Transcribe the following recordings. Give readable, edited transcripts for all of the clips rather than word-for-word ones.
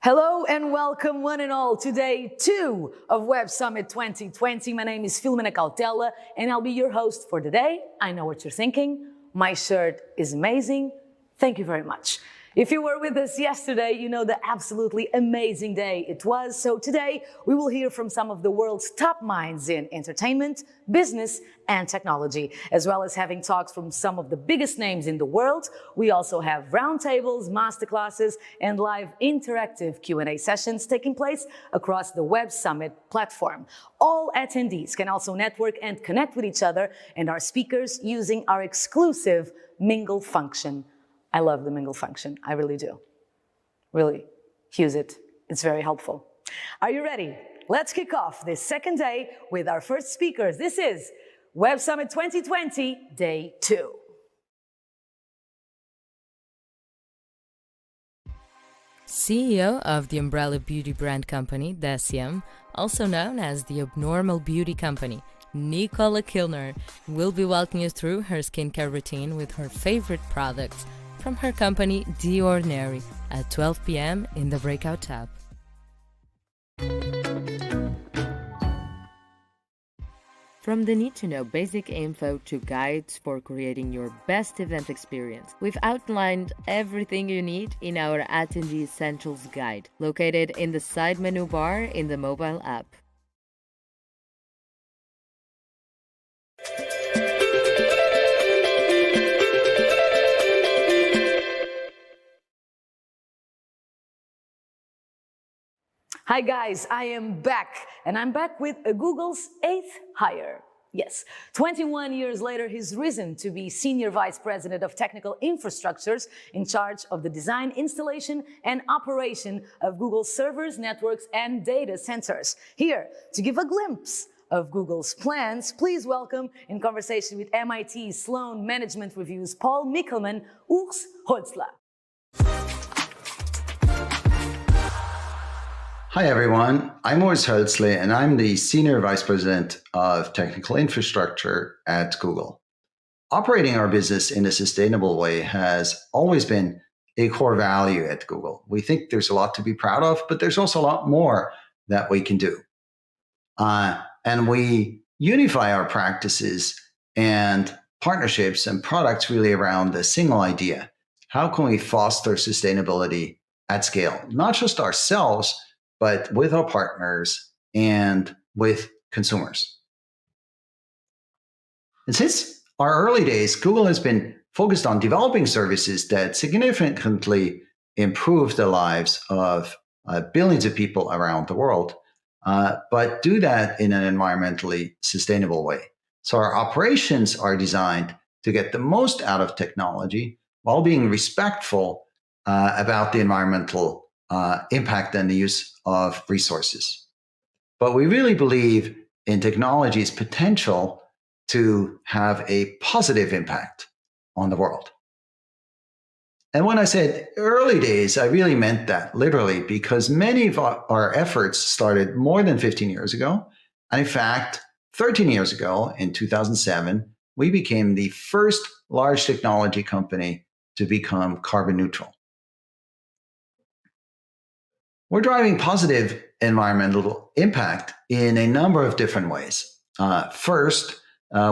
Hello and welcome one and all to day 2 of Web Summit 2020. My name is Filomena Cautela and I'll be your host for today. I know what you're thinking. My shirt is amazing. Thank you very much. If you were with us yesterday, you know the absolutely amazing day it was. So today we will hear from some of the world's top minds in entertainment, business and technology, as well as having talks from some of the biggest names in the world. We also have roundtables, masterclasses and live interactive Q&A sessions taking place across the Web Summit platform. All attendees can also network and connect with each other and our speakers using our exclusive Mingle function. I love the Mingle function. I really do. Really, use it. It's very helpful. Are you ready? Let's kick off this second day with our first speakers. This is Web Summit 2020, Day 2. CEO of the umbrella beauty brand company, Deciem, also known as the Abnormal Beauty Company, Nicola Kilner, will be walking you through her skincare routine with her favorite products from her company, The Ordinary, at 12 p.m. in the Breakout tab. From the need-to-know basic info to guides for creating your best event experience, we've outlined everything you need in our Attendee Essentials Guide, located in the side menu bar in the mobile app. Hi guys, I am back, and I'm back with Google's 8th hire. Yes, 21 years later, he's risen to be Senior Vice President of Technical Infrastructures in charge of the design, installation, and operation of Google's servers, networks, and data centers. Here, to give a glimpse of Google's plans, please welcome, in conversation with MIT Sloan Management Review's Paul Mickelman, Urs Holzler. Hi everyone, I'm Urs Holzler and I'm the Senior Vice President of Technical Infrastructure at Google. Operating our business in a sustainable way has always been a core value at Google. We think there's a lot to be proud of, but there's also a lot more that we can do. And we unify our practices and partnerships and products really around a single idea. How can we foster sustainability at scale? Not just ourselves, but with our partners and with consumers. And since our early days, Google has been focused on developing services that significantly improve the lives of billions of people around the world, but do that in an environmentally sustainable way. So our operations are designed to get the most out of technology while being respectful about the environmental impact and the use of resources. But we really believe in technology's potential to have a positive impact on the world. And when I said early days, I really meant that literally, because many of our efforts started more than 15 years ago. And in fact, 13 years ago, in 2007, we became the first large technology company to become carbon neutral. We're driving positive environmental impact in a number of different ways. First,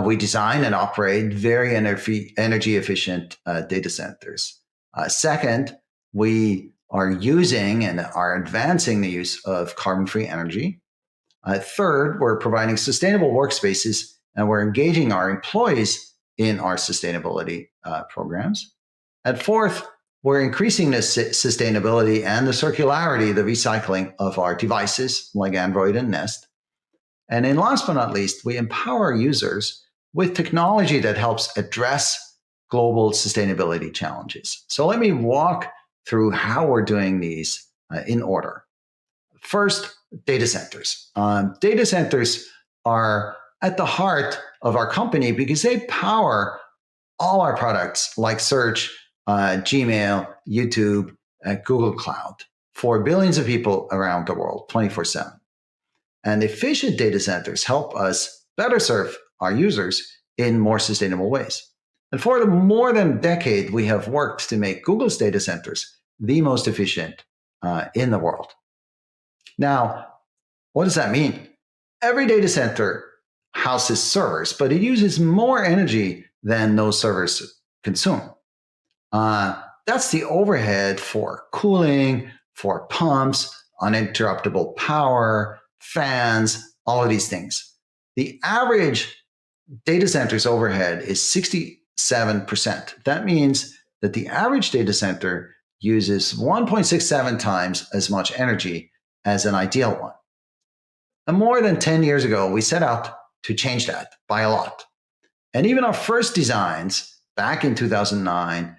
we design and operate very energy efficient data centers. Second, we are using and are advancing the use of carbon-free energy. Third, we're providing sustainable workspaces and we're engaging our employees in our sustainability programs. And fourth, we're increasing the sustainability and the circularity, the recycling of our devices like Android and Nest. And then last but not least, we empower users with technology that helps address global sustainability challenges. So let me walk through how we're doing these in order. First, data centers. Data centers are at the heart of our company because they power all our products like search, Gmail, YouTube, Google Cloud for billions of people around the world, 24/7. And efficient data centers help us better serve our users in more sustainable ways. And for more than a decade, we have worked to make Google's data centers the most efficient in the world. Now, what does that mean? Every data center houses servers, but it uses more energy than those servers consume. That's the overhead for cooling, for pumps, uninterruptible power, fans, all of these things. The average data center's overhead is 67%. That means that the average data center uses 1.67 times as much energy as an ideal one. And more than 10 years ago, we set out to change that by a lot. And even our first designs back in 2009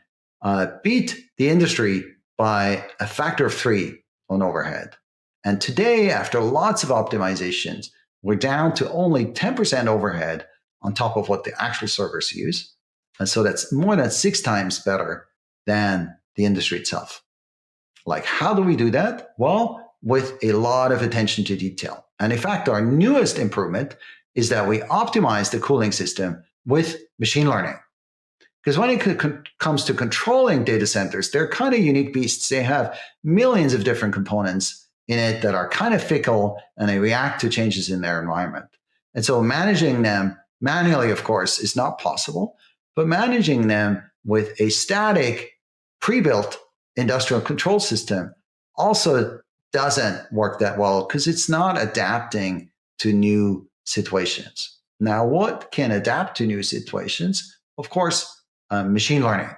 beat the industry by a factor of 3 on overhead. And today, after lots of optimizations, we're down to only 10% overhead on top of what the actual servers use. And so that's more than 6 times better than the industry itself. Like, how do we do that? Well, with a lot of attention to detail. And in fact, our newest improvement is that we optimize the cooling system with machine learning. Because when it comes to controlling data centers, they're kind of unique beasts. They have millions of different components in it that are kind of fickle, and they react to changes in their environment. And so managing them manually, of course, is not possible, but managing them with a static, pre-built industrial control system also doesn't work that well because it's not adapting to new situations. Now, what can adapt to new situations? Of course, machine learning.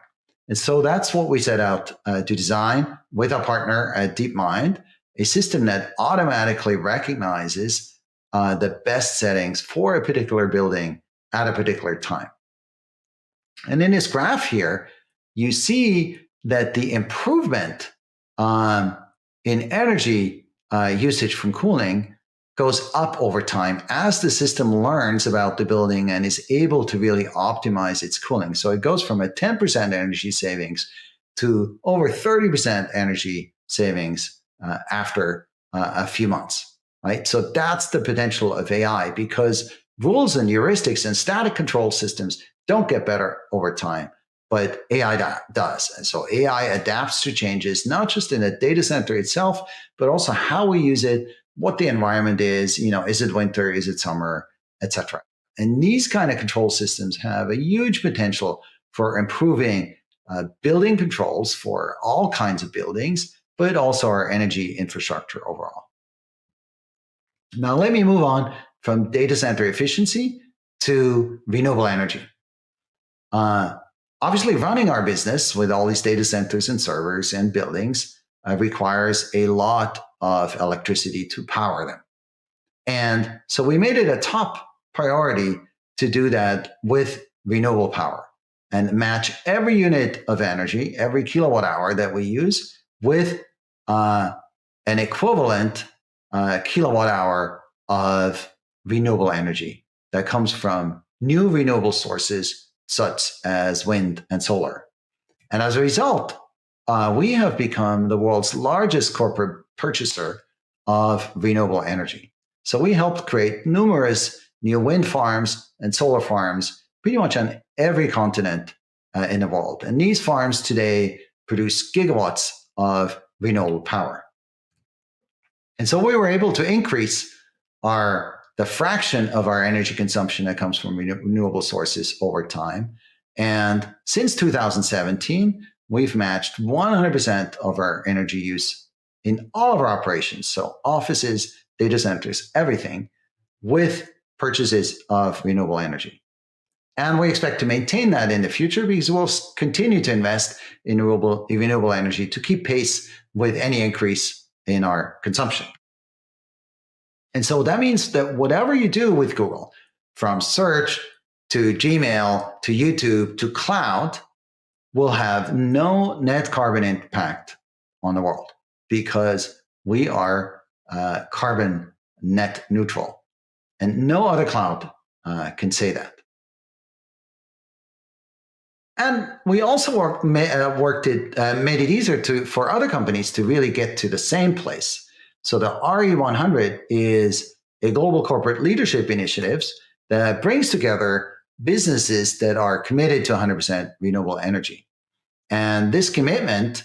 And so that's what we set out to design with our partner at DeepMind, a system that automatically recognizes the best settings for a particular building at a particular time. And in this graph here, you see that the improvement in energy usage from cooling goes up over time as the system learns about the building and is able to really optimize its cooling. So it goes from a 10% energy savings to over 30% energy savings after a few months, right? So that's the potential of AI, because rules and heuristics and static control systems don't get better over time, but AI does. And so AI adapts to changes, not just in a data center itself, but also how we use it, what the environment is, is it winter, is it summer, etc. And these kind of control systems have a huge potential for improving building controls for all kinds of buildings, but also our energy infrastructure overall. Now, let me move on from data center efficiency to renewable energy. Obviously, running our business with all these data centers and servers and buildings requires a lot of electricity to power them. And so we made it a top priority to do that with renewable power and match every unit of energy, every kilowatt hour that we use with an equivalent kilowatt hour of renewable energy that comes from new renewable sources such as wind and solar. And as a result, we have become the world's largest corporate purchaser of renewable energy. So we helped create numerous new wind farms and solar farms pretty much on every continent in the world. And these farms today produce gigawatts of renewable power. And so we were able to increase the fraction of our energy consumption that comes from renewable sources over time. And since 2017, we've matched 100% of our energy use in all of our operations, so offices, data centers, everything, with purchases of renewable energy. And we expect to maintain that in the future because we'll continue to invest in renewable energy to keep pace with any increase in our consumption. And so that means that whatever you do with Google, from search to Gmail to YouTube to cloud, will have no net carbon impact on the world because we are carbon net neutral. And no other cloud can say that. And we also made it easier for other companies to really get to the same place. So the RE100 is a global corporate leadership initiative that brings together businesses that are committed to 100% renewable energy. And this commitment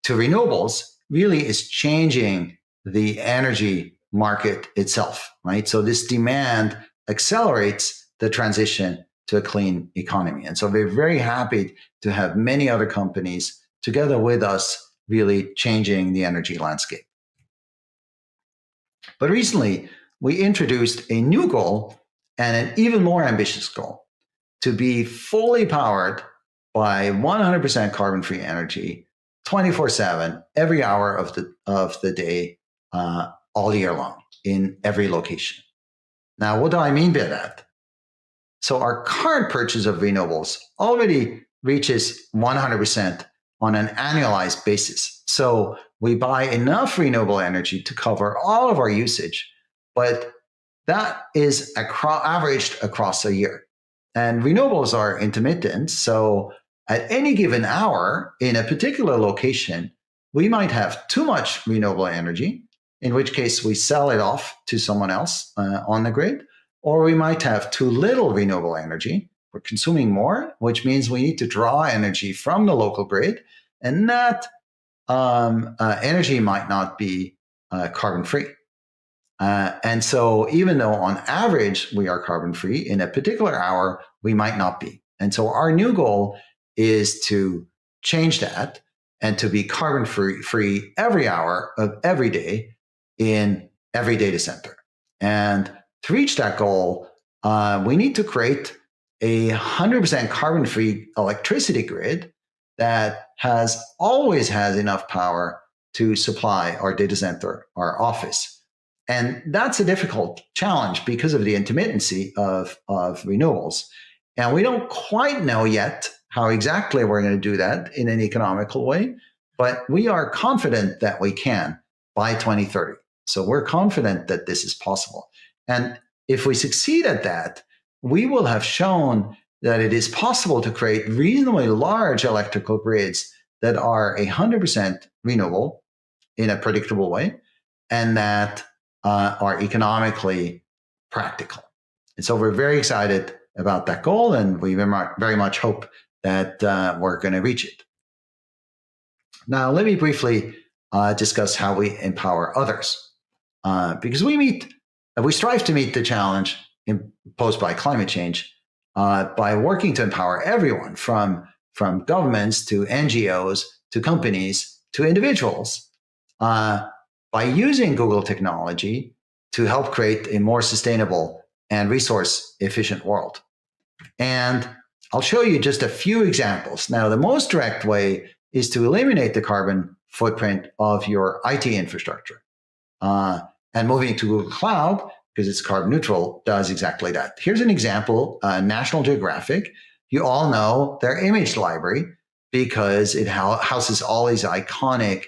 to renewables really is changing the energy market itself, right? So this demand accelerates the transition to a clean economy. And so we're very happy to have many other companies together with us really changing the energy landscape. But recently, we introduced a new goal and an even more ambitious goal to be fully powered by 100% carbon-free energy 24/7, every hour of the day, all year long, in every location. Now, what do I mean by that? So our current purchase of renewables already reaches 100% on an annualized basis. So we buy enough renewable energy to cover all of our usage, but that is averaged across a year. And renewables are intermittent, so at any given hour in a particular location, we might have too much renewable energy, in which case we sell it off to someone else on the grid, or we might have too little renewable energy. We're consuming more, which means we need to draw energy from the local grid, and that energy might not be carbon-free. And so even though on average we are carbon-free, in a particular hour, we might not be. And so our new goal is to change that and to be carbon-free every hour of every day in every data center. And to reach that goal, we need to create a 100% carbon-free electricity grid that always has enough power to supply our data center, our office. And that's a difficult challenge because of the intermittency of renewables. And we don't quite know yet how exactly we're going to do that in an economical way, but we are confident that we can by 2030. So we're confident that this is possible. And if we succeed at that, we will have shown that it is possible to create reasonably large electrical grids that are 100% renewable in a predictable way, and that are economically practical. And so we're very excited about that goal, and we very much hope that we're going to reach it. Now, let me briefly discuss how we empower others, because we strive to meet the challenge imposed by climate change by working to empower everyone, from governments to NGOs to companies to individuals, by using Google technology to help create a more sustainable and resource-efficient world. And I'll show you just a few examples. Now, the most direct way is to eliminate the carbon footprint of your IT infrastructure. And moving to Google Cloud, because it's carbon neutral, does exactly that. Here's an example, National Geographic. You all know their image library because it houses all these iconic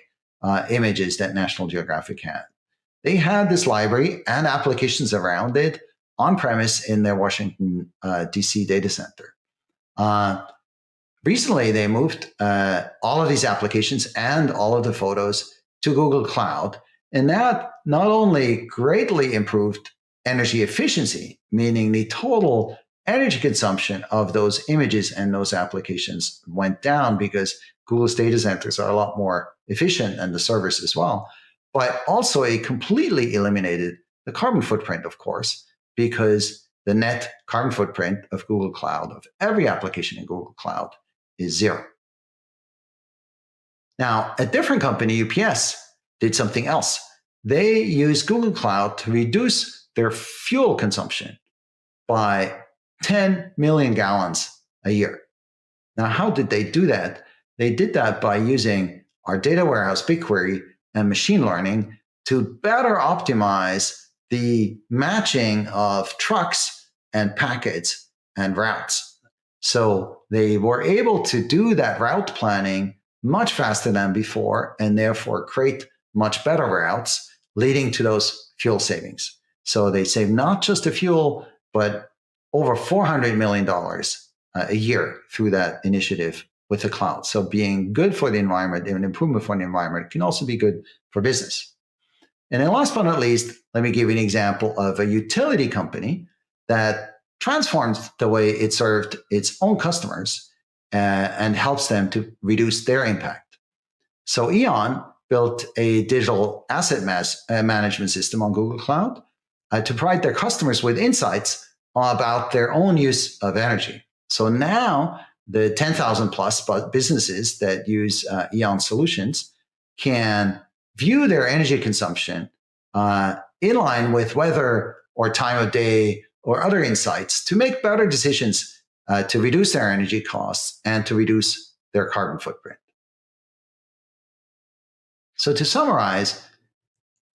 images that National Geographic had. They had this library and applications around it on premise in their Washington, D.C. data center. Recently, they moved all of these applications and all of the photos to Google Cloud. And that not only greatly improved energy efficiency, meaning the total energy consumption of those images and those applications went down because Google's data centers are a lot more efficient, and the servers as well, but also it completely eliminated the carbon footprint, of course, because the net carbon footprint of Google Cloud, of every application in Google Cloud, is zero. Now, a different company, UPS, did something else. They used Google Cloud to reduce their fuel consumption by 10 million gallons a year. Now, how did they do that? They did that by using our data warehouse BigQuery and machine learning to better optimize the matching of trucks and packets and routes. So they were able to do that route planning much faster than before, and therefore create much better routes, leading to those fuel savings. So they save not just the fuel, but over $400 million a year through that initiative with the cloud. So being good for the environment and an improvement for the environment can also be good for business. And then last but not least, let me give you an example of a utility company that transformed the way it served its own customers and helps them to reduce their impact. So E.ON built a digital asset management system on Google Cloud to provide their customers with insights about their own use of energy. So now the 10,000 plus businesses that use E.ON solutions can view their energy consumption in line with weather or time of day or other insights to make better decisions to reduce their energy costs and to reduce their carbon footprint. So to summarize,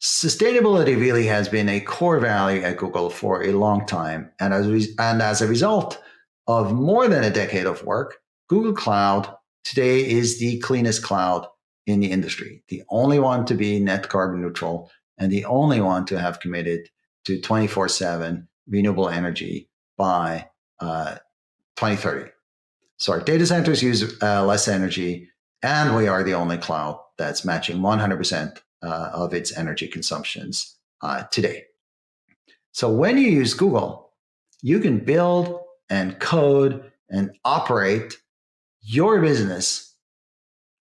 sustainability really has been a core value at Google for a long time. And as a result of more than a decade of work, Google Cloud today is the cleanest cloud in the industry, the only one to be net carbon neutral and the only one to have committed to 24/7 renewable energy by 2030. So our data centers use less energy, and we are the only cloud that's matching 100% of its energy consumptions today. So when you use Google, you can build and code and operate your business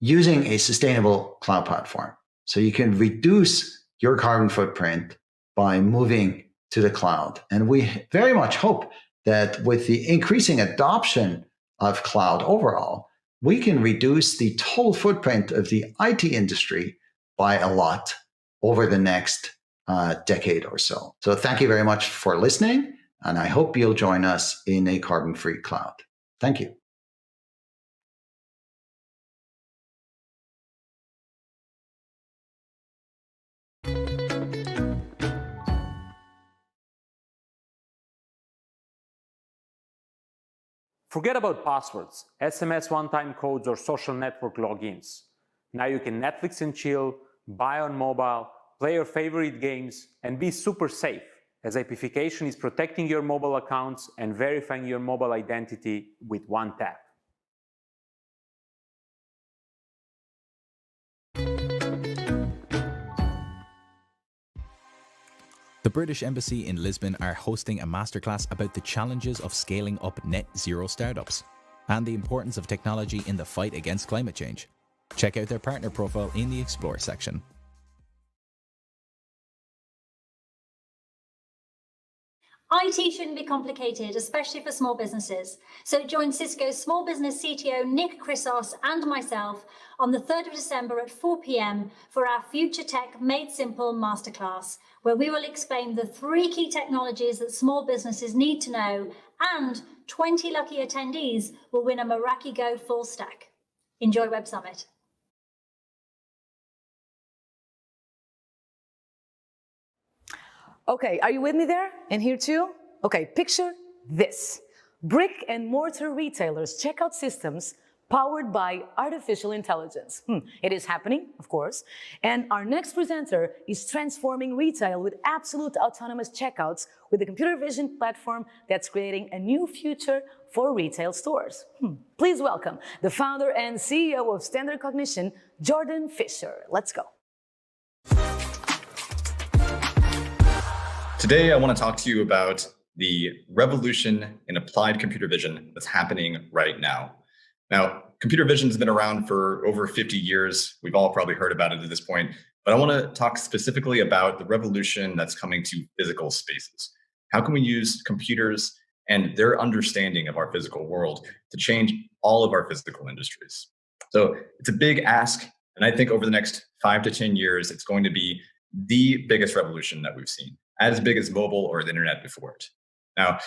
using a sustainable cloud platform. So you can reduce your carbon footprint by moving to the cloud. And we very much hope that with the increasing adoption of cloud overall, we can reduce the total footprint of the IT industry by a lot over the next decade or so. So thank you very much for listening, and I hope you'll join us in a carbon-free cloud. Thank you. Forget about passwords, SMS one-time codes, or social network logins. Now you can Netflix and chill, buy on mobile, play your favorite games, and be super safe, as IPification is protecting your mobile accounts and verifying your mobile identity with one tap. The British Embassy in Lisbon are hosting a masterclass about the challenges of scaling up net zero startups and the importance of technology in the fight against climate change. Check out their partner profile in the Explore section. IT shouldn't be complicated, especially for small businesses. So join Cisco's small business CTO Nick Chrysos and myself on the 3rd of December at 4 p.m. for our Future Tech Made Simple Masterclass, where we will explain the 3 key technologies that small businesses need to know, and 20 lucky attendees will win a Meraki Go full stack. Enjoy Web Summit. Okay, are you with me there? And here too? Okay, picture this. Brick and mortar retailers checkout systems powered by artificial intelligence. It is happening, of course. And our next presenter is transforming retail with absolute autonomous checkouts with a computer vision platform that's creating a new future for retail stores. Please welcome the founder and CEO of Standard Cognition, Jordan Fisher. Let's go. Today, I want to talk to you about the revolution in applied computer vision that's happening right now. Now, computer vision has been around for over 50 years. We've all probably heard about it at this point, but I want to talk specifically about the revolution that's coming to physical spaces. How can we use computers and their understanding of our physical world to change all of our physical industries? So it's a big ask, and I think over the next 5 to 10 years, it's going to be the biggest revolution that we've seen, as big as mobile or the internet before it. Now,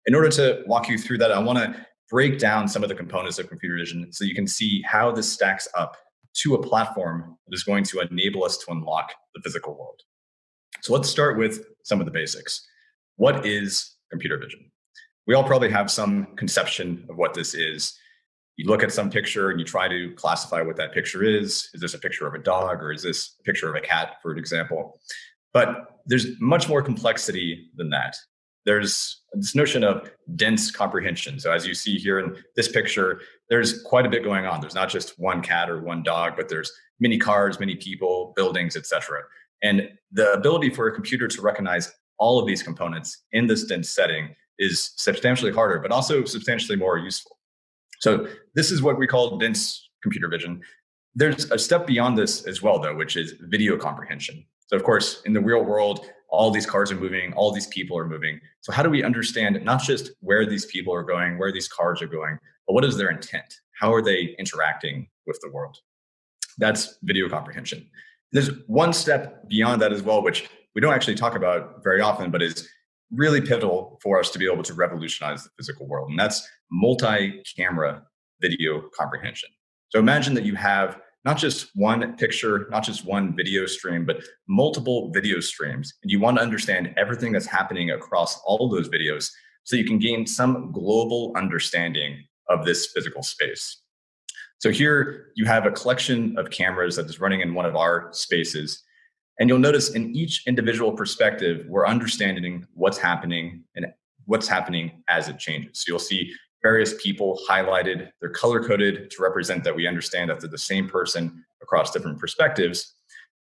in order to walk you through that, I want to break down some of the components of computer vision so you can see how this stacks up to a platform that is going to enable us to unlock the physical world. So let's start with some of the basics. What is computer vision? We all probably have some conception of what this is. You look at some picture and you try to classify what that picture is. Is this a picture of a dog, or is this a picture of a cat, for example? But there's much more complexity than that. There's this notion of dense comprehension. So as you see here in this picture, there's quite a bit going on. There's not just one cat or one dog, but there's many cars, many people, buildings, etc. And the ability for a computer to recognize all of these components in this dense setting is substantially harder, but also substantially more useful. So this is what we call dense computer vision. There's a step beyond this as well, though, which is video comprehension. So, of course, in the real world, all these cars are moving, all these people are moving. So how do we understand not just where these people are going, where these cars are going, but what is their intent? How are they interacting with the world? That's video comprehension. There's one step beyond that as well, which we don't actually talk about very often, but is really pivotal for us to be able to revolutionize the physical world. And that's multi-camera video comprehension. So imagine that you have not just one picture, not just one video stream, but multiple video streams. And you want to understand everything that's happening across all of those videos so you can gain some global understanding of this physical space. So here you have a collection of cameras that is running in one of our spaces. And you'll notice in each individual perspective, we're understanding what's happening and what's happening as it changes. So you'll see various people highlighted, they're color-coded to represent that we understand that they're the same person across different perspectives.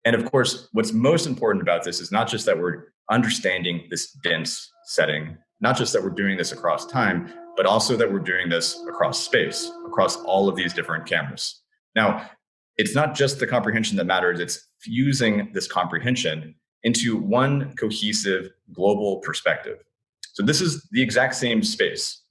And of course, what's most important about this is not just that we're understanding this dense setting, not just that we're doing this across time, but also that we're doing this across space, across all of these different cameras. Now, it's not just the comprehension that matters, it's fusing this comprehension into one cohesive global perspective. So this is the exact same space.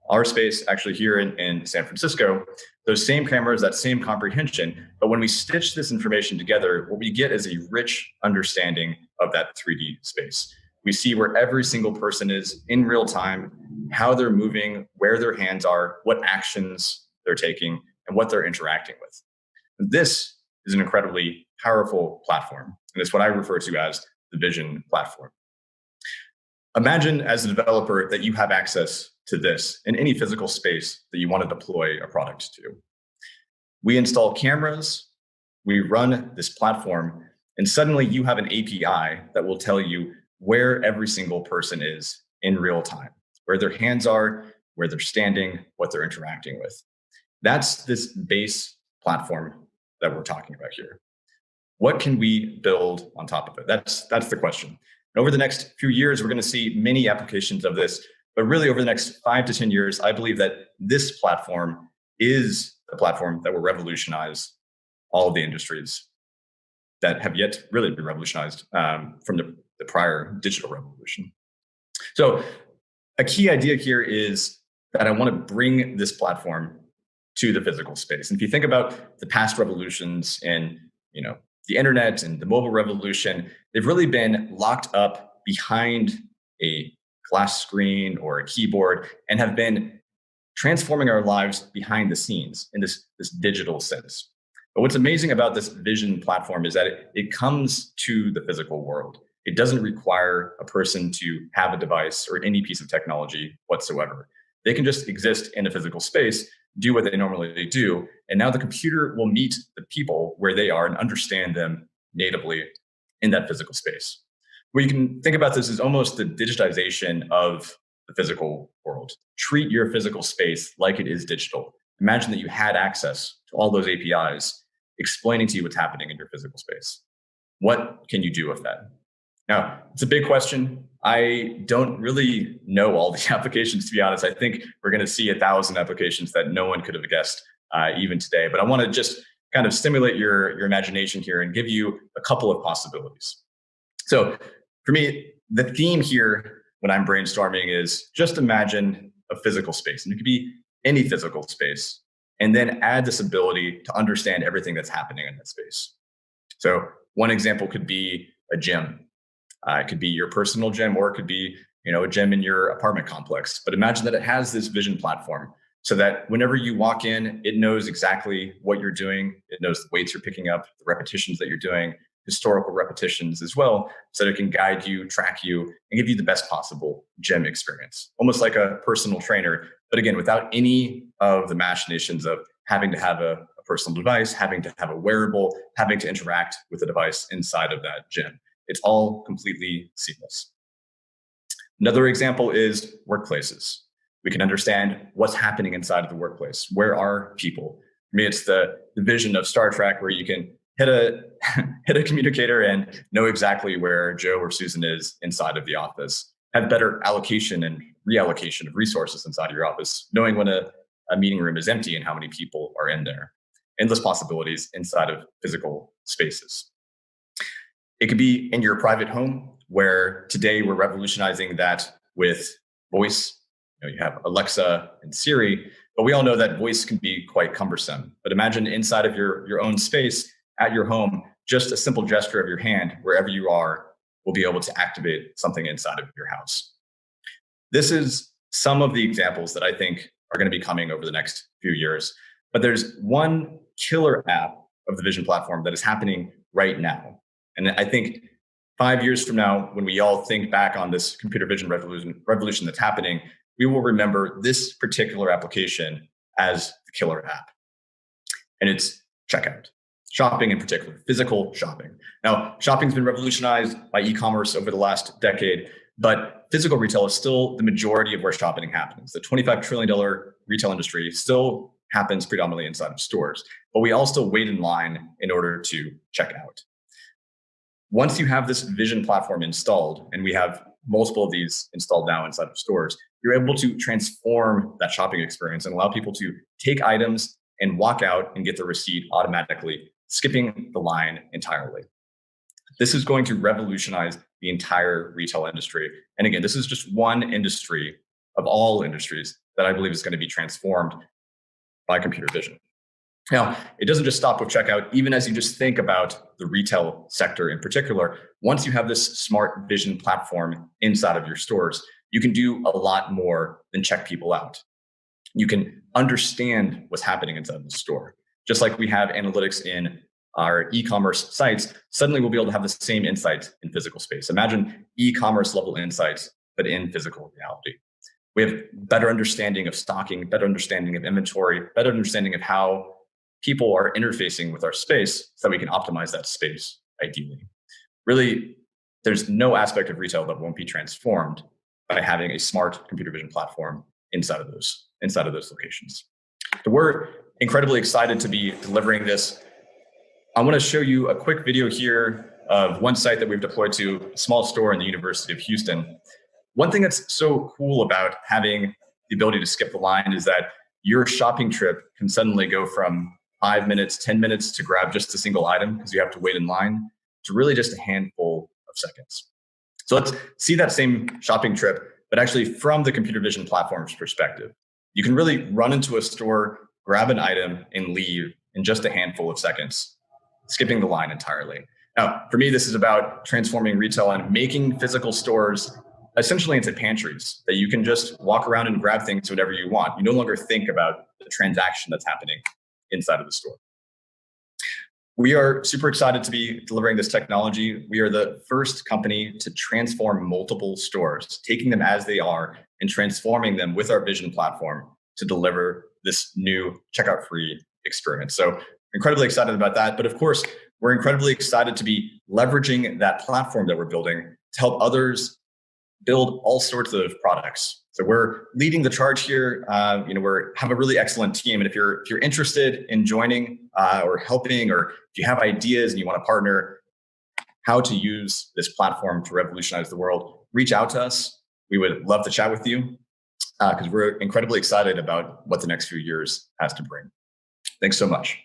Our space actually here in San Francisco, those same cameras, that same comprehension, but when we stitch this information together, what we get is a rich understanding of that 3D space. We see where every single person is in real time, how they're moving, where their hands are, what actions they're taking, and what they're interacting with. And this is an incredibly powerful platform, and it's what I refer to as the vision platform. Imagine as a developer that you have access to this in any physical space that you want to deploy a product to. We install cameras, we run this platform, and suddenly you have an API that will tell you where every single person is in real time, where their hands are, where they're standing, what they're interacting with. That's this base platform that we're talking about here. What can we build on top of it? That's the question. And over the next few years, we're going to see many applications of this, but really over the next 5 to 10 years, I believe that this platform is the platform that will revolutionize all of the industries that have yet to really been revolutionized from the prior digital revolution. So a key idea here is that I want to bring this platform to the physical space. And if you think about the past revolutions in, the internet and the mobile revolution, they've really been locked up behind a glass screen or a keyboard and have been transforming our lives behind the scenes in this digital sense. But what's amazing about this vision platform is that it comes to the physical world. It doesn't require a person to have a device or any piece of technology whatsoever. They can just exist in a physical space, do what they normally do, and now the computer will meet the people where they are and understand them natively in that physical space. Where you can think about this as almost the digitization of the physical world. Treat your physical space like it is digital. Imagine that you had access to all those APIs explaining to you what's happening in your physical space. What can you do with that? Now, it's a big question. I don't really know all the applications, to be honest. I think we're going to see 1,000 applications that no one could have guessed even today. But I want to just kind of stimulate your imagination here and give you a couple of possibilities. So for me, the theme here when I'm brainstorming is just imagine a physical space. And it could be any physical space. And then add this ability to understand everything that's happening in that space. So one example could be a gym. It could be your personal gym, or it could be, a gym in your apartment complex. But imagine that it has this vision platform so that whenever you walk in, it knows exactly what you're doing. It knows the weights you're picking up, the repetitions that you're doing, historical repetitions as well, so that it can guide you, track you, and give you the best possible gym experience. Almost like a personal trainer, but again, without any of the machinations of having to have a personal device, having to have a wearable, having to interact with the device inside of that gym. It's all completely seamless. Another example is workplaces. We can understand what's happening inside of the workplace. Where are people? For me, it's the vision of Star Trek where you can hit a communicator and know exactly where Joe or Susan is inside of the office. Have better allocation and reallocation of resources inside of your office, knowing when a meeting room is empty and how many people are in there. endless possibilities inside of physical spaces. It could be in your private home, where today we're revolutionizing that with voice. You have Alexa and Siri, but we all know that voice can be quite cumbersome. But imagine inside of your own space at your home, just a simple gesture of your hand, wherever you are, will be able to activate something inside of your house. This is some of the examples that I think are going to be coming over the next few years. But there's one killer app of the Vision platform that is happening right now. And I think 5 years from now, when we all think back on this computer vision revolution that's happening, we will remember this particular application as the killer app. And it's checkout. Shopping in particular, physical shopping. Now, shopping's been revolutionized by e-commerce over the last decade, but physical retail is still the majority of where shopping happens. The $25 trillion retail industry still happens predominantly inside of stores, but we all still wait in line in order to check out. Once you have this Vision platform installed, and we have multiple of these installed now inside of stores, you're able to transform that shopping experience and allow people to take items and walk out and get the receipt automatically, skipping the line entirely. This is going to revolutionize the entire retail industry. And again, this is just one industry of all industries that I believe is going to be transformed by computer vision. Now, it doesn't just stop with checkout. Even as you just think about the retail sector in particular, once you have this smart vision platform inside of your stores, you can do a lot more than check people out. You can understand what's happening inside the store. Just like we have analytics in our e-commerce sites, suddenly we'll be able to have the same insights in physical space. Imagine e-commerce level insights, but in physical reality. We have better understanding of stocking, better understanding of inventory, better understanding of how people are interfacing with our space so that we can optimize that space ideally. Really, there's no aspect of retail that won't be transformed by having a smart computer vision platform inside of those locations. So we're incredibly excited to be delivering this. I want to show you a quick video here of one site that we've deployed to, a small store in the University of Houston. One thing that's so cool about having the ability to skip the line is that your shopping trip can suddenly go from 5 minutes, 10 minutes to grab just a single item because you have to wait in line to really just a handful of seconds. So let's see that same shopping trip, but actually from the computer vision platform's perspective. You can really run into a store, grab an item, and leave in just a handful of seconds, skipping the line entirely. Now, for me, this is about transforming retail and making physical stores essentially into pantries that you can just walk around and grab things whenever you want. You no longer think about the transaction that's happening inside of the store. We are super excited to be delivering this technology. We are the first company to transform multiple stores, taking them as they are and transforming them with our vision platform to deliver this new checkout-free experience. So incredibly excited about that. But of course, we're incredibly excited to be leveraging that platform that we're building to help others build all sorts of products. So we're leading the charge here. We have a really excellent team. And if you're interested in joining or helping, or if you have ideas and you want to partner how to use this platform to revolutionize the world, reach out to us. We would love to chat with you because we're incredibly excited about what the next few years has to bring. Thanks so much.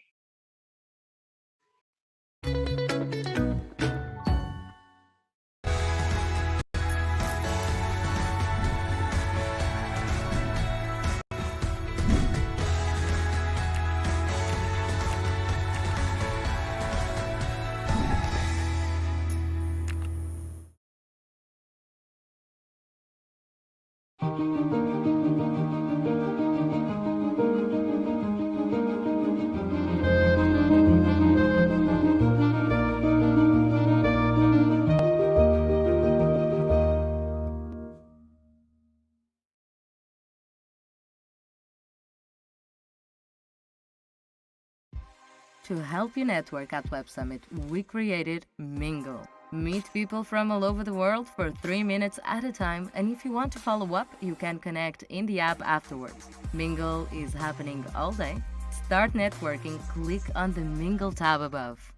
To help you network at Web Summit, we created Mingle. Meet people from all over the world for 3 minutes at a time, and if you want to follow up, you can connect in the app afterwards. Mingle is happening all day. Start networking, click on the Mingle tab above.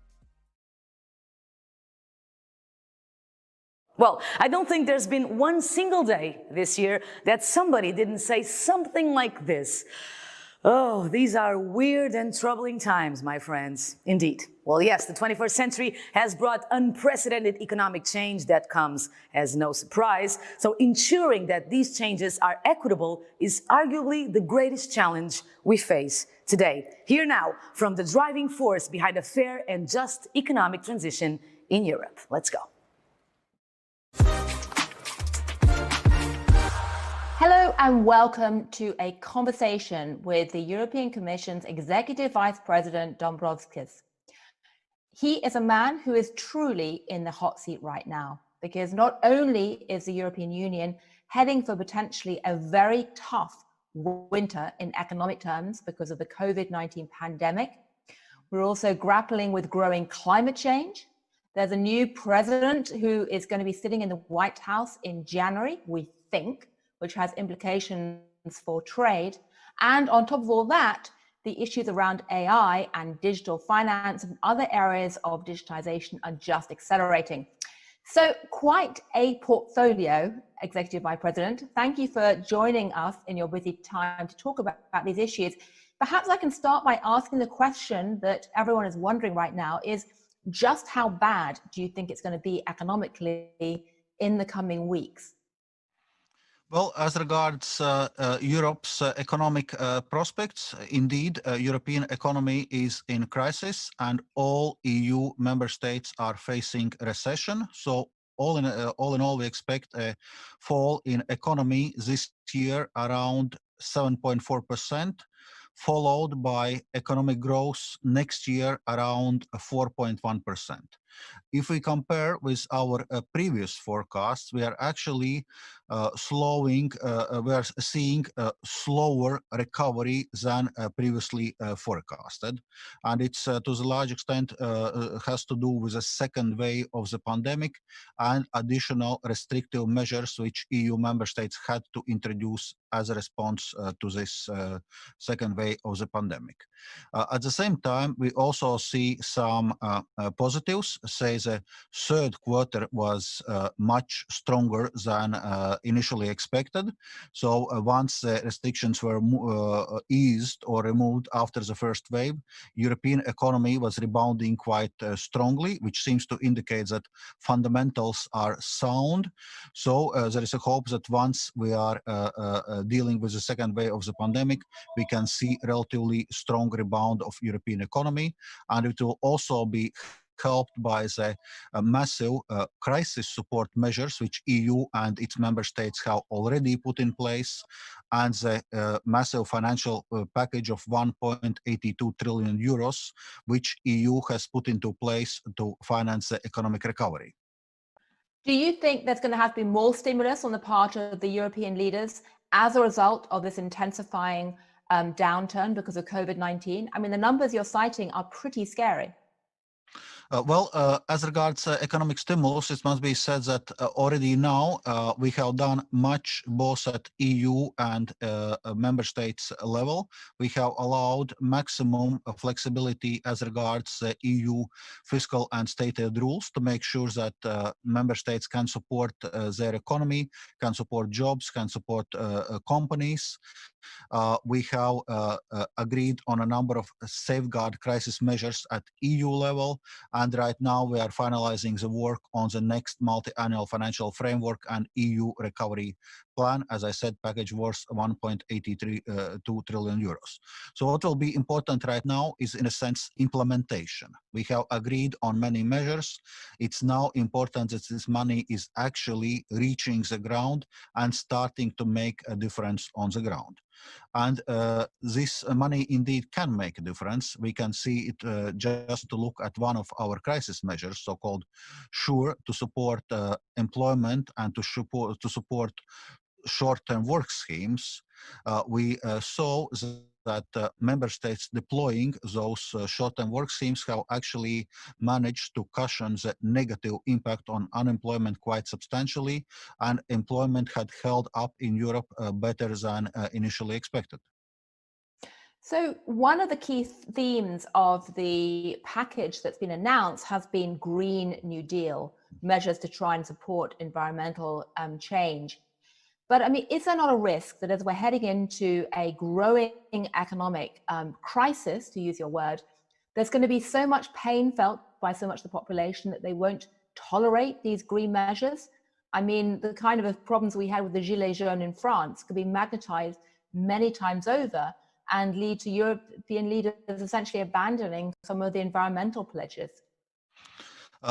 Well, I don't think there's been one single day this year that somebody didn't say something like this. Oh, these are weird and troubling times, my friends. Indeed. Well, yes, the 21st century has brought unprecedented economic change that comes as no surprise. So ensuring that these changes are equitable is arguably the greatest challenge we face today. Here now, from the driving force behind a fair and just economic transition in Europe. Let's go. Hello and welcome to a conversation with the European Commission's Executive Vice President Dombrovskis. He is a man who is truly in the hot seat right now, because not only is the European Union heading for potentially a very tough winter in economic terms because of the COVID-19 pandemic, we're also grappling with growing climate change. There's a new president who is going to be sitting in the White House in January, we think, which has implications for trade. And on top of all that, the issues around AI and digital finance and other areas of digitization are just accelerating. So quite a portfolio, Executive Vice President. Thank you for joining us in your busy time to talk about these issues. Perhaps I can start by asking the question that everyone is wondering right now is, just how bad do you think it's going to be economically in the coming weeks? Well, as regards Europe's economic prospects, indeed, European economy is in crisis and all EU member states are facing recession. So all in all, we expect a fall in economy this year around 7.4%, followed by economic growth next year around 4.1%. If we compare with our previous forecasts, we are actually we are seeing a slower recovery than previously forecasted. And it's to the large extent has to do with the second wave of the pandemic and additional restrictive measures which EU member states had to introduce as a response to this second wave of the pandemic. At the same time, we also see some positives. Say the third quarter was much stronger than initially expected. So once the restrictions were eased or removed after the first wave, European economy was rebounding quite strongly, which seems to indicate that fundamentals are sound. So there is a hope that once we are dealing with the second wave of the pandemic, we can see relatively strong rebound of European economy, and it will also be helped by the massive crisis support measures which EU and its member states have already put in place, and the massive financial package of 1.82 trillion euros, which EU has put into place to finance the economic recovery. Do you think there's going to have to be more stimulus on the part of the European leaders as a result of this intensifying downturn because of COVID-19? I mean, the numbers you're citing are pretty scary. As regards economic stimulus, it must be said that already now we have done much both at EU and member states level. We have allowed maximum flexibility as regards EU fiscal and state aid rules to make sure that member states can support their economy, can support jobs, can support companies. We have agreed on a number of safeguard crisis measures at EU level, and right now we are finalizing the work on the next multi-annual financial framework and EU recovery plan. As I said, package worth 1.83 trillion euros. So what will be important right now is, in a sense, implementation. We have agreed on many measures. It's now important that this money is actually reaching the ground and starting to make a difference on the ground. And this money indeed can make a difference. We can see it just to look at one of our crisis measures, so-called SURE, to support employment and to support short-term work schemes. We saw that member states deploying those short-term work schemes have actually managed to cushion the negative impact on unemployment quite substantially, and employment had held up in Europe better than initially expected. So one of the key themes of the package that's been announced has been Green New Deal, measures to try and support environmental change. But I mean, is there not a risk that as we're heading into a growing economic crisis, to use your word, there's going to be so much pain felt by so much of the population that they won't tolerate these green measures? I mean, the kind of problems we had with the Gilets jaunes in France could be magnetized many times over and lead to European leaders essentially abandoning some of the environmental pledges.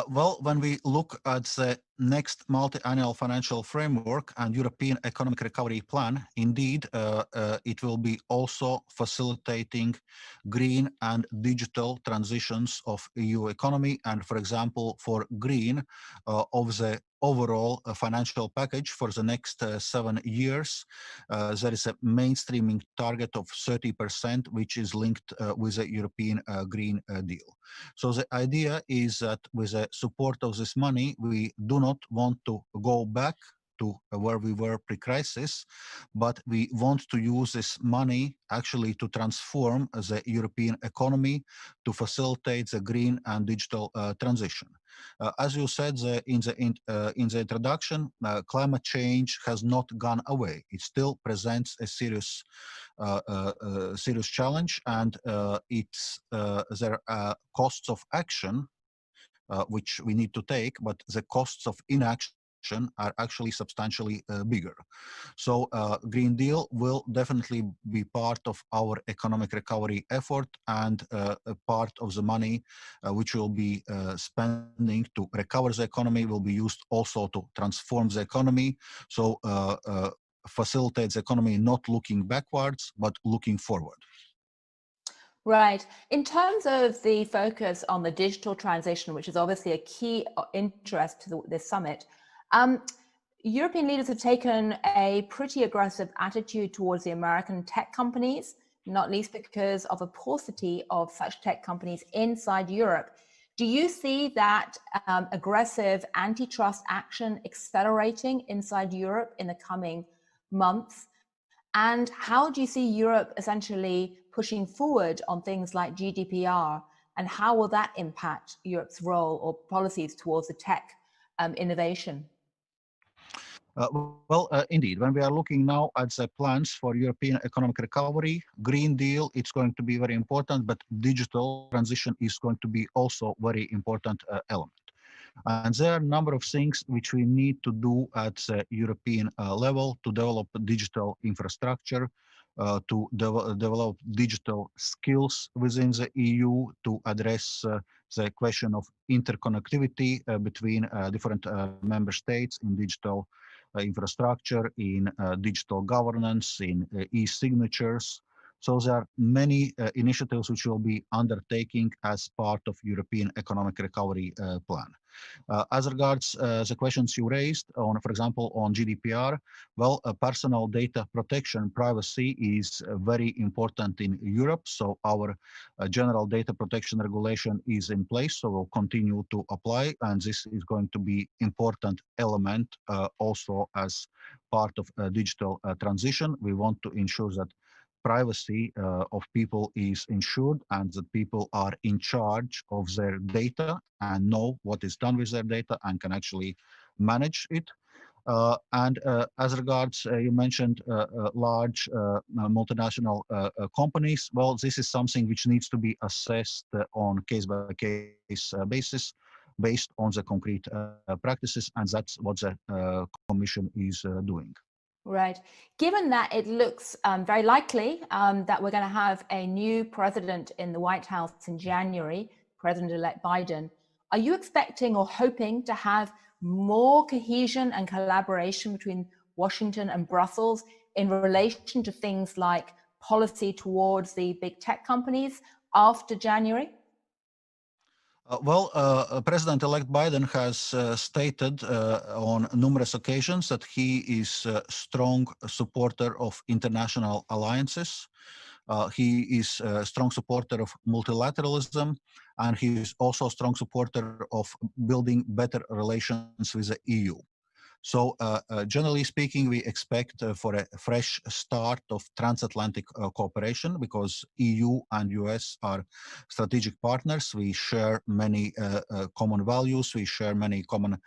Well, when we look at the next multi-annual financial framework and European Economic Recovery Plan, indeed, it will be also facilitating green and digital transitions of EU economy. And for example, for green of the overall financial package for the next 7 years, there is a mainstreaming target of 30%, which is linked with the European Green Deal. So the idea is that with the support of this money, we do not want to go back to where we were pre-crisis, but we want to use this money actually to transform the European economy to facilitate the green and digital transition. As you said in the introduction, climate change has not gone away. It still presents a serious challenge, and there are costs of action which we need to take, but the costs of inaction are actually substantially bigger. So Green Deal will definitely be part of our economic recovery effort, and a part of the money which will be spending to recover the economy will be used also to transform the economy. So facilitate the economy not looking backwards, but looking forward. Right. In terms of the focus on the digital transition, which is obviously a key interest to this summit, European leaders have taken a pretty aggressive attitude towards the American tech companies, not least because of a paucity of such tech companies inside Europe. Do you see that aggressive antitrust action accelerating inside Europe in the coming months? And how do you see Europe essentially pushing forward on things like GDPR, and how will that impact Europe's role or policies towards the tech innovation? Indeed, when we are looking now at the plans for European economic recovery, Green Deal, it's going to be very important, but digital transition is going to be also very important element. And there are a number of things which we need to do at the European level to develop digital infrastructure, to develop digital skills within the EU, to address the question of interconnectivity between different member states in digital infrastructure, in digital governance, in e-signatures. So there are many initiatives which will be undertaking as part of European Economic Recovery Plan. As regards the questions you raised on, for example, on GDPR, well, personal data protection, privacy is very important in Europe. So our general data protection regulation is in place, so we'll continue to apply. And this is going to be important element also as part of digital transition. We want to ensure that privacy of people is ensured and that people are in charge of their data and know what is done with their data and can actually manage it. As regards, you mentioned large multinational companies. Well, this is something which needs to be assessed on case-by-case basis based on the concrete practices, and that's what the Commission is doing. Right. Given that it looks very likely that we're going to have a new president in the White House in January, President-elect Biden, are you expecting or hoping to have more cohesion and collaboration between Washington and Brussels in relation to things like policy towards the big tech companies after January? President-elect Biden has stated on numerous occasions that he is a strong supporter of international alliances. He is a strong supporter of multilateralism, and he is also a strong supporter of building better relations with the EU. So generally speaking, we expect for a fresh start of transatlantic cooperation because EU and US are strategic partners. We share many common values. We share many common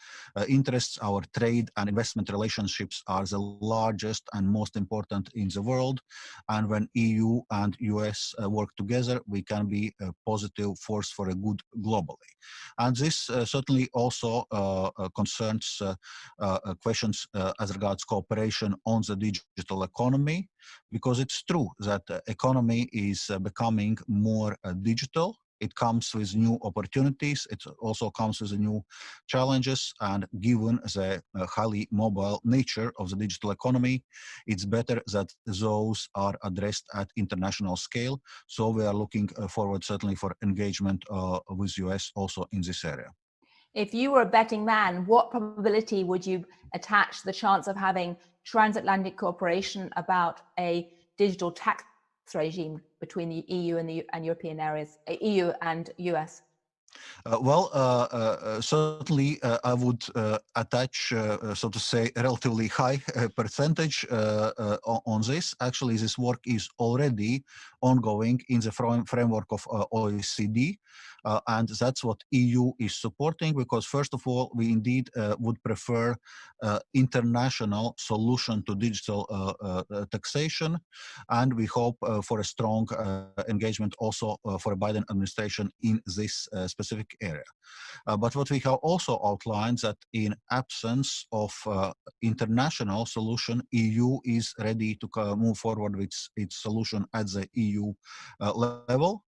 interests. Our trade and investment relationships are the largest and most important in the world. And when EU and US work together, we can be a positive force for a good globally. And this certainly also concerns questions as regards cooperation on the digital economy, because it's true that the economy is becoming more digital. It comes with new opportunities. It also comes with new challenges. And given the highly mobile nature of the digital economy, it's better that those are addressed at international scale. So we are looking forward certainly for engagement with US also in this area. If you were a betting man, what probability would you attach the chance of having transatlantic cooperation about a digital tax regime between the EU and European areas, EU and US? Certainly, I would attach, so to say, a relatively high percentage on this. Actually, this work is already ongoing in the framework of OECD. And that's what EU is supporting, because first of all, we indeed would prefer international solution to digital taxation. And we hope for a strong engagement also for a Biden administration in this specific area. But what we have also outlined that in absence of international solution, EU is ready to move forward with its solution at the EU level,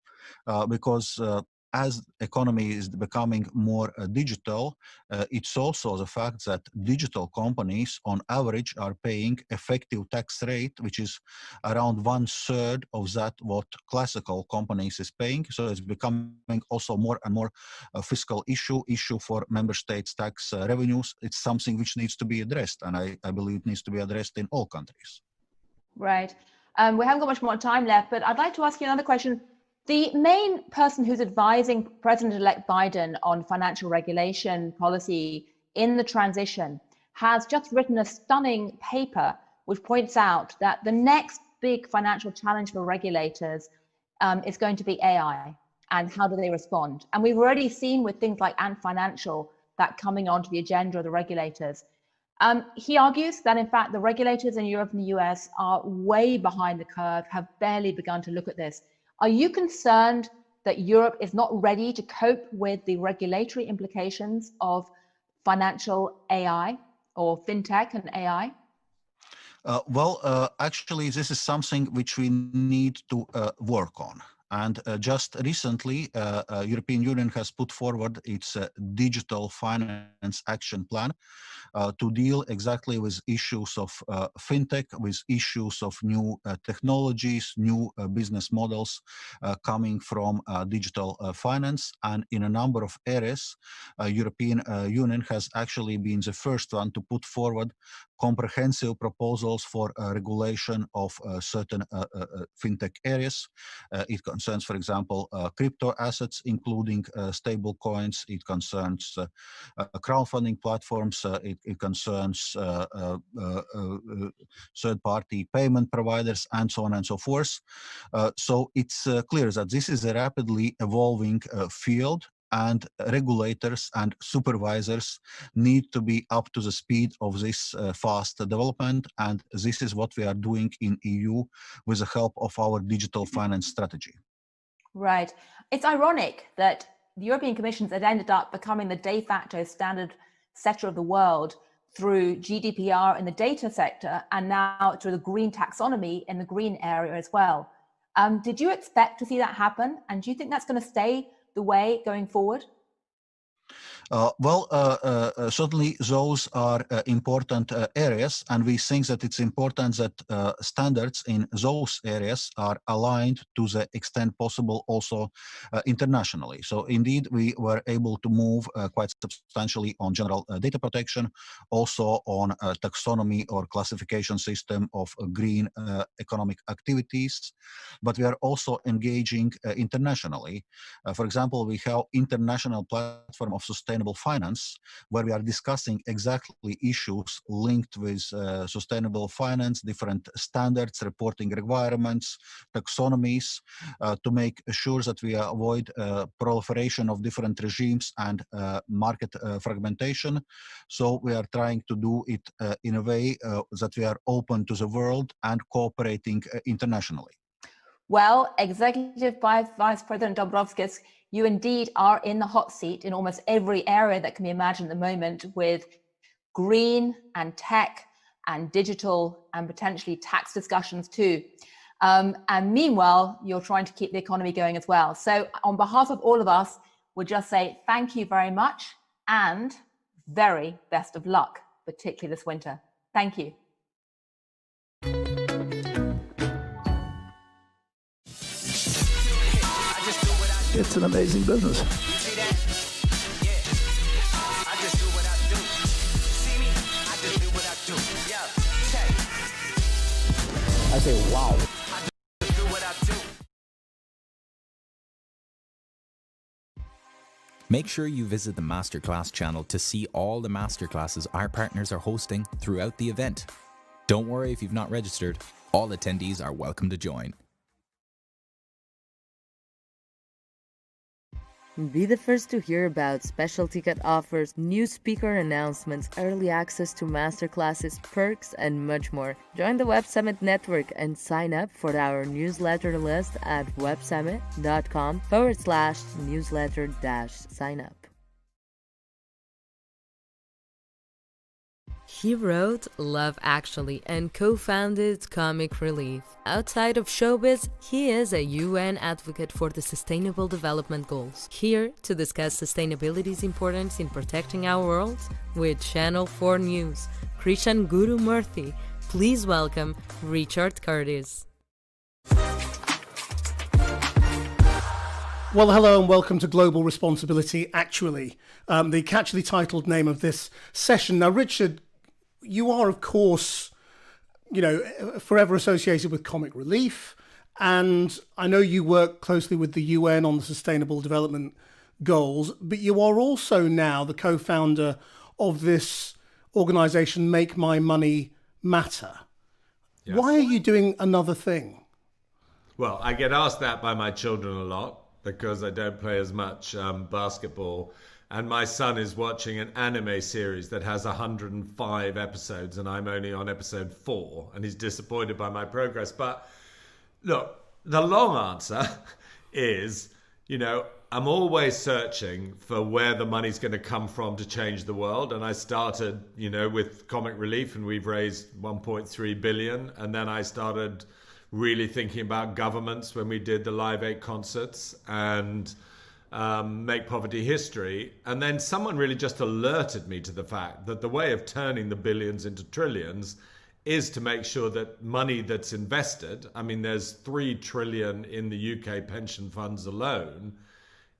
because as economy is becoming more digital, it's also the fact that digital companies on average are paying effective tax rate, which is around 1/3 of that what classical companies is paying. So it's becoming also more and more a fiscal issue for member states' tax revenues. It's something which needs to be addressed, and I believe it needs to be addressed in all countries. Right. We haven't got much more time left, but I'd like to ask you another question. The main person who's advising President-elect Biden on financial regulation policy in the transition has just written a stunning paper which points out that the next big financial challenge for regulators is going to be AI, and how do they respond? And we've already seen with things like Ant Financial that coming onto the agenda of the regulators. He argues that, in fact, the regulators in Europe and the US are way behind the curve, have barely begun to look at this. Are you concerned that Europe is not ready to cope with the regulatory implications of financial AI or fintech and AI? Actually, this is something which we need to work on. And just recently, European Union has put forward its digital finance action plan to deal exactly with issues of fintech, with issues of new technologies, new business models coming from digital finance. And in a number of areas, European Union has actually been the first one to put forward comprehensive proposals for regulation of certain fintech areas. It concerns, for example, crypto assets, including stable coins. It concerns crowdfunding platforms. It concerns third-party payment providers, and so on and so forth. So it's clear that this is a rapidly evolving field, and regulators and supervisors need to be up to the speed of this fast development. And this is what we are doing in EU with the help of our digital finance strategy. Right. It's ironic that the European Commission has ended up becoming the de facto standard setter of the world through GDPR in the data sector, and now through the green taxonomy in the green area as well. Did you expect to see that happen? And do you think that's going to stay the way going forward? Certainly those are important areas, and we think that it's important that standards in those areas are aligned to the extent possible also internationally. So indeed, we were able to move quite substantially on general data protection, also on taxonomy or classification system of green economic activities, but we are also engaging internationally. For example, we have International Platform of Sustainable sustainable finance, where we are discussing exactly issues linked with sustainable finance, different standards, reporting requirements, taxonomies, to make sure that we avoid proliferation of different regimes and market fragmentation. So we are trying to do it in a way that we are open to the world and cooperating internationally. Well, Executive Vice President Dombrovskis, you indeed are in the hot seat in almost every area that can be imagined at the moment, with green and tech and digital and potentially tax discussions too. And meanwhile, you're trying to keep the economy going as well. So on behalf of all of us, we'll just say thank you very much and very best of luck, particularly this winter. Thank you. It's an amazing business. I say, wow. Make sure you visit the Masterclass channel to see all the masterclasses our partners are hosting throughout the event. Don't worry if you've not registered, all attendees are welcome to join. Be the first to hear about special ticket offers, new speaker announcements, early access to masterclasses, perks, and much more. Join the Web Summit Network and sign up for our newsletter list at websummit.com/newsletter-sign up. He wrote Love Actually and co-founded Comic Relief. Outside of showbiz, he is a UN advocate for the Sustainable Development Goals. Here to discuss sustainability's importance in protecting our world with Channel 4 News, Krishan Guru Murthy. Please welcome Richard Curtis. Well, hello and welcome to Global Responsibility Actually, the catchily titled name of this session. Now, Richard, you are, of course, forever associated with Comic Relief, and I know you work closely with the UN on the Sustainable Development Goals, but you are also now the co-founder of this organisation, Make My Money Matter. Yes. Why are you doing another thing? Well, I get asked that by my children a lot because I don't play as much basketball. And my son is watching an anime series that has 105 episodes, and I'm only on episode 4, and he's disappointed by my progress. But look, the long answer is, I'm always searching for where the money's going to come from to change the world. And I started, with Comic Relief, and we've raised 1.3 billion. And then I started really thinking about governments when we did the Live 8 concerts and Make Poverty History. And then someone really just alerted me to the fact that the way of turning the billions into trillions is to make sure that money that's invested, there's 3 trillion in the UK pension funds alone,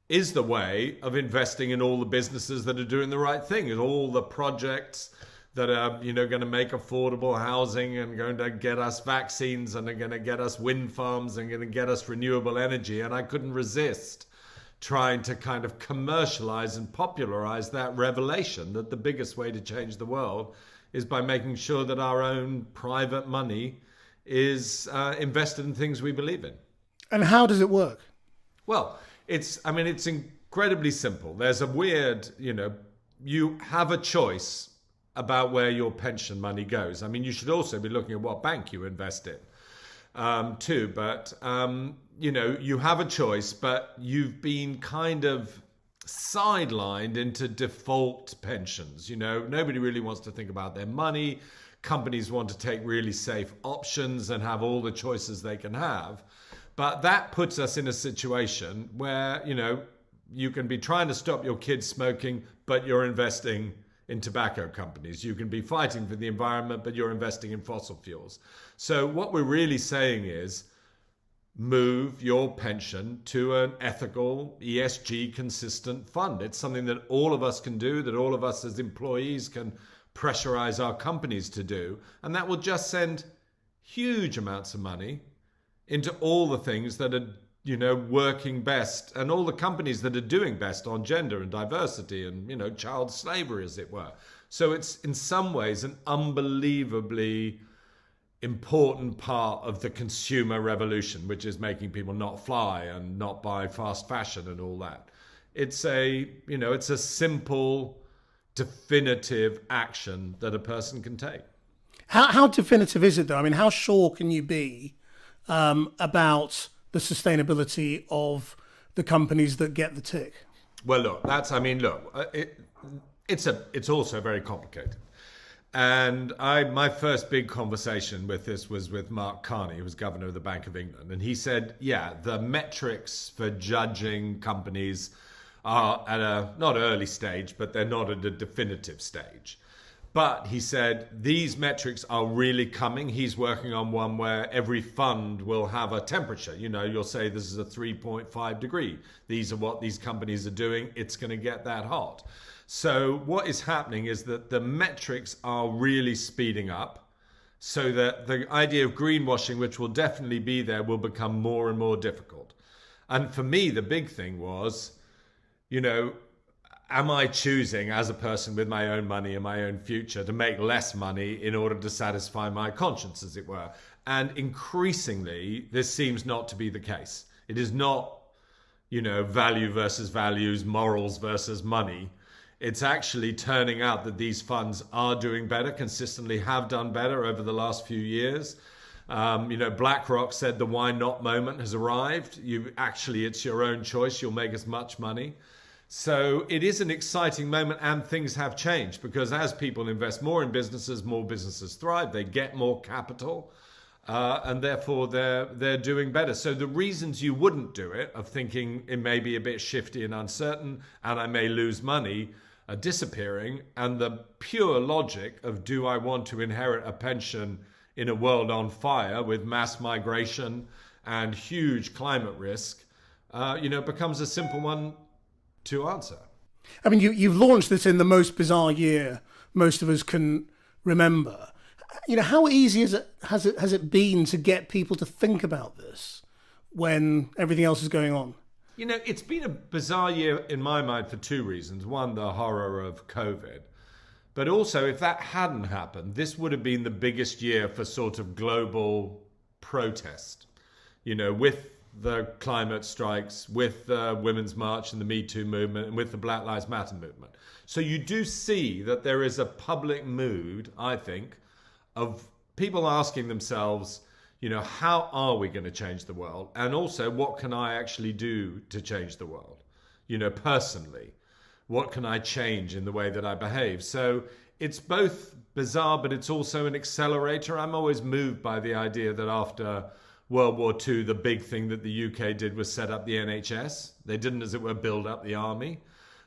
is the way of investing in all the businesses that are doing the right thing, and all the projects that are, going to make affordable housing and going to get us vaccines and are going to get us wind farms and going to get us renewable energy. And I couldn't resist trying to kind of commercialize and popularize that revelation that the biggest way to change the world is by making sure that our own private money is invested in things we believe in. And how does it work? Well, it's incredibly simple. There's a weird, you have a choice about where your pension money goes. You should also be looking at what bank you invest in too. But, you have a choice, but you've been kind of sidelined into default pensions. Nobody really wants to think about their money. Companies want to take really safe options and have all the choices they can have. But that puts us in a situation where, you can be trying to stop your kids smoking, but you're investing in tobacco companies. You can be fighting for the environment, but you're investing in fossil fuels. So what we're really saying is move your pension to an ethical, ESG consistent fund. It's something that all of us can do, that all of us as employees can pressurize our companies to do. And that will just send huge amounts of money into all the things that are working best, and all the companies that are doing best on gender and diversity and, child slavery, as it were. So it's in some ways an unbelievably important part of the consumer revolution, which is making people not fly and not buy fast fashion and all that. It's it's a simple, definitive action that a person can take. How definitive is it, though? I mean, how sure can you be about the sustainability of the companies that get the tick? Well, look, it's also very complicated. And my first big conversation with this was with Mark Carney, who was governor of the Bank of England. And he said, the metrics for judging companies are at a not early stage, but they're not at a definitive stage. But he said, these metrics are really coming. He's working on one where every fund will have a temperature. You'll say this is a 3.5 degree. These are what these companies are doing. It's going to get that hot. So what is happening is that the metrics are really speeding up so that the idea of greenwashing, which will definitely be there, will become more and more difficult. And for me, the big thing was, am I choosing as a person with my own money and my own future to make less money in order to satisfy my conscience, as it were? And increasingly, this seems not to be the case. It is not, value versus values, morals versus money. It's actually turning out that these funds are doing better, consistently have done better over the last few years. BlackRock said the why not moment has arrived. It's your own choice. You'll make as much money. So it is an exciting moment, and things have changed because as people invest more businesses thrive. They get more capital, and therefore they're doing better. So the reasons you wouldn't do it, of thinking it may be a bit shifty and uncertain, and I may lose money, are disappearing. And the pure logic of, do I want to inherit a pension in a world on fire with mass migration and huge climate risk, becomes a simple one to answer. I mean, you've launched this in the most bizarre year most of us can remember. How easy has it been to get people to think about this when everything else is going on? It's been a bizarre year in my mind for two reasons. One, the horror of COVID. But also, if that hadn't happened, this would have been the biggest year for sort of global protest, with the climate strikes, with the Women's March and the Me Too movement, and with the Black Lives Matter movement. So you do see that there is a public mood, I think, of people asking themselves, how are we going to change the world? And also, what can I actually do to change the world? Personally, what can I change in the way that I behave? So it's both bizarre, but it's also an accelerator. I'm always moved by the idea that after World War II, the big thing that the UK did was set up the NHS. They didn't, as it were, build up the army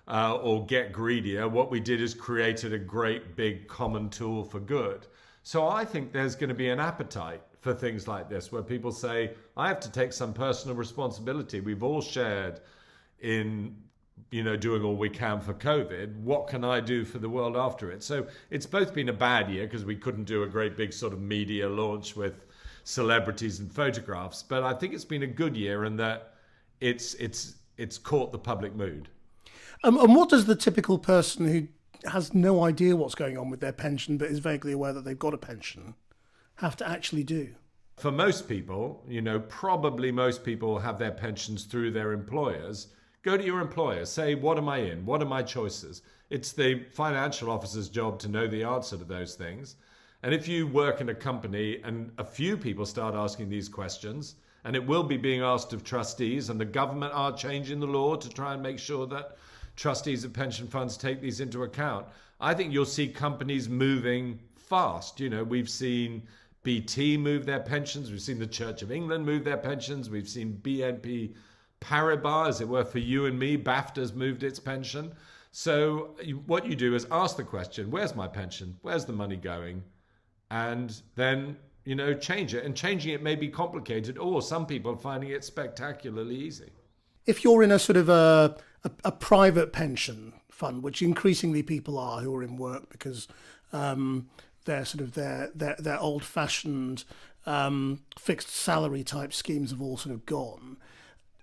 or get greedier. What we did is created a great big common tool for good. So I think there's going to be an appetite for things like this, where people say, I have to take some personal responsibility. We've all shared in, doing all we can for COVID. What can I do for the world after it? So it's both been a bad year because we couldn't do a great big sort of media launch with celebrities and photographs, but I think it's been a good year in that it's caught the public mood. And what does the typical person who has no idea what's going on with their pension but is vaguely aware that they've got a pension have to actually do? For most people, probably most people have their pensions through their employers. Go to your employer, say, what am I in? What are my choices? It's the financial officer's job to know the answer to those things. And if you work in a company and a few people start asking these questions, and it will be being asked of trustees, and the government are changing the law to try and make sure that trustees of pension funds take these into account, I think you'll see companies moving fast. We've seen BT move their pensions. We've seen the Church of England move their pensions. We've seen BNP Paribas, as it were, for you and me, BAFTA's moved its pension. So what you do is ask the question, where's my pension? Where's the money going? And then, change it. And changing it may be complicated, or some people are finding it spectacularly easy. If you're in a sort of a private pension fund, which increasingly people are who are in work because they're sort of their old-fashioned fixed salary type schemes have all sort of gone.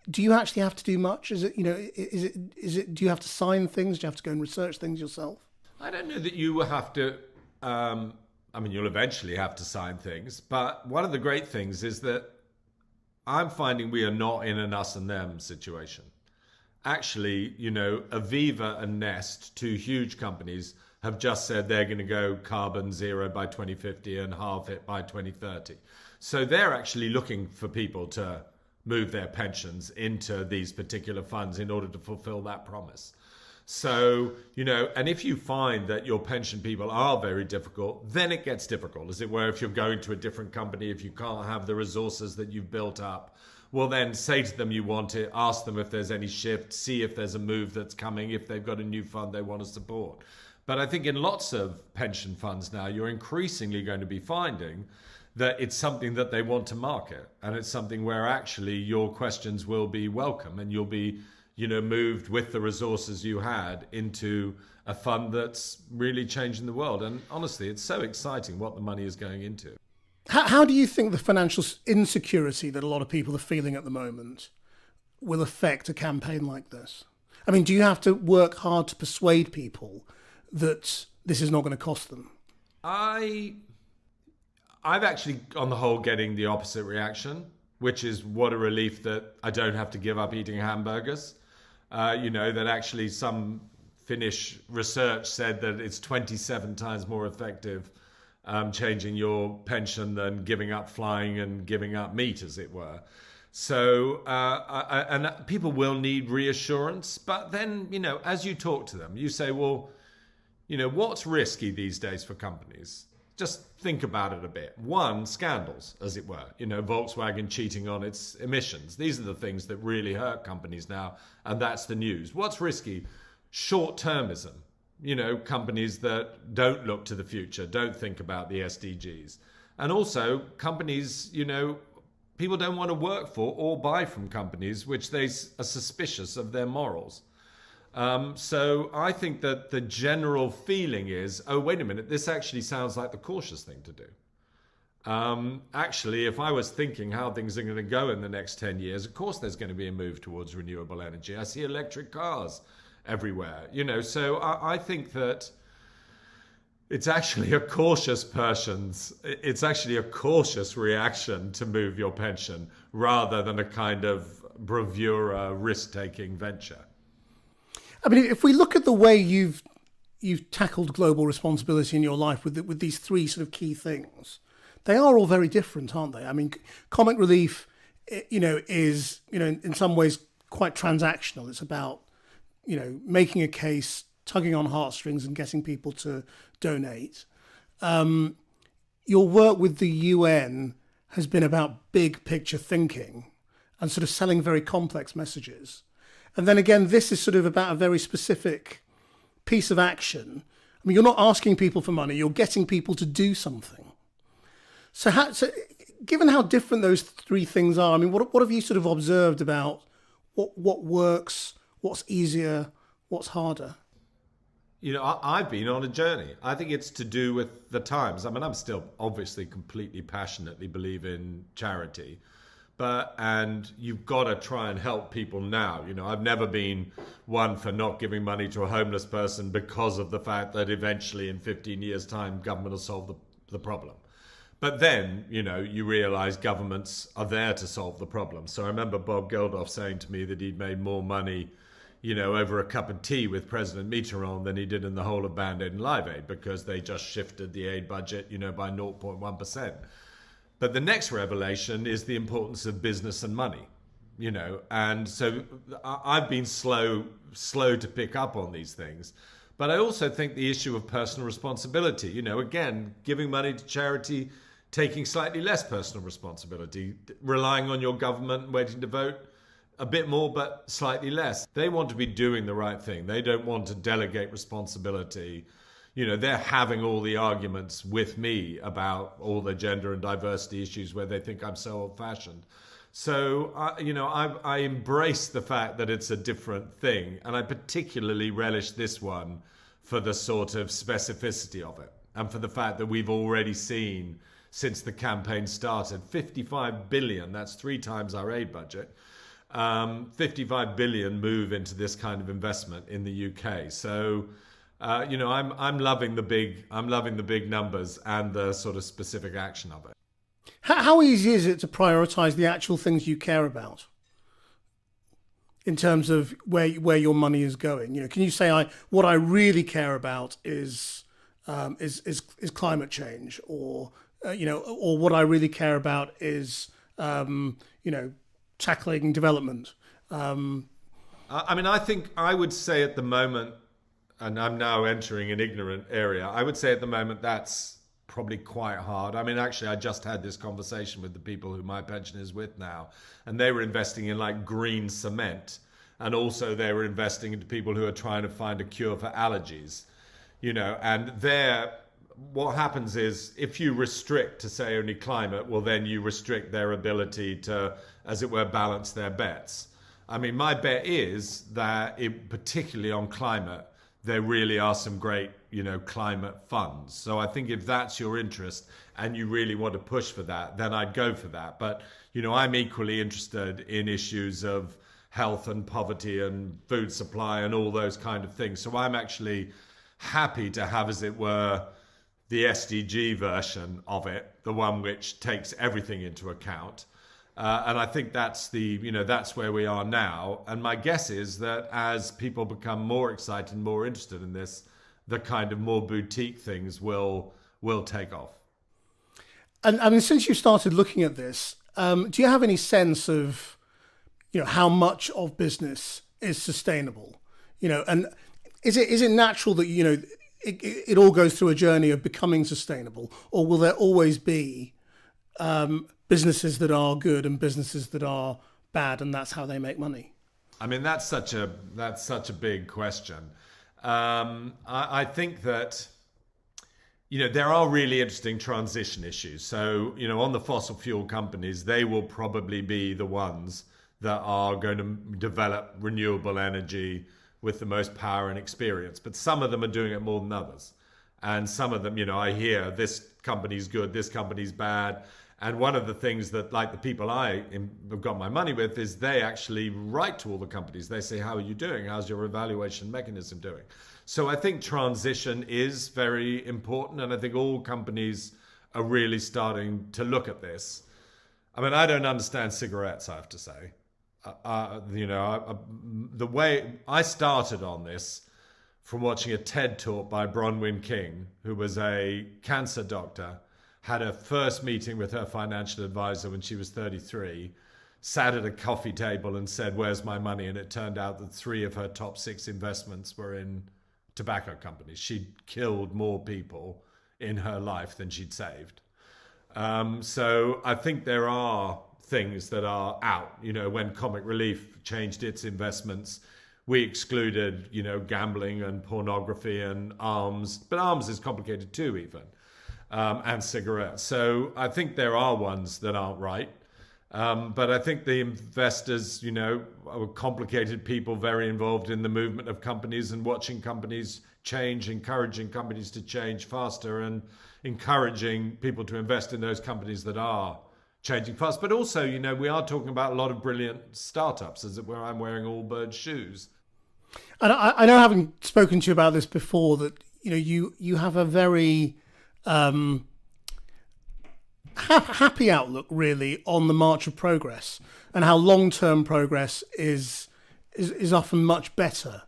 Do you actually have to do much? Is it, do you have to sign things? Do you have to go and research things yourself? I don't know that you will have to, you'll eventually have to sign things, but one of the great things is that I'm finding we are not in an us and them situation. Actually, Aviva and Nest, two huge companies, have just said they're going to go carbon zero by 2050 and halve it by 2030. So they're actually looking for people to move their pensions into these particular funds in order to fulfill that promise. So, and if you find that your pension people are very difficult, then it gets difficult, as it were. If you're going to a different company, if you can't have the resources that you've built up, well, then say to them you want it, ask them if there's any shift, see if there's a move that's coming, if they've got a new fund they want to support. But I think in lots of pension funds now, you're increasingly going to be finding that it's something that they want to market. And it's something where actually your questions will be welcome and you'll be moved with the resources you had into a fund that's really changing the world. And honestly, it's so exciting what the money is going into. How do you think the financial insecurity that a lot of people are feeling at the moment will affect a campaign like this? I mean, do you have to work hard to persuade people that this is not going to cost them? I've actually, on the whole, getting the opposite reaction, which is what a relief that I don't have to give up eating hamburgers. That actually some Finnish research said that it's 27 times more effective changing your pension than giving up flying and giving up meat, as it were. So, and people will need reassurance. But then, as you talk to them, you say, well, what's risky these days for companies? Just think about it a bit. One, scandals, as it were. Volkswagen cheating on its emissions. These are the things that really hurt companies now, and that's the news. What's risky? Short-termism. Companies that don't look to the future, don't think about the SDGs. And also, companies, people don't want to work for or buy from companies which they are suspicious of their morals. So I think that the general feeling is, oh, wait a minute, this actually sounds like the cautious thing to do. Actually, if I was thinking how things are going to go in the next 10 years, of course there's going to be a move towards renewable energy. I see electric cars everywhere, so I think that it's actually a cautious reaction to move your pension rather than a kind of bravura risk-taking venture. I mean, if we look at the way you've tackled global responsibility in your life with these three sort of key things, they are all very different, aren't they? I mean, comic relief, is, in some ways quite transactional. It's about, making a case, tugging on heartstrings and getting people to donate. Your work with the UN has been about big picture thinking and sort of selling very complex messages. And then again, this is sort of about a very specific piece of action. I mean, you're not asking people for money, you're getting people to do something. So given how different those three things are, I mean, what have you sort of observed about what works, what's easier, what's harder? I've been on a journey. I think it's to do with the times. I mean, I'm still obviously completely passionately believe in charity. And you've got to try and help people now. I've never been one for not giving money to a homeless person because of the fact that eventually in 15 years' time, government will solve the problem. But then, you realize governments are there to solve the problem. So I remember Bob Geldof saying to me that he'd made more money, over a cup of tea with President Mitterrand than he did in the whole of Band Aid and Live Aid because they just shifted the aid budget, by 0.1%. But the next revelation is the importance of business and money, and so I've been slow to pick up on these things. But I also think the issue of personal responsibility, again, giving money to charity, taking slightly less personal responsibility, relying on your government, waiting to vote a bit more, but slightly less. They want to be doing the right thing. They don't want to delegate responsibility. They're having all the arguments with me about all the gender and diversity issues where they think I'm so old-fashioned. So, I embrace the fact that it's a different thing. And I particularly relish this one for the sort of specificity of it and for the fact that we've already seen since the campaign started, 55 billion, that's 3 times our aid budget, 55 billion move into this kind of investment in the UK. So, I'm loving the big numbers and the sort of specific action of it. How easy is it to prioritize the actual things you care about in terms of where your money is going? Can you say what I really care about is climate change, or what I really care about is tackling development? I think I would say at the moment, and I'm now entering an ignorant area, I would say at the moment that's probably quite hard. Actually, I just had this conversation with the people who my pension is with now, and they were investing in like green cement, and also they were investing into people who are trying to find a cure for allergies, and what happens is if you restrict to say only climate, well, then you restrict their ability to, as it were, balance their bets. My bet is that particularly on climate, there really are some great, climate funds. So I think if that's your interest and you really want to push for that, then I'd go for that. But, I'm equally interested in issues of health and poverty and food supply and all those kind of things. So I'm actually happy to have, as it were, the SDG version of it, the one which takes everything into account. And I think that's that's where we are now. And my guess is that as people become more excited and more interested in this, the kind of more boutique things will take off. And since you started looking at this, do you have any sense of, how much of business is sustainable? And is it natural that, it all goes through a journey of becoming sustainable, or will there always be businesses that are good and businesses that are bad, and that's how they make money? That's such a big question. I think that there are really interesting transition issues. So on the fossil fuel companies, they will probably be the ones that are going to develop renewable energy with the most power and experience. But some of them are doing it more than others, and some of them, I hear this company's good, this company's bad. And one of the things that, like the people I have got my money with, is they actually write to all the companies. They say, how are you doing? How's your evaluation mechanism doing? So I think transition is very important. And I think all companies are really starting to look at this. I don't understand cigarettes, I have to say. The way I started on this from watching a TED talk by Bronwyn King, who was a cancer doctor, had her first meeting with her financial advisor when she was 33, sat at a coffee table and said, where's my money? And it turned out that 3 of her top 6 investments were in tobacco companies. She'd killed more people in her life than she'd saved. So I think there are things that are out. When Comic Relief changed its investments, we excluded, gambling and pornography and arms, but arms is complicated too, even. And cigarettes. So I think there are ones that aren't right. But I think the investors, are complicated people very involved in the movement of companies and watching companies change, encouraging companies to change faster and encouraging people to invest in those companies that are changing fast. But also, we are talking about a lot of brilliant startups, as it were. I'm wearing Allbirds shoes. And I know, having spoken to you about this before, that, you have a very happy outlook really on the march of progress, and how long-term progress is often much better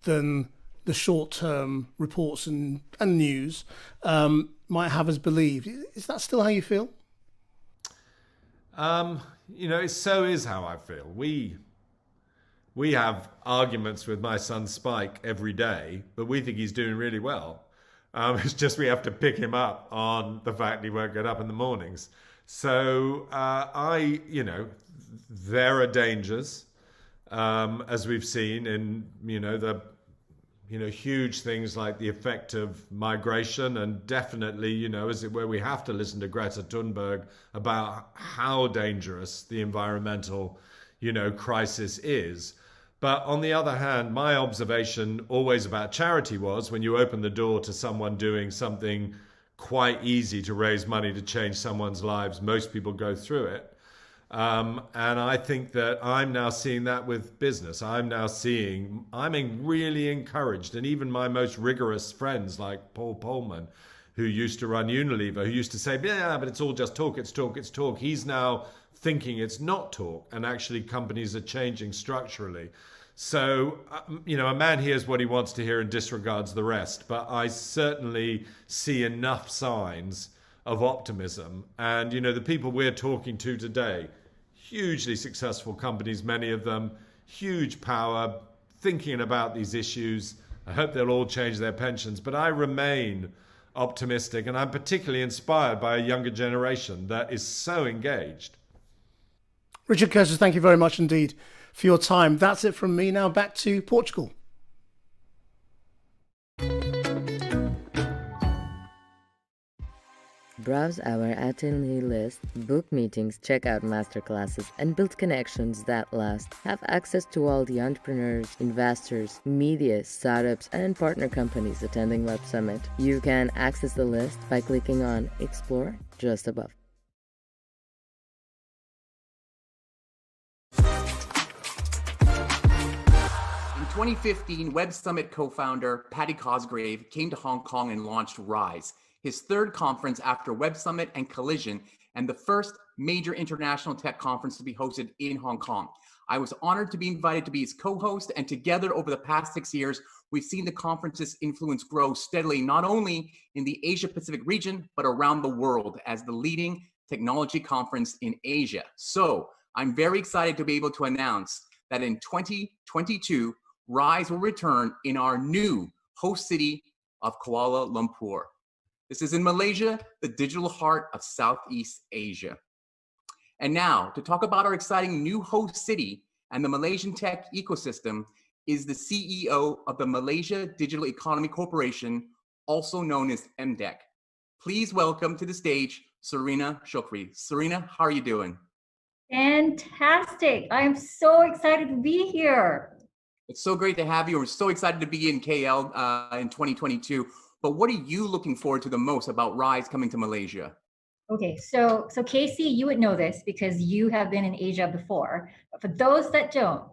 than the short-term reports and news might have us believe. Is that still how you feel? It so is how I feel. We have arguments with my son Spike every day, but we think he's doing really well. It's just we have to pick him up on the fact he won't get up in the mornings. So there are dangers, as we've seen in the huge things like the effect of migration, and definitely as it were, we have to listen to Greta Thunberg about how dangerous the environmental crisis is. But on the other hand, my observation always about charity was, when you open the door to someone doing something quite easy to raise money to change someone's lives, most people go through it. And I think that I'm now seeing that with business. I'm really encouraged. And even my most rigorous friends like Paul Polman, who used to run Unilever, who used to say, yeah, but it's all just talk, it's talk, it's talk. He's now thinking it's not talk, and actually companies are changing structurally. So, a man hears what he wants to hear and disregards the rest. But I certainly see enough signs of optimism. And, the people we're talking to today, hugely successful companies, many of them, huge power, thinking about these issues. I hope they'll all change their pensions. But I remain optimistic, and I'm particularly inspired by a younger generation that is so engaged. Richard Curtis, thank you very much indeed for your time. That's it from me. Now back to Portugal. Browse our attendee list, book meetings, check out masterclasses, and build connections that last. Have access to all the entrepreneurs, investors, media, startups, and partner companies attending Web Summit. You can access the list by clicking on Explore just above. In 2015, Web Summit co-founder Paddy Cosgrave came to Hong Kong and launched Rise, his third conference after Web Summit and Collision, and the first major international tech conference to be hosted in Hong Kong. I was honored to be invited to be his co-host, and together over the past 6 years, we've seen the conference's influence grow steadily, not only in the Asia-Pacific region, but around the world as the leading technology conference in Asia. So I'm very excited to be able to announce that in 2022, Rise will return in our new host city of Kuala Lumpur. This is in Malaysia, the digital heart of Southeast Asia. And now, to talk about our exciting new host city and the Malaysian tech ecosystem is the CEO of the Malaysia Digital Economy Corporation, also known as MDEC. Please welcome to the stage, Serena Shukri. Serena, how are you doing? Fantastic. I'm so excited to be here. It's so great to have you. We're so excited to be in KL in 2022. But what are you looking forward to the most about Rise coming to Malaysia? Okay, so Casey, you would know this because you have been in Asia before. But for those that don't,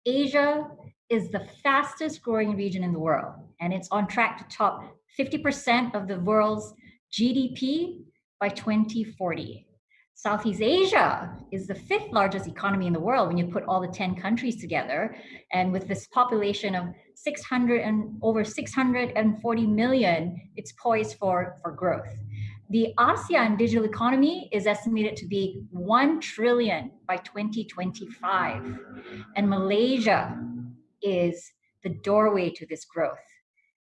Asia is the fastest growing region in the world, and it's on track to top 50% of the world's GDP by 2040. Southeast Asia is the 5th largest economy in the world when you put all the 10 countries together. And with this population of over 640 million, it's poised for growth. The ASEAN digital economy is estimated to be 1 trillion by 2025. And Malaysia is the doorway to this growth.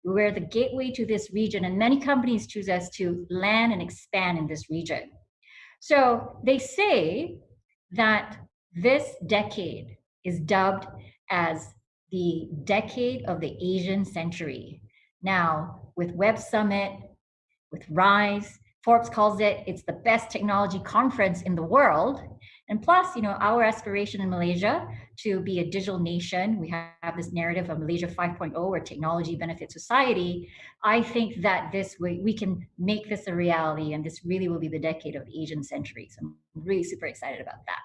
We're the gateway to this region, and many companies choose us to land and expand in this region. So they say that this decade is dubbed as the decade of the Asian century. Now, with Web Summit, with Rise, Forbes calls it's the best technology conference in the world. And plus, our aspiration in Malaysia to be a digital nation, we have this narrative of Malaysia 5.0 where technology benefits society. I think that we can make this a reality, and this really will be the decade of the Asian century. So I'm really super excited about that.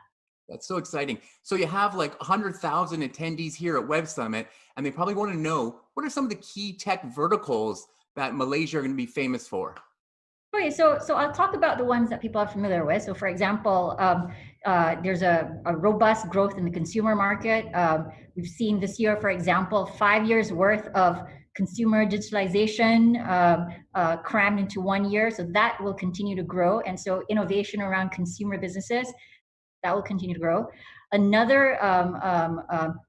That's so exciting. So you have like 100,000 attendees here at Web Summit, and they probably want to know, what are some of the key tech verticals that Malaysia are going to be famous for? Okay, so I'll talk about the ones that people are familiar with. So for example, there's a robust growth in the consumer market. We've seen this year, for example, 5 years worth of consumer digitalization crammed into 1 year. So that will continue to grow. And so innovation around consumer businesses, that will continue to grow. Another,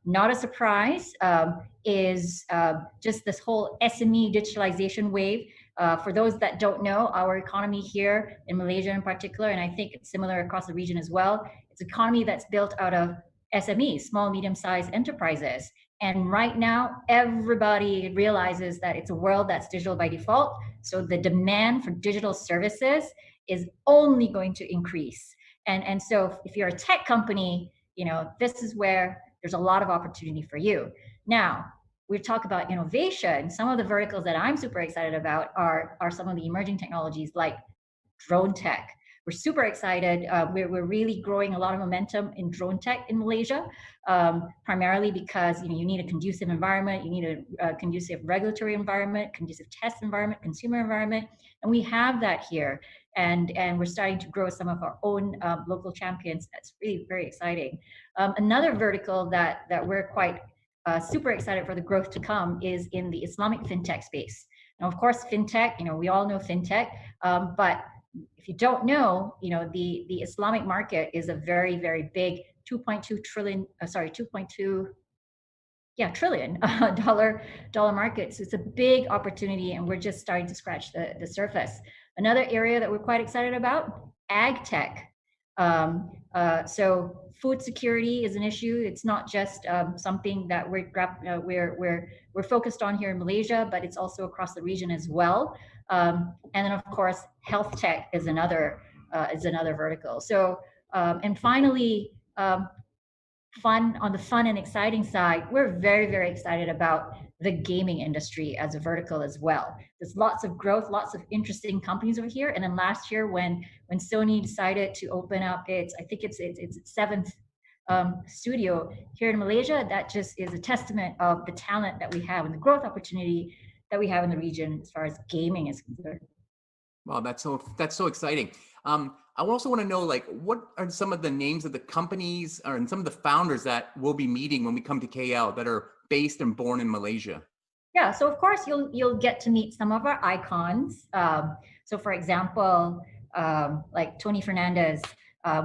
not a surprise, is just this whole SME digitalization wave. For those that don't know, our economy here in Malaysia in particular, and I think it's similar across the region as well, it's an economy that's built out of SMEs, small, medium-sized enterprises. And right now, everybody realizes that it's a world that's digital by default. So the demand for digital services is only going to increase. And so if you're a tech company, this is where there's a lot of opportunity for you. Now, we talk about innovation. Some of the verticals that I'm super excited about are some of the emerging technologies like drone tech. we're super excited. We're really growing a lot of momentum in drone tech in Malaysia, primarily because you need a conducive environment, you need a conducive regulatory environment, conducive test environment, consumer environment, and we have that here. And we're starting to grow some of our own local champions. That's really very exciting. Another vertical that we're quite super excited for the growth to come is in the Islamic fintech space. Now, of course, fintech, we all know fintech, but if you don't know, the Islamic market is a very, very big $2.2 trillion dollar market. So it's a big opportunity, and we're just starting to scratch the surface. Another area that we're quite excited about, ag tech. So food security is an issue. It's not just something that we're focused on here in Malaysia, but it's also across the region as well. And then of course, health tech is another vertical. So and finally, on the fun and exciting side, we're very, very excited about the gaming industry as a vertical as well. There's lots of growth, lots of interesting companies over here. And then last year, when Sony decided to open up its 7th studio here in Malaysia, that just is a testament of the talent that we have and the growth opportunity that we have in the region as far as gaming is concerned. Wow, that's so exciting. I also want to know, what are some of the names of the companies and some of the founders that we'll be meeting when we come to KL that are based and born in Malaysia? Yeah, so of course you'll get to meet some of our icons. So for example, like Tony Fernandez,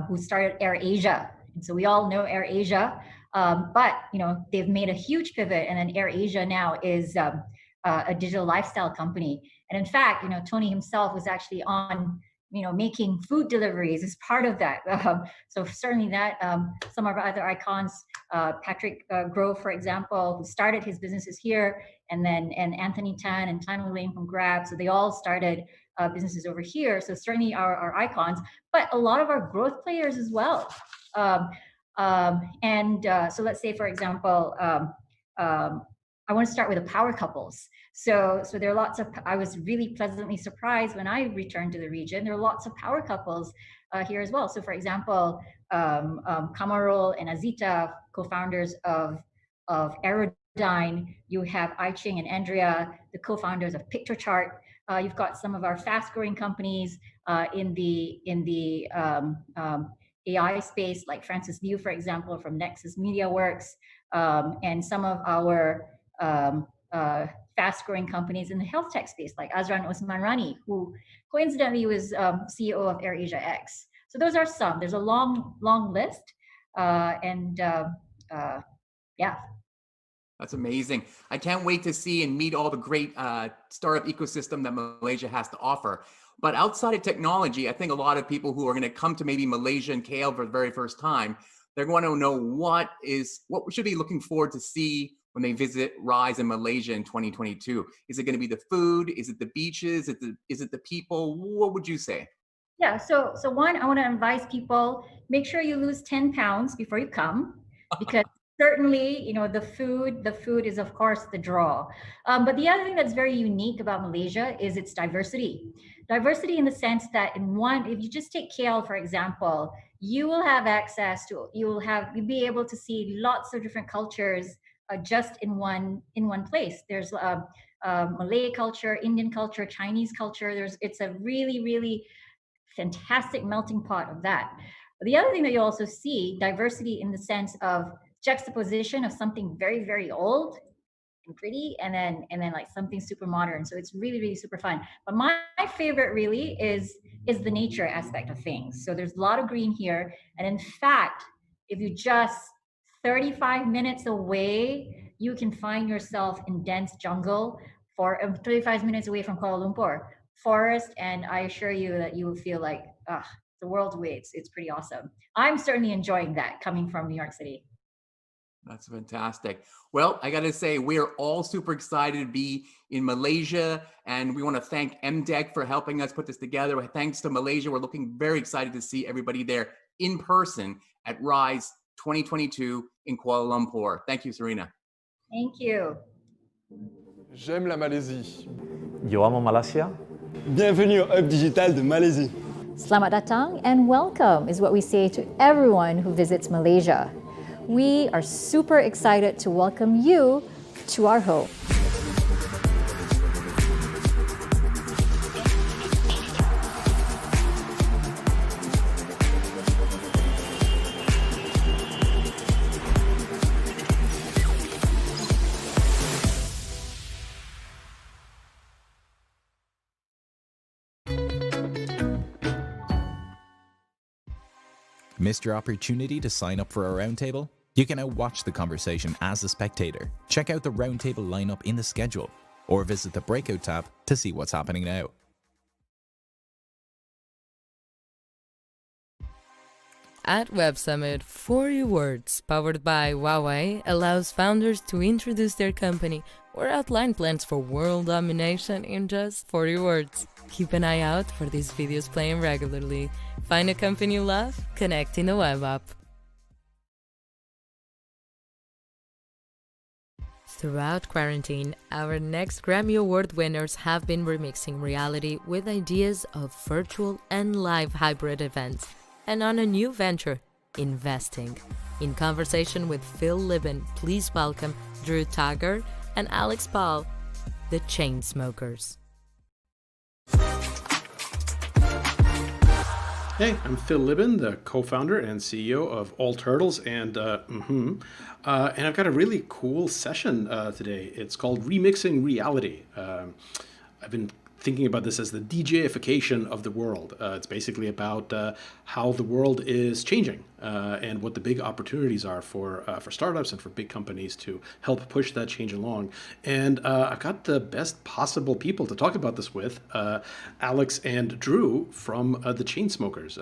who started AirAsia. And so we all know AirAsia, but they've made a huge pivot, and then AirAsia now is a digital lifestyle company. And in fact, Tony himself was actually on making food deliveries as part of that. So certainly that, some of our other icons, Patrick Grove, for example, who started his businesses here, and Anthony Tan and Tan Lane from Grab. So they all started businesses over here. So certainly our icons, but a lot of our growth players as well. So let's say, for example, I want to start with the power couples. So there are lots of, I was really pleasantly surprised when I returned to the region. There are lots of power couples here as well. So for example, Kamarul and Azita, co-founders of Aerodyne. You have I-Ching and Andrea, the co-founders of PictoChart. You've got some of our fast-growing companies in the AI space, like Francis Liu, for example, from Nexus MediaWorks, and some of our fast-growing companies in the health tech space, like Azran Osman Rani, who coincidentally was CEO of AirAsia X. So those are some. There's a long list, yeah. That's amazing. I can't wait to see and meet all the great startup ecosystem that Malaysia has to offer. But outside of technology, I think a lot of people who are going to come to maybe Malaysia and KL for the very first time, they're going to know what we should be looking forward to see when they visit Rise in Malaysia in 2022. Is it going to be the food? Is it the beaches? Is it the people? What would you say? Yeah, so one, I want to advise people, make sure you lose 10 pounds before you come, because certainly, the food is of course the draw. But the other thing that's very unique about Malaysia is its diversity. Diversity in the sense that if you just take KL, for example, you will have access to, you'll be able to see lots of different cultures just in one place. There's Malay culture, Indian culture, Chinese culture. It's a really, really fantastic melting pot of that. But the other thing that you also see, diversity in the sense of juxtaposition of something very, very old and pretty, and then like something super modern. So it's really, really super fun. But my favorite really is the nature aspect of things. So there's a lot of green here. And in fact, if you just 35 minutes away, you can find yourself in dense jungle for 35 minutes away from Kuala Lumpur, forest. And I assure you that you will feel like, the world's away. It's pretty awesome. I'm certainly enjoying that coming from New York City. That's fantastic. Well, I got to say, we're all super excited to be in Malaysia, and we want to thank MDEC for helping us put this together. Thanks to Malaysia, we're looking very excited to see everybody there in person at Rise 2022 in Kuala Lumpur. Thank you, Serena. Thank you. J'aime la Malaisie. Yo amo Malasia. Bienvenue au Hub Digital de Malaisie. Selamat datang and welcome is what we say to everyone who visits Malaysia. We are super excited to welcome you to our home. Missed your opportunity to sign up for a roundtable? You can now watch the conversation as a spectator, check out the roundtable lineup in the schedule, or visit the Breakout tab to see what's happening now. At Web Summit, 40 Words, powered by Huawei, allows founders to introduce their company or outline plans for world domination in just 40 words. Keep an eye out for these videos playing regularly. Find a company you love? Connect in the web app. Throughout quarantine, our next Grammy Award winners have been remixing reality with ideas of virtual and live hybrid events, and on a new venture, investing. In conversation with Phil Libin, please welcome Drew Tagger and Alex Paul, the Chainsmokers. Hey, I'm Phil Libin, the co-founder and CEO of All Turtles, and I've got a really cool session today. It's called Remixing Reality. I've been thinking about this as the DJification of the world. It's basically about how the world is changing and what the big opportunities are for startups and for big companies to help push that change along. And I've got the best possible people to talk about this with, Alex and Drew from the Chainsmokers.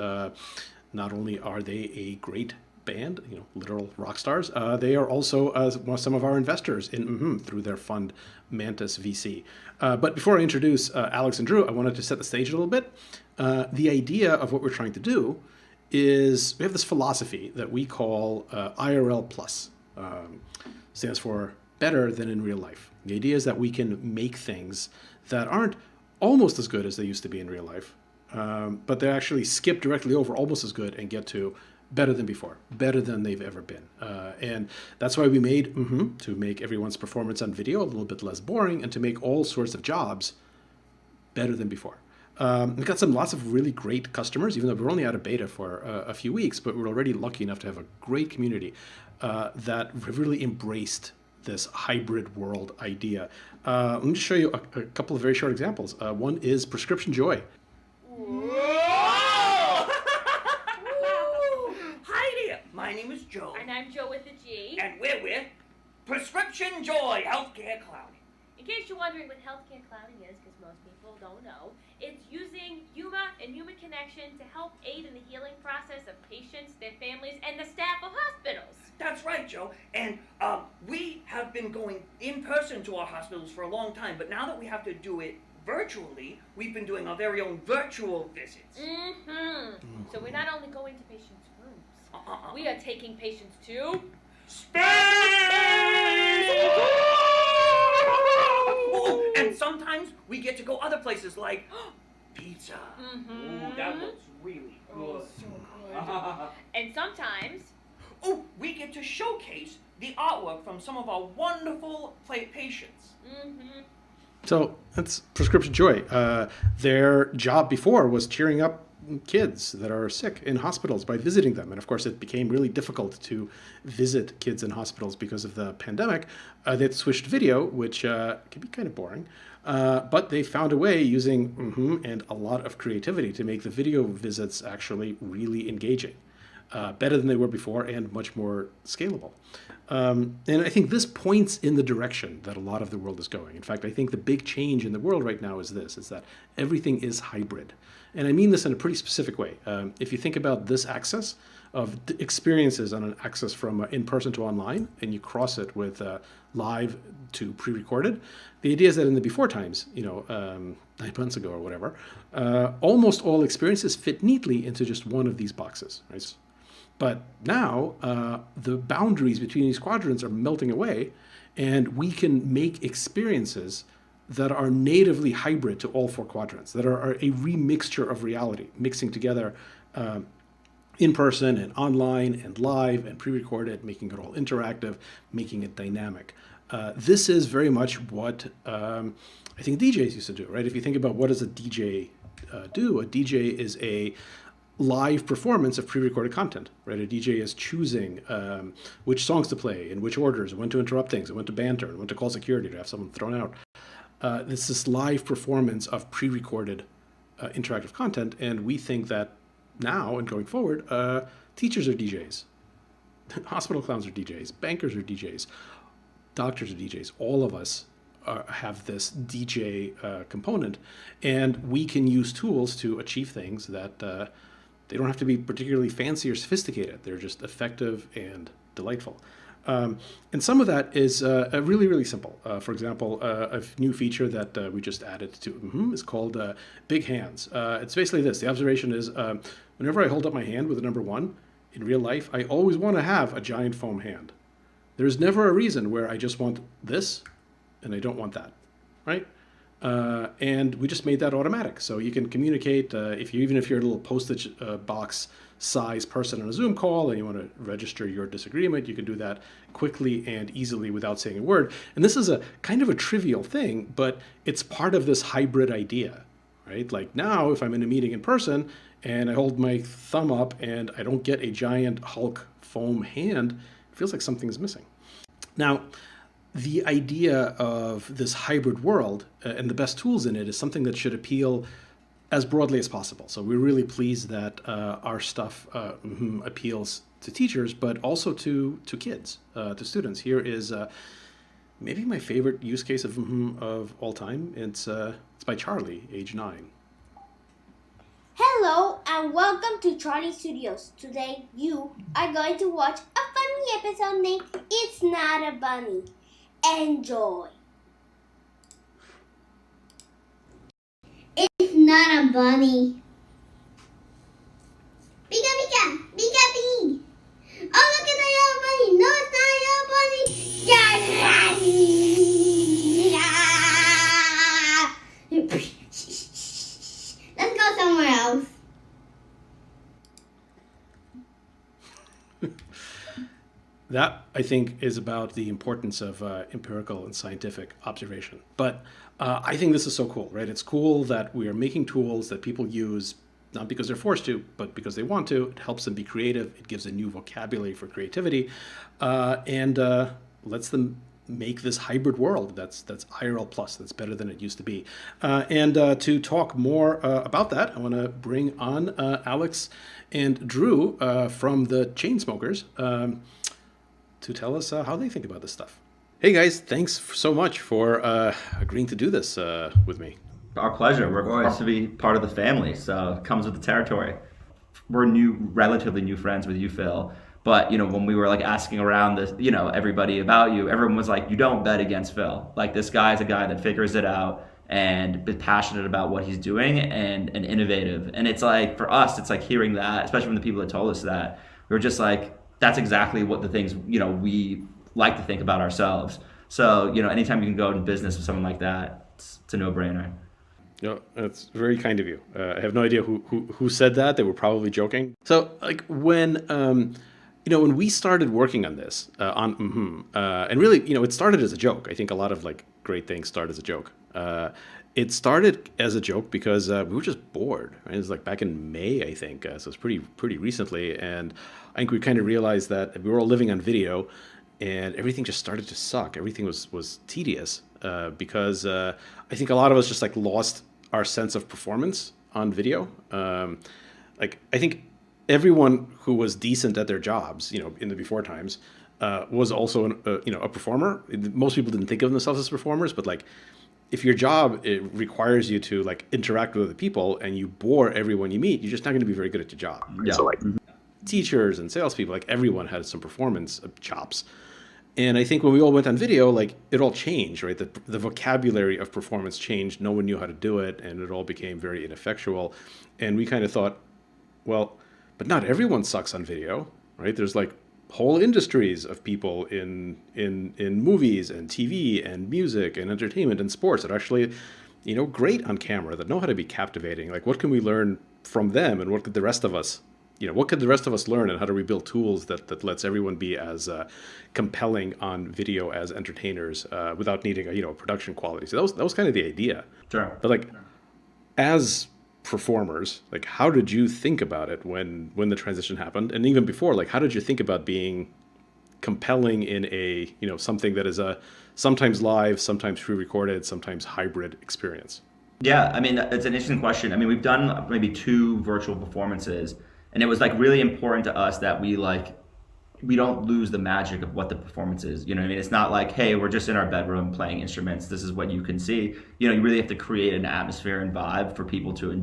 Not only are they a great band, literal rock stars, they are also some of our investors in through their fund Mantis VC. But before I introduce Alex and Drew, I wanted to set the stage a little bit. The idea of what we're trying to do is we have this philosophy that we call IRL Plus. Stands for better than in real life. The idea is that we can make things that aren't almost as good as they used to be in real life, but they actually skip directly over almost as good and get to better than before, better than they've ever been. And that's why we made, to make everyone's performance on video a little bit less boring and to make all sorts of jobs better than before. We've got lots of really great customers, even though we're only out of beta for a few weeks, but we're already lucky enough to have a great community that have really embraced this hybrid world idea. Let me just show you a couple of very short examples. One is Prescription Joy. My name is Joe. And I'm Joe with a G. And we're with Prescription Joy Healthcare Clouding. In case you're wondering what healthcare clouding is, because most people don't know, it's using humor and human connection to help aid in the healing process of patients, their families, and the staff of hospitals. That's right, Joe. And we have been going in person to our hospitals for a long time, but now that we have to do it virtually, we've been doing our very own virtual visits. So we're not only going to patients' rooms, we are taking patients to space! Oh, and sometimes we get to go other places like pizza. Ooh, that looks really good. So good. And sometimes we get to showcase the artwork from some of our wonderful patients. So that's Prescription Joy. Their job before was cheering up kids that are sick in hospitals by visiting them. And of course, it became really difficult to visit kids in hospitals because of the pandemic. They switched video, which can be kind of boring. But they found a way using and a lot of creativity to make the video visits actually really engaging. Better than they were before and much more scalable. And I think this points in the direction that a lot of the world is going. In fact, I think the big change in the world right now is that everything is hybrid. And I mean this in a pretty specific way. If you think about this axis of experiences on an axis from in-person to online, and you cross it with live to pre-recorded, the idea is that in the before times, 9 months ago or whatever, almost all experiences fit neatly into just one of these boxes, right? But now the boundaries between these quadrants are melting away, and we can make experiences that are natively hybrid to all four quadrants, that are a remixture of reality, mixing together in person and online and live and pre-recorded, making it all interactive, making it dynamic. This is very much what I think DJs used to do, right? If you think about what does a DJ do, a DJ is a live performance of pre-recorded content, right? A DJ is choosing which songs to play, in which orders, and when to interrupt things, and when to banter, and when to call security to have someone thrown out. It's this live performance of pre-recorded interactive content, and we think that now and going forward, teachers are DJs, hospital clowns are DJs, bankers are DJs, doctors are DJs. All of us have this DJ component, and we can use tools to achieve things that they don't have to be particularly fancy or sophisticated. They're just effective and delightful. And some of that is really, really simple. For example, a new feature that we just added to is called Big Hands. It's basically this. The observation is whenever I hold up my hand with a number 1 in real life, I always want to have a giant foam hand. There's never a reason where I just want this and I don't want that, right? And we just made that automatic. So you can communicate, even if you're a little postage box size person on a Zoom call and you want to register your disagreement, you can do that quickly and easily without saying a word. And this is a kind of a trivial thing, but it's part of this hybrid idea, right? Like now, if I'm in a meeting in person and I hold my thumb up and I don't get a giant Hulk foam hand, it feels like something is missing. Now, the idea of this hybrid world and the best tools in it is something that should appeal as broadly as possible. So we're really pleased that our stuff appeals to teachers, but also to kids, to students. Here is maybe my favorite use case of all time. It's by Charlie, age 9. Hello and welcome to Charlie Studios. Today you are going to watch a funny episode named It's Not a Bunny. Enjoy. It's not a bunny. Pika pika, pika pig. Oh, look at the yellow bunny. No, it's not a yellow bunny. Let's go somewhere else. That, I think, is about the importance of empirical and scientific observation. But I think this is so cool, right? It's cool that we are making tools that people use, not because they're forced to, but because they want to. It helps them be creative. It gives a new vocabulary for creativity, and lets them make this hybrid world that's IRL plus, that's better than it used to be. And to talk more about that, I want to bring on Alex and Drew from the Chainsmokers to tell us how they think about this stuff. Hey guys, thanks so much for agreeing to do this with me. Our pleasure. We're glad to be part of the family, so it comes with the territory. We're relatively new friends with you, Phil. But when we were asking around this, everybody about you, everyone was like, you don't bet against Phil. Like, this guy's a guy that figures it out and is passionate about what he's doing and innovative. And it's like, for us, it's like hearing that, especially from the people that told us that, we were just like, that's exactly what the things, we like to think about ourselves. So, anytime you can go into business with someone like that, it's a no-brainer. No, that's very kind of you. I have no idea who said that. They were probably joking. So, when we started working on this, and really, it started as a joke. I think a lot of great things start as a joke. It started as a joke because we were just bored. Right? It was back in May, I think. So it's pretty recently, and I think we kind of realized that we were all living on video, and everything just started to suck. Everything was tedious because I think a lot of us just lost our sense of performance on video. I think everyone who was decent at their jobs, in the before times, was also a performer. Most people didn't think of themselves as performers, but if your job requires you to interact with other people and you bore everyone you meet, you're just not going to be very good at your job. Yeah. So teachers and salespeople, everyone had some performance chops. And I think when we all went on video, it all changed, right? The vocabulary of performance changed. No one knew how to do it, and it all became very ineffectual. And we kind of thought, well, but not everyone sucks on video, right? There's whole industries of people in movies and TV and music and entertainment and sports that are actually, great on camera, that know how to be captivating. Like, what can we learn from them, and what could the rest of us, learn, and how do we build tools that lets everyone be as compelling on video as entertainers without needing a production quality. So that was kind of the idea. Sure. But like, as performers, like, how did you think about it when the transition happened, and even before, like, how did you think about being compelling in a something that is a sometimes live, sometimes pre-recorded, sometimes hybrid experience? Yeah, I mean, it's an interesting question. I mean, we've done maybe 2 virtual performances, and it was like really important to us that we don't lose the magic of what the performance is. You know what I mean? It's not like, hey, we're just in our bedroom playing instruments, this is what you can see. You really have to create an atmosphere and vibe for people to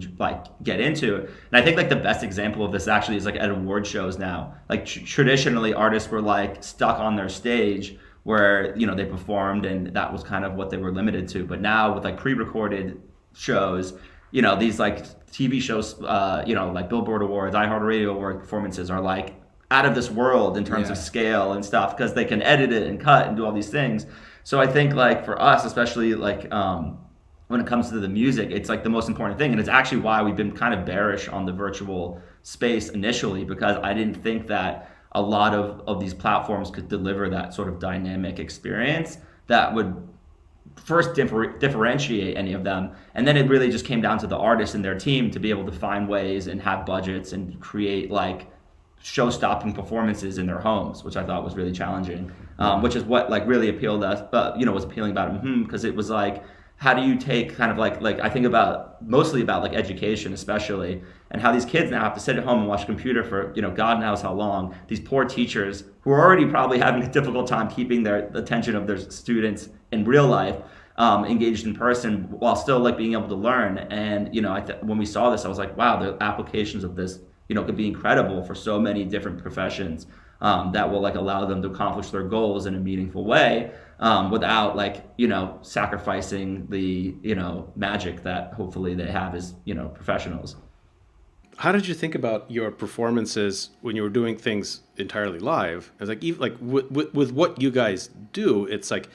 get into. And I think like the best example of this actually is like at award shows now. Like traditionally, artists were like stuck on their stage where they performed, and that was kind of what they were limited to. But now with like pre-recorded shows, these like TV shows, like Billboard Awards, iHeartRadio Award performances are like out of this world in terms of scale and stuff, because they can edit it and cut and do all these things. So I think like for us, especially like when it comes to the music, it's like the most important thing. And it's actually why we've been kind of bearish on the virtual space initially, because I didn't think that a lot of these platforms could deliver that sort of dynamic experience that would first differentiate any of them. And then it really just came down to the artist and their team to be able to find ways and have budgets and create like show-stopping performances in their homes, which I thought was really challenging, which is what like really appealed to us, but was appealing about because it was like, how do you take kind of like I think mostly about like education especially, and how these kids now have to sit at home and watch a computer for God knows how long. These poor teachers who are already probably having a difficult time keeping the attention of their students in real life engaged in person while still like being able to learn. And when we saw this, I was like, wow, the applications of this could be incredible for so many different professions that will like allow them to accomplish their goals in a meaningful way without like sacrificing the magic that hopefully they have as professionals. How did you think about your performances when you were doing things entirely live? It's like, even like with what you guys do, it's like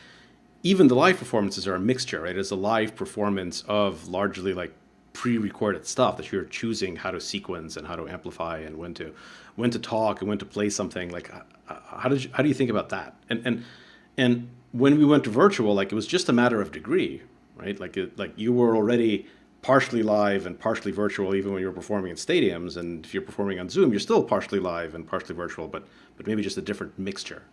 even the live performances are a mixture, right? It's a live performance of largely like pre-recorded stuff that you're choosing how to sequence and how to amplify and when to talk and when to play something. Like, how do you think about that? And when we went to virtual, like, it was just a matter of degree, right? Like you were already partially live and partially virtual even when you were performing in stadiums, and if you're performing on Zoom, you're still partially live and partially virtual, but maybe just a different mixture.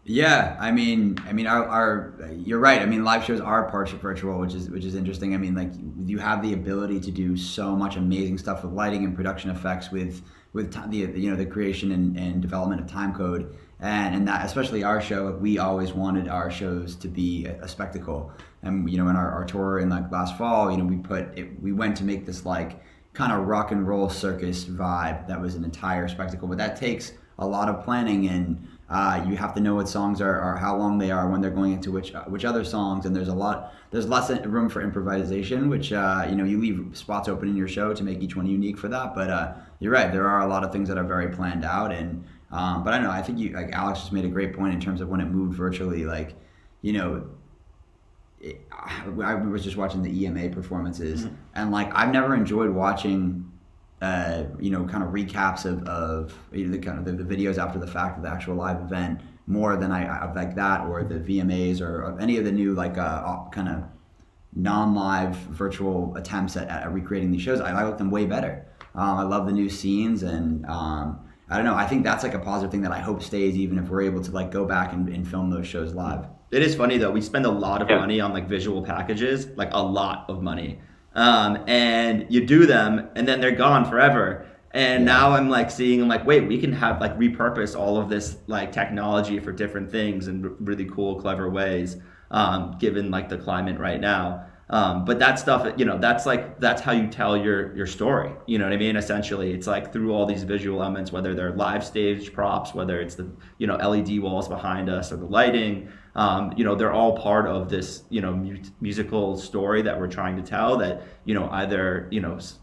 Yeah, I mean, our you're right. I mean, live shows are partially virtual, which is interesting. I mean, like, you have the ability to do so much amazing stuff with lighting and production effects with the creation and development of time code, and that, especially our show, we always wanted our shows to be a spectacle. And in our tour in like last fall, we went to make this like kind of rock and roll circus vibe that was an entire spectacle, but that takes a lot of planning, and you have to know what songs are how long they are, when they're going into which other songs, and there's less room for improvisation, which you leave spots open in your show to make each one unique for that. But you're right, there are a lot of things that are very planned out, and but I don't know, I think Alex just made a great point in terms of when it moved virtually. Like, I was just watching the EMA performances, and like, I've never enjoyed watching kind of recaps of the kind of the videos after the fact of the actual live event more than I like that, or the VMAs, or any of the new like kind of non-live virtual attempts at recreating these shows. I like them way better. I love the new scenes, and I don't know, I think that's like a positive thing that I hope stays, even if we're able to like go back and film those shows live. It is funny though, we spend a lot of money on like visual packages, like a lot of money. And you do them and then they're gone forever. And now I'm like seeing, I'm like, wait, we can have like repurpose all of this like technology for different things in really cool, clever ways, given like the climate right now. But that stuff, that's how you tell your story. You know what I mean? Essentially, it's like through all these visual elements, whether they're live stage props, whether it's the, LED walls behind us or the lighting, they're all part of this, musical story that we're trying to tell that, either,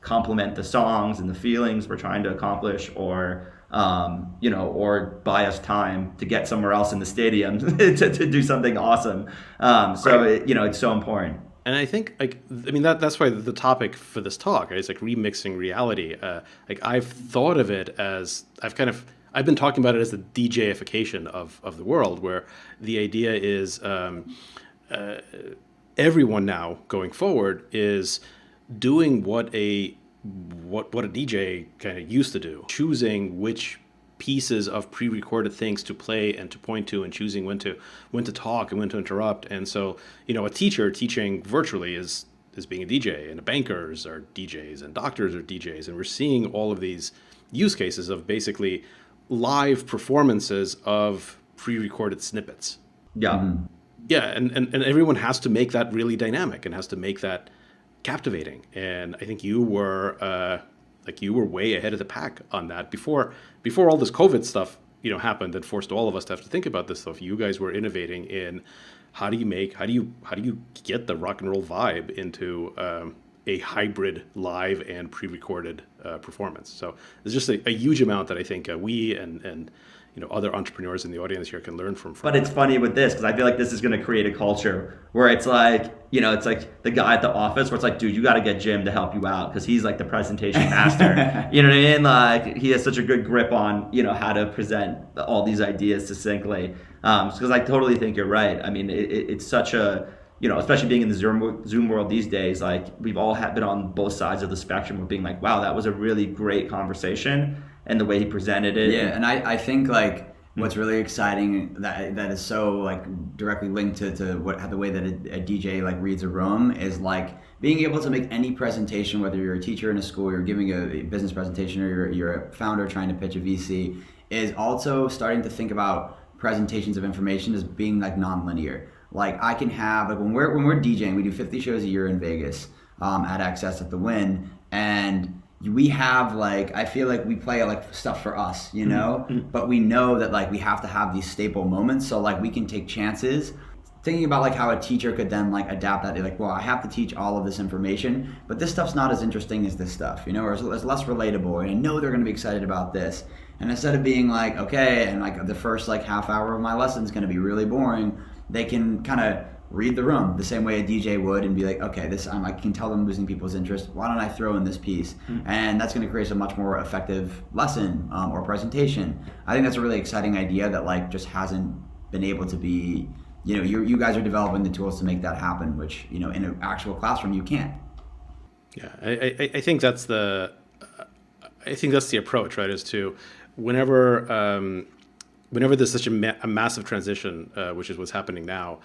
complement the songs and the feelings we're trying to accomplish, or, or buy us time to get somewhere else in the stadium to do something awesome. It's so important. And I think, that's why the topic for this talk, right, is like remixing reality. I've thought of it as, I've been talking about it as the DJification of the world, where the idea is everyone now going forward is doing what a DJ kind of used to do, choosing which pieces of pre-recorded things to play and to point to, and choosing when to talk and when to interrupt. And so, a teacher teaching virtually is being a DJ, and bankers are DJs, and doctors are DJs, and we're seeing all of these use cases of basically live performances of pre-recorded snippets. Yeah. Mm-hmm. Yeah, and everyone has to make that really dynamic and has to make that captivating. And I think you were way ahead of the pack on that before all this COVID stuff happened that forced all of us to have to think about this stuff. You guys were innovating in how do you get the rock and roll vibe into a hybrid live and pre-recorded performance. So there's just a huge amount that I think we and other entrepreneurs in the audience here can learn from. But it's funny with this, because I feel like this is going to create a culture where it's like, it's like the guy at the office where it's like, dude, you got to get Jim to help you out because he's like the presentation master. You know what I mean? Like, he has such a good grip on, how to present all these ideas succinctly. Because I totally think you're right. I mean, it's such a, especially being in the Zoom world these days, like we've all been on both sides of the spectrum of being like, wow, that was a really great conversation. And the way he presented it. Yeah, and I think like what's really exciting that is so like directly linked to the way that a DJ like reads a room is like being able to make any presentation, whether you're a teacher in a school, you're giving a business presentation, or you're a founder trying to pitch a VC, is also starting to think about presentations of information as being like non-linear. Like I can have when we're DJing, we do 50 shows a year in Vegas at Access at the Wynn, and we have like, I feel like we play like stuff for us, but we know that like we have to have these staple moments. So like we can take chances, thinking about like how a teacher could then like adapt that. They're like, well, I have to teach all of this information, but this stuff's not as interesting as this stuff, or it's less relatable. And I know they're going to be excited about this. And instead of being like, okay, and like the first like half hour of my lesson is going to be really boring, they can kind of read the room the same way a DJ would and be like, okay, I can tell them losing people's interest. Why don't I throw in this piece? Mm-hmm. And that's going to create a much more effective lesson or presentation. I think that's a really exciting idea that like just hasn't been able to be, you guys are developing the tools to make that happen, which, in an actual classroom, you can't. Yeah, I think that's the approach, right? Is to whenever there's such a massive transition, which is what's happening now,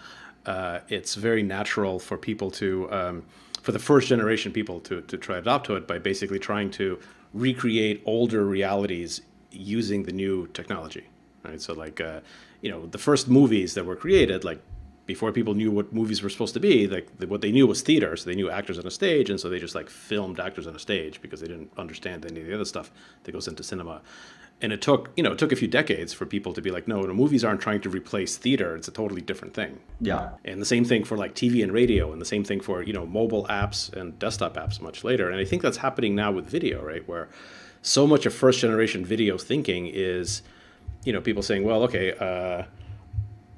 it's very natural for people for the first generation people to try to adopt to it by basically trying to recreate older realities using the new technology, right? So like, the first movies that were created, like before people knew what movies were supposed to be, like what they knew was theater. So they knew actors on a stage, and so they just like filmed actors on a stage because they didn't understand any of the other stuff that goes into cinema. And it took a few decades for people to be like, no, the movies aren't trying to replace theater. It's a totally different thing. Yeah. And the same thing for like TV and radio, and the same thing for, mobile apps and desktop apps much later. And I think that's happening now with video, right? Where so much of first generation video thinking is, people saying, well, okay,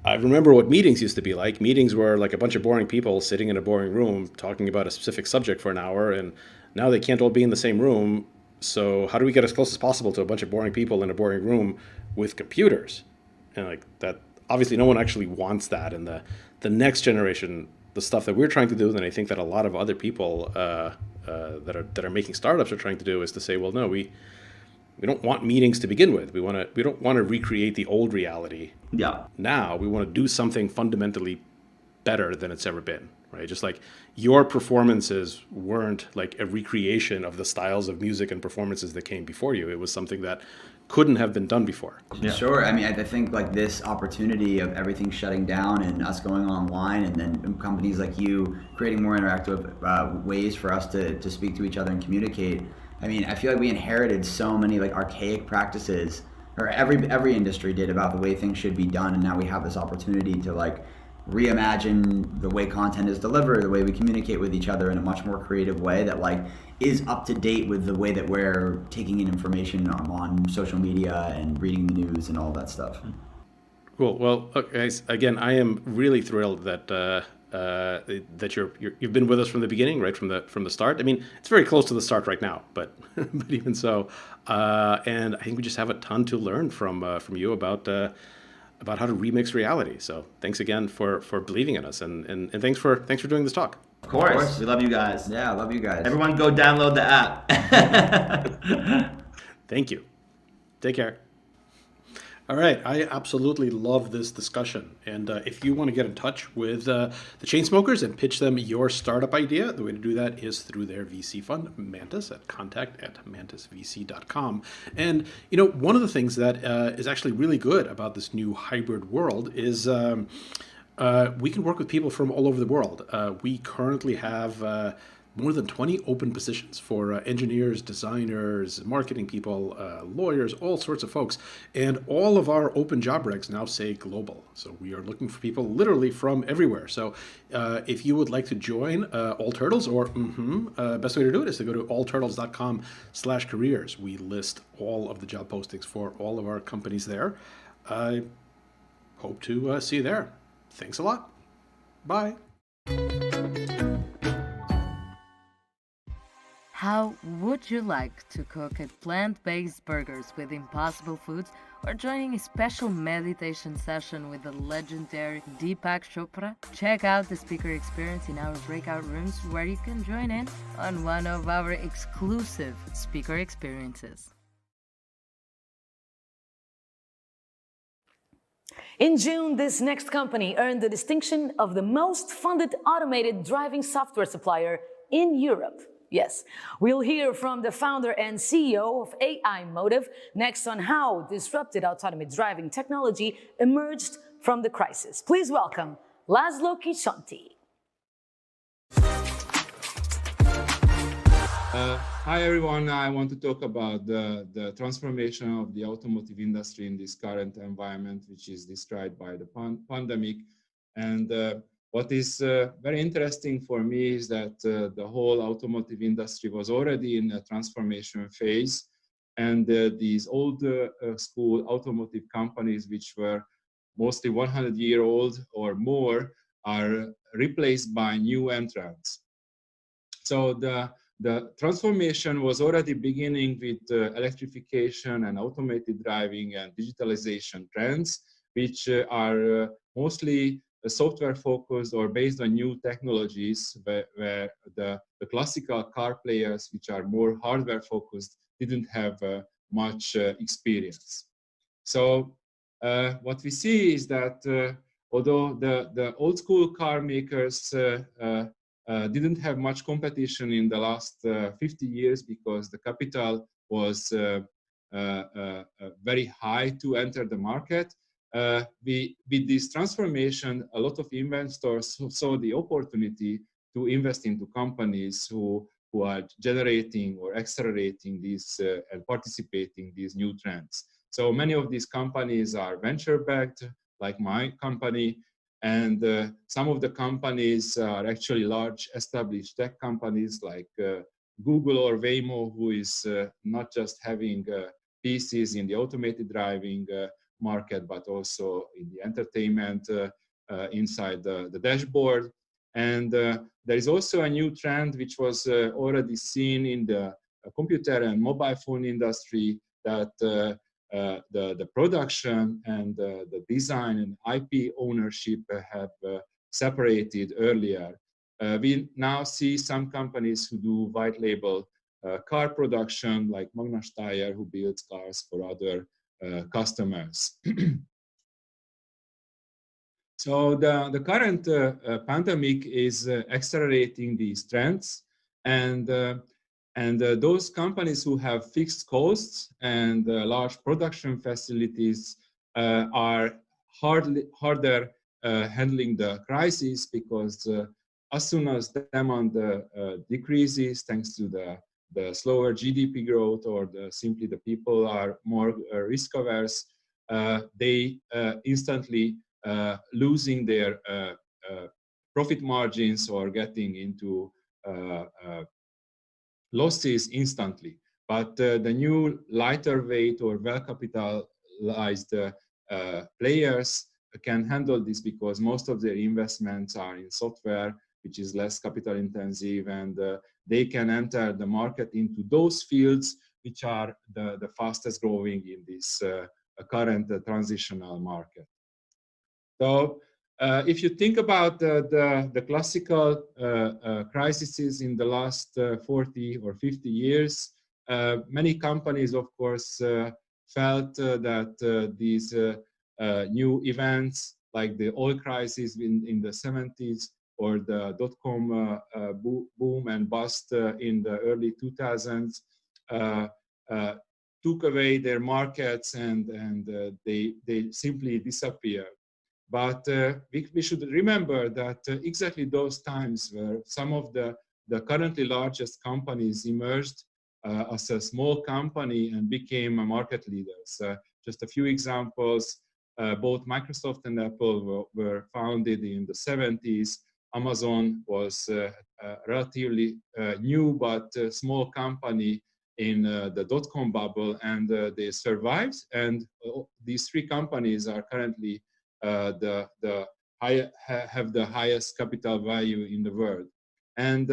I remember what meetings used to be like. Meetings were like a bunch of boring people sitting in a boring room talking about a specific subject for an hour. And now they can't all be in the same room. So how do we get as close as possible to a bunch of boring people in a boring room with computers? And like that, obviously no one actually wants that. And the next generation, the stuff that we're trying to do, and I think that a lot of other people that are making startups are trying to do, is to say, well, no, we don't want meetings to begin with. We don't want to recreate the old reality. Yeah. Now we want to do something fundamentally better than it's ever been. Right? Just like your performances weren't like a recreation of the styles of music and performances that came before you. It was something that couldn't have been done before. Yeah. Sure. I mean, I think like this opportunity of everything shutting down and us going online, and then companies like you creating more interactive ways for us to speak to each other and communicate. I mean, I feel like we inherited so many like archaic practices, or every industry did, about the way things should be done, and now we have this opportunity to like reimagine the way content is delivered, the way we communicate with each other in a much more creative way that like is up to date with the way that we're taking in information on social media and reading the news and all that stuff. Cool. Well, look, guys, again, I am really thrilled that that you've been with us from the beginning, right from the start. I mean, it's very close to the start right now, but but even so, and I think we just have a ton to learn from you about how to remix reality. So thanks again for believing in us, and thanks for doing this talk. Of course. We love you guys. Yeah, I love you guys. Everyone go download the app. Thank you. Take care. All right, I absolutely love this discussion. And if you want to get in touch with the Chainsmokers and pitch them your startup idea, the way to do that is through their VC fund, Mantis, at contact@mantisvc.com. And, you know, one of the things that is actually really good about this new hybrid world is we can work with people from all over the world. We currently have more than 20 open positions for engineers, designers, marketing people, lawyers, all sorts of folks. And all of our open job regs now say global. So we are looking for people literally from everywhere. So if you would like to join All Turtles, or best way to do it is to go to allturtles.com/careers. We list all of the job postings for all of our companies there. I hope to see you there. Thanks a lot. Bye. How would you like to cook at plant-based burgers with Impossible Foods, or joining a special meditation session with the legendary Deepak Chopra? Check out the speaker experience in our breakout rooms, where you can join in on one of our exclusive speaker experiences. In June, this next company earned the distinction of the most funded automated driving software supplier in Europe. Yes, we'll hear from the founder and CEO of AI Motive next on how disrupted autonomous driving technology emerged from the crisis. Please welcome Laszlo Kisonti. Hi everyone, I want to talk about the transformation of the automotive industry in this current environment, which is described by the pandemic. And what is very interesting for me is that the whole automotive industry was already in a transformation phase, and these old school automotive companies, which were mostly 100-year-old or more, are replaced by new entrants. So the transformation was already beginning with electrification and automated driving and digitalization trends, which are mostly software focused or based on new technologies, where the classical car players, which are more hardware focused, didn't have much experience. So what we see is that although the old school car makers didn't have much competition in the last 50 years because the capital was very high to enter the market, with this transformation, a lot of investors saw the opportunity to invest into companies who are generating or accelerating these and participating in these new trends. So many of these companies are venture-backed, like my company, and some of the companies are actually large established tech companies like Google or Waymo, who is not just having pieces in the automated driving market, but also in the entertainment inside the dashboard. And there is also a new trend which was already seen in the computer and mobile phone industry, that the production and the design and IP ownership have separated earlier. We now see some companies who do white label car production, like Magna Steyr, who builds cars for other customers. So the current pandemic is accelerating these trends, and those companies who have fixed costs and large production facilities are harder handling the crisis, because as soon as demand decreases thanks to the slower GDP growth, or simply the people are more risk averse, they instantly losing their profit margins or getting into losses instantly. But the new lighter weight or well-capitalized players can handle this because most of their investments are in software, which is less capital intensive, and they can enter the market into those fields which are the fastest growing in this current transitional market. So if you think about the classical crises in the last 40 or 50 years, many companies, of course, felt that these new events like the oil crisis in the 70s or the dot-com boom and bust in the early 2000s took away their markets and they simply disappeared. But we should remember that exactly those times where some of the currently largest companies emerged as a small company and became market leaders. Just a few examples, both Microsoft and Apple were founded in the 70s. Amazon was a relatively new but small company in the dot-com bubble, and they survived. And these three companies are currently have the highest capital value in the world. And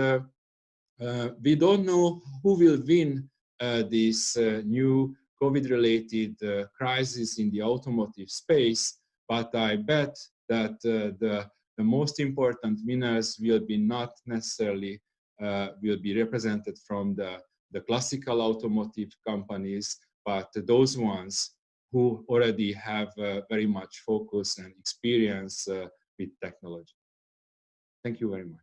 we don't know who will win this new COVID-related crisis in the automotive space, but I bet that the most important winners will be not necessarily will be represented from the classical automotive companies, but those ones who already have very much focus and experience with technology. Thank you very much.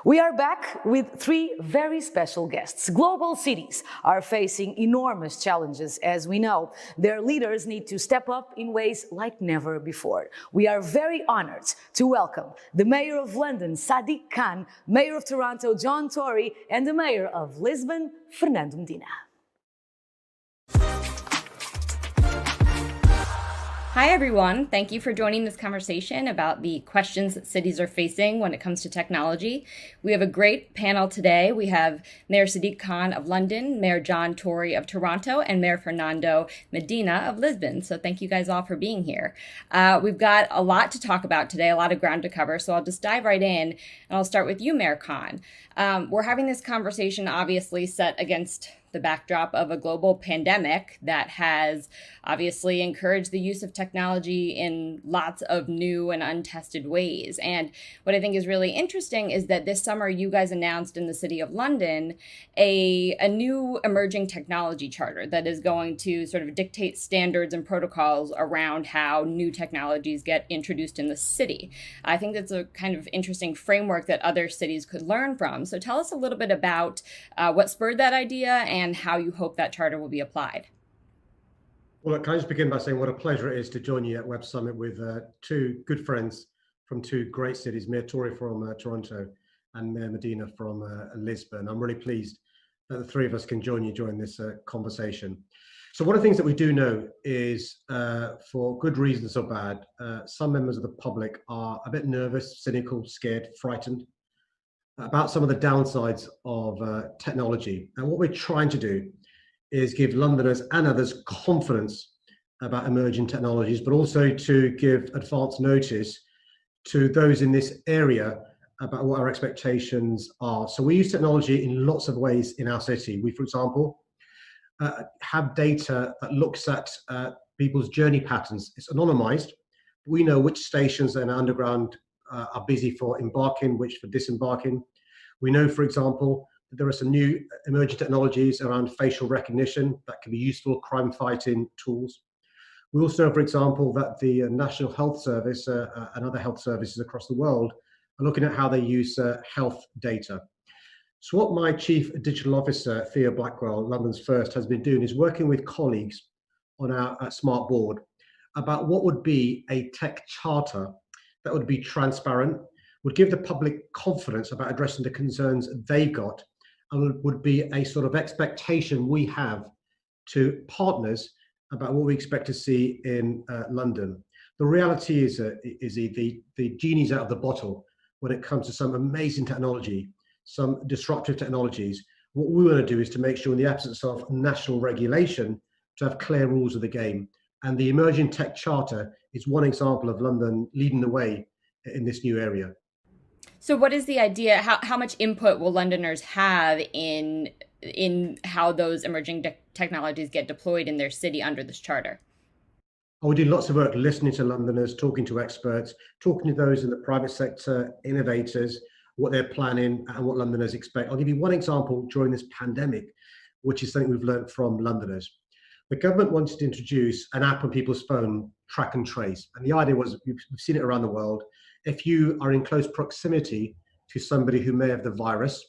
We are back with three very special guests. Global cities are facing enormous challenges, as we know. Their leaders need to step up in ways like never before. We are very honored to welcome the Mayor of London, Sadiq Khan, Mayor of Toronto, John Tory, and the Mayor of Lisbon, Fernando Medina. Hi, everyone. Thank you for joining this conversation about the questions that cities are facing when it comes to technology. We have a great panel today. We have Mayor Sadiq Khan of London, Mayor John Tory of Toronto, and Mayor Fernando Medina of Lisbon. So thank you guys all for being here. We've got a lot to talk about today, a lot of ground to cover. So I'll just dive right in, and I'll start with you, Mayor Khan. We're having this conversation obviously set against the backdrop of a global pandemic that has obviously encouraged the use of technology in lots of new and untested ways. And what I think is really interesting is that this summer you guys announced in the City of London a new emerging technology charter that is going to sort of dictate standards and protocols around how new technologies get introduced in the city. I think that's a kind of interesting framework that other cities could learn from. So tell us a little bit about what spurred that idea and how you hope that charter will be applied. Well, can I just begin by saying what a pleasure it is to join you at Web Summit with two good friends from two great cities, Mayor Tory from Toronto and Mayor Medina from Lisbon. I'm really pleased that the three of us can join you during this conversation. So one of the things that we do know is, for good reasons or bad, some members of the public are a bit nervous, cynical, scared, frightened about some of the downsides of technology. And what we're trying to do is give Londoners and others confidence about emerging technologies, but also to give advance notice to those in this area about what our expectations are. So we use technology in lots of ways in our city. We, for example, have data that looks at people's journey patterns. It's anonymized. We know which stations in our underground are busy for embarking, which for disembarking. We know, for example, that there are some new emerging technologies around facial recognition that can be useful crime fighting tools. We also know, for example, that the National Health Service and other health services across the world are looking at how they use health data. So what my Chief Digital Officer, Thea Blackwell, London's First, has been doing is working with colleagues on our smart board about what would be a tech charter that would be transparent, would give the public confidence about addressing the concerns they've got, and would be a sort of expectation we have to partners about what we expect to see in London. The reality is the genie's out of the bottle when it comes to some amazing technology, some disruptive technologies. What we want to do is to make sure in the absence of national regulation to have clear rules of the game. And the Emerging Tech Charter is one example of London leading the way in this new area. So what is the idea? How much input will Londoners have in how those emerging technologies get deployed in their city under this charter? We do lots of work listening to Londoners, talking to experts, talking to those in the private sector, innovators, what they're planning and what Londoners expect. I'll give you one example during this pandemic, which is something we've learned from Londoners. The government wanted to introduce an app on people's phone, track and trace. And the idea was, we've seen it around the world, if you are in close proximity to somebody who may have the virus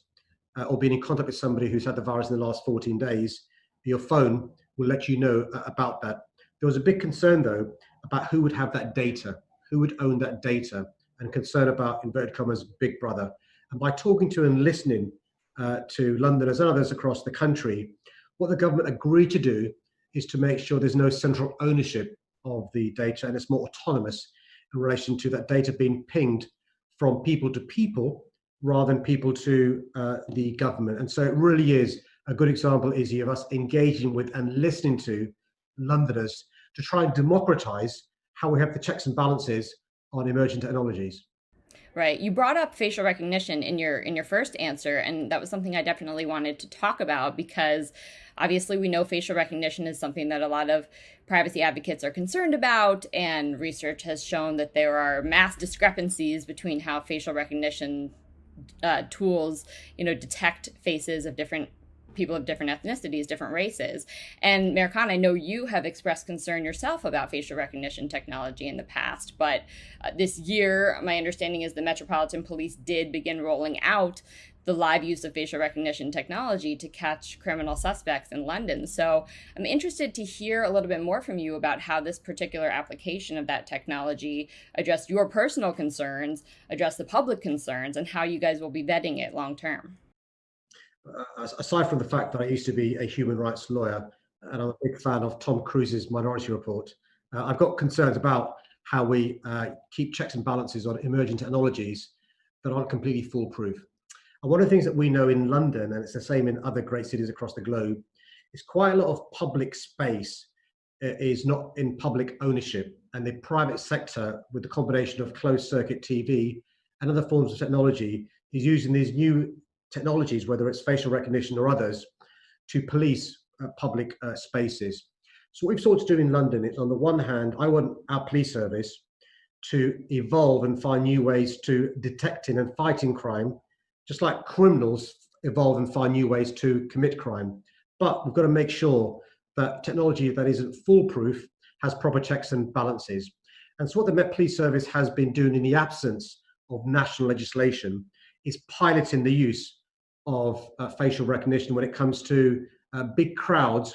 or been in contact with somebody who's had the virus in the last 14 days, your phone will let you know about that. There was a big concern, though, about who would have that data, who would own that data, and concern about, inverted commas, Big Brother. And by talking to and listening to Londoners and others across the country, what the government agreed to do is to make sure there's no central ownership of the data, and it's more autonomous in relation to that data being pinged from people to people rather than people to the government. And so it really is a good example, Izzy, of us engaging with and listening to Londoners to try and democratize how we have the checks and balances on emerging technologies. Right. You brought up facial recognition in your first answer, and that was something I definitely wanted to talk about because obviously we know facial recognition is something that a lot of privacy advocates are concerned about, and research has shown that there are mass discrepancies between how facial recognition tools, detect faces of different people of different ethnicities, different races. And Mayor Khan, I know you have expressed concern yourself about facial recognition technology in the past, but this year, my understanding is the Metropolitan Police did begin rolling out the live use of facial recognition technology to catch criminal suspects in London. So I'm interested to hear a little bit more from you about how this particular application of that technology addressed your personal concerns, addressed the public concerns, and how you guys will be vetting it long term. Aside from the fact that I used to be a human rights lawyer, and I'm a big fan of Tom Cruise's Minority Report, I've got concerns about how we keep checks and balances on emerging technologies that aren't completely foolproof. And one of the things that we know in London, and it's the same in other great cities across the globe, is quite a lot of public space is not in public ownership, and the private sector, with the combination of closed circuit TV and other forms of technology, is using these new technologies, whether it's facial recognition or others, to police public spaces. So what we've sought to do in London is, on the one hand, I want our police service to evolve and find new ways to detecting and fighting crime, just like criminals evolve and find new ways to commit crime. But we've got to make sure that technology that isn't foolproof has proper checks and balances. And so what the Met Police Service has been doing in the absence of national legislation is piloting the use of facial recognition when it comes to big crowds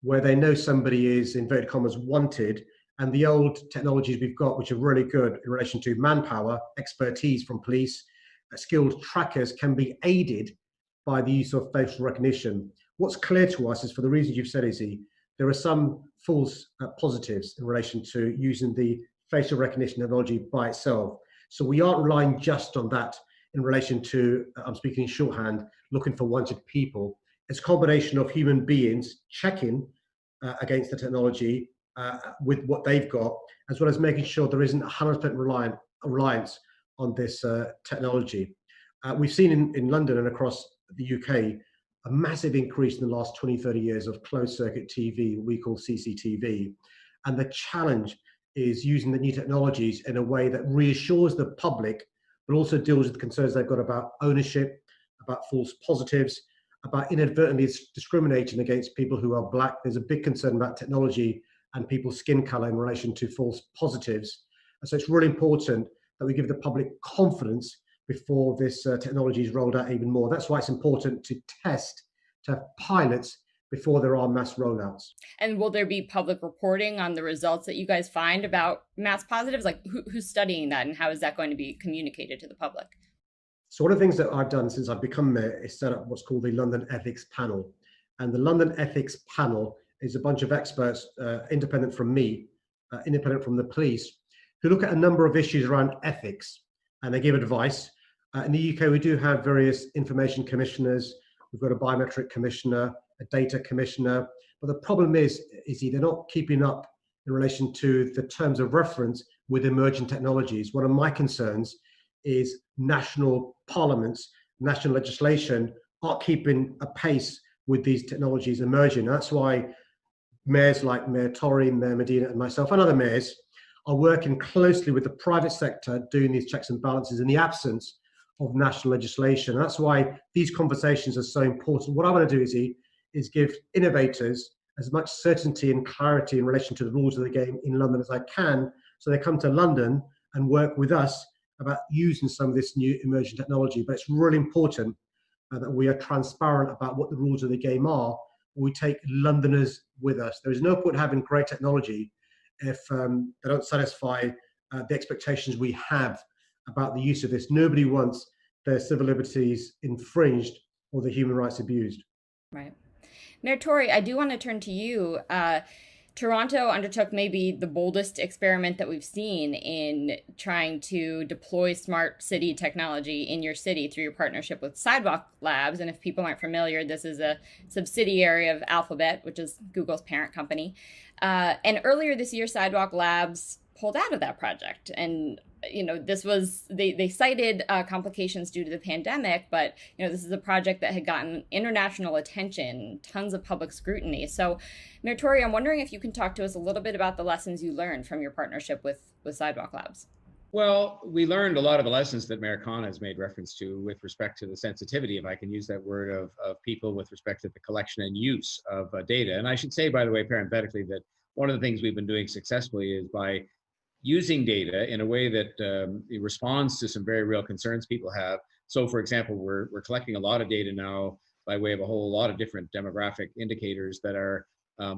where they know somebody is, inverted commas, wanted, and the old technologies we've got, which are really good in relation to manpower, expertise from police, skilled trackers, can be aided by the use of facial recognition. What's clear to us is, for the reasons you've said, Izzy, there are some false positives in relation to using the facial recognition technology by itself. So we aren't relying just on that in relation to, I'm speaking in shorthand, looking for wanted people. It's a combination of human beings checking against the technology with what they've got, as well as making sure there isn't 100% reliance on this technology. We've seen in London and across the UK a massive increase in the last 20, 30 years of closed circuit TV, what we call CCTV. And the challenge is using the new technologies in a way that reassures the public, but also deals with the concerns they've got about ownership, about false positives, about inadvertently discriminating against people who are black. There's a big concern about technology and people's skin color in relation to false positives. And so it's really important that we give the public confidence before this technology is rolled out even more. That's why it's important to test, to have pilots before there are mass rollouts. And will there be public reporting on the results that you guys find about mass positives? Like who's studying that, and how is that going to be communicated to the public? So one of the things that I've done since I've become mayor is set up what's called the London Ethics Panel. And the London Ethics Panel is a bunch of experts, independent from me, independent from the police, who look at a number of issues around ethics, and they give advice. In the UK, we do have various information commissioners. We've got a biometric commissioner, a data commissioner. But the problem is they're not keeping up in relation to the terms of reference with emerging technologies. One of my concerns is national parliaments, national legislation aren't keeping a pace with these technologies emerging. That's why mayors like Mayor Tory, Mayor Medina, and myself, and other mayors are working closely with the private sector doing these checks and balances in the absence of national legislation. That's why these conversations are so important. What I want to do is give innovators as much certainty and clarity in relation to the rules of the game in London as I can, so they come to London and work with us about using some of this new emerging technology. But it's really important that we are transparent about what the rules of the game are. We take Londoners with us. There is no point having great technology if they don't satisfy the expectations we have about the use of this. Nobody wants their civil liberties infringed or their human rights abused. Right. Mayor Tory, I do want to turn to you. Toronto undertook maybe the boldest experiment that we've seen in trying to deploy smart city technology in your city through your partnership with Sidewalk Labs. And if people aren't familiar, this is a subsidiary of Alphabet, which is Google's parent company. And earlier this year, Sidewalk Labs pulled out of that project. And this was, they cited complications due to the pandemic, but this is a project that had gotten international attention, tons of public scrutiny. So, Mayor Tory, I'm wondering if you can talk to us a little bit about the lessons you learned from your partnership with Sidewalk Labs. Well, we learned a lot of the lessons that Mayor Khan has made reference to with respect to the sensitivity, if I can use that word, of people with respect to the collection and use of data. And I should say, by the way, parenthetically, that one of the things we've been doing successfully is by using data in a way that it responds to some very real concerns people have. So, for example, we're collecting a lot of data now by way of a whole lot of different demographic indicators that are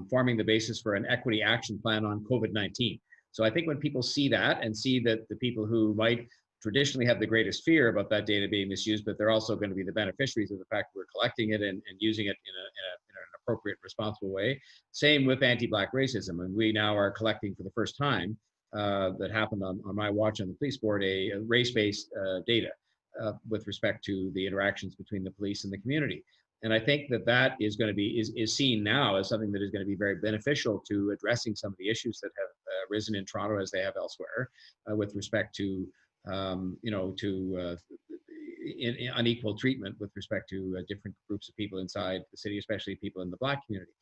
forming the basis for an equity action plan on COVID-19. So I think when people see that and see that the people who might traditionally have the greatest fear about that data being misused, but they're also going to be the beneficiaries of the fact that we're collecting it and using it in an appropriate, responsible way. Same with anti-Black racism. And we now are collecting for the first time, that happened on my watch on the police board, a race-based data with respect to the interactions between the police and the community. And I think that is going to be is seen now as something that is going to be very beneficial to addressing some of the issues that have risen in Toronto as they have elsewhere with respect to unequal treatment with respect to different groups of people inside the city, especially people in the Black community.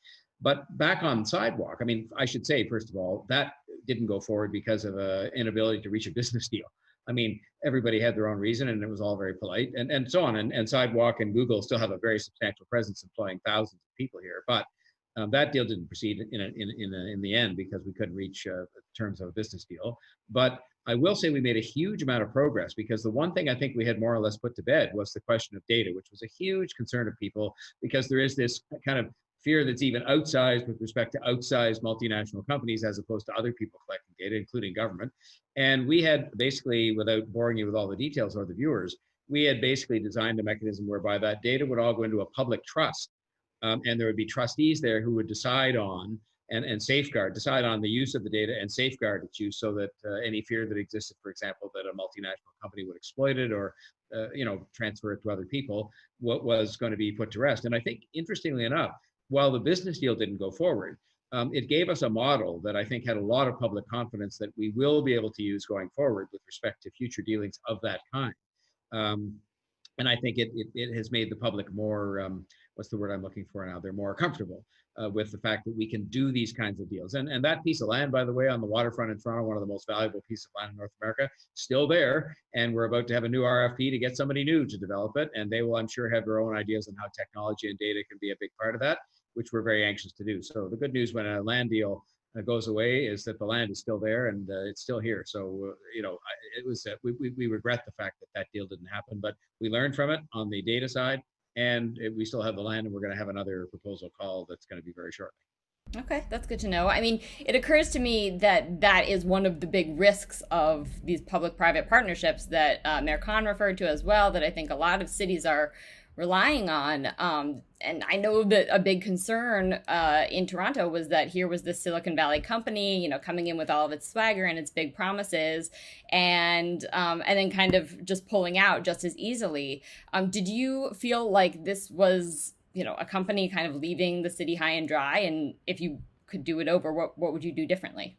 But back on Sidewalk, I mean, I should say, first of all, that didn't go forward because of an inability to reach a business deal. I mean, everybody had their own reason, and it was all very polite, and so on. And Sidewalk and Google still have a very substantial presence, employing thousands of people here. But that deal didn't proceed in the end because we couldn't reach terms of a business deal. But I will say we made a huge amount of progress, because the one thing I think we had more or less put to bed was the question of data, which was a huge concern of people, because there is this kind of fear that's even outsized with respect to outsized multinational companies as opposed to other people collecting data, including government. And we had basically, without boring you with all the details or the viewers, we had basically designed a mechanism whereby that data would all go into a public trust. And there would be trustees there who would decide on decide on the use of the data and safeguard its use, so that any fear that existed, for example, that a multinational company would exploit it or transfer it to other people, what was going to be put to rest. And I think, interestingly enough, while the business deal didn't go forward, it gave us a model that I think had a lot of public confidence that we will be able to use going forward with respect to future dealings of that kind. And I think it has made the public more, what's the word I'm looking for now? They're more comfortable with the fact that we can do these kinds of deals. And that piece of land, by the way, on the waterfront in Toronto, one of the most valuable pieces of land in North America, still there. And we're about to have a new RFP to get somebody new to develop it. And they will, I'm sure, have their own ideas on how technology and data can be a big part of that, which we're very anxious to do. So the good news when a land deal goes away is that the land is still there and it's still here. So, it was, we regret the fact that that deal didn't happen, but we learned from it on the data side, and we still have the land, and we're going to have another proposal call that's going to be very shortly. Okay, that's good to know. I mean, it occurs to me that that is one of the big risks of these public-private partnerships that Mayor Khan referred to as well, that I think a lot of cities are relying on. And I know that a big concern in Toronto was that here was this Silicon Valley company, coming in with all of its swagger and its big promises, and then kind of just pulling out just as easily. Did you feel like this was, a company kind of leaving the city high and dry? And if you could do it over, what would you do differently?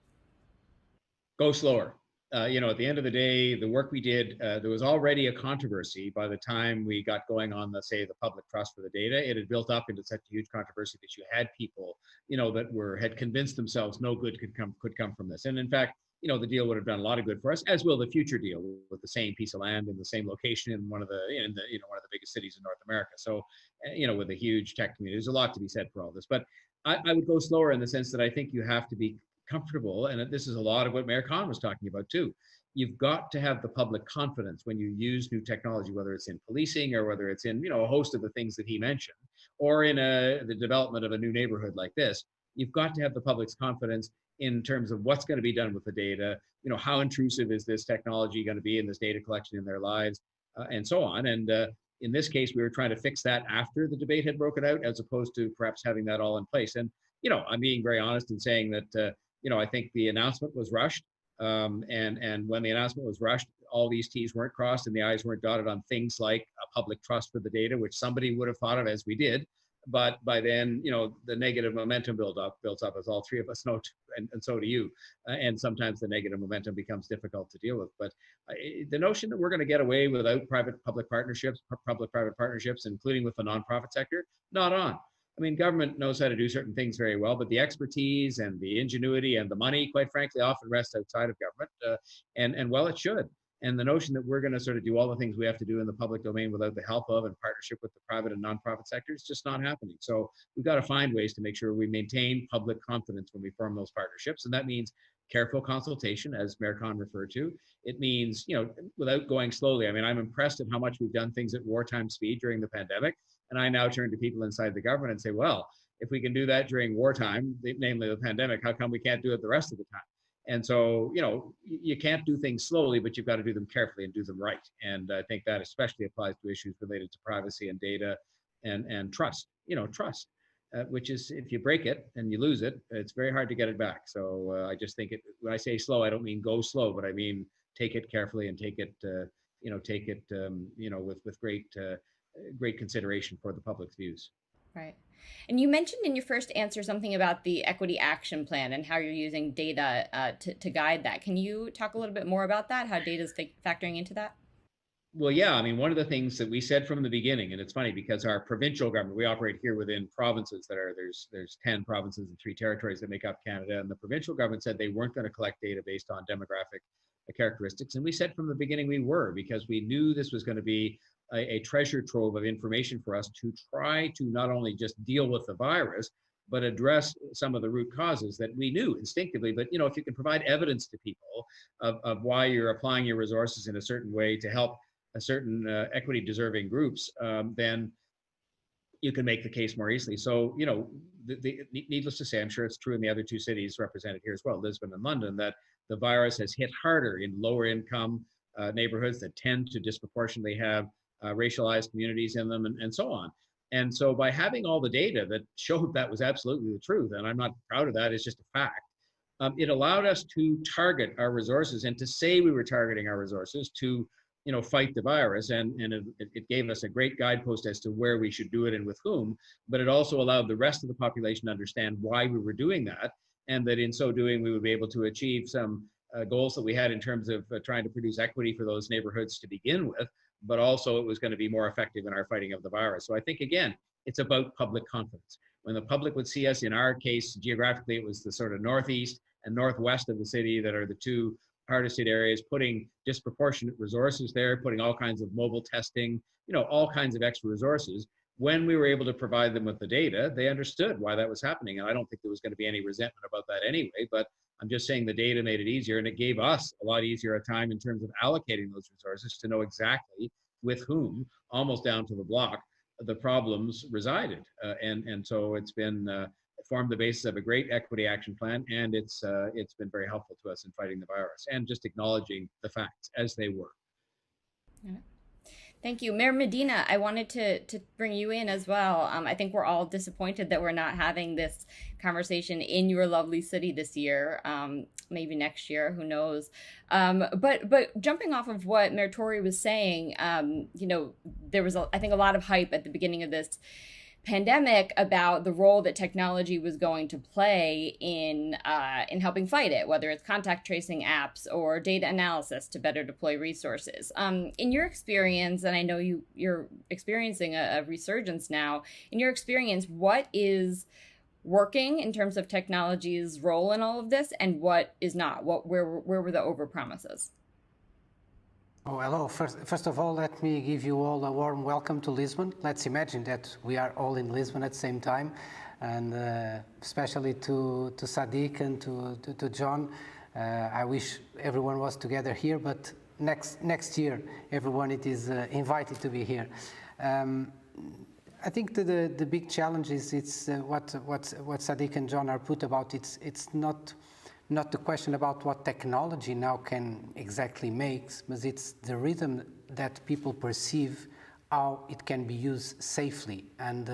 Go slower. At the end of the day, the work we did, there was already a controversy by the time we got going on the public trust for the data. It had built up into such a huge controversy that you had people, that had convinced themselves no good could come from this. And in fact, the deal would have done a lot of good for us, as will the future deal with the same piece of land in the same location in one of the biggest cities in North America. So, with a huge tech community, there's a lot to be said for all this. But I would go slower in the sense that I think you have to be comfortable, and this is a lot of what Mayor Khan was talking about too. You've got to have the public confidence when you use new technology, whether it's in policing or whether it's in a host of the things that he mentioned, or in the development of a new neighborhood like this. You've got to have the public's confidence in terms of what's going to be done with the data. How intrusive is this technology going to be in this data collection in their lives, and so on. And in this case, we were trying to fix that after the debate had broken out, as opposed to perhaps having that all in place. And I'm being very honest in saying that I think the announcement was rushed. And when the announcement was rushed, all these T's weren't crossed and the I's weren't dotted on things like a public trust for the data, which somebody would have thought of, as we did. But by then, the negative momentum built up, as all three of us know, and so do you. And sometimes the negative momentum becomes difficult to deal with. But the notion that we're going to get away without public-private partnerships, including with the nonprofit sector, not on. I mean, government knows how to do certain things very well, but the expertise and the ingenuity and the money, quite frankly, often rests outside of government, and well, it should. And the notion that we're going to sort of do all the things we have to do in the public domain without the help of and partnership with the private and nonprofit sector is just not happening. So we've got to find ways to make sure we maintain public confidence when we form those partnerships. And that means careful consultation, as Mayor Khan referred to. It means, without going slowly. I mean, I'm impressed at how much we've done things at wartime speed during the pandemic. And I now turn to people inside the government and say, well, if we can do that during wartime, namely the pandemic, how come we can't do it the rest of the time? And so, you can't do things slowly, but you've got to do them carefully and do them right. And I think that especially applies to issues related to privacy and data and trust, which is, if you break it and you lose it, it's very hard to get it back. So I just think when I say slow, I don't mean go slow, but I mean, take it carefully and take it with great consideration for the public's views. Right. And you mentioned in your first answer something about the equity action plan and how you're using data to guide that. Can you talk a little bit more about that, how data is factoring into that? Well, yeah, I mean, one of the things that we said from the beginning, and it's funny because our provincial government, we operate here within provinces there's 10 provinces and 3 territories that make up Canada, and the provincial government said they weren't going to collect data based on demographic characteristics. And we said from the beginning we were, because we knew this was going to be a treasure trove of information for us to try to not only just deal with the virus, but address some of the root causes that we knew instinctively. But, if you can provide evidence to people of why you're applying your resources in a certain way to help a certain equity deserving groups, then you can make the case more easily. So, needless to say, I'm sure it's true in the other 2 cities represented here as well, Lisbon and London, that the virus has hit harder in lower income neighborhoods that tend to disproportionately have racialized communities in them, and so on. And so by having all the data that showed that was absolutely the truth, and I'm not proud of that, it's just a fact, it allowed us to target our resources and to say we were targeting our resources to fight the virus. And it gave us a great guidepost as to where we should do it and with whom, but it also allowed the rest of the population to understand why we were doing that, and that in so doing, we would be able to achieve some goals that we had in terms of trying to produce equity for those neighborhoods to begin with, but also it was going to be more effective in our fighting of the virus. So I think, again, it's about public confidence. When the public would see us, in our case, geographically, it was the sort of northeast and northwest of the city that are the 2 hardest hit areas, putting disproportionate resources there, putting all kinds of mobile testing, all kinds of extra resources. when we were able to provide them with the data, they understood why that was happening. And I don't think there was going to be any resentment about that anyway, but I'm just saying the data made it easier, and it gave us a lot easier a time in terms of allocating those resources to know exactly with whom, almost down to the block, the problems resided. And so it's been formed the basis of a great equity action plan, and it's been very helpful to us in fighting the virus and just acknowledging the facts as they were. Yeah. Thank you. Mayor Medina, I wanted to bring you in as well. I think we're all disappointed that we're not having this conversation in your lovely city this year. Maybe next year, who knows? But jumping off of what Mayor Tory was saying, there was, I think, a lot of hype at the beginning of this pandemic about the role that technology was going to play in helping fight it, whether it's contact tracing apps or data analysis to better deploy resources. In your experience, and I know you're experiencing a resurgence now, in your experience, what is working in terms of technology's role in all of this, and what is not? Where were the overpromises? Oh, hello. First of all, let me give you all a warm welcome to Lisbon. Let's imagine that we are all in Lisbon at the same time, and especially to Sadiq and to John. I wish everyone was together here, but next year, everyone is invited to be here. I think the big challenge is what Sadiq and John are put about. It's not the question about what technology now can exactly make, but it's the rhythm that people perceive how it can be used safely. And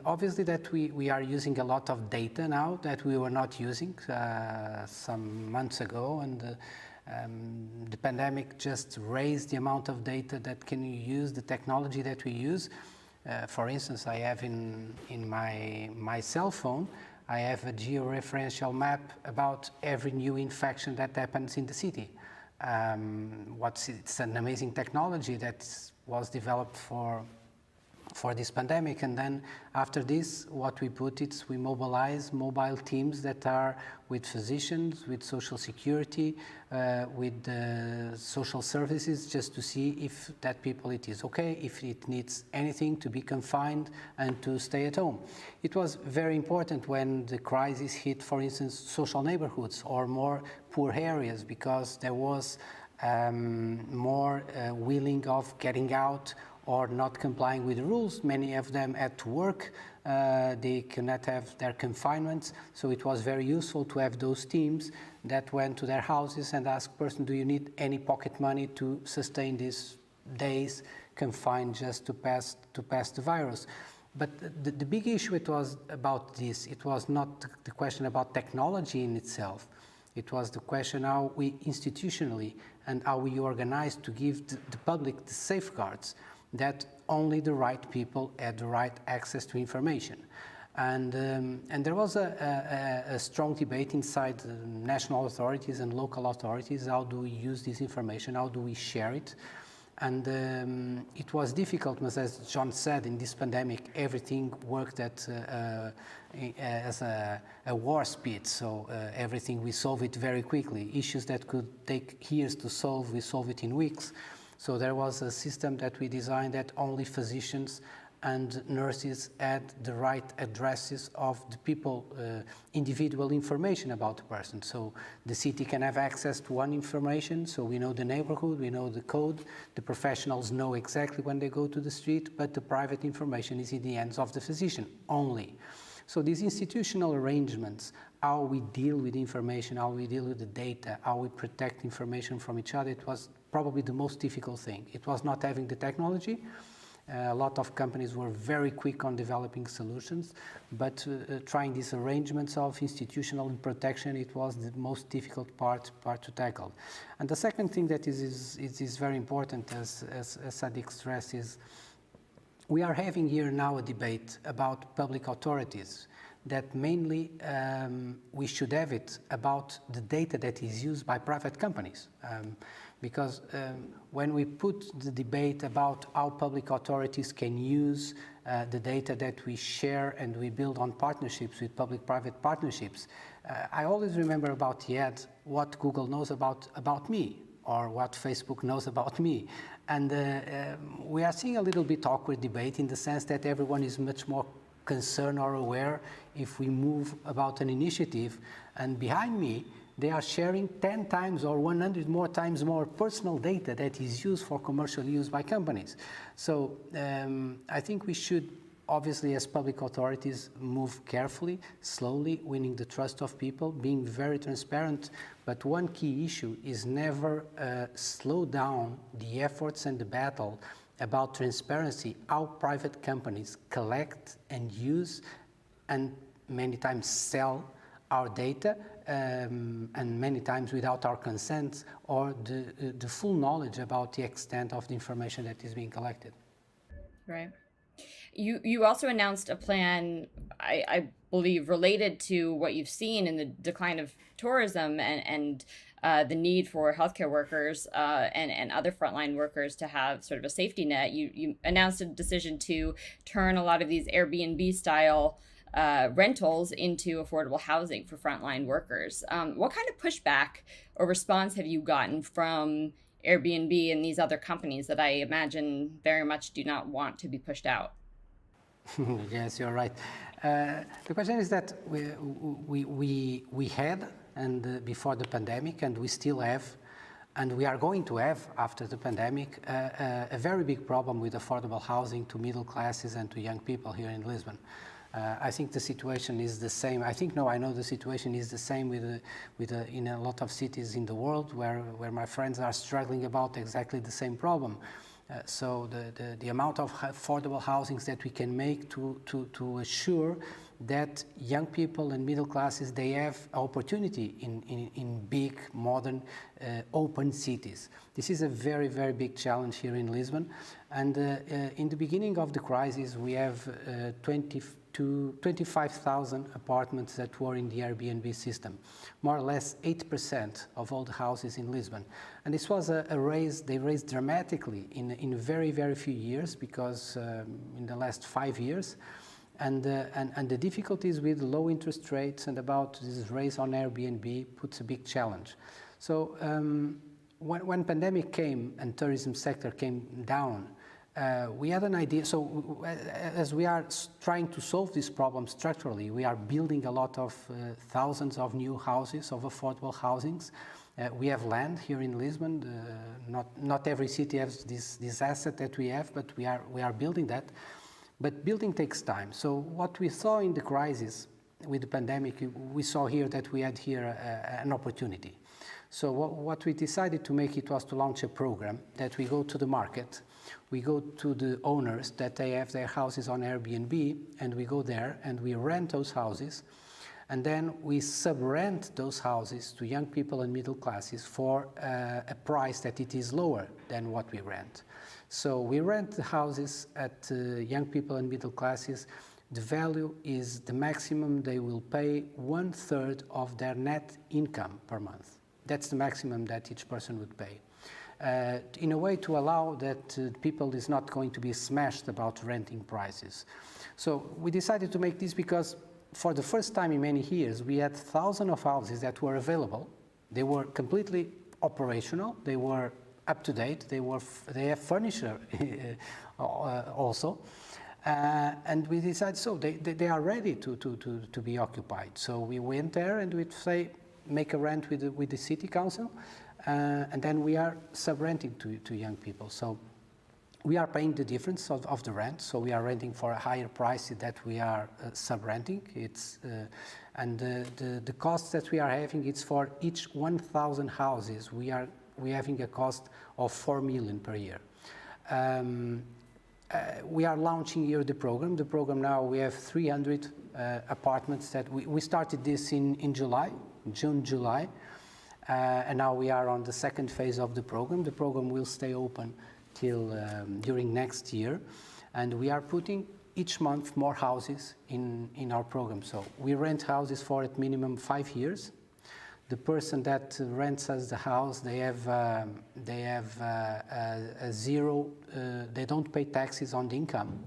obviously that we are using a lot of data now that we were not using some months ago, and the pandemic just raised the amount of data that can you use, the technology that we use. For instance, I have in my cell phone, I have a georeferential map about every new infection that happens in the city. It's an amazing technology that was developed for this pandemic. And then after this, what we put is we mobilize mobile teams that are with physicians, with social security, with social services, just to see if that people it is okay, if it needs anything to be confined and to stay at home. It was very important when the crisis hit, for instance, social neighborhoods or more poor areas, because there was more willing of getting out or not complying with the rules. Many of them had to work, they cannot have their confinements, so it was very useful to have those teams that went to their houses and asked person, do you need any pocket money to sustain these days confined just to pass the virus? But the big issue, it was about this. It was not the question about technology in itself. It was the question how we institutionally and how we organize to give the public the safeguards that only the right people had the right access to information. And there was a strong debate inside national authorities and local authorities. How do we use this information? How do we share it? And it was difficult, because as John said, in this pandemic, everything worked as a war speed. So everything, we solve it very quickly. Issues that could take years to solve, we solve it in weeks. So there was a system that we designed that only physicians and nurses had the right addresses of the people, individual information about the person. So the city can have access to one information, so we know the neighborhood, we know the code, the professionals know exactly when they go to the street, but the private information is in the hands of the physician only. So these institutional arrangements, how we deal with information, how we deal with the data, how we protect information from each other, it was probably the most difficult thing. It was not having the technology. A lot of companies were very quick on developing solutions, but trying these arrangements of institutional protection, it was the most difficult part to tackle. And the second thing that is very important, as Sadiq stressed, is we are having here now a debate about public authorities that mainly we should have it about the data that is used by private companies. Because when we put the debate about how public authorities can use the data that we share and we build on partnerships with public-private partnerships, I always remember about the ad, what Google knows about me, or what Facebook knows about me. And we are seeing a little bit awkward debate in the sense that everyone is much more concerned or aware if we move about an initiative, and behind me they are sharing 10 times or 100 more times more personal data that is used for commercial use by companies. So I think we should, obviously, as public authorities, move carefully, slowly, winning the trust of people, being very transparent. But one key issue is never slow down the efforts and the battle about transparency, how private companies collect and use and many times sell our data, and many times without our consent or the full knowledge about the extent of the information that is being collected. Right. You also announced a plan, I believe, related to what you've seen in the decline of tourism and the need for healthcare workers and other frontline workers to have sort of a safety net. You announced a decision to turn a lot of these Airbnb style rentals into affordable housing for frontline workers. What kind of pushback or response have you gotten from Airbnb and these other companies that I imagine very much do not want to be pushed out? Yes, you're right. The question is that we had, and before the pandemic, and we still have, and we are going to have after the pandemic, a very big problem with affordable housing to middle classes and to young people here in Lisbon. I think the situation is the same. I know the situation is the same in a lot of cities in the world where my friends are struggling about exactly the same problem. So the amount of affordable housings that we can make to assure that young people and middle classes, they have opportunity in big, modern, open cities. This is a very, very big challenge here in Lisbon. And in the beginning of the crisis, we have 25,000 apartments that were in the Airbnb system, more or less 8% of all the houses in Lisbon. And this was a raise, they raised dramatically in very, very few years, because in the last 5 years. And the difficulties with low interest rates and about this raise on Airbnb puts a big challenge. So when pandemic came and tourism sector came down, we had an idea. So as we are trying to solve this problem structurally, we are building a lot of thousands of new houses, of affordable housings. We have land here in Lisbon. Not every city has this asset that we have, but we are building that. But building takes time. So what we saw in the crisis with the pandemic, we saw here that we had here an opportunity. So what we decided to make it was to launch a program that we go to the market, we go to the owners that they have their houses on Airbnb, and we go there and we rent those houses, and then we sub-rent those houses to young people and middle classes for a price that it is lower than what we rent. So we rent the houses at young people and middle classes. The value is the maximum they will pay 1/3 of their net income per month. That's the maximum that each person would pay. In a way to allow that people is not going to be smashed about renting prices. So we decided to make this because for the first time in many years, we had thousands of houses that were available. They were completely operational. They were up to date. They have furniture also. And we decided, so they are ready to be occupied. So we went there and we'd say, make a rent with the city council, and then we are sub-renting to young people. So we are paying the difference of the rent. So we are renting for a higher price that we are sub-renting. And the costs that we are having, it's for each 1,000 houses. We are having a cost of 4 million per year. We are launching here the program. The program now, we have 300 apartments that we started this in June, July. And now we are on the second phase of the program. The program will stay open till during next year. And we are putting each month more houses in our program. So we rent houses for at minimum 5 years. The person that rents us the house, they have a zero, they don't pay taxes on the income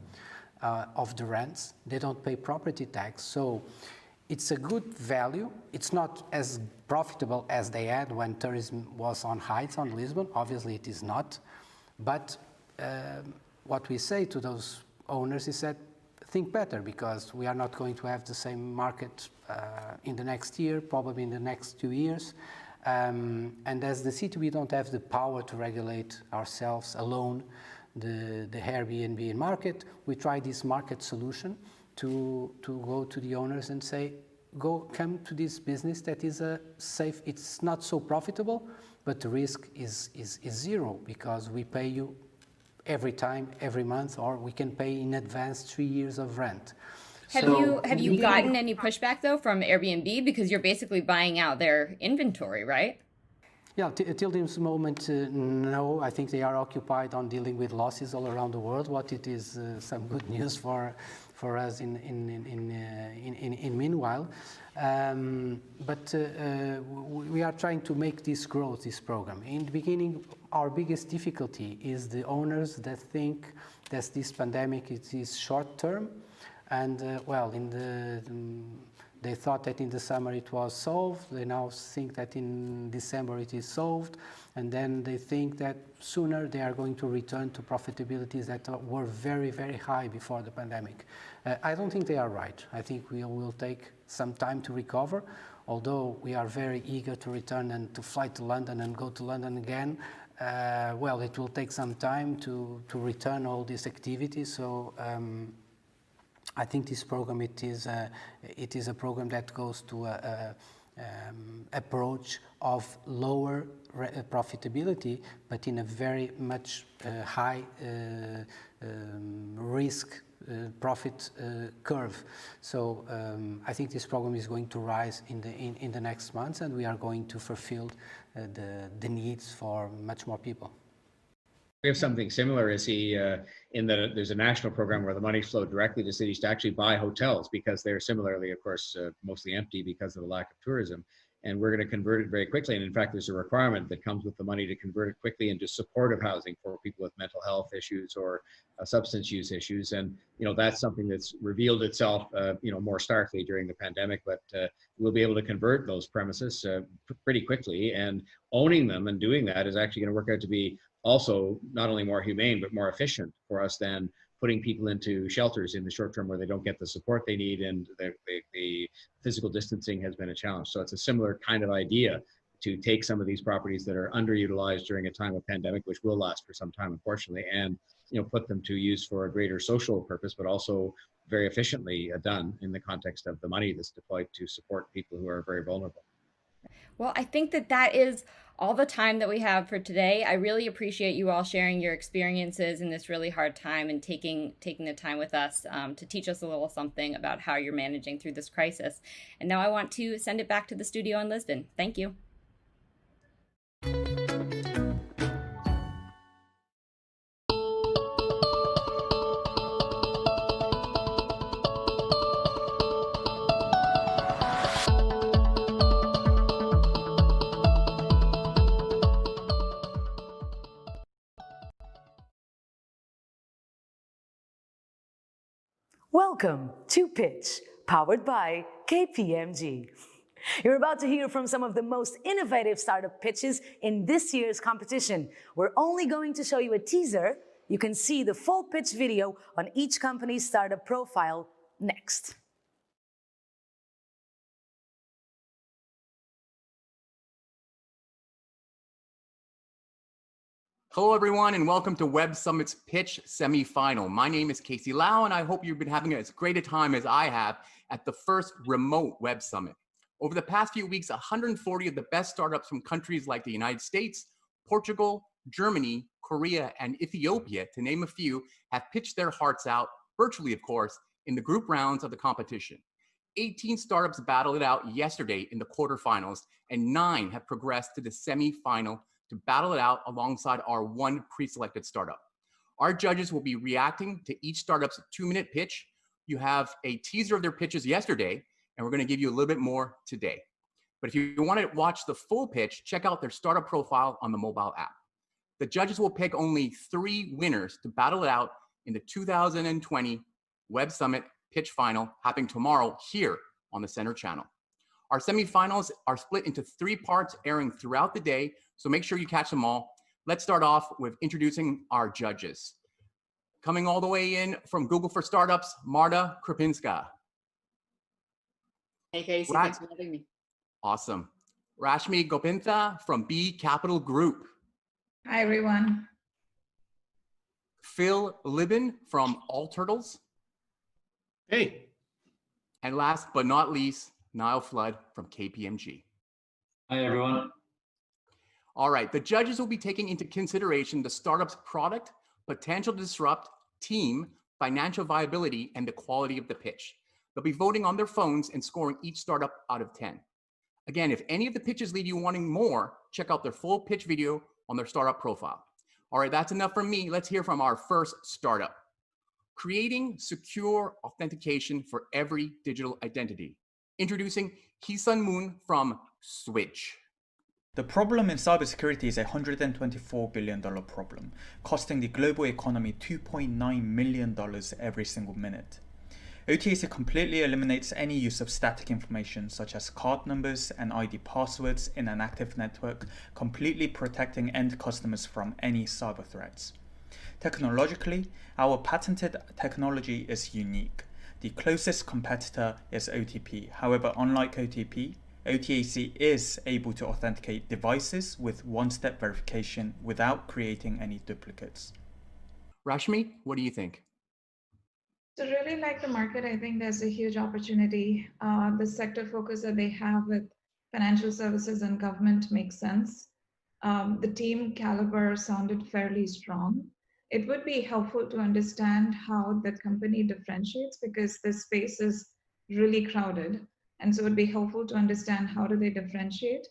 of the rents. They don't pay property tax. So it's a good value. It's not as profitable as they had when tourism was on heights on Lisbon. Obviously, it is not. But what we say to those owners is that think better, because we are not going to have the same market in the next year, probably in the next 2 years. And as the city, we don't have the power to regulate ourselves alone the Airbnb market. We try this market solution to go to the owners and say, come to this business that is a safe, it's not so profitable, but the risk is zero, because we pay you every time, every month, or we can pay in advance 3 years of rent. Have you gotten any pushback though from Airbnb, because you're basically buying out their inventory, right? Yeah, till this moment, no. I think they are occupied on dealing with losses all around the world. What it is some good news for us in meanwhile. But we are trying to make this growth, this program. In the beginning, our biggest difficulty is the owners that think that this pandemic is short term, and they thought that in the summer it was solved. They now think that in December it is solved. And then they think that sooner they are going to return to profitabilities that were very, very high before the pandemic. I don't think they are right. I think we will take some time to recover, although we are very eager to return and to fly to London and go to London again. It will take some time to return all these activities. So I think this program, it is a program that goes to a approach of lower profitability, but in a very much high risk profit curve. So I think this program is going to rise in the next months, and we are going to fulfill the needs for much more people. We have something similar, in that there's a national program where the money flowed directly to cities to actually buy hotels, because they're similarly, of course, mostly empty because of the lack of tourism. And we're going to convert it very quickly. And in fact, there's a requirement that comes with the money to convert it quickly into supportive housing for people with mental health issues or substance use issues. And, that's something that's revealed itself, more starkly during the pandemic, but we'll be able to convert those premises pretty quickly. And owning them and doing that is actually going to work out to be also not only more humane, but more efficient for us than putting people into shelters in the short term where they don't get the support they need, and the physical distancing has been a challenge. So it's a similar kind of idea to take some of these properties that are underutilized during a time of pandemic, which will last for some time, unfortunately, and put them to use for a greater social purpose, but also very efficiently done in the context of the money that's deployed to support people who are very vulnerable. Well, I think that is all the time that we have for today. I really appreciate you all sharing your experiences in this really hard time and taking the time with us to teach us a little something about how you're managing through this crisis. And now I want to send it back to the studio in Lisbon. Thank you. Welcome to Pitch, powered by KPMG. You're about to hear from some of the most innovative startup pitches in this year's competition. We're only going to show you a teaser. You can see the full pitch video on each company's startup profile next. Hello, everyone, and welcome to Web Summit's Pitch Semifinal. My name is Casey Lau, and I hope you've been having as great a time as I have at the first remote Web Summit. Over the past few weeks, 140 of the best startups from countries like the United States, Portugal, Germany, Korea, and Ethiopia, to name a few, have pitched their hearts out, virtually of course, in the group rounds of the competition. 18 startups battled it out yesterday in the quarterfinals, and 9 have progressed to the semifinal to battle it out alongside our one pre-selected startup. Our judges will be reacting to each startup's 2-minute pitch. You have a teaser of their pitches yesterday, and we're going to give you a little bit more today. But if you want to watch the full pitch, check out their startup profile on the mobile app. The judges will pick only 3 winners to battle it out in the 2020 Web Summit Pitch Final happening tomorrow here on the center channel. Our semifinals are split into 3 parts airing throughout the day, so make sure you catch them all. Let's start off with introducing our judges. Coming all the way in from Google for Startups, Marta Krupinska. Hey, Casey, thanks for having me. Awesome. Rashmi Gopintha from B Capital Group. Hi, everyone. Phil Libin from All Turtles. Hey. And last but not least, Niall Flood from KPMG. Hi, everyone. All right, the judges will be taking into consideration the startup's product, potential to disrupt, team, financial viability, and the quality of the pitch. They'll be voting on their phones and scoring each startup out of 10. Again, if any of the pitches leave you wanting more, check out their full pitch video on their startup profile. All right, that's enough from me. Let's hear from our first startup. Creating secure authentication for every digital identity. Introducing Hee-Sun Moon from Switch. The problem in cybersecurity is a $124 billion problem, costing the global economy $2.9 million every single minute. OTAC completely eliminates any use of static information such as card numbers and ID passwords in an active network, completely protecting end customers from any cyber threats. Technologically, our patented technology is unique. The closest competitor is OTP. However, unlike OTP, OTAC is able to authenticate devices with one-step verification without creating any duplicates. Rashmi, what do you think? So really like the market, I think there's a huge opportunity. The sector focus that they have with financial services and government makes sense. The team caliber sounded fairly strong. It would be helpful to understand how the company differentiates because this space is really crowded. And so it would be helpful to understand how do they differentiate.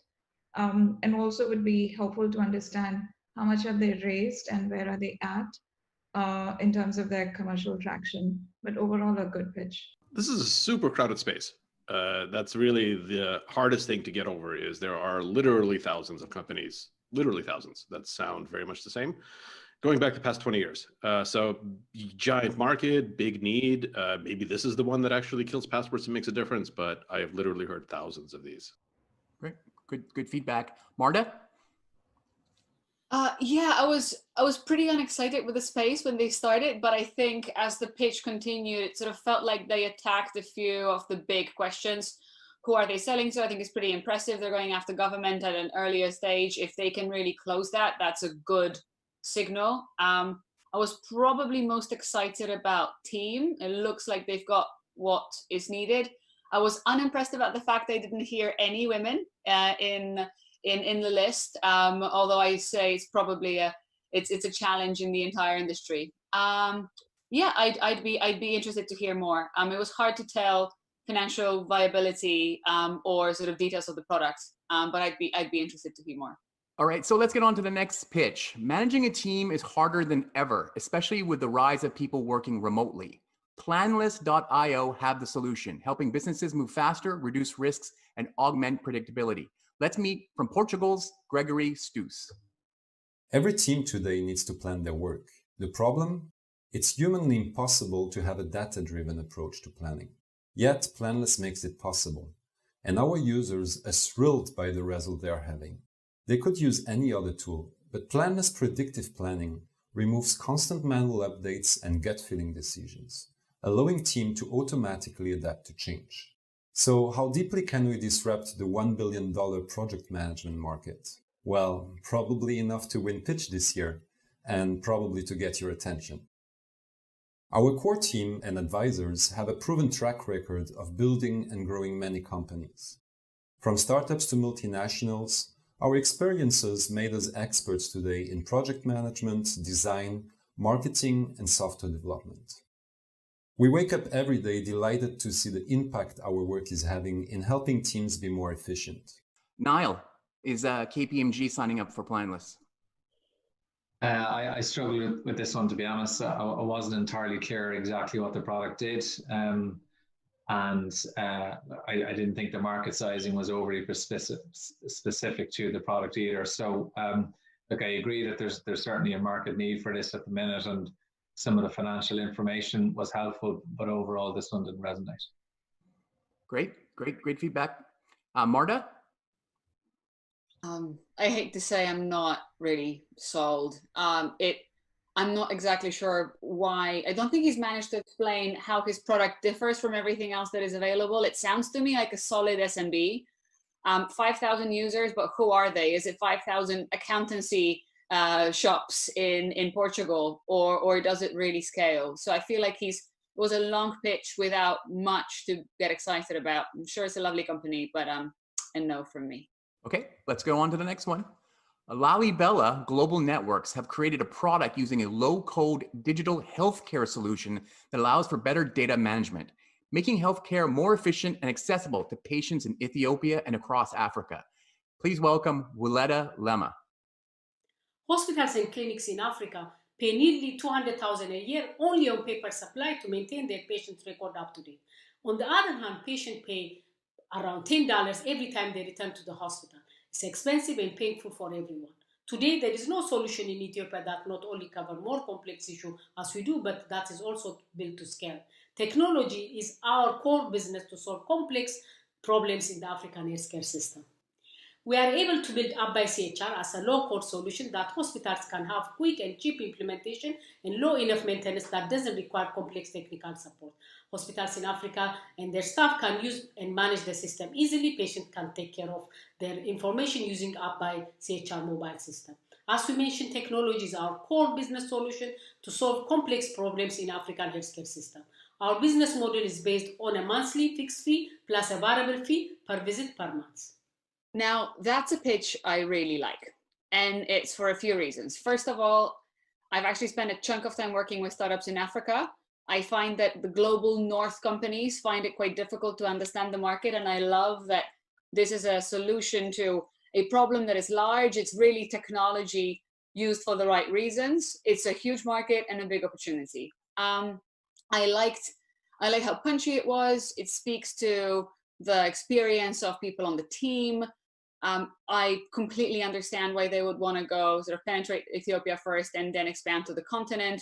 And also would be helpful to understand how much have they raised and where are they at in terms of their commercial traction. But overall, a good pitch. This is a super crowded space. That's really the hardest thing to get over is there are literally thousands of companies, literally thousands, that sound very much the same, going back the past 20 years. So giant market, big need. Maybe this is the one that actually kills passports and makes a difference, but I have literally heard thousands of these. Great, good feedback. Marta? Yeah, I was pretty unexcited with the space when they started, but I think as the pitch continued, it sort of felt like they attacked a few of the big questions. Who are they selling to? I think it's pretty impressive. They're going after government at an earlier stage. If they can really close that, that's a good signal. I was probably most excited about team. It looks like they've got what is needed. I was unimpressed about the fact they didn't hear any women in the list, although I say it's probably it's a challenge in the entire industry. Yeah, I'd be interested to hear more. It was hard to tell financial viability or sort of details of the product, but I'd be interested to hear more. All right, so let's get on to the next pitch. Managing a team is harder than ever, especially with the rise of people working remotely. Planless.io have the solution, helping businesses move faster, reduce risks, and augment predictability. Let's meet from Portugal's Gregory Stoos. Every team today needs to plan their work. The problem? It's humanly impossible to have a data-driven approach to planning. Yet, Planless makes it possible. And our users are thrilled by the result they are having. They could use any other tool, but Planless predictive planning removes constant manual updates and gut-feeling decisions, allowing team to automatically adapt to change. So how deeply can we disrupt the $1 billion project management market? Well, probably enough to win pitch this year, and probably to get your attention. Our core team and advisors have a proven track record of building and growing many companies. From startups to multinationals, our experiences made us experts today in project management, design, marketing, and software development. We wake up every day delighted to see the impact our work is having in helping teams be more efficient. Niall, is KPMG signing up for Planless? I struggled with this one, to be honest. I wasn't entirely clear exactly what the product did. And I didn't think the market sizing was overly specific to the product either. So look, I agree that there's certainly a market need for this at the minute, and some of the financial information was helpful, but overall this one didn't resonate. Great. Great feedback. Marta? I hate to say I'm not really sold. I'm not exactly sure why. I don't think he's managed to explain how his product differs from everything else that is available. It sounds to me like a solid SMB. 5,000 users, but who are they? Is it 5,000 accountancy shops in Portugal, or does it really scale? So I feel like it was a long pitch without much to get excited about. I'm sure it's a lovely company, but a no from me. Okay, let's go on to the next one. Lalibela Global Networks have created a product using a low-code digital healthcare solution that allows for better data management, making healthcare more efficient and accessible to patients in Ethiopia and across Africa. Please welcome Willetta Lema. Hospitals and clinics in Africa pay nearly $200,000 a year only on paper supply to maintain their patients' record up to date. On the other hand, patients pay around $10 every time they return to the hospital. It's expensive and painful for everyone. Today, there is no solution in Ethiopia that not only covers more complex issues as we do, but that is also built to scale. Technology is our core business to solve complex problems in the African healthcare system. We are able to build Up by CHR as a low-code solution that hospitals can have quick and cheap implementation and low enough maintenance that doesn't require complex technical support. Hospitals in Africa and their staff can use and manage the system easily. Patients can take care of their information using Up by CHR mobile system. As we mentioned, technology is our core business solution to solve complex problems in African healthcare system. Our business model is based on a monthly fixed fee plus a variable fee per visit per month. Now, that's a pitch I really like, and it's for a few reasons. First of all, I've actually spent a chunk of time working with startups in Africa. I find that the global North companies find it quite difficult to understand the market, and I love that this is a solution to a problem that is large. It's really technology used for the right reasons. It's a huge market and a big opportunity. I like how punchy it was. It speaks to the experience of people on the team. I completely understand why they would want to go sort of penetrate Ethiopia first and then expand to the continent.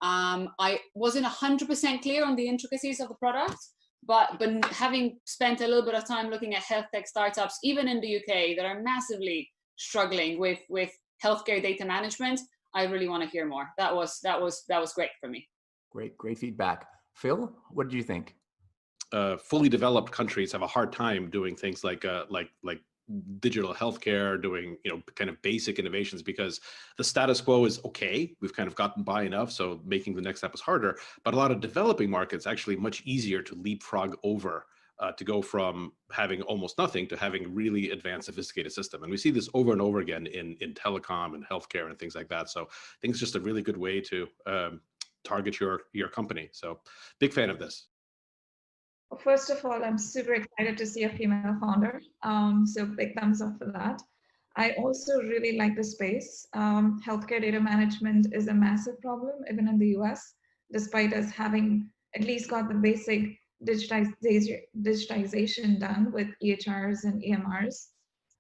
I wasn't 100% clear on the intricacies of the product, but having spent a little bit of time looking at health tech startups, even in the UK, that are massively struggling with healthcare data management, I really want to hear more. That was great for me. Great feedback. Phil, what did you think? Fully developed countries have a hard time doing things like digital healthcare, doing kind of basic innovations, because the status quo is okay. We've kind of gotten by enough, so making the next step is harder. But a lot of developing markets actually much easier to leapfrog over, to go from having almost nothing to having really advanced, sophisticated system. And we see this over and over again in telecom and healthcare and things like that. So I think it's just a really good way to target your company. So big fan of this. First of all, I'm super excited to see a female founder. So big thumbs up for that. I also really like the space. Healthcare data management is a massive problem, even in the US, despite us having at least got the basic digitization done with EHRs and EMRs.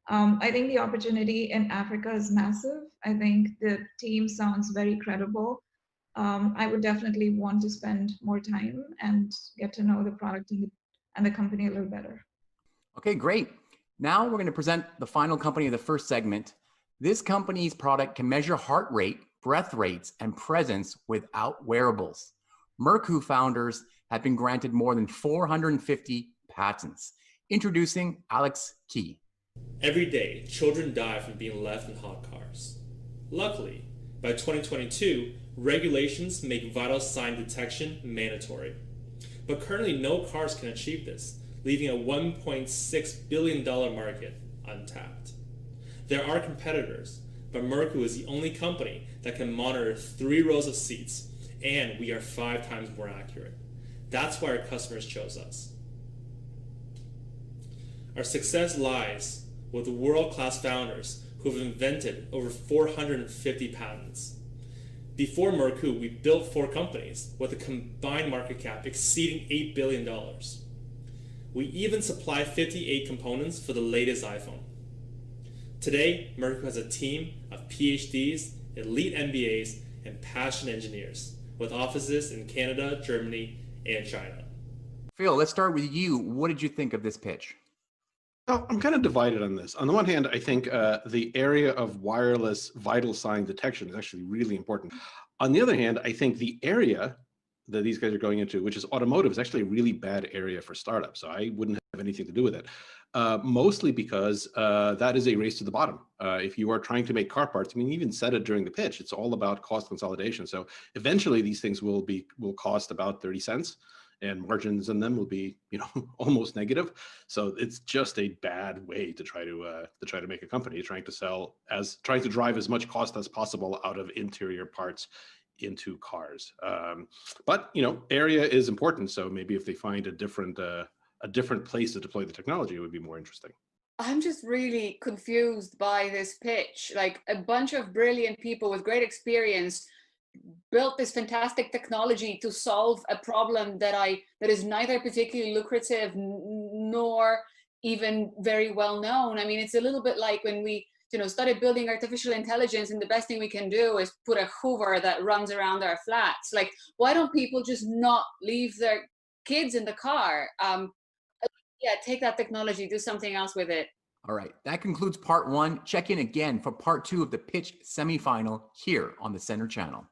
I think the opportunity in Africa is massive. I think the team sounds very credible. I would definitely want to spend more time and get to know the product and the company a little better. Okay, great. Now we're going to present the final company of the first segment. This company's product can measure heart rate, breath rates, and presence without wearables. Merku founders have been granted more than 450 patents. Introducing Alex Key. Every day, children die from being left in hot cars. Luckily, by 2022, regulations make vital sign detection mandatory. But currently, no cars can achieve this, leaving a $1.6 billion market untapped. There are competitors, but Merku is the only company that can monitor 3 rows of seats, and we are 5 times more accurate. That's why our customers chose us. Our success lies with world-class founders who have invented over 450 patents. Before Merku, we built 4 companies with a combined market cap exceeding $8 billion. We even supply 58 components for the latest iPhone. Today, Merku has a team of PhDs, elite MBAs, and passionate engineers with offices in Canada, Germany, and China. Phil, let's start with you. What did you think of this pitch? Well, I'm kind of divided on this. On the one hand, I think the area of wireless vital sign detection is actually really important. On the other hand, I think the area that these guys are going into, which is automotive, is actually a really bad area for startups. So I wouldn't have anything to do with it. Mostly because that is a race to the bottom. If you are trying to make car parts, I mean, you even said it during the pitch, it's all about cost consolidation. So eventually these things will cost about 30 cents. And margins in them will be, almost negative. So it's just a bad way to try to make a company, trying to drive as much cost as possible out of interior parts into cars. But area is important. So maybe if they find a different place to deploy the technology, it would be more interesting. I'm just really confused by this pitch. Like, a bunch of brilliant people with great experience built this fantastic technology to solve a problem that is neither particularly lucrative nor even very well known. I mean, it's a little bit like when we started building artificial intelligence, and the best thing we can do is put a Hoover that runs around our flats. Like, why don't people just not leave their kids in the car? Take that technology, do something else with it. All right, that concludes part one. Check in again for part two of the pitch semifinal here on the Center Channel.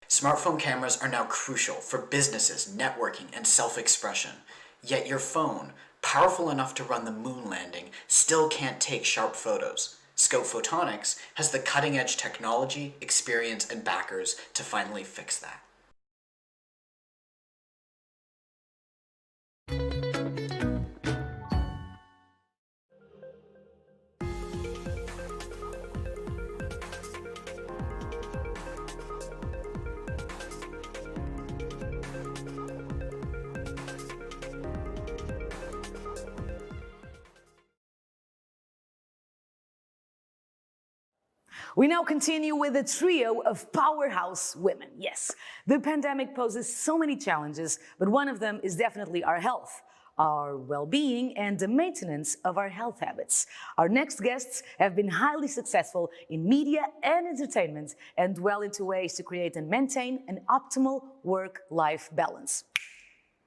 Smartphone cameras are now crucial for businesses, networking, and self-expression. Yet your phone, powerful enough to run the moon landing, still can't take sharp photos. Scope Photonics has the cutting-edge technology, experience, and backers to finally fix that. We now continue with a trio of powerhouse women. Yes, the pandemic poses so many challenges, but one of them is definitely our health, our well-being, and the maintenance of our health habits. Our next guests have been highly successful in media and entertainment and dwell into ways to create and maintain an optimal work-life balance.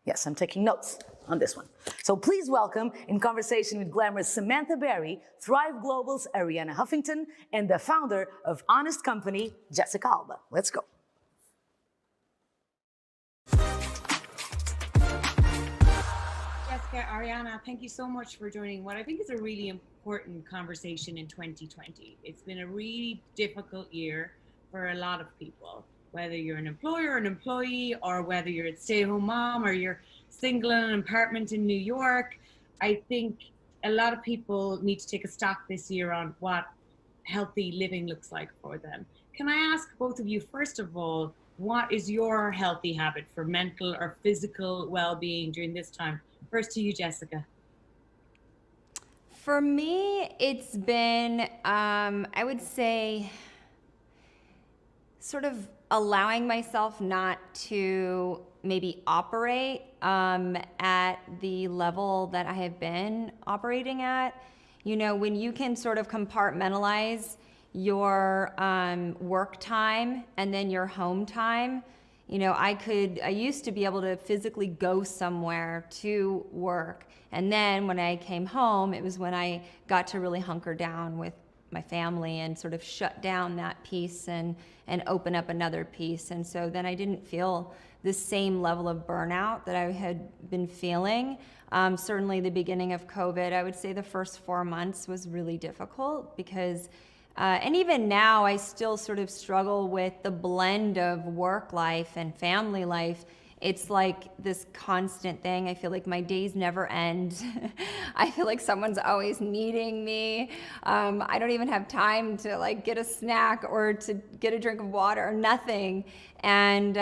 Yes, I'm taking notes on this one. So please welcome, in conversation with glamorous Samantha Berry, Thrive Global's Arianna Huffington, and the founder of Honest Company, Jessica Alba. Let's go. Jessica, Arianna, thank you so much for joining what I think is a really important conversation in 2020. It's been a really difficult year for a lot of people, whether you're an employer, an employee, or whether you're a stay-at-home mom or you're single in an apartment in New York. I think a lot of people need to take a stock this year on what healthy living looks like for them. Can I ask both of you, first of all, what is your healthy habit for mental or physical well-being during this time? First to you, Jessica. For me, it's been, I would say, sort of allowing myself not to maybe operate at the level that I have been operating at. You know, when you can sort of compartmentalize your work time and then your home time, you know, I used to be able to physically go somewhere to work. And then when I came home, it was when I got to really hunker down with my family and sort of shut down that piece and open up another piece. And so then I didn't feel the same level of burnout that I had been feeling. Certainly the beginning of COVID, I would say the first 4 months was really difficult because, and even now I still sort of struggle with the blend of work life and family life. It's like this constant thing. I feel like my days never end. I feel like someone's always needing me. I don't even have time to like get a snack or to get a drink of water or nothing. And,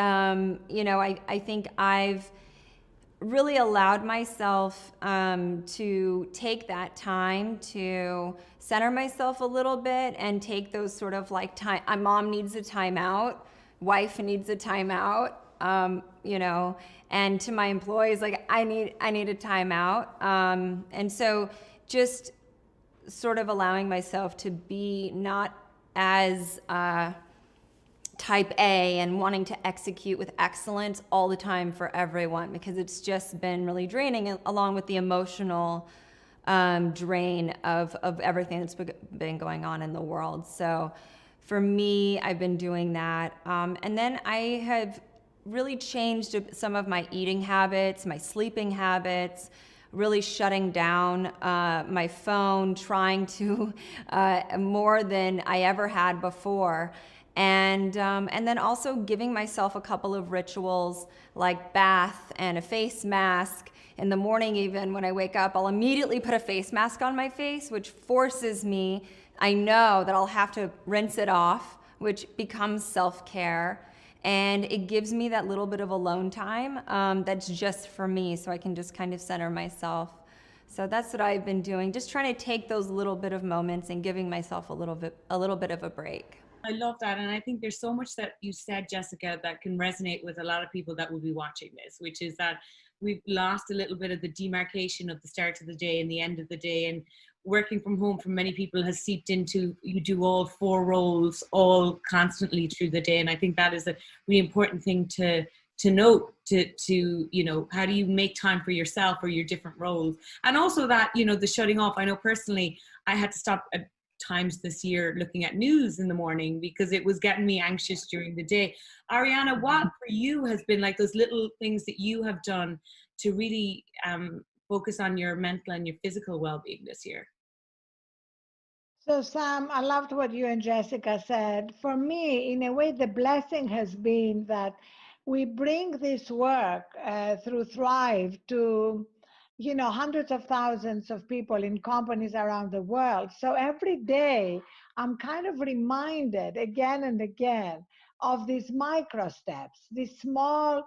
you know, I think I've really allowed myself to take that time to center myself a little bit and take those sort of like time. My mom needs a timeout, wife needs a timeout, you know, and to my employees, like I need a timeout. And so just sort of allowing myself to be not as type A and wanting to execute with excellence all the time for everyone, because it's just been really draining, along with the emotional drain of everything that's been going on in the world. So for me, I've been doing that. And then I have really changed some of my eating habits, my sleeping habits, really shutting down my phone, trying to more than I ever had before. And then also giving myself a couple of rituals like bath and a face mask. In the morning, even when I wake up, I'll immediately put a face mask on my face, which forces me, I know that I'll have to rinse it off, which becomes self-care. And it gives me that little bit of alone time that's just for me, so I can just kind of center myself. So that's what I've been doing, just trying to take those little bit of moments and giving myself a little bit of a break. I love that. And I think there's so much that you said, Jessica, that can resonate with a lot of people that will be watching this, which is that we've lost a little bit of the demarcation of the start of the day and the end of the day. And working from home for many people has seeped into, you do all 4 roles all constantly through the day. And I think that is a really important thing to note, to you know, how do you make time for yourself or your different roles? And also that, you know, the shutting off. I know personally, I had to stop at times this year looking at news in the morning because it was getting me anxious during the day. Arianna, what for you has been like those little things that you have done to really focus on your mental and your physical well-being this year? So Sam, I loved what you and Jessica said. For me, in a way, the blessing has been that we bring this work through Thrive to, you know, hundreds of thousands of people in companies around the world. So every day I'm kind of reminded again and again of these micro steps, these small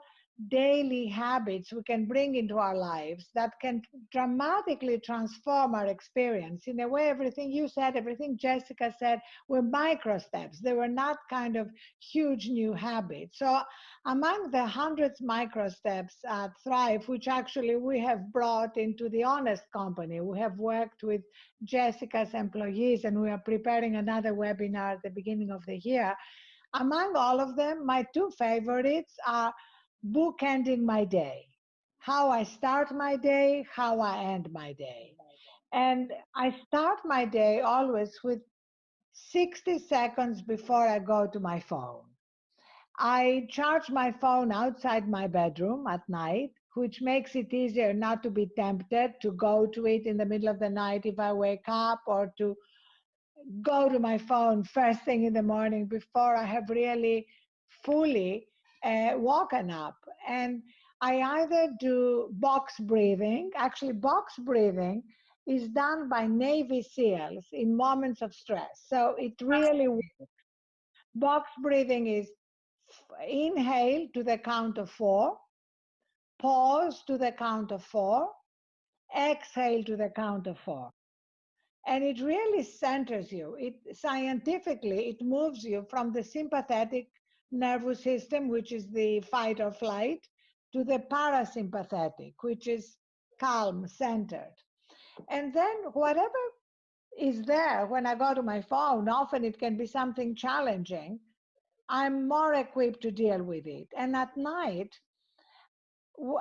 daily habits we can bring into our lives that can dramatically transform our experience. In a way, everything you said, everything Jessica said were micro steps. They were not kind of huge new habits. So among the hundreds micro steps at Thrive, which actually we have brought into the Honest Company, we have worked with Jessica's employees and we are preparing another webinar at the beginning of the year. Among all of them, my 2 favorites are bookending my day, how I start my day, how I end my day. And I start my day always with 60 seconds before I go to my phone. I charge my phone outside my bedroom at night, which makes it easier not to be tempted to go to it in the middle of the night if I wake up, or to go to my phone first thing in the morning before I have really fully woken up. And I either do box breathing. Actually, box breathing is done by Navy SEALs in moments of stress. So it really works. Box breathing is inhale to the count of 4, pause to the count of 4, exhale to the count of 4. And it really centers you. It scientifically, it moves you from the sympathetic nervous system, which is the fight or flight, to the parasympathetic, which is calm, centered. And then whatever is there when I go to my phone, often it can be something challenging, I'm more equipped to deal with it. And at night,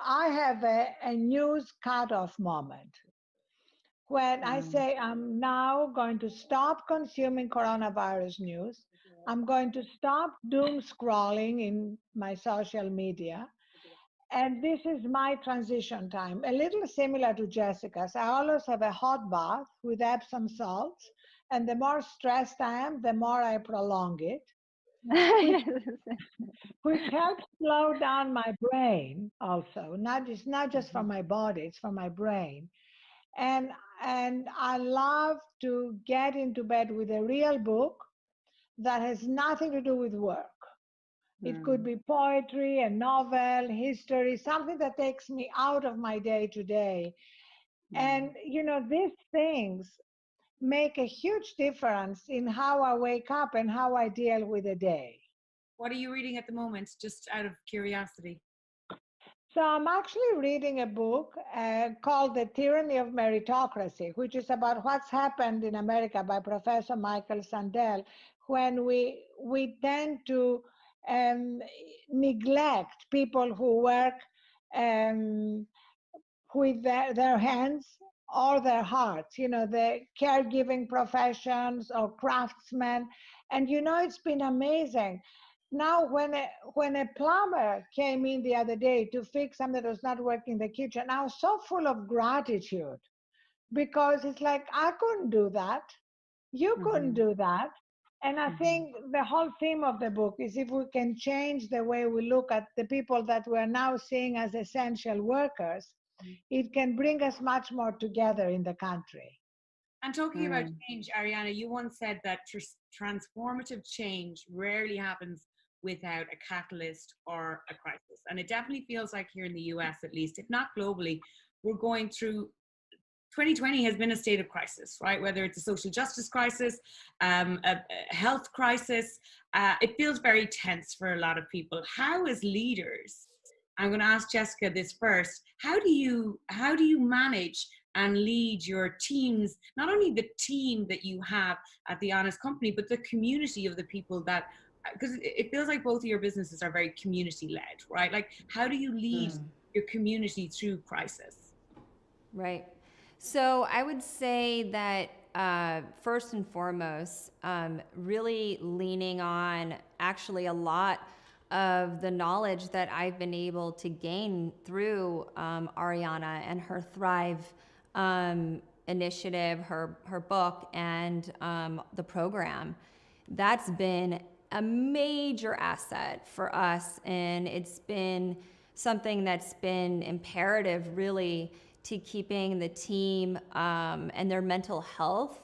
I have a news cutoff moment when I say I'm now going to stop consuming coronavirus news. I'm going to stop doom scrolling in my social media. And this is my transition time, a little similar to Jessica's. I always have a hot bath with Epsom salts. And the more stressed I am, the more I prolong it, which helps slow down my brain also. It's not just for my body, it's for my brain. And I love to get into bed with a real book that has nothing to do with work. It could be poetry, a novel, history, something that takes me out of my day to day. And, these things make a huge difference in how I wake up and how I deal with the day. What are you reading at the moment, just out of curiosity? So I'm actually reading a book called The Tyranny of Meritocracy, which is about what's happened in America by Professor Michael Sandel when we tend to neglect people who work with their hands or their hearts, the caregiving professions or craftsmen. And it's been amazing. Now, when a plumber came in the other day to fix something that was not working in the kitchen, I was so full of gratitude because it's like, I couldn't do that. You couldn't do that. And I think the whole theme of the book is if we can change the way we look at the people that we're now seeing as essential workers, it can bring us much more together in the country. And talking about change, Arianna, you once said that transformative change rarely happens without a catalyst or a crisis. And it definitely feels like here in the US, at least, if not globally, we're going through 2020 has been a state of crisis, right? Whether it's a social justice crisis, a health crisis, it feels very tense for a lot of people. How, as leaders, I'm going to ask Jessica this first. How do you manage and lead your teams, not only the team that you have at The Honest Company, but the community of the people that, because it feels like both of your businesses are very community-led, right? Like, how do you lead your community through crisis? Right. So I would say that first and foremost, really leaning on actually a lot of the knowledge that I've been able to gain through Arianna and her Thrive initiative, her book, and the program. That's been a major asset for us, and it's been something that's been imperative really to keeping the team and their mental health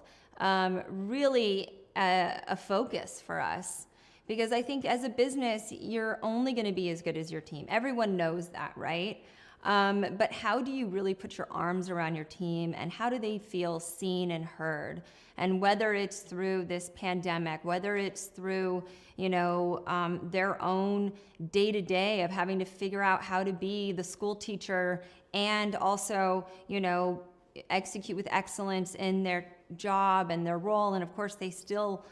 really a focus for us. Because I think as a business, you're only going to be as good as your team. Everyone knows that, right? But how do you really put your arms around your team, and how do they feel seen and heard? And whether it's through this pandemic, whether it's through, their own day-to-day of having to figure out how to be the school teacher and also, execute with excellence in their job and their role. And of course, they still,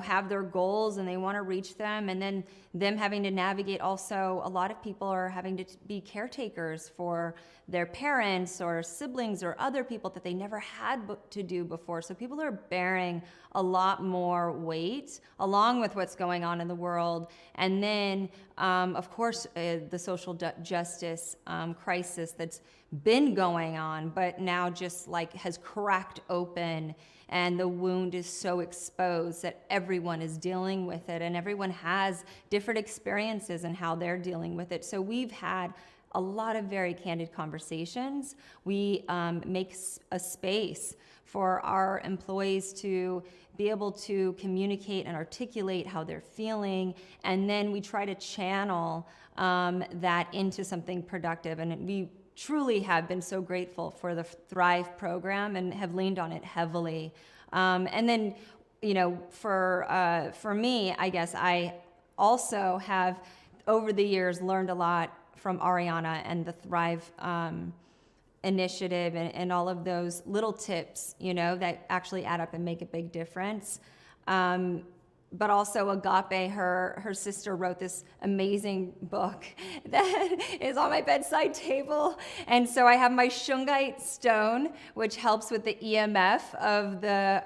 have their goals and they want to reach them. And then them having to navigate also, a lot of people are having to be caretakers for their parents or siblings or other people that they never had to do before. So people are bearing a lot more weight along with what's going on in the world. And then, of course, the social justice crisis that's been going on, but now just like has cracked open, and the wound is so exposed that everyone is dealing with it, and everyone has different experiences and how they're dealing with it. So we've had a lot of very candid conversations. We make a space for our employees to be able to communicate and articulate how they're feeling, and then we try to channel that into something productive. And we truly have been so grateful for the Thrive program and have leaned on it heavily. And then, for me, I guess I also have over the years learned a lot from Arianna and the Thrive initiative and all of those little tips, that actually add up and make a big difference. But also Agape, her sister, wrote this amazing book that is on my bedside table. And so I have my shungite stone, which helps with the EMF of the,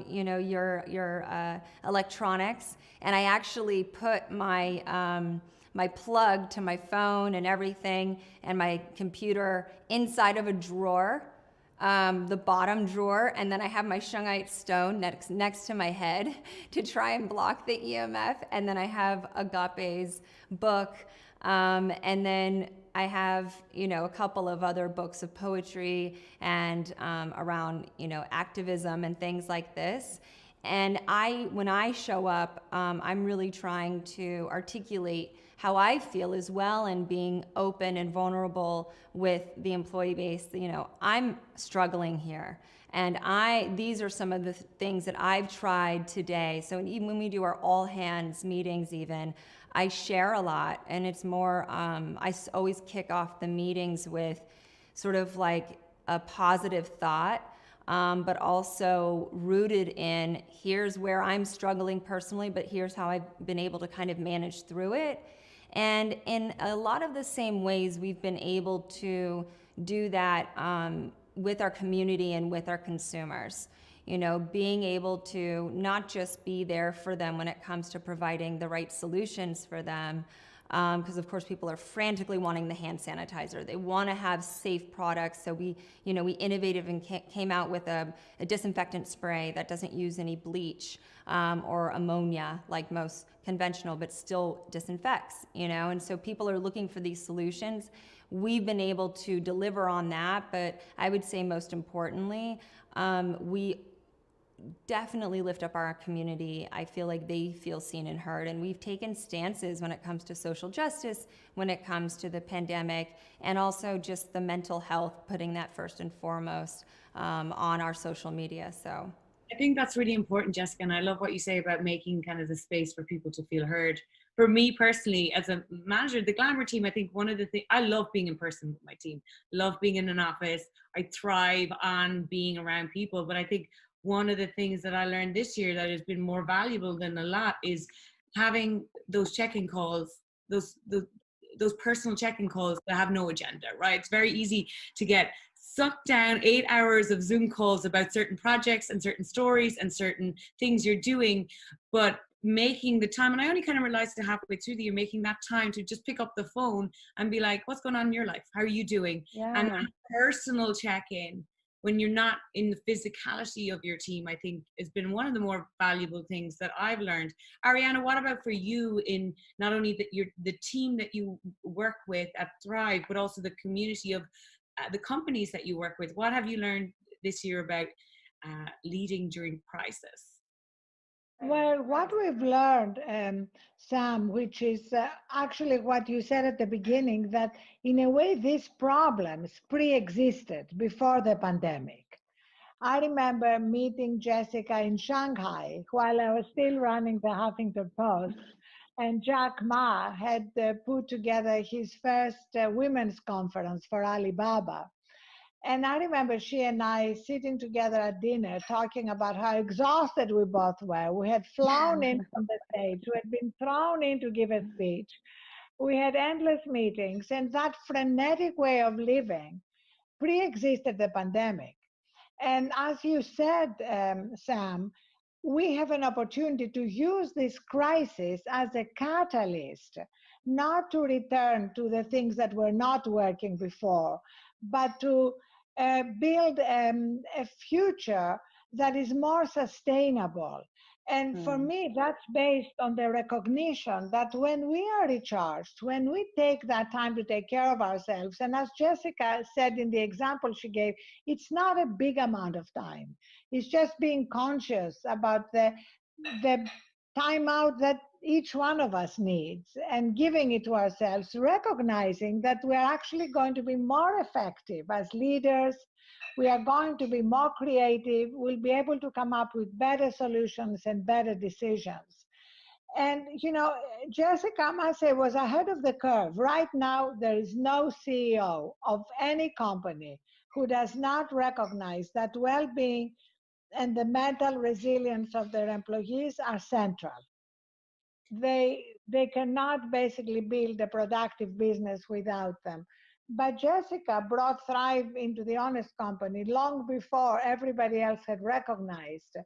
your electronics. And I actually put my my plug to my phone and everything and my computer inside of a drawer. The bottom drawer, and then I have my shungite stone next to my head to try and block the EMF, and then I have Agape's book, and then I have, a couple of other books of poetry and around, activism and things like this. And when I show up, I'm really trying to articulate how I feel as well, and being open and vulnerable with the employee base. I'm struggling here. And these are some of the things that I've tried today. So even when we do our all hands meetings even, I share a lot, and it's more, I always kick off the meetings with sort of like a positive thought, but also rooted in, here's where I'm struggling personally, but here's how I've been able to kind of manage through it. And in a lot of the same ways, we've been able to do that with our community and with our consumers. Being able to not just be there for them when it comes to providing the right solutions for them, because of course people are frantically wanting the hand sanitizer. They want to have safe products. So we innovated and came out with a disinfectant spray that doesn't use any bleach or ammonia like most conventional, but still disinfects, and so people are looking for these solutions. We've been able to deliver on that, but I would say most importantly, we definitely lift up our community. I feel like they feel seen and heard, and we've taken stances when it comes to social justice, when it comes to the pandemic, and also just the mental health, putting that first and foremost on our social media. So I think that's really important, Jessica, and I love what you say about making kind of the space for people to feel heard. For me personally, as a manager, the Glamour team, I think one of the things, I love being in person with my team, love being in an office. I thrive on being around people, but I think one of the things that I learned this year that has been more valuable than a lot is having those check-in calls, those personal check-in calls that have no agenda, right? It's very easy to get sucked down 8 hours of Zoom calls about certain projects and certain stories and certain things you're doing, but making the time, and I only kind of realized it halfway through the year, making that time to just pick up the phone and be like, what's going on in your life? How are you doing? Yeah. And that personal check-in, when you're not in the physicality of your team, I think has been one of the more valuable things that I've learned. Arianna, what about for you in not only the team that you work with at Thrive, but also the community of the companies that you work with? What have you learned this year about leading during crisis? Well, what we've learned, Sam, which is actually what you said at the beginning, that in a way these problems pre-existed before the pandemic. I remember meeting Jessica in Shanghai while I was still running the Huffington Post, and Jack Ma had put together his first women's conference for Alibaba. And I remember she and I sitting together at dinner talking about how exhausted we both were. We had flown in from the States, we had been thrown in to give a speech. We had endless meetings, and that frenetic way of living pre-existed the pandemic. And as you said, Sam, we have an opportunity to use this crisis as a catalyst, not to return to the things that were not working before, but to build a future that is more sustainable. And for me, that's based on the recognition that when we are recharged, when we take that time to take care of ourselves, and as Jessica said in the example she gave, it's not a big amount of time. It's just being conscious about the time out that each one of us needs and giving it to ourselves, recognizing that we're actually going to be more effective as leaders. We are going to be more creative. We'll be able to come up with better solutions and better decisions. And, Jessica, I must say, was ahead of the curve. Right now, there is no CEO of any company who does not recognize that well-being and the mental resilience of their employees are central. They cannot basically build a productive business without them. But Jessica brought Thrive into the Honest Company long before everybody else had recognized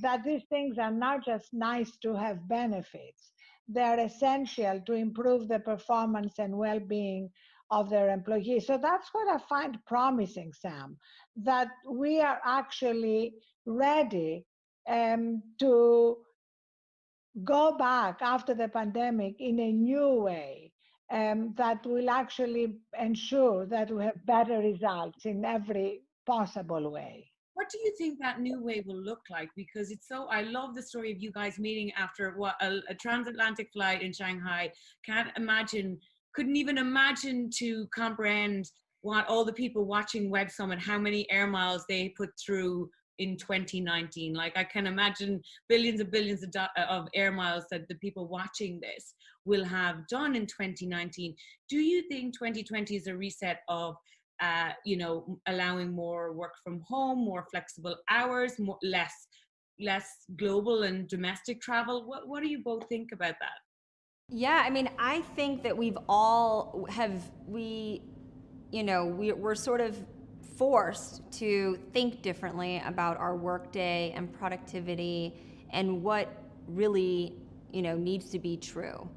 that these things are not just nice to have benefits. They're essential to improve the performance and well-being of their employees. So that's what I find promising, Sam, that we are actually ready to go back after the pandemic in a new way that will actually ensure that we have better results in every possible way. What do you think that new way will look like? Because it's so, I love the story of you guys meeting after what a transatlantic flight in Shanghai. Couldn't even imagine to comprehend what all the people watching Web Summit, how many air miles they put through in 2019. Like, I can imagine billions and billions of air miles that the people watching this will have done in 2019. Do you think 2020 is a reset of allowing more work from home, more flexible hours, less global and domestic travel? What do you both think about that? Yeah, I mean, I think that we're sort of forced to think differently about our workday and productivity and what really, needs to be true.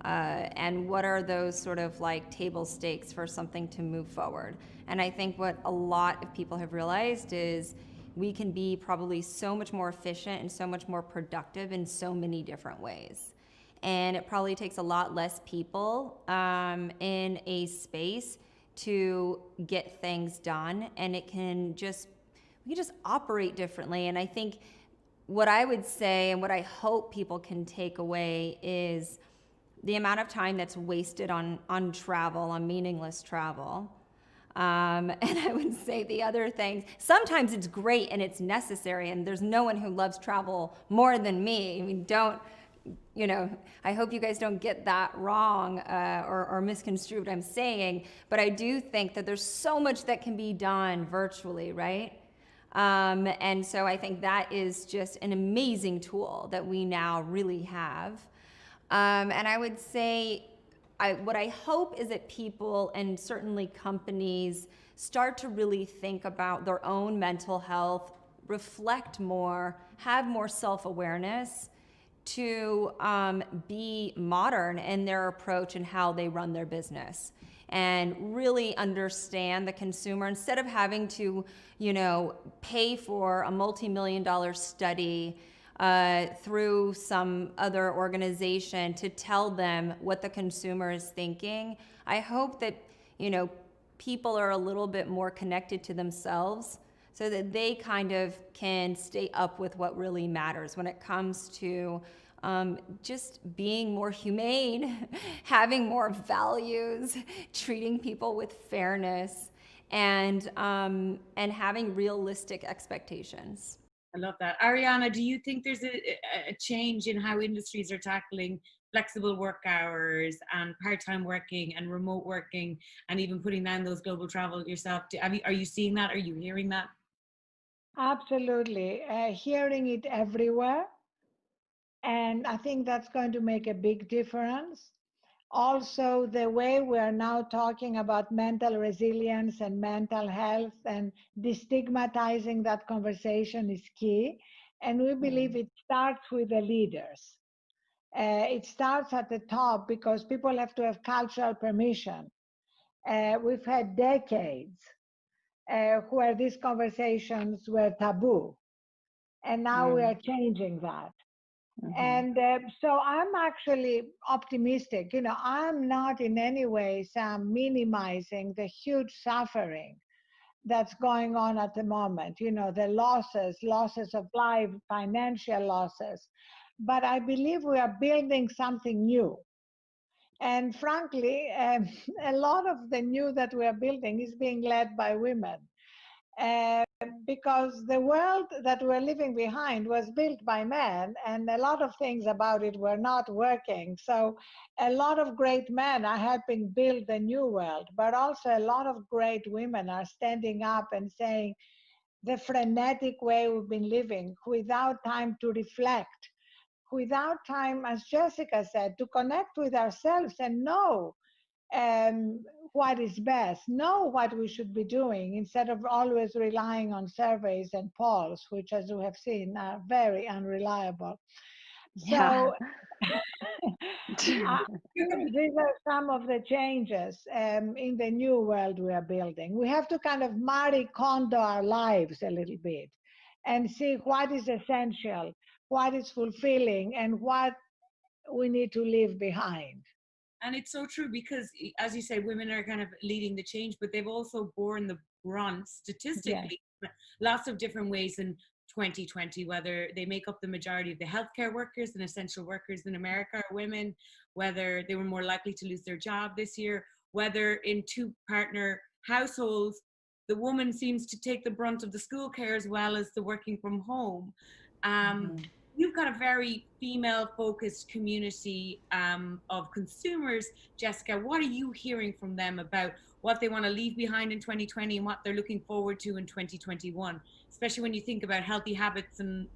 And what are those sort of like table stakes for something to move forward. And I think what a lot of people have realized is we can be probably so much more efficient and so much more productive in so many different ways. And it probably takes a lot less people in a space to get things done, and we can just operate differently. And I think what I would say and what I hope people can take away is the amount of time that's wasted on travel, on meaningless travel. And I would say the other things, sometimes it's great and it's necessary, and there's no one who loves travel more than me. I mean, I hope you guys don't get that wrong or misconstrue what I'm saying, but I do think that there's so much that can be done virtually, right? And so I think that is just an amazing tool that we now really have. And I would say, what I hope is that people and certainly companies start to really think about their own mental health, reflect more, have more self-awareness, to be modern in their approach and how they run their business, and really understand the consumer instead of having to, pay for a multi-million-dollar study through some other organization to tell them what the consumer is thinking. I hope that, people are a little bit more connected to themselves so that they kind of can stay up with what really matters when it comes to just being more humane, having more values, treating people with fairness, and having realistic expectations. I love that. Arianna, do you think there's a change in how industries are tackling flexible work hours and part-time working and remote working, and even putting down those global travel yourself? Are you seeing that? Are you hearing that? Absolutely. Hearing it everywhere. And I think that's going to make a big difference. Also, the way we are now talking about mental resilience and mental health and destigmatizing that conversation is key. And we believe it starts with the leaders. It starts at the top because people have to have cultural permission. We've had decades where these conversations were taboo. And now we are changing that. And so I'm actually optimistic. I'm not in any way minimizing the huge suffering that's going on at the moment, the losses of life, financial losses. But I believe we are building something new. And frankly, a lot of the new that we are building is being led by women. Because the world that we're leaving behind was built by men, and a lot of things about it were not working. So a lot of great men are helping build the new world, but also a lot of great women are standing up and saying the frenetic way we've been living without time to reflect, without time, as Jessica said, to connect with ourselves and know what is best, know what we should be doing instead of always relying on surveys and polls, which, as we have seen, are very unreliable. So these are some of the changes in the new world we are building. We have to kind of Marie Kondo our lives a little bit and see what is essential, what is fulfilling, and what we need to leave behind. And it's so true because, as you say, women are kind of leading the change, but they've also borne the brunt statistically lots of different ways in 2020, whether they make up the majority of the healthcare workers and essential workers in America are women, whether they were more likely to lose their job this year, whether in two-partner households, the woman seems to take the brunt of the school care as well as the working from home. You've got a very female-focused community of consumers, Jessica. What are you hearing from them about what they want to leave behind in 2020 and what they're looking forward to in 2021, especially when you think about healthy habits and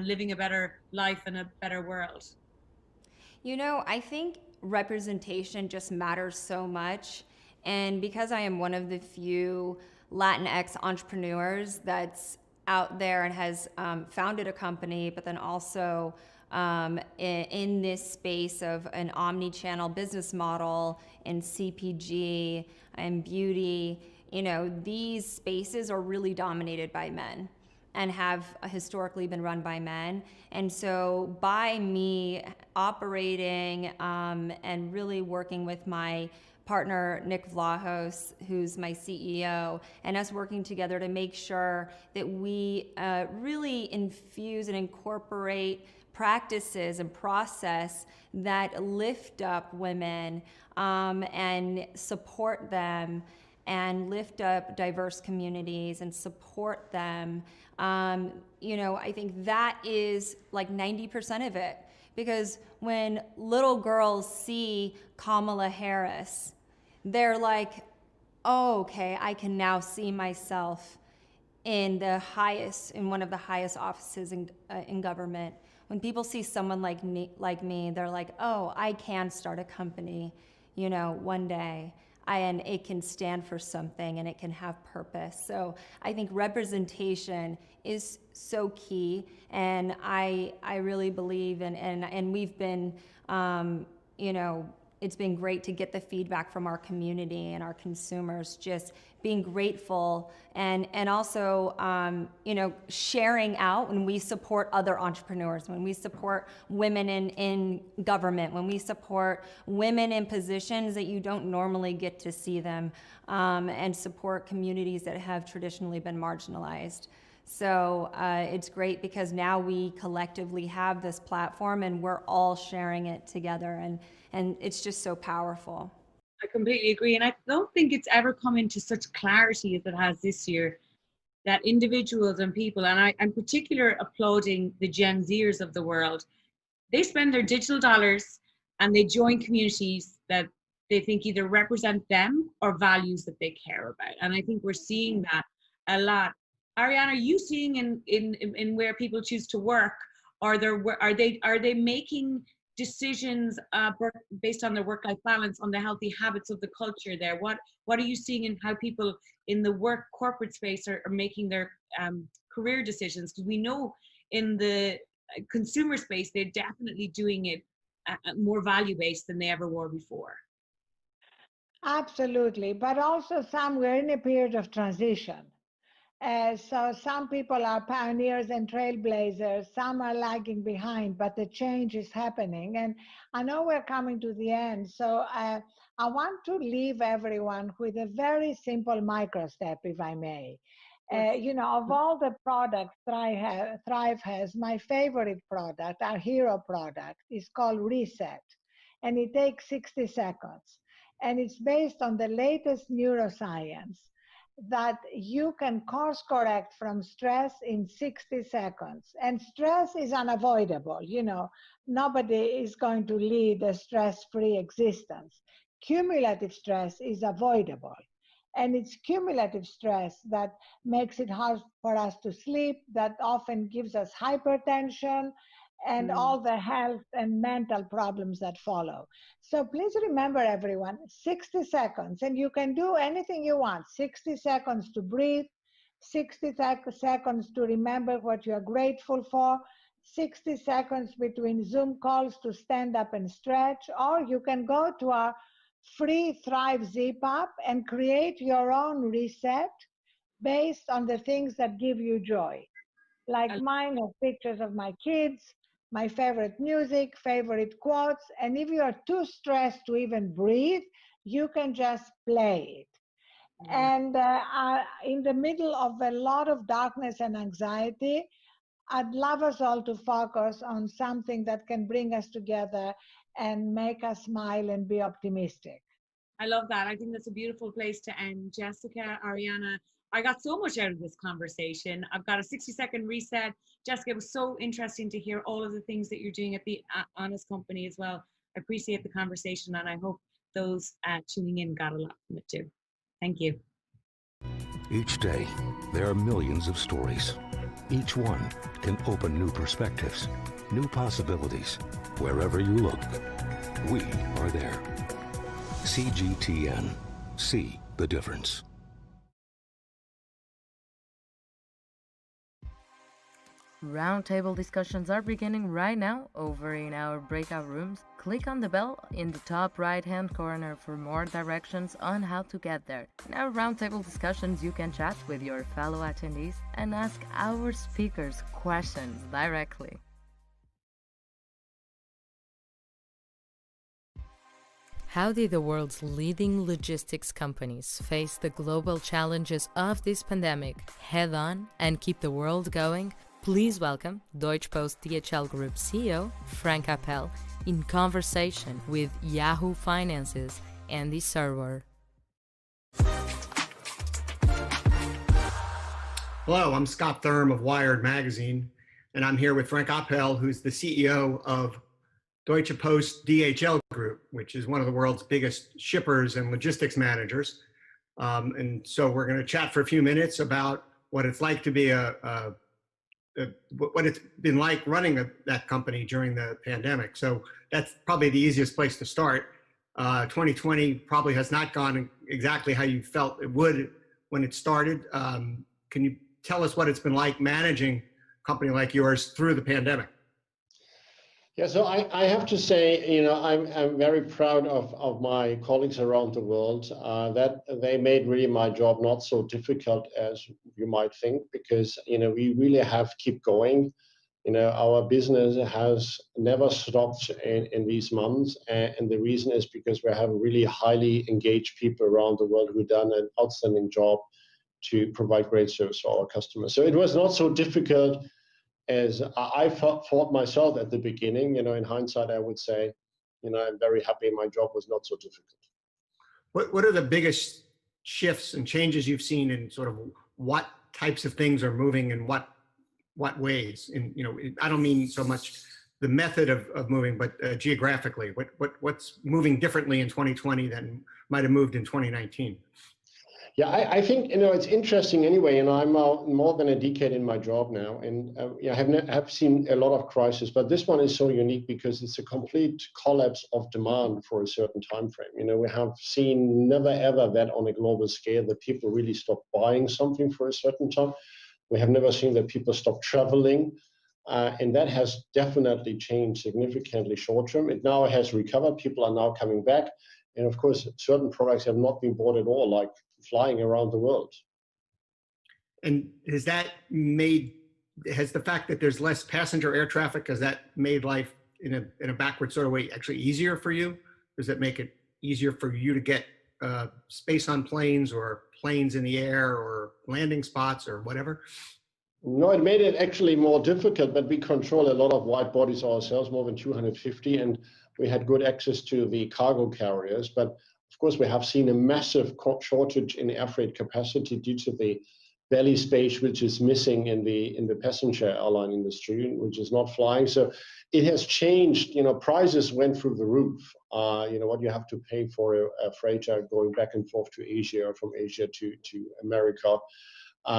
living a better life and a better world? You know, I think representation just matters so much. And because I am one of the few Latinx entrepreneurs that's out there and has founded a company, but then also in this space of an omni-channel business model in CPG and beauty, you know, these spaces are really dominated by men and have historically been run by men. And so by me operating and really working with my partner, Nick Vlahos, who's my CEO, and us working together to make sure that we really infuse and incorporate practices and process that lift up women and support them and lift up diverse communities and support them. You know, I think that is like 90% of it. Because when little girls see Kamala Harris, they're like, oh, okay, I can now see myself in one of the highest offices in government. When people see someone like me, they're like, oh, I can start a company, you know, one day. And it can stand for something and it can have purpose. So I think representation is so key, and I really believe and we've been, you know, it's been great to get the feedback from our community and our consumers, just being grateful and also, you know, sharing out when we support other entrepreneurs, when we support women in government, when we support women in positions that you don't normally get to see them, and support communities that have traditionally been marginalized. So it's great because now we collectively have this platform and we're all sharing it together, and it's just so powerful. I completely agree. And I don't think it's ever come into such clarity as it has this year, that individuals and people, and I'm particularly applauding the Gen Zers of the world, they spend their digital dollars and they join communities that they think either represent them or values that they care about. And I think we're seeing that a lot. Arianna, are you seeing in where people choose to work, are they making decisions based on their work-life balance, on the healthy habits of the culture there? What are you seeing in how people in the corporate space are making their career decisions? Because we know in the consumer space, they're definitely doing it more value-based than they ever were before. Absolutely, but also we're in a period of transition. So some people are pioneers and trailblazers, some are lagging behind, but the change is happening. And I know we're coming to the end, so I want to leave everyone with a very simple micro step, if I may. You know, of all the products Thrive has, my favorite product, our hero product, is called Reset. And it takes 60 seconds. And it's based on the latest neuroscience that you can course correct from stress in 60 seconds. And stress is unavoidable. You know, nobody is going to lead a stress-free existence. Cumulative stress is avoidable. And it's cumulative stress that makes it hard for us to sleep, that often gives us hypertension, and all the health and mental problems that follow. So please remember, everyone, 60 seconds, and you can do anything you want. 60 seconds to breathe, 60 seconds to remember what you are grateful for, 60 seconds between Zoom calls to stand up and stretch, or you can go to our free Thrive Zip app and create your own reset based on the things that give you joy. Like mine have pictures of my kids, my favorite music, favorite quotes, and if you are too stressed to even breathe, you can just play it. And in the middle of a lot of darkness and anxiety, I'd love us all to focus on something that can bring us together and make us smile and be optimistic. I love that. I think that's a beautiful place to end. Jessica, Arianna, I got so much out of this conversation. I've got a 60-second reset. Jessica, it was so interesting to hear all of the things that you're doing at the Honest Company as well. I appreciate the conversation, and I hope those tuning in got a lot from it too. Thank you. Each day, there are millions of stories. Each one can open new perspectives, new possibilities. Wherever you look, we are there. CGTN. See the difference. Roundtable discussions are beginning right now over in our breakout rooms. Click on the bell in the top right-hand corner for more directions on how to get there. In our roundtable discussions, you can chat with your fellow attendees and ask our speakers questions directly. How did the world's leading logistics companies face the global challenges of this pandemic head-on and keep the world going? Please welcome Deutsche Post DHL Group CEO Frank Appel in conversation with Yahoo Finance's Andy Serwer. Hello, I'm Scott Thurm of Wired Magazine, and I'm here with Frank Appel, who's the CEO of Deutsche Post DHL Group, which is one of the world's biggest shippers and logistics managers. And so we're going to chat for a few minutes about what it's like to be what it's been like running that company during the pandemic. So that's probably the easiest place to start. 2020 probably has not gone exactly how you felt it would when it started. Can you tell us what it's been like managing a company like yours through the pandemic? Yeah, so I have to say, I'm very proud of my colleagues around the world that they made really my job not so difficult as you might think, because, we really have to keep going. Our business has never stopped in these months. And the reason is because we have really highly engaged people around the world who've done an outstanding job to provide great service to our customers. So it was not so difficult as I thought myself at the beginning. In hindsight, I would say, I'm very happy my job was not so difficult. What are the biggest shifts and changes you've seen in sort of what types of things are moving in what ways? And, I don't mean so much the method of moving, but geographically, what's moving differently in 2020 than might have moved in 2019? Yeah, I think, it's interesting anyway. I'm more than a decade in my job now, and I have seen a lot of crises, but this one is so unique because it's a complete collapse of demand for a certain time frame. We have seen never ever that on a global scale that people really stop buying something for a certain time. We have never seen that people stop traveling, and that has definitely changed significantly short term. It now has recovered. People are now coming back, and of course, certain products have not been bought at all, like flying around the world. And has the fact that there's less passenger air traffic, has that made life in a backward sort of way actually easier for you? Does it make it easier for you to get space on planes or planes in the air or landing spots or whatever? No, it made it actually more difficult, but we control a lot of wide bodies ourselves, more than 250, and we had good access to the cargo carriers. But of course, we have seen a massive shortage in air freight capacity due to the belly space, which is missing in the passenger airline industry, which is not flying. So it has changed. Prices went through the roof. What you have to pay for a freighter going back and forth to Asia, or from Asia to America.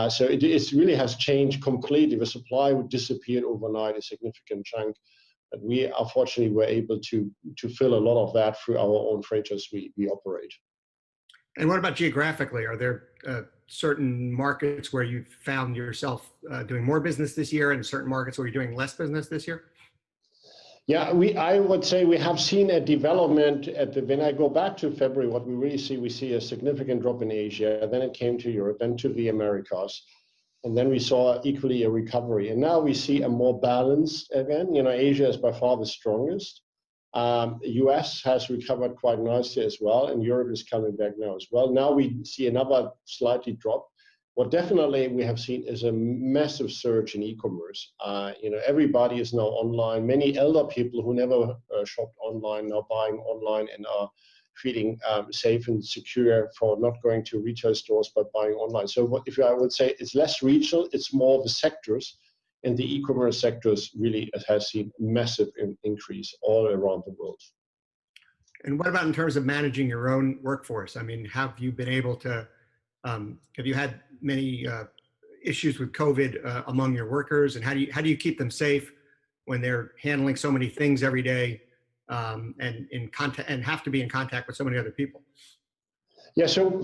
So it really has changed completely. The supply would disappear overnight, a significant chunk. But we unfortunately were able to fill a lot of that through our own freighters we operate. And what about geographically? Are there certain markets where you found yourself doing more business this year, and certain markets where you're doing less business this year? Yeah, I would say we have seen a development when I go back to February, what we see a significant drop in Asia, then it came to Europe, then to the Americas. And then we saw equally a recovery. And now we see a more balance again. Asia is by far the strongest. US has recovered quite nicely as well, and Europe is coming back now as well. Now we see another slightly drop. What definitely we have seen is a massive surge in e-commerce. Everybody is now online. Many elder people who never shopped online now buying online and are feeling safe and secure for not going to retail stores but buying online. So if I would say it's less regional, it's more the sectors, and the e-commerce sectors really has seen massive increase all around the world. And what about in terms of managing your own workforce? I mean, have you been able to, have you had many issues with COVID among your workers, and how do you keep them safe when they're handling so many things every day and in contact and have to be in contact with so many other people? Yeah, so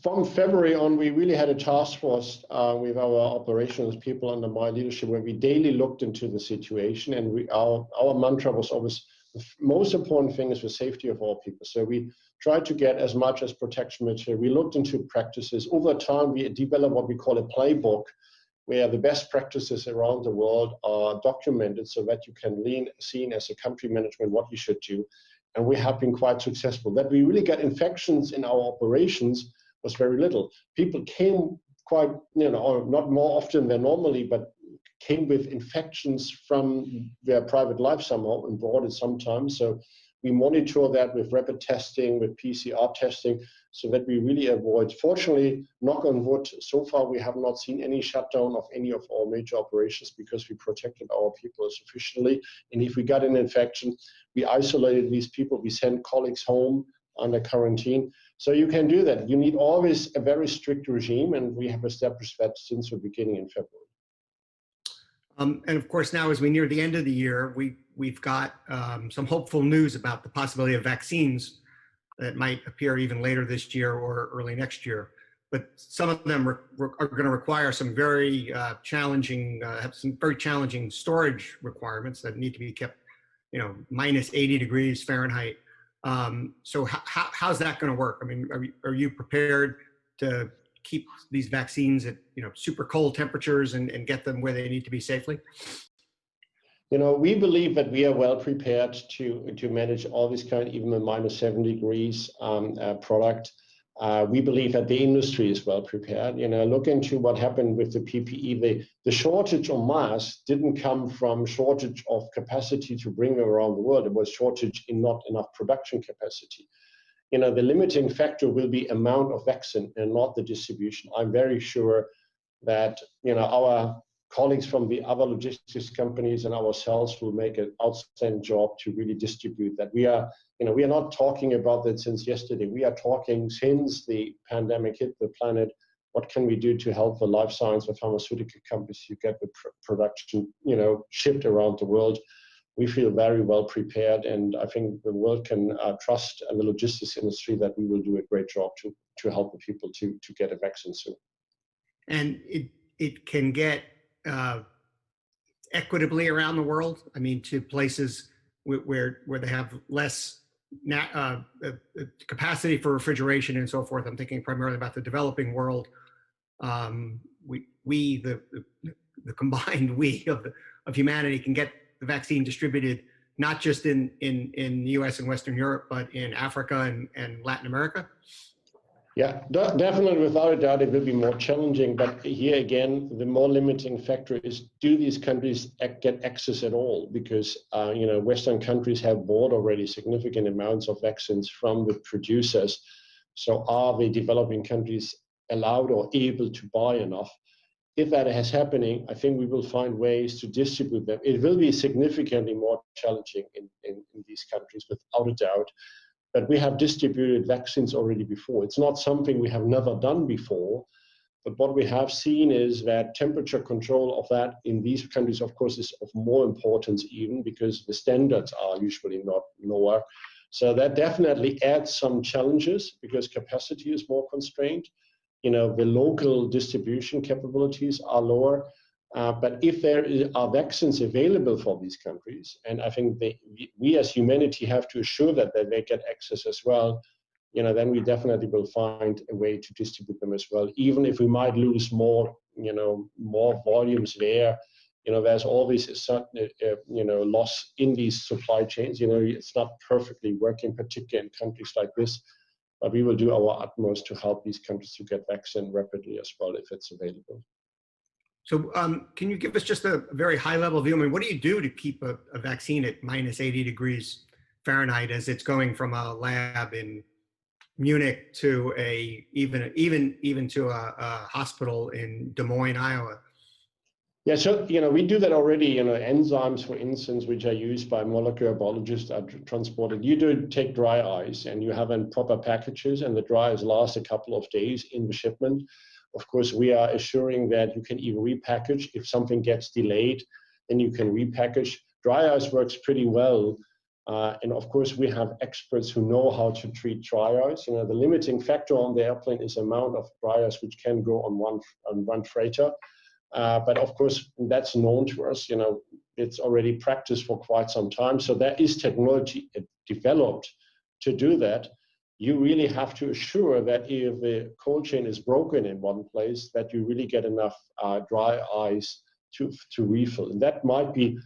from February on, we really had a task force with our operations people under my leadership where we daily looked into the situation, and our mantra was always the most important thing is the safety of all people. So we tried to get as much as protection material. We looked into practices. Over time, we developed what we call a playbook, where the best practices around the world are documented so that you can see as a country management what you should do. And we have been quite successful. That we really got infections in our operations was very little. People came quite, or not more often than normally, but came with infections from their private life somehow and brought it sometimes. So we monitor that with rapid testing, with PCR testing, so that we really avoid. Fortunately, knock on wood, so far we have not seen any shutdown of any of our major operations because we protected our people sufficiently. And if we got an infection, we isolated these people, we sent colleagues home under quarantine. So you can do that. You need always a very strict regime, and we have established that since the beginning in February. And of course, now as we near the end of the year, we've got some hopeful news about the possibility of vaccines that might appear even later this year or early next year. But some of them are going to require some very challenging storage requirements that need to be kept, minus 80 degrees Fahrenheit. So how's that going to work? I mean, are you prepared to keep these vaccines at super cold temperatures and get them where they need to be safely? We believe that we are well prepared to manage all this kind, even a minus 7 degrees product. We believe that the industry is well prepared. Look into what happened with the PPE. The shortage of masks didn't come from shortage of capacity to bring around the world. It was shortage in not enough production capacity. The limiting factor will be amount of vaccine and not the distribution. I'm very sure that our colleagues from the other logistics companies and ourselves will make an outstanding job to really distribute that. We are not talking about that since yesterday. We are talking since the pandemic hit the planet. What can we do to help the life science or pharmaceutical companies to get the production, shipped around the world? We feel very well prepared, and I think the world can trust the logistics industry that we will do a great job to help the people to get a vaccine soon. And it can get equitably around the world. I mean, to places where they have less capacity for refrigeration and so forth. I'm thinking primarily about the developing world. The combined we of humanity can get the vaccine distributed not just in the US and Western Europe, but in Africa and Latin America? Yeah, definitely, without a doubt, it will be more challenging. But here again, the more limiting factor is, do these countries get access at all? Because Western countries have bought already significant amounts of vaccines from the producers. So are the developing countries allowed or able to buy enough? If that is happening, I think we will find ways to distribute them. It will be significantly more challenging in these countries, without a doubt. But we have distributed vaccines already before. It's not something we have never done before. But what we have seen is that temperature control of that in these countries, of course, is of more importance even because the standards are usually not lower. So that definitely adds some challenges because capacity is more constrained. The local distribution capabilities are lower. But if there are vaccines available for these countries, and I think we as humanity have to assure that they get access as well, then we definitely will find a way to distribute them as well. Even if we might lose more volumes there, there's always a certain, loss in these supply chains. It's not perfectly working, particularly in countries like this, but we will do our utmost to help these countries to get vaccine rapidly as well if it's available. So can you give us just a very high level view? I mean, what do you do to keep a vaccine at minus 80 degrees Fahrenheit as it's going from a lab in Munich to even to a hospital in Des Moines, Iowa? Yeah, so we do that already. Enzymes, for instance, which are used by molecular biologists, are transported. You do take dry ice, and you have in proper packages, and the dry ice lasts a couple of days in the shipment. Of course, we are assuring that you can even repackage. If something gets delayed, then you can repackage. Dry ice works pretty well. And of course, we have experts who know how to treat dry ice. The limiting factor on the airplane is the amount of dry ice which can go on one freighter. But of course, that's known to us. It's already practiced for quite some time. So there is technology developed to do that. You really have to assure that if the cold chain is broken in one place, that you really get enough dry ice to refill. And that might be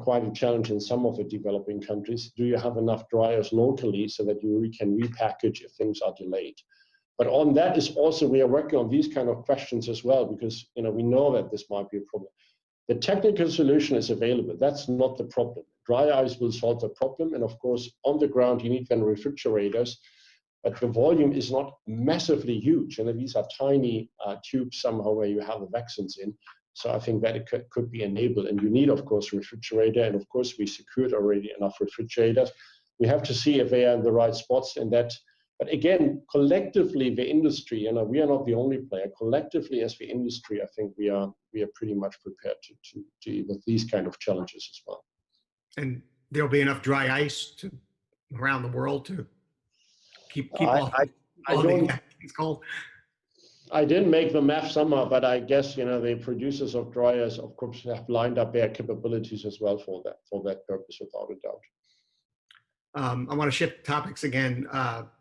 quite a challenge in some of the developing countries. Do you have enough dry ice locally so that you really can repackage if things are delayed? But on that is also, we are working on these kind of questions as well, because we know that this might be a problem. The technical solution is available. That's not the problem. Dry ice will solve the problem. And of course, on the ground, you need then refrigerators, but the volume is not massively huge. And these are tiny tubes somehow where you have the vaccines in. So I think that it could be enabled. And you need, of course, refrigerator. And of course, we secured already enough refrigerators. We have to see if they are in the right spots in that. But again, collectively, the industry, we are not the only player. Collectively, as the industry, I think we are pretty much prepared to deal with these kind of challenges as well. And there'll be enough dry ice around the world to keep all the cold. I didn't make the math somehow, but I guess the producers of dry ice, of course, have lined up their capabilities as well for that purpose, without a doubt. I want to shift topics again.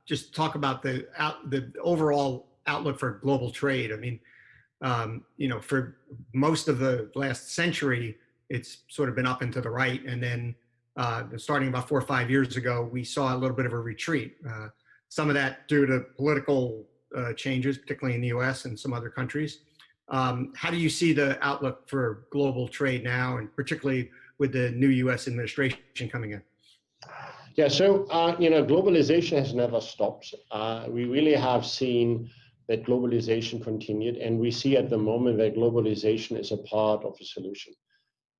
Just talk about the overall outlook for global trade. I mean, for most of the last century, it's sort of been up and to the right, and then starting about 4 or 5 years ago, we saw a little bit of a retreat. Some of that due to political changes, particularly in the U.S. and some other countries. How do you see the outlook for global trade now, and particularly with the new U.S. administration coming in? Yeah, so globalization has never stopped. We really have seen that globalization continued, and we see at the moment that globalization is a part of the solution.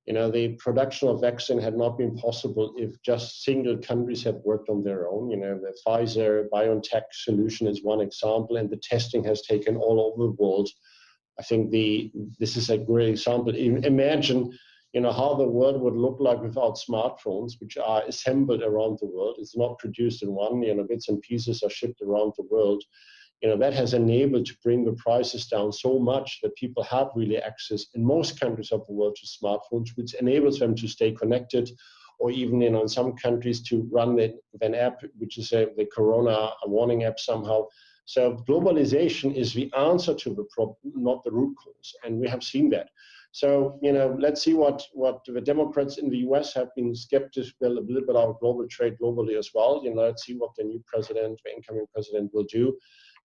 The production of vaccine had not been possible if just single countries had worked on their own. The Pfizer-BioNTech solution is one example, and the testing has taken all over the world. I think this is a great example. Imagine how the world would look like without smartphones, which are assembled around the world. It's not produced in one, bits and pieces are shipped around the world. That has enabled to bring the prices down so much that people have really access in most countries of the world to smartphones, which enables them to stay connected, or even in some countries to run an app, which is the Corona warning app somehow. So globalization is the answer to the problem, not the root cause, and we have seen that. So, let's see what the Democrats in the US have been skeptical a little bit about global trade globally as well. Let's see what the new president, the incoming president, will do.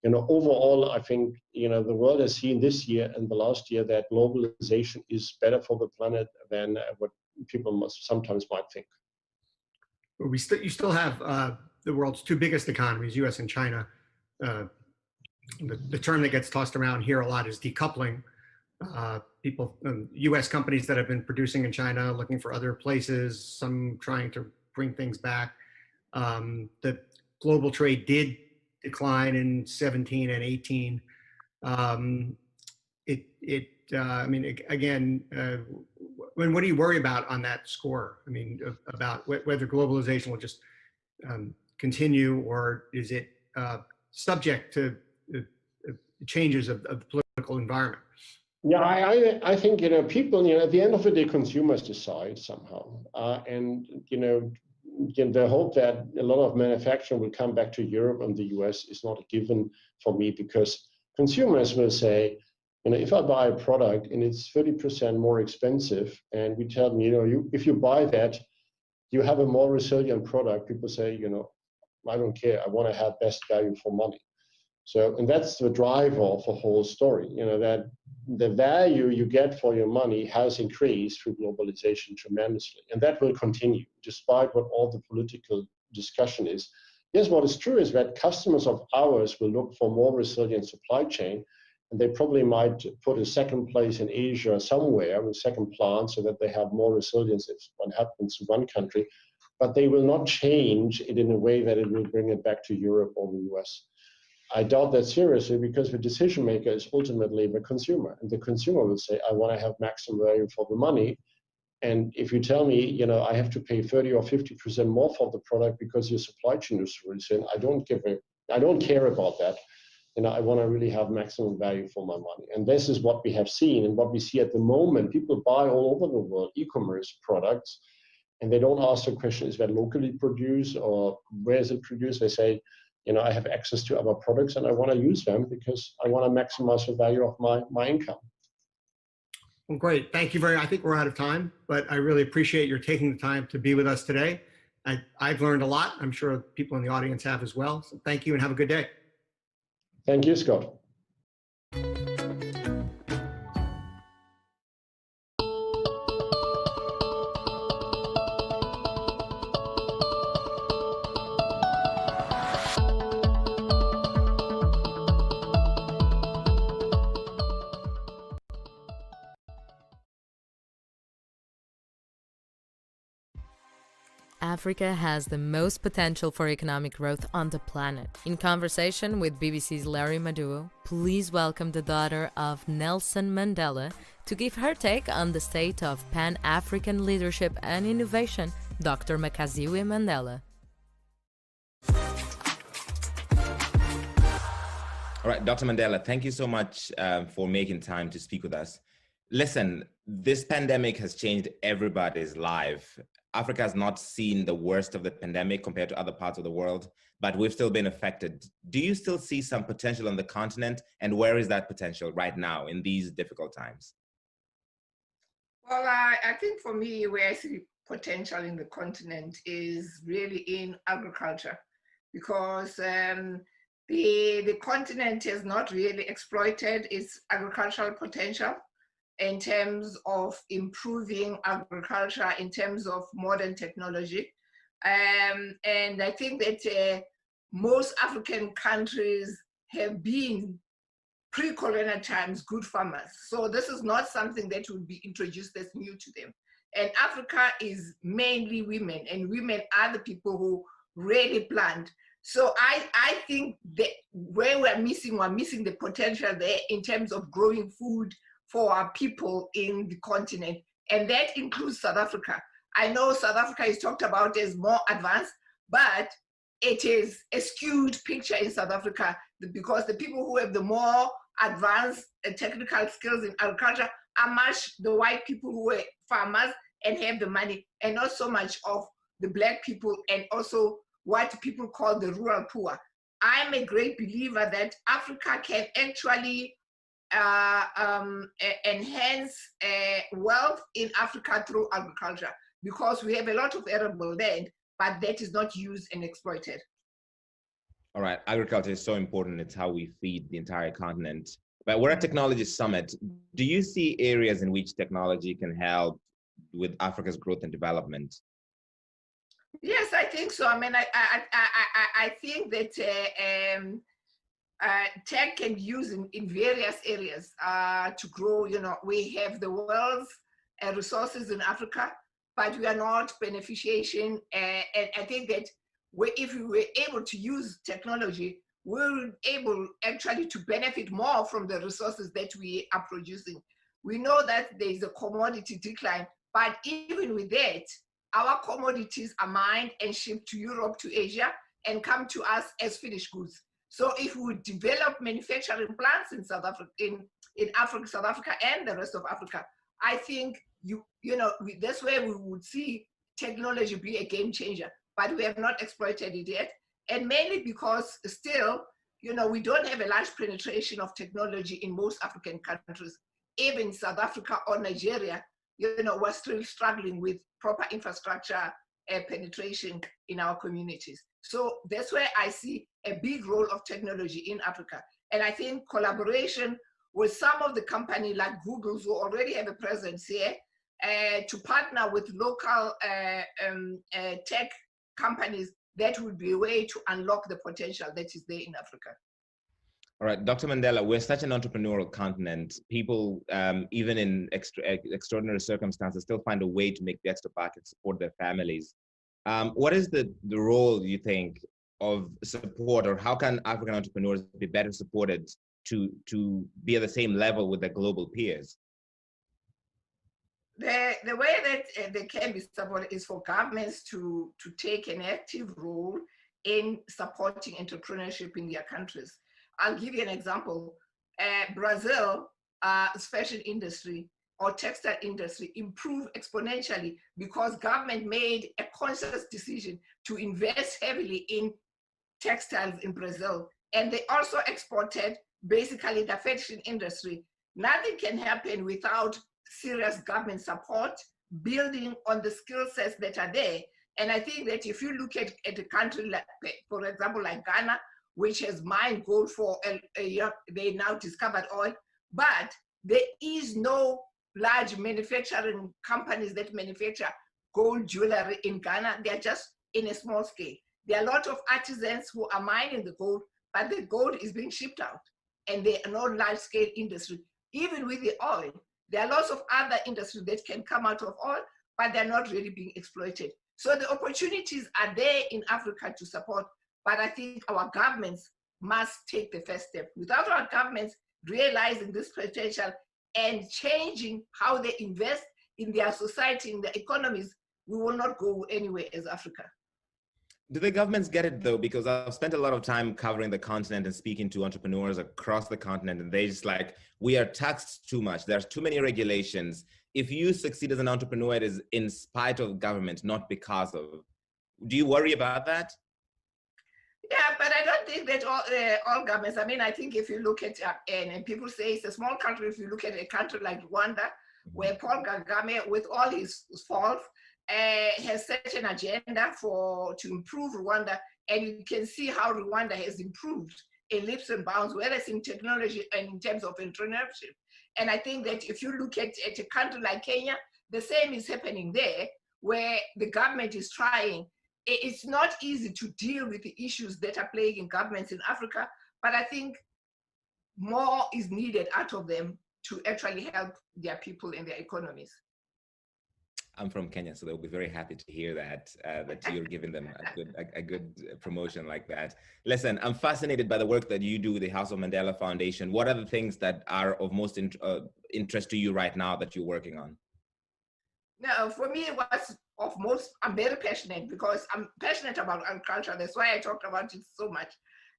Overall, I think, the world has seen this year and the last year that globalization is better for the planet than what people sometimes might think. Well, you still have the world's two biggest economies, US and China. The term that gets tossed around here a lot is decoupling. US companies that have been producing in China, looking for other places, some trying to bring things back. The global trade did decline in 17 and 18. What do you worry about on that score? I mean, about whether globalization will just continue, or is it subject to changes of the political environment? Yeah, I think, people, at the end of the day, consumers decide somehow. And the hope that a lot of manufacturing will come back to Europe and the US is not a given for me, because consumers will say, If I buy a product and it's 30% more expensive, and we tell them, if you buy that, you have a more resilient product, people say, I don't care. I want to have best value for money. So, and that's the driver of the whole story, that the value you get for your money has increased through globalization tremendously. And that will continue, despite what all the political discussion is. Yes, what is true is that customers of ours will look for more resilient supply chain, and they probably might put a second place in Asia somewhere, with second plant, so that they have more resilience if what happens in one country. But they will not change it in a way that it will bring it back to Europe or the US. I doubt that seriously, because the decision maker is ultimately the consumer, and the consumer will say, I want to have maximum value for the money. And if you tell me, I have to pay 30 or 50% more for the product because your supply chain is resilient, I don't care about that. I want to really have maximum value for my money. And this is what we have seen, and what we see at the moment. People buy all over the world e-commerce products, and they don't ask the question, is that locally produced or where is it produced? They say, I have access to other products and I want to use them because I want to maximize the value of my income. Well, great. Thank you very much. I think we're out of time, but I really appreciate your taking the time to be with us today. I've learned a lot. I'm sure people in the audience have as well. So thank you and have a good day. Thank you, Scott. Africa has the most potential for economic growth on the planet. In conversation with BBC's Larry Maduo, please welcome the daughter of Nelson Mandela to give her take on the state of Pan-African leadership and innovation, Dr. Makaziwe Mandela. All right, Dr. Mandela, thank you so much for making time to speak with us. Listen, this pandemic has changed everybody's life. Africa has not seen the worst of the pandemic compared to other parts of the world, but we've still been affected. Do you still see some potential on the continent, and where is that potential right now in these difficult times? Well, I think for me, where I see potential in the continent is really in agriculture, because the continent has not really exploited its agricultural potential in terms of improving agriculture, in terms of modern technology. And I think that most African countries have been pre-colonial times good farmers. So this is not something that would be introduced as new to them. And Africa is mainly women, and women are the people who really plant. So I think that where we're missing the potential there in terms of growing food for our people in the continent. And that includes South Africa. I know South Africa is talked about as more advanced, but it is a skewed picture in South Africa, because the people who have the more advanced technical skills in agriculture are much the white people who are farmers and have the money, and not so much of the black people and also what people call the rural poor. I'm a great believer that Africa can actually enhance wealth in Africa through agriculture, because we have a lot of arable land, but that is not used and exploited. All right, agriculture is so important. It's how we feed the entire continent. But we're at Technology Summit. Do you see areas in which technology can help with Africa's growth and development? Yes, I think so. I mean, I think that tech can be used in various areas to grow. We have the world's resources in Africa, but we are not beneficiation. And I think that if we were able to use technology, we're able actually to benefit more from the resources that we are producing. We know that there is a commodity decline, but even with that, our commodities are mined and shipped to Europe, to Asia, and come to us as finished goods. So if we develop manufacturing plants in South Africa, in Africa, South Africa, and the rest of Africa, I think that's where we would see technology be a game changer. But we have not exploited it yet, and mainly because still we don't have a large penetration of technology in most African countries. Even South Africa or Nigeria, we're still struggling with proper infrastructure penetration in our communities. So that's where I see a big role of technology in Africa. And I think collaboration with some of the companies like Google, who already have a presence here, to partner with local tech companies, that would be a way to unlock the potential that is there in Africa. All right, Dr. Mandela, we're such an entrepreneurial continent. People, even in extraordinary circumstances, still find a way to make the extra buck and support their families. What is the role, you think, of support, or how can African entrepreneurs be better supported to be at the same level with their global peers? The way that they can be supported is for governments to take an active role in supporting entrepreneurship in their countries. I'll give you an example. Brazil, fashion industry or textile industry improved exponentially because government made a conscious decision to invest heavily in textiles in Brazil. And they also exported basically the fashion industry. Nothing can happen without serious government support, building on the skill sets that are there. And I think that if you look at a country like, for example, like Ghana, which has mined gold for a year, they now discovered oil, but there is no large manufacturing companies that manufacture gold jewelry in Ghana. They're just in a small scale. There are a lot of artisans who are mining the gold, but the gold is being shipped out, and they are not large scale industry. Even with the oil, there are lots of other industries that can come out of oil, but they're not really being exploited. So the opportunities are there in Africa to support, but I think our governments must take the first step. Without our governments realizing this potential and changing how they invest in their society, in their economies, we will not go anywhere as Africa. Do the governments get it though? Because I've spent a lot of time covering the continent and speaking to entrepreneurs across the continent, and they just like, we are taxed too much. There's too many regulations. If you succeed as an entrepreneur, it is in spite of government, not because of. Do you worry about that? Yeah, but I don't think that all governments, I mean, I think if you look at, and people say it's a small country, if you look at a country like Rwanda, where Paul Kagame, with all his faults, has set an agenda to improve Rwanda, and you can see how Rwanda has improved in leaps and bounds, whether it's in technology and in terms of entrepreneurship. And I think that if you look at a country like Kenya, the same is happening there, where the government is trying. It's not easy to deal with the issues that are plaguing governments in Africa, but I think more is needed out of them to actually help their people and their economies. I'm from Kenya, so they'll be very happy to hear that you're giving them a good promotion like that. Listen, I'm fascinated by the work that you do with the House of Mandela Foundation. What are the things that are of most interest to you right now that you're working on? Now, for me, what's of most, I'm very passionate because I'm passionate about agriculture. That's why I talked about it so much.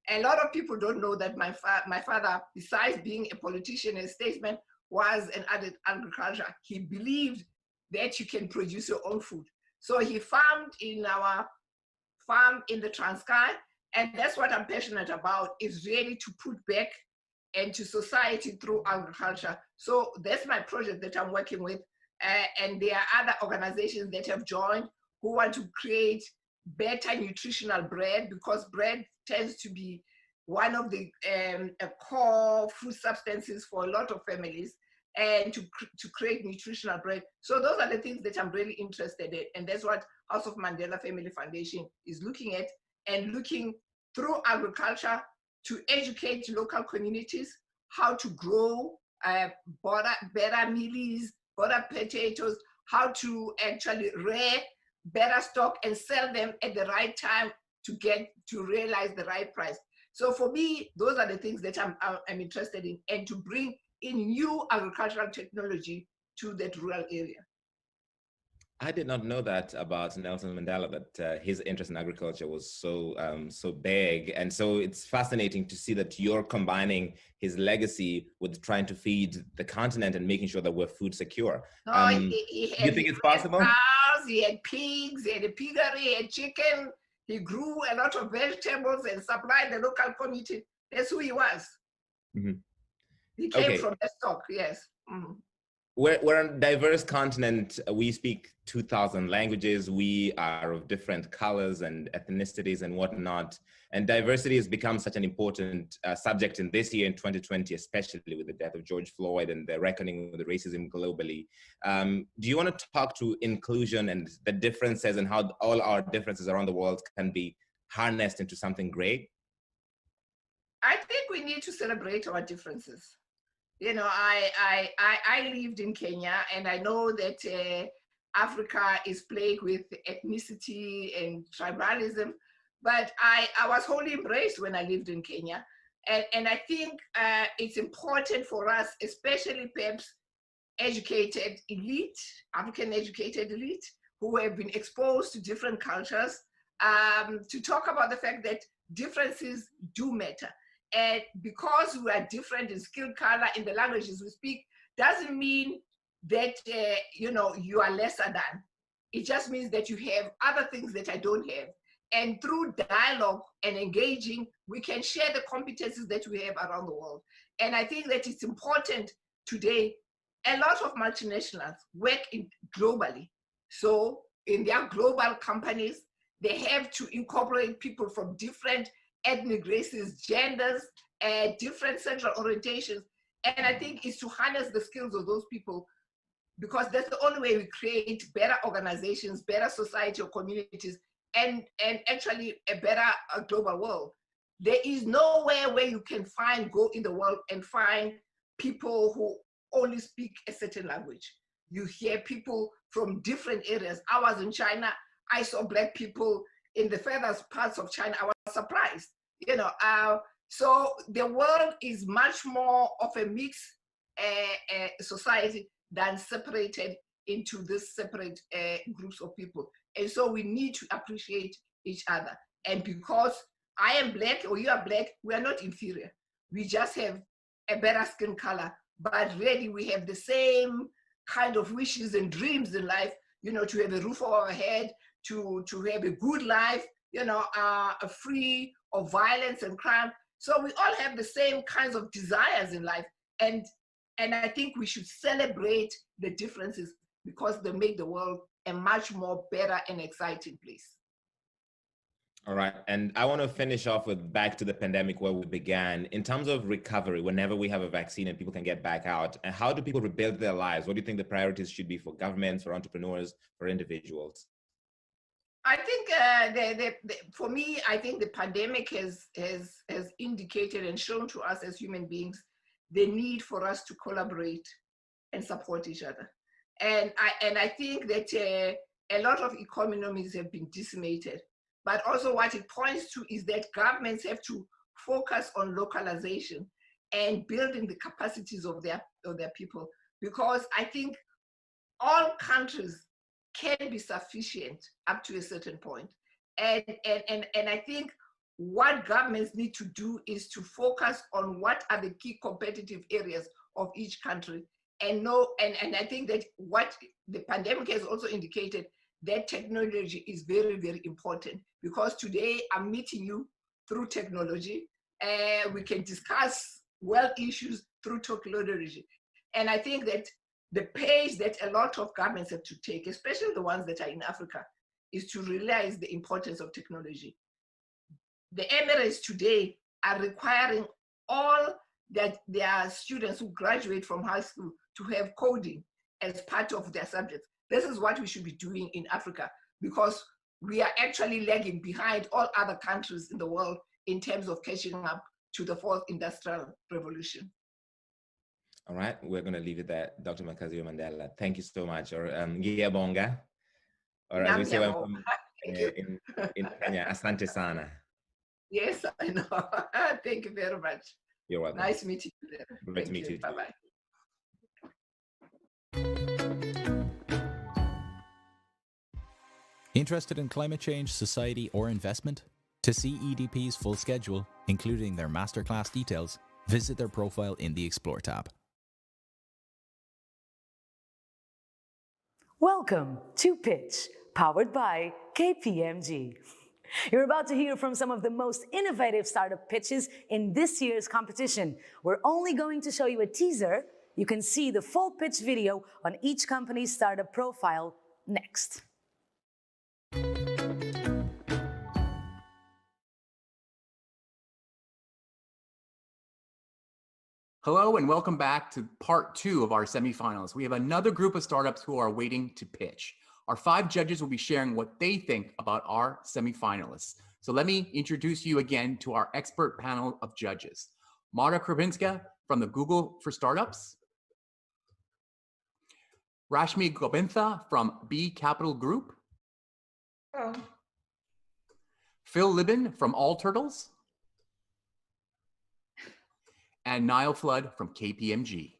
A lot of people don't know that my father, besides being a politician and statesman, was an added agriculture. He believed that you can produce your own food. So he farmed in our farm in the Transkei, and that's what I'm passionate about, is really to put back into society through agriculture. So that's my project that I'm working with. And there are other organizations that have joined who want to create better nutritional bread, because bread tends to be one of the core food substances for a lot of families, and to create nutritional bread. So those are the things that I'm really interested in. And that's what House of Mandela Family Foundation is looking at, and looking through agriculture to educate local communities how to grow better mealies, better potatoes, how to actually rear better stock and sell them at the right time to realize the right price. So for me, those are the things that I'm interested in, and to bring in new agricultural technology to that rural area. I did not know that about Nelson Mandela, that his interest in agriculture was so big. And so it's fascinating to see that you're combining his legacy with trying to feed the continent and making sure that we're food secure. No, you think it's possible? Cows, he had pigs, he had a piggery, he had chicken. He grew a lot of vegetables and supplied the local community. That's who he was. Mhm. He came Okay. from the stock, yes. Mhm. We're a diverse continent. We speak 2,000 languages. We are of different colors and ethnicities and whatnot. And diversity has become such an important subject in this year, in 2020, especially with the death of George Floyd and the reckoning with the racism globally. Do you want to talk to inclusion and the differences and how all our differences around the world can be harnessed into something great? I think we need to celebrate our differences. You know, I lived in Kenya, and I know that Africa is plagued with ethnicity and tribalism, but I was wholly embraced when I lived in Kenya. And I think it's important for us, especially perhaps educated elite, African educated elite, who have been exposed to different cultures, to talk about the fact that differences do matter. And because we are different in skill, color, in the languages we speak, doesn't mean that you know, you are lesser than. It just means that you have other things that I don't have. And through dialogue and engaging, we can share the competencies that we have around the world. And I think that it's important today. A lot of multinationals work globally. So in their global companies, they have to incorporate people from different ethnic races, genders, different sexual orientations. And I think it's to harness the skills of those people, because that's the only way we create better organizations, better society or communities, and actually a better global world. There is nowhere where you can go in the world and find people who only speak a certain language. You hear people from different areas. I was in China, I saw Black people in the furthest parts of China. I was surprised, you know. So the world is much more of a mixed society than separated into these separate groups of people. And so we need to appreciate each other. And because I am Black or you are Black, we are not inferior. We just have a better skin color, but really we have the same kind of wishes and dreams in life, you know, to have a roof over our head, to have a good life, you know, free of violence and crime. So we all have the same kinds of desires in life. And I think we should celebrate the differences, because they make the world a much more better and exciting place. All right. And I want to finish off with back to the pandemic where we began. In terms of recovery, whenever we have a vaccine and people can get back out, and how do people rebuild their lives? What do you think the priorities should be for governments, for entrepreneurs, for individuals? I think for me, I think the pandemic has indicated and shown to us as human beings the need for us to collaborate and support each other. And I think that a lot of economies have been decimated. But also what it points to is that governments have to focus on localization and building the capacities of their people. Because I think all countries can be sufficient up to a certain point. And I think what governments need to do is to focus on what are the key competitive areas of each country. And I think that what the pandemic has also indicated, that technology is very, very important, because today I'm meeting you through technology. We can discuss world issues through technology. And I think that the page that a lot of governments have to take, especially the ones that are in Africa, is to realize the importance of technology. The Emirates today are requiring all that their students who graduate from high school to have coding as part of their subjects. This is what we should be doing in Africa, because we are actually lagging behind all other countries in the world in terms of catching up to the fourth industrial revolution. All right, we're going to leave it there. Dr. Makazio Mandela, thank you so much. Or Ngiyabonga, or as we say in Kenya, Asante Sana. Yes, I know. Thank you very much. You're welcome. Nice meeting you there. Great to meet you. Bye-bye. Interested in climate change, society, or investment? To see EDP's full schedule, including their masterclass details, visit their profile in the Explore tab. Welcome to Pitch, powered by KPMG. You're about to hear from some of the most innovative startup pitches in this year's competition. We're only going to show you a teaser. You can see the full pitch video on each company's startup profile next. Hello and welcome back to part 2 of our semifinals. We have another group of startups who are waiting to pitch. Our 5 judges will be sharing what they think about our semifinalists. So let me introduce you again to our expert panel of judges. Marta Krabinska from the Google for Startups. Rashmi Gobintha from B Capital Group. Oh. Phil Libin from All Turtles. And Niall Flood from KPMG.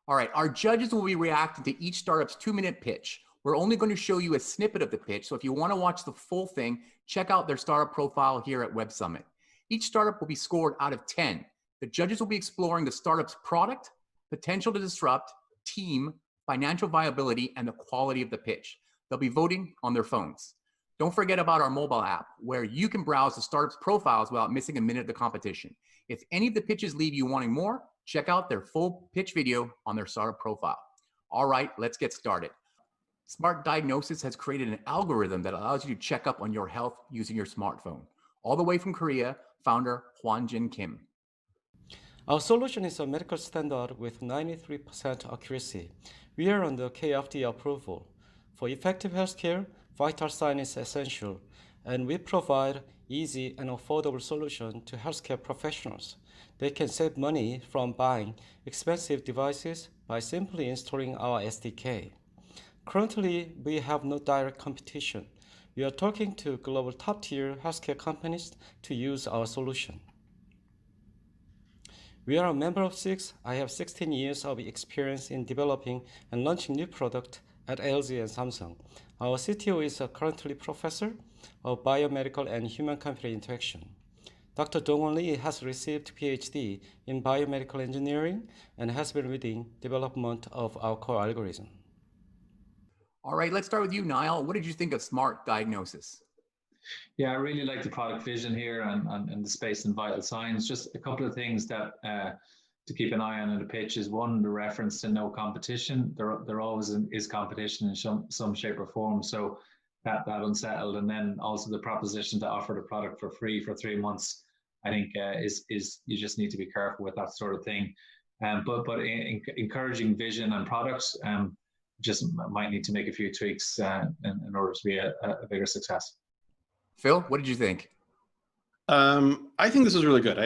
All right, our judges will be reacting to each startup's 2-minute pitch. We're only going to show you a snippet of the pitch, so if you want to watch the full thing, check out their startup profile here at Web Summit. Each startup will be scored out of 10. The judges will be exploring the startup's product, potential to disrupt, team, financial viability, and the quality of the pitch. They'll be voting on their phones. Don't forget about our mobile app, where you can browse the startup's profiles without missing a minute of the competition. If any of the pitches leave you wanting more, check out their full pitch video on their startup profile. All right, let's get started. Smart Diagnosis has created an algorithm that allows you to check up on your health using your smartphone. All the way from Korea, founder Hwan-Jin Kim. Our solution is a medical standard with 93% accuracy. We are under KFDA approval. For effective healthcare, vital sign is essential, and we provide easy and affordable solution to healthcare professionals. They can save money from buying expensive devices by simply installing our SDK. Currently, we have no direct competition. We are talking to global top-tier healthcare companies to use our solution. We are a member of SIX. I have 16 years of experience in developing and launching new products at LG and Samsung. Our CTO is currently professor of biomedical and human-computer interaction. Dr. Dongwon Lee has received PhD in biomedical engineering and has been leading development of our core algorithm. All right, let's start with you, Niall. What did you think of Smart Diagnosis? Yeah, I really like the product vision here and the space and vital signs. Just a couple of things that to keep an eye on in the pitch is one, the reference to no competition. There always is competition in some shape or form, so that unsettled. And then also the proposition to offer the product for free for 3 months, I think is you just need to be careful with that sort of thing. But encouraging vision and products, just might need to make a few tweaks in order to be a bigger success. Phil, what did you think? I think this is really good.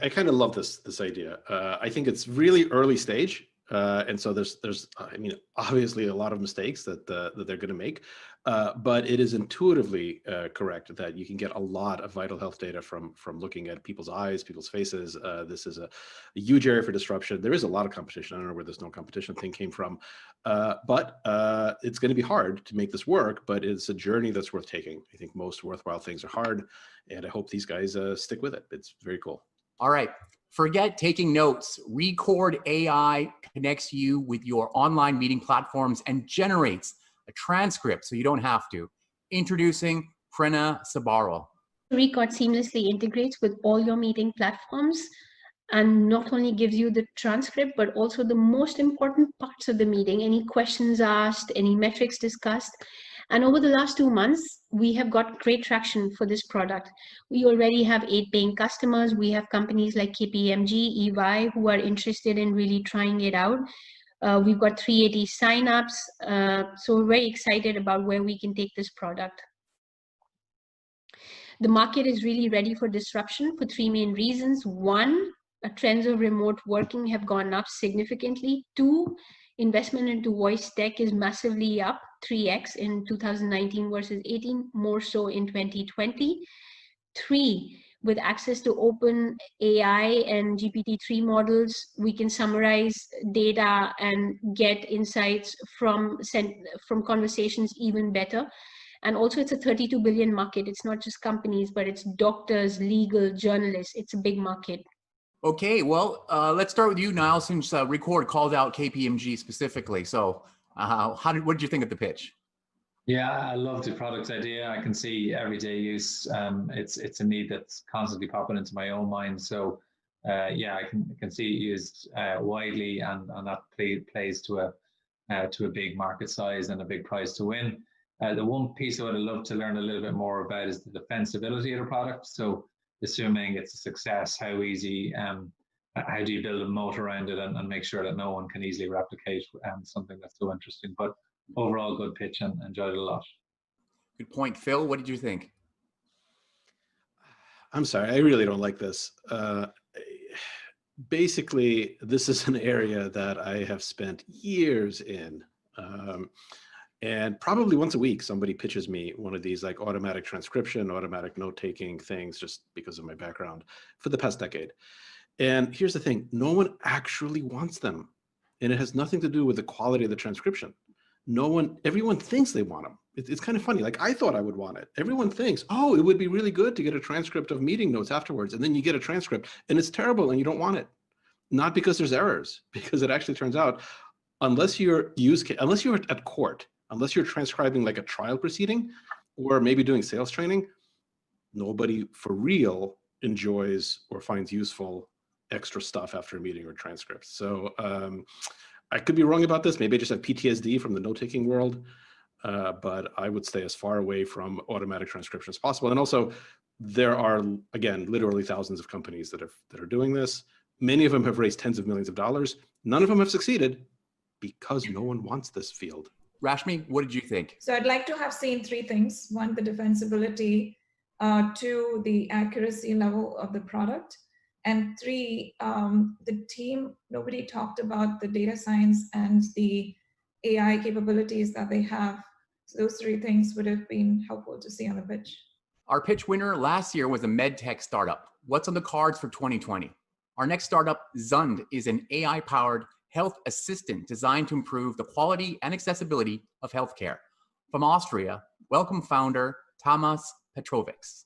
I kind of love this idea. I think it's really early stage, and so there's I mean, obviously a lot of mistakes that they're going to make, but it is intuitively correct that you can get a lot of vital health data from looking at people's eyes, people's faces. This is a huge area for disruption. There is a lot of competition. I don't know where this no competition thing came from, but it's going to be hard to make this work, but it's a journey that's worth taking. I think most worthwhile things are hard, and I hope these guys stick with it. It's very cool. All right. Forget taking notes. Record AI connects you with your online meeting platforms and generates a transcript so you don't have to. Introducing Prena Sabaro. Record seamlessly integrates with all your meeting platforms and not only gives you the transcript, but also the most important parts of the meeting, any questions asked, any metrics discussed. And over the last 2 months, we have got great traction for this product. We already have 8 paying customers. We have companies like KPMG, EY, who are interested in really trying it out. We've got 380 signups. So we're very excited about where we can take this product. The market is really ready for disruption for 3 main reasons. 1, trends of remote working have gone up significantly. 2, investment into voice tech is massively up, 3x in 2019 versus 18, more so in 2020. 3, with access to open AI and GPT-3 models, we can summarize data and get insights from conversations even better. And also it's a 32 billion market. It's not just companies, but it's doctors, legal, journalists. It's a big market. Okay, well, let's start with you, Niall, since Record called out KPMG specifically. So what did you think of the pitch? Yeah, I love the product idea. I can see everyday use. It's a need that's constantly popping into my own mind. So yeah, I can see it used widely, and that plays to a big market size and a big prize to win. The one piece I would love to learn a little bit more about is the defensibility of the product. So assuming it's a success, how do you build a moat around it and make sure that no one can easily replicate something that's so interesting? But overall, good pitch and enjoyed it a lot. Good point. Phil, what did you think? I'm sorry, I really don't like this. Basically, this is an area that I have spent years in. And probably once a week, somebody pitches me one of these like automatic transcription, automatic note-taking things, just because of my background for the past decade. And here's the thing, no one actually wants them. And it has nothing to do with the quality of the transcription. Everyone thinks they want them. It's kind of funny. Like, I thought I would want it. Everyone thinks, oh, it would be really good to get a transcript of meeting notes afterwards. And then you get a transcript and it's terrible and you don't want it. Not because there's errors, because it actually turns out, unless you're at court, unless you're transcribing like a trial proceeding or maybe doing sales training, nobody for real enjoys or finds useful extra stuff after a meeting or transcripts. So I could be wrong about this. Maybe I just have PTSD from the note-taking world, but I would stay as far away from automatic transcription as possible. And also, there are, again, literally thousands of companies that are doing this. Many of them have raised tens of millions of dollars. None of them have succeeded because no one wants this field. Rashmi, what did you think? So I'd like to have seen three things. One, the defensibility. Two, the accuracy level of the product. And three, the team, nobody talked about the data science and the AI capabilities that they have. So those three things would have been helpful to see on the pitch. Our pitch winner last year was a med tech startup. What's on the cards for 2020? Our next startup, Zund, is an AI-powered health assistant designed to improve the quality and accessibility of healthcare. From Austria, welcome founder Tamas Petrovics.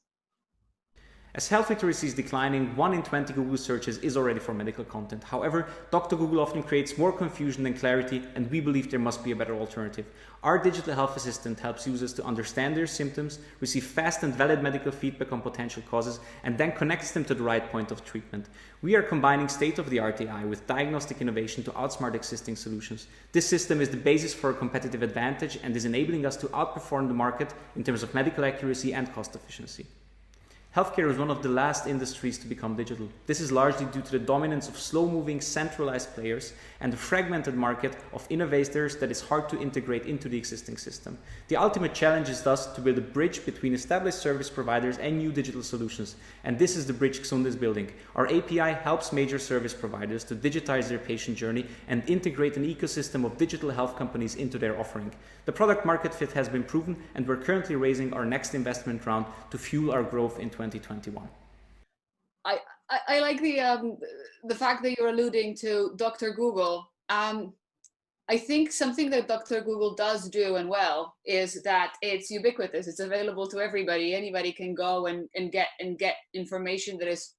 As health literacy is declining, 1 in 20 Google searches is already for medical content. However, Dr. Google often creates more confusion than clarity, and we believe there must be a better alternative. Our digital health assistant helps users to understand their symptoms, receive fast and valid medical feedback on potential causes, and then connects them to the right point of treatment. We are combining state-of-the-art AI with diagnostic innovation to outsmart existing solutions. This system is the basis for a competitive advantage and is enabling us to outperform the market in terms of medical accuracy and cost efficiency. Healthcare is one of the last industries to become digital. This is largely due to the dominance of slow-moving, centralized players and the fragmented market of innovators that is hard to integrate into the existing system. The ultimate challenge is thus to build a bridge between established service providers and new digital solutions. And this is the bridge Zund is building. Our API helps major service providers to digitize their patient journey and integrate an ecosystem of digital health companies into their offering. The product market fit has been proven, and we're currently raising our next investment round to fuel our growth in 2021. I like the fact that you're alluding to Dr. Google. I think something that Dr. Google does do and well is that it's ubiquitous. It's available to everybody. Anybody can go and get information that is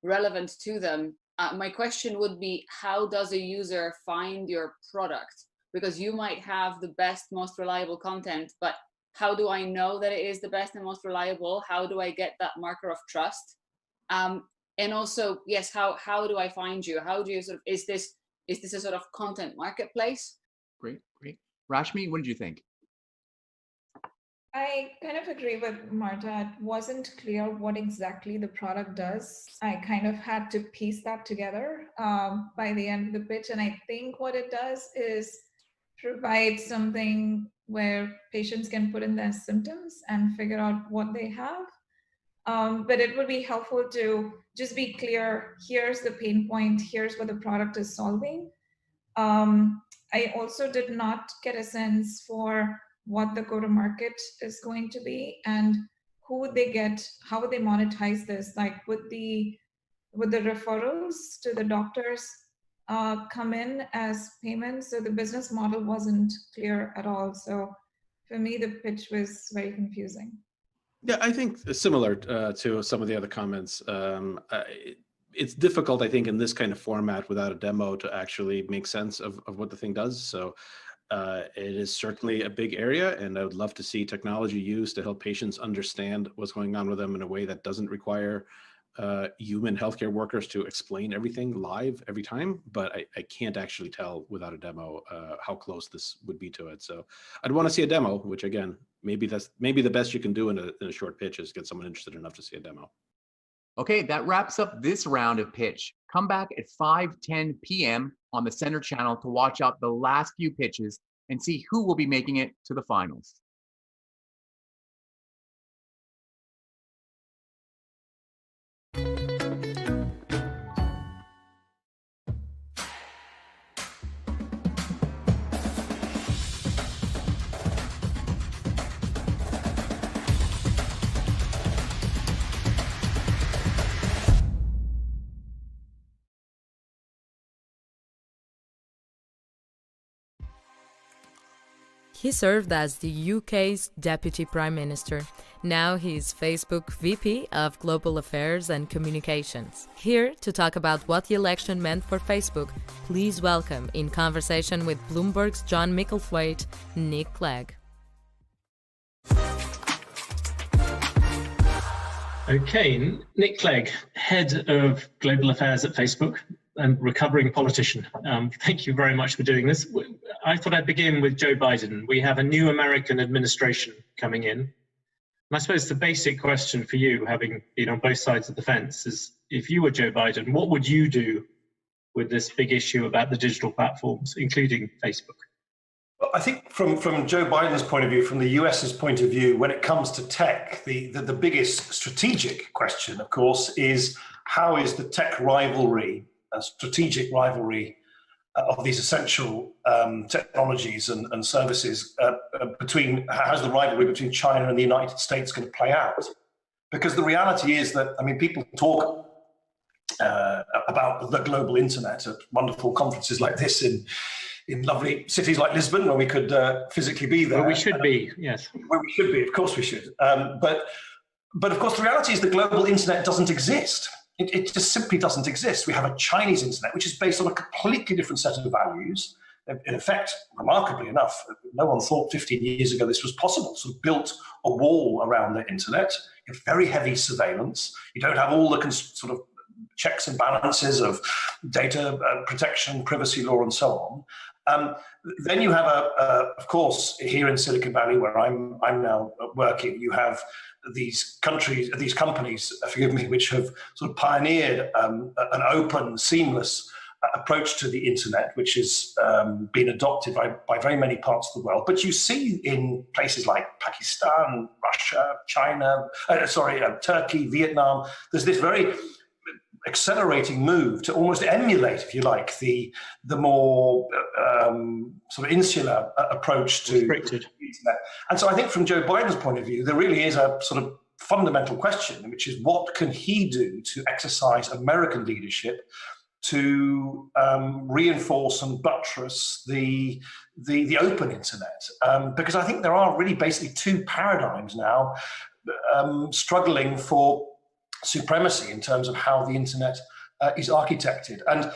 relevant to them. My question would be, how does a user find your product? Because you might have the best, most reliable content, but how do I know that it is the best and most reliable? How do I get that marker of trust? And also, yes, how do I find you? How do you sort of, is this a sort of content marketplace? Great. Rashmi, what did you think? I kind of agree with Marta. It wasn't clear what exactly the product does. I kind of had to piece that together by the end of the pitch. And I think what it does is provide something where patients can put in their symptoms and figure out what they have. But it would be helpful to just be clear, here's the pain point, here's what the product is solving. I also did not get a sense for what the go-to-market is going to be and who would they get, how would they monetize this? Like, would the referrals to the doctors come in as payments? So the business model wasn't clear at all. So for me, the pitch was very confusing. Yeah, I think similar to some of the other comments. It's difficult, I think, in this kind of format without a demo to actually make sense of what the thing does. So It is certainly a big area, and I would love to see technology used to help patients understand what's going on with them in a way that doesn't require human healthcare workers to explain everything live every time. But I can't actually tell without a demo how close this would be to it. So I'd want to see a demo, which again, maybe the best you can do in a short pitch is get someone interested enough to see a demo. Okay, that wraps up this round of pitch. Come back at 5:10 p.m. on the Center Channel to watch out the last few pitches and see who will be making it to the finals. He served as the UK's Deputy Prime Minister. Now he's Facebook VP of Global Affairs and Communications. Here to talk about what the election meant for Facebook, please welcome, in conversation with Bloomberg's John Micklethwaite, Nick Clegg. Okay, Nick Clegg, Head of Global Affairs at Facebook and recovering politician. Thank you very much for doing this. I thought I'd begin with Joe Biden. We have a new American administration coming in. And I suppose the basic question for you, having been on both sides of the fence, is if you were Joe Biden, what would you do with this big issue about the digital platforms, including Facebook? Well, I think from Joe Biden's point of view, from the US's point of view, when it comes to tech, the biggest strategic question, of course, is how is the tech rivalry, a strategic rivalry of these essential technologies and services how's the rivalry between China and the United States going to play out? Because the reality is that, I mean, people talk about the global internet at wonderful conferences like this in lovely cities like Lisbon, where we could physically be there. Where we should be, yes. Where we should be, of course we should. But of course, the reality is the global internet doesn't exist. It just simply doesn't exist. We have a Chinese internet, which is based on a completely different set of values. In effect, remarkably enough, no one thought 15 years ago this was possible. So built a wall around the internet, you have very heavy surveillance. You don't have all the sort of checks and balances of data protection, privacy law, and so on. Then you have, of course, here in Silicon Valley, where I'm now working, you have these companies, forgive me, which have sort of pioneered an open, seamless approach to the internet, which has been adopted by very many parts of the world. But you see in places like Pakistan, Russia, China, Turkey, Vietnam, there's this very accelerating move to almost emulate, if you like, the more sort of insular approach to the internet. And so I think from Joe Biden's point of view, there really is a sort of fundamental question, which is what can he do to exercise American leadership to reinforce and buttress the open internet? Because I think there are really basically two paradigms now struggling for supremacy in terms of how the internet is architected. And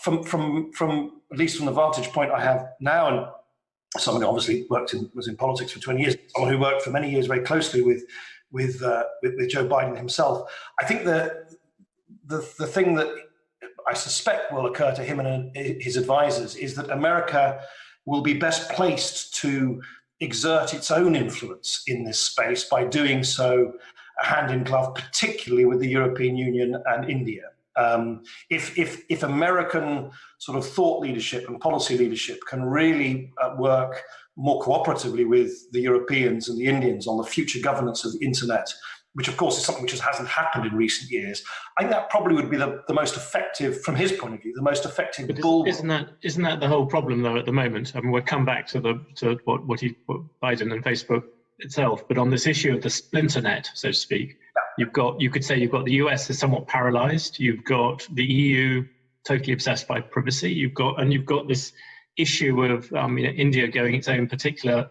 from at least from the vantage point I have now, and someone who obviously was in politics for 20 years, someone who worked for many years very closely with Joe Biden himself, I think the thing that I suspect will occur to him and his advisors is that America will be best placed to exert its own influence in this space by doing so hand in glove, particularly with the European Union and India. If American sort of thought leadership and policy leadership can really work more cooperatively with the Europeans and the Indians on the future governance of the internet, which of course is something which hasn't happened in recent years, I think that probably would be the most effective, from his point of view, the most effective bull. Isn't that the whole problem though at the moment? I mean, we'll come back to what Biden and Facebook itself, but on this issue of the splinter net, so to speak, you could say you've got the US is somewhat paralyzed. You've got the EU totally obsessed by privacy. You've got this issue of India going its own particular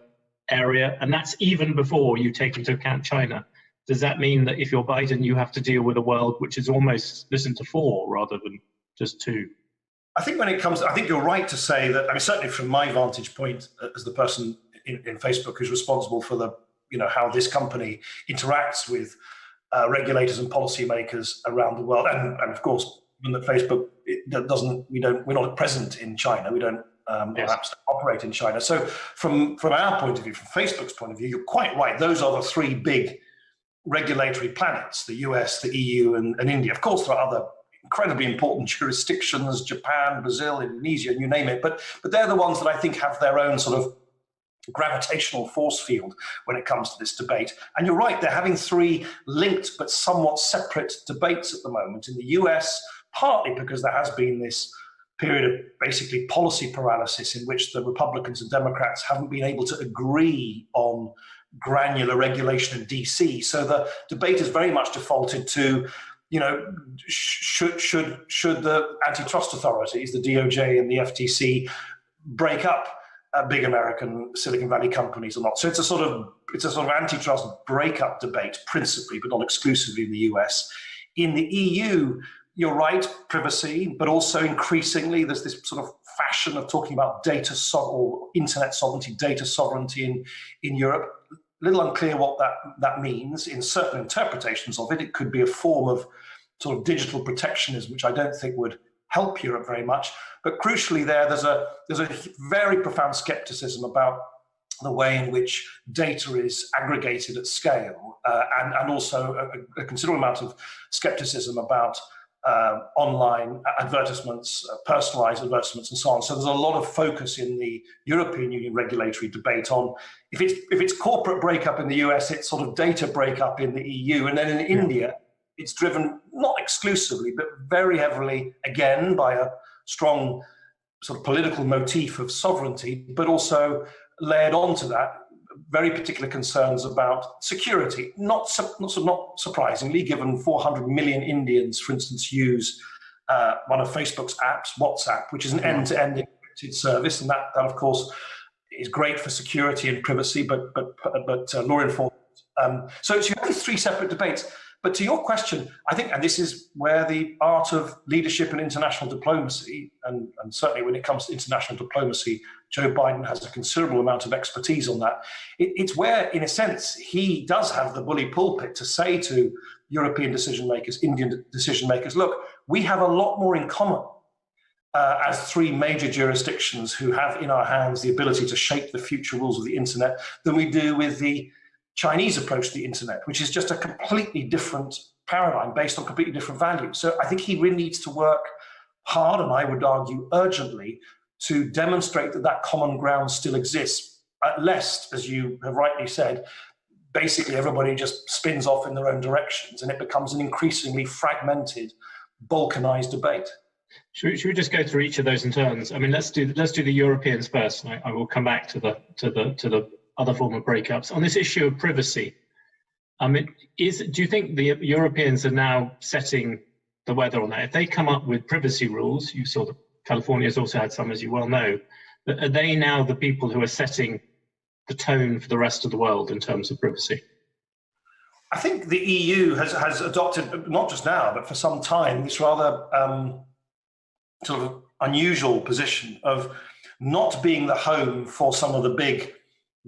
area, and that's even before you take into account China. Does that mean that if you're Biden, you have to deal with a world which is almost listen to 4 rather than just 2? I think when it comes, I think you're right to say that. I mean, certainly from my vantage point as the person in Facebook who's responsible for the, how this company interacts with regulators and policymakers around the world, and of course, when that Facebook we're not present in China. We don't perhaps operate in China. So from our point of view, from Facebook's point of view, you're quite right. Those are the three big regulatory planets: the US, the EU, and India. Of course, there are other incredibly important jurisdictions: Japan, Brazil, Indonesia, you name it. But they're the ones that I think have their own sort of gravitational force field when it comes to this debate. And you're right, they're having three linked but somewhat separate debates at the moment. In the US, partly because there has been this period of basically policy paralysis in which the Republicans and Democrats haven't been able to agree on granular regulation in DC. So the debate is very much defaulted to, should the antitrust authorities, the DOJ and the FTC, break up big American Silicon Valley companies or not? So it's a sort of antitrust breakup debate, principally, but not exclusively in the US. In the EU, you're right, privacy, but also increasingly there's this sort of fashion of talking about data or internet sovereignty, data sovereignty in Europe. A little unclear what that means. In certain interpretations of it, it could be a form of sort of digital protectionism, which I don't think would help Europe very much. But crucially there's a very profound skepticism about the way in which data is aggregated at scale, and also a considerable amount of skepticism about online advertisements, personalized advertisements, and so on. So there's a lot of focus in the European Union regulatory debate on if it's corporate breakup in the US, it's sort of data breakup in the EU, and then in India, it's driven not exclusively, but very heavily, again, by a strong sort of political motif of sovereignty, but also layered onto that very particular concerns about security. Not surprisingly, given 400 million Indians, for instance, use one of Facebook's apps, WhatsApp, which is an end-to-end encrypted service, and that of course is great for security and privacy, but law enforcement. So you have these three separate debates. But to your question, I think, and this is where the art of leadership and international diplomacy, and certainly when it comes to international diplomacy, Joe Biden has a considerable amount of expertise on that. It's where, in a sense, he does have the bully pulpit to say to European decision makers, Indian decision makers, look, we have a lot more in common as three major jurisdictions who have in our hands the ability to shape the future rules of the internet than we do with the Chinese approach to the internet, which is just a completely different paradigm based on completely different values. So I think he really needs to work hard, and I would argue urgently, to demonstrate that common ground still exists, lest, as you have rightly said, basically everybody just spins off in their own directions and it becomes an increasingly fragmented, balkanized debate. Should we just go through each of those in turns? I mean, let's do the Europeans first. I will come back to the other form of breakups. On this issue of privacy, do you think the Europeans are now setting the weather on that? If they come up with privacy rules, you saw that California's also had some, as you well know, but are they now the people who are setting the tone for the rest of the world in terms of privacy? I think the EU has adopted, not just now, but for some time, this rather sort of unusual position of not being the home for some of the big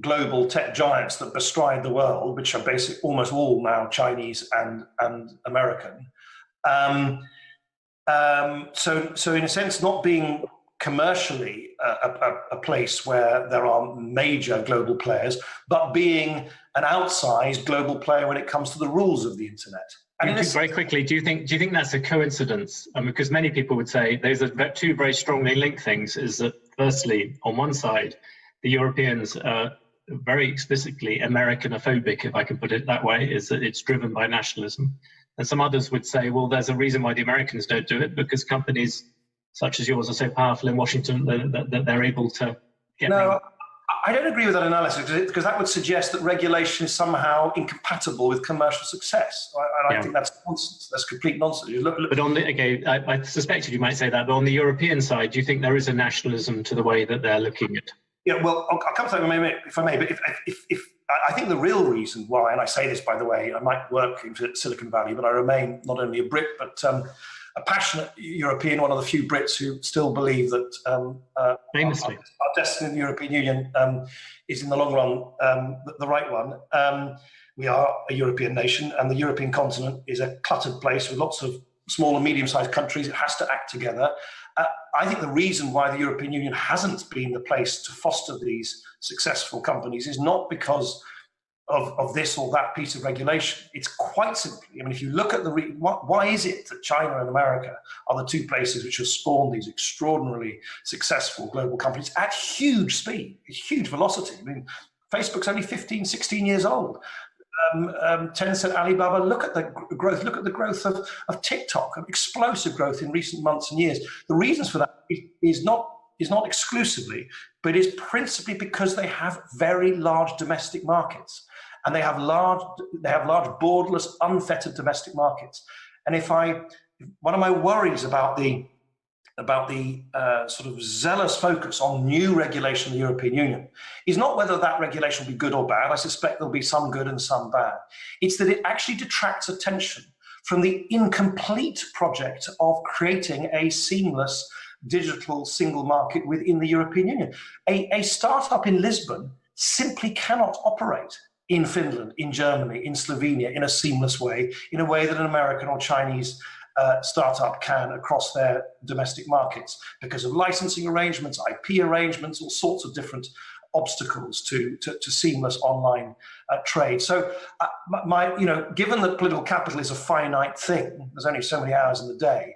global tech giants that bestride the world, which are basically almost all now Chinese and American. So in a sense, not being commercially a place where there are major global players, but being an outsized global player when it comes to the rules of the internet. And very quickly, do you think that's a coincidence? Because many people would say there's two very strongly linked things. Is that firstly, on one side, the Europeans are very explicitly Americanophobic, if I can put it that way, is that it's driven by nationalism. And some others would say, well, there's a reason why the Americans don't do it, because companies such as yours are so powerful in Washington that they're able to get around. I don't agree with that analysis, because that would suggest that regulation is somehow incompatible with commercial success. I think that's nonsense. That's complete nonsense. But I suspected you might say that, but on the European side, do you think there is a nationalism to the way that they're looking at? Yeah, well, I'll come to that if I may, but if I think the real reason why, and I say this, by the way, I might work in Silicon Valley, but I remain not only a Brit, but passionate European, one of the few Brits who still believe that famously our destiny in the European Union is in the long run the right one. We are a European nation, and the European continent is a cluttered place with lots of small and medium-sized countries. It has to act together. I think the reason why the European Union hasn't been the place to foster these successful companies is not because of this or that piece of regulation. It's quite simply, I mean, if you look at why is it that China and America are the two places which have spawned these extraordinarily successful global companies at huge speed, huge velocity? I mean, Facebook's only 15, 16 years old. Tencent, Alibaba, look at the growth of TikTok, explosive growth in recent months and years. The reasons for that is not exclusively, but is principally because they have very large domestic markets, and they have large borderless, unfettered domestic markets. And one of my worries about the sort of zealous focus on new regulation in the European Union is not whether that regulation will be good or bad. I suspect there'll be some good and some bad. It's that it actually detracts attention from the incomplete project of creating a seamless digital single market within the European Union. A startup in Lisbon simply cannot operate in Finland, in Germany, in Slovenia in a seamless way, in a way that an American or Chinese startup can across their domestic markets, because of licensing arrangements, IP arrangements, all sorts of different obstacles to seamless online trade. So, given that political capital is a finite thing, there's only so many hours in the day.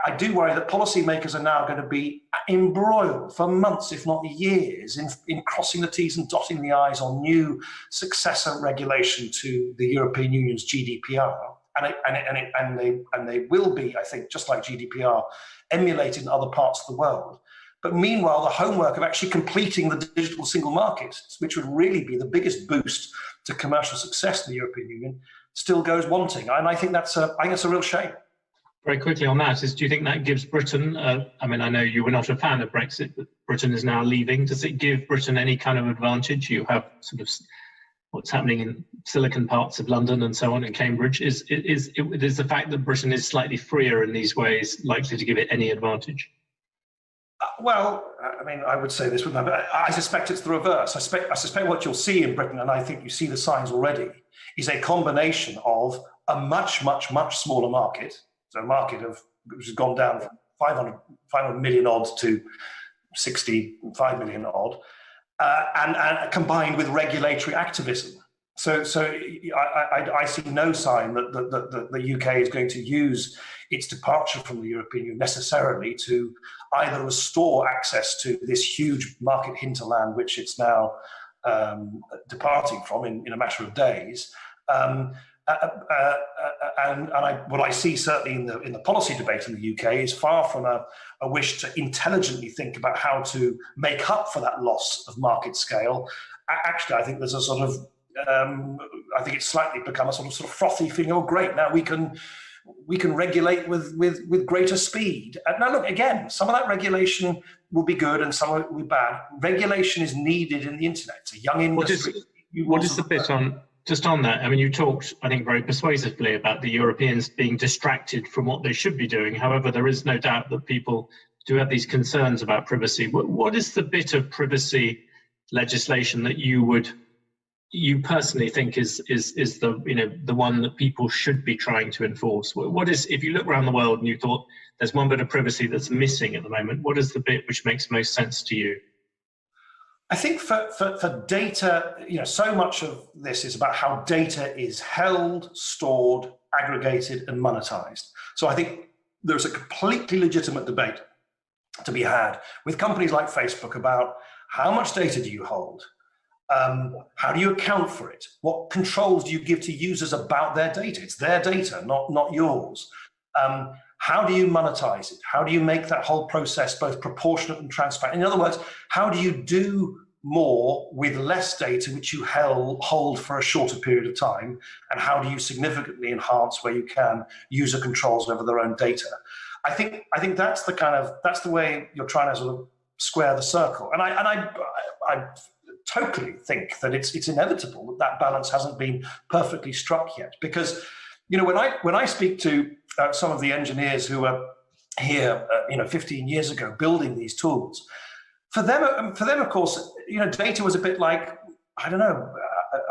I do worry that policymakers are now going to be embroiled for months, if not years, in crossing the T's and dotting the I's on new successor regulation to the European Union's GDPR. And they will be, I think, just like GDPR, emulated in other parts of the world. But meanwhile, the homework of actually completing the digital single market, which would really be the biggest boost to commercial success in the European Union, still goes wanting. And I think that's a real shame. Very quickly on that, do you think that gives Britain, I mean, I know you were not a fan of Brexit, but Britain is now leaving. Does it give Britain any kind of advantage? You have sort of what's happening in Silicon parts of London and so on in Cambridge. Is the fact that Britain is slightly freer in these ways likely to give it any advantage? Well, I mean, I would say this, but I suspect it's the reverse. I suspect what you'll see in Britain, and I think you see the signs already, is a combination of a much, much, much smaller market. So a market which has gone down from 500 million odd to 65 million odd, and combined with regulatory activism. So I see no sign that the UK is going to use its departure from the European Union necessarily to either restore access to this huge market hinterland, which it's now departing from in a matter of days. What I see certainly in the policy debate in the UK is far from a wish to intelligently think about how to make up for that loss of market scale. Actually, I think there's a sort of I think it's slightly become a sort of frothy thing. Oh, great! Now we can regulate with greater speed. Now, look again. Some of that regulation will be good, and some of it will be bad. Regulation is needed in the internet. It's a young industry. What is the bit on? Just on that, I mean, you talked, I think, very persuasively about the Europeans being distracted from what they should be doing. However, there is no doubt that people do have these concerns about privacy. What is the bit of privacy legislation that you personally think is the one that people should be trying to enforce? What is, if you look around the world and you thought there's one bit of privacy that's missing at the moment, what is the bit which makes most sense to you? I think for data, so much of this is about how data is held, stored, aggregated, and monetized. So I think there's a completely legitimate debate to be had with companies like Facebook about how much data do you hold? How do you account for it? What controls do you give to users about their data? It's their data, not yours. How do you monetize it? How do you make that whole process both proportionate and transparent? In other words, how do you do more with less data which you hold for a shorter period of time? And how do you significantly enhance where you can user controls over their own data? I think that's the way you're trying to sort of square the circle. And I totally think that it's inevitable that balance hasn't been perfectly struck yet, because You know, when I speak to some of the engineers who were here, 15 years ago, building these tools, for them, of course, data was a bit like, I don't know.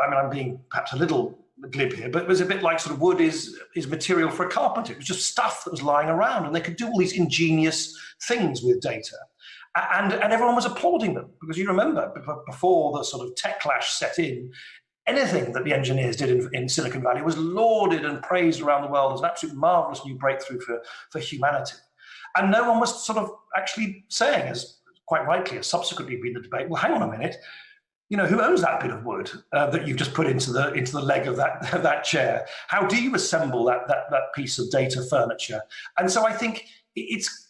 I mean, I'm being perhaps a little glib here, but it was a bit like sort of wood is material for a carpenter. It was just stuff that was lying around, and they could do all these ingenious things with data. And everyone was applauding them, because you remember before the sort of tech clash set in, anything that the engineers did in Silicon Valley was lauded and praised around the world as an absolute marvelous new breakthrough for humanity. And no one was sort of actually saying, as quite rightly has subsequently been the debate, well, hang on a minute, who owns that bit of wood that you've just put into the leg of that chair? How do you assemble that piece of data furniture? And so I think it's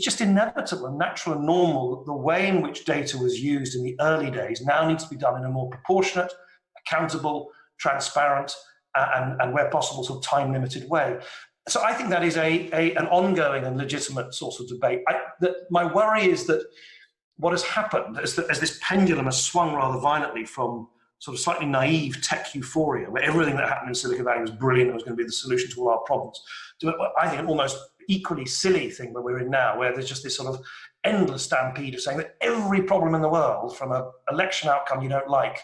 just inevitable and natural and normal. The way in which data was used in the early days now needs to be done in a more proportionate, accountable, transparent, and where possible, sort of time-limited way. So I think that is an ongoing and legitimate source of debate. My worry is that what has happened is that as this pendulum has swung rather violently from sort of slightly naive tech euphoria, where everything that happened in Silicon Valley was brilliant and was going to be the solution to all our problems, to, I think, an almost equally silly thing where we're in now, where there's just this sort of endless stampede of saying that every problem in the world, from an election outcome you don't like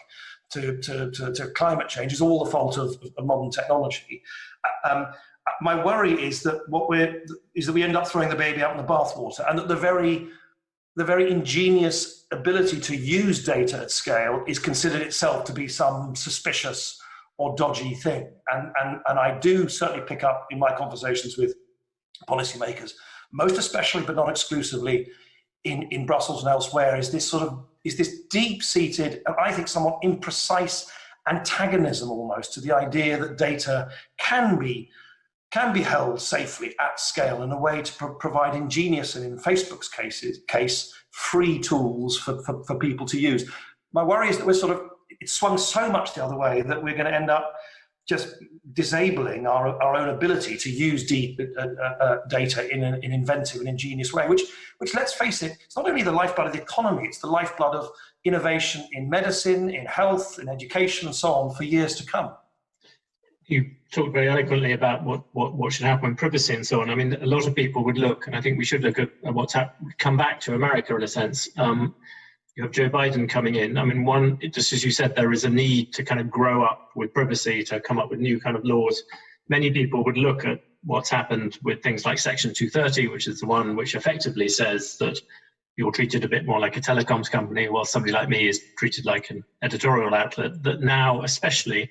to climate change, is all the fault of modern technology. My worry is that we end up throwing the baby out in the bathwater, and that the very ingenious ability to use data at scale is considered itself to be some suspicious or dodgy thing. And I do certainly pick up in my conversations with policymakers, most especially but not exclusively in Brussels and elsewhere, is this deep-seated and I think somewhat imprecise antagonism almost to the idea that data can be held safely at scale in a way to provide ingenious and, in Facebook's case, free tools for people to use. My worry is that it's swung so much the other way that we're going to end up just disabling our own ability to use deep data in an inventive and ingenious way, which, let's face it, it's not only the lifeblood of the economy, it's the lifeblood of innovation in medicine, in health, in education, and so on for years to come. You talked very eloquently about what should happen with privacy and so on. I mean, a lot of people would look, and I think we should look at what's happened, come back to America in a sense. You have Joe Biden coming in. I mean, just as you said, there is a need to kind of grow up with privacy, to come up with new kind of laws. Many people would look at what's happened with things like Section 230, which is the one which effectively says that you're treated a bit more like a telecoms company, while somebody like me is treated like an editorial outlet. That now, especially,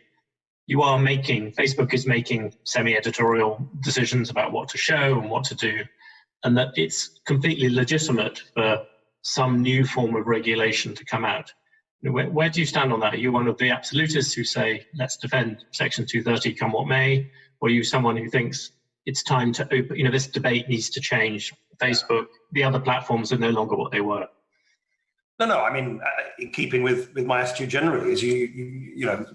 Facebook is making semi-editorial decisions about what to show and what to do, and that it's completely legitimate for some new form of regulation to come out. Where do you stand on that? Are you one of the absolutists who say, let's defend Section 230 come what may? Or are you someone who thinks it's time to open, this debate needs to change? Facebook, the other platforms are no longer what they were. No, I mean, in keeping with my attitude generally, is you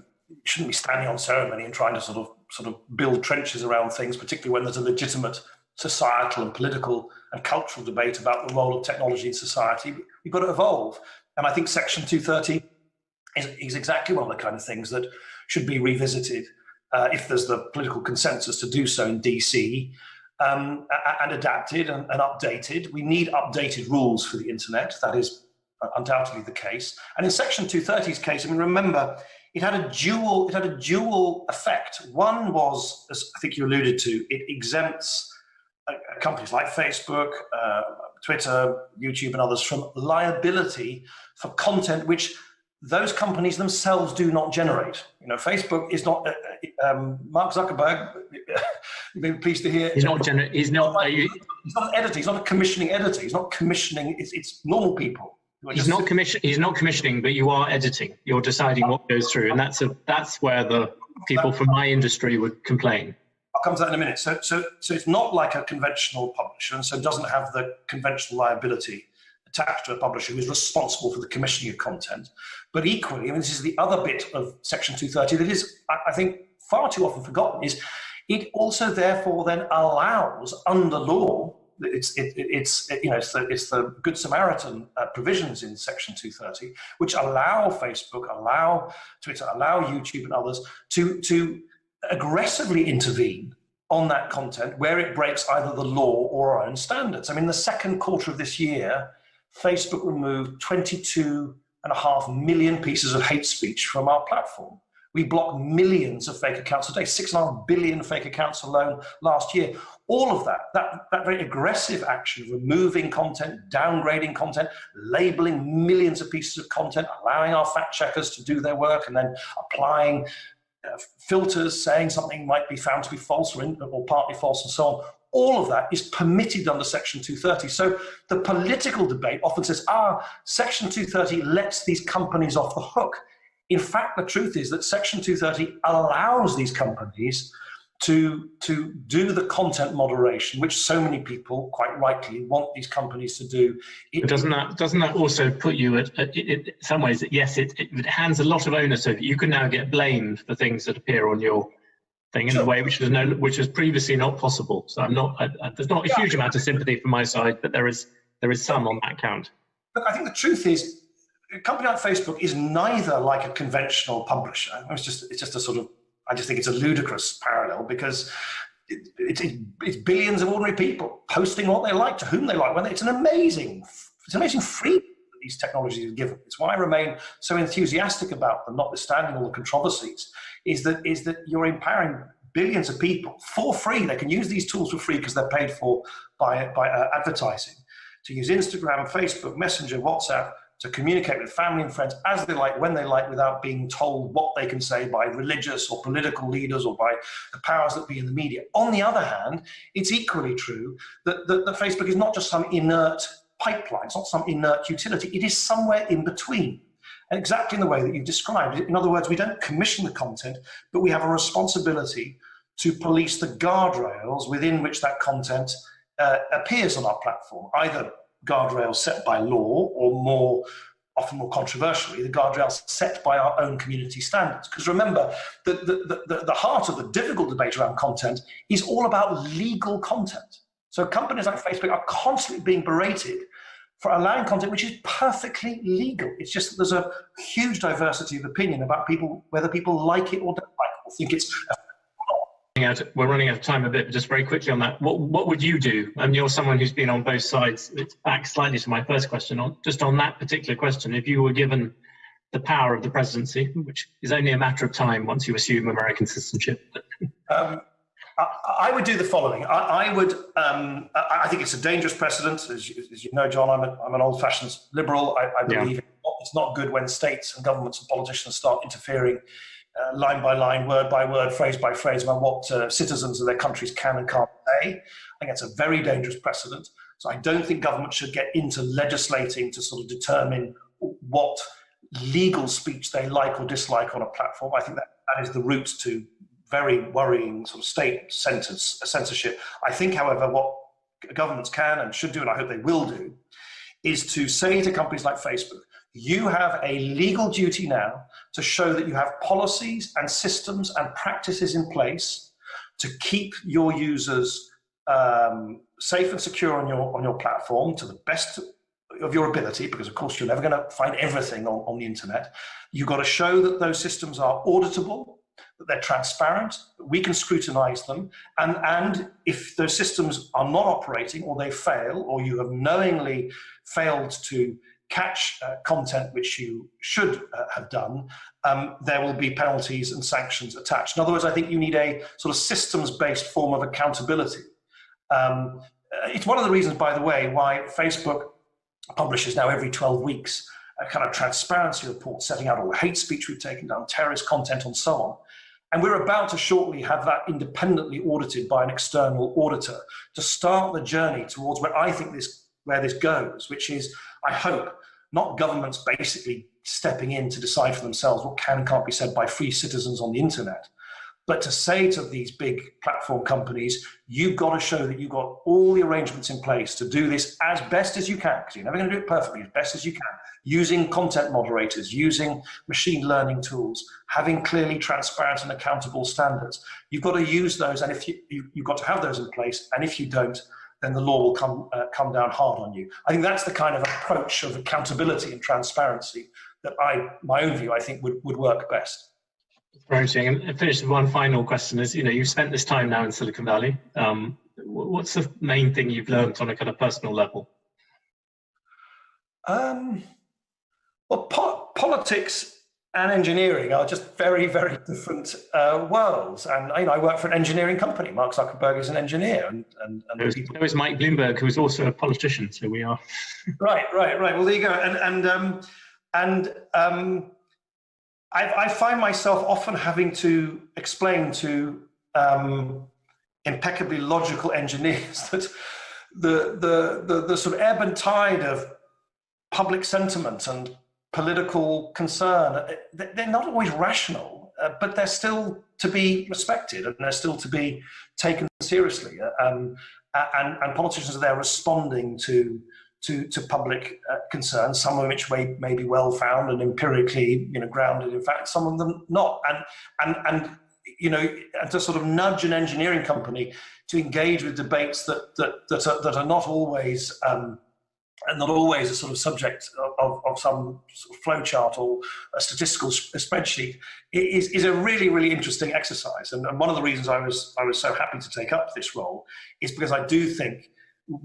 shouldn't be standing on ceremony and trying to sort of build trenches around things, particularly when there's a legitimate societal and political and cultural debate about the role of technology in society. We've got to evolve. And I think Section 230 is exactly one of the kind of things that should be revisited if there's the political consensus to do so in DC, and adapted and updated. We need updated rules for the internet. That is undoubtedly the case. And in Section 230's case, I mean, remember, it had a dual effect. One was, as I think you alluded to, it exempts companies like Facebook, Twitter, YouTube, and others from liability for content which those companies themselves do not generate. Facebook is not. Mark Zuckerberg, you'll be pleased to hear. He's not an editor. He's not a commissioning editor. He's not commissioning. It's normal people. He's not commissioning, but you are editing. You're deciding what goes through, and that's where the people from my industry would complain. I'll come to that in a minute. So it's not like a conventional publisher, and so doesn't have the conventional liability attached to a publisher who is responsible for the commissioning of content. But equally, I mean, this is the other bit of Section 230 that is, I think, far too often forgotten, is it also therefore then allows under law, it's the Good Samaritan provisions in Section 230, which allow Facebook, allow Twitter, allow YouTube and others to aggressively intervene on that content where it breaks either the law or our own standards. I mean, the second quarter of this year, Facebook removed 22.5 million pieces of hate speech from our platform. We block millions of fake accounts a day, 6.5 billion fake accounts alone last year. All of that very aggressive action of removing content, downgrading content, labeling millions of pieces of content, allowing our fact checkers to do their work, and then applying filters saying something might be found to be false or partly false and so on. All of that is permitted under Section 230. So the political debate often says, Section 230 lets these companies off the hook. In fact, the truth is that Section 230 allows these companies to do the content moderation, which so many people, quite rightly, want these companies to do. But doesn't that also put you at in some ways, yes, it hands a lot of onus over. You can now get blamed for things that appear on your thing in a way which was previously not possible. So there's not a huge amount of sympathy from my side, but there is some on that count. Look, I think the truth is, a company like Facebook is neither like a conventional publisher. It's just a sort of, I just think it's a ludicrous parallel, because it's billions of ordinary people posting what they like to whom they like. It's an amazing freedom that these technologies have given. It's why I remain so enthusiastic about them, notwithstanding all the controversies. Is that you're empowering billions of people for free. They can use these tools for free because they're paid for by advertising, to use Instagram, Facebook, Messenger, WhatsApp, to communicate with family and friends as they like, when they like, without being told what they can say by religious or political leaders or by the powers that be in the media. On the other hand, it's equally true that Facebook is not just some inert pipeline, it's not some inert utility, it is somewhere in between. And exactly in the way that you've described. In other words, we don't commission the content, but we have a responsibility to police the guardrails within which that content appears on our platform, either guardrails set by law, or often more controversially, the guardrails set by our own community standards. Because remember, the heart of the difficult debate around content is all about legal content. So companies like Facebook are constantly being berated for allowing content which is perfectly legal. It's just that there's a huge diversity of opinion about whether people like it or don't like it, or think it's we're running out of time a bit, but just very quickly on that. What would you do? And you're someone who's been on both sides. It's back slightly to my first question. Just on that particular question, if you were given the power of the presidency, which is only a matter of time once you assume American citizenship. I would do the following. I think it's a dangerous precedent. As you know, John, I'm an old-fashioned liberal. I believe it's not good when states and governments and politicians start interfering line by line, word by word, phrase by phrase about what citizens of their countries can and can't say. I think that's a very dangerous precedent. So I don't think government should get into legislating to sort of determine what legal speech they like or dislike on a platform. I think that is the route to very worrying sort of state censorship. I think, however, what governments can and should do, and I hope they will do, is to say to companies like Facebook, you have a legal duty now to show that you have policies and systems and practices in place to keep your users safe and secure on your platform to the best of your ability, because of course you're never going to find everything on the internet. You've got to show that those systems are auditable, that they're transparent, that we can scrutinize them, and if those systems are not operating or they fail, or you have knowingly failed to catch content which you should have done, there will be penalties and sanctions attached. In other words, I think you need a sort of systems-based form of accountability. It's one of the reasons, by the way, why Facebook publishes now every 12 weeks a kind of transparency report setting out all the hate speech we've taken down, terrorist content and so on. And we're about to shortly have that independently audited by an external auditor to start the journey towards where I think where this goes, which is, I hope, not governments basically stepping in to decide for themselves what can and can't be said by free citizens on the internet, but to say to these big platform companies, you've got to show that you've got all the arrangements in place to do this as best as you can, because you're never going to do it perfectly, as best as you can, using content moderators, using machine learning tools, having clearly transparent and accountable standards. You've got to use those, and if you've got to have those in place, and if you don't, then the law will come down hard on you. I think that's the kind of approach of accountability and transparency that my own view, I think, would work best. Very interesting. And finish with one final question is, you've spent this time now in Silicon Valley. What's the main thing you've learned on a kind of personal level? Well, politics and engineering are just very, very different worlds. And I work for an engineering company. Mark Zuckerberg is an engineer, and there was Mike Bloomberg, who's also a politician. So we are right. Well, there you go. I find myself often having to explain to impeccably logical engineers that the sort of ebb and tide of public sentiment and political concern, they're not always rational, but they're still to be respected and they're still to be taken seriously. And politicians are there responding to public concerns, some of which may be well found and empirically grounded. In fact, some of them not. And to sort of nudge an engineering company to engage with debates that are not always and not always a sort of subject of some sort of flowchart or a statistical spreadsheet, is a really, really interesting exercise. And one of the reasons I was so happy to take up this role is because I do think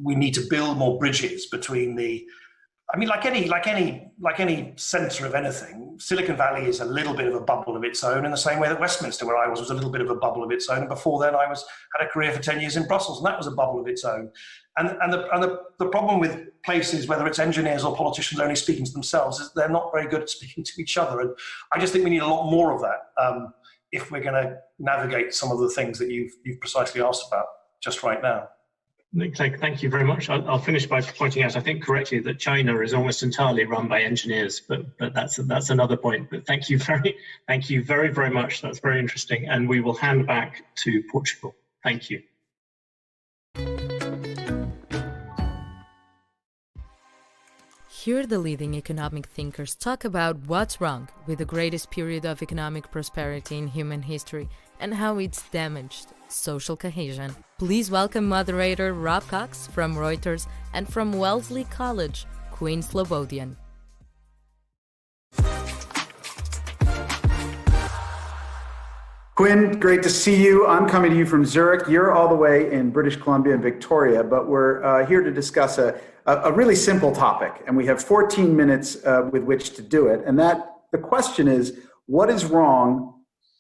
we need to build more bridges between like any center of anything. Silicon Valley is a little bit of a bubble of its own, in the same way that Westminster, where I was a little bit of a bubble of its own. And before then, I had a career for 10 years in Brussels, and that was a bubble of its own. And the problem with places, whether it's engineers or politicians only speaking to themselves, is they're not very good at speaking to each other. And I just think we need a lot more of that if we're going to navigate some of the things that you've precisely asked about just right now. Thank you very much. I'll finish by pointing out, I think correctly, that China is almost entirely run by engineers, but that's another point. But thank you very, very much. That's very interesting. And we will hand back to Portugal. Thank you. Here the leading economic thinkers talk about what's wrong with the greatest period of economic prosperity in human history and how it's damaged social cohesion. Please welcome moderator Rob Cox from Reuters and from Wellesley College, Queen Slobodian. Quinn, great to see you. I'm coming to you from Zurich. You're all the way in British Columbia and Victoria, but we're here to discuss a really simple topic, and we have 14 minutes with which to do it. And the question is, what is wrong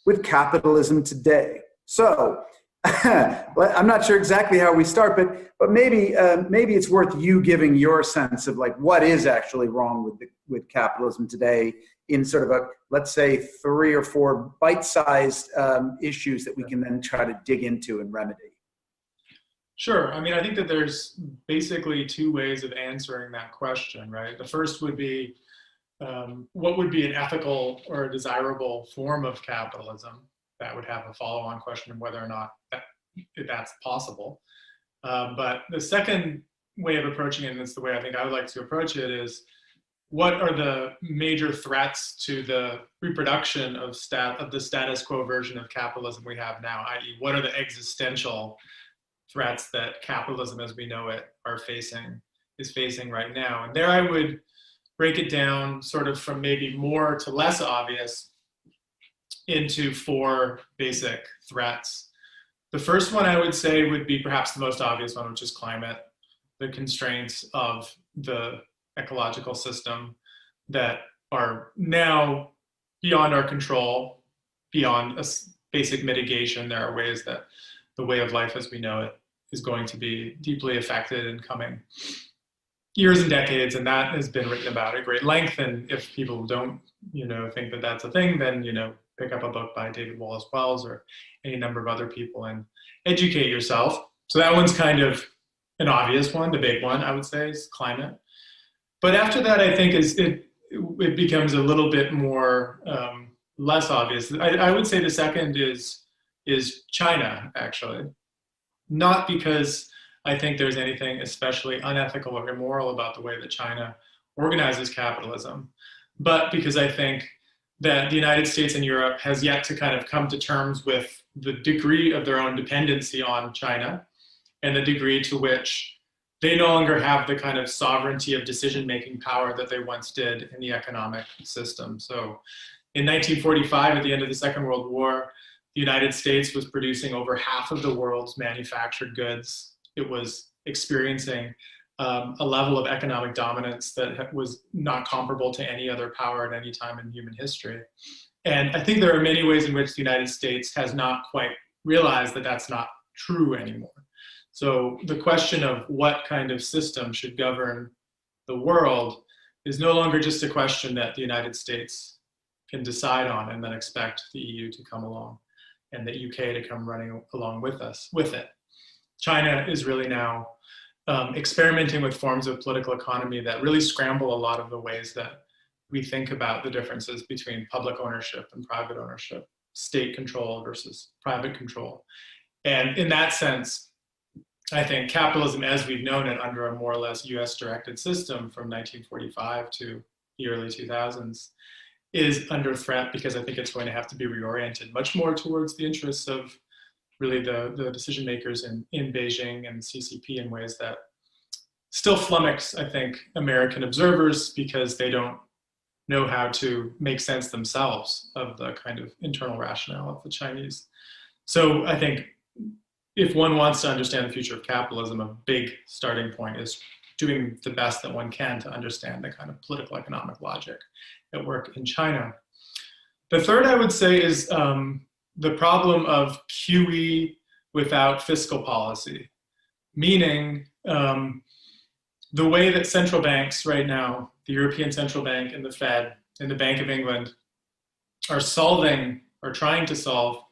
with capitalism today? So, I'm not sure exactly how we start, but maybe it's worth you giving your sense of like what is actually wrong with capitalism today in sort of let's say 3 or 4 bite-sized issues that we can then try to dig into and remedy. Sure. I mean, I think that there's basically 2 ways of answering that question, right? The first would be what would be an ethical or a desirable form of capitalism? That would have a follow-on question of whether or not that's possible. But the second way of approaching it, and it's the way I think I would like to approach it, is what are the major threats to the reproduction of the status quo version of capitalism we have now, i.e. what are the existential threats that capitalism as we know it is facing right now? And there I would break it down sort of from maybe more to less obvious into 4 basic threats. The first one I would say would be perhaps the most obvious one, which is climate, the constraints of the ecological system that are now beyond our control, beyond a basic mitigation. There are ways that the way of life as we know it is going to be deeply affected in coming years and decades, and that has been written about at great length. And if people don't, think that that's a thing, then, pick up a book by David Wallace Wells or any number of other people and educate yourself. So that one's kind of an obvious one. The big one, I would say, is climate. But after that, I think it becomes a little bit more less obvious. I would say the second is China, actually. Not because I think there's anything especially unethical or immoral about the way that China organizes capitalism, but because I think that the United States and Europe has yet to kind of come to terms with the degree of their own dependency on China and the degree to which they no longer have the kind of sovereignty of decision-making power that they once did in the economic system. So In 1945, at the end of the Second World War, the United States was producing over half of the world's manufactured goods. It was experiencing a level of economic dominance that was not comparable to any other power at any time in human history. And I think there are many ways in which the United States has not quite realized that that's not true anymore. So the question of what kind of system should govern the world is no longer just a question that the United States can decide on and then expect the EU to come along and the UK to come running along with us with it. China is really now experimenting with forms of political economy that really scramble a lot of the ways that we think about the differences between public ownership and private ownership, state control versus private control. And in that sense, I think capitalism as we've known it under a more or less US directed system from 1945 to the early 2000s is under threat, because I think it's going to have to be reoriented much more towards the interests of really the decision makers in Beijing and CCP in ways that still flummox, I think, American observers, because they don't know how to make sense themselves of the kind of internal rationale of the Chinese. So I think if one wants to understand the future of capitalism, a big starting point is doing the best that one can to understand the kind of political economic logic at work in China. The third, I would say, is the problem of QE without fiscal policy, meaning the way that central banks right now, the European Central Bank and the Fed and the Bank of England, are solving or trying to solve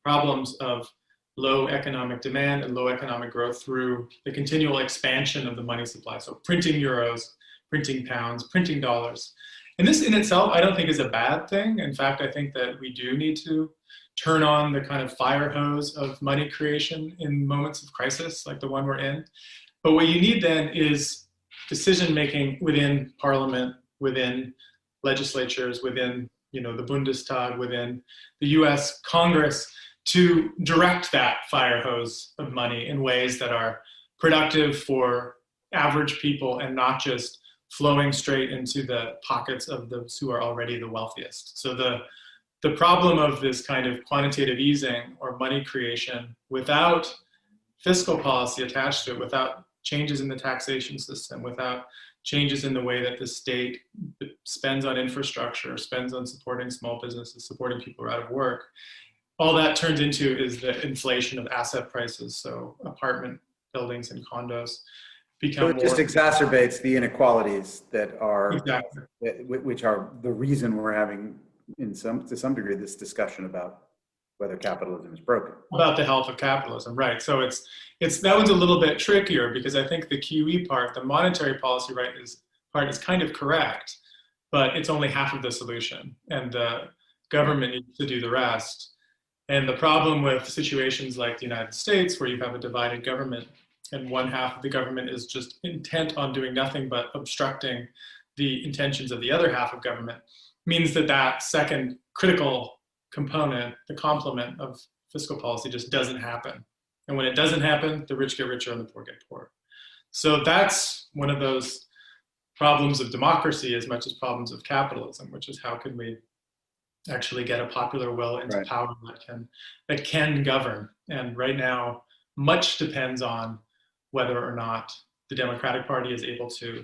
problems of low economic demand and low economic growth through the continual expansion of the money supply. So printing euros, printing pounds, printing dollars. And this in itself, I don't think is a bad thing. In fact, I think that we do need to turn on the kind of fire hose of money creation in moments of crisis like the one we're in. But what you need then is decision-making within parliament, within legislatures, within the Bundestag, within the US Congress, to direct that fire hose of money in ways that are productive for average people and not just flowing straight into the pockets of those who are already the wealthiest. So the problem of this kind of quantitative easing or money creation without fiscal policy attached to it, without changes in the taxation system, without changes in the way that the state spends on infrastructure, spends on supporting small businesses, supporting people who are out of work, all that turns into is the inflation of asset prices. So apartment buildings and condos become so it just exacerbates the inequalities that are, exactly, which are the reason we're having, to some degree, this discussion about whether capitalism is broken. About the health of capitalism, right? So it's that one's a little bit trickier, because I think the QE part, the monetary policy part is kind of correct, but it's only half of the solution, and the government needs to do the rest. And the problem with situations like the United States, where you have a divided government and one half of the government is just intent on doing nothing but obstructing the intentions of the other half of government, means that that second critical component, the complement of fiscal policy, just doesn't happen. And when it doesn't happen, the rich get richer and the poor get poorer. So that's one of those problems of democracy as much as problems of capitalism, which is how can we actually get a popular will into power that can govern. And right now, much depends on whether or not the Democratic Party is able to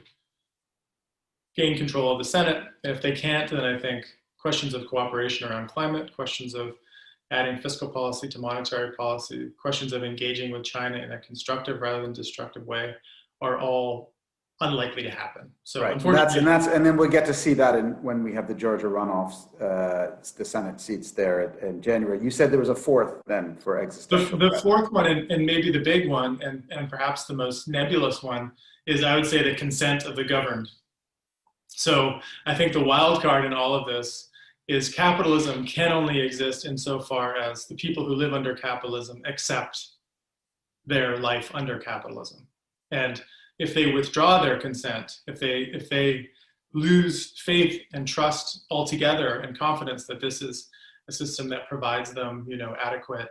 gain control of the Senate. And if they can't, then I think questions of cooperation around climate, questions of adding fiscal policy to monetary policy, questions of engaging with China in a constructive rather than destructive way are all unlikely to happen. So unfortunately, and then we'll get to see that when we have the Georgia runoffs, the Senate seats there in January. You said there was a fourth then for existential. The fourth one, and maybe the big one, and perhaps the most nebulous one, is I would say the consent of the governed. So I think the wild card in all of this is capitalism can only exist insofar as the people who live under capitalism accept their life under capitalism. And if they withdraw their consent, if they lose faith and trust altogether and confidence that this is a system that provides them, adequate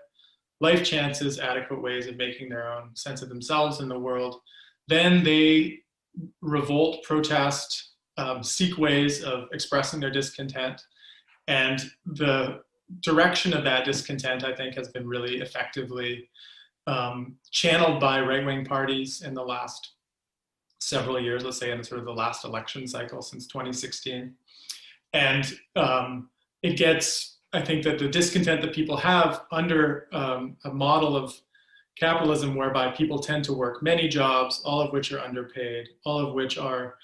life chances, adequate ways of making their own sense of themselves in the world, then they revolt, protest, seek ways of expressing their discontent. And the direction of that discontent, I think, has been really effectively channeled by right-wing parties in the last several years, let's say in sort of the last election cycle since 2016. And it gets, I think that the discontent that people have under a model of capitalism whereby people tend to work many jobs, all of which are underpaid, all of which are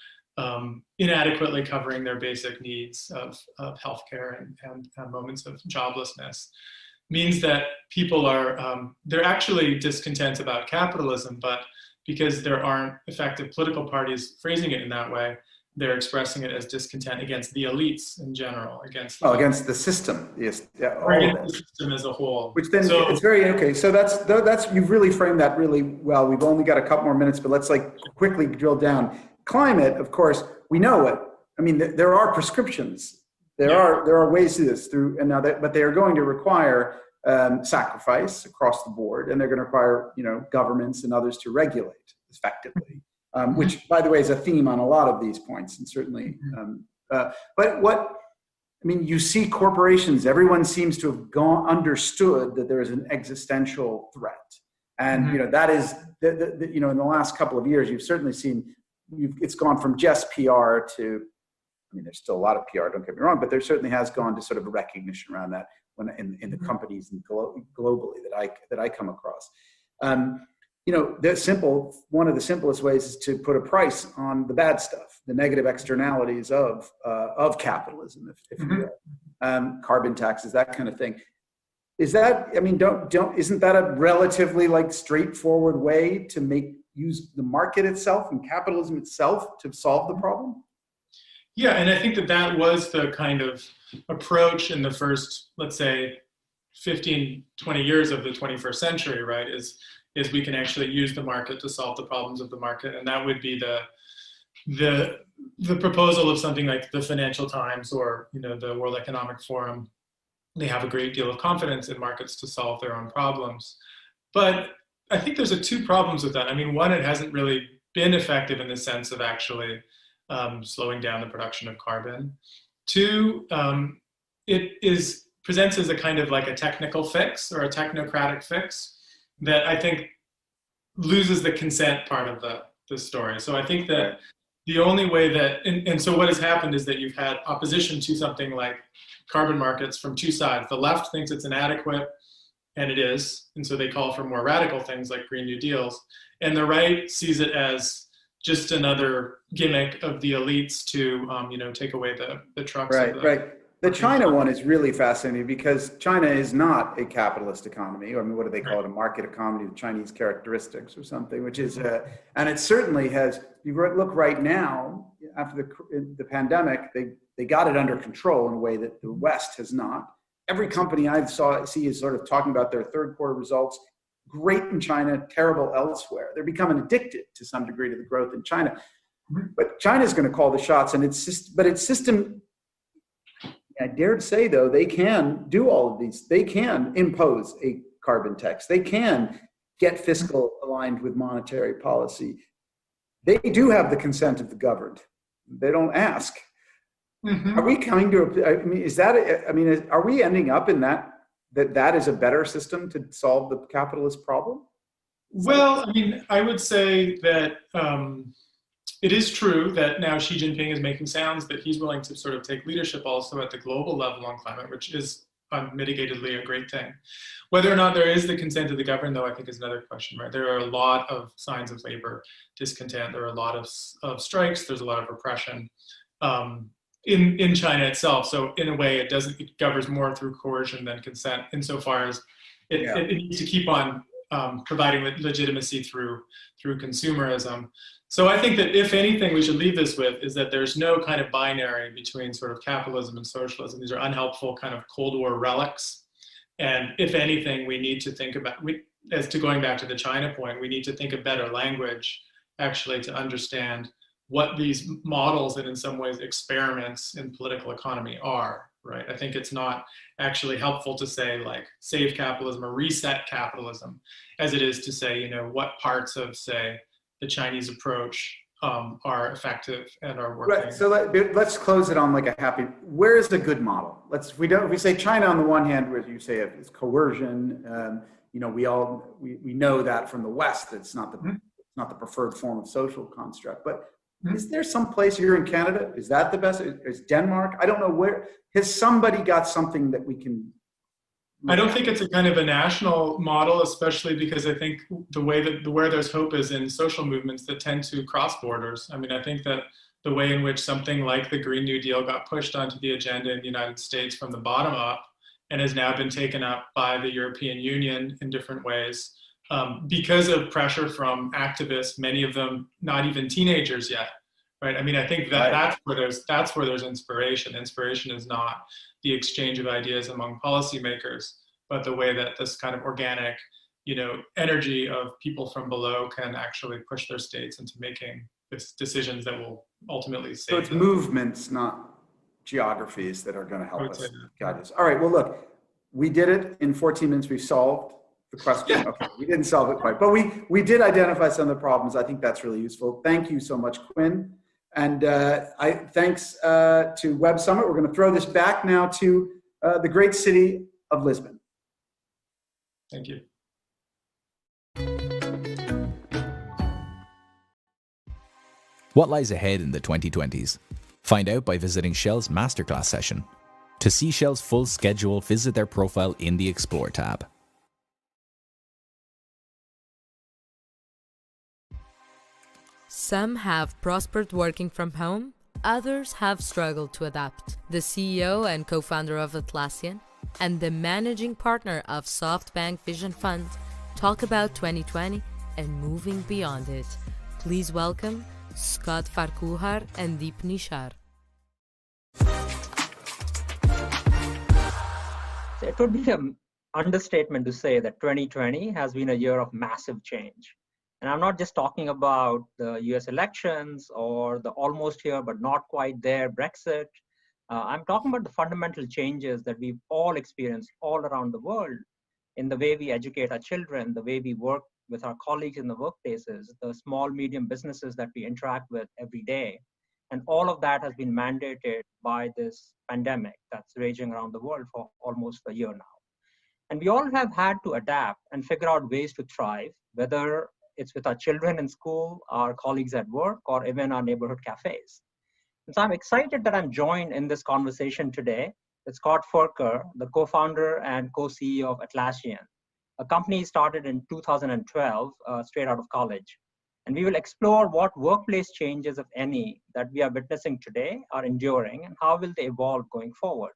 inadequately covering their basic needs of healthcare and moments of joblessness, means that people are, they're actually discontent about capitalism, but because there aren't effective political parties phrasing it in that way, they're expressing it as discontent against the elites in general, against against the system, yes, yeah, all of the system as a whole. Which then it's very okay. So that's you've really framed that really well. We've only got a couple more minutes, but let's like quickly drill down. Climate, of course, we know it. I mean, there are prescriptions. There are ways to this through, and now that, but they are going to require sacrifice across the board, and they're going to require governments and others to regulate effectively. Which, by the way, is a theme on a lot of these points, and certainly. But what I mean, you see corporations. Everyone seems to have understood that there is an existential threat, and that is in the last couple of years, you've certainly seen it's gone from just PR to. I mean, there's still a lot of PR. Don't get me wrong, but there certainly has gone to sort of a recognition around that when in the companies and globally that I come across. One of the simplest ways is to put a price on the bad stuff, the negative externalities of capitalism, if you will. Carbon taxes, that kind of thing. Is that, I mean, isn't that a relatively like straightforward way to use the market itself and capitalism itself to solve the problem? Yeah, and I think that was the kind of approach in the first, let's say, 15, 20 years of the 21st century, right? Is we can actually use the market to solve the problems of the market. And that would be the proposal of something like the Financial Times or the World Economic Forum. They have a great deal of confidence in markets to solve their own problems. But I think there's two problems with that. I mean, one, it hasn't really been effective in the sense of actually slowing down the production of carbon. Two, it presents as a kind of like a technical fix or a technocratic fix that I think loses the consent part of the story. So I think that the only way that, and so what has happened is that you've had opposition to something like carbon markets from two sides. The left thinks it's inadequate, and it is, and so they call for more radical things like Green New Deals. And the right sees it as just another gimmick of the elites to, take away the trucks. Right. The China one is really fascinating because China is not a capitalist economy. I mean, what do they call it? A market economy with Chinese characteristics or something, which is, and it certainly has, you look right now, after the pandemic, they got it under control in a way that the West has not. Every company I see is sort of talking about their third quarter results. Great in China, terrible elsewhere. They're becoming addicted to some degree to the growth in China. But China's going to call the shots, and its system, I dare to say, though, they can do all of these. They can impose a carbon tax. They can get fiscal aligned with monetary policy. They do have the consent of the governed. They don't ask. Are we coming to, are we ending up in that is a better system to solve the capitalist problem? Well, I mean, I would say that it is true that now Xi Jinping is making sounds that he's willing to sort of take leadership also at the global level on climate, which is unmitigatedly a great thing. Whether or not there is the consent of the government, though, I think is another question, right? There are a lot of signs of labor discontent. There are a lot of strikes. There's a lot of repression in China itself. So in a way, it governs more through coercion than consent, insofar as it needs to keep on providing legitimacy through consumerism. So I think that if anything we should leave this with is that there's no kind of binary between sort of capitalism and socialism. These are unhelpful kind of Cold War relics. And if anything, we need to think about, as to going back to the China point, we need to think of better language actually to understand what these models and in some ways experiments in political economy are, right? I think it's not actually helpful to say like save capitalism or reset capitalism as it is to say, what parts of, say, the Chinese approach are effective and are working. Right. So let's close it on like a happy. Where is the good model? If we say China on the one hand, where you say it's coercion. We know that from the West, it's not the preferred form of social construct. But is there some place here in Canada? Is that the best? Is Denmark? I don't know where. Has somebody got something that we can? I don't think it's a kind of a national model, especially because I think where there's hope is in social movements that tend to cross borders. I mean, I think that the way in which something like the Green New Deal got pushed onto the agenda in the United States from the bottom up and has now been taken up by the European Union in different ways because of pressure from activists, many of them not even teenagers yet, right? I mean, I think that's where there's inspiration. Inspiration is not the exchange of ideas among policymakers, but the way that this kind of organic, energy of people from below can actually push their states into making decisions that will ultimately save them. So it's movements, not geographies, that are going to help us guide us. All right, well, look, we did it in 14 minutes. We solved the question. Okay, we didn't solve it quite, but we did identify some of the problems. I think that's really useful. Thank you so much, Quinn. And thanks to Web Summit. We're going to throw this back now to the great city of Lisbon. Thank you. What lies ahead in the 2020s? Find out by visiting Shell's Masterclass session. To see Shell's full schedule, visit their profile in the Explore tab. Some have prospered working from home, others have struggled to adapt. The CEO and co-founder of Atlassian and the managing partner of SoftBank Vision Fund talk about 2020 and moving beyond it. Please welcome Scott Farquhar and Deep Nishar. So it would be an understatement to say that 2020 has been a year of massive change. And I'm not just talking about the US elections or the almost here but not quite there Brexit. I'm talking about the fundamental changes that we've all experienced all around the world in the way we educate our children, the way we work with our colleagues in the workplaces, the small, medium businesses that we interact with every day. And all of that has been mandated by this pandemic that's raging around the world for almost a year now. And we all have had to adapt and figure out ways to thrive, whether it's with our children in school, our colleagues at work, or even our neighborhood cafes. And so I'm excited that I'm joined in this conversation today with Scott Farquhar, the co-founder and co-CEO of Atlassian, a company started in 2012, straight out of college. And we will explore what workplace changes, if any, that we are witnessing today are enduring and how will they evolve going forward.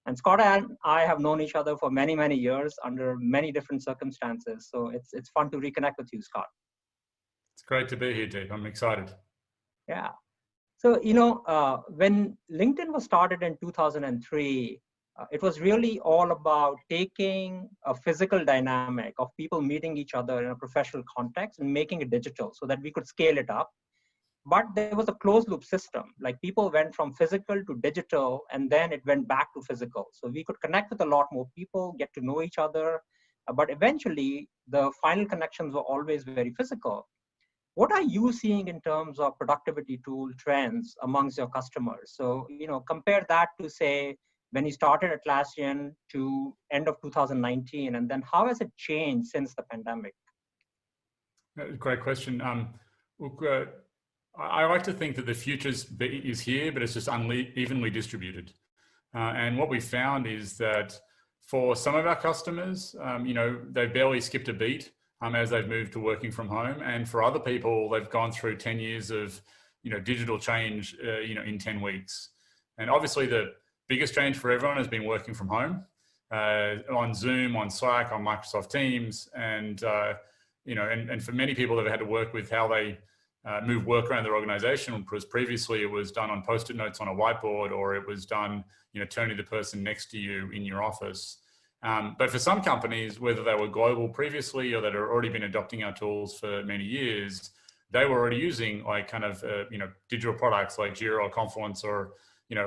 And Scott and I have known each other for many, many years under many different circumstances. So it's fun to reconnect with you, Scott. It's great to be here, Deep. I'm excited. Yeah. So, when LinkedIn was started in 2003, it was really all about taking a physical dynamic of people meeting each other in a professional context and making it digital so that we could scale it up. But there was a closed loop system, like people went from physical to digital, and then it went back to physical. So we could connect with a lot more people, get to know each other, but eventually the final connections were always very physical. What are you seeing in terms of productivity tool trends amongst your customers? So, compare that to, say, when you started Atlassian to end of 2019, and then how has it changed since the pandemic? Great question. I like to think that the future is here, but it's just unevenly distributed. And what we found is that for some of our customers, they've barely skipped a beat as they've moved to working from home. And for other people, they've gone through 10 years of, digital change, in 10 weeks. And obviously the biggest change for everyone has been working from home, on Zoom, on Slack, on Microsoft Teams. And, and for many people, they've had to work with how they move work around their organization, because previously it was done on Post-it notes on a whiteboard, or it was done, turning the person next to you in your office. But for some companies, whether they were global previously or that had already been adopting our tools for many years, they were already using digital products like Jira or Confluence or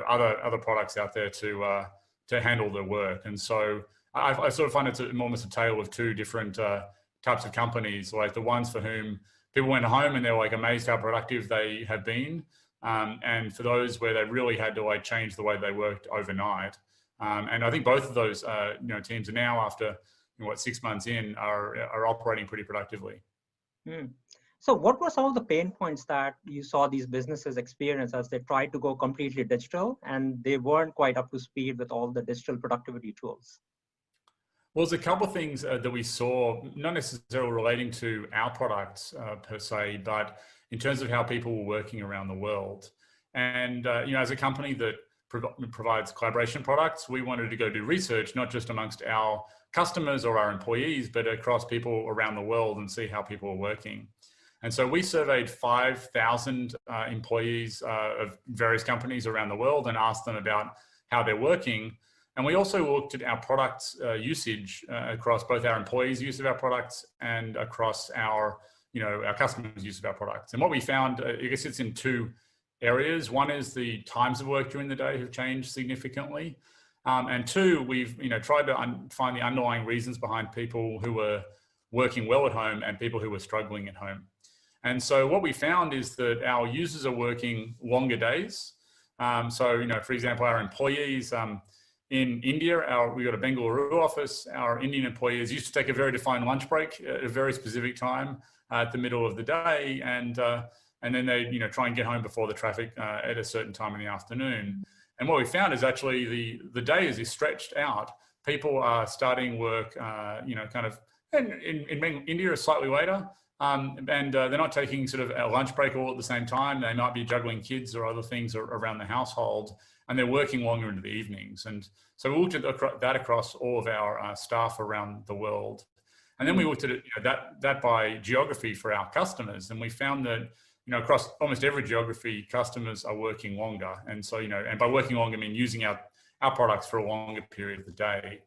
other products out there to handle their work. And so I sort of find it's almost a tale of two different types of companies, like the ones for whom people went home and they were like amazed how productive they have been. And for those where they really had to like change the way they worked overnight. And I think both of those teams are now, after 6 months in, are operating pretty productively. So what were some of the pain points that you saw these businesses experience as they tried to go completely digital and they weren't quite up to speed with all the digital productivity tools? Well, there's a couple of things that we saw, not necessarily relating to our products per se, but in terms of how people were working around the world. And as a company that provides collaboration products, we wanted to go do research, not just amongst our customers or our employees, but across people around the world and see how people are working. And so we surveyed 5,000 employees of various companies around the world and asked them about how they're working. And we also looked at our products usage across both our employees' use of our products and across our customers' use of our products. And what we found, I guess it's in two areas. One is the times of work during the day have changed significantly. And two, we've tried to find the underlying reasons behind people who were working well at home and people who were struggling at home. And so what we found is that our users are working longer days. For example, our employees in India, we got a Bengaluru office. Our Indian employees used to take a very defined lunch break at a very specific time at the middle of the day, and then they try and get home before the traffic at a certain time in the afternoon. And what we found is actually the day is stretched out. People are starting work, in India slightly later. And they're not taking sort of a lunch break all at the same time. They might be juggling kids or other things around the household, and they're working longer into the evenings. And so we looked at that across all of our staff around the world. And then we looked at it, that by geography for our customers. And we found that, across almost every geography, customers are working longer. And so, and by working longer, I mean using our products for a longer period of the day.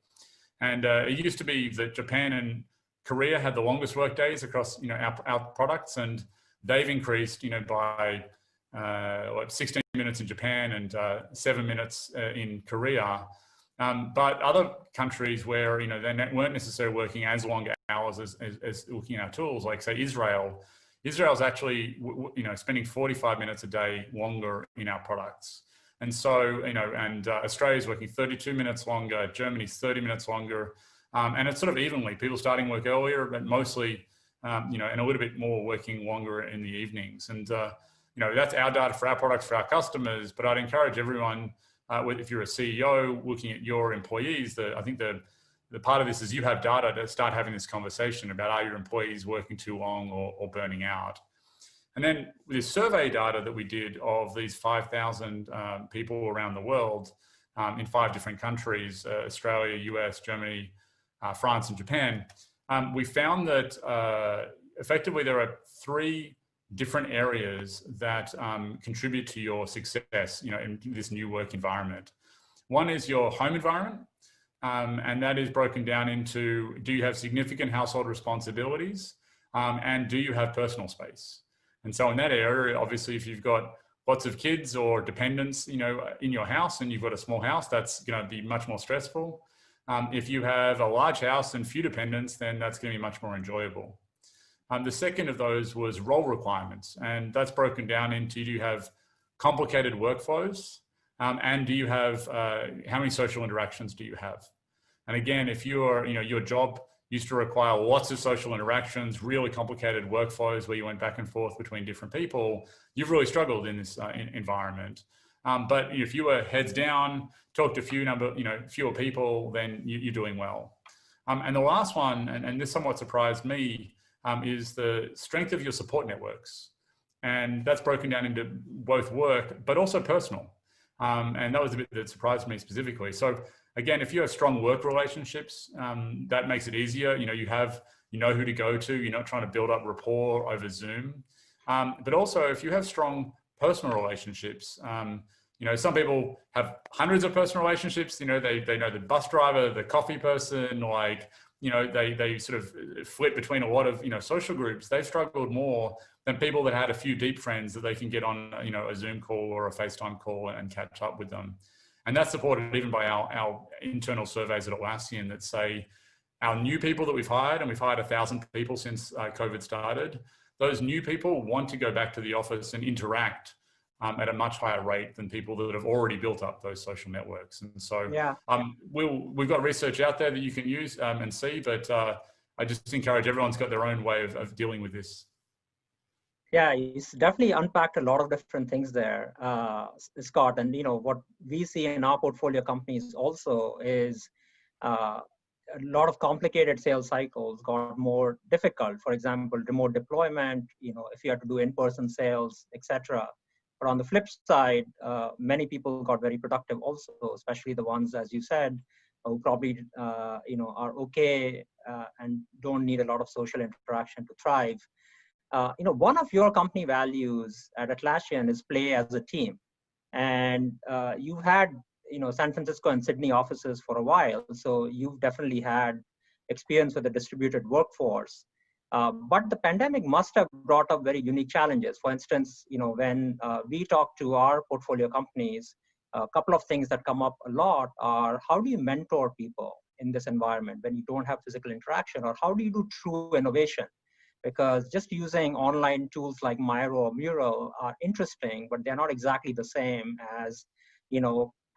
And it used to be that Japan and Korea had the longest work days across, our products, and they've increased, by 16 minutes in Japan and 7 minutes in Korea. But other countries where, they weren't necessarily working as long hours as looking at our tools, like say Israel's actually, spending 45 minutes a day longer in our products. And so, Australia's working 32 minutes longer, Germany's 30 minutes longer. And it's sort of evenly, people starting work earlier, but mostly, and a little bit more working longer in the evenings. And, that's our data for our products, for our customers. But I'd encourage everyone, if you're a CEO looking at your employees, I think the part of this is you have data to start having this conversation about, are your employees working too long or burning out? And then with this survey data that we did of these 5,000 people around the world in 5 different countries, Australia, US, Germany, France and Japan, we found that effectively there are 3 different areas that contribute to your success, in this new work environment. One is your home environment, and that is broken down into, do you have significant household responsibilities, and do you have personal space? And so in that area, obviously, if you've got lots of kids or dependents, in your house and you've got a small house, that's going to be much more stressful. If you have a large house and few dependents, then that's going to be much more enjoyable. The second of those was role requirements, and that's broken down into, do you have complicated workflows, and do you have, how many social interactions do you have? And again, if you're, your job used to require lots of social interactions, really complicated workflows where you went back and forth between different people, you've really struggled in this environment. But if you were heads down, talk to fewer people, then you're doing well. And the last one, and this somewhat surprised me, is the strength of your support networks. And that's broken down into both work, but also personal. And that was the bit that surprised me specifically. So again, if you have strong work relationships, that makes it easier. You know who to go to. You're not trying to build up rapport over Zoom. But also, if you have strong personal relationships, some people have hundreds of personal relationships. They know the bus driver, the coffee person, they sort of flip between a lot of social groups. They've struggled more than people that had a few deep friends that they can get on a Zoom call or a FaceTime call and catch up with them. And that's supported even by our internal surveys at Atlassian that say our new people that we've hired, and we've hired 1,000 people since COVID started, those new people want to go back to the office and interact at a much higher rate than people that have already built up those social networks. And so we've got research out there that you can use and see, but I just encourage everyone's got their own way of dealing with this. Yeah, it's definitely unpacked a lot of different things there, Scott. And what we see in our portfolio companies also is a lot of complicated sales cycles got more difficult. For example, remote deployment, if you have to do in-person sales, etc. But on the flip side, many people got very productive also, especially the ones, as you said, who probably are okay and don't need a lot of social interaction to thrive. One of your company values at Atlassian is play as a team. And you've had, San Francisco and Sydney offices for a while. So you've definitely had experience with a distributed workforce. But the pandemic must have brought up very unique challenges. For instance, when we talk to our portfolio companies, a couple of things that come up a lot are, how do you mentor people in this environment when you don't have physical interaction? Or how do you do true innovation? Because just using online tools like Miro or Mural are interesting, but they're not exactly the same as,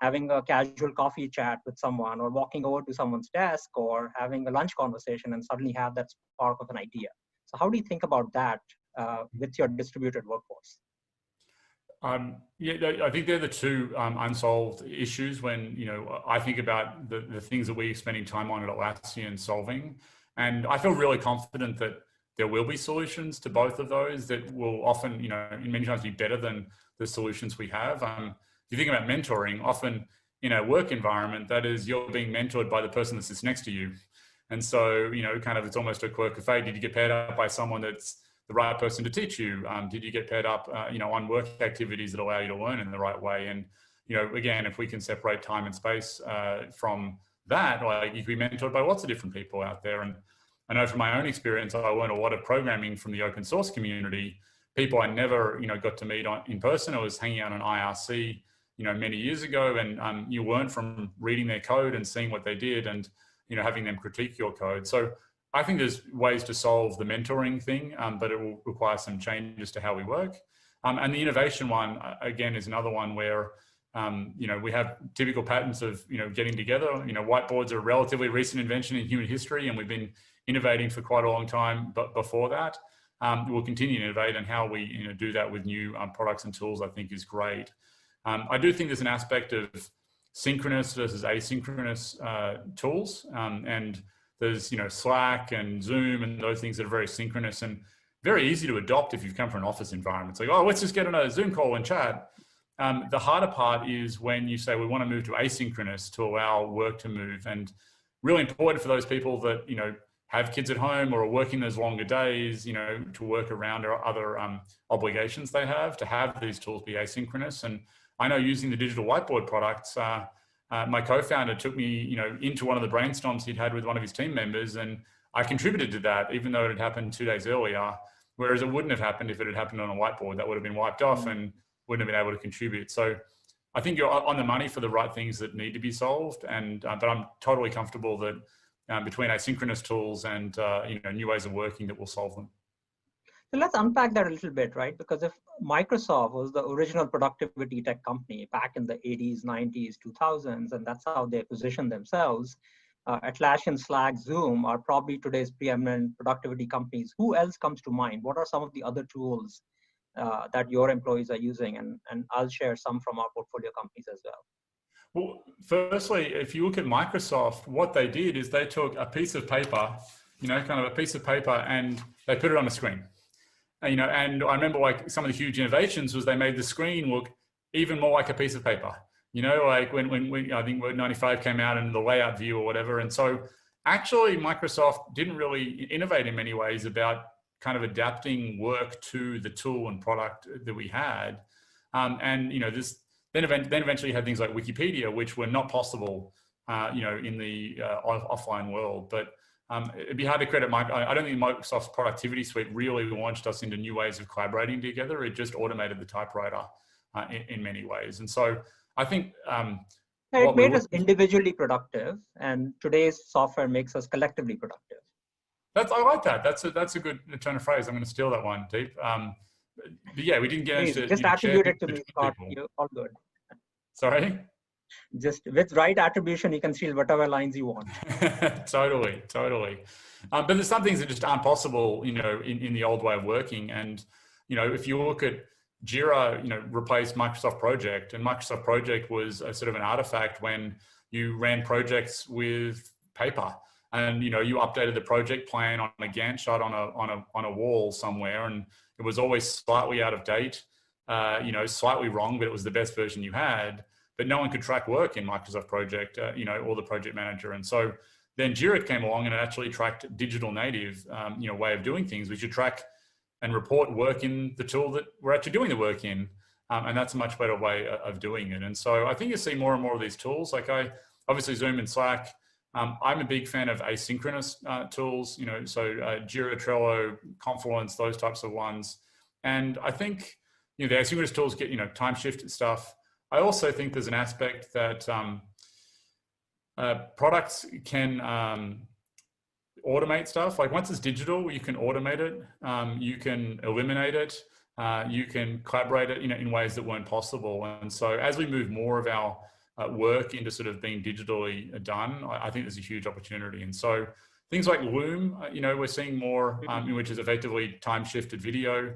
having a casual coffee chat with someone, or walking over to someone's desk, or having a lunch conversation and suddenly have that spark of an idea. So how do you think about that with your distributed workforce? Yeah, I think they're the two unsolved issues when, I think about the things that we're spending time on at Atlassian solving. And I feel really confident that there will be solutions to both of those that will often, in many times be better than the solutions we have. If you think about mentoring, often in a work environment, that is, you're being mentored by the person that sits next to you. And so, it's almost a quirk of fate. Did you get paired up by someone that's the right person to teach you? Did you get paired up, on work activities that allow you to learn in the right way? And, again, if we can separate time and space from that, like, you can be mentored by lots of different people out there. And I know from my own experience, I learned a lot of programming from the open source community. People I never, got to meet in person. I was hanging out on IRC, many years ago, and you learn from reading their code and seeing what they did, and having them critique your code. So I think there's ways to solve the mentoring thing, but it will require some changes to how we work. And the innovation one, again, is another one where we have typical patterns of getting together. Whiteboards are a relatively recent invention in human history, and we've been innovating for quite a long time. But before that, we'll continue to innovate, and how we do that with new products and tools, I think, is great. I do think there's an aspect of synchronous versus asynchronous tools, and there's Slack and Zoom and those things that are very synchronous and very easy to adopt if you've come from an office environment. It's like, oh, let's just get on a Zoom call and chat. The harder part is when you say we want to move to asynchronous to allow work to move, and really important for those people that have kids at home or are working those longer days, to work around or other obligations they have, to have these tools be asynchronous. And I know using the digital whiteboard products, my co-founder took me, into one of the brainstorms he'd had with one of his team members, and I contributed to that, even though it had happened 2 days earlier, whereas it wouldn't have happened if it had happened on a whiteboard. That would have been wiped off and wouldn't have been able to contribute. So I think you're on the money for the right things that need to be solved, and but I'm totally comfortable that between asynchronous tools and new ways of working, that will solve them. So let's unpack that a little bit, right? Because if Microsoft was the original productivity tech company back in the 80s, 90s, 2000s, and that's how they positioned themselves, Atlassian, Slack, Zoom are probably today's preeminent productivity companies. Who else comes to mind? What are some of the other tools that your employees are using? And I'll share some from our portfolio companies as well. Well, firstly, if you look at Microsoft, what they did is they took a piece of paper, kind of a piece of paper, and they put it on a screen. And I remember like some of the huge innovations was they made the screen look even more like a piece of paper. Like when I think Word 95 came out and the layout view or whatever. And so actually Microsoft didn't really innovate in many ways about kind of adapting work to the tool and product that we had. This then eventually had things like Wikipedia, which were not possible, in the offline world. But it'd be hard to credit I don't think Microsoft's productivity suite really launched us into new ways of collaborating together. It just automated the typewriter in many ways. And so I think it made us individually productive, and today's software makes us collectively productive. I like that. That's a good turn of phrase. I'm going to steal that one, Deep. But yeah, we didn't get Please, into just attribute it to me, Scott. You're all good. Sorry? Just with right attribution, you can steal whatever lines you want. Totally. But there's some things that just aren't possible, in the old way of working. And, if you look at Jira, replaced Microsoft Project, and Microsoft Project was a sort of an artifact when you ran projects with paper. And you updated the project plan on a Gantt chart on a wall somewhere, and it was always slightly out of date, slightly wrong, but it was the best version you had. But no one could track work in Microsoft Project, or the project manager. And so then Jira came along and it actually tracked digital native, way of doing things. We should track and report work in the tool that we're actually doing the work in, and that's a much better way of doing it. And so I think you see more and more of these tools. Like obviously Zoom and Slack. I'm a big fan of asynchronous tools, so Jira, Trello, Confluence, those types of ones. And I think, the asynchronous tools get, time shifted stuff. I also think there's an aspect that products can automate stuff. Like once it's digital, you can automate it, you can eliminate it, you can collaborate it, in ways that weren't possible. And so as we move more of our work into sort of being digitally done, I think there's a huge opportunity. And so things like Loom, we're seeing more, which is effectively time-shifted video.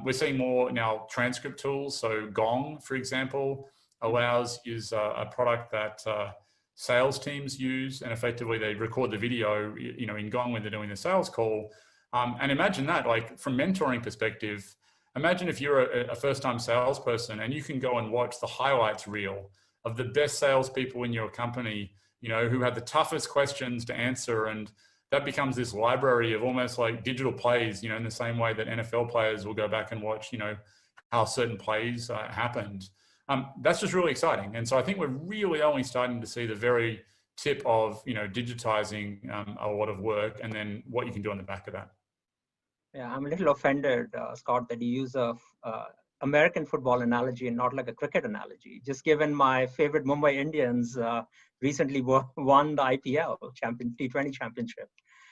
We're seeing more now transcript tools. So Gong, for example, is a product that sales teams use, and effectively they record the video, in Gong when they're doing the sales call. And imagine that, like from mentoring perspective, imagine if you're a first-time salesperson and you can go and watch the highlights reel of the best salespeople in your company, who had the toughest questions to answer. And that becomes this library of almost like digital plays, in the same way that NFL players will go back and watch, how certain plays happened. That's just really exciting. And so I think we're really only starting to see the very tip of, digitizing a lot of work, and then what you can do on the back of that. Yeah, I'm a little offended, Scott, that you use a American football analogy and not like a cricket analogy. Just given my favorite Mumbai Indians recently won the IPL T20 championship.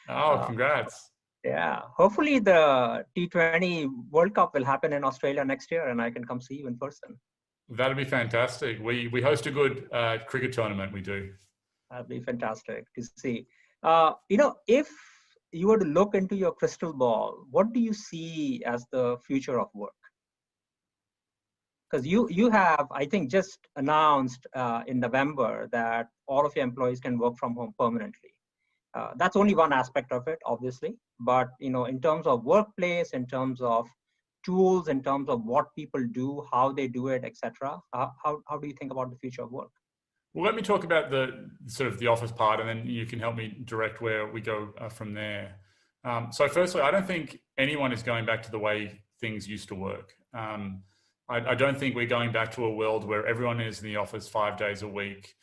Oh, congrats. Yeah, hopefully the T20 World Cup will happen in Australia next year and I can come see you in person. That'd be fantastic. We host a good cricket tournament, we do. That'd be fantastic to see. If you were to look into your crystal ball, what do you see as the future of work? Because you have, I think, just announced in November that all of your employees can work from home permanently. That's only one aspect of it, obviously. But in terms of workplace, in terms of tools, in terms of what people do, how they do it, etc., how do you think about the future of work? Well, let me talk about the sort of the office part, and then you can help me direct where we go from there. So firstly, I don't think anyone is going back to the way things used to work. I don't think we're going back to a world where everyone is in the office 5 days a week.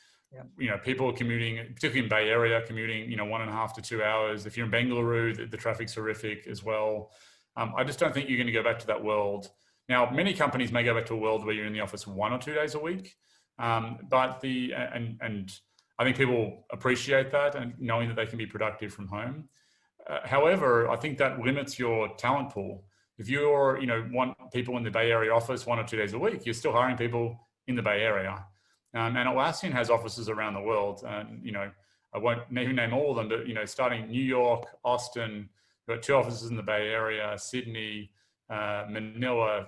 Yeah. People are commuting, particularly in Bay Area, commuting, 1.5 to 2 hours. If you're in Bengaluru, the traffic's horrific as well. I just don't think you're going to go back to that world. Now, many companies may go back to a world where you're in the office 1 or 2 days a week. But I think people appreciate that and knowing that they can be productive from home. However, I think that limits your talent pool. If you're, want people in the Bay Area office 1 or 2 days a week, you're still hiring people in the Bay Area. And Atlassian has offices around the world. I won't even name all of them, but, starting New York, Austin, we've got 2 offices in the Bay Area, Sydney, Manila,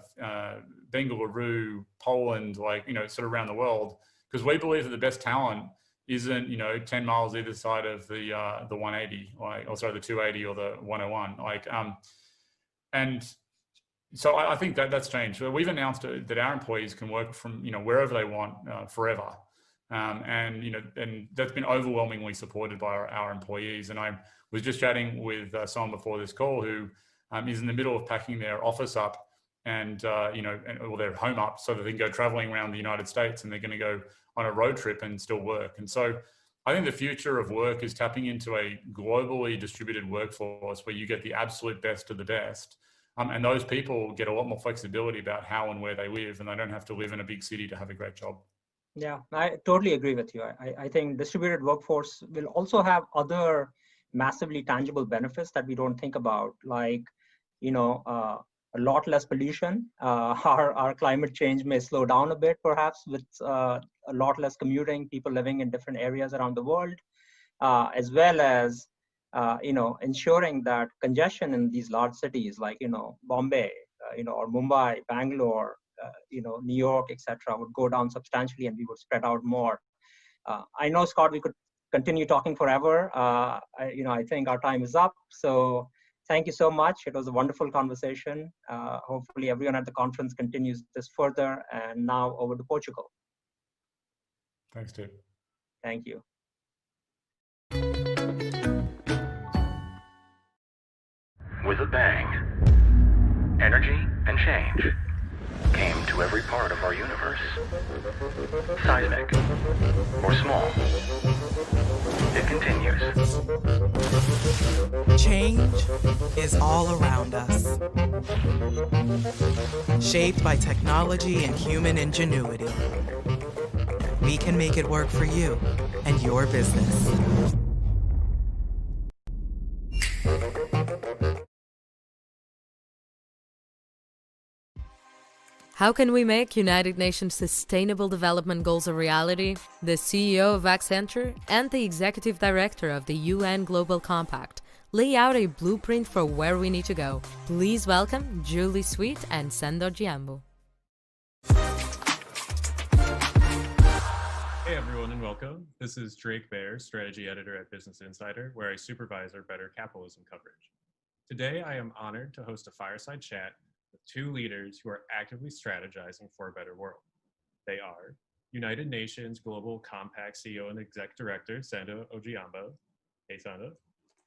Bengaluru, Poland, sort of around the world, because we believe that the best talent isn't, 10 miles either side of the 180, the 280 or the 101. And so I think that's changed. We've announced that our employees can work from, wherever they want forever. And that's been overwhelmingly supported by our employees. And I was just chatting with someone before this call who is in the middle of packing their office up and or their home up so that they can go traveling around the United States, and they're going to go on a road trip and still work. And so I think the future of work is tapping into a globally distributed workforce where you get the absolute best of the best. And those people get a lot more flexibility about how and where they live, and they don't have to live in a big city to have a great job. Yeah, I totally agree with you. I think distributed workforce will also have other massively tangible benefits that we don't think about, like, a lot less pollution. Our climate change may slow down a bit, perhaps, with a lot less commuting, people living in different areas around the world, as well as ensuring that congestion in these large cities like Bombay, or Mumbai, Bangalore, New York, etc., would go down substantially, and we would spread out more. I know, Scott, we could continue talking forever. I think our time is up. So thank you so much. It was a wonderful conversation. Hopefully everyone at the conference continues this further. And now over to Portugal. Thanks, Dave. Thank you. With a bang, energy and change came to every part of our universe. Seismic or small, it continues. Change is all around us, shaped by technology and human ingenuity. We can make it work for you and your business. How can we make United Nations Sustainable Development Goals a reality? The CEO of Accenture and the Executive Director of the UN Global Compact lay out a blueprint for where we need to go. Please welcome Julie Sweet and Sandor Giambu. Hey everyone and welcome. This is Drake Baer, Strategy Editor at Business Insider, where I supervise our Better Capitalism coverage. Today I am honored to host a fireside chat with two leaders who are actively strategizing for a better world. They are United Nations Global Compact CEO and Exec Director, Sandor Giambu. Hey, Sandor.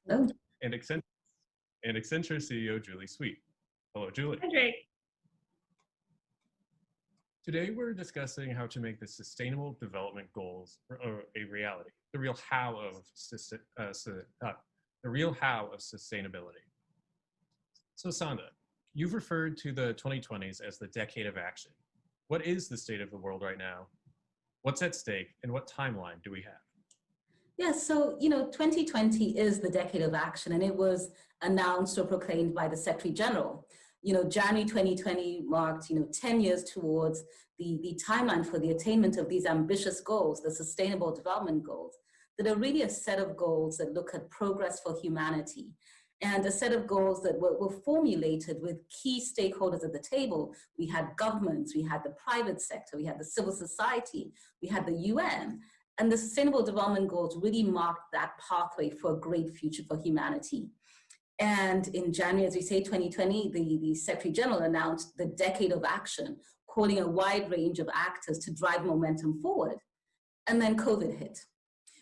Hello. And Accenture CEO, Julie Sweet. Hello, Julie. Hi, Drake. Today, we're discussing how to make the Sustainable Development Goals a reality, the real how of sustainability. So, Sandor, you've referred to the 2020s as the decade of action. What is the state of the world right now? What's at stake, and what timeline do we have? Yeah, so, 2020 is the decade of action, and it was announced or proclaimed by the Secretary General. January 2020 marked, 10 years towards the timeline for the attainment of these ambitious goals, the Sustainable Development Goals, that are really a set of goals that look at progress for humanity, and a set of goals that were formulated with key stakeholders at the table. We had governments, we had the private sector, we had the civil society, we had the UN, and the Sustainable Development Goals really marked that pathway for a great future for humanity. And in January, as we say, 2020, the Secretary General announced the decade of action, calling a wide range of actors to drive momentum forward. And then COVID hit.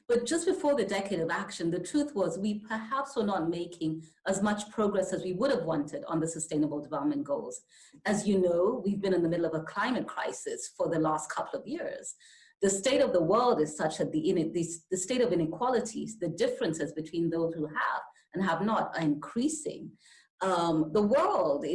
But just before the decade of action, the truth was we perhaps were not making as much progress as we would have wanted on the Sustainable Development Goals. As you know, we've been in the middle of a climate crisis for the last couple of years. The state of the world is such that the state of inequalities, the differences between those who have and have not, are increasing. The world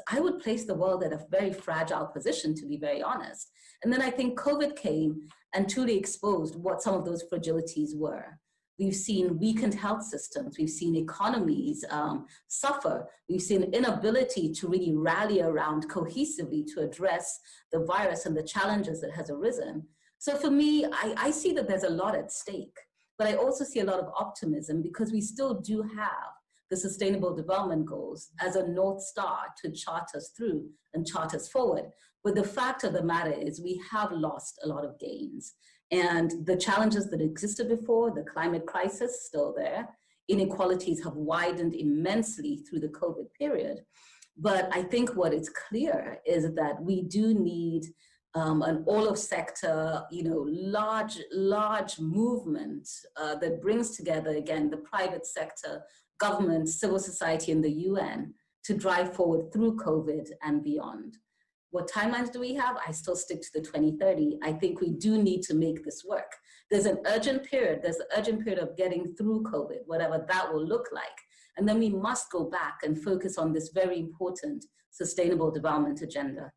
I would place the world at a very fragile position, to be very honest. And then I think COVID came and truly exposed what some of those fragilities were. We've seen weakened health systems. We've seen economies suffer. We've seen inability to really rally around cohesively to address the virus and the challenges that has arisen. So for me, I see that there's a lot at stake, but I also see a lot of optimism because we still do have the Sustainable Development Goals as a North Star to chart us through and chart us forward. But the fact of the matter is we have lost a lot of gains. And the challenges that existed before, the climate crisis, still there. Inequalities have widened immensely through the COVID period. But I think what is clear is that we do need an all-of-sector, large movement that brings together, again, the private sector, government, civil society, and the UN to drive forward through COVID and beyond. What timelines do we have? I still stick to the 2030. I think we do need to make this work. There's an urgent period. There's the urgent period of getting through COVID, whatever that will look like. And then we must go back and focus on this very important sustainable development agenda.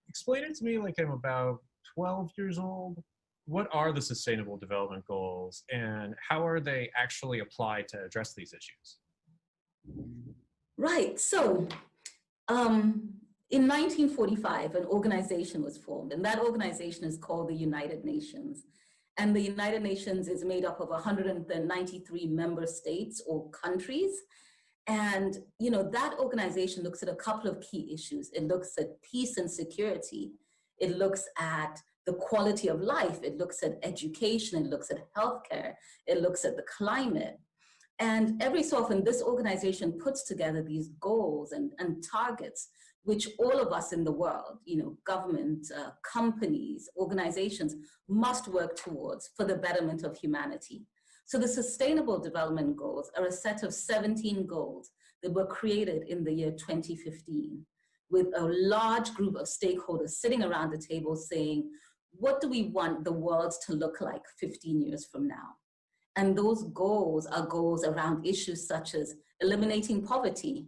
Explain it to me like I'm about 12 years old. what are the Sustainable Development Goals and how are they actually applied to address these issues? Right. So in 1945, an organization was formed, and that organization is called the United Nations. And the United Nations is made up of 193 member states or countries. And that organization looks at a couple of key issues. It looks at peace and security. It looks at the quality of life. It looks at education. It looks at healthcare. It looks at the climate. And every so often, this organization puts together these goals and targets, which all of us in the world, government, companies, organizations must work towards for the betterment of humanity. So the Sustainable Development Goals are a set of 17 goals that were created in the year 2015 with a large group of stakeholders sitting around the table saying, what do we want the world to look like 15 years from now? And those goals are goals around issues such as eliminating poverty,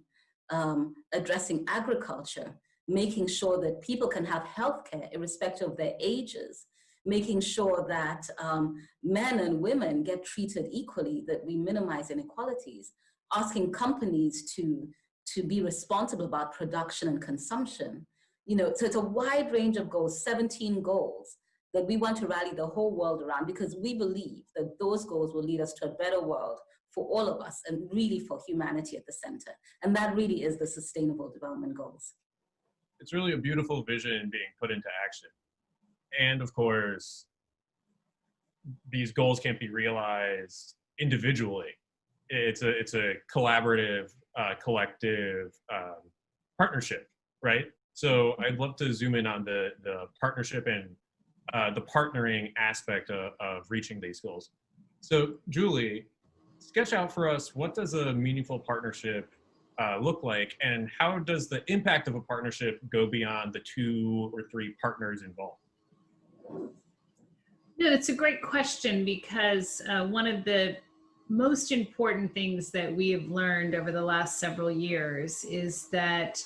addressing agriculture, making sure that people can have healthcare irrespective of their ages, making sure that men and women get treated equally, that we minimize inequalities, asking companies to be responsible about production and consumption. So it's a wide range of goals, 17 goals that we want to rally the whole world around because we believe that those goals will lead us to a better world for all of us and really for humanity at the center. And that really is the Sustainable Development Goals. It's really a beautiful vision being put into action. And of course, these goals can't be realized individually. It's a collaborative, collective partnership, right? So I'd love to zoom in on the partnership and the partnering aspect of reaching these goals. So Julie, sketch out for us, what does a meaningful partnership look like, and how does the impact of a partnership go beyond the 2 or 3 partners involved? No, it's a great question because one of the most important things that we have learned over the last several years is that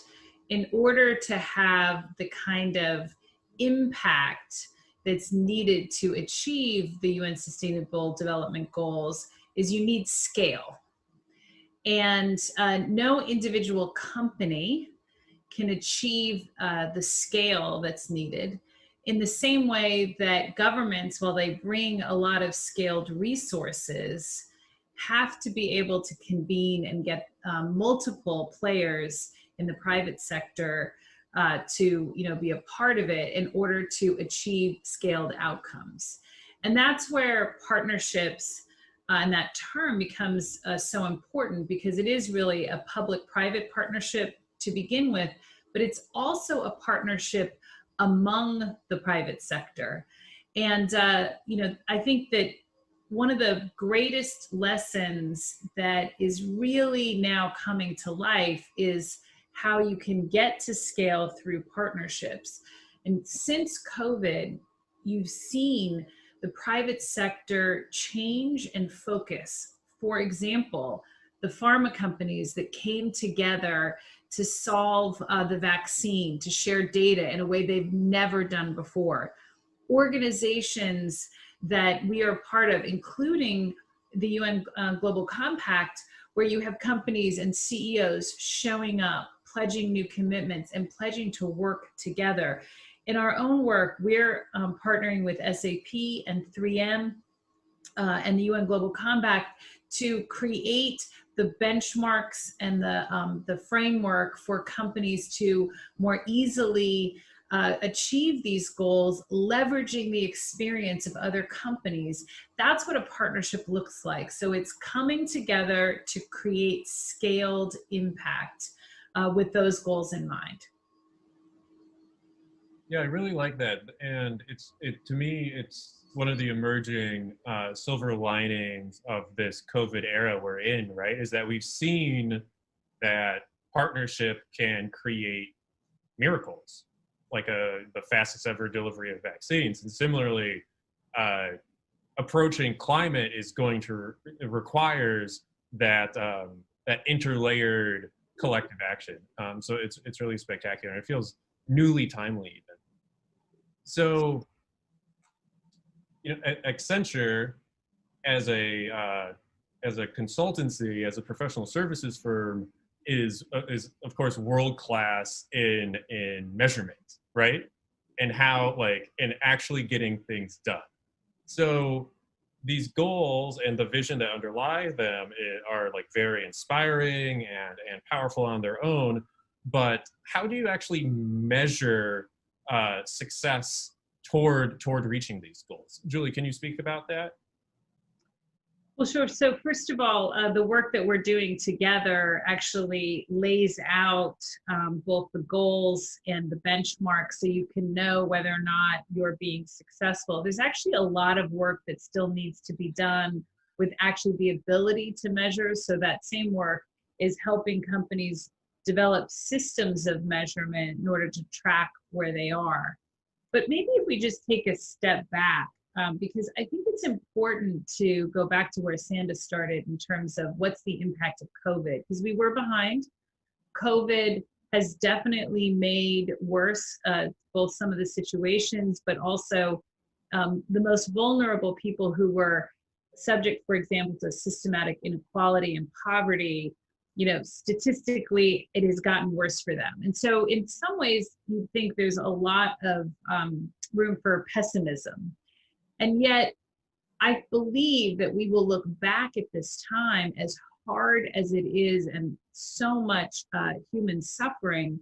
in order to have the kind of impact that's needed to achieve the UN Sustainable Development Goals is you need scale. And no individual company can achieve the scale that's needed in the same way that governments, while they bring a lot of scaled resources, have to be able to convene and get multiple players in the private sector to be a part of it in order to achieve scaled outcomes. And that's where partnerships and that term becomes so important because it is really a public-private partnership to begin with, but it's also a partnership among the private sector. And I think that one of the greatest lessons that is really now coming to life is how you can get to scale through partnerships. And since COVID, you've seen the private sector change and focus. For example, the pharma companies that came together to solve the vaccine, to share data in a way they've never done before. Organizations that we are part of, including the UN Global Compact, where you have companies and CEOs showing up, pledging new commitments and pledging to work together. In our own work, we're partnering with SAP and 3M and the UN Global Compact to create the benchmarks and the framework for companies to more easily achieve these goals, leveraging the experience of other companies. That's what a partnership looks like. So it's coming together to create scaled impact with those goals in mind. Yeah, I really like that. And to me, it's one of the emerging silver linings of this COVID era we're in, right? Is that we've seen that partnership can create miracles, like the fastest ever delivery of vaccines. And similarly, approaching climate is going to requires that that interlayered collective action. So it's really spectacular, and it feels newly timely even. So, Accenture as a consultancy, as a professional services firm, is of course world class in measurement, right? And how in actually getting things done. So these goals and the vision that underlie them are very inspiring and powerful on their own. But how do you actually measure success toward reaching these goals? Julie, can you speak about that? Well, sure. So first of all, the work that we're doing together actually lays out both the goals and the benchmarks so you can know whether or not you're being successful. There's actually a lot of work that still needs to be done with actually the ability to measure. So that same work is helping companies develop systems of measurement in order to track where they are. But maybe if we just take a step back, because I think it's important to go back to where Sanda started in terms of what's the impact of COVID, because we were behind. COVID has definitely made worse both some of the situations, but also the most vulnerable people who were subject, for example, to systematic inequality and poverty. Statistically, it has gotten worse for them. And so in some ways, you think there's a lot of room for pessimism. And yet, I believe that we will look back at this time, as hard as it is and so much human suffering,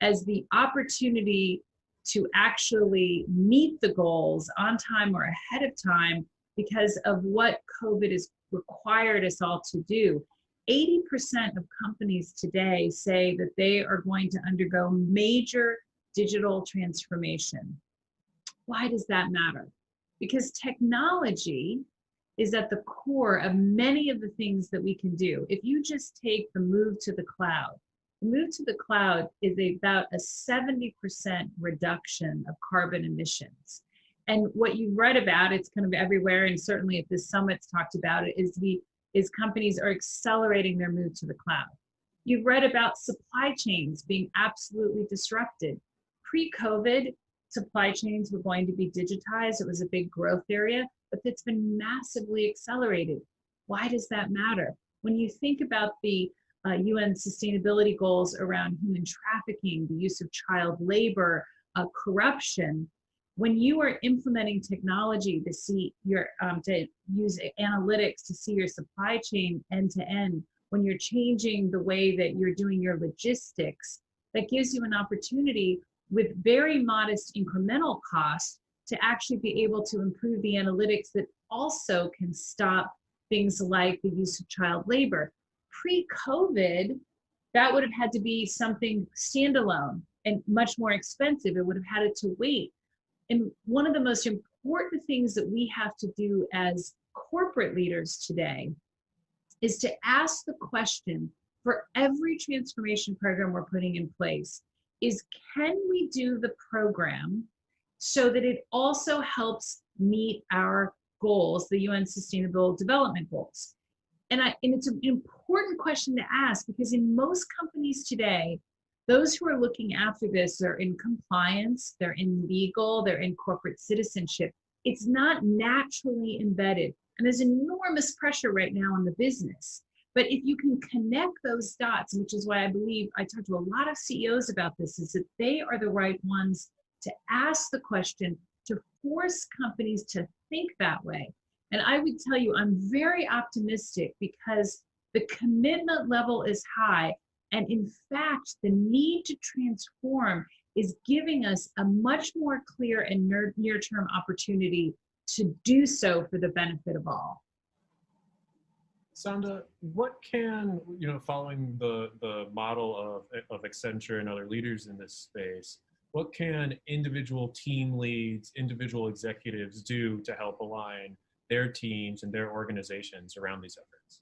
as the opportunity to actually meet the goals on time or ahead of time because of what COVID has required us all to do. 80% of companies today say that they are going to undergo major digital transformation. Why does that matter? Because technology is at the core of many of the things that we can do. If you just take the move to the cloud is about a 70% reduction of carbon emissions. And what you read about, it's kind of everywhere, and certainly at this summit's talked about it, is companies are accelerating their move to the cloud. You've read about supply chains being absolutely disrupted. Pre-COVID, supply chains were going to be digitized. It was a big growth area, but it's been massively accelerated. Why does that matter? When you think about the UN sustainability goals around human trafficking, the use of child labor, corruption, when you are implementing technology to see your to use analytics to see your supply chain end to end, when you're changing the way that you're doing your logistics, that gives you an opportunity with very modest incremental costs to actually be able to improve the analytics that also can stop things like the use of child labor. Pre-COVID, that would have had to be something standalone and much more expensive. It would have had to wait. And one of the most important things that we have to do as corporate leaders today is to ask the question for every transformation program we're putting in place is, can we do the program so that it also helps meet our goals, the UN Sustainable Development Goals? And it's an important question to ask, because in most companies today, those who are looking after this are in compliance, they're in legal, they're in corporate citizenship. It's not naturally embedded. And there's enormous pressure right now on the business. But if you can connect those dots, which is why I believe I talk to a lot of CEOs about this, is that they are the right ones to ask the question, to force companies to think that way. And I would tell you, I'm very optimistic because the commitment level is high. And in fact, the need to transform is giving us a much more clear and near-term opportunity to do so for the benefit of all. Sanda, what can, following the model of Accenture and other leaders in this space, what can individual team leads, individual executives do to help align their teams and their organizations around these efforts?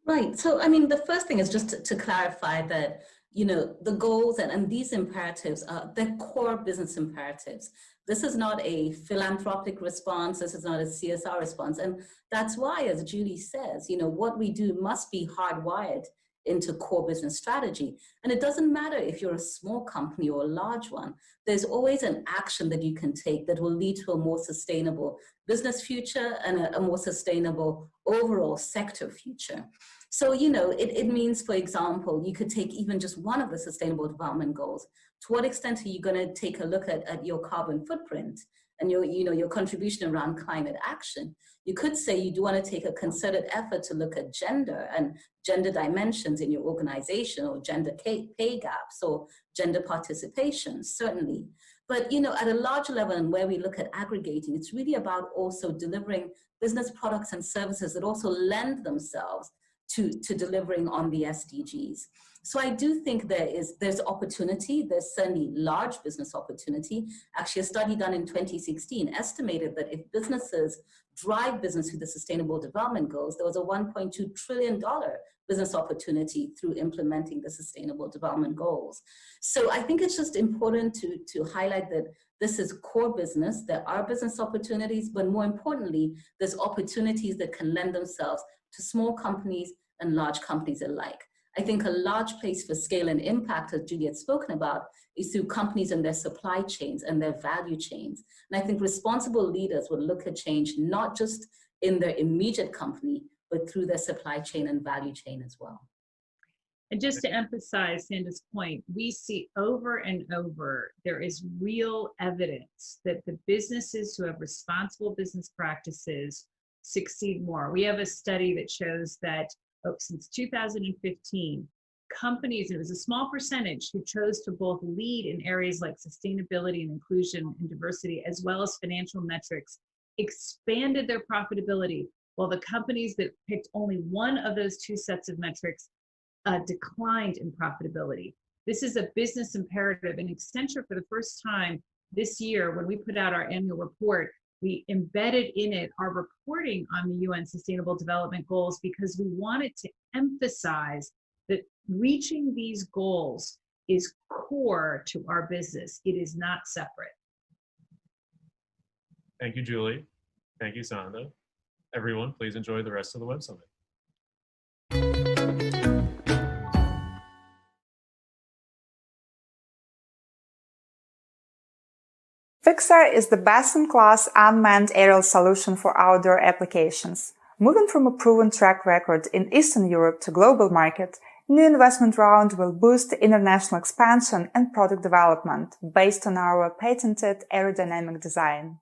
Right. So, I mean, the first thing is just to clarify that, the goals and these imperatives are the core business imperatives. This is not a philanthropic response. This is not a CSR response. And that's why, as Julie says, what we do must be hardwired into core business strategy. And it doesn't matter if you're a small company or a large one, there's always an action that you can take that will lead to a more sustainable business future and a more sustainable overall sector future. So, it means, for example, you could take even just one of the Sustainable Development Goals. To what extent are you going to take a look at your carbon footprint and your contribution around climate action? You could say you do want to take a concerted effort to look at gender and gender dimensions in your organization, or gender pay gaps, or gender participation, certainly. But, at a larger level, and where we look at aggregating, it's really about also delivering business products and services that also lend themselves to delivering on the SDGs. So I do think there's opportunity. There's certainly large business opportunity. Actually, a study done in 2016 estimated that if businesses drive business through the Sustainable Development Goals, there was a $1.2 trillion business opportunity through implementing the Sustainable Development Goals. So I think it's just important to highlight that this is core business. There are business opportunities, but more importantly, there's opportunities that can lend themselves to small companies and large companies alike. I think a large place for scale and impact, as Juliet's spoken about, is through companies and their supply chains and their value chains. And I think responsible leaders will look at change not just in their immediate company, but through their supply chain and value chain as well. And just to emphasize Sanda's point, we see over and over, there is real evidence that the businesses who have responsible business practices succeed more. We have a study that shows that since 2015, companies, it was a small percentage, who chose to both lead in areas like sustainability and inclusion and diversity, as well as financial metrics, expanded their profitability, while the companies that picked only one of those two sets of metrics declined in profitability. This is a business imperative, and Accenture, for the first time this year, when we put out our annual report, we embedded in it our reporting on the UN Sustainable Development Goals, because we wanted to emphasize that reaching these goals is core to our business. It is not separate. Thank you, Julie. Thank you, Sanda. Everyone, please enjoy the rest of the Web Summit. Fixar is the best-in-class unmanned aerial solution for outdoor applications. Moving from a proven track record in Eastern Europe to global market, new investment round will boost international expansion and product development based on our patented aerodynamic design.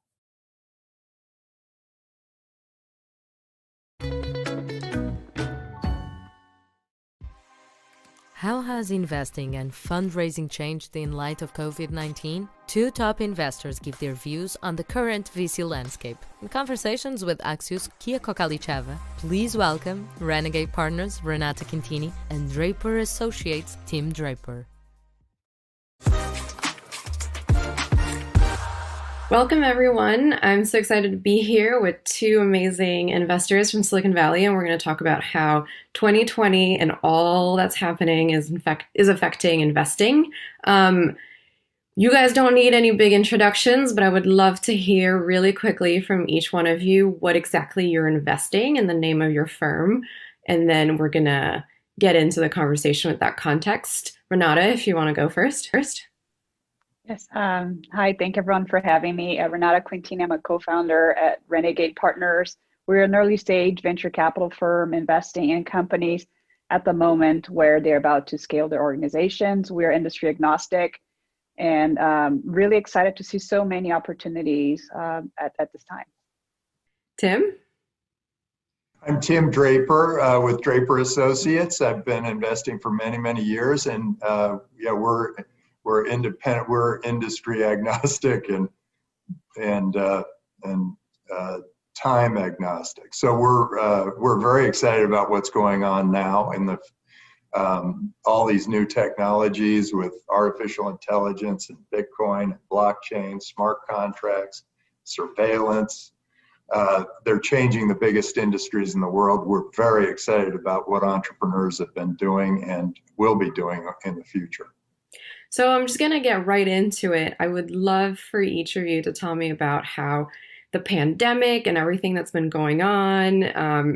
How has investing and fundraising changed in light of COVID-19? Two top investors give their views on the current VC landscape. In conversations with Axios' Kia Kokalicheva, please welcome Renegade Partners Renata Quintini and Draper Associates Tim Draper. Welcome, everyone. I'm so excited to be here with two amazing investors from Silicon Valley, and we're going to talk about how 2020 and all that's happening is affecting investing. You guys don't need any big introductions, but I would love to hear really quickly from each one of you what exactly you're investing and the name of your firm, and then we're going to get into the conversation with that context. Renata, if you want to go first. Yes. Hi, thank everyone for having me. Renata Quintini, I'm a co-founder at Renegade Partners. We're an early stage venture capital firm investing in companies at the moment where they're about to scale their organizations. We're industry agnostic and really excited to see so many opportunities at this time. Tim? I'm Tim Draper with Draper Associates. I've been investing for many, many years, and yeah, we're independent, we're industry agnostic and time agnostic. So we're very excited about what's going on now in the all these new technologies with artificial intelligence and Bitcoin, blockchain, smart contracts, surveillance. They're changing the biggest industries in the world. We're very excited about what entrepreneurs have been doing and will be doing in the future. So I'm just going to get right into it. I would love for each of you to tell me about how the pandemic and everything that's been going on.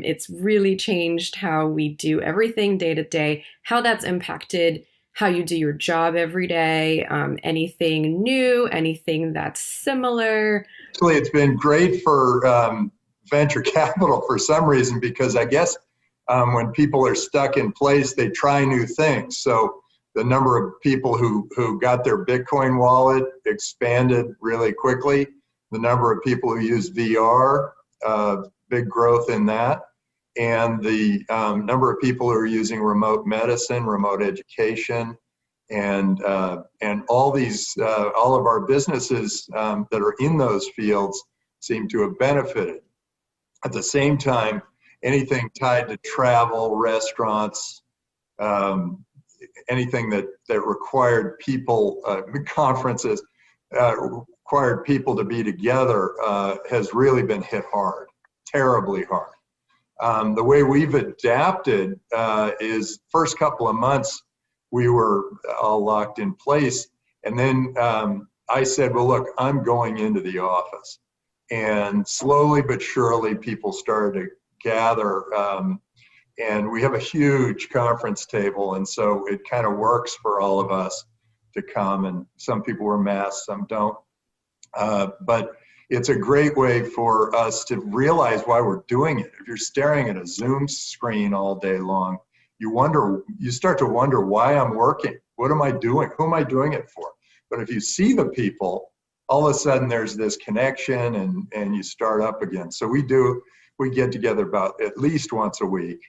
It's really changed how we do everything day to day, how that's impacted how you do your job every day. Anything new, anything that's similar. Actually, it's been great for venture capital for some reason, because I guess when people are stuck in place, they try new things. So the number of people who got their Bitcoin wallet expanded really quickly. The number of people who use VR, big growth in that. And the number of people who are using remote medicine, remote education, and all these, all of our businesses that are in those fields seem to have benefited. At the same time, anything tied to travel, restaurants, anything that required people, conferences, required people to be together has really been hit hard, terribly hard. The way we've adapted is first couple of months, we were all locked in place. And then I said, well, look, I'm going into the office. And slowly but surely, people started to gather. And we have a huge conference table. And so it kind of works for all of us to come. And some people wear masks, some don't. But it's a great way for us to realize why we're doing it. If you're staring at a Zoom screen all day long, you start to wonder why I'm working. What am I doing? Who am I doing it for? But if you see the people, all of a sudden there's this connection and you start up again. So we get together about at least once a week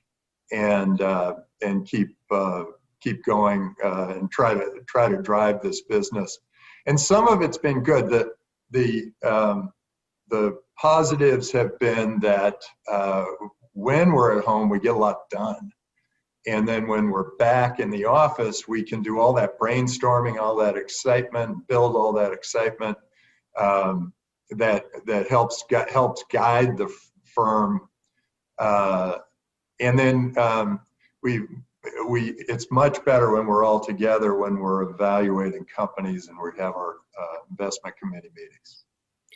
and keep going and try to drive this business. And some of it's been good. The positives have been that when we're at home, we get a lot done. And then when we're back in the office, we can do all that brainstorming, all that excitement, build all that excitement that helps guide the firm. And then it's much better when we're all together, when we're evaluating companies and we have our investment committee meetings.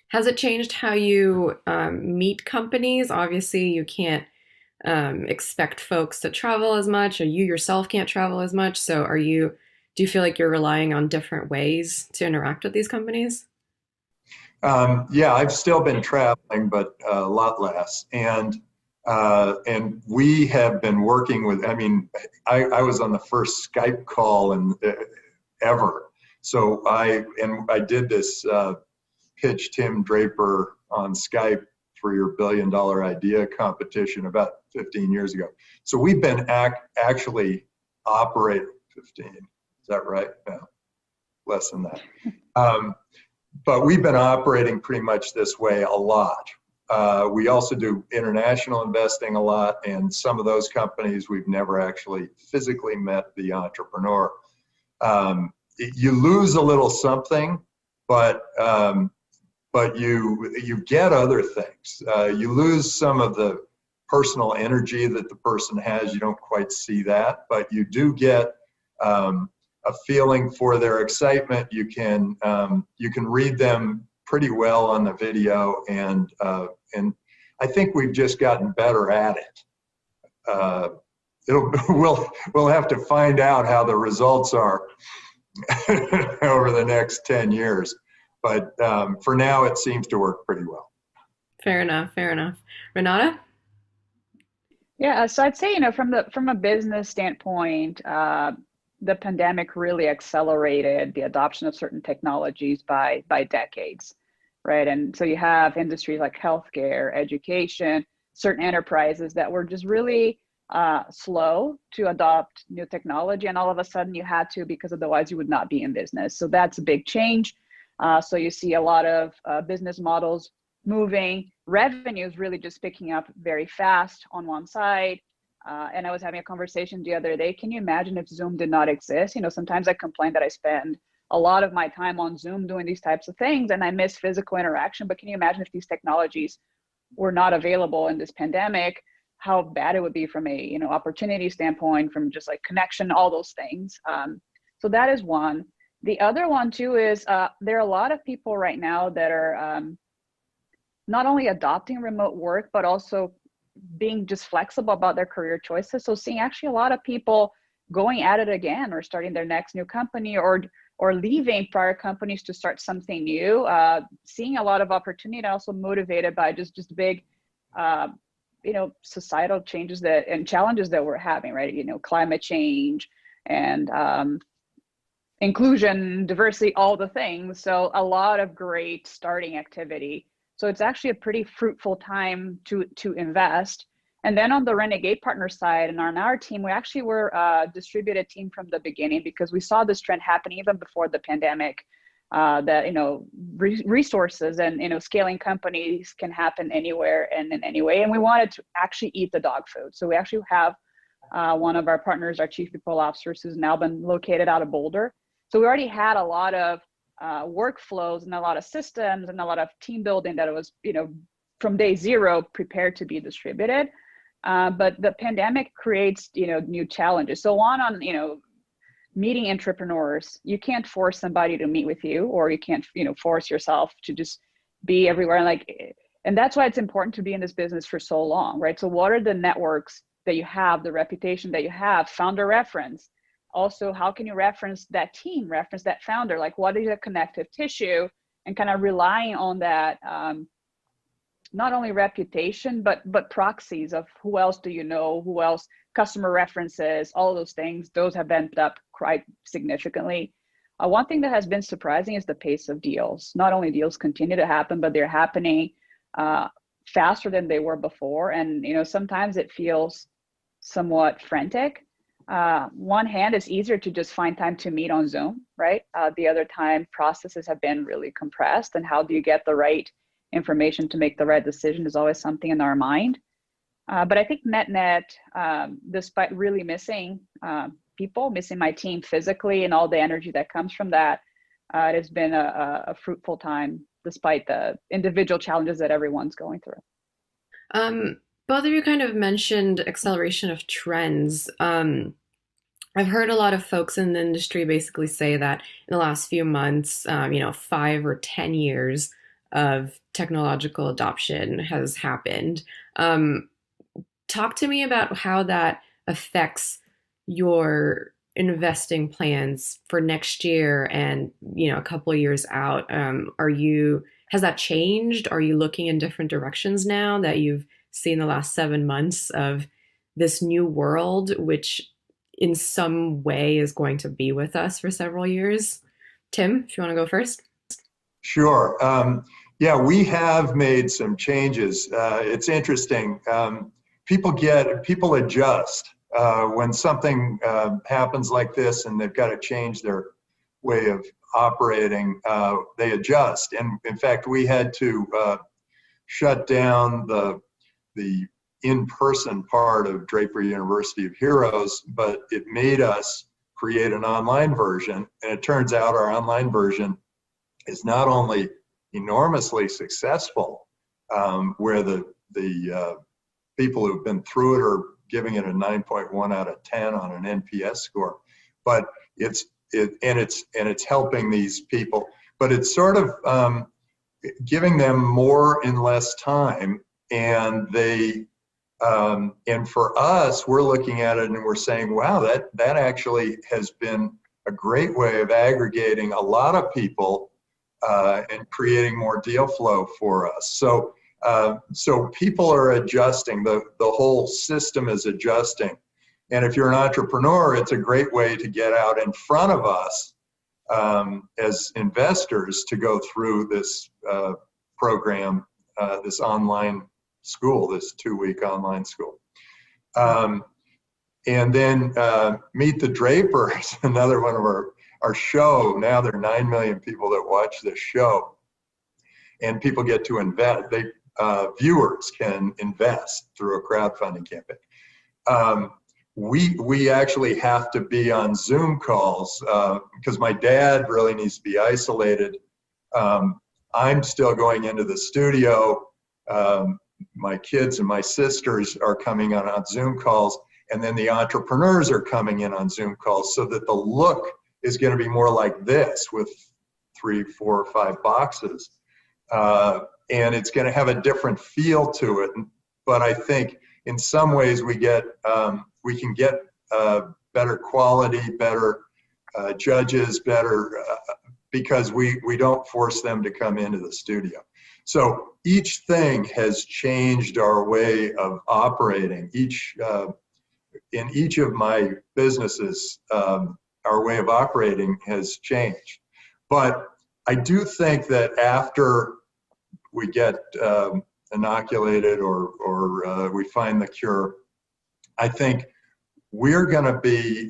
Has it changed how you meet companies? Obviously, you can't expect folks to travel as much, or you yourself can't travel as much. So do you feel like you're relying on different ways to interact with these companies? Yeah, I've still been traveling, but a lot less. And we have been working with, I was on the first Skype call ever. So I did this pitch Tim Draper on Skype for your $1 billion idea competition about 15 years ago. So we've been actually operating 15. Is that right? No, less than that. But we've been operating pretty much this way a lot. We also do international investing a lot, and some of those companies we've never actually physically met the entrepreneur. You lose a little something, but you get other things. You lose some of the personal energy that the person has. You don't quite see that, but you do get a feeling for their excitement. You can read them pretty well on the video, and I think we've just gotten better at it. We'll have to find out how the results are over the next 10 years. But for now, it seems to work pretty well. Fair enough. Renata? Yeah, so I'd say, from a business standpoint, the pandemic really accelerated the adoption of certain technologies by decades, right? And so you have industries like healthcare, education, certain enterprises that were just really slow to adopt new technology, and all of a sudden you had to, because otherwise you would not be in business. So that's a big change. So you see a lot of business models moving, revenues really just picking up very fast on one side. And I was having a conversation the other day. Can you imagine if Zoom did not exist? Sometimes I complain that I spend a lot of my time on Zoom doing these types of things and I miss physical interaction. But can you imagine if these technologies were not available in this pandemic, how bad it would be from a opportunity standpoint, from just like connection, all those things. So that is one. The other one too is there are a lot of people right now that are not only adopting remote work, but also being just flexible about their career choices. So seeing actually a lot of people going at it again, or starting their next new company, or leaving prior companies to start something new, seeing a lot of opportunity, and also motivated by just big, societal changes and challenges that we're having, right? Climate change and inclusion, diversity, all the things. So a lot of great starting activity. So it's actually a pretty fruitful time to invest. And then on the Renegade partner side and on our team, we actually were a distributed team from the beginning, because we saw this trend happen even before the pandemic, that, resources and, scaling companies can happen anywhere and in any way. And we wanted to actually eat the dog food. So we actually have one of our partners, our chief people officer, who's now been located out of Boulder. So we already had a lot of workflows and a lot of systems and a lot of team building that it was, from day zero prepared to be distributed. But the pandemic creates, new challenges. So on, meeting entrepreneurs, you can't force somebody to meet with you, or you can't, force yourself to just be everywhere. And that's why it's important to be in this business for so long, right? So what are the networks that you have, the reputation that you have, founder reference? Also, how can you reference that team, reference that founder? Like, what is the connective tissue? And kind of relying on that, not only reputation, but proxies of who else do you know, who else, customer references, all those things, those have been up quite significantly. One thing that has been surprising is the pace of deals. Not only deals continue to happen, but they're happening faster than they were before. And, sometimes it feels somewhat frantic. One hand, it's easier to just find time to meet on Zoom, right? The other time, processes have been really compressed, and how do you get the right information to make the right decision is always something in our mind. But I think net, despite really missing people, missing my team physically and all the energy that comes from that, it has been a fruitful time despite the individual challenges that everyone's going through. Both of you kind of mentioned acceleration of trends. I've heard a lot of folks in the industry basically say that in the last few months, 5 or 10 years of technological adoption has happened. Talk to me about how that affects your investing plans for next year and, a couple of years out. Has that changed? Are you looking in different directions now that you've seen the last 7 months of this new world, which in some way is going to be with us for several years? Tim, if you want to go first. Sure. Yeah, we have made some changes. It's interesting. People adjust when something happens like this, and they've got to change their way of operating. They adjust, and in fact, we had to shut down the in-person part of Draper University of Heroes, but it made us create an online version. And it turns out our online version is not only enormously successful, where the people who've been through it are giving it a 9.1 out of 10 on an NPS score, but it's helping these people, but it's sort of giving them more in less time. And and for us, we're looking at it and we're saying, wow, that actually has been a great way of aggregating a lot of people and creating more deal flow for us. So people are adjusting. The whole system is adjusting. And if you're an entrepreneur, it's a great way to get out in front of us as investors to go through this program, this online school, this 2-week online school. And then Meet the Drapers, another one of our show. Now there are 9 million people that watch this show, and people get to invest. Viewers can invest through a crowdfunding campaign. We actually have to be on Zoom calls because my dad really needs to be isolated. I'm still going into the studio. My kids and my sisters are coming on Zoom calls, and then the entrepreneurs are coming in on Zoom calls, so that the look is going to be more like this with 3, 4, or 5 boxes. and it's going to have a different feel to it. But I think in some ways we can get better quality, better judges, better because we don't force them to come into the studio. So each thing has changed our way of operating. In each of my businesses, our way of operating has changed. But I do think that after we get inoculated or we find the cure, I think we're going to be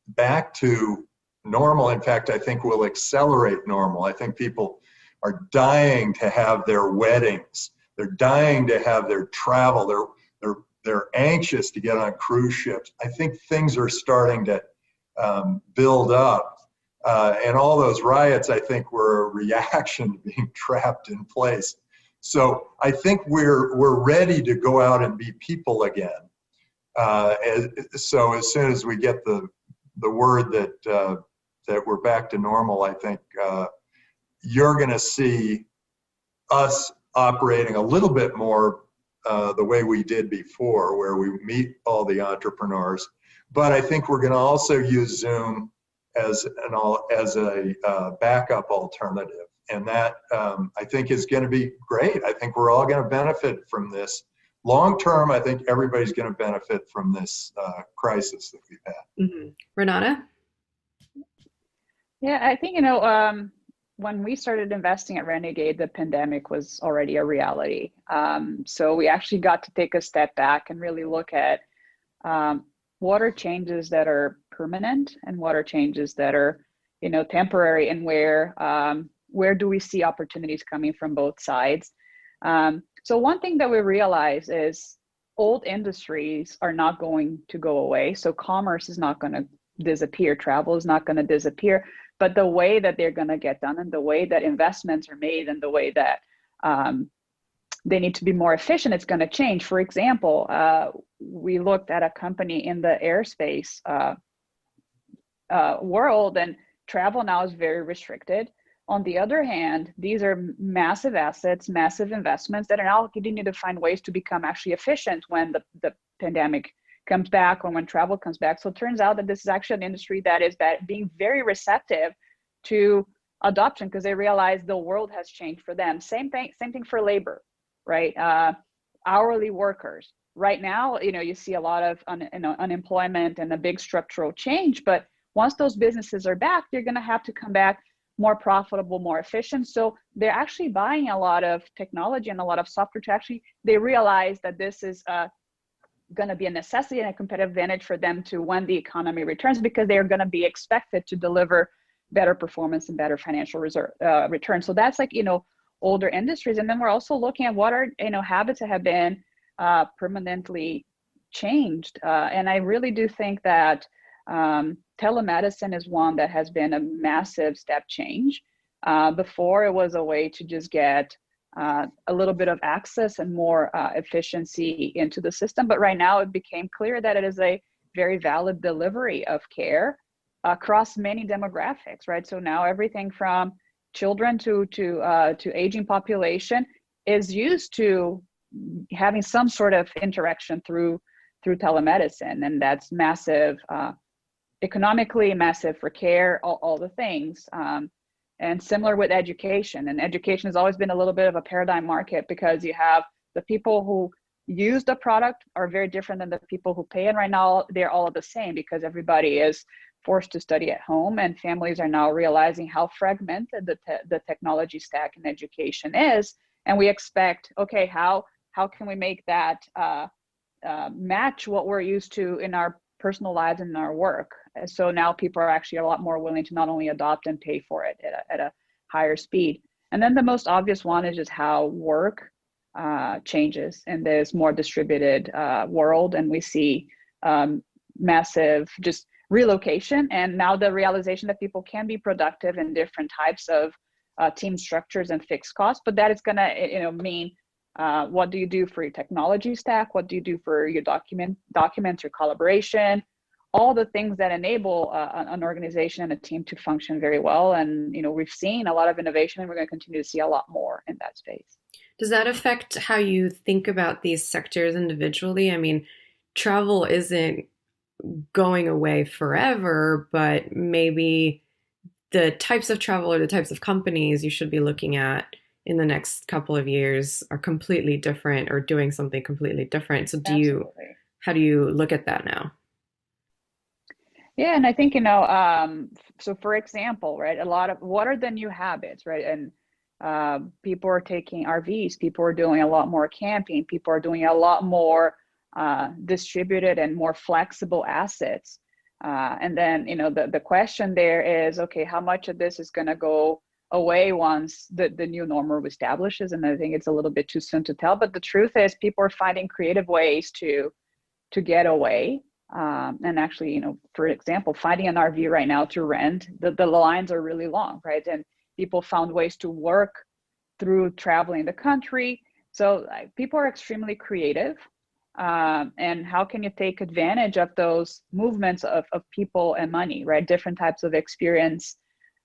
back to normal. In fact, I think we'll accelerate normal. I think people are dying to have their weddings. They're dying to have their travel. They're anxious to get on cruise ships. I think things are starting to build up. And all those riots, I think, were a reaction to being trapped in place. So I think we're ready to go out and be people again. So as soon as we get the word that we're back to normal, I think you're going to see us operating a little bit more the way we did before, where we meet all the entrepreneurs. But I think we're going to also use Zoom as a backup alternative, and that I think is going to be great. I think we're all going to benefit from this. Long term, I think everybody's going to benefit from this crisis that we've had. Mm-hmm. Renata? Yeah, I think, when we started investing at Renegade, the pandemic was already a reality. So we actually got to take a step back and really look at what are changes that are permanent and what are changes that are, temporary, and where do we see opportunities coming from both sides. So one thing that we realize is old industries are not going to go away. So commerce is not going to disappear. Travel is not going to disappear. But the way that they're going to get done and the way that investments are made and the way that they need to be more efficient, it's going to change. For example, we looked at a company in the aerospace world, and travel now is very restricted. On the other hand, these are massive assets, massive investments that are now needing to find ways to become actually efficient when the pandemic comes back or when travel comes back. So it turns out that this is actually an industry that is being very receptive to adoption because they realize the world has changed for them. Same thing for labor, right? Hourly workers. Right now, you see a lot of unemployment and a big structural change, but once those businesses are back, they're going to have to come back more profitable, more efficient. So they're actually buying a lot of technology and a lot of software to they realize that this is going to be a necessity and a competitive advantage for them to when the economy returns, because they are going to be expected to deliver better performance and better financial return. So that's older industries. And then we're also looking at what are habits that have been permanently changed. And I really do think that telemedicine is one that has been a massive step change. Before, it was a way to just get a little bit of access and more efficiency into the system. But right now it became clear that it is a very valid delivery of care across many demographics, right? So now everything from children to aging population is used to having some sort of interaction through telemedicine. And that's massive, economically massive for care, all the things. And similar with education. And education has always been a little bit of a paradigm market because you have the people who use the product are very different than the people who pay. And right now they're all the same because everybody is forced to study at home, and families are now realizing how fragmented the technology stack in education is. And we expect, okay, how can we make that match what we're used to in our personal lives and in our work? So now people are actually a lot more willing to not only adopt and pay for it at a higher speed. And then the most obvious one is just how work changes in this more distributed world. And we see massive just relocation, and now the realization that people can be productive in different types of team structures and fixed costs. But that is going to mean what do you do for your technology stack? What do you do for your documents, your collaboration? all the things that enable an organization and a team to function very well. And, we've seen a lot of innovation, and we're going to continue to see a lot more in that space. Does that affect how you think about these sectors individually? I mean, travel isn't going away forever, but maybe the types of travel or the types of companies you should be looking at in the next couple of years are completely different or doing something completely different. So how do you look at that now? Yeah, and I think, so for example, right, a lot of what are the new habits, right? And people are taking RVs, people are doing a lot more camping, people are doing a lot more distributed and more flexible assets. And then, the question there is, okay, how much of this is going to go away once the new normal establishes? And I think it's a little bit too soon to tell. But the truth is, people are finding creative ways to get away. And actually, for example, finding an RV right now to rent, the lines are really long, right? And people found ways to work through traveling the country. So people are extremely creative. And how can you take advantage of those movements of people and money, right? Different types of experience.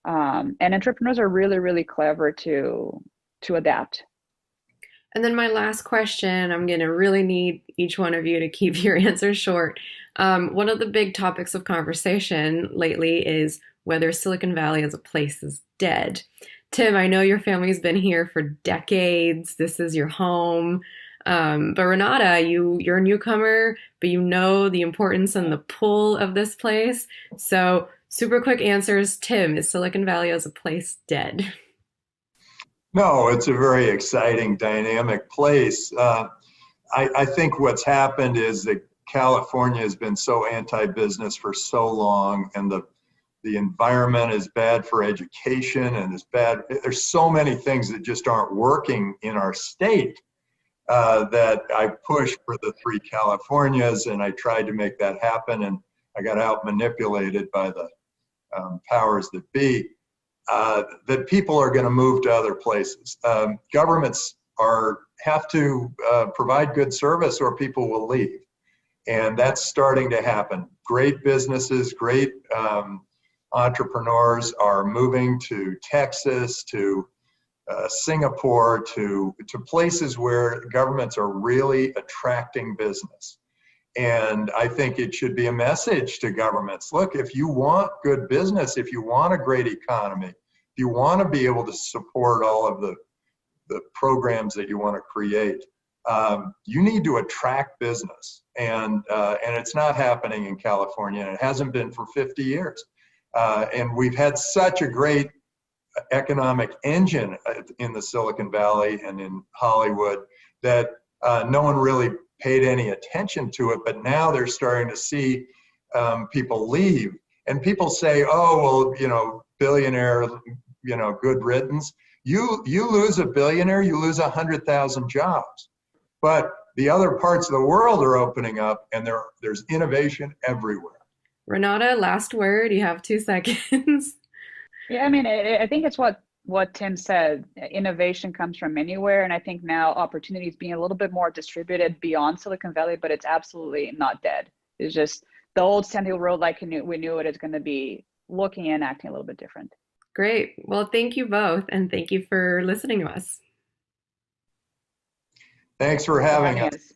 And entrepreneurs are really, really clever to adapt. And then my last question, I'm going to really need each one of you to keep your answers short. One of the big topics of conversation lately is whether Silicon Valley as a place is dead. Tim, I know your family's been here for decades. This is your home. But Renata, you're a newcomer, but you know the importance and the pull of this place. So super quick answers. Tim, is Silicon Valley as a place dead? No, it's a very exciting, dynamic place. I think what's happened is that California has been so anti-business for so long, and the environment is bad for education, and it's bad. There's so many things that just aren't working in our state that I pushed for the 3 Californias, and I tried to make that happen, and I got out manipulated by the powers that be. That people are going to move to other places. Governments have to provide good service, or people will leave. And that's starting to happen. Great businesses, great entrepreneurs are moving to Texas, to Singapore, to places where governments are really attracting business. And I think it should be a message to governments. Look, if you want good business, if you want a great economy, if you want to be able to support all of the programs that you want to create, you need to attract business. And it's not happening in California, and it hasn't been for 50 years. And we've had such a great economic engine in the Silicon Valley and in Hollywood that no one really paid any attention to it, but now they're starting to see people leave. And people say, oh, well, billionaire, good riddance. You lose a billionaire, you lose 100,000 jobs. But the other parts of the world are opening up, and there's innovation everywhere. Renata, last word. You have 2 seconds. Yeah, I mean, I think it's what Tim said. Innovation comes from anywhere, and I think now opportunities being a little bit more distributed beyond Silicon Valley, but it's absolutely not dead. It's just the old Sand Hill Road, like we knew it, is going to be looking and acting a little bit different. Great. Well, thank you both, and thank you for listening to us. Thanks for having us.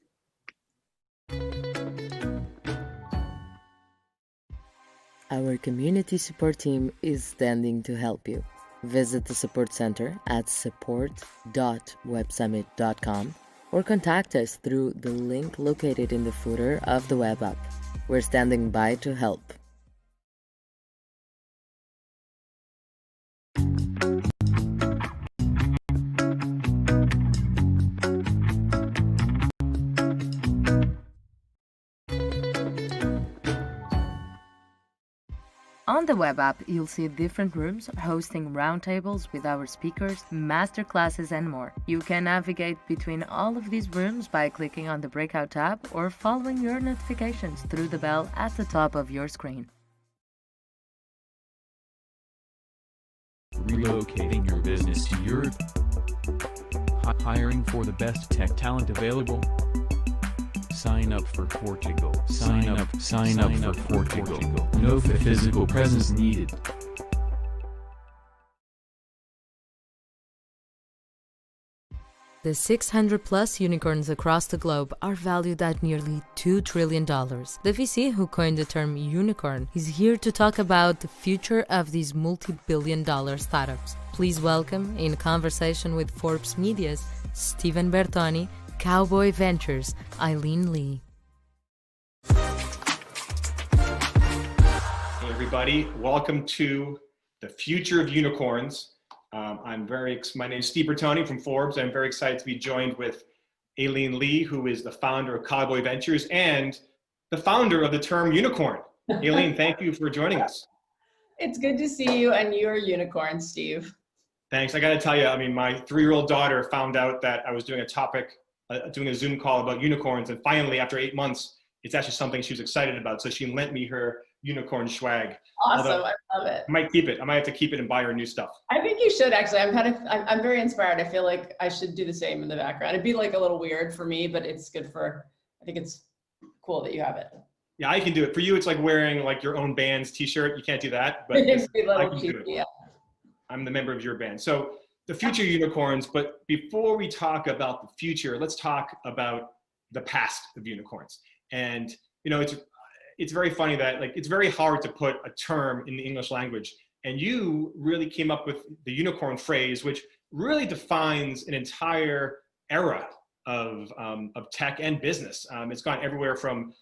Our community support team is standing to help you. Visit the support center at support.websummit.com or contact us through the link located in the footer of the web app. We're standing by to help. On the web app, you'll see different rooms hosting roundtables with our speakers, masterclasses, and more. You can navigate between all of these rooms by clicking on the Breakout tab or following your notifications through the bell at the top of your screen. Relocating your business to Europe? Hiring for the best tech talent available? Sign up for Portugal. Sign up for Portugal. No physical presence needed. The 600 plus unicorns across the globe are valued at nearly $2 trillion. The VC who coined the term unicorn is here to talk about the future of these multi-billion-dollar startups. Please welcome, in conversation with Forbes Media's Stephen Bertoni, Cowboy Ventures, Eileen Lee. Hey everybody, welcome to the future of unicorns. My name is Steve Bertoni from Forbes. I'm very excited to be joined with Eileen Lee, who is the founder of Cowboy Ventures and the founder of the term unicorn. Eileen, thank you for joining us. It's good to see you and your unicorn, Steve. Thanks. I got to tell you, I mean, my 3-year-old daughter found out that I was doing doing a Zoom call about unicorns, and finally, after 8 months, it's actually something she was excited about. So she lent me her unicorn swag. Awesome, I love it. I might keep it. I might have to keep it and buy her new stuff. I think you should actually. I'm very inspired. I feel like I should do the same in the background. It'd be like a little weird for me, but it's good I think it's cool that you have it. Yeah, I can do it. For you, it's like wearing like your own band's t-shirt. You can't do that, but It'd be a I little can do it. cheeky, yeah. I'm the member of your band. So the future unicorns, but before we talk about the future, let's talk about the past of unicorns. And it's very funny that it's very hard to put a term in the English language. And you really came up with the unicorn phrase, which really defines an entire era of tech and business. It's gone everywhere from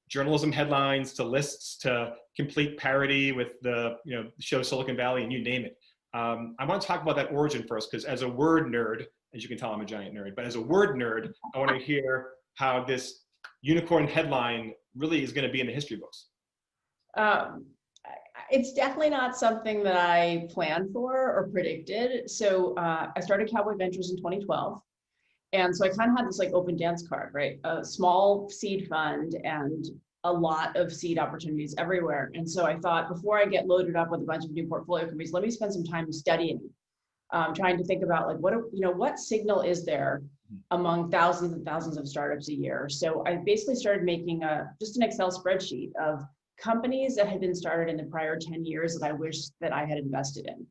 journalism headlines to lists to complete parody with the show Silicon Valley, and you name it. I want to talk about that origin first, because as a word nerd, as you can tell, I'm a giant nerd, but as a word nerd, I want to hear how this unicorn headline really is going to be in the history books. It's definitely not something that I planned for or predicted. So I started Cowboy Ventures in 2012. And so I kind of had this open dance card, right? A small seed fund and a lot of seed opportunities everywhere. And so I thought, before I get loaded up with a bunch of new portfolio companies, let me spend some time studying, trying to think about what signal is there among thousands and thousands of startups a year. So I basically started making just an Excel spreadsheet of companies that had been started in the prior 10 years that I wished that I had invested in.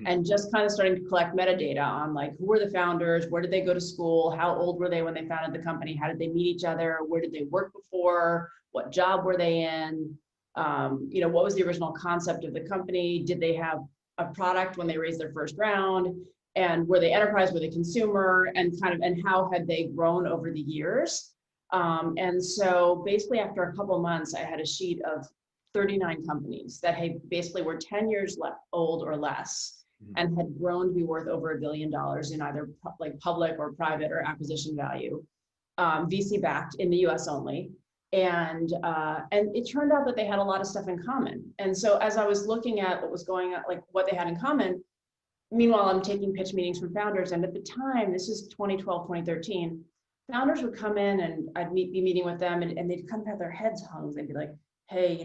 And just kind of starting to collect metadata on who were the founders, where did they go to school, how old were they when they founded the company, how did they meet each other, where did they work before, what job were they in, what was the original concept of the company, did they have a product when they raised their first round, and were they enterprise, were they consumer, and how had they grown over the years. And so basically after a couple months, I had a sheet of 39 companies that basically were 10 years old or less, and had grown to be worth over $1 billion in either public or private or acquisition value, VC backed in the US only. And it turned out that they had a lot of stuff in common. And so as I was looking at what was going on, what they had in common, meanwhile, I'm taking pitch meetings from founders. And at the time, this is 2012, 2013, founders would come in and I'd be meeting with them, and they'd kind of have their heads hung. They'd be like, hey,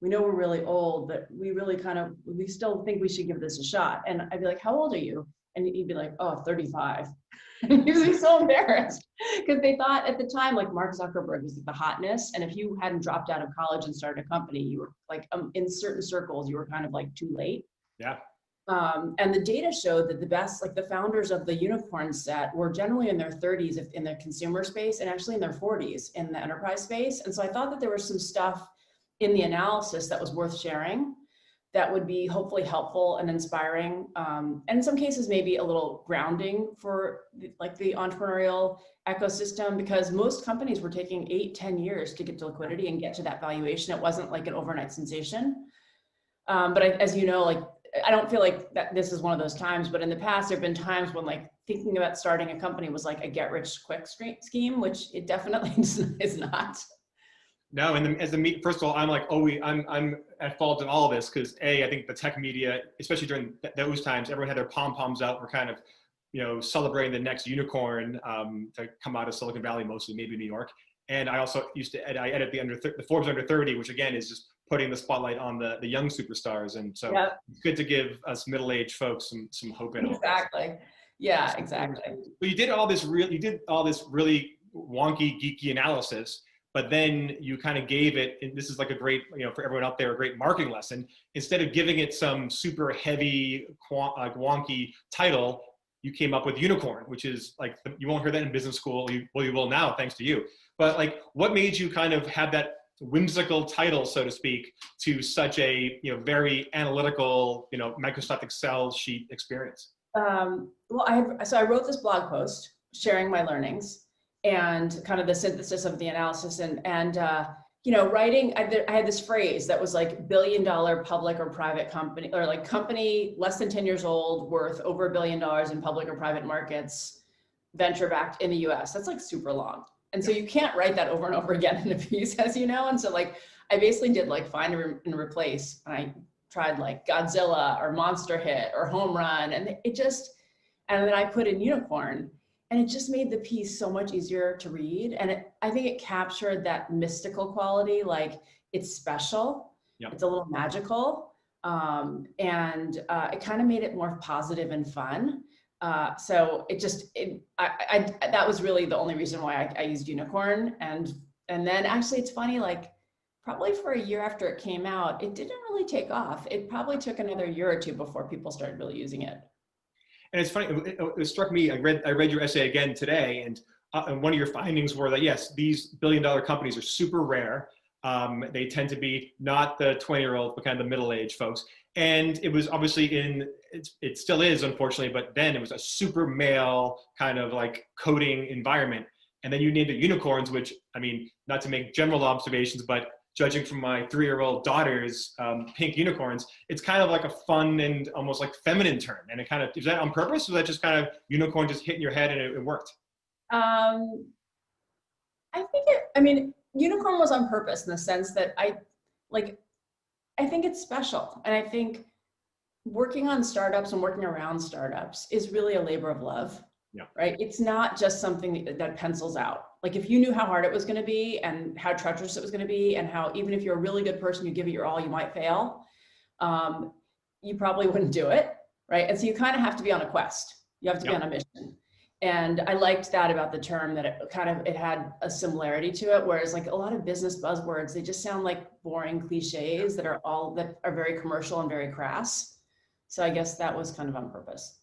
we know we're really old, but we really we still think we should give this a shot. And I'd be like, how old are you? And he'd be like, oh, 35. And he was so embarrassed, because they thought at the time, Mark Zuckerberg was the hotness. And if you hadn't dropped out of college and started a company, you were in certain circles, you were kind of too late. Yeah. And the data showed that the best, the founders of the unicorn set were generally in their 30s in the consumer space, and actually in their 40s in the enterprise space. And so I thought that there was some stuff in the analysis that was worth sharing, that would be hopefully helpful and inspiring, and in some cases maybe a little grounding for the entrepreneurial ecosystem, because most companies were taking 8-10 years to get to liquidity and get to that valuation. It wasn't an overnight sensation. But as you know, I don't feel like that this is one of those times, but in the past there have been times when thinking about starting a company was a get rich quick scheme, which it definitely is not. No, and first of all, I'm at fault in all of this, because I think the tech media, especially during those times, everyone had their pom-poms out. We're kind of, celebrating the next unicorn to come out of Silicon Valley, mostly, maybe New York. And I also I edit the Forbes Under 30, which again is just putting the spotlight on the young superstars. And so It's good to give us middle-aged folks some hope in it. Exactly. Yeah, exactly. But you did all this really wonky, geeky analysis, but then you kind of gave it, and this is like a great, for everyone out there, a great marketing lesson. Instead of giving it some super heavy, wonky title, you came up with unicorn, which is like, you won't hear that in business school. You will now, thanks to you. But like, what made you kind of have that whimsical title, so to speak, to such a very analytical, Microsoft Excel sheet experience? Well, I wrote this blog post sharing my learnings and kind of the synthesis of the analysis and writing. I had this phrase that was like $1 billion public or private company, or like company less than 10 years old, worth over $1 billion in public or private markets, venture backed in the US. That's like super long. And so you can't write that over and over again in a piece, as you know. And so like, I basically did like find and replace, and I tried like Godzilla or monster hit or home run. And and then I put in unicorn, and it just made the piece so much easier to read. And I think it captured that mystical quality, like it's special, it's a little magical. And it kind of made it more positive and fun. So that was really the only reason why I used unicorn. And then actually it's funny, like probably for a year after it came out, it didn't really take off. It probably took another year or two before people started really using it. And it's funny, it struck me, I read your essay again today, and one of your findings were that yes, these $1 billion companies are super rare. They tend to be not the 20-year-old, but kind of the middle-aged folks. And it was obviously it still is, unfortunately, but then it was a super male kind of like coding environment. And then you named it unicorns, which, I mean, not to make general observations, but judging from my 3-year-old daughter's pink unicorns, it's kind of like a fun and almost like feminine term. And it kind of, is that on purpose? Or was that just kind of unicorn just hitting your head and it worked? I think unicorn was on purpose in the sense that I think it's special. And I think working on startups and working around startups is really a labor of love, right? It's not just something that pencils out. Like if you knew how hard it was going to be and how treacherous it was going to be, and how even if you're a really good person, you give it your all, you might fail, you probably wouldn't do it, right? And so you kind of have to be on a quest. You have to be on a mission. And I liked that about the term, that it had a similarity to it. Whereas like a lot of business buzzwords, they just sound like boring cliches that are very commercial and very crass. So I guess that was kind of on purpose.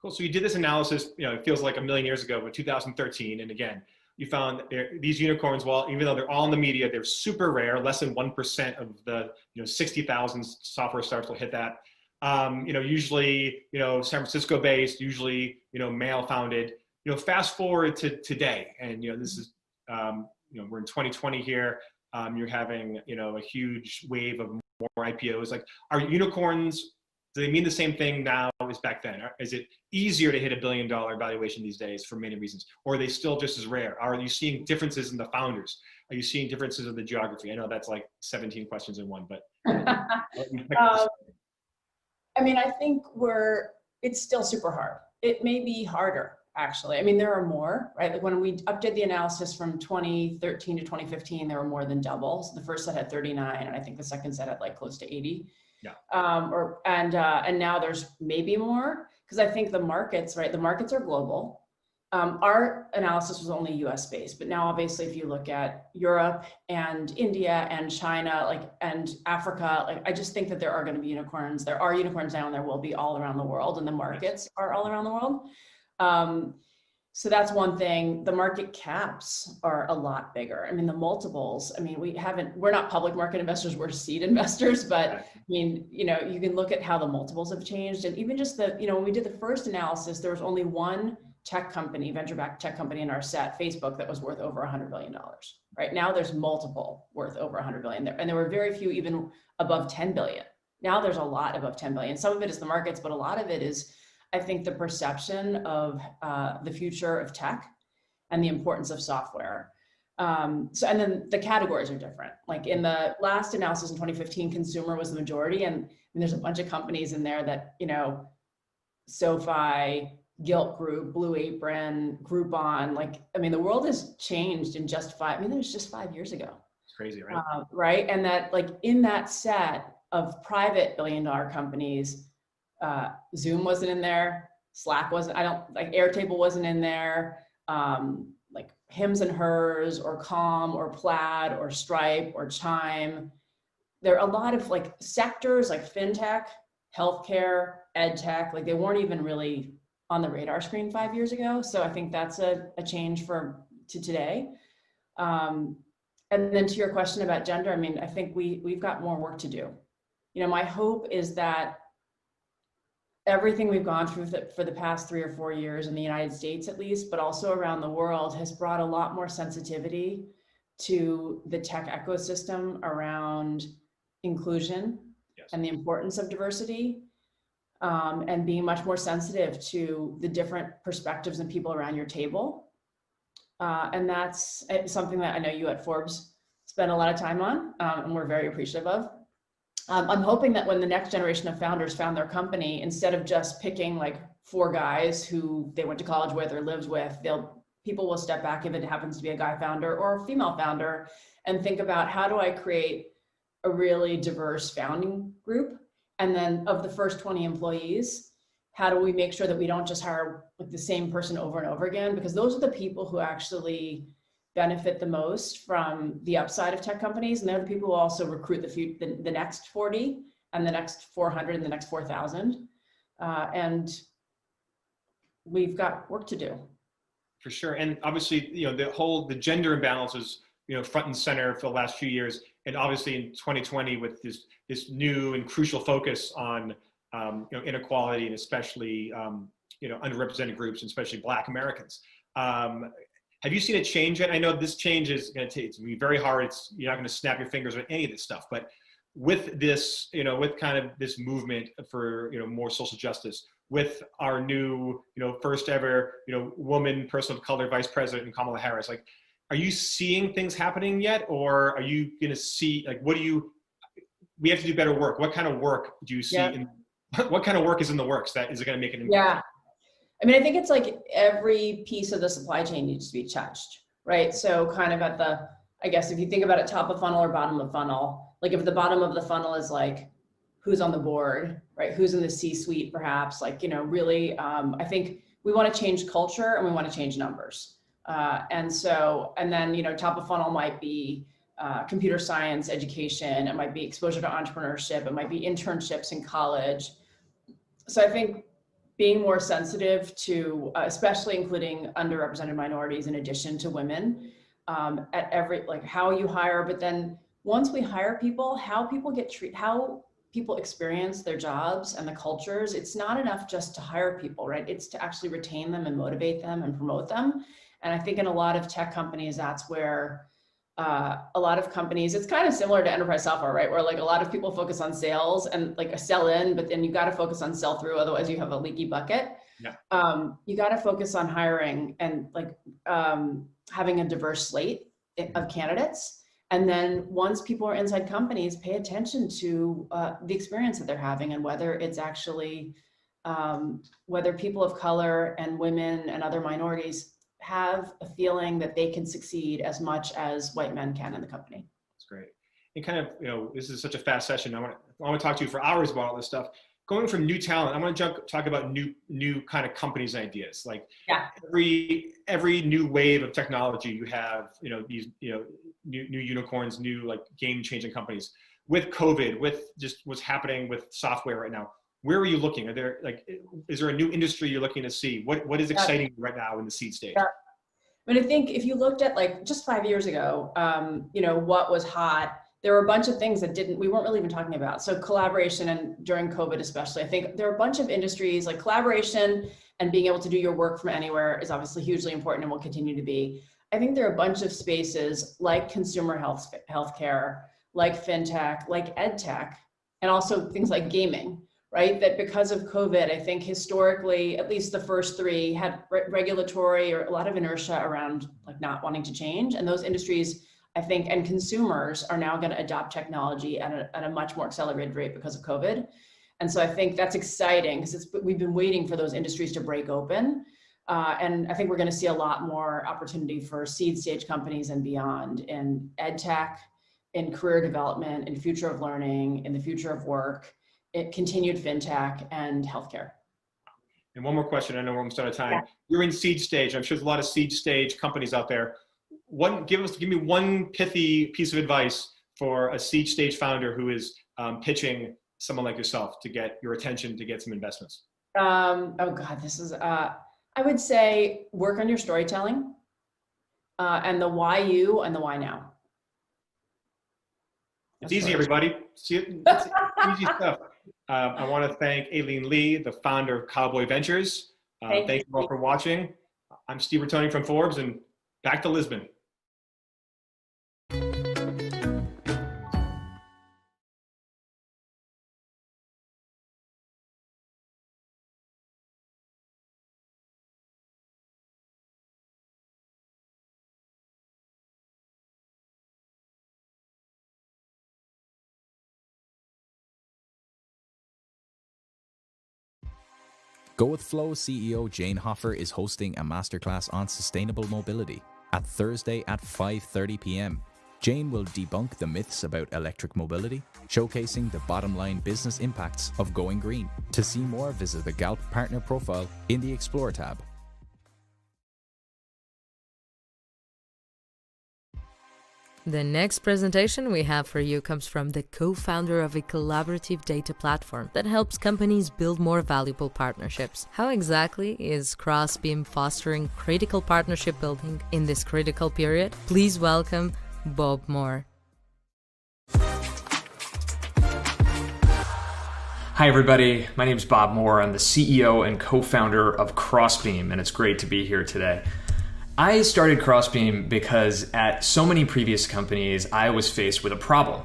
Cool. So you did this analysis, it feels like a million years ago, but 2013. And again, you found these unicorns, even though they're all in the media, they're super rare. Less than 1% of the 60,000 software startups will hit that. Usually, San Francisco based, usually, male founded. Fast forward to today, and this is, we're in 2020 here. You're having, a huge wave of more IPOs. Like, are unicorns, do they mean the same thing now as back then? Is it easier to hit $1 billion valuation these days for many reasons? Or are they still just as rare? Are you seeing differences in the founders? Are you seeing differences in the geography? I know that's like 17 questions in one, but. I think it's still super hard. It may be harder, actually. There are more, right? Like when we updated the analysis from 2013 to 2015, there were more than double. So the first set had 39, and I think the second set had like close to 80. Yeah. And now there's maybe more, because I think the markets, right? The markets are global. Our analysis was only US based, but now obviously if you look at Europe and India and China, and Africa, I just think that there are going to be unicorns. There are unicorns now, and there will be all around the world, and the markets are all around the world. So that's one thing. The market caps are a lot bigger. The multiples, we're not public market investors, we're seed investors, but you can look at how the multiples have changed. And even just when we did the first analysis, there was only one tech company, venture-backed tech company in our set, Facebook, that was worth over $100 billion. Right now, there's multiple worth over 100 billion there, and there were very few even above 10 billion. Now there's a lot above 10 billion. Some of it is the markets, but a lot of it is, I think, the perception of the future of tech and the importance of software. And then the categories are different. Like in the last analysis in 2015, consumer was the majority, and there's a bunch of companies in there that SoFi, Gilt Group, Blue Apron, Groupon, the world has changed in just that was just 5 years ago. It's crazy, right? Right. And that in that set of private $1 billion companies, Zoom wasn't in there, Slack wasn't, Airtable wasn't in there, like Hims and Hers or Calm or Plaid or Stripe or Chime. There are a lot of like sectors like fintech, healthcare, ed tech, like they weren't even really on the radar screen 5 years ago. So I think that's a change to today. And then to your question about gender, I mean, I think we've got more work to do. You know, my hope is that everything we've gone through for the past 3 or 4 years in the United States, at least, but also around the world, has brought a lot more sensitivity to the tech ecosystem around inclusion and the importance of diversity, and being much more sensitive to the different perspectives and people around your table. And that's something that I know you at Forbes spend a lot of time on, and we're very appreciative of. I'm hoping that when the next generation of founders found their company, instead of just picking like 4 guys who they went to college with or lived with, people will step back if it happens to be a guy founder or a female founder and think about, how do I create a really diverse founding group? And then of the first 20 employees, how do we make sure that we don't just hire like the same person over and over again? Because those are the people who actually benefit the most from the upside of tech companies. And they're the people who also recruit the next 40 and the next 400 and the next 4,000. And we've got work to do. For sure. And obviously, you know, the gender imbalance is, you know, front and center for the last few years. And obviously in 2020 with this new and crucial focus on, you know, inequality and especially, you know, underrepresented groups, and especially Black Americans. Have you seen a change yet? I know this change is going to be very hard. You're not going to snap your fingers on any of this stuff, but with this, you know, with kind of this movement for, you know, more social justice, with our new, you know, first ever, you know, woman, person of color, vice president, and Kamala Harris, like, are you seeing things happening yet? Or are you going to see, like, we have to do better work. What kind of work do you see? What kind of work is in the works that is going to make an impact? Yeah. I mean, I think it's like every piece of the supply chain needs to be touched, right? So kind of at the, I guess if you think about it, top of funnel or bottom of funnel, like if the bottom of the funnel is like, who's on the board, right? Who's in the C-suite perhaps, like, you know, really, I think we want to change culture and we want to change numbers. And then, you know, top of funnel might be computer science education, it might be exposure to entrepreneurship, it might be internships in college. So I think being more sensitive to, especially including underrepresented minorities in addition to women, at every, like how you hire, but then once we hire people, how people get treated, how people experience their jobs and the cultures. It's not enough just to hire people, right? It's to actually retain them and motivate them and promote them. And I think in a lot of tech companies, that's where a lot of companies, it's kind of similar to enterprise software, right? Where like a lot of people focus on sales and like a sell in, but then you got to focus on sell through. Otherwise you have a leaky bucket. Yeah. You got to focus on hiring and like having a diverse slate of candidates. And then once people are inside companies, pay attention to the experience that they're having and whether it's actually, whether people of color and women and other minorities have a feeling that they can succeed as much as white men can in the company. That's great. And kind of, you know, this is such a fast session. I want to talk to you for hours about all this stuff. Going from new talent, I want to talk about new kind of companies and ideas. Like every new wave of technology, you have, you know, these, you know, new unicorns, new like game-changing companies. With COVID, with just what's happening with software right now, where are you looking? Are there like, is there a new industry you're looking to see? What is exciting right now in the seed stage? Yeah. I mean, I think if you looked at like just 5 years ago, you know, what was hot, there were a bunch of things that we weren't really even talking about. So collaboration, and during COVID especially, I think there are a bunch of industries like collaboration and being able to do your work from anywhere is obviously hugely important and will continue to be. I think there are a bunch of spaces like consumer healthcare, like fintech, like ed tech, and also things like gaming, right? That because of COVID, I think historically, at least the first 3 had regulatory or a lot of inertia around like not wanting to change. And those industries, I think, and consumers are now going to adopt technology at a much more accelerated rate because of COVID. And so I think that's exciting because we've been waiting for those industries to break open. And I think we're going to see a lot more opportunity for seed stage companies and beyond in ed tech, in career development, in future of learning, in the future of work, continued fintech, and healthcare. And one more question, I know we're almost out of time. Yeah. You're in seed stage. I'm sure there's a lot of seed stage companies out there. Give me one pithy piece of advice for a seed stage founder who is pitching someone like yourself to get your attention, to get some investments. Oh God, this is, I would say work on your storytelling and the why you and the why now. It's easy, everybody. See it? It's easy stuff. I want to thank Aileen Lee, the founder of Cowboy Ventures. Thank you all for watching. I'm Steve Bertoni from Forbes, and back to Lisbon. Go With Flow CEO Jane Hoffer is hosting a masterclass on sustainable mobility at Thursday at 5:30 p.m. Jane will debunk the myths about electric mobility, showcasing the bottom line business impacts of going green. To see more, visit the Galp partner profile in the Explore tab. The next presentation we have for you comes from the co-founder of a collaborative data platform that helps companies build more valuable partnerships. How exactly is Crossbeam fostering critical partnership building in this critical period? Please welcome Bob Moore. Hi everybody, my name is Bob Moore. I'm the CEO and co-founder of Crossbeam, and it's great to be here today. I started Crossbeam because at so many previous companies, I was faced with a problem.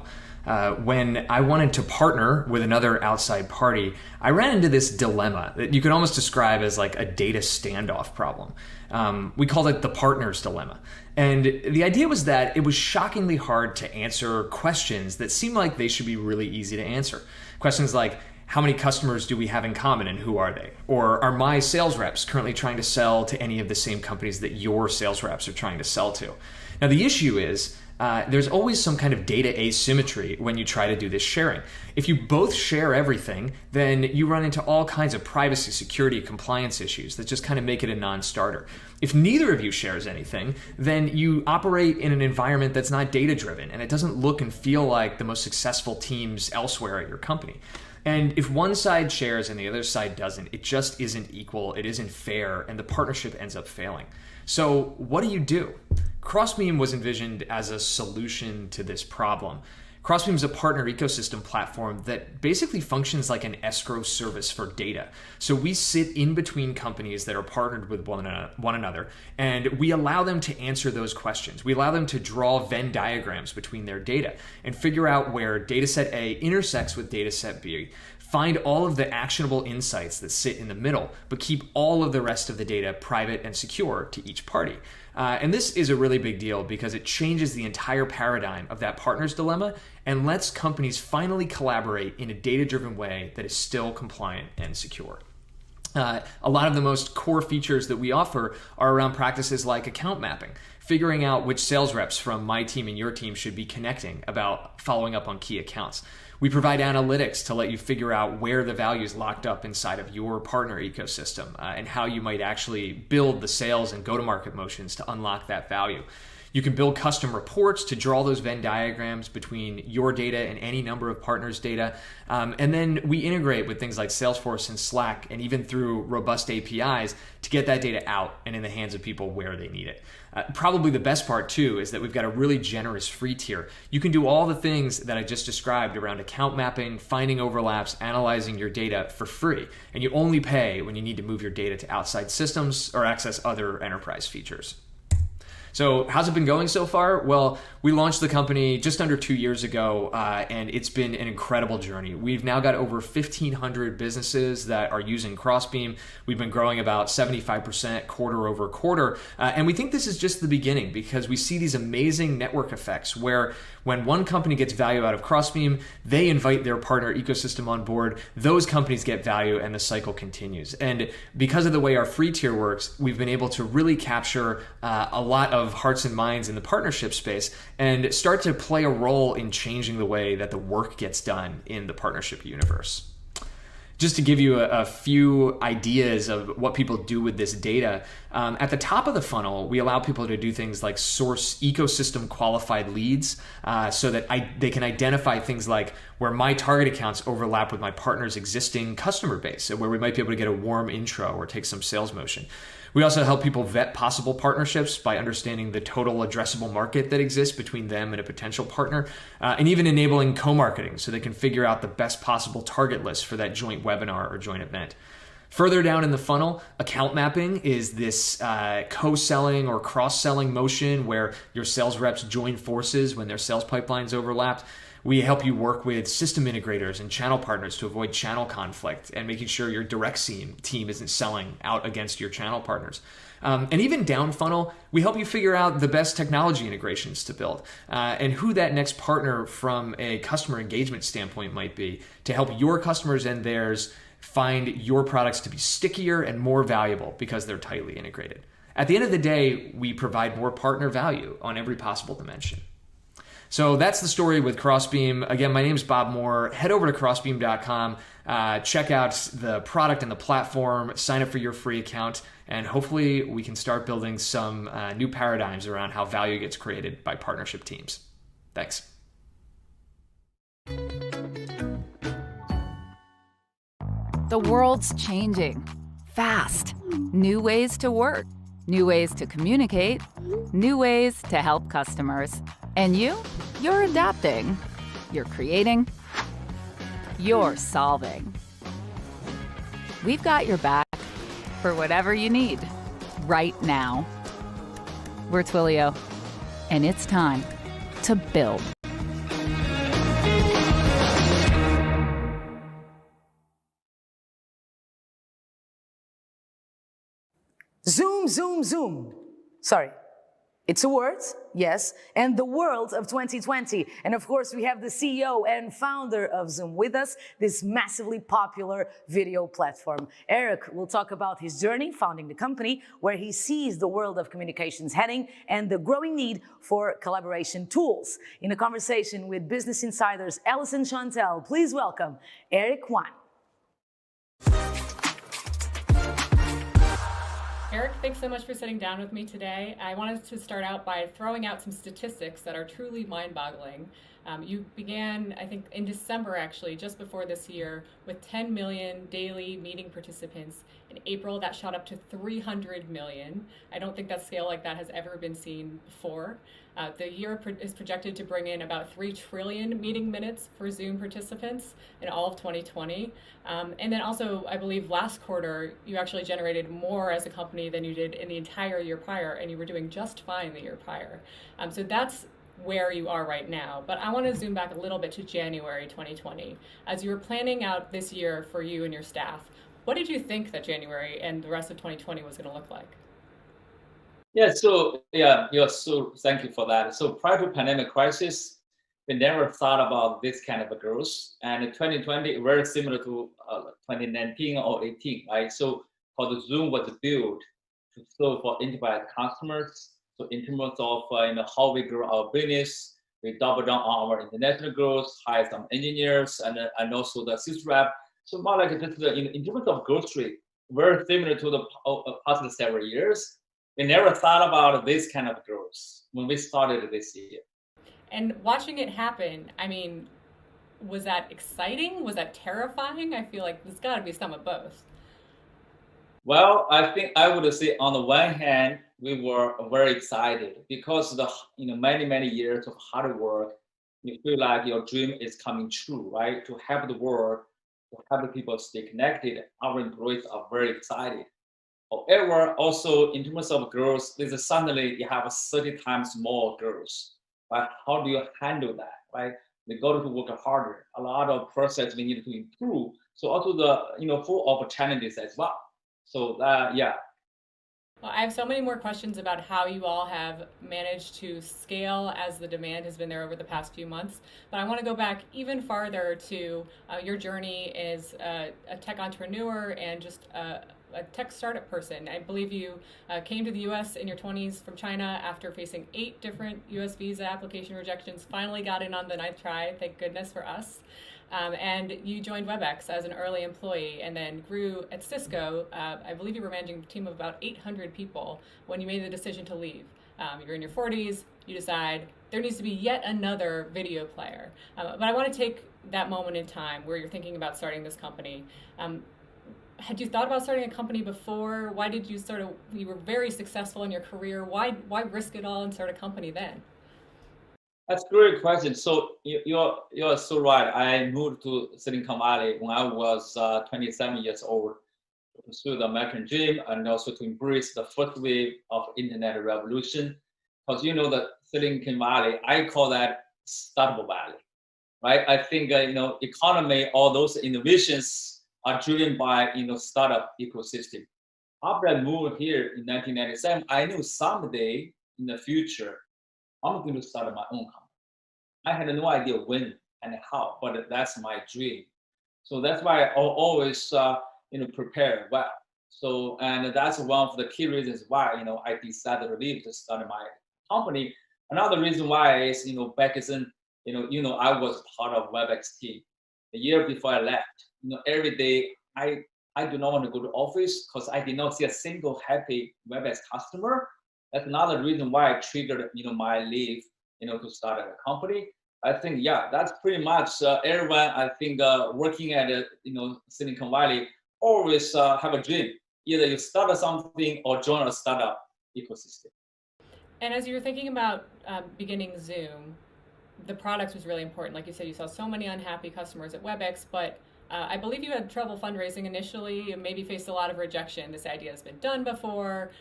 When I wanted to partner with another outside party, I ran into this dilemma that you could almost describe as like a data standoff problem. We called it the partner's dilemma. And the idea was that it was shockingly hard to answer questions that seemed like they should be really easy to answer. Questions like, how many customers do we have in common and who are they? Or are my sales reps currently trying to sell to any of the same companies that your sales reps are trying to sell to? Now the issue is there's always some kind of data asymmetry when you try to do this sharing. If you both share everything, then you run into all kinds of privacy, security, compliance issues that just kind of make it a non-starter. If neither of you shares anything, then you operate in an environment that's not data-driven, and it doesn't look and feel like the most successful teams elsewhere at your company. And if one side shares and the other side doesn't, it just isn't equal, it isn't fair, and the partnership ends up failing. So what do? Crossbeam was envisioned as a solution to this problem. Crossbeam is a partner ecosystem platform that basically functions like an escrow service for data. So we sit in between companies that are partnered with one another, and we allow them to answer those questions. We allow them to draw Venn diagrams between their data and figure out where dataset A intersects with dataset B, find all of the actionable insights that sit in the middle, but keep all of the rest of the data private and secure to each party. And this is a really big deal because it changes the entire paradigm of that partner's dilemma and lets companies finally collaborate in a data-driven way that is still compliant and secure. A lot of the most core features that we offer are around practices like account mapping, figuring out which sales reps from my team and your team should be connecting about following up on key accounts. We provide analytics to let you figure out where the value is locked up inside of your partner ecosystem and how you might actually build the sales and go-to-market motions to unlock that value. You can build custom reports to draw those Venn diagrams between your data and any number of partners' data. And then we integrate with things like Salesforce and Slack and even through robust APIs to get that data out and in the hands of people where they need it. Probably the best part too is that we've got a really generous free tier. You can do all the things that I just described around account mapping, finding overlaps, analyzing your data for free. And you only pay when you need to move your data to outside systems or access other enterprise features. So how's it been going so far? Well, we launched the company just under 2 years ago, and it's been an incredible journey. We've now got over 1,500 businesses that are using Crossbeam. We've been growing about 75% quarter over quarter, and we think this is just the beginning because we see these amazing network effects where when one company gets value out of Crossbeam, they invite their partner ecosystem on board, those companies get value, and the cycle continues. And because of the way our free tier works, we've been able to really capture a lot of hearts and minds in the partnership space and start to play a role in changing the way that the work gets done in the partnership universe. Just to give you a few ideas of what people do with this data, at the top of the funnel, we allow people to do things like source ecosystem qualified leads so that they can identify things like where my target accounts overlap with my partner's existing customer base, so where we might be able to get a warm intro or take some sales motion. We also help people vet possible partnerships by understanding the total addressable market that exists between them and a potential partner, and even enabling co-marketing so they can figure out the best possible target list for that joint webinar or joint event. Further down in the funnel, account mapping is this co-selling or cross-selling motion where your sales reps join forces when their sales pipelines overlap. We help you work with system integrators and channel partners to avoid channel conflict and making sure your direct team isn't selling out against your channel partners. And even down funnel, we help you figure out the best technology integrations to build and who that next partner from a customer engagement standpoint might be to help your customers and theirs find your products to be stickier and more valuable because they're tightly integrated. At the end of the day, we provide more partner value on every possible dimension. So that's the story with Crossbeam. Again, my name is Bob Moore. Head over to crossbeam.com, check out the product and the platform, sign up for your free account, and hopefully we can start building some new paradigms around how value gets created by partnership teams. Thanks. The world's changing fast. New ways to work, new ways to communicate, new ways to help customers. And you're adapting, you're creating, you're solving. We've got your back for whatever you need right now. We're Twilio, and it's time to build. Zoom, zoom, zoom. Sorry. It's a word, yes, and the world of 2020. And of course, we have the CEO and founder of Zoom with us, this massively popular video platform. Eric will talk about his journey founding the company, where he sees the world of communications heading, and the growing need for collaboration tools. In a conversation with Business Insider's Alison Chantel, please welcome Eric Wan. Eric, thanks so much for sitting down with me today. I wanted to start out by throwing out some statistics that are truly mind-boggling. You began, I think, in December, actually, just before this year, with 10 million daily meeting participants. In April, that shot up to 300 million. I don't think that scale like that has ever been seen before. The year is projected to bring in about 3 trillion meeting minutes for Zoom participants in all of 2020. And then also, I believe last quarter, you actually generated more as a company than you did in the entire year prior, and you were doing just fine the year prior. So that's where you are right now. But I want to zoom back a little bit to January 2020. As you were planning out this year for you and your staff, what did you think that January and the rest of 2020 was going to look like? Yeah, so thank you for that. So prior to pandemic crisis, we never thought about this kind of a growth. And 2020, very similar to 2019 or 18, right? So for the Zoom was built to serve for enterprise customers. So in terms of how we grow our business, we double down on our international growth, hire some engineers, and also the sales rep. So more like just in terms of growth rate, very similar to the past several years. We never thought about this kind of growth when we started this year. And watching it happen, I mean, was that exciting? Was that terrifying? I feel like there's got to be some of both. Well, I think I would say on the one hand, we were very excited because the many years of hard work, you feel like your dream is coming true, right? To help the world, to help the people stay connected, our employees are very excited. However, also in terms of growth, there's suddenly you have 30 times more growth. Right? How do you handle that? Right? We got to work harder. A lot of process we need to improve. So also the full of challenges as well. So yeah. Well, I have so many more questions about how you all have managed to scale as the demand has been there over the past few months. But I want to go back even farther to your journey as a tech entrepreneur and just a tech startup person. I believe you came to the US in your 20s from China after facing 8 different US visa application rejections, finally got in on the 9th try, thank goodness for us. and you joined WebEx as an early employee and then grew at Cisco. I believe you were managing a team of about 800 people when you made the decision to leave. You're in your 40s, you decide there needs to be yet another video player. But I want to take that moment in time where you're thinking about starting this company. Had you thought about starting a company before? Why did you you were very successful in your career. Why risk it all and start a company then? That's a great question. So you're so right. I moved to Silicon Valley when I was 27 years old to pursue the American dream and also to embrace the first wave of internet revolution. Because the Silicon Valley, I call that startup valley, right? I think economy, all those innovations are driven by startup ecosystem. After I moved here in 1997, I knew someday in the future I'm going to start my own company. I had no idea when and how, but that's my dream. So that's why I always prepare well. So and that's one of the key reasons why I decided to leave to start my company. Another reason why is back then I was part of WebEx team. The year before I left, every day I do not want to go to office because I did not see a single happy WebEx customer. That's another reason why I triggered my leave to start a company. I think that's pretty much everyone I think working at Silicon Valley always have a dream. Either you start something or join a startup ecosystem. And as you were thinking about beginning Zoom, the product was really important. Like you said, you saw so many unhappy customers at WebEx, but I believe you had trouble fundraising initially and maybe faced a lot of rejection. This idea has been done before.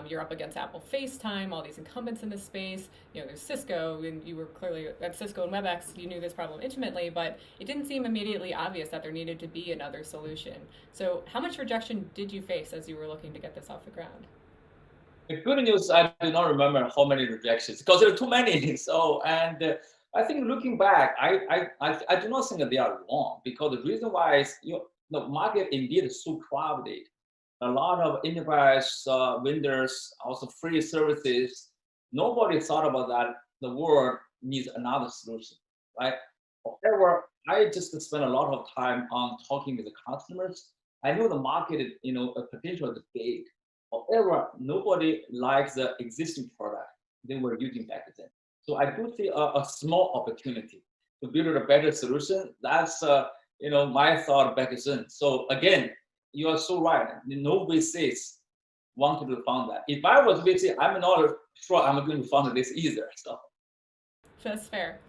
You're up against Apple FaceTime, all these incumbents in this space. There's Cisco, and you were clearly at Cisco and WebEx. You knew this problem intimately, but it didn't seem immediately obvious that there needed to be another solution. So how much rejection did you face as you were looking to get this off the ground? The good news, I do not remember how many rejections because there are too many. So, and I think looking back, I do not think that they are wrong because the reason why is the market indeed is so crowded. A lot of enterprise vendors, also free services. Nobody thought about that. The world needs another solution, right? However, I just spent a lot of time on talking with the customers. I know the market, potential is big. However, nobody likes the existing product they were using back then. So I do see a small opportunity to build a better solution. That's my thought back then. So again, you are so right. No VCs wanted to fund that. If I was VC, I'm not sure I'm going to fund this either. So that's fair.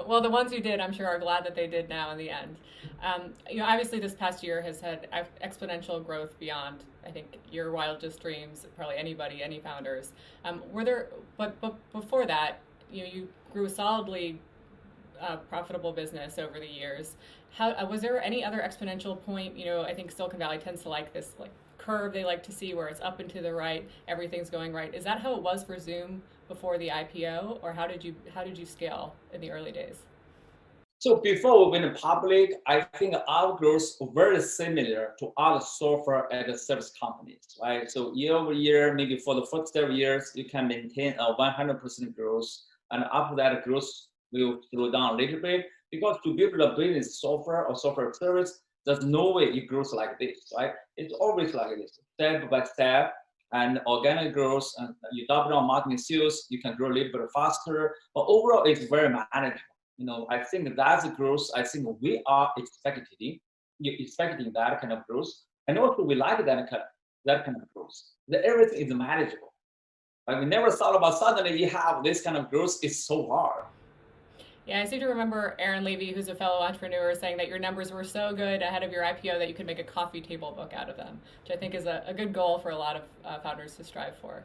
Well, the ones who did, I'm sure, are glad that they did now in the end. Obviously, this past year has had exponential growth beyond, I think, your wildest dreams. Probably any founders. But before that, you grew a solidly profitable business over the years. How was there any other exponential point? I think Silicon Valley tends to like this curve they like to see where it's up and to the right, everything's going right. Is that how it was for Zoom before the IPO, or how did you scale in the early days? So before we went public, I think our growth was very similar to other software as a service companies, right? So year over year, maybe for the first 7 years, you can maintain a 100% growth, and after that, growth will slow down a little bit because to build a business software or software service, there's no way it grows like this, right? It's always like this, step by step, and organic growth, and you double down marketing sales, you can grow a little bit faster, but overall, it's very manageable. I think that's the growth. I think we are expecting that kind of growth, and also we like that kind of growth. That everything is manageable. Like we never thought about suddenly you have this kind of growth. It's so hard. Yeah, I seem to remember Aaron Levy, who's a fellow entrepreneur, saying that your numbers were so good ahead of your IPO that you could make a coffee table book out of them, which I think is a good goal for a lot of founders to strive for.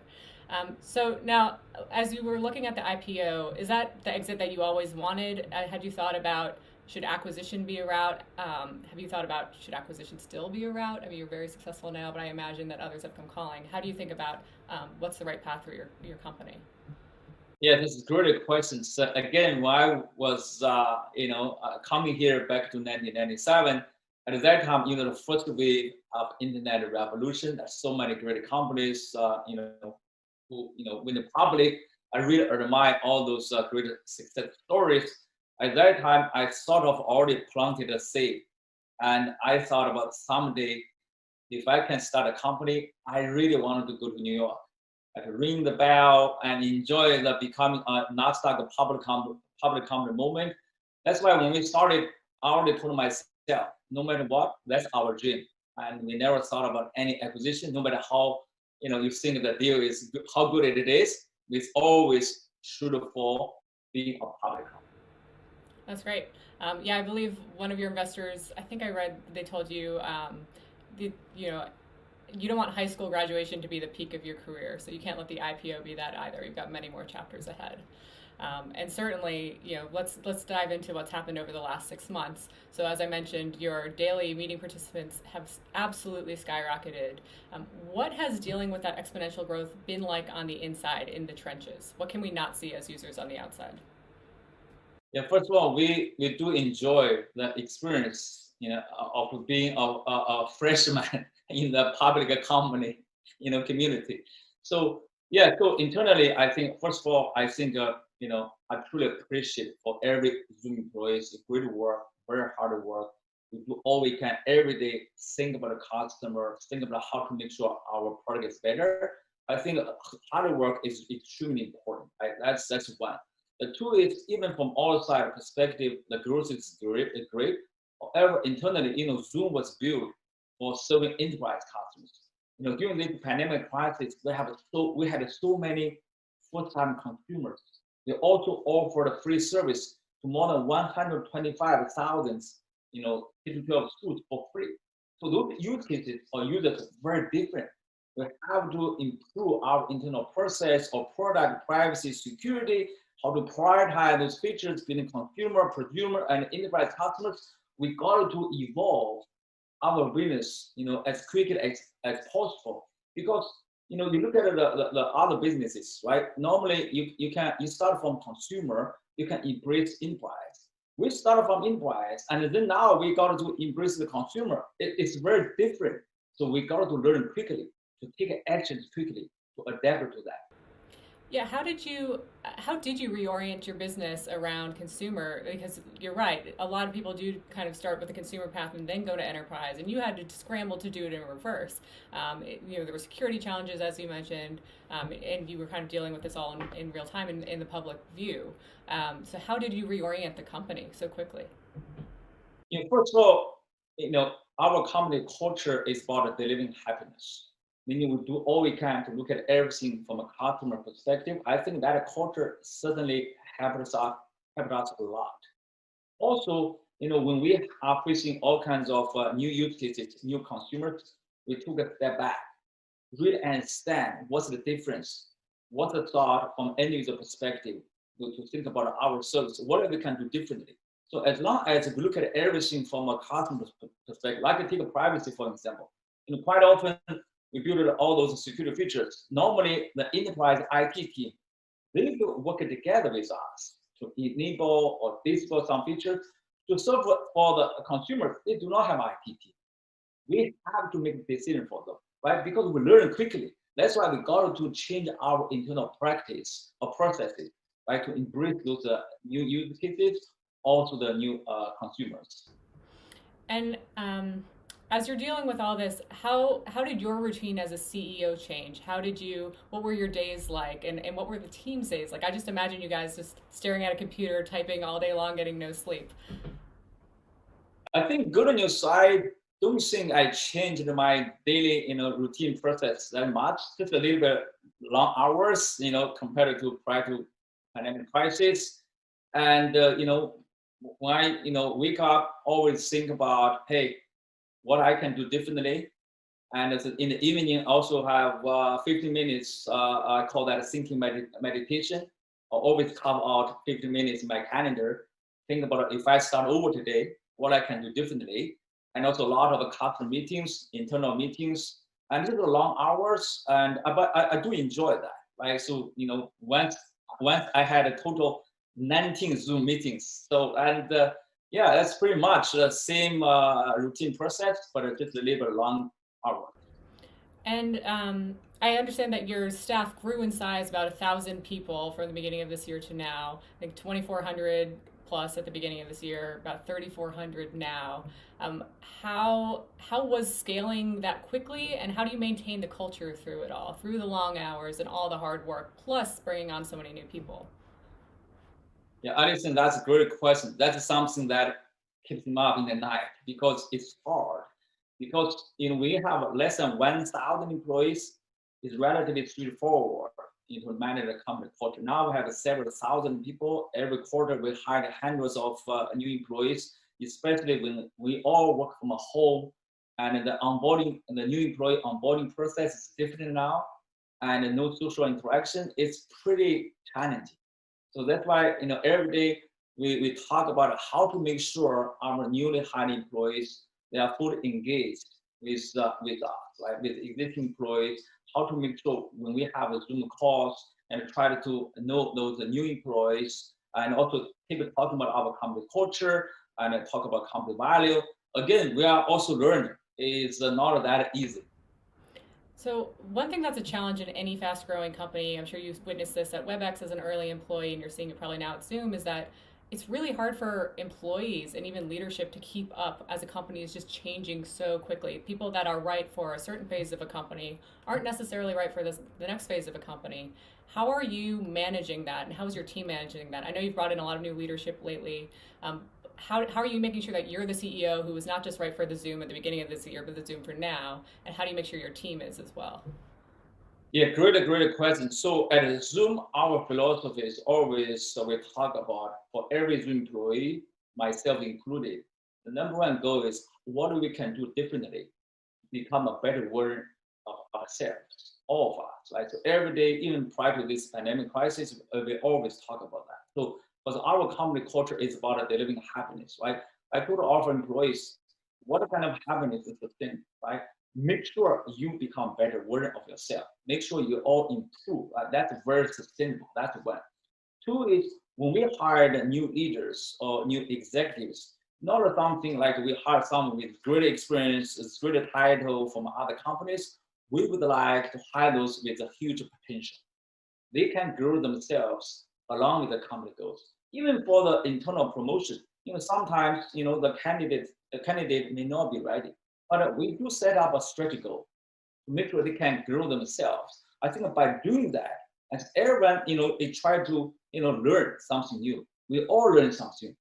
So now, as you were looking at the IPO, is that the exit that you always wanted? Had you thought about, should acquisition be a route? Have you thought about, should acquisition still be a route? I mean, you're very successful now, but I imagine that others have come calling. How do you think about what's the right path for your company? Yeah, this is a great question. So again, when I was, coming here back to 1997, at that time, the first wave of internet revolution, there's so many great companies, who, when the public, I really admire all those great success stories. At that time, I sort of already planted a seed, and I thought about someday, if I can start a company, I really wanted to go to New York, like ring the bell and enjoy the becoming a Nasdaq public company moment. That's why when we started, I already told myself, no matter what, that's our dream, and we never thought about any acquisition, no matter how you think the deal is how good it is. We always shoot for being a public company. That's great. Yeah, I believe one of your investors, I think I read, they told you, you don't want high school graduation to be the peak of your career, so you can't let the IPO be that either. You've got many more chapters ahead. And certainly, let's dive into what's happened over the last 6 months. So as I mentioned, your daily meeting participants have absolutely skyrocketed. What has dealing with that exponential growth been like on the inside, in the trenches? What can we not see as users on the outside? Yeah, first of all, we do enjoy the experience, of being a freshman in the public company, community. So yeah, so internally, I think first of all, I think I truly appreciate for every Zoom employees, great work, very hard work. We do all we can every day, think about the customer, think about how to make sure our product is better. I think hard work is extremely important. Right? That's one. The two is, even from our side perspective, the growth is great. However, internally, Zoom was built for serving enterprise customers. During this pandemic crisis, we had so many full-time consumers. We also offered a free service to more than 125,000, K-12 schools for free. So those use cases or users are very different. We have to improve our internal process or product privacy, security, how to prioritize those features between consumer, prosumer, and enterprise customers. We got to evolve our business, as quickly as possible. Because you look at the other businesses, right? Normally you start from consumer, you can embrace enterprise. We started from enterprise, and then now we got to embrace the consumer. It's very different. So we got to learn quickly, to take actions quickly, to adapt to that. Yeah, how did you reorient your business around consumer? Because you're right, a lot of people do kind of start with the consumer path and then go to enterprise, and you had to scramble to do it in reverse. There were security challenges, as you mentioned, and you were kind of dealing with this all in real time in the public view. So how did you reorient the company so quickly? First of all, our company culture is about delivering happiness. Meaning we do all we can to look at everything from a customer perspective. I think that culture certainly helped us a lot. Also, when we are facing all kinds of new use cases, new consumers, we took a step back, really understand what's the difference, what's the thought from end user perspective, to think about our service, what we can do differently. So as long as we look at everything from a customer perspective, like I take a privacy, for example, quite often, we built all those security features. Normally, the enterprise IT team, they will work together with us to enable or disable some features. To serve for the consumers, they do not have IT team. We have to make a decision for them, right? Because we learn quickly. That's why we got to change our internal practice or processes, right? To embrace those new use cases, also the new consumers. And as you're dealing with all this, how did your routine as a CEO change? What were your days like, and what were the team's days like? I just imagine you guys just staring at a computer, typing all day long, getting no sleep. I think good news, I don't think I changed my daily routine process that much. Just a little bit long hours, compared to prior to pandemic crisis. And when I wake up, always think about, hey, what I can do differently. And in the evening, also have 15 minutes, I call that a thinking meditation. I always carve out 15 minutes in my calendar, think about if I start over today, what I can do differently. And also a lot of customer meetings, internal meetings, and these are long hours, but I do enjoy that, right? So, once I had a total 19 Zoom meetings. So, yeah, that's pretty much the same routine process, but just a little bit long hour. And I understand that your staff grew in size about 1,000 people from the beginning of this year to now. I think 2,400 plus at the beginning of this year, about 3,400 now. How was scaling that quickly, and how do you maintain the culture through it all, through the long hours and all the hard work, plus bringing on so many new people? Yeah, Alison, that's a great question. That's something that keeps me up in the night because it's hard. Because we have less than 1,000 employees. It's relatively straightforward to manage the company culture. Now we have several thousand people. Every quarter we hire hundreds of new employees, especially when we all work from home, and the new employee onboarding process is different now, and no social interaction. It's pretty challenging. So that's why every day we talk about how to make sure our newly hired employees, they are fully engaged with us, like with existing employees, how to make sure when we have a Zoom calls and try to know those new employees, and also keep talking about our company culture and talk about company value. Again, we are also learning. It's not that easy. So one thing that's a challenge in any fast-growing company, I'm sure you've witnessed this at WebEx as an early employee, and you're seeing it probably now at Zoom, is that it's really hard for employees and even leadership to keep up as a company is just changing so quickly. People that are right for a certain phase of a company aren't necessarily right for the next phase of a company. How are you managing that, and how is your team managing that? I know you've brought in a lot of new leadership lately. How are you making sure that you're the CEO who is not just right for the Zoom at the beginning of this year, but the Zoom for now? And how do you make sure your team is as well? Yeah, great question. So at Zoom, our philosophy is always, we talk about for every Zoom employee, myself included, the number one goal is what we can do differently, become a better version of ourselves, all of us, right? So every day, even prior to this pandemic crisis, we always talk about that. So because our company culture is about delivering happiness, right? I told our employees, what kind of happiness is the thing, right? Make sure you become better version of yourself. Make sure you all improve. That's very sustainable. That's one. Two is when we hire the new leaders or new executives, not something like we hire someone with great experience, great title from other companies. We would like to hire those with a huge potential. They can grow themselves along with the company goals. Even for the internal promotion, sometimes the candidate may not be ready. But we do set up a strategy goal to make sure they can grow themselves. I think by doing that, as everyone, they try to, learn something new. We all learn something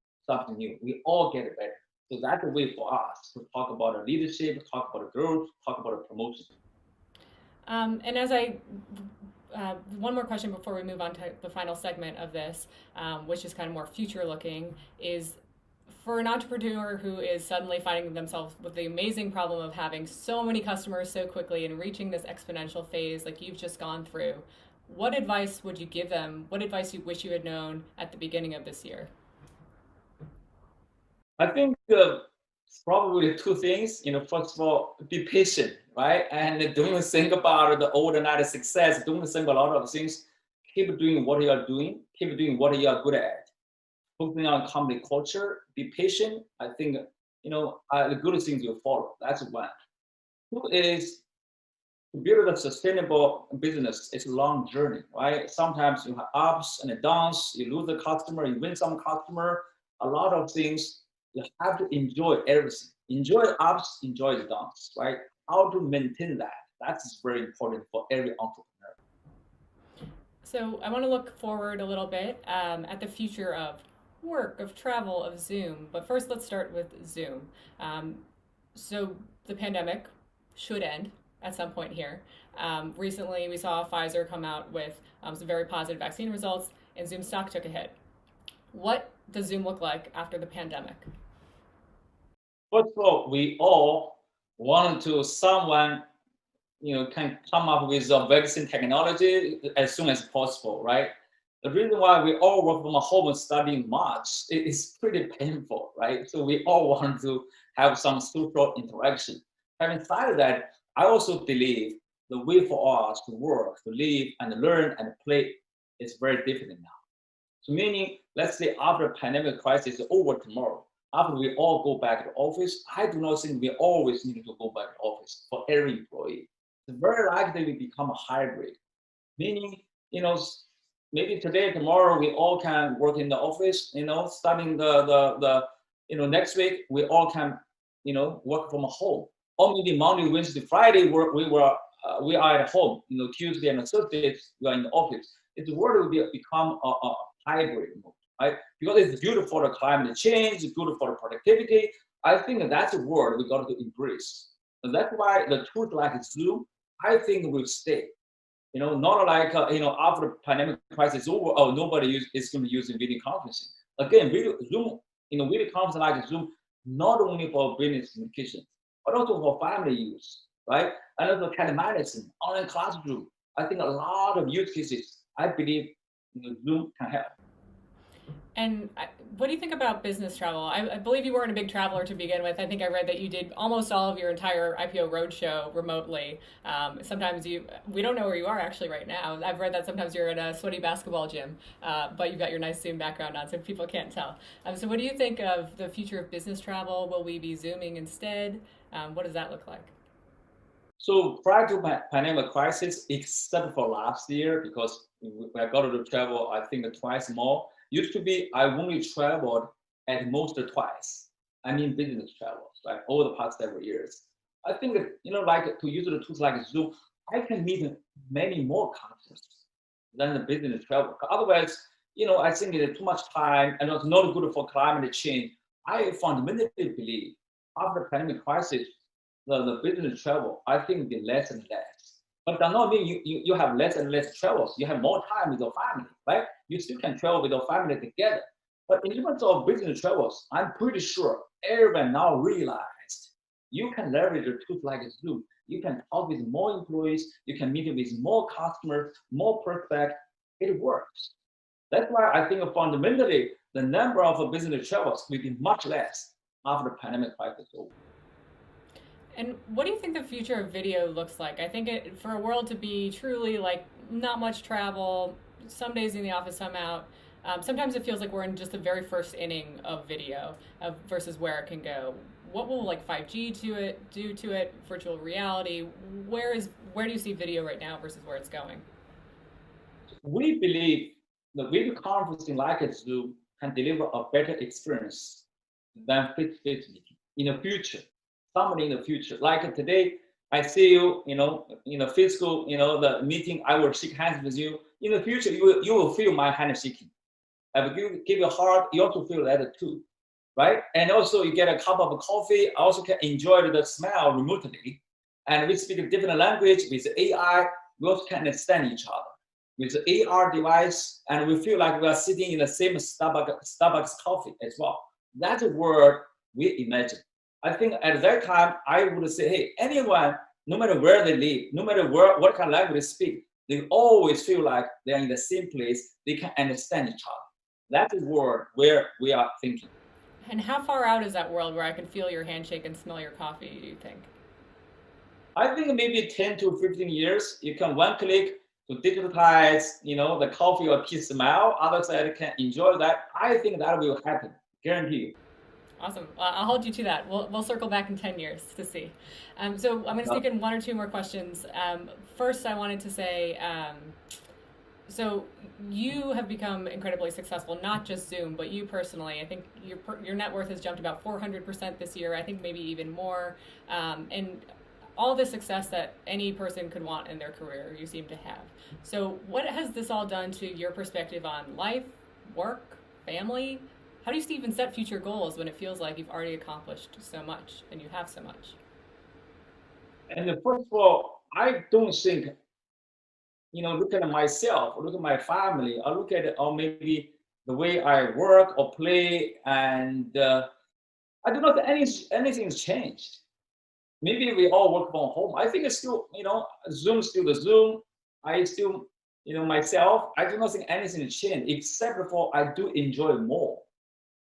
new. We all get better. So that's the way for us to talk about leadership, talk about growth, talk about promotion. And as one more question before we move on to the final segment of this, which is kind of more future looking, is for an entrepreneur who is suddenly finding themselves with the amazing problem of having so many customers so quickly and reaching this exponential phase like you've just gone through, what advice would you give them? What advice you wish you had known at the beginning of this year? I think probably two things. First of all, be patient, right? And don't think about the overnight success. Don't think a lot of things. Keep doing what you are doing. Keep doing what you are good at. Focusing on company culture, be patient. I think, the good things will follow. That's one. Two is to build a sustainable business. It's a long journey, right? Sometimes you have ups and downs. You lose a customer, you win some customer. A lot of things, you have to enjoy everything. Enjoy the ups, enjoy the downs, right? How to maintain that? That's very important for every entrepreneur. So I want to look forward a little bit at the future of work, of travel, of Zoom. But first, let's start with Zoom. So the pandemic should end at some point here. Recently, we saw Pfizer come out with some very positive vaccine results, and Zoom stock took a hit. What does Zoom look like after the pandemic? First of all, we all wanted to someone can come up with a vaccine technology as soon as possible, right? The reason why we all work from home and study in March, it is pretty painful, right? So we all want to have some social interaction. Having said that, I also believe the way for us to work, to live and learn and play is very different now. So meaning, let's say after the pandemic crisis is over tomorrow, after we all go back to office, I do not think we always need to go back to office for every employee. It's very likely we become a hybrid, meaning, maybe today, tomorrow, we all can work in the office, starting the next week, we all can, work from home. Or maybe Monday, Wednesday, Friday, we are at home. Tuesday and Thursday, we are in the office. The world will become a hybrid mode, right? Because it's good for the climate change, it's good for the productivity. I think that's a word we got to embrace. And that's why the tools like Zoom, I think will stay. Not like, after the pandemic crisis is over, oh, nobody is going to use video conferencing. Again, Zoom, video conferencing like Zoom, not only for business communication, but also for family use, right? And also telemedicine, online classroom. I think a lot of use cases, I believe Zoom can help. And what do you think about business travel? I believe you weren't a big traveler to begin with. I think I read that you did almost all of your entire IPO roadshow remotely. Sometimes we don't know where you are actually right now. I've read that sometimes you're in a sweaty basketball gym, but you've got your nice Zoom background on, so people can't tell. So what do you think of the future of business travel? Will we be Zooming instead? What does that look like? So prior to the pandemic crisis, except for last year, because I got to travel, I think twice more. Used to be, I only traveled at most twice. I mean business travels, right? Over the past several years. I think, like to use the tools like Zoom, I can meet many more customers than the business travel. Otherwise, I think it's too much time and it's not good for climate change. I fundamentally believe after the pandemic crisis, the business travel, I think be less and less. But that does not mean you have less and less travels. You have more time with your family, right? You still can travel with your family together. But in terms of business travels, I'm pretty sure everyone now realized you can leverage the tools like Zoom. You can talk with more employees. You can meet with more customers, more prospects. It works. That's why I think fundamentally the number of business travels will be much less after the pandemic crisis is over. And what do you think the future of video looks like? I think for a world to be truly like not much travel, some days in the office, some out, sometimes it feels like we're in just the very first inning of video versus where it can go. What will like 5G do to it, virtual reality? Where do you see video right now versus where it's going? We believe the video conferencing like Zoom can deliver a better experience than face-to-face meeting in the future. Somebody in the future, like today, I see you, in a physical, the meeting, I will shake hands with you. In the future, you will feel my hand shaking. I will give you a heart, you also feel that too, right? And also you get a cup of coffee, I also can enjoy the smell remotely. And we speak a different language with AI, we also can understand each other. With the AR device, and we feel like we are sitting in the same Starbucks coffee as well. That's a word we imagine. I think at that time, I would say, hey, anyone, no matter where they live, no matter what kind of language they speak, they always feel like they're in the same place, they can understand each other. That's the world where we are thinking. And how far out is that world where I can feel your handshake and smell your coffee, do you think? I think maybe 10 to 15 years, you can one click to digitize, the coffee or tea smell, other side can enjoy that. I think that will happen, guarantee you. Awesome. I'll hold you to that. We'll circle back in 10 years to see. So I'm going to sneak in one or two more questions. First, I wanted to say, so you have become incredibly successful, not just Zoom, but you personally. I think your net worth has jumped about 400% this year. I think maybe even more. And all the success that any person could want in their career, you seem to have. So what has this all done to your perspective on life, work, family? How do you even set future goals when it feels like you've already accomplished so much and you have so much? And first of all, I don't think, look at myself, look at my family, I look at or maybe the way I work or play, and I do not think anything's changed. Maybe we all work from home. I think it's still, Zoom still the Zoom. I still, myself, I do not think anything has changed, except for I do enjoy more.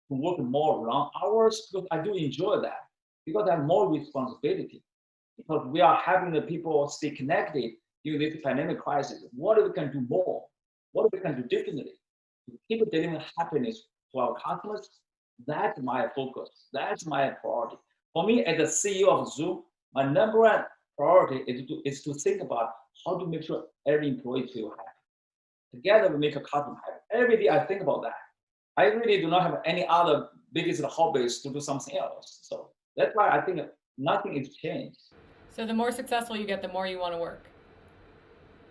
To work more long hours because I do enjoy that, because I have more responsibility, because we are having the people stay connected during this pandemic crisis. What we can do more? What we can do differently to keep delivering happiness to our customers? That's my focus. That's my priority. For me, as the CEO of Zoom, my number one priority is to think about how to make sure every employee feels happy. Together we make a carbon paper. Every day I think about that. I really do not have any other biggest hobbies to do something else. So that's why I think nothing is changed. So the more successful you get, the more you want to work.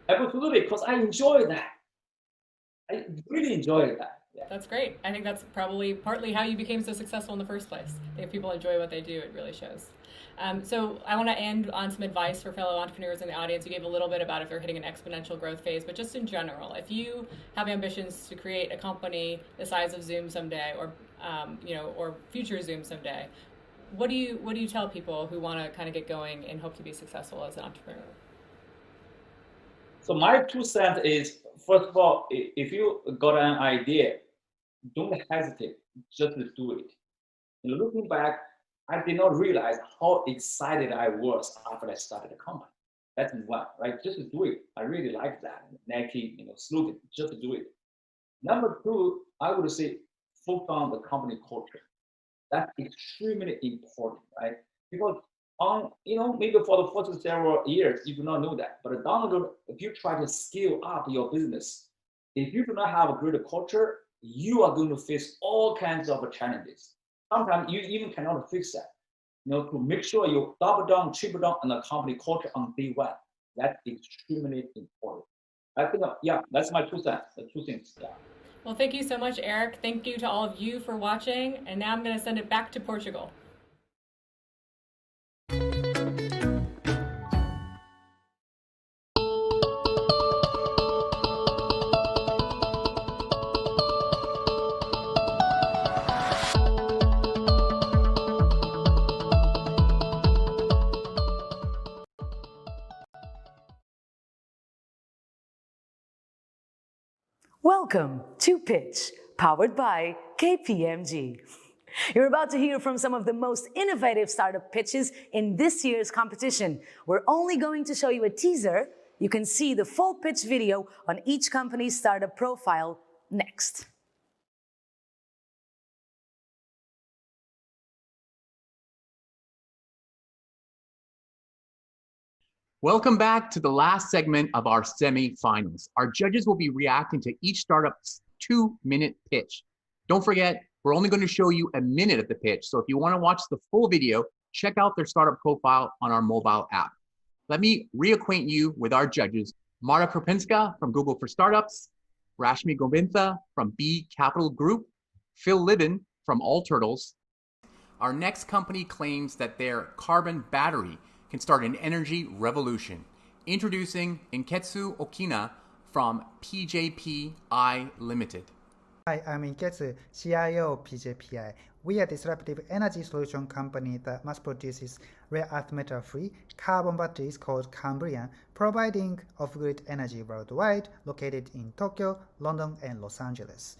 Absolutely, because I enjoy that. I really enjoy that. Yeah. That's great. I think that's probably partly how you became so successful in the first place. If people enjoy what they do, it really shows. So I want to end on some advice for fellow entrepreneurs in the audience. You gave a little bit about if they're hitting an exponential growth phase, but just in general, if you have ambitions to create a company the size of Zoom someday, or or future Zoom someday, what do you tell people who want to kind of get going and hope to be successful as an entrepreneur? So my 2 cents is, first of all, if you got an idea, don't hesitate, just do it. And looking back, I did not realize how excited I was after I started the company. That's one, right? Just do it. I really like that Nike, slogan. Just do it. Number 2, I would say focus on the company culture. That's extremely important, right? Because maybe for the first several years you do not know that, but down the road, if you try to scale up your business, if you do not have a great culture, you are going to face all kinds of challenges. Sometimes you even cannot fix that. To make sure you double down, triple down on the company culture on day one. That's extremely important. I think, that's my 2 cents. The 2 things. Yeah. Well, thank you so much, Eric. Thank you to all of you for watching. And now I'm going to send it back to Portugal. Welcome to Pitch, powered by KPMG. You're about to hear from some of the most innovative startup pitches in this year's competition. We're only going to show you a teaser. You can see the full pitch video on each company's startup profile next. Welcome back to the last segment of our semi-finals. Our judges will be reacting to each startup's 2-minute pitch. Don't forget, we're only going to show you a minute of the pitch. So if you want to watch the full video, check out their startup profile on our mobile app. Let me reacquaint you with our judges. Mara Kropinska from Google for Startups, Rashmi Govindha from B Capital Group, Phil Libin from All Turtles. Our next company claims that their carbon battery can start an energy revolution. Introducing Inketsu Okina from PJPI Limited. Hi, I'm Inketsu, CIO PJPI. We are a disruptive energy solution company that mass produces rare earth metal-free carbon batteries called Cambrian, providing off-grid energy worldwide, located in Tokyo, London, and Los Angeles.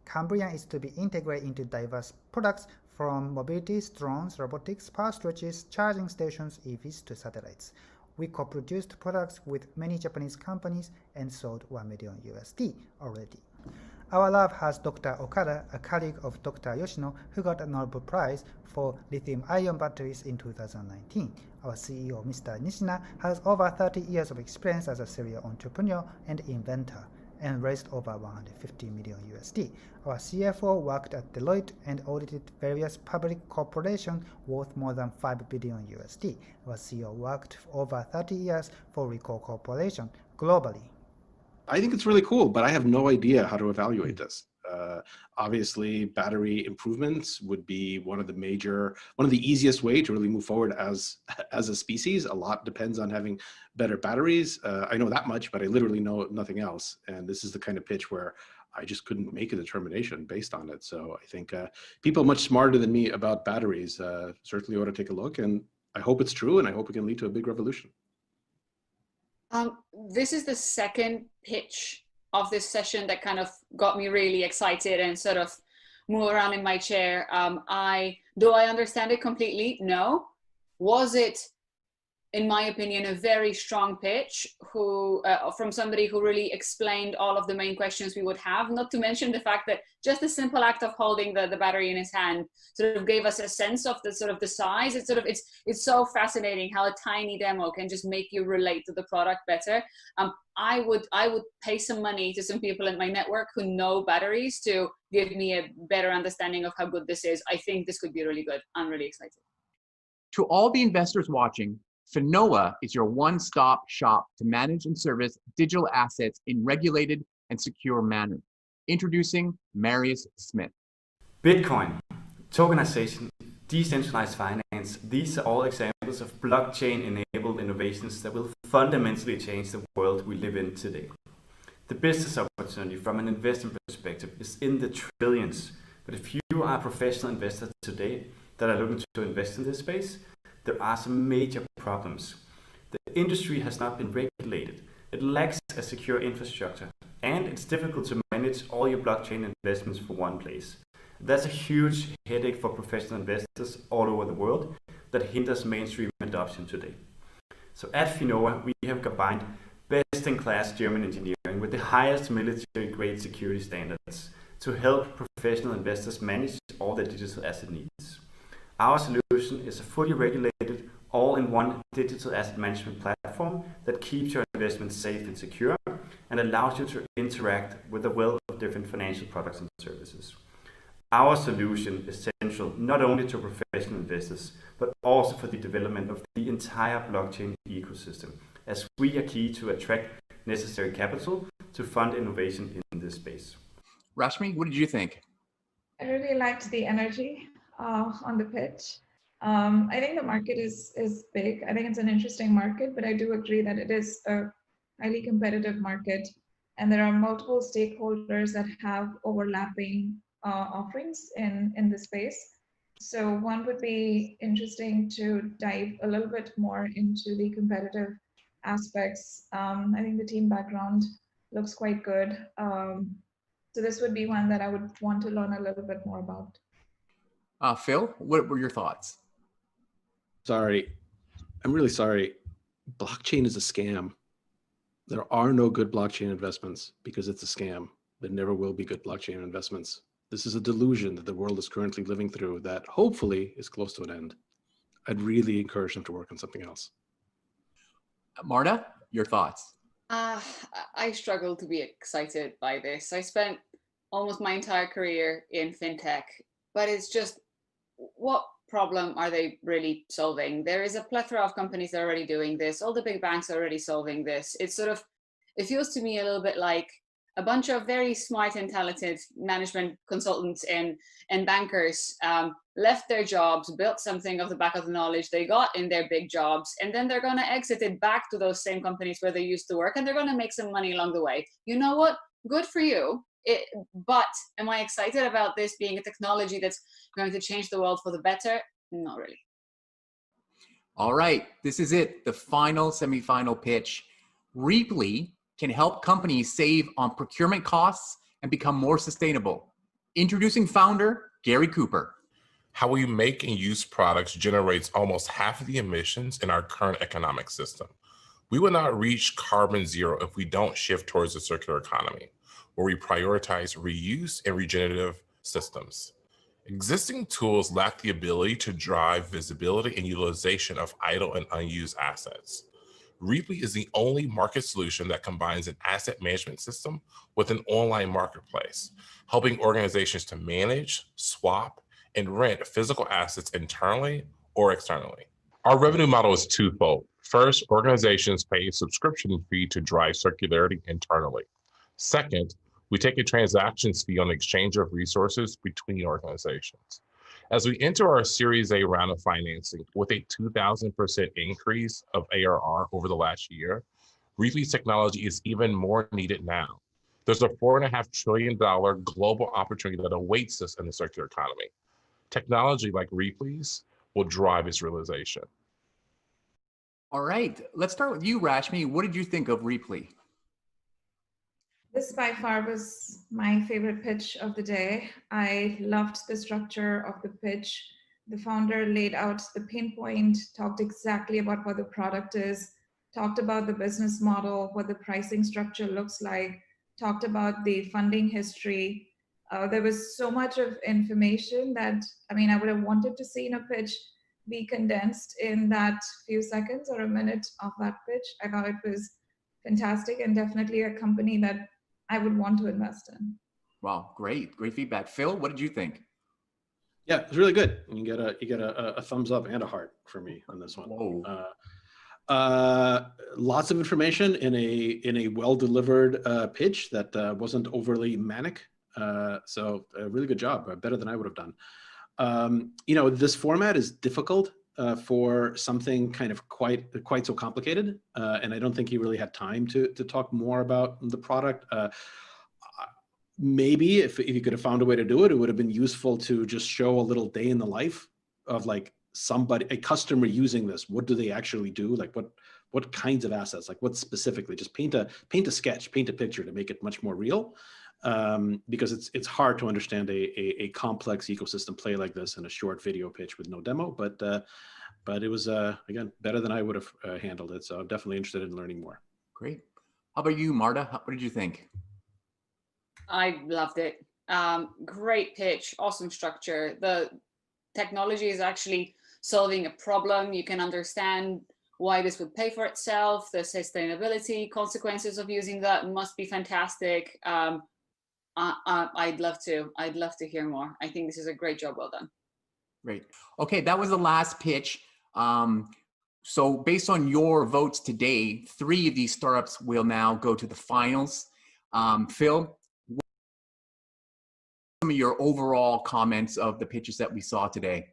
Cambrian is to be integrated into diverse products from mobility, drones, robotics, power switches, charging stations, EVs to satellites. We co-produced products with many Japanese companies and sold $1 million USD already. Our lab has Dr. Okada, a colleague of Dr. Yoshino, who got a Nobel Prize for lithium-ion batteries in 2019. Our CEO, Mr. Nishina, has over 30 years of experience as a serial entrepreneur and inventor, and raised over 150 million USD. Our CFO worked at Deloitte and audited various public corporations worth more than 5 billion USD. Our CEO worked for over 30 years for Ricoh Corporation globally. I think it's really cool, but I have no idea how to evaluate this. Obviously, battery improvements would be one of the easiest way to really move forward as a species. A lot depends on having better batteries. I know that much, but I literally know nothing else. And this is the kind of pitch where I just couldn't make a determination based on it. So I think people much smarter than me about batteries certainly ought to take a look. And I hope it's true, and I hope it can lead to a big revolution. This is the second pitch of this session that kind of got me really excited and sort of move around in my chair. Do I understand it completely? No. Was it in my opinion, a very strong pitch from somebody who really explained all of the main questions we would have, not to mention the fact that just the simple act of holding the battery in his hand sort of gave us a sense of the sort of the size. It's so fascinating how a tiny demo can just make you relate to the product better. I would pay some money to some people in my network who know batteries to give me a better understanding of how good this is. I think this could be really good. I'm really excited. To all the investors watching, Finoa is your one-stop shop to manage and service digital assets in regulated and secure manner. Introducing Marius Smith. Bitcoin, tokenization, decentralized finance, these are all examples of blockchain-enabled innovations that will fundamentally change the world we live in today. The business opportunity from an investment perspective is in the trillions, but if you are a professional investor today that are looking to invest in this space, there are some major problems. The industry has not been regulated, it lacks a secure infrastructure, and it's difficult to manage all your blockchain investments for one place. That's a huge headache for professional investors all over the world that hinders mainstream adoption today. So at Finoa, we have combined best-in-class German engineering with the highest military-grade security standards to help professional investors manage all their digital asset needs. Our solution is a fully regulated, all-in-one digital asset management platform that keeps your investments safe and secure and allows you to interact with a wealth of different financial products and services. Our solution is central not only to professional investors, but also for the development of the entire blockchain ecosystem, as we are key to attract necessary capital to fund innovation in this space. Rashmi, what did you think? I really liked the energy on the pitch. I think the market is big. I think it's an interesting market, but I do agree that it is a highly competitive market, and there are multiple stakeholders that have overlapping offerings in the space. So one would be interesting to dive a little bit more into the competitive aspects. I think the team background looks quite good. So this would be one that I would want to learn a little bit more about. Phil, what were your thoughts? Sorry, I'm really sorry. Blockchain is a scam. There are no good blockchain investments because it's a scam. There never will be good blockchain investments. This is a delusion that the world is currently living through that hopefully is close to an end. I'd really encourage them to work on something else. Marta, your thoughts? I struggle to be excited by this. I spent almost my entire career in fintech, but it's just, what problem are they really solving? There is a plethora of companies that are already doing this. All the big banks are already solving this. It's sort of, it feels to me a little bit like a bunch of very smart and talented management consultants and bankers left their jobs, built something off the back of the knowledge they got in their big jobs, and then they're going to exit it back to those same companies where they used to work, and they're going to make some money along the way. You know what? Good for you. But am I excited about this being a technology that's going to change the world for the better? Not really. All right, this is it, the final semifinal pitch. Reaply can help companies save on procurement costs and become more sustainable. Introducing founder, Gary Cooper. How we make and use products generates almost half of the emissions in our current economic system. We will not reach carbon zero if we don't shift towards a circular economy, where we prioritize reuse and regenerative systems. Existing tools lack the ability to drive visibility and utilization of idle and unused assets. Reaply is the only market solution that combines an asset management system with an online marketplace, helping organizations to manage, swap, and rent physical assets internally or externally. Our revenue model is twofold. First, organizations pay a subscription fee to drive circularity internally. Second, we take a transactions fee on the exchange of resources between organizations. As we enter our Series A round of financing with a 2,000% increase of ARR over the last year, Reaply's technology is even more needed now. There's a $4.5 trillion global opportunity that awaits us in the circular economy. Technology like Reaply's will drive its realization. All right, let's start with you, Rashmi. What did you think of Reaply? This by far was my favorite pitch of the day. I loved the structure of the pitch, The founder laid out the pain point, talked exactly about what the product is, talked about the business model, what the pricing structure looks like, talked about the funding history. There was so much of information that, I mean, I would have wanted to see in a pitch be condensed in that few seconds or a minute of that pitch. I thought it was fantastic and definitely a company that I would want to invest in. Wow, great feedback. Phil, what did you think? Yeah, it's really good. You get a thumbs up and a heart for me on this one. Whoa. Lots of information in a well-delivered pitch that wasn't overly manic. So a really good job, better than I would have done. You know, this format is difficult for something kind of quite so complicated, and I don't think he really had time to talk more about the product. Maybe if you could have found a way to do it, it would have been useful to just show a little day in the life of like a customer using this. What do they actually do? Like what kinds of assets? Like what specifically? Just paint a sketch, paint a picture to make it much more real. Because it's hard to understand a complex ecosystem play like this in a short video pitch with no demo. But it was again better than I would have handled it. So I'm definitely interested in learning more. Great. How about you, Marta? What did you think? I loved it. Great pitch, awesome structure. The technology is actually solving a problem. You can understand why this would pay for itself. The sustainability consequences of using that must be fantastic. I'd love to hear more. I think this is a great job. Well done. Great. Okay, that was the last pitch. So based on your votes today, 3 of these startups will now go to the finals. Phil, what are some of your overall comments of the pitches that we saw today?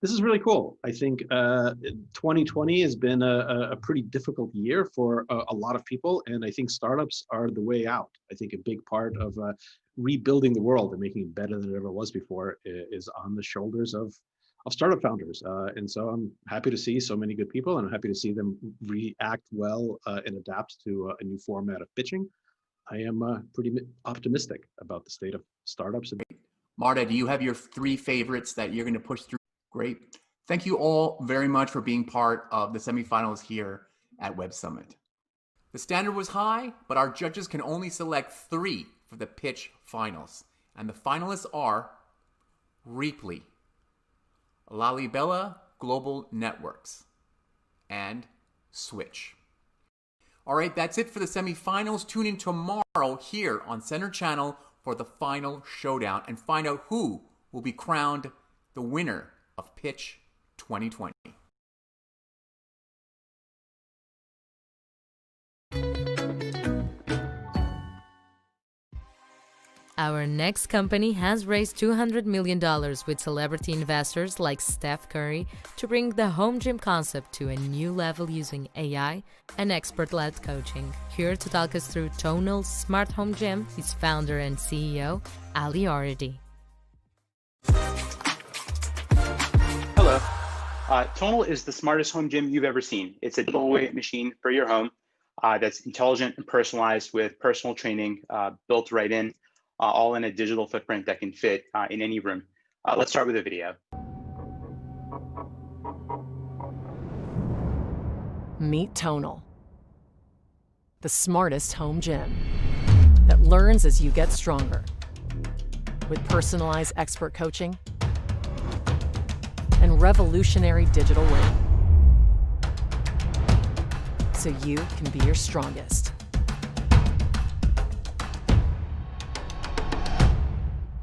This is really cool. I think 2020 has been a pretty difficult year for a lot of people, and I think startups are the way out. I think a big part of rebuilding the world and making it better than it ever was before is on the shoulders of startup founders. And so I'm happy to see so many good people, and I'm happy to see them react well and adapt to a new format of pitching. I am pretty optimistic about the state of startups. Marta, do you have your 3 favorites that you're going to push through? Great. Thank you all very much for being part of the semifinals here at Web Summit. The standard was high, but our judges can only select 3 for the pitch finals. And the finalists are Reaply, Lalibela Global Networks, and Switch. All right, that's it for the semifinals. Tune in tomorrow here on Center Channel for the final showdown and find out who will be crowned the winner of Pitch 2020. Our next company has raised $200 million with celebrity investors like Steph Curry to bring the home gym concept to a new level using AI and expert-led coaching. Here to talk us through Tonal's Smart Home Gym is founder and CEO, Ali Oridi. Hello. Tonal is the smartest home gym you've ever seen. It's a digital weight machine for your home that's intelligent and personalized with personal training built right in, all in a digital footprint that can fit in any room. Let's start with a video. Meet Tonal, the smartest home gym that learns as you get stronger with personalized expert coaching and revolutionary digital weight, so you can be your strongest.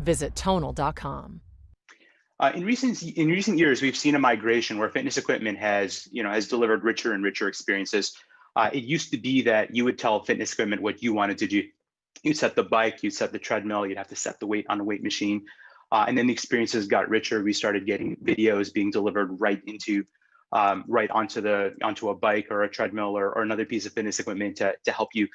Visit tonal.com. In recent years, we've seen a migration where fitness equipment has delivered richer and richer experiences. It used to be that you would tell fitness equipment what you wanted to do. You'd set the bike, you'd set the treadmill, you'd have to set the weight on a weight machine. And then the experiences got richer. We started getting videos being delivered right onto a bike or a treadmill or another piece of fitness equipment to help you,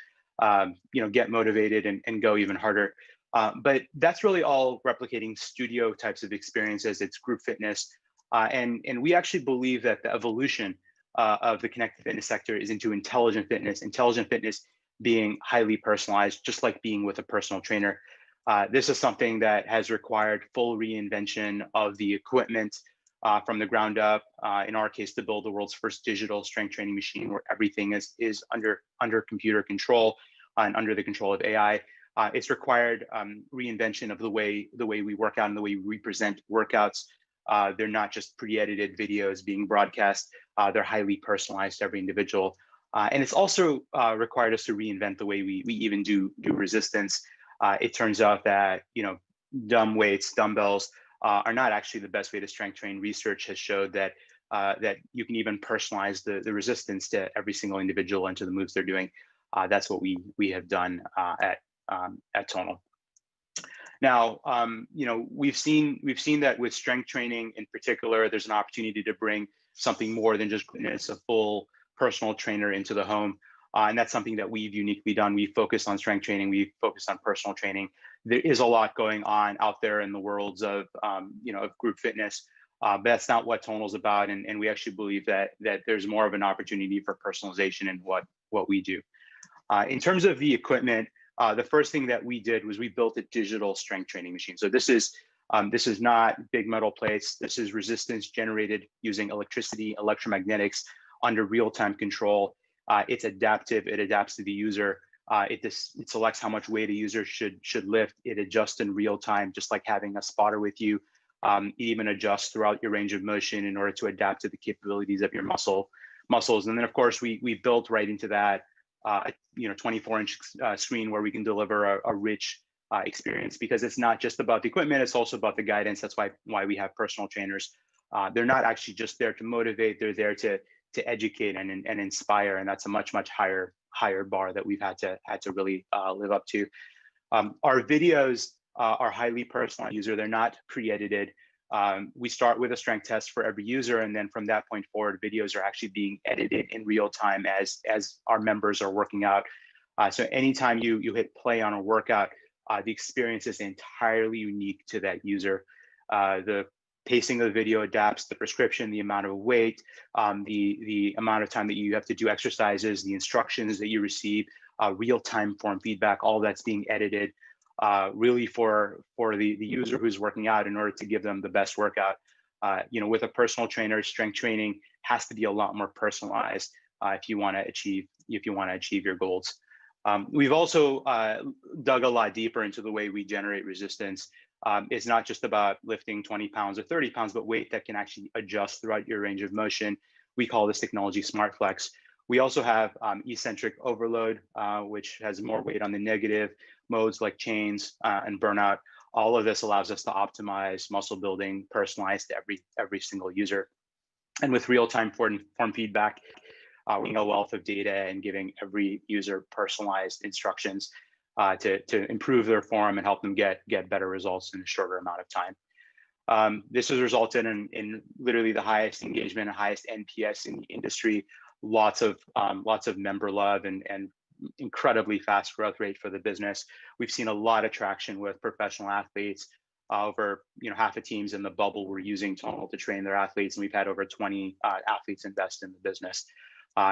get motivated and go even harder. But that's really all replicating studio types of experiences. It's group fitness. And we actually believe that the evolution of the connected fitness sector is into intelligent fitness being highly personalized, just like being with a personal trainer. This is something that has required full reinvention of the equipment from the ground up. In our case, to build the world's first digital strength training machine where everything is under computer control and under the control of AI. It's required reinvention of the way we work out and the way we present workouts. They're not just pre-edited videos being broadcast. They're highly personalized to every individual. And it's also required us to reinvent the way we even do resistance. It turns out that, dumb weights, dumbbells are not actually the best way to strength train. Research has showed that that you can even personalize the resistance to every single individual and to the moves they're doing. That's what we have done at Tonal. Now, we've seen that with strength training in particular, there's an opportunity to bring something more than just a full personal trainer into the home. And that's something that we've uniquely done. We focus on strength training. We focus on personal training. There is a lot going on out there in the worlds of, of group fitness, but that's not what Tonal's about. And we actually believe that there's more of an opportunity for personalization in what we do. In terms of the equipment, the first thing that we did was we built a digital strength training machine. So this is not big metal plates. This is resistance generated using electricity, electromagnetics under real-time control. It's adaptive. It adapts to the user. It selects how much weight a user should lift. It adjusts in real time, just like having a spotter with you. It even adjusts throughout your range of motion in order to adapt to the capabilities of your muscles. And then, of course, we built right into that 24-inch screen where we can deliver a rich experience, because it's not just about the equipment, it's also about the guidance. That's why we have personal trainers. They're not actually just there to motivate, they're there to educate and inspire, and that's a much higher bar that we've had to really live up to. Our videos are highly personalized user. They're not pre-edited. We start with a strength test for every user, and then from that point forward, videos are actually being edited in real time as our members are working out. So anytime you hit play on a workout, the experience is entirely unique to that user. The pacing of the video adapts, the prescription, the amount of weight, the amount of time that you have to do exercises, the instructions that you receive, real-time form feedback, all that's being edited really for the user who's working out in order to give them the best workout. With a personal trainer, strength training has to be a lot more personalized if you want to achieve your goals. We've also dug a lot deeper into the way we generate resistance. It's not just about lifting 20 pounds or 30 pounds, but weight that can actually adjust throughout your range of motion. We call this technology Smart Flex. We also have eccentric overload, which has more weight on the negative modes like chains and burnout. All of this allows us to optimize muscle building, personalized to every single user. And with real-time form feedback, we have a wealth of data and giving every user personalized instructions to improve their form and help them get better results in a shorter amount of time. This has resulted in literally the highest engagement and highest NPS in the industry. Lots of member love and incredibly fast growth rate for the business. We've seen a lot of traction with professional athletes. Over half the teams in the bubble were using Tonal to train their athletes, and we've had over 20 athletes invest in the business.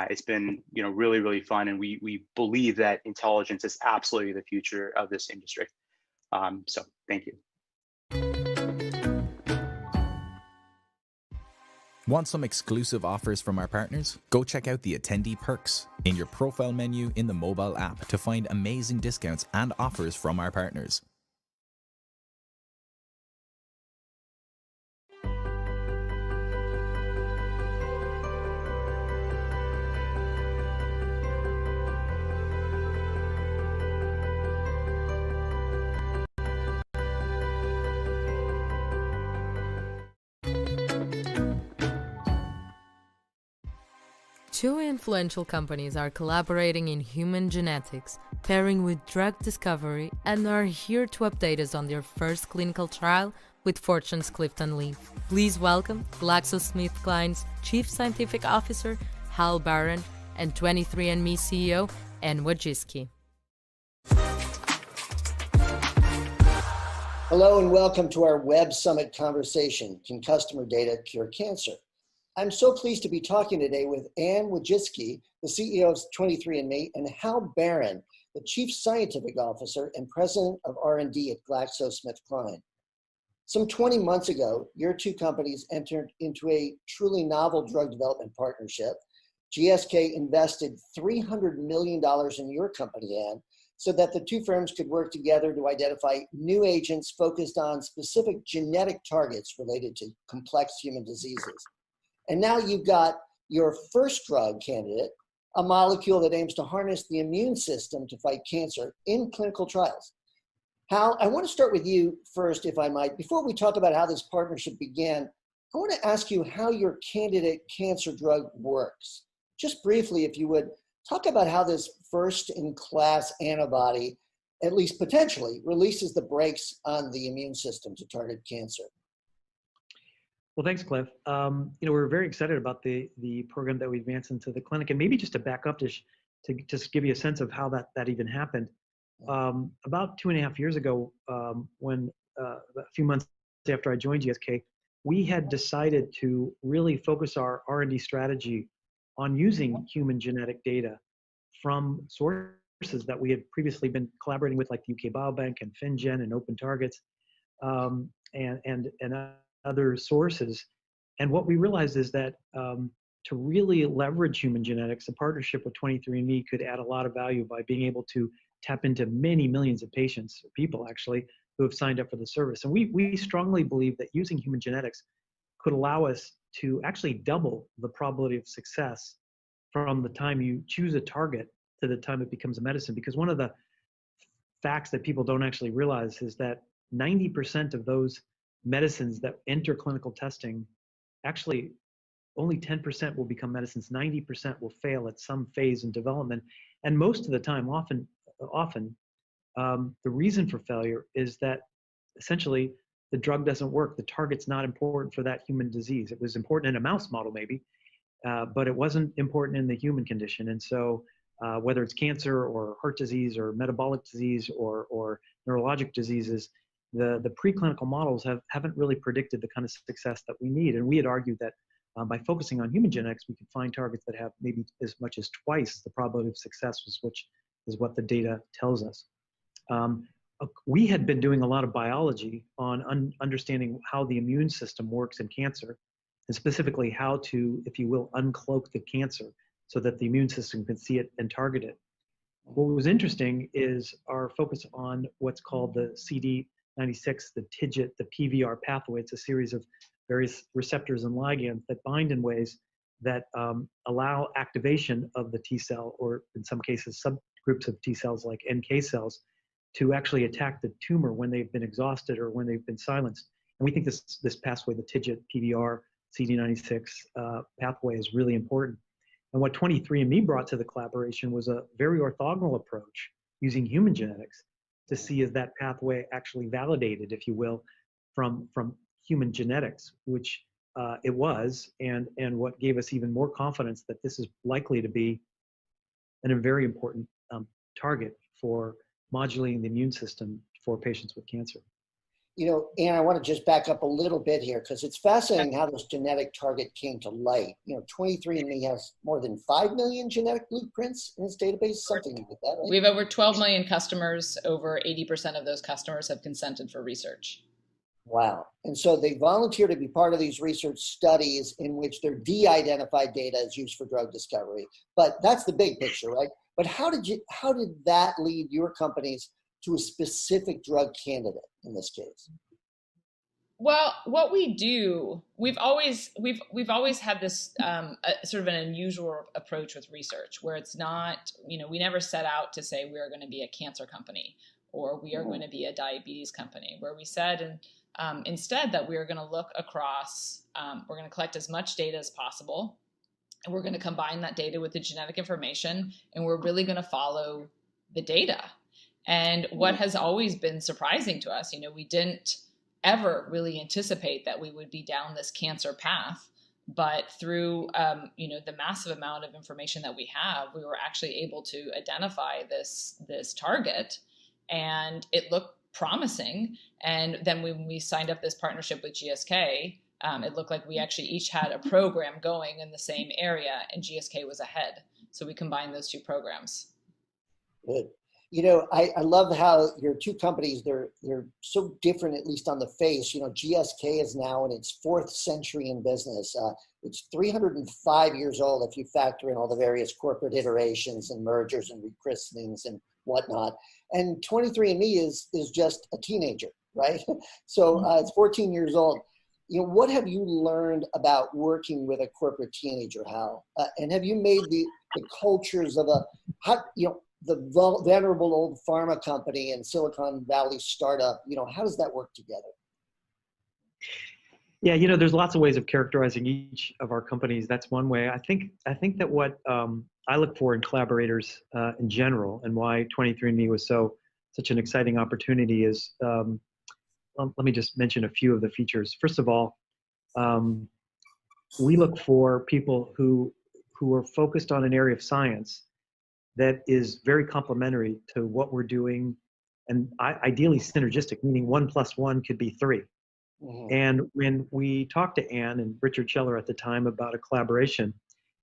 It's been really fun, and we believe that intelligence is absolutely the future of this industry. So thank you. Want some exclusive offers from our partners? Go check out the attendee perks in your profile menu in the mobile app to find amazing discounts and offers from our partners. Two influential companies are collaborating in human genetics, pairing with drug discovery, and are here to update us on their first clinical trial with Fortune's Clifton Leaf. Please welcome GlaxoSmithKline's Chief Scientific Officer, Hal Barron, and 23andMe CEO, Anne Wojcicki. Hello and welcome to our Web Summit conversation, Can Customer Data Cure Cancer? I'm so pleased to be talking today with Anne Wojcicki, the CEO of 23andMe, and Hal Barron, the Chief Scientific Officer and President of R&D at GlaxoSmithKline. Some 20 months ago, your two companies entered into a truly novel drug development partnership. GSK invested $300 million in your company, Anne, so that the two firms could work together to identify new agents focused on specific genetic targets related to complex human diseases. And now you've got your first drug candidate, a molecule that aims to harness the immune system to fight cancer in clinical trials. Hal, I want to start with you first, if I might. Before we talk about how this partnership began, I want to ask you how your candidate cancer drug works. Just briefly, if you would, talk about how this first-in-class antibody, at least potentially, releases the brakes on the immune system to target cancer. Well, thanks, Cliff. We're very excited about the program that we advanced into the clinic, and maybe just to back up to just give you a sense of how that even happened. About 2.5 years ago, when a few months after I joined GSK, we had decided to really focus our R&D strategy on using human genetic data from sources that we had previously been collaborating with, like the UK Biobank and FinGen and Open Targets, and other sources. And what we realized is that to really leverage human genetics, a partnership with 23andMe could add a lot of value by being able to tap into many millions of people actually, who have signed up for the service. And we strongly believe that using human genetics could allow us to actually double the probability of success from the time you choose a target to the time it becomes a medicine. Because one of the facts that people don't actually realize is that 90% of those medicines that enter clinical testing, actually only 10% will become medicines. 90% will fail at some phase in development. And most of the time, often, the reason for failure is that essentially the drug doesn't work. The target's not important for that human disease. It was important in a mouse model maybe, but it wasn't important in the human condition. And so whether it's cancer or heart disease or metabolic disease or neurologic diseases, the preclinical models haven't really predicted the kind of success that we need. And we had argued that by focusing on human genetics, we could find targets that have maybe as much as twice the probability of success, which is what the data tells us. We had been doing a lot of biology on understanding how the immune system works in cancer, and specifically how to, if you will, uncloak the cancer so that the immune system can see it and target it. What was interesting is our focus on what's called the CD96, the TIGIT, the PVR pathway. It's a series of various receptors and ligands that bind in ways that allow activation of the T cell, or in some cases, subgroups of T cells like NK cells, to actually attack the tumor when they've been exhausted or when they've been silenced. And we think this pathway, the TIGIT, PVR, CD96 pathway, is really important. And what 23andMe brought to the collaboration was a very orthogonal approach using human genetics to see is that pathway actually validated, if you will, from human genetics, which it was, and what gave us even more confidence that this is likely to be a very important target for modulating the immune system for patients with cancer. Anne, I want to just back up a little bit here because it's fascinating how this genetic target came to light. 23andMe has more than 5 million genetic blueprints in its database, something like that, right? We have over 12 million customers. Over 80% of those customers have consented for research. Wow. And so they volunteer to be part of these research studies in which their de-identified data is used for drug discovery. But that's the big picture, right? But how did that lead your companies to a specific drug candidate in this case? Well, what we do, we've always had this sort of an unusual approach with research, where it's not, we never set out to say we are going to be a cancer company or we are going to be a diabetes company. Where we said instead that we are going to look across, we're going to collect as much data as possible, and we're going to combine that data with the genetic information, and we're really going to follow the data. And what has always been surprising to us, we didn't ever really anticipate that we would be down this cancer path, but through the massive amount of information that we have, we were actually able to identify this target, and it looked promising. And then when we signed up this partnership with GSK, it looked like we actually each had a program going in the same area, and GSK was ahead. So we combined those two programs. Good. You know, I love how your two companies, they're so different, at least on the face. You know, GSK is now in its 4th century in business. It's 305 years old if you factor in all the various corporate iterations and mergers and rechristenings and whatnot. And 23andMe is just a teenager, right? So it's 14 years old. You know, what have you learned about working with a corporate teenager, Hal? And have you made the cultures of the venerable old pharma company and Silicon Valley startup, you know, how does that work together? Yeah, you know, there's lots of ways of characterizing each of our companies. That's one way. I think that what I look for in collaborators in general, and why 23andMe was such an exciting opportunity is, let me just mention a few of the features. First of all, we look for people who are focused on an area of science that is very complementary to what we're doing, and ideally synergistic, meaning 1 + 1 could be 3. Mm-hmm. And when we talked to Anne and Richard Scheller at the time about a collaboration,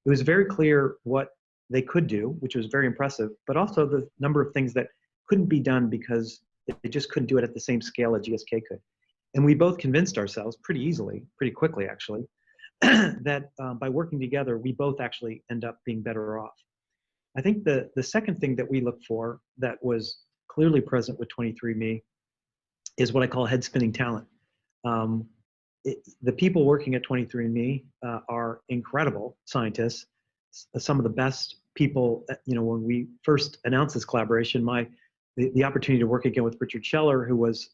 it was very clear what they could do, which was very impressive, but also the number of things that couldn't be done because they just couldn't do it at the same scale that GSK could. And we both convinced ourselves pretty quickly actually, that by working together, we both actually end up being better off. I think the second thing that we look for that was clearly present with 23andMe is what I call head-spinning talent. The people working at 23andMe are incredible scientists, some of the best people. You know, when we first announced this collaboration, the opportunity to work again with Richard Scheller, who was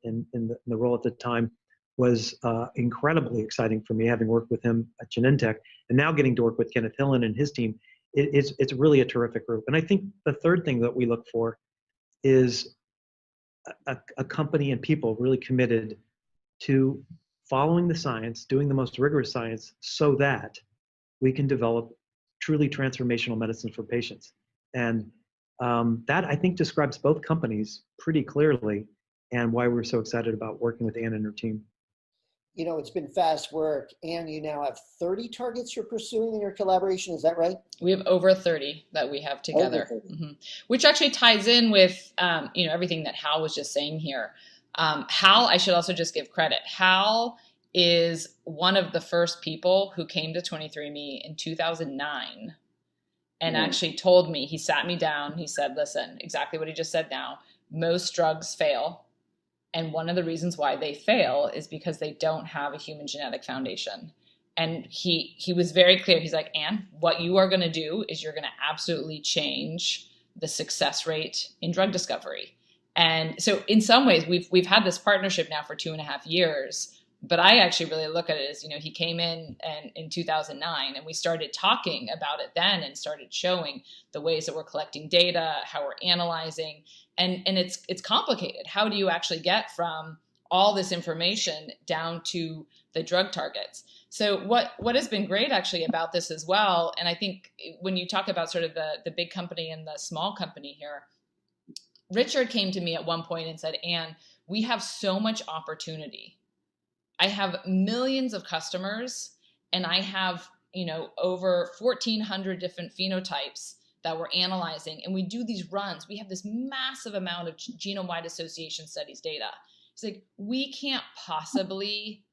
in the role at the time, was incredibly exciting for me, having worked with him at Genentech, and now getting to work with Kenneth Hillen and his team. It's really a terrific group. And I think the third thing that we look for is a company and people really committed to following the science, doing the most rigorous science, so that we can develop truly transformational medicines for patients. And that, I think, describes both companies pretty clearly, and why we're so excited about working with Anne and her team. You know, it's been fast work, and you now have 30 targets you're pursuing in your collaboration. Is that right? We have over 30 that we have together, which actually ties in with you know, everything that Hal was just saying here. Hal, I should also just give credit. Hal is one of the first people who came to 23andMe in 2009 and actually told me, he sat me down, he said, listen, exactly what he just said now, most drugs fail. And one of the reasons why they fail is because they don't have a human genetic foundation. And he was very clear. He's like, Anne, what you are going to do is you're going to absolutely change the success rate in drug discovery. And so in some ways, we've had this partnership now for 2.5 years. But I actually really look at it as, you know, he came in in 2009 and we started talking about it then and started showing the ways that we're collecting data, how we're analyzing. And it's complicated. How do you actually get from all this information down to the drug targets? So what has been great actually about this as well, and I think when you talk about sort of the big company and the small company here, Richard came to me at one point and said, Anne, we have so much opportunity. I have millions of customers and I have, you know, over 1,400 different phenotypes that we're analyzing, and we do these runs. We have this massive amount of genome-wide association studies data. It's like, we can't possibly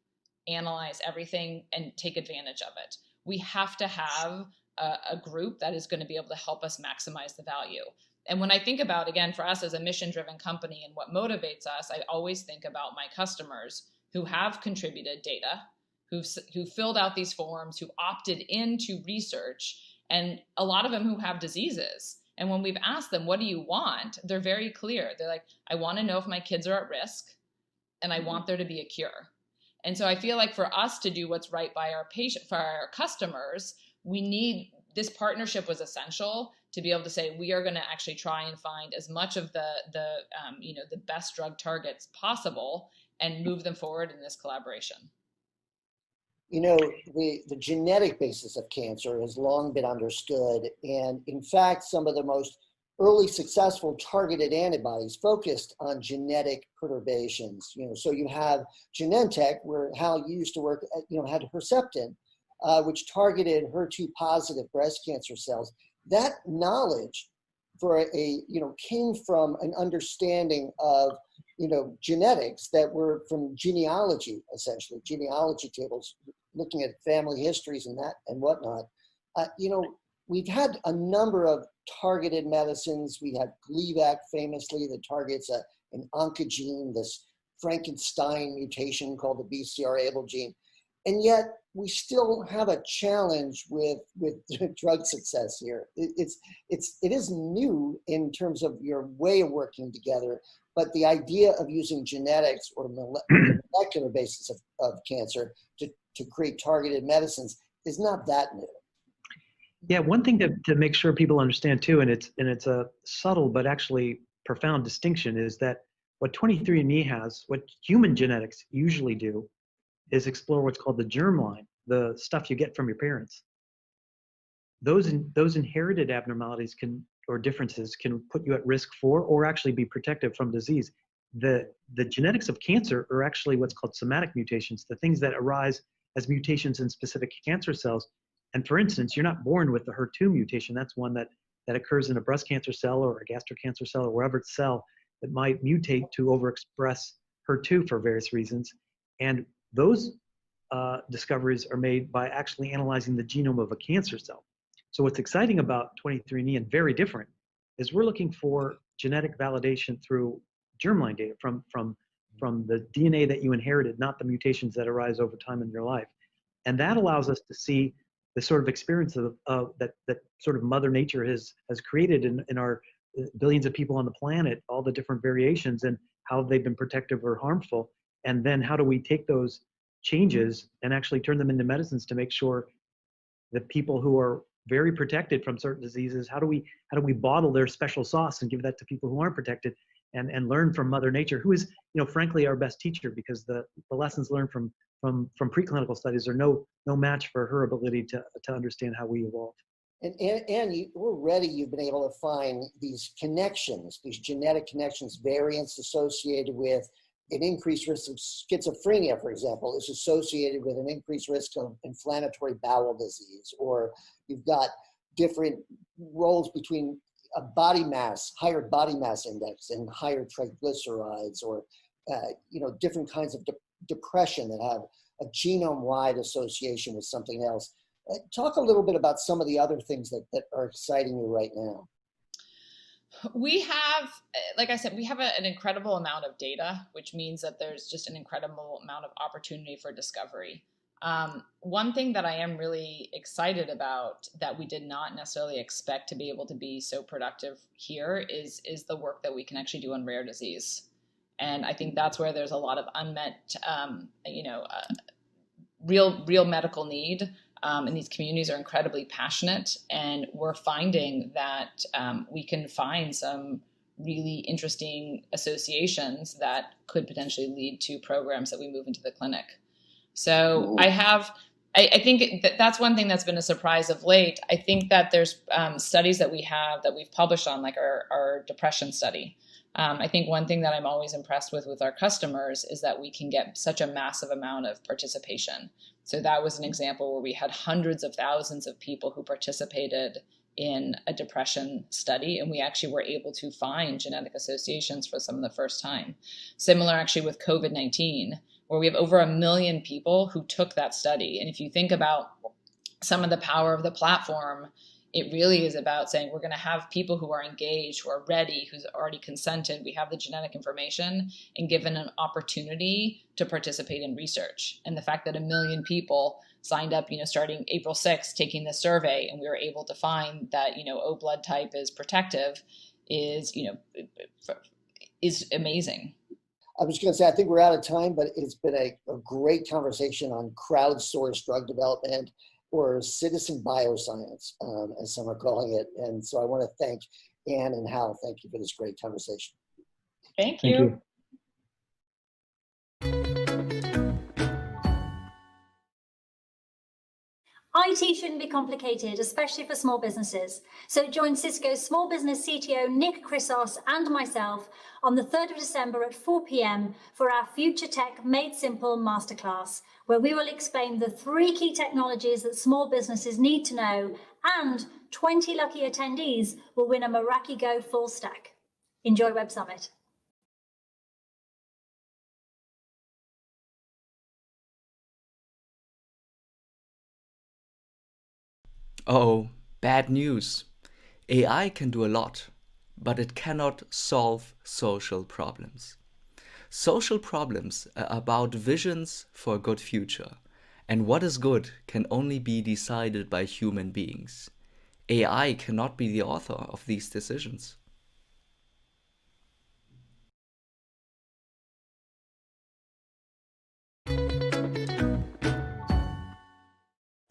analyze everything and take advantage of it. We have to have a group that is going to be able to help us maximize the value. And when I think about, again, for us as a mission-driven company and what motivates us, I always think about my customers who have contributed data, who filled out these forms, who opted into research, and a lot of them who have diseases. And when we've asked them, what do you want? They're very clear. They're like, I want to know if my kids are at risk, and I want there to be a cure. And so I feel like for us to do what's right by our for our customers, we need, this partnership was essential to be able to say, we are going to actually try and find as much of the best drug targets possible and move them forward in this collaboration. You know, the genetic basis of cancer has long been understood. And in fact, some of the most early successful targeted antibodies focused on genetic perturbations. You know, so you have Genentech, where Hal used to work at, you know, had Herceptin, which targeted HER2 positive breast cancer cells. That knowledge came from an understanding of, genetics that were from genealogy, essentially, genealogy tables, looking at family histories and that and whatnot. We've had a number of targeted medicines. We had Gleevec famously that targets an oncogene, this Frankenstein mutation called the BCR-ABL gene. And yet we still have a challenge with drug success here. It is new in terms of your way of working together, but the idea of using genetics or molecular basis of cancer to create targeted medicines is not that new. Yeah, one thing to make sure people understand too, and it's a subtle but actually profound distinction, is that what 23andMe has, what human genetics usually do, is explore what's called the germline, the stuff you get from your parents. Those inherited abnormalities or differences can put you at risk for or actually be protective from disease. The genetics of cancer are actually what's called somatic mutations, the things that arise as mutations in specific cancer cells. And for instance, you're not born with the HER2 mutation. That's one that occurs in a breast cancer cell or a gastric cancer cell or wherever it's cell that might mutate to overexpress HER2 for various reasons. And those discoveries are made by actually analyzing the genome of a cancer cell. So what's exciting about 23andMe and very different is we're looking for genetic validation through germline data from the DNA that you inherited, not the mutations that arise over time in your life. And that allows us to see the sort of experience that sort of Mother Nature has created in our billions of people on the planet, all the different variations and how they've been protective or harmful. And then how do we take those changes and actually turn them into medicines to make sure that people who are very protected from certain diseases, how do we bottle their special sauce and give that to people who aren't protected, and learn from Mother Nature, who is, frankly, our best teacher, because the lessons learned from preclinical studies are no match for her ability to understand how we evolve. And already you've been able to find these connections, these genetic connections, variants associated with an increased risk of schizophrenia, for example, is associated with an increased risk of inflammatory bowel disease, or you've got different roles between a body mass, higher body mass index and higher triglycerides, or different kinds of depression that have a genome-wide association with something else. Talk a little bit about some of the other things that are exciting you right now. We have, like I said, we have an incredible amount of data, which means that there's just an incredible amount of opportunity for discovery. One thing that I am really excited about that we did not necessarily expect to be able to be so productive here is the work that we can actually do on rare disease. And I think that's where there's a lot of unmet, real medical need. And these communities are incredibly passionate, and we're finding that we can find some really interesting associations that could potentially lead to programs that we move into the clinic. So I think that's one thing that's been a surprise of late. I think that there's studies that we've published on, like our depression study. I think one thing that I'm always impressed with our customers is that we can get such a massive amount of participation. So that was an example where we had hundreds of thousands of people who participated in a depression study, and we actually were able to find genetic associations for some of the first time. Similar actually with COVID-19, where we have over 1 million people who took that study. And if you think about some of the power of the platform, it really is about saying we're going to have people who are engaged, who are ready, who's already consented. We have the genetic information and given an opportunity to participate in research. And the fact that 1 million people signed up, starting April 6th, taking this survey, and we were able to find that, O blood type is protective is amazing. I was going to say, I think we're out of time, but it's been a great conversation on crowdsourced drug development, or citizen bioscience, as some are calling it. And so I want to thank Anne and Hal. Thank you for this great conversation. Thank you. IT shouldn't be complicated, especially for small businesses. So join Cisco's small business CTO, Nick Chrysos, and myself on the 3rd of December at 4 p.m. for our Future Tech Made Simple Masterclass, where we will explain the 3 key technologies that small businesses need to know and 20 lucky attendees will win a Meraki Go full stack. Enjoy Web Summit. Oh, bad news. AI can do a lot, but it cannot solve social problems. Social problems are about visions for a good future, and what is good can only be decided by human beings. AI cannot be the author of these decisions.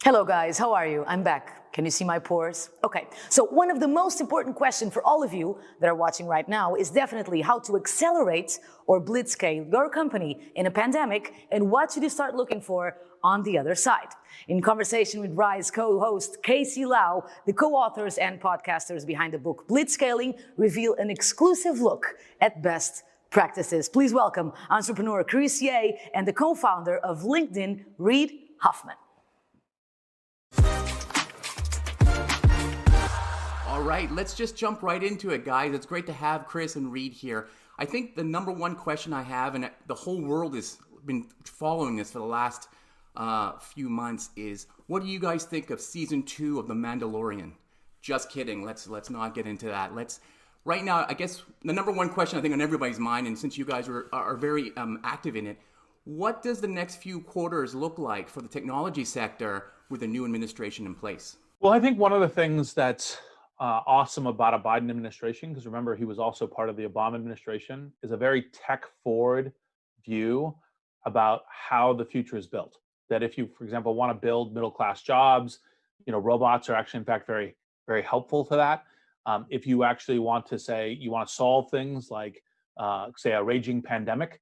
Hello guys, how are you? I'm back. Can you see my pores? Okay, so one of the most important questions for all of you that are watching right now is definitely how to accelerate or blitzscale your company in a pandemic, and what should you start looking for on the other side. In conversation with Rise co-host Casey Lau, the co-authors and podcasters behind the book Blitzscaling reveal an exclusive look at best practices. Please welcome entrepreneur Chris Ye and the co-founder of LinkedIn, Reid Hoffman. All right, let's just jump right into it, guys. It's great to have Chris and Reid here. I think the number one question I have, and the whole world has been following this for the last few months, is what do you guys think of season 2 of The Mandalorian? Just kidding. Let's not get into that. Right now, I guess the number one question I think on everybody's mind, and since you guys are very active in it, what does the next few quarters look like for the technology sector with the new administration in place? Well, I think one of the things that's awesome about a Biden administration, because remember, he was also part of the Obama administration, is a very tech-forward view about how the future is built. That if you, for example, want to build middle-class jobs, robots are actually, in fact, very, very helpful to that. If you actually want to say you want to solve things like, say, a raging pandemic,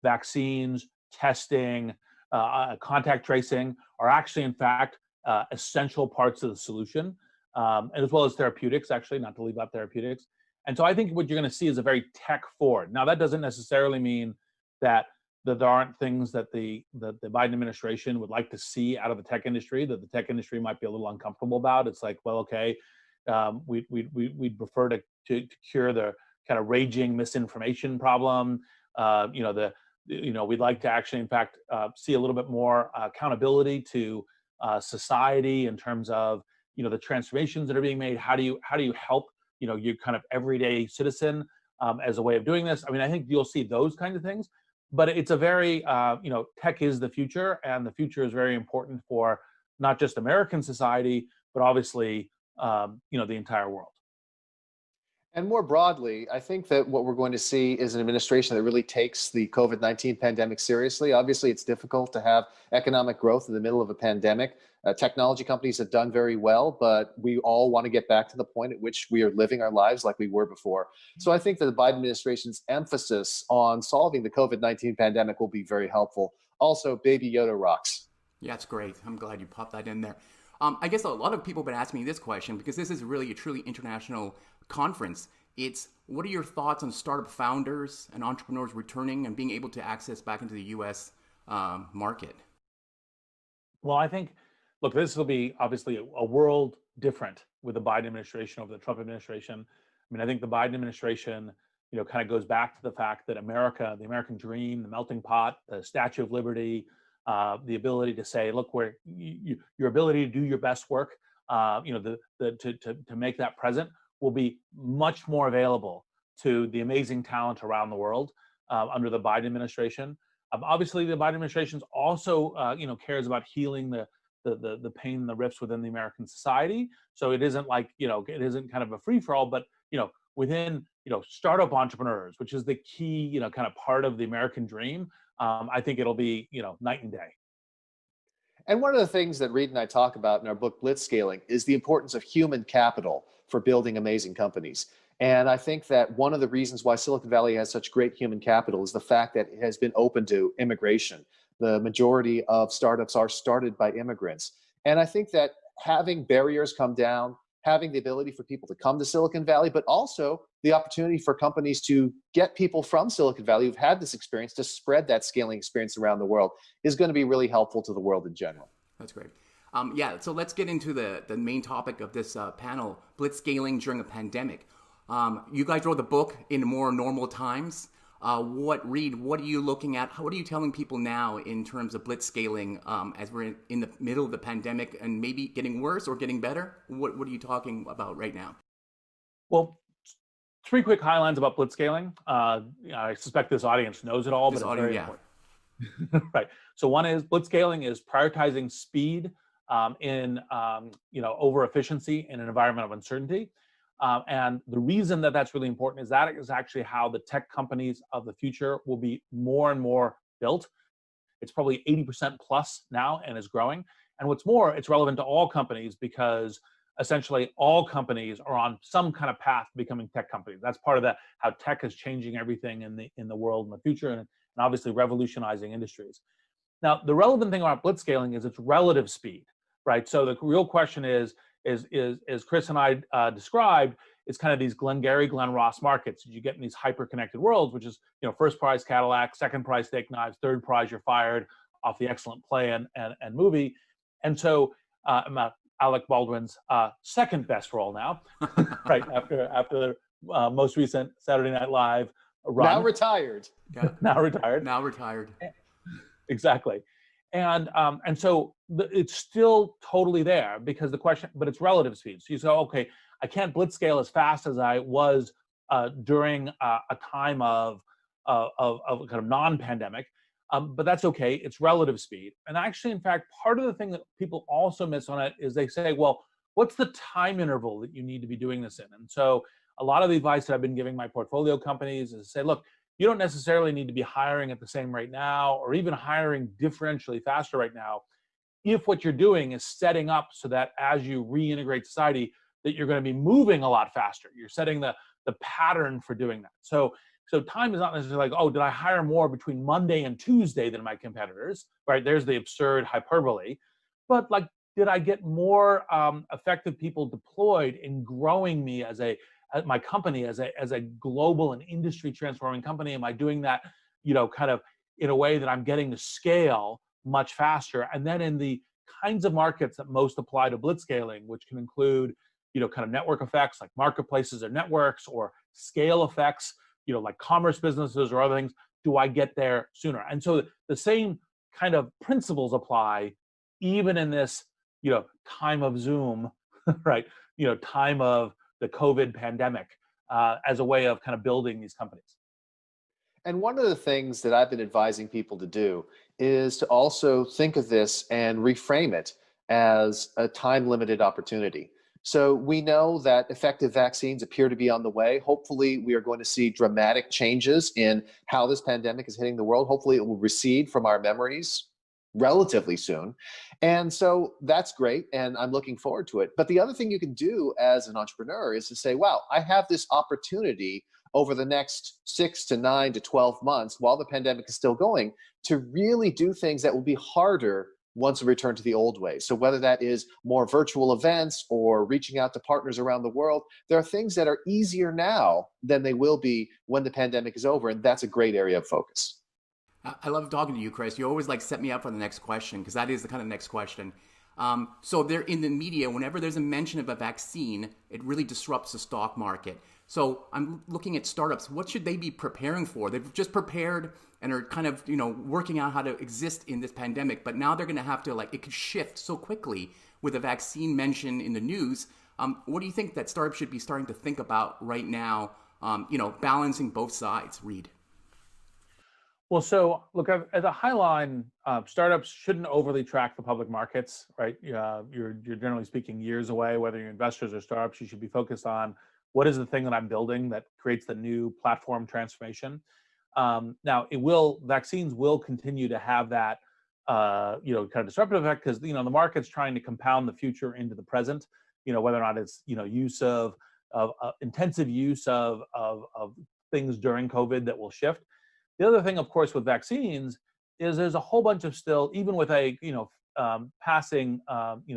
vaccines, testing, contact tracing are actually, in fact, essential parts of the solution, and as well as therapeutics, actually, not to leave out therapeutics. And so I think what you're going to see is a very tech forward. Now, that doesn't necessarily mean that there aren't things that the Biden administration would like to see out of the tech industry, that the tech industry might be a little uncomfortable about. It's like, well, okay, we'd prefer to cure the kind of raging misinformation problem. We'd like to actually, in fact, see a little bit more accountability to society in terms of the transformations that are being made. How do you help your kind of everyday citizen as a way of doing this? I mean, I think you'll see those kinds of things, but it's a very tech is the future, and the future is very important for not just American society, but obviously the entire world. And more broadly, I think that what we're going to see is an administration that really takes the COVID-19 pandemic seriously. Obviously, it's difficult to have economic growth in the middle of a pandemic. Technology companies have done very well, but we all want to get back to the point at which we are living our lives like we were before. So I think that the Biden administration's emphasis on solving the COVID-19 pandemic will be very helpful. Also, Baby Yoda rocks. Yeah, it's great. I'm glad you popped that in there. I guess a lot of people have been asking me this question because this is really a truly international conference. It's what are your thoughts on startup founders and entrepreneurs returning and being able to access back into the U.S. Market? Well, I think, look, this will be obviously a world different with the Biden administration over the Trump administration. I mean, I think the Biden administration, kind of goes back to the fact that America, the American dream, the melting pot, the Statue of Liberty, the ability to say, look, your ability to do your best work, to make that present will be much more available to the amazing talent around the world under the Biden administration. Obviously, the Biden administration also, cares about healing the pain and the rifts within the American society. So it isn't like, it isn't kind of a free for all, but within startup entrepreneurs, which is the key, kind of part of the American dream. I think it'll be night and day. And one of the things that Reid and I talk about in our book Blitzscaling is the importance of human capital for building amazing companies. And I think that one of the reasons why Silicon Valley has such great human capital is the fact that it has been open to immigration. The majority of startups are started by immigrants. And I think that having barriers come down, having the ability for people to come to Silicon Valley, but also the opportunity for companies to get people from Silicon Valley who've had this experience to spread that scaling experience around the world is going to be really helpful to the world in general. That's great. Yeah, so let's get into the main topic of this panel, blitzscaling during a pandemic. You guys wrote the book in more normal times. Reed, what are you looking at? What are you telling people now in terms of blitzscaling as we're in the middle of the pandemic and maybe getting worse or getting better? What are you talking about right now? Well, 3 quick highlights about blitzscaling. I suspect this audience knows it all, but it's very important. Right. So one is blitzscaling is prioritizing speed over efficiency in an environment of uncertainty. And the reason that that's really important is that is actually how the tech companies of the future will be more and more built. It's probably 80% plus now and is growing. And what's more, it's relevant to all companies because essentially all companies are on some kind of path to becoming tech companies. That's part of how tech is changing everything in the world in the future and obviously revolutionizing industries. Now, the relevant thing about blitzscaling is its relative speed, right? So the real question is Chris and I described, is kind of these Glengarry, Glen Ross markets. You get in these hyper-connected worlds, which is, first prize Cadillac, second prize steak knives, third prize you're fired off the excellent play and movie. And so Alec Baldwin's second best role now, right after the most recent Saturday Night Live run. Now retired. Yeah. Now retired. Now retired. Exactly. And so it's still totally there because the question, but it's relative speed. So you say, okay, I can't blitzscale as fast as I was during a time of kind of non-pandemic, but that's okay. It's relative speed. And actually, in fact, part of the thing that people also miss on it is they say, well, what's the time interval that you need to be doing this in? And so a lot of the advice that I've been giving my portfolio companies is to say, look, you don't necessarily need to be hiring at the same rate now or even hiring differentially faster right now if what you're doing is setting up so that as you reintegrate society, that you're going to be moving a lot faster. You're setting the pattern for doing that. So time is not necessarily like, oh, did I hire more between Monday and Tuesday than my competitors, right? There's the absurd hyperbole. But like, did I get more effective people deployed in growing me as my company as a global and industry transforming company? Am I doing that, kind of in a way that I'm getting to scale much faster? And then in the kinds of markets that most apply to blitzscaling, which can include, kind of network effects like marketplaces or networks or scale effects, like commerce businesses or other things, do I get there sooner? And so the same kind of principles apply even in this, time of Zoom, right? Time of the COVID pandemic as a way of kind of building these companies. And one of the things that I've been advising people to do is to also think of this and reframe it as a time-limited opportunity. So we know that effective vaccines appear to be on the way. Hopefully, we are going to see dramatic changes in how this pandemic is hitting the world. Hopefully, it will recede from our memories relatively soon. And so that's great. And I'm looking forward to it. But the other thing you can do as an entrepreneur is to say, wow, I have this opportunity over the next 6 to 9 to 12 months while the pandemic is still going to really do things that will be harder once we return to the old way. So whether that is more virtual events or reaching out to partners around the world, there are things that are easier now than they will be when the pandemic is over. And that's a great area of focus. I love talking to you, Chris. You always set me up for the next question because that is the kind of next question. So there in the media, whenever there's a mention of a vaccine, it really disrupts the stock market. So I'm looking at startups. What should they be preparing for? They've just prepared and are kind of, working out how to exist in this pandemic. But now they're going to have to it could shift so quickly with a vaccine mention in the news. What do you think that startups should be starting to think about right now? Balancing both sides, Reed. Well, so look, at a high line, startups shouldn't overly track the public markets, right? You're generally speaking years away, whether you're investors or startups. You should be focused on what is the thing that I'm building that creates the new platform transformation. Now, vaccines will continue to have that, kind of disruptive effect because, the market's trying to compound the future into the present, whether or not it's, use of intensive use of things during COVID that will shift. The other thing, of course, with vaccines is there's a whole bunch of still, even with a, passing,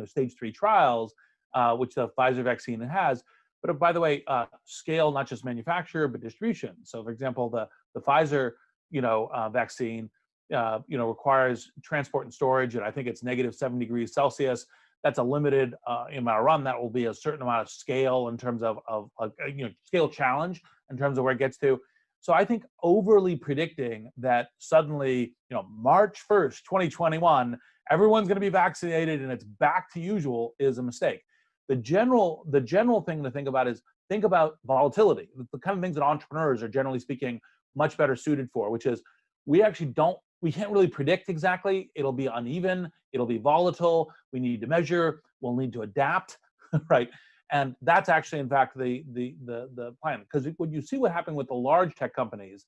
stage 3 trials, which the Pfizer vaccine has, but by the way, scale, not just manufacture, but distribution. So for example, the Pfizer, vaccine, requires transport and storage, and I think it's -7 degrees Celsius. that's a limited amount of run. That will be a certain amount of scale in terms of scale challenge in terms of where it gets to. So I think overly predicting that suddenly, March 1st, 2021, everyone's going to be vaccinated and it's back to usual is a mistake. The general thing to think about is think about volatility, the kind of things that entrepreneurs are generally speaking much better suited for, which is we can't really predict exactly. It'll be uneven, it'll be volatile, we need to measure, we'll need to adapt, right? And that's actually, in fact, the plan. Because when you see what happened with the large tech companies,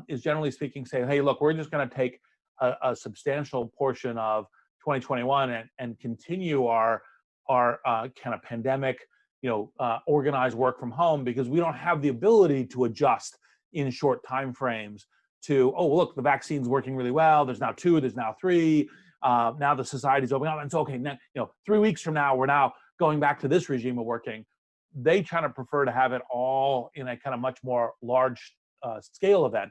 is generally speaking saying, hey, look, we're just going to take a substantial portion of 2021 and continue our kind of pandemic, organized work from home, because we don't have the ability to adjust in short time frames to, oh, look, the vaccine's working really well. There's now 2, there's now 3. Now the society's opening up. And so, okay, now, 3 weeks from now, we're now going back to this regime of working. They kind of prefer to have it all in a kind of much more large scale event.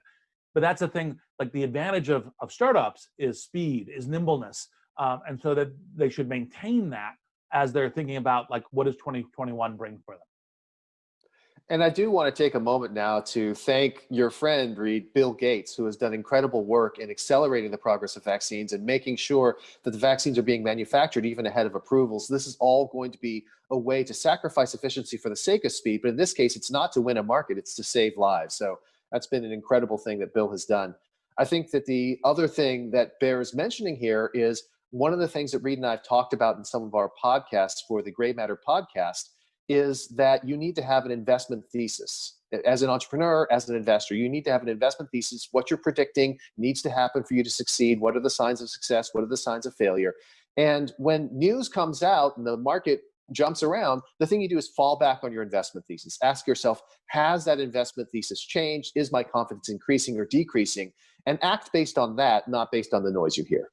But that's the thing, like the advantage of startups is speed, is nimbleness. And so that they should maintain that as they're thinking about like, what does 2021 bring for them? And I do want to take a moment now to thank your friend, Reed, Bill Gates, who has done incredible work in accelerating the progress of vaccines and making sure that the vaccines are being manufactured even ahead of approvals. This is all going to be a way to sacrifice efficiency for the sake of speed. But in this case, it's not to win a market, it's to save lives. So that's been an incredible thing that Bill has done. I think that the other thing that bears mentioning here is one of the things that Reed and I have talked about in some of our podcasts for the Gray Matter podcast is that you need to have an investment thesis. As an entrepreneur, as an investor, you need to have an investment thesis. What you're predicting needs to happen for you to succeed. What are the signs of success? What are the signs of failure? And when news comes out and the market jumps around, the thing you do is fall back on your investment thesis. Ask yourself, has that investment thesis changed? Is my confidence increasing or decreasing? And act based on that, not based on the noise you hear.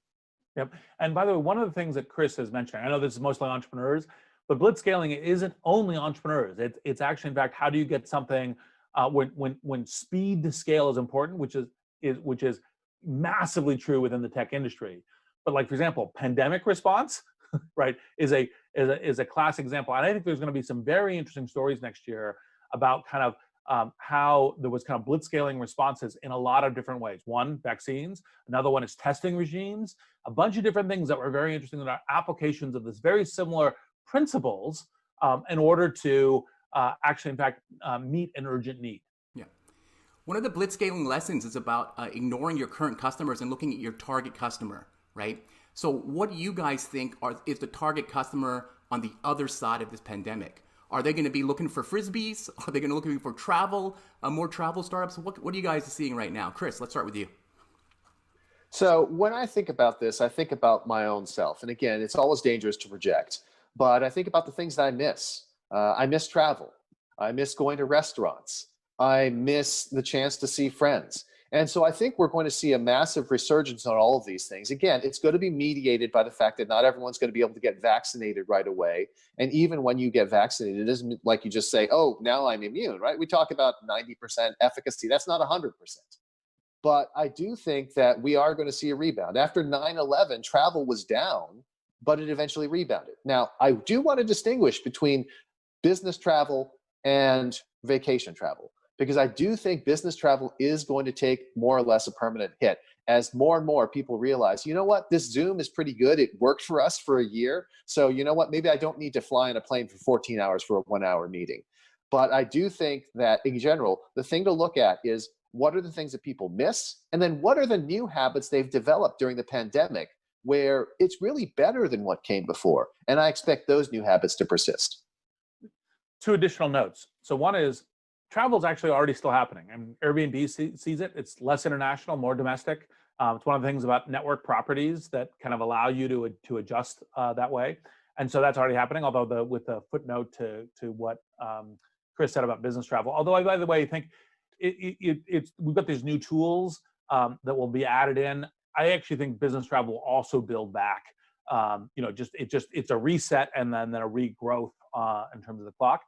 Yep. And by the way, one of the things that Chris has mentioned, I know this is mostly entrepreneurs, but blitzscaling isn't only entrepreneurs. It's actually, in fact, how do you get something when speed to scale is important, which is massively true within the tech industry. But like, for example, pandemic response, right, is a classic example. And I think there's going to be some very interesting stories next year about kind of how there was kind of blitzscaling responses in a lot of different ways. One, vaccines. Another one is testing regimes. A bunch of different things that were very interesting that are applications of this very similar principles in order to actually, in fact, meet an urgent need. Yeah. One of the blitzscaling lessons is about ignoring your current customers and looking at your target customer, right? So what do you guys think is the target customer on the other side of this pandemic? Are they going to be looking for Frisbees? Are they going to be looking for travel, more travel startups? What are you guys seeing right now? Chris, let's start with you. So when I think about this, I think about my own self. And again, it's always dangerous to project. But I think about the things that I miss. I miss travel. I miss going to restaurants. I miss the chance to see friends. And so I think we're going to see a massive resurgence on all of these things. Again, it's going to be mediated by the fact that not everyone's going to be able to get vaccinated right away. And even when you get vaccinated, it isn't like you just say, oh, now I'm immune, right? We talk about 90% efficacy. That's not 100%. But I do think that we are going to see a rebound. After 9/11, travel was down, but it eventually rebounded. Now, I do want to distinguish between business travel and vacation travel, because I do think business travel is going to take more or less a permanent hit as more and more people realize, you know what, this Zoom is pretty good. It worked for us for a year. So you know what, maybe I don't need to fly on a plane for 14 hours for a 1-hour meeting. But I do think that in general, the thing to look at is what are the things that people miss? And then what are the new habits they've developed during the pandemic where it's really better than what came before? And I expect those new habits to persist. 2 additional notes. So one is travel is actually already still happening. I mean, Airbnb sees it. It's less international, more domestic. It's one of the things about network properties that kind of allow you to adjust that way. And so that's already happening, although with the footnote to what Chris said about business travel. Although I, by the way, think we've got these new tools that will be added in. I actually think business travel will also build back. It's a reset and then a regrowth in terms of the clock.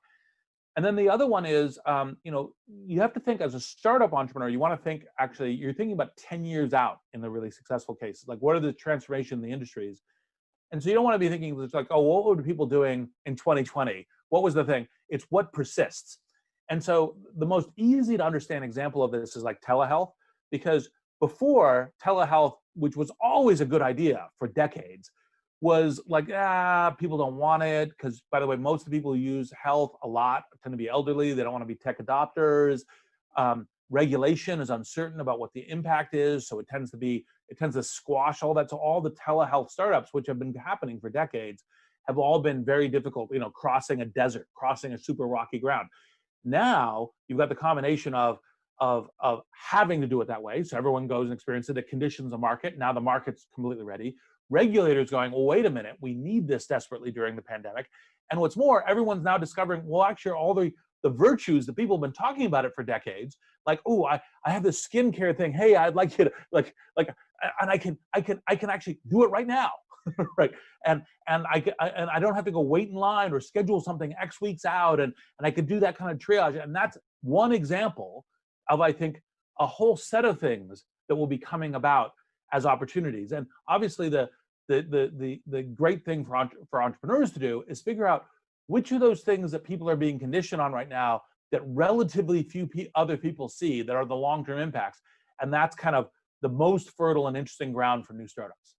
And then the other one is, you have to think as a startup entrepreneur, you want to think, actually, you're thinking about 10 years out in the really successful cases. Like, what are the transformation in the industries? And so you don't want to be thinking it's like, oh, what were people doing in 2020? What was the thing? It's what persists. And so the most easy to understand example of this is like telehealth, because before telehealth, which was always a good idea for decades, was like, people don't want it, because by the way, most of the people who use health a lot tend to be elderly. They don't want to be tech adopters. Regulation is uncertain about what the impact is, so it tends to squash all that. So all the telehealth startups, which have been happening for decades, have all been very difficult, crossing a desert, crossing a super rocky ground. Now you've got the combination of having to do it that way, so everyone goes and experiences it. It conditions the market. Now the market's completely ready. Regulators going, well, wait a minute, we need this desperately during the pandemic. And what's more, everyone's now discovering, well, actually, all the virtues that people have been talking about it for decades, like, oh, I have this skincare thing. Hey, I'd like you to and I can actually do it right now, right? And I don't have to go wait in line or schedule something X weeks out, and I could do that kind of triage. And that's one example of, I think, a whole set of things that will be coming about as opportunities. And obviously, the great thing for entrepreneurs to do is figure out which of those things that people are being conditioned on right now that relatively few other people see that are the long-term impacts. And that's kind of the most fertile and interesting ground for new startups.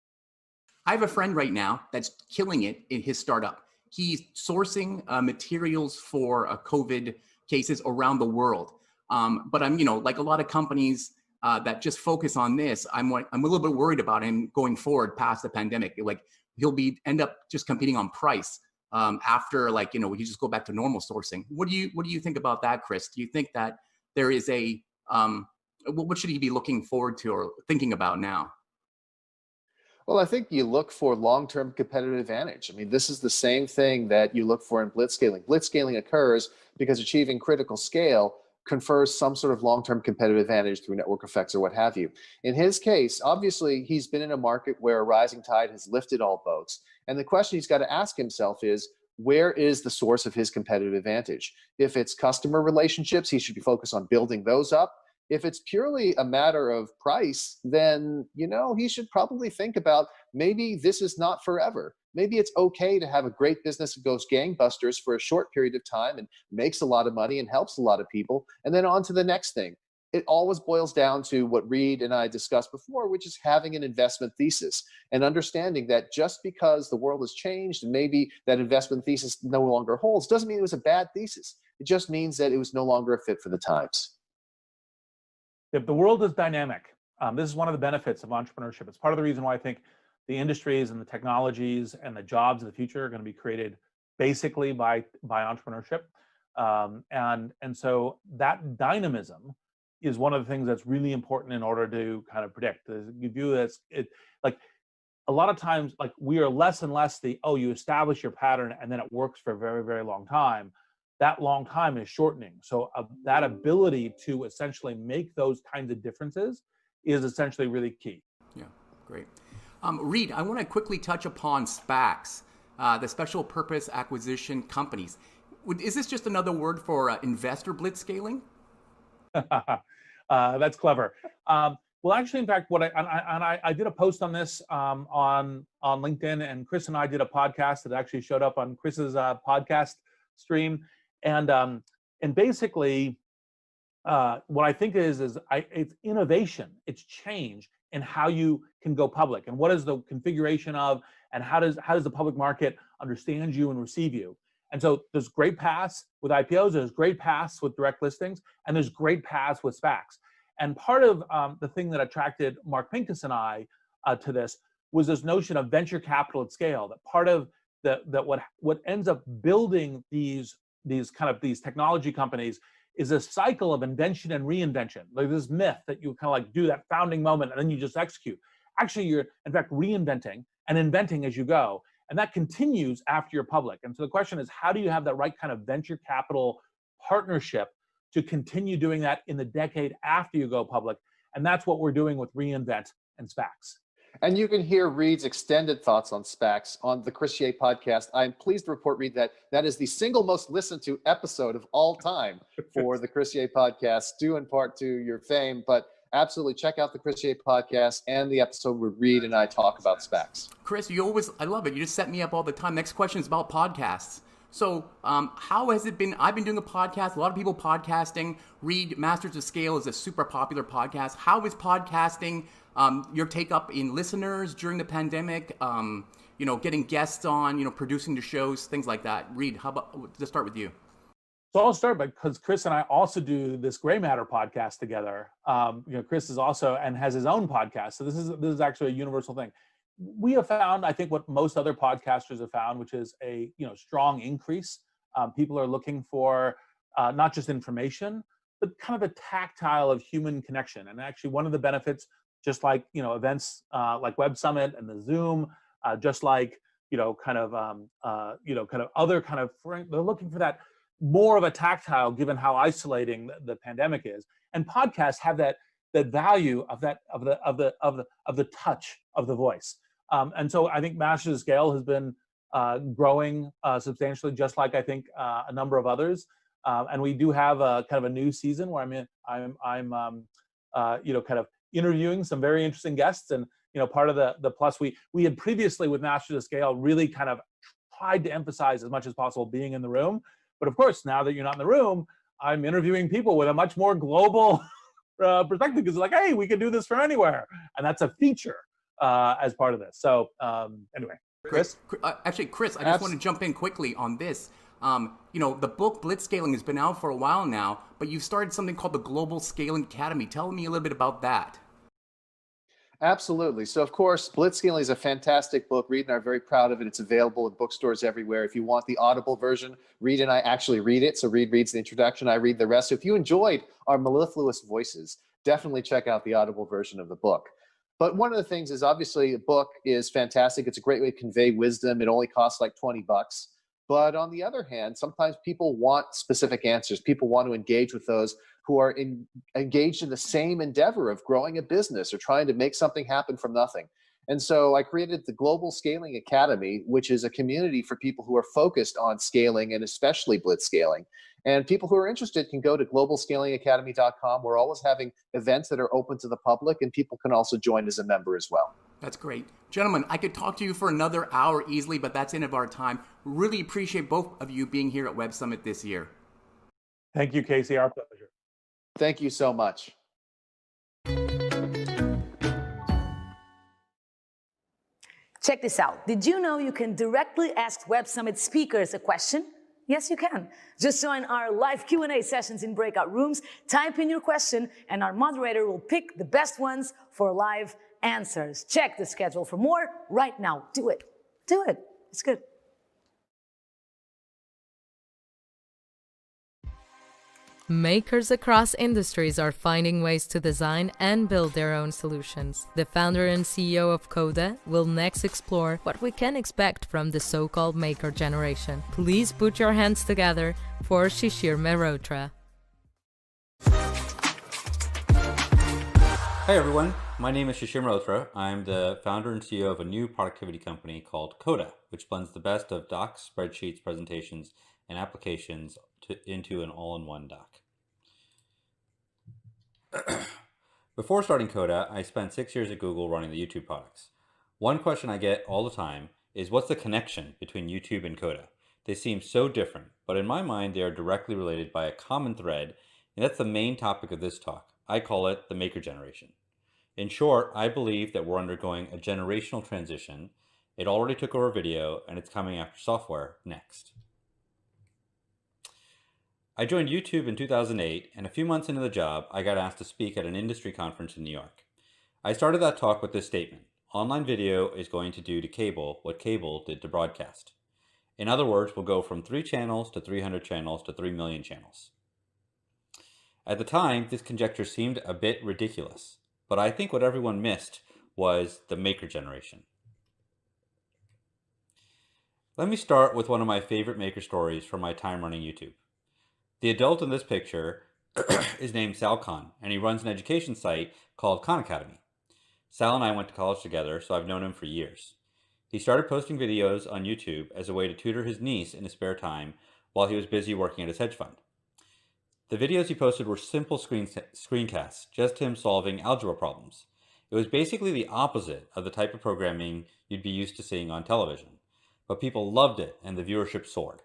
I have a friend right now that's killing it in his startup. He's sourcing materials for COVID cases around the world. But I'm, like a lot of companies that just focus on this, I'm a little bit worried about him going forward past the pandemic. Like he'll end up just competing on price after, like, we just go back to normal sourcing. What do you think about that, Chris? Do you think that there is a what should he be looking forward to or thinking about now? Well, I think you look for long-term competitive advantage. I mean, this is the same thing that you look for in blitzscaling. Blitzscaling occurs because achieving critical scale confers some sort of long-term competitive advantage through network effects or what have you. In his case, obviously, he's been in a market where a rising tide has lifted all boats. And the question he's got to ask himself is, where is the source of his competitive advantage? If it's customer relationships, he should be focused on building those up. If it's purely a matter of price, then, he should probably think about maybe this is not forever. Maybe it's okay to have a great business that goes gangbusters for a short period of time and makes a lot of money and helps a lot of people, and then on to the next thing. It always boils down to what Reed and I discussed before, which is having an investment thesis and understanding that just because the world has changed and maybe that investment thesis no longer holds doesn't mean it was a bad thesis. It just means that it was no longer a fit for the times. If the world is dynamic, this is one of the benefits of entrepreneurship. It's part of the reason why I think the industries and the technologies and the jobs of the future are going to be created basically by entrepreneurship. And so that dynamism is one of the things that's really important in order to kind of predict. You view this, like a lot of times, like we are less and less you establish your pattern and then it works for a very, very long time. That long time is shortening. So that ability to essentially make those kinds of differences is essentially really key. Yeah, great. Reed, I want to quickly touch upon SPACs, the special purpose acquisition companies. Is this just another word for investor blitzscaling? That's clever. Well, actually, in fact, I did a post on this on LinkedIn, and Chris and I did a podcast that actually showed up on Chris's podcast stream. And basically, what I think is it's innovation, it's change in how you can go public, and what is the configuration of, and how does the public market understand you and receive you. And so there's great paths with IPOs, there's great paths with direct listings, and there's great paths with SPACs. And part of the thing that attracted Mark Pincus and I to this was this notion of venture capital at scale. That part of what ends up building these technology companies is a cycle of invention and reinvention. Like this myth that you kind of like do that founding moment and then you just execute. Actually, you're in fact reinventing and inventing as you go. And that continues after you're public. And so the question is, how do you have that right kind of venture capital partnership to continue doing that in the decade after you go public? And that's what we're doing with reInvent and SPACs. And you can hear Reed's extended thoughts on SPACs on the Chris Ye podcast. I'm pleased to report, Reed, that is the single most listened to episode of all time for the Chris Ye podcast, due in part to your fame. But absolutely check out the Chris Ye podcast and the episode where Reed and I talk about SPACs. Chris, I love it. You just set me up all the time. Next question is about podcasts. So how has it been? I've been doing a podcast, a lot of people podcasting. Reed, Masters of Scale is a super popular podcast. How is podcasting, your take up in listeners during the pandemic? Getting guests on, producing the shows, things like that. Reed, how about, let's start with you. So I'll start because Chris and I also do this Gray Matter podcast together. Chris is also and has his own podcast. So this is actually a universal thing. We have found, I think, what most other podcasters have found, which is a strong increase. People are looking for not just information, but kind of a tactile of human connection. And actually, one of the benefits, just like events like Web Summit and the Zoom, just like kind of other kind of, they're looking for that more of a tactile, given how isolating the pandemic is. And podcasts have that value of the touch of the voice. And so I think Masters of Scale has been growing substantially, just like I think a number of others. And we do have a kind of a new season where I'm kind of interviewing some very interesting guests. And part of the plus, we had previously with Masters of Scale really kind of tried to emphasize as much as possible being in the room. But of course, now that you're not in the room, I'm interviewing people with a much more global perspective, because it's like, hey, we can do this from anywhere. And that's a feature as part of this. So anyway, Chris? Actually, Chris, I just want to jump in quickly on this. The book Blitzscaling has been out for a while now, but you've started something called the Global Scaling Academy. Tell me a little bit about that. Absolutely. So, of course, Blitzscaling is a fantastic book. Reed and I are very proud of it. It's available in bookstores everywhere. If you want the Audible version, Reed and I actually read it. So Reed reads the introduction, I read the rest. So if you enjoyed our mellifluous voices, definitely check out the Audible version of the book. But one of the things is, obviously, a book is fantastic. It's a great way to convey wisdom. It only costs like $20. But on the other hand, sometimes people want specific answers. People want to engage with those who are engaged in the same endeavor of growing a business or trying to make something happen from nothing. And so I created the Global Scaling Academy, which is a community for people who are focused on scaling and especially blitzscaling. And people who are interested can go to globalscalingacademy.com. We're always having events that are open to the public, and people can also join as a member as well. That's great. Gentlemen, I could talk to you for another hour easily, but that's the end of our time. Really appreciate both of you being here at Web Summit this year. Thank you, Casey. Our pleasure. Thank you so much. Check this out. Did you know you can directly ask Web Summit speakers a question? Yes, you can. Just join our live Q&A sessions in breakout rooms, type in your question, and our moderator will pick the best ones for live answers. Check the schedule for more right now. Do it. Do it. It's good. Makers across industries are finding ways to design and build their own solutions. The founder and CEO of Coda will next explore what we can expect from the so-called maker generation. Please put your hands together for Shishir Mehrotra. Hi everyone, my name is Shishir Mehrotra. I'm the founder and CEO of a new productivity company called Coda, which blends the best of docs, spreadsheets, presentations, and applications into an all-in-one doc. Before starting Coda, I spent 6 years at Google running the YouTube products. One question I get all the time is, what's the connection between YouTube and Coda? They seem so different, but in my mind they are directly related by a common thread, and that's the main topic of this talk. I call it the maker generation. In short, I believe that we're undergoing a generational transition. It already took over video, and it's coming after software next. I joined YouTube in 2008, and a few months into the job, I got asked to speak at an industry conference in New York. I started that talk with this statement: online video is going to do to cable what cable did to broadcast. In other words, we'll go from 3 channels to 300 channels to 3 million channels. At the time, this conjecture seemed a bit ridiculous, but I think what everyone missed was the maker generation. Let me start with one of my favorite maker stories from my time running YouTube. The adult in this picture is named Sal Khan, and he runs an education site called Khan Academy. Sal and I went to college together, so I've known him for years. He started posting videos on YouTube as a way to tutor his niece in his spare time while he was busy working at his hedge fund. The videos he posted were simple screencasts, just him solving algebra problems. It was basically the opposite of the type of programming you'd be used to seeing on television. But people loved it, and the viewership soared.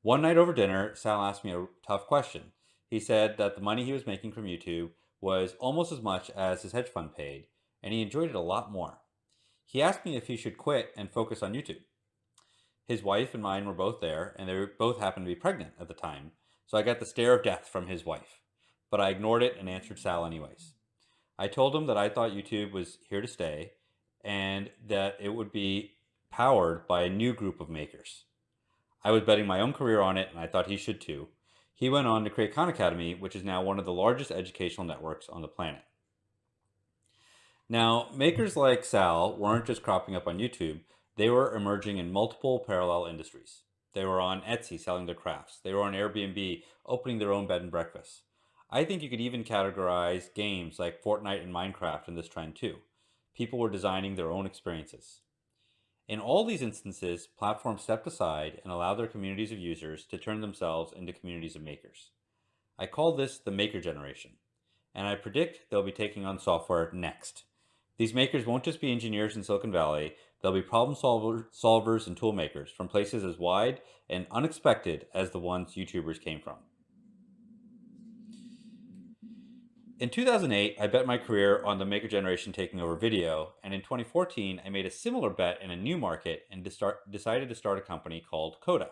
One night over dinner, Sal asked me a tough question. He said that the money he was making from YouTube was almost as much as his hedge fund paid, and he enjoyed it a lot more. He asked me if he should quit and focus on YouTube. His wife and mine were both there, and they both happened to be pregnant at the time, so I got the stare of death from his wife. But I ignored it and answered Sal anyways. I told him that I thought YouTube was here to stay, and that it would be powered by a new group of makers. I was betting my own career on it, and I thought he should too. He went on to create Khan Academy, which is now one of the largest educational networks on the planet. Now, makers like Sal weren't just cropping up on YouTube, they were emerging in multiple parallel industries. They were on Etsy selling their crafts. They were on Airbnb opening their own bed and breakfasts. I think you could even categorize games like Fortnite and Minecraft in this trend too. People were designing their own experiences. In all these instances, platforms stepped aside and allowed their communities of users to turn themselves into communities of makers. I call this the maker generation, and I predict they'll be taking on software next. These makers won't just be engineers in Silicon Valley, they'll be problem solvers and tool makers from places as wide and unexpected as the ones YouTubers came from. In 2008, I bet my career on the maker generation taking over video, and in 2014, I made a similar bet in a new market and decided to start a company called Coda.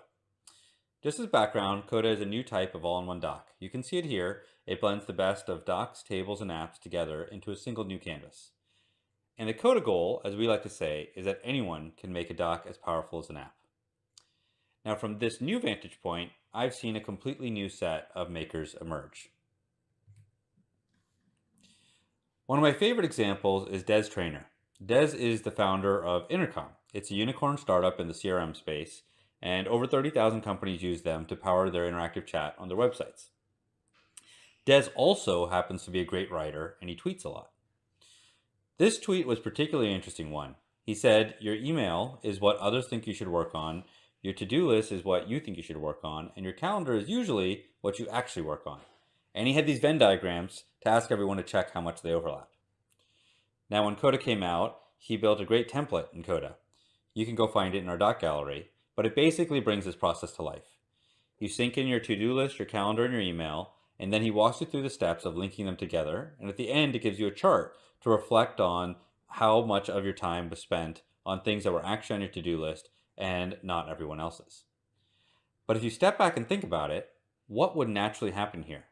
Just as background, Coda is a new type of all-in-one doc. You can see it here. It blends the best of docs, tables, and apps together into a single new canvas. And the Coda goal, as we like to say, is that anyone can make a doc as powerful as an app. Now, from this new vantage point, I've seen a completely new set of makers emerge. One of my favorite examples is Des Traynor. Des is the founder of Intercom. It's a unicorn startup in the CRM space, and over 30,000 companies use them to power their interactive chat on their websites. Des also happens to be a great writer, and he tweets a lot. This tweet was a particularly interesting one. He said, your email is what others think you should work on, your to-do list is what you think you should work on, and your calendar is usually what you actually work on. And he had these Venn diagrams to ask everyone to check how much they overlap. Now, when Coda came out, he built a great template in Coda. You can go find it in our doc gallery, but it basically brings this process to life. You sync in your to-do list, your calendar, and your email, and then he walks you through the steps of linking them together, and at the end, it gives you a chart to reflect on how much of your time was spent on things that were actually on your to-do list and not everyone else's. But if you step back and think about it, what would naturally happen here?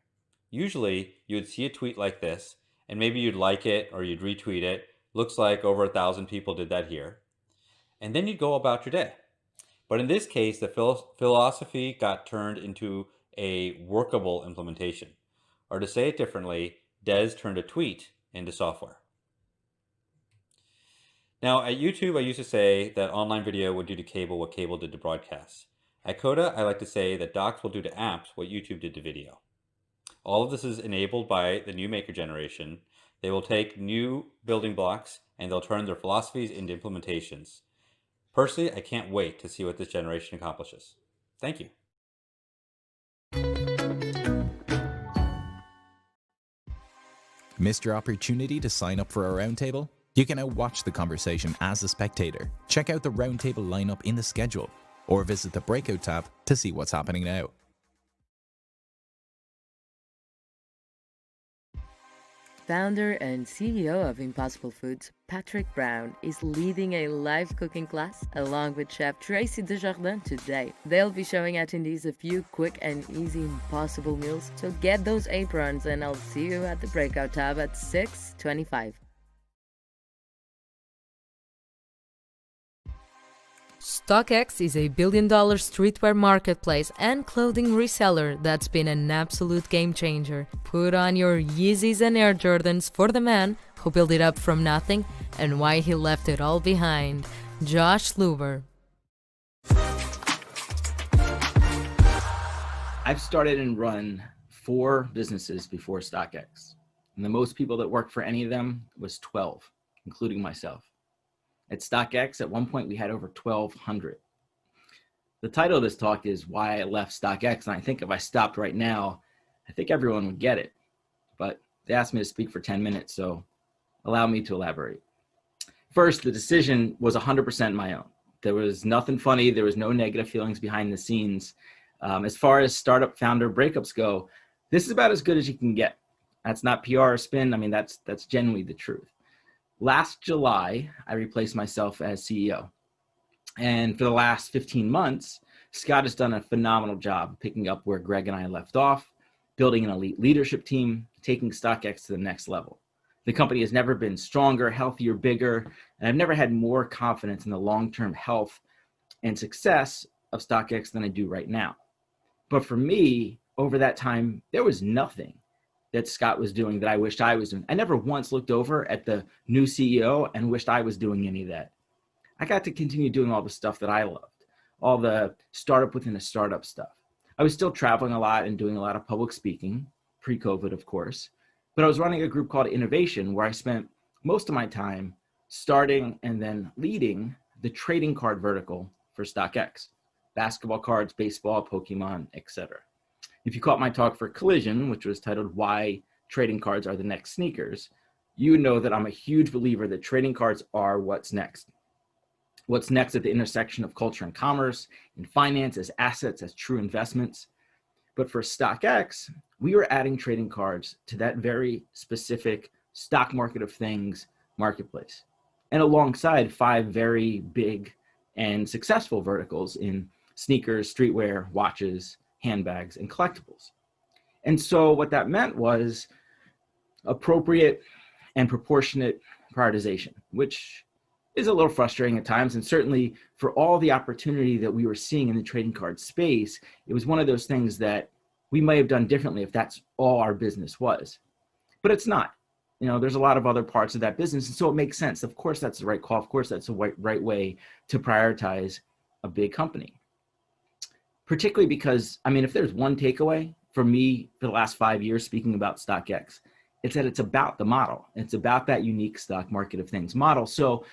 Usually, you would see a tweet like this, and maybe you'd like it or you'd retweet it. Looks like over 1,000 people did that here. And then you'd go about your day. But in this case, the philosophy got turned into a workable implementation. Or to say it differently, Des turned a tweet into software. Now, at YouTube, I used to say that online video would do to cable what cable did to broadcasts. At Coda, I like to say that docs will do to apps what YouTube did to video. All of this is enabled by the new maker generation. They will take new building blocks and they'll turn their philosophies into implementations. Personally, I can't wait to see what this generation accomplishes. Thank you. Missed your opportunity to sign up for our roundtable? You can now watch the conversation as a spectator. Check out the roundtable lineup in the schedule, or visit the Breakout tab to see what's happening now. Founder and CEO of Impossible Foods, Patrick Brown, is leading a live cooking class along with Chef Tracy Desjardins today. They'll be showing attendees a few quick and easy impossible meals, so get those aprons and I'll see you at the Breakout tab at 6:25. StockX is a billion-dollar streetwear marketplace and clothing reseller that's been an absolute game-changer. Put on your Yeezys and Air Jordans for the man who built it up from nothing and why he left it all behind. Josh Luber. I've started and run 4 businesses before StockX, and the most people that worked for any of them was 12, including myself. At StockX, at one point, we had over 1,200. The title of this talk is Why I Left StockX, and I think if I stopped right now, I think everyone would get it, but they asked me to speak for 10 minutes, so allow me to elaborate. First, the decision was 100% my own. There was nothing funny. There was no negative feelings behind the scenes. As far as startup founder breakups go, this is about as good as you can get. That's not PR or spin. I mean, that's genuinely the truth. Last July, I replaced myself as CEO. And for the last 15 months, Scott has done a phenomenal job picking up where Greg and I left off, building an elite leadership team, taking StockX to the next level. The company has never been stronger, healthier, bigger, and I've never had more confidence in the long-term health and success of StockX than I do right now. But for me, over that time, there was nothing that Scott was doing that I wished I was doing. I never once looked over at the new CEO and wished I was doing any of that. I got to continue doing all the stuff that I loved, all the startup within a startup stuff. I was still traveling a lot and doing a lot of public speaking, pre-COVID, of course. But I was running a group called Innovation, where I spent most of my time starting and then leading the trading card vertical for StockX. Basketball cards, baseball, Pokemon, etc. If you caught my talk for Collision, which was titled Why Trading Cards Are the Next Sneakers, you know that I'm a huge believer that trading cards are what's next. What's next at the intersection of culture and commerce, in finance, as assets, as true investments. But for StockX, we were adding trading cards to that very specific stock market of things marketplace, and alongside 5 very big and successful verticals in sneakers, streetwear, watches, handbags, and collectibles. And so what that meant was appropriate and proportionate prioritization, which is a little frustrating at times. And certainly for all the opportunity that we were seeing in the trading card space, it was one of those things that we may have done differently if that's all our business was. But it's not. You know, there's a lot of other parts of that business. And so it makes sense. Of course, that's the right call. Of course, that's the right way to prioritize a big company. Particularly because, I mean, if there's one takeaway for me for the last 5 years speaking about StockX, it's that it's about the model. It's about that unique stock market of things model. So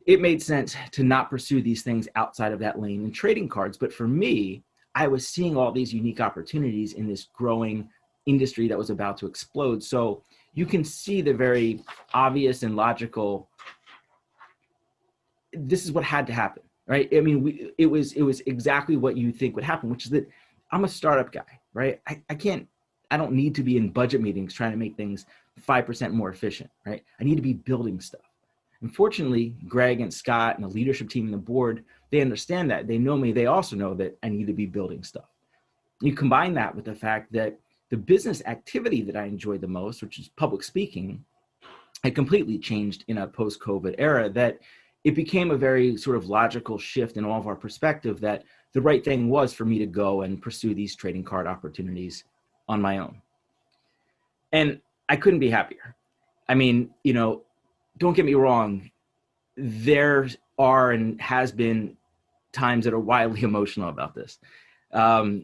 it made sense to not pursue these things outside of that lane in trading cards. But for me, I was seeing all these unique opportunities in this growing industry that was about to explode. So you can see the very obvious and logical, this is what had to happen, right? I mean, it was exactly what you think would happen, which is that I'm a startup guy, right? I don't need to be in budget meetings trying to make things 5% more efficient, right? I need to be building stuff. Unfortunately, Greg and Scott and the leadership team and the board, they understand that. They know me. They also know that I need to be building stuff. You combine that with the fact that the business activity that I enjoyed the most, which is public speaking, had completely changed in a post-COVID era, that it became a very sort of logical shift in all of our perspective that the right thing was for me to go and pursue these trading card opportunities on my own. And I couldn't be happier. I mean, you know, don't get me wrong, there are and has been times that are wildly emotional about this.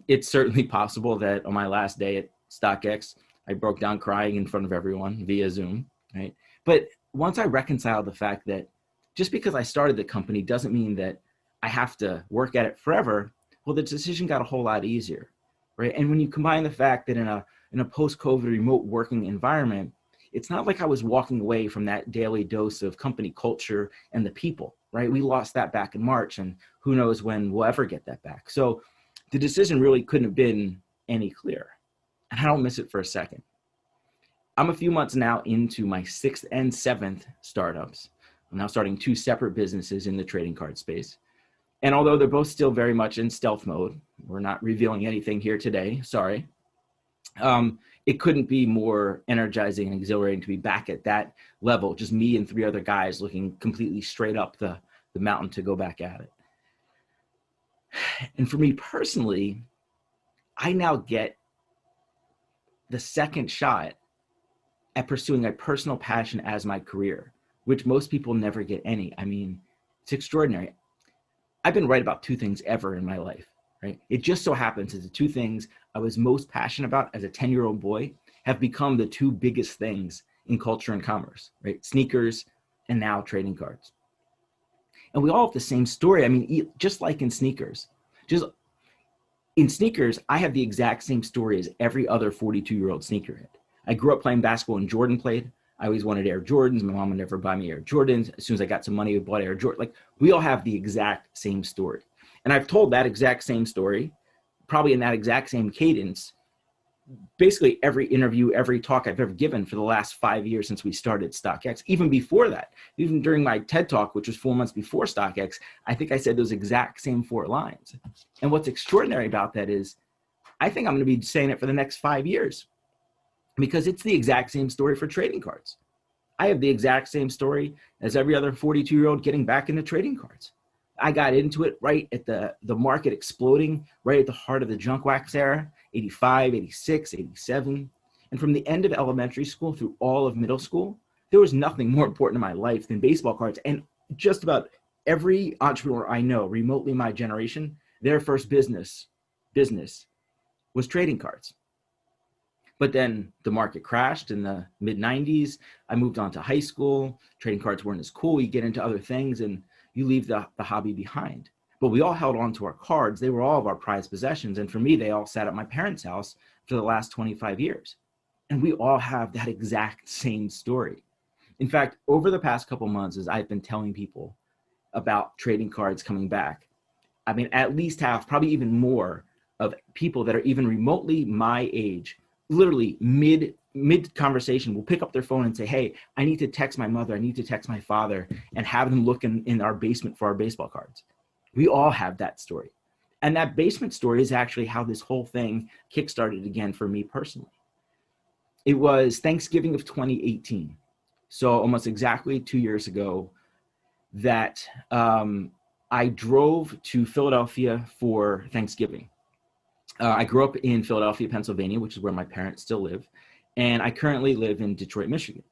It's certainly possible that on my last day at StockX, I broke down crying in front of everyone via Zoom, right? But once I reconciled the fact that just because I started the company doesn't mean that I have to work at it forever, well, the decision got a whole lot easier, right? And when you combine the fact that in a post-COVID remote working environment, it's not like I was walking away from that daily dose of company culture and the people, right? We lost that back in March, and who knows when we'll ever get that back. So the decision really couldn't have been any clearer. And I don't miss it for a second. I'm a few months now into my 6th and 7th startups. I'm now starting 2 separate businesses in the trading card space. And although they're both still very much in stealth mode, we're not revealing anything here today, sorry. It couldn't be more energizing and exhilarating to be back at that level, just me and 3 other guys looking completely straight up the mountain to go back at it. And for me personally, I now get the second shot at pursuing a personal passion as my career, which most people never get any. I mean, it's extraordinary. I've been right about 2 things ever in my life, right? It just so happens that the 2 things I was most passionate about as a 10-year-old boy have become the 2 biggest things in culture and commerce, right? Sneakers and now trading cards. And we all have the same story. I mean, just like in sneakers, just In sneakers, I have the exact same story as every other 42-year-old sneakerhead. I grew up playing basketball and Jordan played. I always wanted Air Jordans. My mom would never buy me Air Jordans. As soon as I got some money, we bought Air Jordan. Like, we all have the exact same story. And I've told that exact same story, probably in that exact same cadence, basically every interview, every talk I've ever given for the last 5 years since we started StockX. Even before that, even during my TED Talk, which was 4 months before StockX, I think I said those exact same 4 lines. And what's extraordinary about that is I think I'm going to be saying it for the next 5 years, because it's the exact same story for trading cards. I have the exact same story as every other 42-year-old getting back into trading cards. I got into it right at the market exploding, right at the heart of the junk wax era, 85, 86, 87. And from the end of elementary school through all of middle school, there was nothing more important in my life than baseball cards. And just about every entrepreneur I know, remotely my generation, their first business was trading cards. But then the market crashed in the mid 90s. I moved on to high school. Trading cards weren't as cool. You get into other things and you leave the hobby behind. But we all held on to our cards. They were all of our prized possessions. And for me, they all sat at my parents' house for the last 25 years. And we all have that exact same story. In fact, over the past couple months, as I've been telling people about trading cards coming back, I mean, at least half, probably even more, of people that are even remotely my age, literally mid conversation, will pick up their phone and say, hey, I need to text my mother, I need to text my father, and have them look in our basement for our baseball cards. We all have that story. And that basement story is actually how this whole thing kickstarted again for me personally. It was Thanksgiving of 2018. So almost exactly 2 years ago that I drove to Philadelphia for Thanksgiving. I grew up in Philadelphia, Pennsylvania, which is where my parents still live. And I currently live in Detroit, Michigan.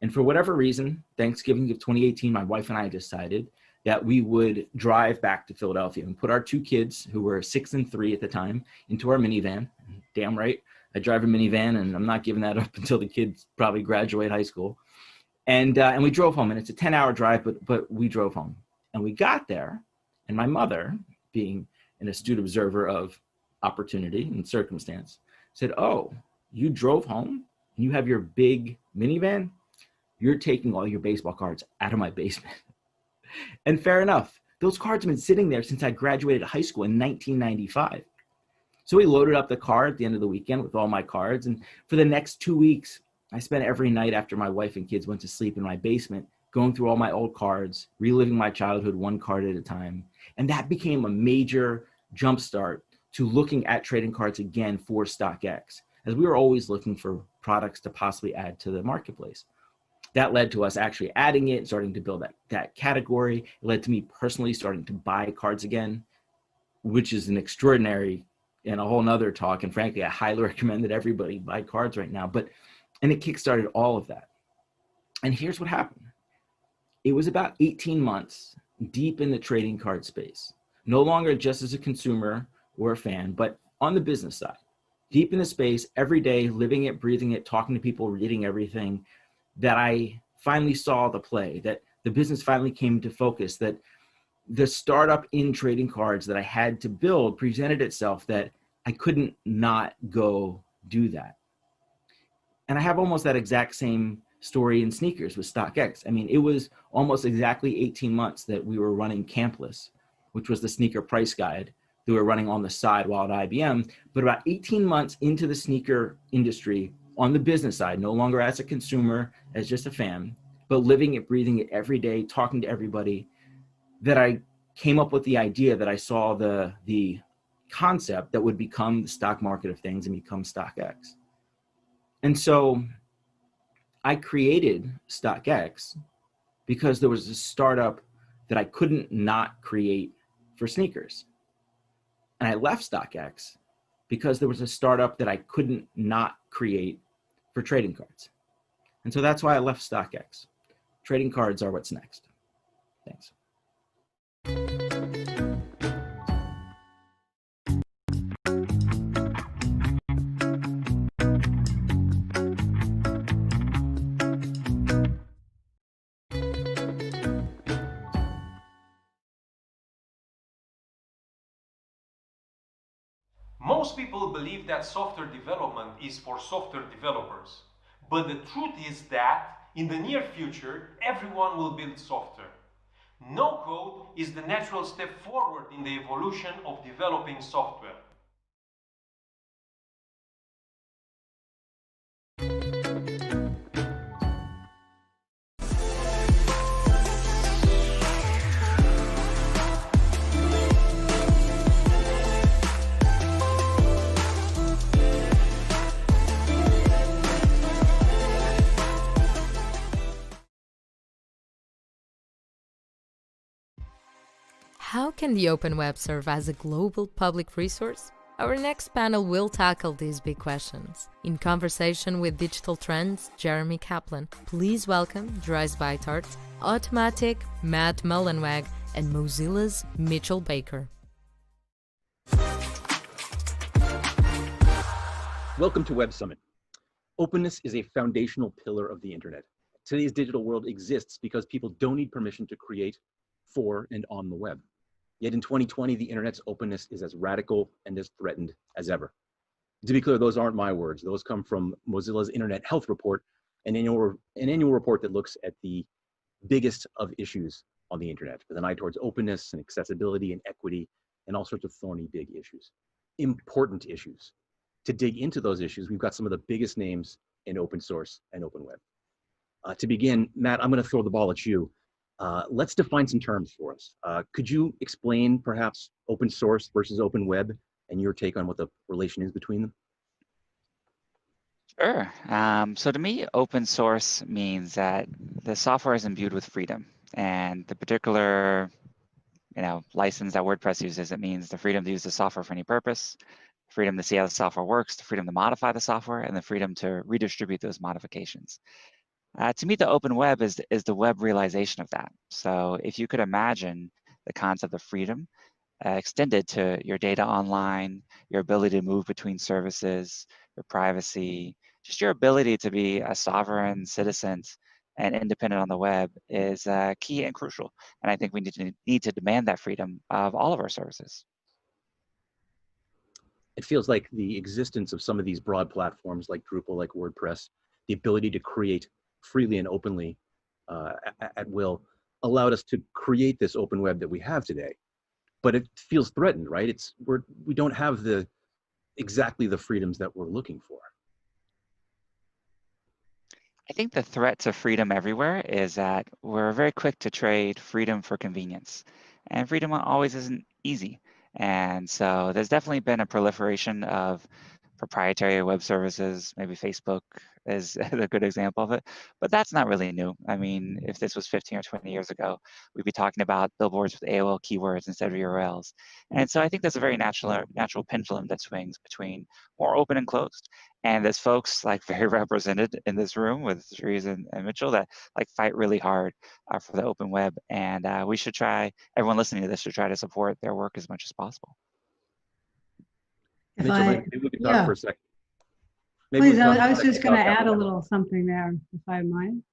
And for whatever reason, Thanksgiving of 2018, my wife and I decided that we would drive back to Philadelphia and put our 2 kids, who were 6 and 3 at the time, into our minivan. Damn right, I drive a minivan, and I'm not giving that up until the kids probably graduate high school. And we drove home, and it's a 10-hour drive, but we drove home. And we got there, and my mother, being an astute observer of opportunity and circumstance, said, oh, you drove home and you have your big minivan? You're taking all your baseball cards out of my basement. And fair enough. Those cards have been sitting there since I graduated high school in 1995. So we loaded up the car at the end of the weekend with all my cards. And for the next 2 weeks, I spent every night after my wife and kids went to sleep in my basement, going through all my old cards, reliving my childhood one card at a time. And that became a major jumpstart to looking at trading cards again for StockX, as we were always looking for products to possibly add to the marketplace. That led to us actually adding it, starting to build that category. It led to me personally starting to buy cards again, which is an extraordinary and a whole nother talk. And frankly, I highly recommend that everybody buy cards right now. And it kickstarted all of that. And here's what happened. It was about 18 months deep in the trading card space, no longer just as a consumer or a fan, but on the business side, deep in the space, every day, living it, breathing it, talking to people, reading everything, that I finally saw the play, that the business finally came into focus, that the startup in trading cards that I had to build presented itself, that I couldn't not go do that. And I have almost that exact same story in sneakers with StockX. I mean, it was almost exactly 18 months that we were running Campless, which was the sneaker price guide that we were running on the side while at IBM. But about 18 months into the sneaker industry on the business side, no longer as a consumer, as just a fan, but living it, breathing it every day, talking to everybody, that I came up with the idea, that I saw the concept that would become the stock market of things and become StockX. And so I created StockX because there was a startup that I couldn't not create for sneakers. And I left StockX because there was a startup that I couldn't not create for trading cards. And so that's why I left StockX. Trading cards are what's next. Thanks. Most people believe that software development is for software developers. But the truth is that in the near future, everyone will build software. No code is the natural step forward in the evolution of developing software. How can the open web serve as a global public resource? Our next panel will tackle these big questions. In conversation with Digital Trends' Jeremy Kaplan, please welcome Dries Beitart, Automatic, Matt Mullenweg, and Mozilla's Mitchell Baker. Welcome to Web Summit. Openness is a foundational pillar of the internet. Today's digital world exists because people don't need permission to create for and on the web. Yet in 2020, the internet's openness is as radical and as threatened as ever. To be clear, those aren't my words. Those come from Mozilla's Internet Health Report, an annual report that looks at the biggest of issues on the internet with an eye towards openness and accessibility and equity and all sorts of thorny big issues, important issues. To dig into those issues, we've got some of the biggest names in open source and open web. To begin, Matt, I'm going to throw the ball at you. Let's define some terms for us. Could you explain perhaps open source versus open web and your take on what the relation is between them? Sure. So to me, open source means that the software is imbued with freedom, and the particular, license that WordPress uses, it means the freedom to use the software for any purpose, freedom to see how the software works, the freedom to modify the software, and the freedom to redistribute those modifications. To me, the open web is the web realization of that. So if you could imagine the concept of freedom extended to your data online, your ability to move between services, your privacy, just your ability to be a sovereign citizen and independent on the web is key and crucial. And I think we need to demand that freedom of all of our services. It feels like the existence of some of these broad platforms like Drupal, like WordPress, the ability to create freely and openly at will allowed us to create this open web that we have today. But it feels threatened, right? We don't have exactly the freedoms that we're looking for. I think the threat to freedom everywhere is that we're very quick to trade freedom for convenience. And freedom always isn't easy. And so there's definitely been a proliferation of proprietary web services. Maybe Facebook is a good example of it, but that's not really new. I mean, if this was 15 or 20 years ago, we'd be talking about billboards with AOL keywords instead of URLs. And so I think there's a very natural pendulum that swings between more open and closed. And there's folks like very represented in this room with Dries and Mitchell that fight really hard for the open web. And we should try, everyone listening to this should try to support their work as much as possible. Mitchell, maybe we can talk for a second. Please, I was just going to add a little something there, if I mind.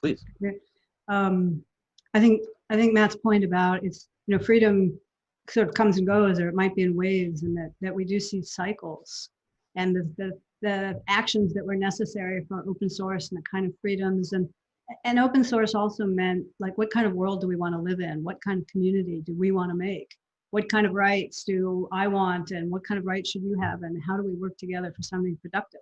Please. I think Matt's point about freedom sort of comes and goes, or it might be in waves, and that we do see cycles, and the actions that were necessary for open source and the kind of freedoms and open source also meant what kind of world do we want to live in? What kind of community do we want to make? What kind of rights do I want, and what kind of rights should you have, and how do we work together for something productive?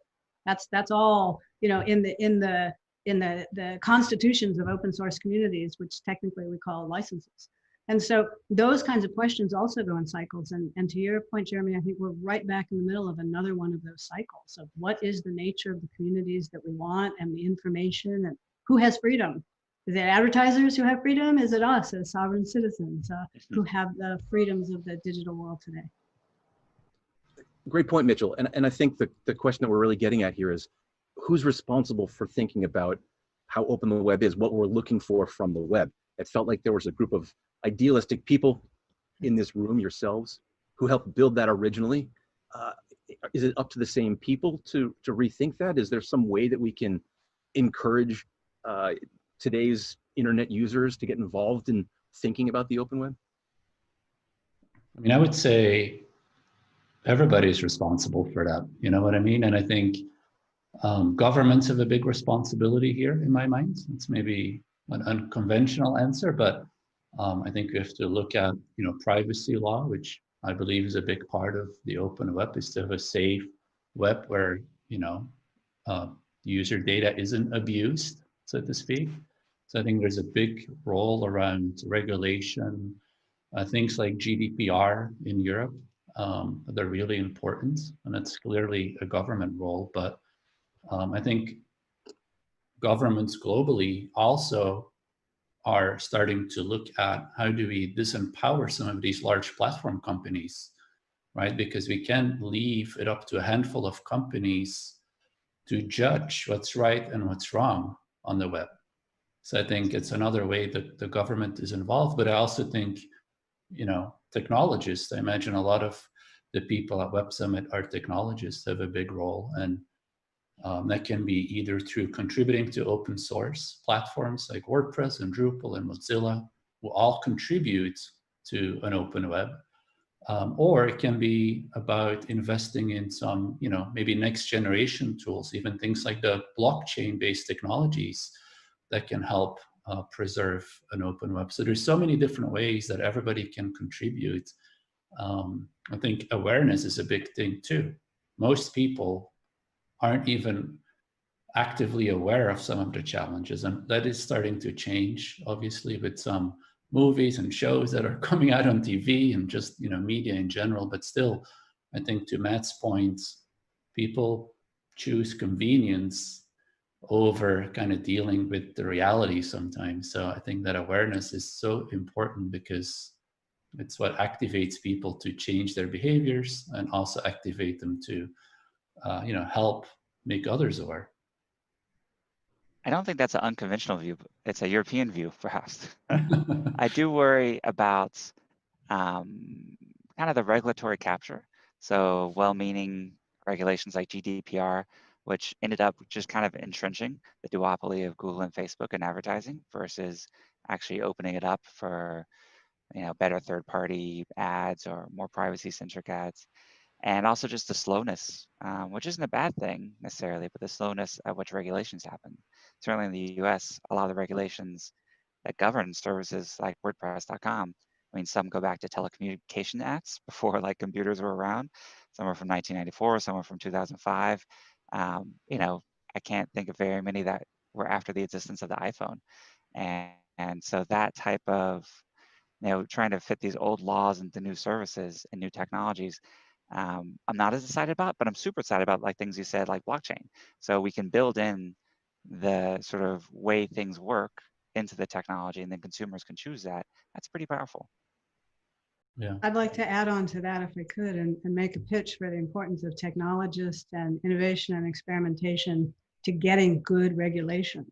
That's all in the constitutions of open source communities, which technically we call licenses. And so those kinds of questions also go in cycles. And to your point, Jeremy, I think we're right back in the middle of another one of those cycles of what is the nature of the communities that we want and the information, and who has freedom. Is it advertisers who have freedom? Is it us as sovereign citizens who have the freedoms of the digital world today? Great point, Mitchell. And I think the question that we're really getting at here is who's responsible for thinking about how open the web is, what we're looking for from the web. It felt like there was a group of idealistic people in this room, yourselves, who helped build that originally. Is it up to the same people to rethink that? Is there some way that we can encourage today's internet users to get involved in thinking about the open web? I mean, I would say everybody's responsible for that. You know what I mean? And I think governments have a big responsibility here in my mind. It's maybe an unconventional answer, but I think we have to look at, privacy law, which I believe is a big part of the open web, is to have a safe web where, user data isn't abused, so to speak. So I think there's a big role around regulation, things like GDPR in Europe. They're really important, and it's clearly a government role, but I think governments globally also are starting to look at how do we disempower some of these large platform companies, right? Because we can't leave it up to a handful of companies to judge what's right and what's wrong on the web. So I think it's another way that the government is involved, but I also think, technologists, I imagine a lot of the people at Web Summit are technologists, have a big role, and that can be either through contributing to open source platforms like WordPress and Drupal and Mozilla, who all contribute to an open web, or it can be about investing in some, maybe next generation tools, even things like the blockchain-based technologies that can help preserve an open web. So there's so many different ways that everybody can contribute. I think awareness is a big thing too. Most people aren't even actively aware of some of the challenges, and that is starting to change, obviously, with some movies and shows that are coming out on TV and just media in general. But still, I think to Matt's point, people choose convenience over kind of dealing with the reality sometimes. So I think that awareness is so important because it's what activates people to change their behaviors and also activate them to help make others aware. I don't think that's an unconventional view. It's a European view, perhaps. I do worry about kind of the regulatory capture. So well-meaning regulations like GDPR, which ended up just kind of entrenching the duopoly of Google and Facebook in advertising versus actually opening it up for better third-party ads or more privacy-centric ads. And also just the slowness, which isn't a bad thing necessarily, but the slowness at which regulations happen. Certainly in the US, a lot of the regulations that govern services like WordPress.com, I mean, some go back to telecommunication acts before like computers were around. Some are from 1994, some are from 2005. I can't think of very many that were after the existence of the iPhone. And so that type of, trying to fit these old laws into new services and new technologies, I'm not as excited about, but I'm super excited about like things you said, like blockchain. So we can build in the sort of way things work into the technology, and then consumers can choose that. That's pretty powerful. Yeah. I'd like to add on to that if I could and make a pitch for the importance of technologists and innovation and experimentation to getting good regulation.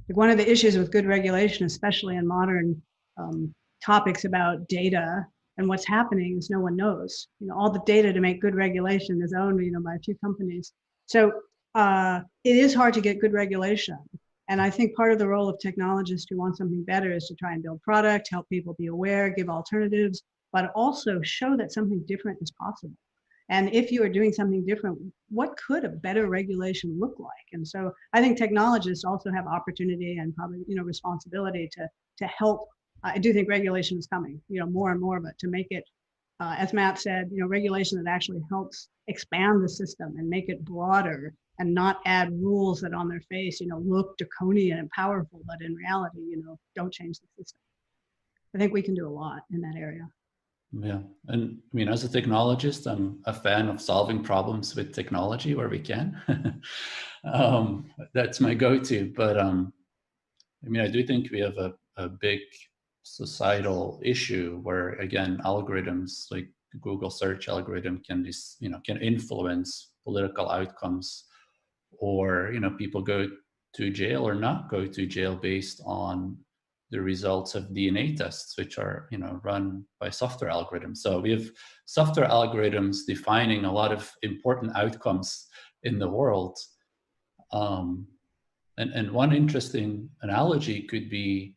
Like one of the issues with good regulation, especially in modern topics about data and what's happening, is no one knows. All the data to make good regulation is owned, by a few companies. So it is hard to get good regulation. And I think part of the role of technologists who want something better is to try and build product, help people be aware, give alternatives, but also show that something different is possible. And if you are doing something different, what could a better regulation look like? And so I think technologists also have opportunity and probably, responsibility to help. I do think regulation is coming, more and more, but to make it, as Matt said, regulation that actually helps expand the system and make it broader and not add rules that on their face, look draconian and powerful, but in reality, don't change the system. I think we can do a lot in that area. Yeah, and I mean, as a technologist, I'm a fan of solving problems with technology where we can. That's my go-to. But I mean, I do think we have a big societal issue where, again, algorithms like Google search algorithm can influence political outcomes, or people go to jail or not go to jail based on the results of DNA tests, which are run by software algorithms. So we have software algorithms defining a lot of important outcomes in the world. And one interesting analogy could be,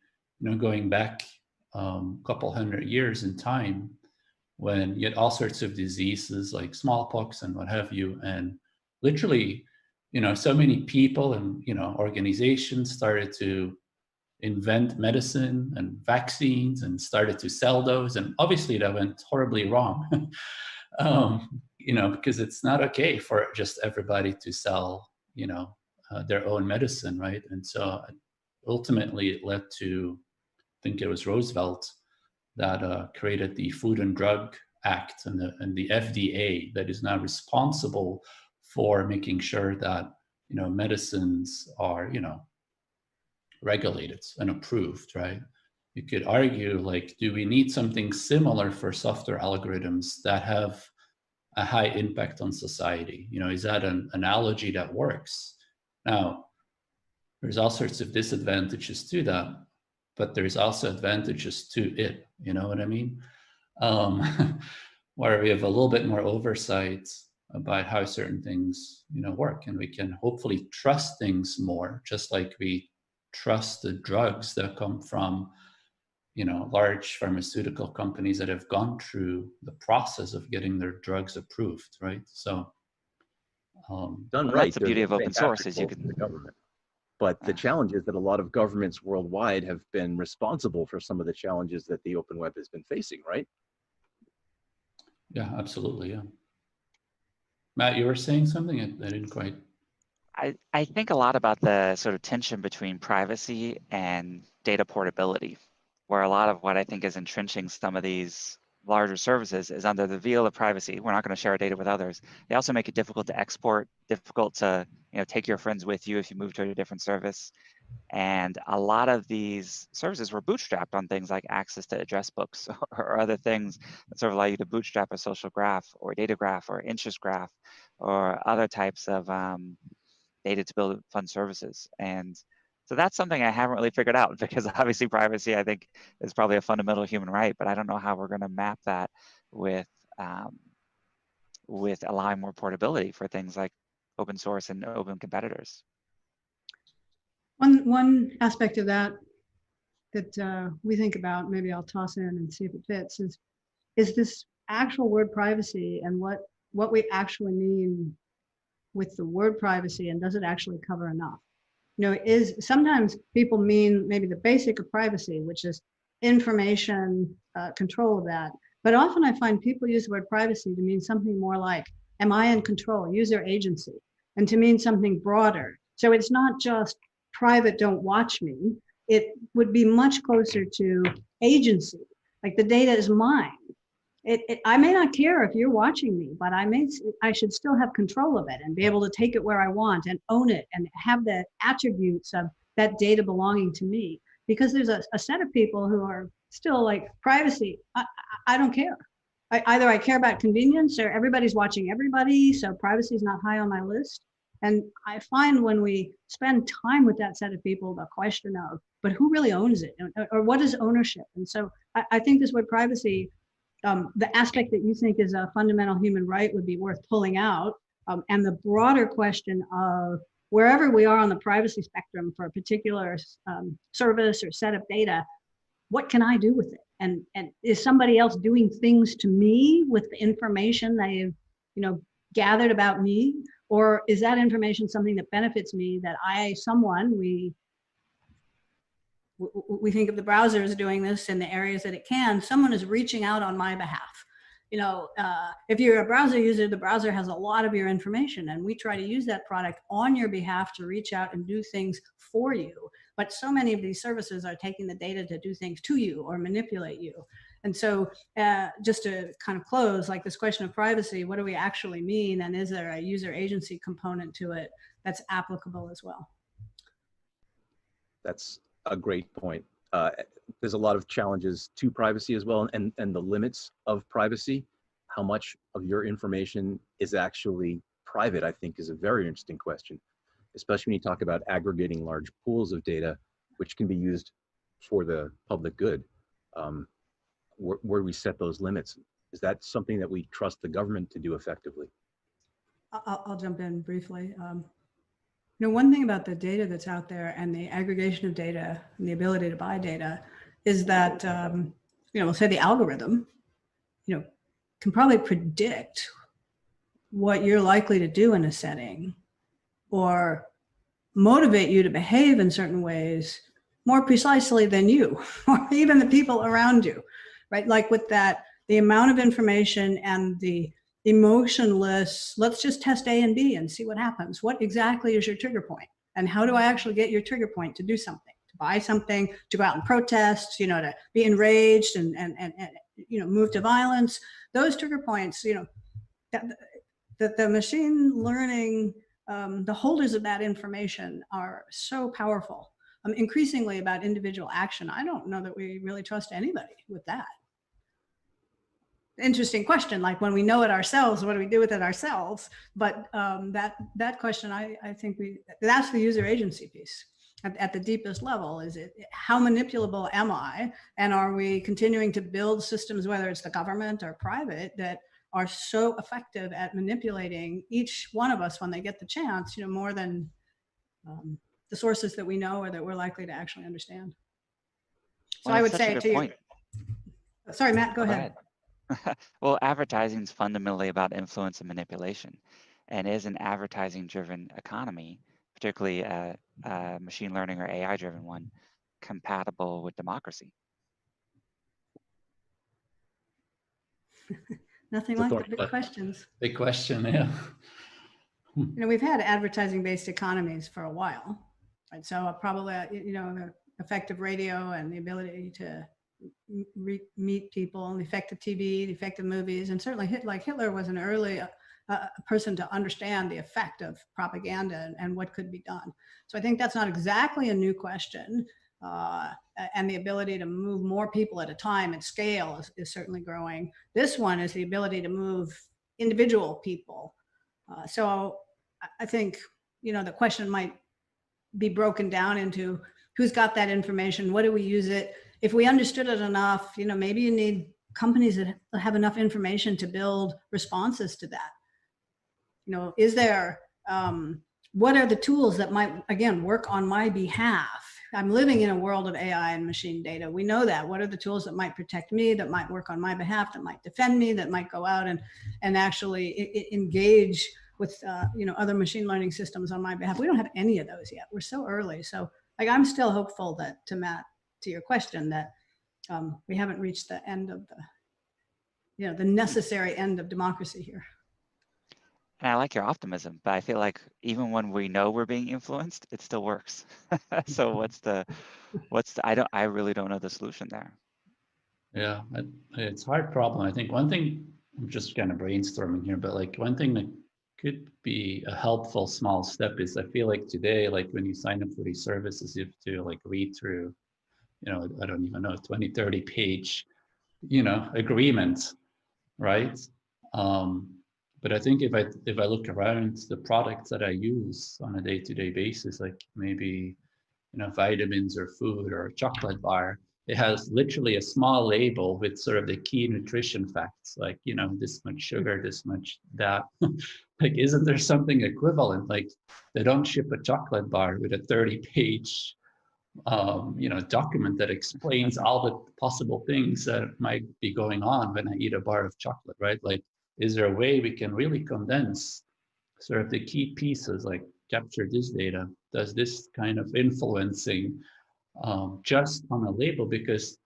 going back a couple hundred years in time, when you had all sorts of diseases like smallpox and what have you, and literally, so many people and organizations started to invent medicine and vaccines and started to sell those, and obviously that went horribly wrong. Because it's not okay for just everybody to sell their own medicine, right? And so ultimately it led to, I think it was Roosevelt that created the Food and Drug Act and the FDA that is now responsible for making sure that medicines are regulated and approved, right? You could argue, like, do we need something similar for software algorithms that have a high impact on society? Is that an analogy that works? Now, there's all sorts of disadvantages to that, but there's also advantages to it. You know what I mean? Where we have a little bit more oversight about how certain things, work, and we can hopefully trust things more, just like we trust the drugs that come from, large pharmaceutical companies that have gone through the process of getting their drugs approved, right? So, done Well, right, that's the there's beauty a of open source, fantastic is you role for can. the government. But the challenge is that a lot of governments worldwide have been responsible for some of the challenges that the open web has been facing, right? Yeah, absolutely. Yeah. Matt, you were saying something? I didn't quite. I think a lot about the sort of tension between privacy and data portability, where a lot of what I think is entrenching some of these larger services is under the veil of privacy. We're not going to share our data with others. They also make it difficult to export, difficult to take your friends with you if you move to a different service. And a lot of these services were bootstrapped on things like access to address books or other things that sort of allow you to bootstrap a social graph or data graph or interest graph or other types of data to build fund services. And so that's something I haven't really figured out, because obviously privacy, I think, is probably a fundamental human right, but I don't know how we're going to map that with allowing more portability for things like open source and open competitors. One aspect of that we think about, maybe I'll toss in and see if it fits, is this actual word privacy and what we actually mean with the word privacy, and does it actually cover enough? Is sometimes people mean maybe the basic of privacy, which is information control of that. But often I find people use the word privacy to mean something more like, am I in control, user agency, and to mean something broader. So it's not just private, don't watch me. It would be much closer to agency, like the data is mine. I may not care if you're watching me, but I should still have control of it and be able to take it where I want and own it and have the attributes of that data belonging to me. Because there's a set of people who are still like, privacy, I don't care. Either I care about convenience or everybody's watching everybody, so privacy is not high on my list. And I find when we spend time with that set of people, the question of, but who really owns it? Or what is ownership? And so I think this word privacy, the aspect that you think is a fundamental human right would be worth pulling out. And the broader question of wherever we are on the privacy spectrum for a particular service or set of data, what can I do with it? And is somebody else doing things to me with the information they've gathered about me? Or is that information something that benefits me, that we think of the browser as doing this in the areas that it can, someone is reaching out on my behalf. If you're a browser user, the browser has a lot of your information, and we try to use that product on your behalf to reach out and do things for you. But so many of these services are taking the data to do things to you or manipulate you. And so just to kind of close, like this question of privacy, what do we actually mean? And is there a user agency component to it that's applicable as well? That's a great point. There's a lot of challenges to privacy as well, and the limits of privacy. How much of your information is actually private, I think, is a very interesting question, especially when you talk about aggregating large pools of data, which can be used for the public good. Where do we set those limits? Is that something that we trust the government to do effectively? I'll jump in briefly. One thing about the data that's out there and the aggregation of data and the ability to buy data is that, we'll say the algorithm, can probably predict what you're likely to do in a setting or motivate you to behave in certain ways more precisely than you or even the people around you, right? Like with that, the amount of information and the emotionless, let's just test A and B and see what happens. What exactly is your trigger point? And how do I actually get your trigger point to do something, to buy something, to go out and protest, to be enraged and move to violence? Those trigger points, that the machine learning, the holders of that information are so powerful. Increasingly about individual action. I don't know that we really trust anybody with that. Interesting question, like when we know it ourselves, what do we do with it ourselves? But that question, I think that's the user agency piece. At the deepest level, is it how manipulable am I? And are we continuing to build systems, whether it's the government or private, that are so effective at manipulating each one of us when they get the chance, more than the sources that we know or that we're likely to actually understand. So I would say to you, sorry, Matt, go ahead. Well, advertising is fundamentally about influence and manipulation, and is an advertising-driven economy, particularly a machine learning or AI-driven one, compatible with democracy? Nothing like the big questions. Big question, yeah. We've had advertising-based economies for a while, right? So probably, the effective radio and the ability to meet people, and the effective TV, the effective movies, and certainly Hitler was an early person to understand the effect of propaganda and what could be done. So I think that's not exactly a new question. And the ability to move more people at a time at scale is certainly growing. This one is the ability to move individual people. So I think, the question might be broken down into who's got that information, what do we use it? If we understood it enough, maybe you need companies that have enough information to build responses to that. Is there, what are the tools that might, again, work on my behalf? I'm living in a world of AI and machine data. We know that. What are the tools that might protect me, that might work on my behalf, that might defend me, that might go out and actually engage with other machine learning systems on my behalf? We don't have any of those yet. We're so early. So I'm still hopeful that, to your question, that we haven't reached the end of the necessary end of democracy here. And I like your optimism, but I feel like even when we know we're being influenced, it still works. So I really don't know the solution there. Yeah, it's a hard problem. I think one thing, I'm just kind of brainstorming here, but like one thing that could be a helpful small step is, I feel like today, like when you sign up for these services, you have to like read through, I don't even know, 20, 30 page, agreement, right? But I think if I look around the products that I use on a day-to-day basis, like maybe, vitamins or food or a chocolate bar, it has literally a small label with sort of the key nutrition facts, like, this much sugar, this much that. Like, isn't there something equivalent? Like, they don't ship a chocolate bar with a 30-page, document that explains all the possible things that might be going on when I eat a bar of chocolate, right? Like, is there a way we can really condense sort of the key pieces, like capture this data, does this kind of influencing just on a label? Because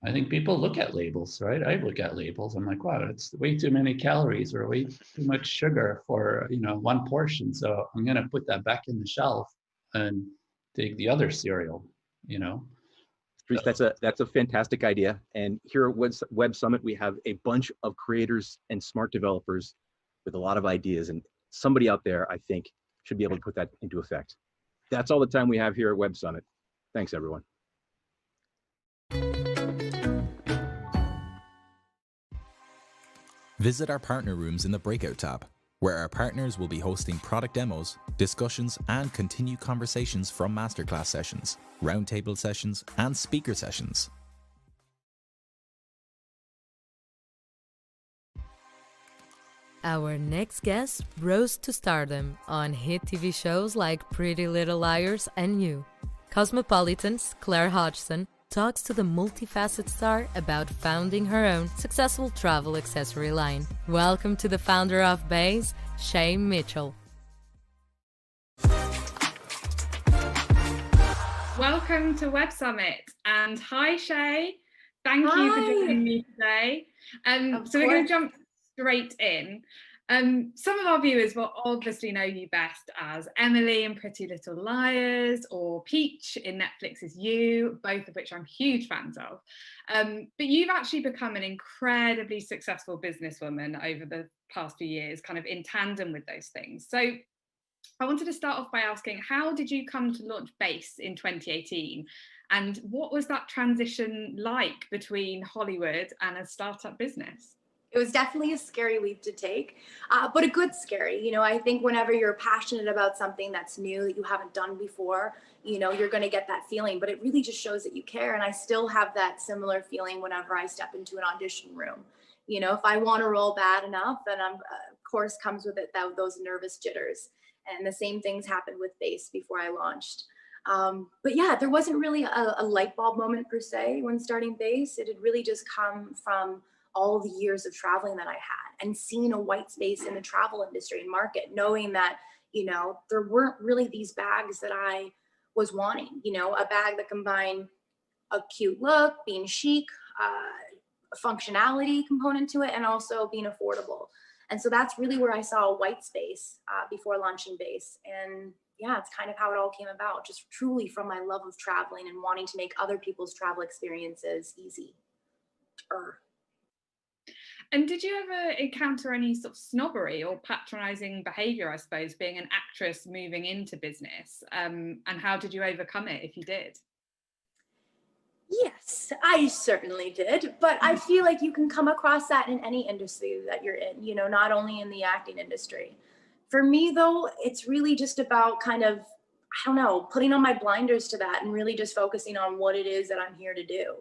I think people look at labels, right? I look at labels. I'm like, wow, it's way too many calories or way too much sugar for one portion. So I'm gonna put that back in the shelf and take the other cereal. Dries, that's a fantastic idea. And here at Web Summit, we have a bunch of creators and smart developers with a lot of ideas, and somebody out there, I think, should be able to put that into effect. That's all the time we have here at Web Summit. Thanks, everyone. Visit our partner rooms in the Breakout tab, where our partners will be hosting product demos, discussions, and continued conversations from masterclass sessions, roundtable sessions, and speaker sessions. Our next guest rose to stardom on hit TV shows like Pretty Little Liars and You. Cosmopolitan's Claire Hodgson talks to the multifaceted star about founding her own successful travel accessory line. Welcome to the founder of Base, Shay Mitchell. Welcome to Web Summit, and hi Shay, thank you for joining me today. So we're going to jump straight in. Some of our viewers will obviously know you best as Emily in Pretty Little Liars, or Peach in Netflix's You, both of which I'm huge fans of. But you've actually become an incredibly successful businesswoman over the past few years, kind of in tandem with those things. So I wanted to start off by asking, how did you come to launch Base in 2018? And what was that transition like between Hollywood and a startup business? It was definitely a scary leap to take, but a good scary. You know, I think whenever you're passionate about something that's new that you haven't done before, you know, you're going to get that feeling, but it really just shows that you care. And I still have that similar feeling whenever I step into an audition room. You know, if I want to roll bad enough, then of course comes with it those nervous jitters. And the same things happened with Base before I launched. But yeah, there wasn't really a light bulb moment per se when starting Base. It had really just come from all the years of traveling that I had and seeing a white space in the travel industry and market, knowing that, you know, there weren't really these bags that I was wanting, you know, a bag that combined a cute look, being chic, a functionality component to it, and also being affordable. And so that's really where I saw a white space before launching Base. And yeah, it's kind of how it all came about, just truly from my love of traveling and wanting to make other people's travel experiences easy. And did you ever encounter any sort of snobbery or patronizing behavior, I suppose, being an actress moving into business? And how did you overcome it if you did? Yes, I certainly did. But I feel like you can come across that in any industry that you're in, you know, not only in the acting industry. For me, though, it's really just about kind of, I don't know, putting on my blinders to that and really just focusing on what it is that I'm here to do.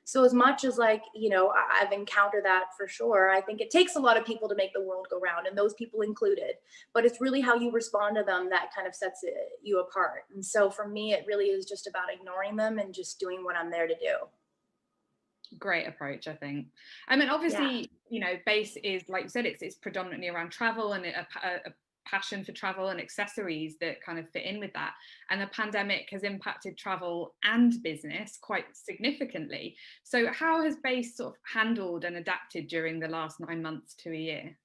So as much as, like, you know, I've encountered that for sure, I think it takes a lot of people to make the world go round, and those people included. But it's really how you respond to them that kind of sets you apart. And so for me, it really is just about ignoring them and just doing what I'm there to do. Great approach, I think. I mean, obviously, you know, Base is, like you said, it's predominantly around travel and a passion for travel and accessories that kind of fit in with that. And the pandemic has impacted travel and business quite significantly. So how has Base sort of handled and adapted during the last 9 months to a year?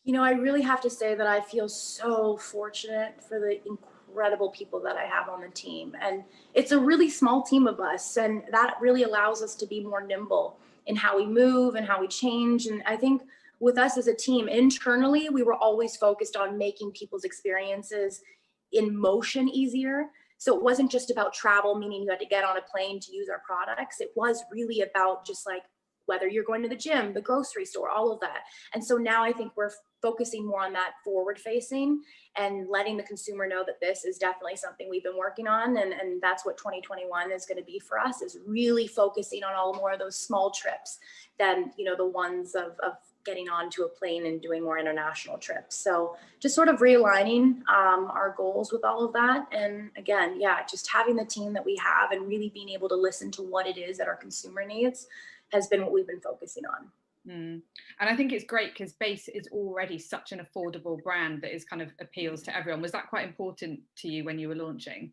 You know, I really have to say that I feel so fortunate for the incredible people that I have on the team. And it's a really small team of us, and that really allows us to be more nimble in how we move and how we change. And I think with us as a team, internally, we were always focused on making people's experiences in motion easier. So it wasn't just about travel, meaning you had to get on a plane to use our products. It was really about just like whether you're going to the gym, the grocery store, all of that. And so now I think we're focusing more on that forward facing and letting the consumer know that this is definitely something we've been working on. And that's what 2021 is going to be for us, is really focusing on all more of those small trips than, you know, the ones of getting onto a plane and doing more international trips. So just sort of realigning our goals with all of that. And again, yeah, just having the team that we have and really being able to listen to what it is that our consumer needs has been what we've been focusing on. And I think it's great because Base is already such an affordable brand that is kind of appeals to everyone. Was that quite important to you when you were launching?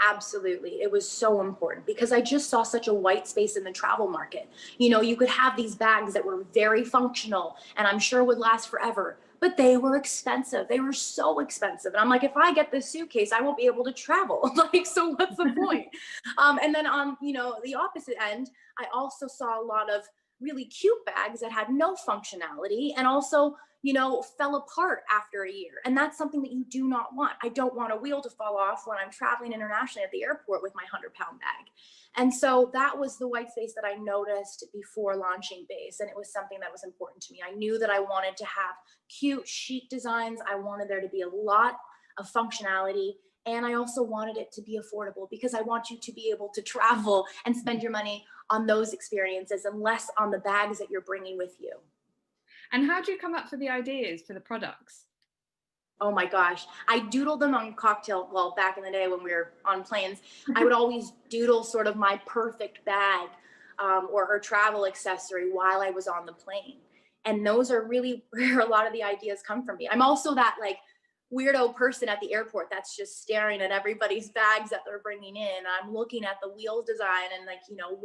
Absolutely. It was so important because I just saw such a white space in the travel market. You know, you could have these bags that were very functional and I'm sure would last forever, but they were expensive. They were so expensive. And I'm like, if I get this suitcase, I won't be able to travel. Like, so what's the point? And then on, you know, the opposite end, I also saw a lot of really cute bags that had no functionality and also, you know, fell apart after a year. And that's something that you do not want. I don't want a wheel to fall off when I'm traveling internationally at the airport with my 100-pound bag. And so that was the white space that I noticed before launching Base. And it was something that was important to me. I knew that I wanted to have cute, chic designs. I wanted there to be a lot of functionality. And I also wanted it to be affordable because I want you to be able to travel and spend your money on those experiences and less on the bags that you're bringing with you. And how do you come up with the ideas for the products? Oh my gosh. I doodled them on cocktail. Well, back in the day when we were on planes, I would always doodle sort of my perfect bag or travel accessory while I was on the plane. And those are really where a lot of the ideas come from me. I'm also that like weirdo person at the airport that's just staring at everybody's bags that they're bringing in. I'm looking at the wheel design and like, you know,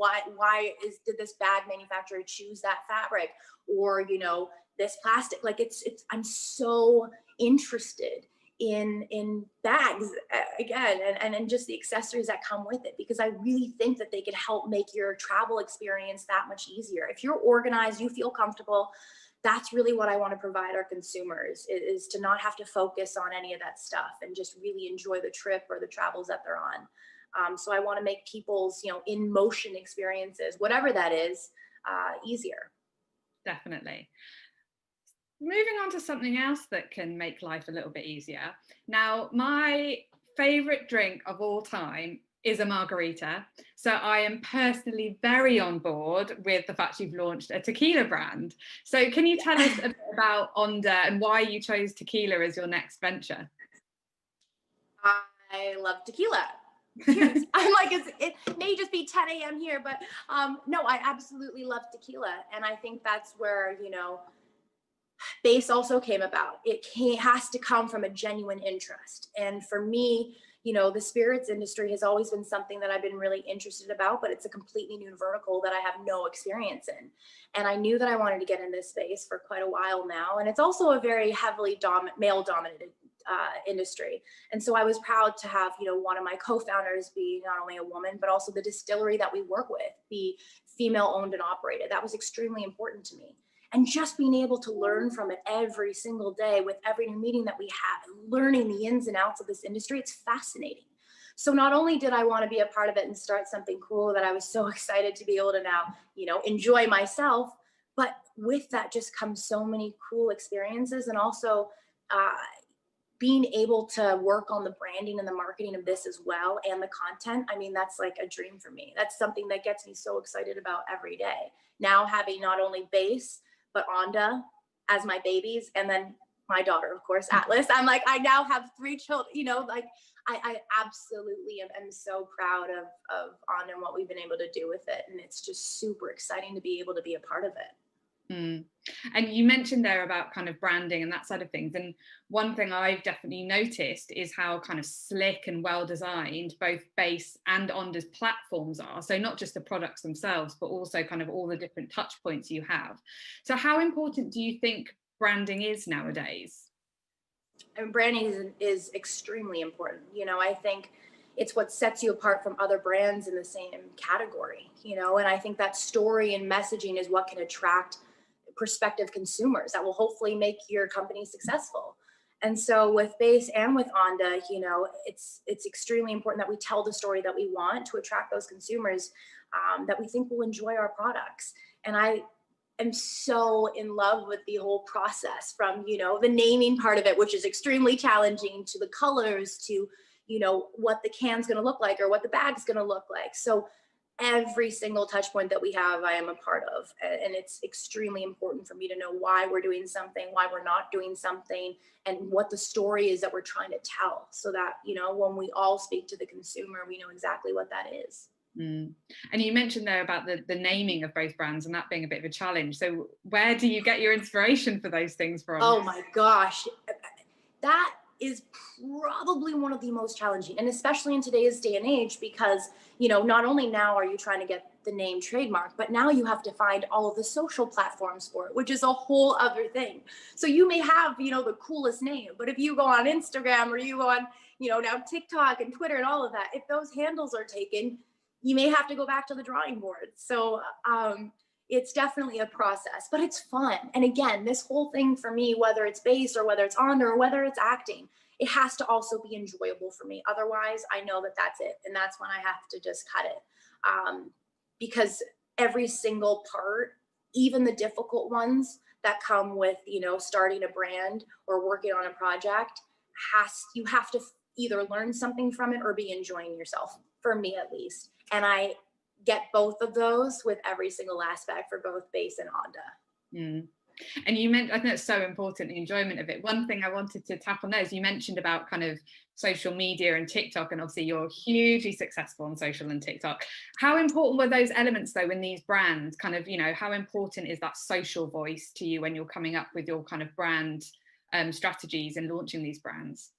did this bag manufacturer choose that fabric, or, you know, this plastic? Like I'm so interested in bags again, and just the accessories that come with it, because I really think that they could help make your travel experience that much easier. If you're organized, you feel comfortable, that's really what I want to provide our consumers, is to not have to focus on any of that stuff and just really enjoy the trip or the travels that they're on. So I want to make people's, you know, in motion experiences, whatever that is, easier. Definitely. Moving on to something else that can make life a little bit easier. Now, my favorite drink of all time is a margarita. So I am personally very on board with the fact you've launched a tequila brand. So can you tell us a bit about Onda and why you chose tequila as your next venture? I love tequila. Cheers. I'm like, it may just be 10 a.m. here, but no, I absolutely love tequila. And I think that's where, you know, Base also came about. It has to come from a genuine interest. And for me, you know, the spirits industry has always been something that I've been really interested about, but it's a completely new vertical that I have no experience in. And I knew that I wanted to get in this space for quite a while now. And it's also a very heavily male-dominated industry. And so I was proud to have, you know, one of my co-founders be not only a woman, but also the distillery that we work with be female owned and operated. That was extremely important to me. And just being able to learn from it every single day with every new meeting that we have, and learning the ins and outs of this industry, it's fascinating. So not only did I want to be a part of it and start something cool that I was so excited to be able to now, you know, enjoy myself, but with that just comes so many cool experiences, and also being able to work on the branding and the marketing of this as well, and the content. I mean, that's like a dream for me. That's something that gets me so excited about every day. Now having not only Base, but Onda as my babies, and then my daughter, of course, Atlas. I'm like, I now have 3 children, you know, like I absolutely am so proud of Onda and what we've been able to do with it. And it's just super exciting to be able to be a part of it. Mm. And you mentioned there about kind of branding and that side of things. And one thing I've definitely noticed is how kind of slick and well designed both Base and Onda's platforms are. So not just the products themselves, but also kind of all the different touch points you have. So how important do you think branding is nowadays? And branding is extremely important. You know, I think it's what sets you apart from other brands in the same category, you know, and I think that story and messaging is what can attract prospective consumers that will hopefully make your company successful. And so with Base and with Onda, you know, it's extremely important that we tell the story that we want to attract those consumers that we think will enjoy our products. And I am so in love with the whole process, from, you know, the naming part of it, which is extremely challenging, to the colors, to, you know, what the can's going to look like or what the bag's going to look like. So every single touch point that we have, I am a part of. And it's extremely important for me to know why we're doing something, why we're not doing something, and what the story is that we're trying to tell, so that, you know, when we all speak to the consumer, we know exactly what that is. Mm. And you mentioned there about the naming of both brands and that being a bit of a challenge. So where do you get your inspiration for those things from? Oh my gosh. That is probably one of the most challenging, and especially in today's day and age, because, you know, not only now are you trying to get the name trademark, but now you have to find all of the social platforms for it, which is a whole other thing. So you may have, you know, the coolest name, but if you go on Instagram or you go on, you know, now TikTok and Twitter and all of that, if those handles are taken, you may have to go back to the drawing board. So it's definitely a process, but it's fun. And again, this whole thing for me, whether it's Base or whether it's Onda or whether it's acting, it has to also be enjoyable for me. Otherwise, I know that that's it. And that's when I have to just cut it. Because every single part, even the difficult ones that come with, you know, starting a brand or working on a project, you have to either learn something from it or be enjoying yourself, for me at least. And I get both of those with every single aspect for both Base and Onda. Mm. And you mentioned, I think it's so important, the enjoyment of it. One thing I wanted to tap on there is you mentioned about kind of social media and TikTok, and obviously you're hugely successful on social and TikTok. How important were those elements though in these brands? Kind of, you know, how important is that social voice to you when you're coming up with your kind of brand strategies and launching these brands?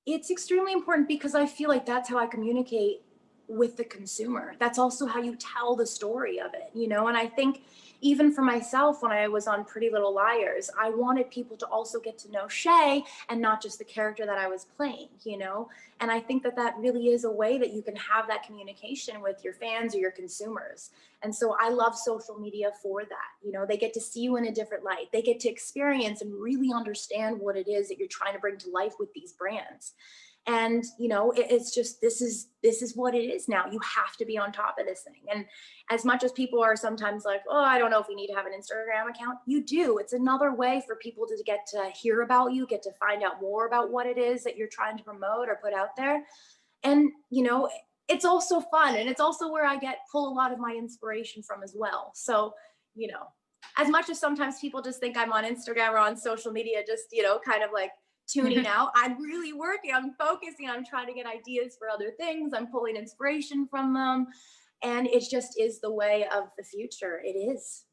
It's extremely important because I feel like that's how I communicate with the consumer. That's also how you tell the story of it, you know? And I think even for myself, when I was on Pretty Little Liars, I wanted people to also get to know Shay and not just the character that I was playing, you know? And I think that that really is a way that you can have that communication with your fans or your consumers. And so I love social media for that. You know, they get to see you in a different light. They get to experience and really understand what it is that you're trying to bring to life with these brands. And, you know, it's just, this is what it is now. You have to be on top of this thing. And as much as people are sometimes like, oh, I don't know if we need to have an Instagram account, you do. It's another way for people to get to hear about you, get to find out more about what it is that you're trying to promote or put out there. And, you know, it's also fun. And it's also where I pull a lot of my inspiration from as well. So, you know, as much as sometimes people just think I'm on Instagram or on social media, just, you know, kind of like tuning out, I'm really working, I'm focusing, I'm trying to get ideas for other things. I'm pulling inspiration from them. And it just is the way of the future. It is.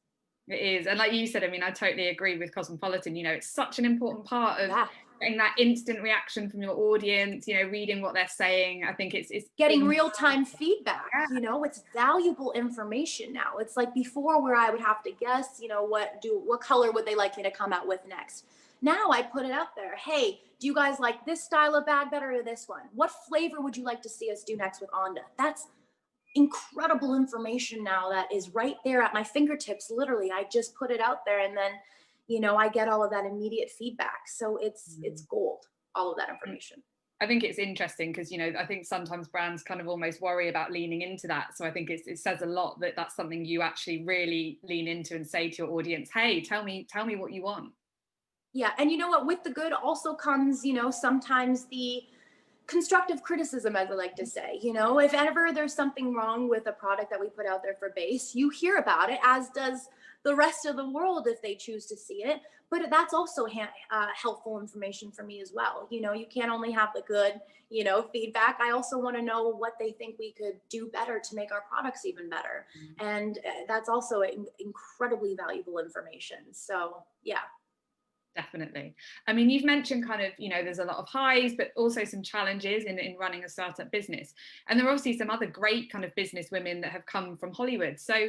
It is. And like you said, I mean, I totally agree with Cosmopolitan. You know, it's such an important part of getting that instant reaction from your audience, you know, reading what they're saying. I think it's getting real-time feedback. You know, it's valuable information now. It's like before where I would have to guess, you know, what color would they like me to come out with next? Now I put it out there. Hey, do you guys like this style of bag better or this one? What flavor would you like to see us do next with Onda? That's incredible information now that is right there at my fingertips. Literally, I just put it out there and then, you know, I get all of that immediate feedback. So it's gold, all of that information. I think it's interesting because, you know, I think sometimes brands kind of almost worry about leaning into that. So I think it says a lot that that's something you actually really lean into and say to your audience, hey, tell me what you want. Yeah. And you know what, with the good also comes, you know, sometimes the constructive criticism, as I like to say. You know, if ever there's something wrong with a product that we put out there for base, you hear about it, as does the rest of the world if they choose to see it. But that's also helpful information for me as well. You know, you can't only have the good, you know, feedback. I also want to know what they think we could do better to make our products even better. And that's also incredibly valuable information. So yeah. Definitely. I mean, you've mentioned kind of, you know, there's a lot of highs, but also some challenges in running a startup business. And there are obviously some other great kind of business women that have come from Hollywood. So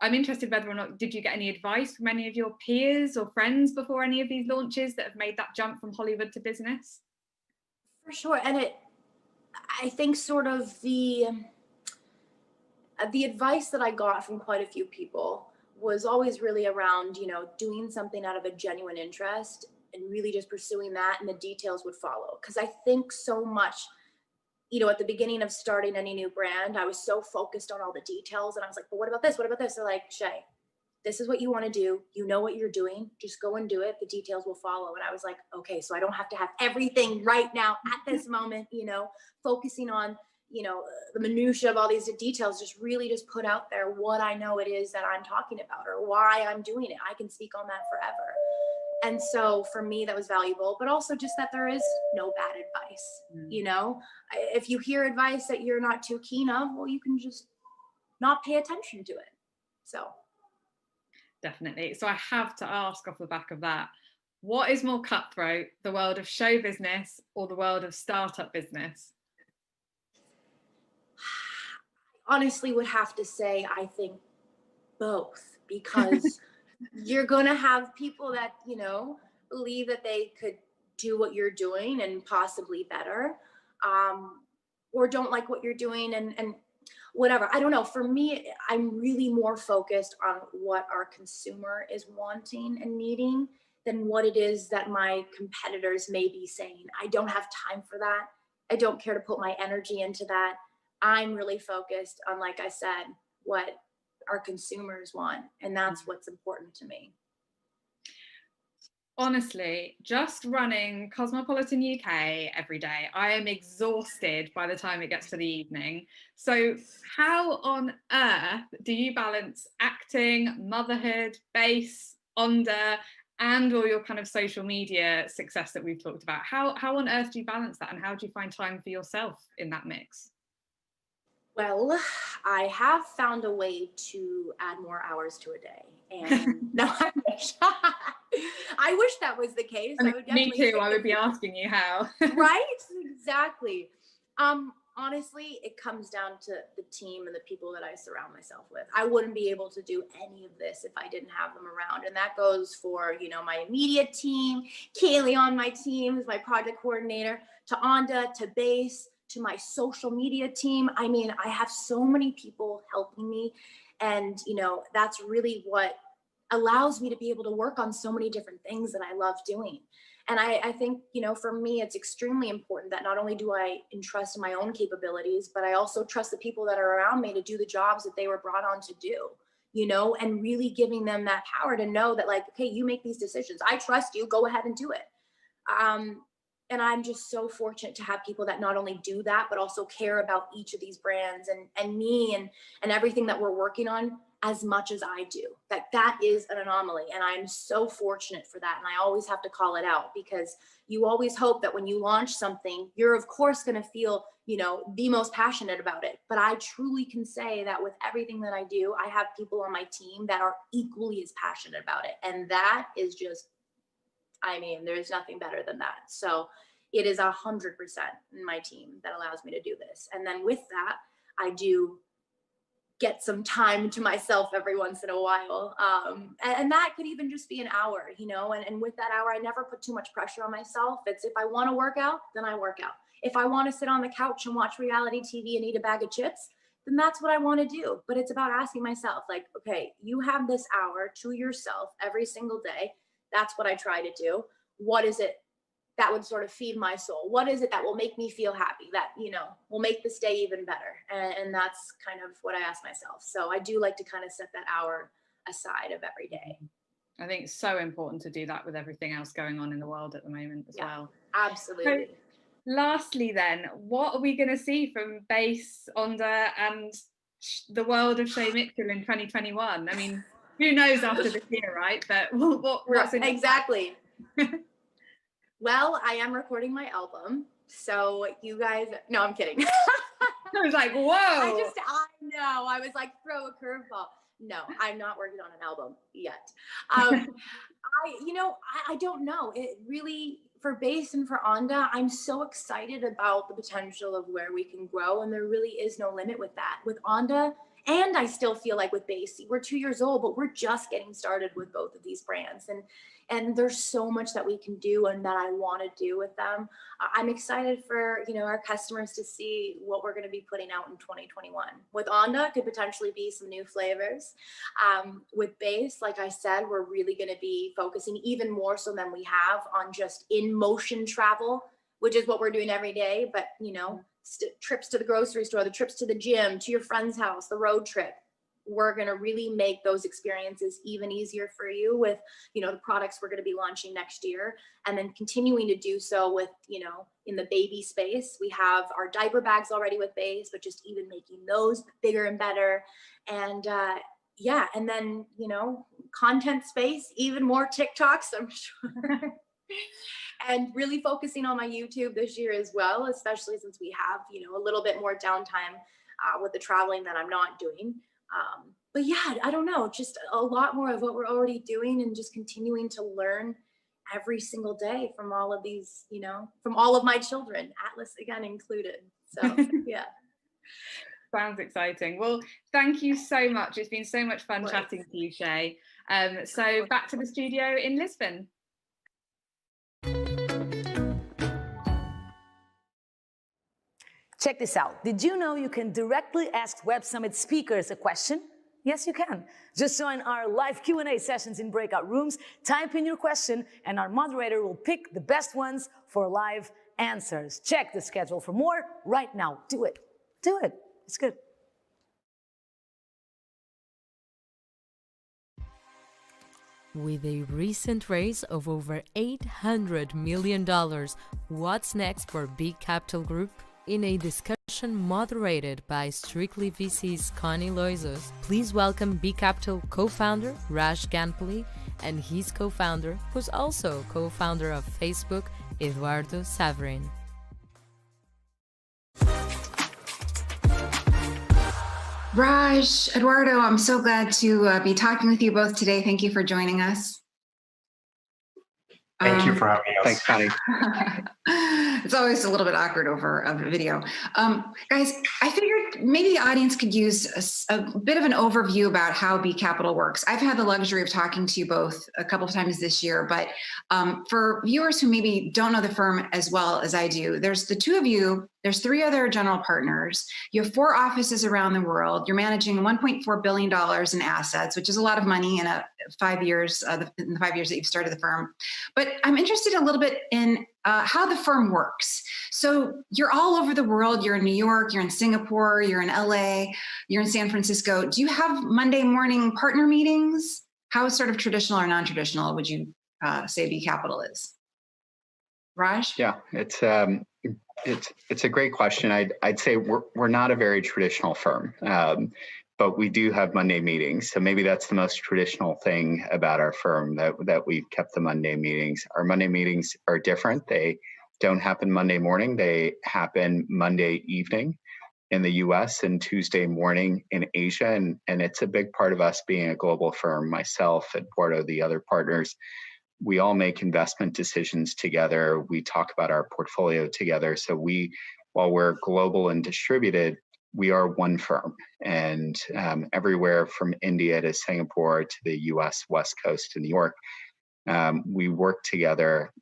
I'm interested whether or not, did you get any advice from any of your peers or friends before any of these launches that have made that jump from Hollywood to business? For sure. And I think sort of the advice that I got from quite a few people was always really around, you know, doing something out of a genuine interest and really just pursuing that, and the details would follow. Because I think so much, you know, at the beginning of starting any new brand, I was so focused on all the details, and I was like, but what about this? What about this? They're like, Shay, this is what you want to do. You know what you're doing. Just go and do it. The details will follow. And I was like, okay, so I don't have to have everything right now at this moment, you know, focusing on, you know, the minutia of all these details, just really just put out there what I know it is that I'm talking about or why I'm doing it. I can speak on that forever. And so for me, that was valuable, but also just that there is no bad advice. You know, if you hear advice that you're not too keen of, well, you can just not pay attention to it. So. Definitely. So I have to ask off the back of that, what is more cutthroat, the world of show business or the world of startup business? Honestly would have to say, I think both, because you're going to have people that, you know, believe that they could do what you're doing and possibly better, or don't like what you're doing and whatever. I don't know. For me, I'm really more focused on what our consumer is wanting and needing than what it is that my competitors may be saying. I don't have time for that. I don't care to put my energy into that. I'm really focused on, like I said, what our consumers want. And that's what's important to me. Honestly, just running Cosmopolitan UK every day, I am exhausted by the time it gets to the evening. So how on earth do you balance acting, motherhood, base, Onda, and all your kind of social media success that we've talked about. How on earth do you balance that, and how do you find time for yourself in that mix? Well, I have found a way to add more hours to a day. And no, I wish. I wish that was the case. I mean, I would me definitely too. I would be asking you how. Right? Exactly. Honestly, it comes down to the team and the people that I surround myself with. I wouldn't be able to do any of this if I didn't have them around. And that goes for, my immediate team, Kaylee on my team, who's my project coordinator, to Onda, to Base, to my social media team. I mean, I have so many people helping me. And, that's really what allows me to be able to work on so many different things that I love doing. And I think, for me, it's extremely important that not only do I entrust in my own capabilities, but I also trust the people that are around me to do the jobs that they were brought on to do, and really giving them that power to know that, like, okay, you make these decisions. I trust you, go ahead and do it. And I'm just so fortunate to have people that not only do that, but also care about each of these brands and me and everything that we're working on as much as I do. That is an anomaly. And I'm so fortunate for that. And I always have to call it out, because you always hope that when you launch something, you're of course going to feel, the most passionate about it. But I truly can say that with everything that I do, I have people on my team that are equally as passionate about it. And that is just, there's nothing better than that. So it is 100% in my team that allows me to do this. And then with that, I do get some time to myself every once in a while. And that could even just be an hour, and with that hour, I never put too much pressure on myself. It's if I want to work out, then I work out. If I want to sit on the couch and watch reality TV and eat a bag of chips, then that's what I want to do. But it's about asking myself, like, okay, you have this hour to yourself every single day. That's what I try to do. What is it that would sort of feed my soul? What is it that will make me feel happy, that, will make this day even better? And that's kind of what I ask myself. So I do like to kind of set that hour aside of every day. I think it's so important to do that with everything else going on in the world at the moment as well. Absolutely. So, lastly then, what are we going to see from Base, Onda and the world of Shay Mitchell in 2021? I mean, who knows after this year, right? But what's in exactly. Well, I am recording my album, so you guys, no, I'm kidding. I was like, whoa. I know, I was like, throw a curveball. No, I'm not working on an album yet. I don't know. It really, for Base and for Onda, I'm so excited about the potential of where we can grow, and there really is no limit with that. With Onda, and I still feel like with Base, we're 2 years old, but we're just getting started with both of these brands. And there's so much that we can do and that I want to do with them. I'm excited for, our customers to see what we're going to be putting out in 2021. With Onda, could potentially be some new flavors. With Base, like I said, we're really going to be focusing even more so than we have on just in-motion travel, which is what we're doing every day. But, trips to the grocery store, the trips to the gym, to your friend's house, the road trip. We're going to really make those experiences even easier for you with, the products we're going to be launching next year, and then continuing to do so with, in the baby space. We have our diaper bags already with Base, but just even making those bigger and better. And and then, content space, even more TikToks, I'm sure. And really focusing on my YouTube this year as well, especially since we have, a little bit more downtime with the traveling that I'm not doing. But yeah, I don't know, just a lot more of what we're already doing, and just continuing to learn every single day from all of these, from all of my children, Atlas again included. So yeah. Sounds exciting. Well, thank you so much. It's been so much fun chatting to you, Shay. So back to the studio in Lisbon. Check this out. Did you know you can directly ask Web Summit speakers a question? Yes, you can. Just join our live Q&A sessions in breakout rooms, type in your question, and our moderator will pick the best ones for live answers. Check the schedule for more right now. Do it. Do it. It's good. With a recent raise of over $800 million, what's next for Big Capital Group? In a discussion moderated by Strictly VC's Connie Loizos, please welcome Big Capital co-founder Raj Ganpally and his co-founder, who's also co-founder of Facebook, Eduardo Saverin. Raj, Eduardo, I'm so glad to be talking with you both today. Thank you for joining us. Thank you for having us. Thanks, Connie. It's always a little bit awkward over a video. Guys, I figured maybe the audience could use a bit of an overview about how B Capital works. I've had the luxury of talking to you both a couple of times this year, but for viewers who maybe don't know the firm as well as I do, there's the two of you, there's 3 other general partners. You have 4 offices around the world. You're managing $1.4 billion in assets, which is a lot of money in 5 years, in the 5 years that you've started the firm. But I'm interested a little bit in how the firm works. So you're all over the world. You're in New York, you're in Singapore, you're in LA, you're in San Francisco. Do you have Monday morning partner meetings? How sort of traditional or non-traditional would you say B Capital is? Raj? Yeah, it's a great question. I'd say we're not a very traditional firm, but we do have Monday meetings. So maybe that's the most traditional thing about our firm, that we've kept the Monday meetings. Our Monday meetings are different. They don't happen Monday morning. They happen Monday evening in the US and Tuesday morning in Asia. And it's a big part of us being a global firm. Myself, Eduardo, the other partners, we all make investment decisions together. We talk about our portfolio together. So while we're global and distributed, we are one firm. And everywhere from India to Singapore to the US West Coast to New York, we work together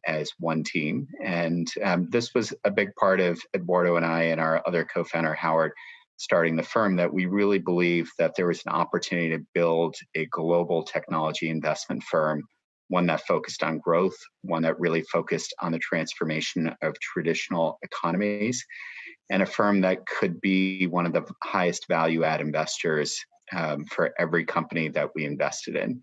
as one team. And this was a big part of Eduardo and I and our other co-founder, Howard, starting the firm, that we really believed that there was an opportunity to build a global technology investment firm, one that focused on growth, one that really focused on the transformation of traditional economies, and a firm that could be one of the highest value add investors for every company that we invested in.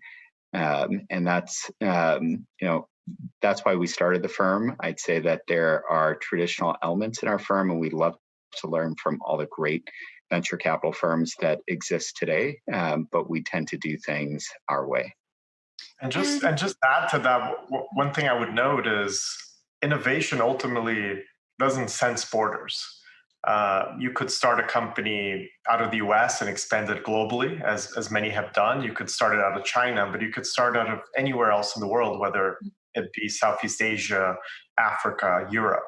And that's, that's why we started the firm. I'd say that there are traditional elements in our firm, and we love to learn from all the great venture capital firms that exist today, but we tend to do things our way. And just add to that, one thing I would note is innovation ultimately doesn't sense borders. You could start a company out of the US and expand it globally, as many have done. You could start it out of China, but you could start out of anywhere else in the world, whether it be Southeast Asia, Africa, Europe.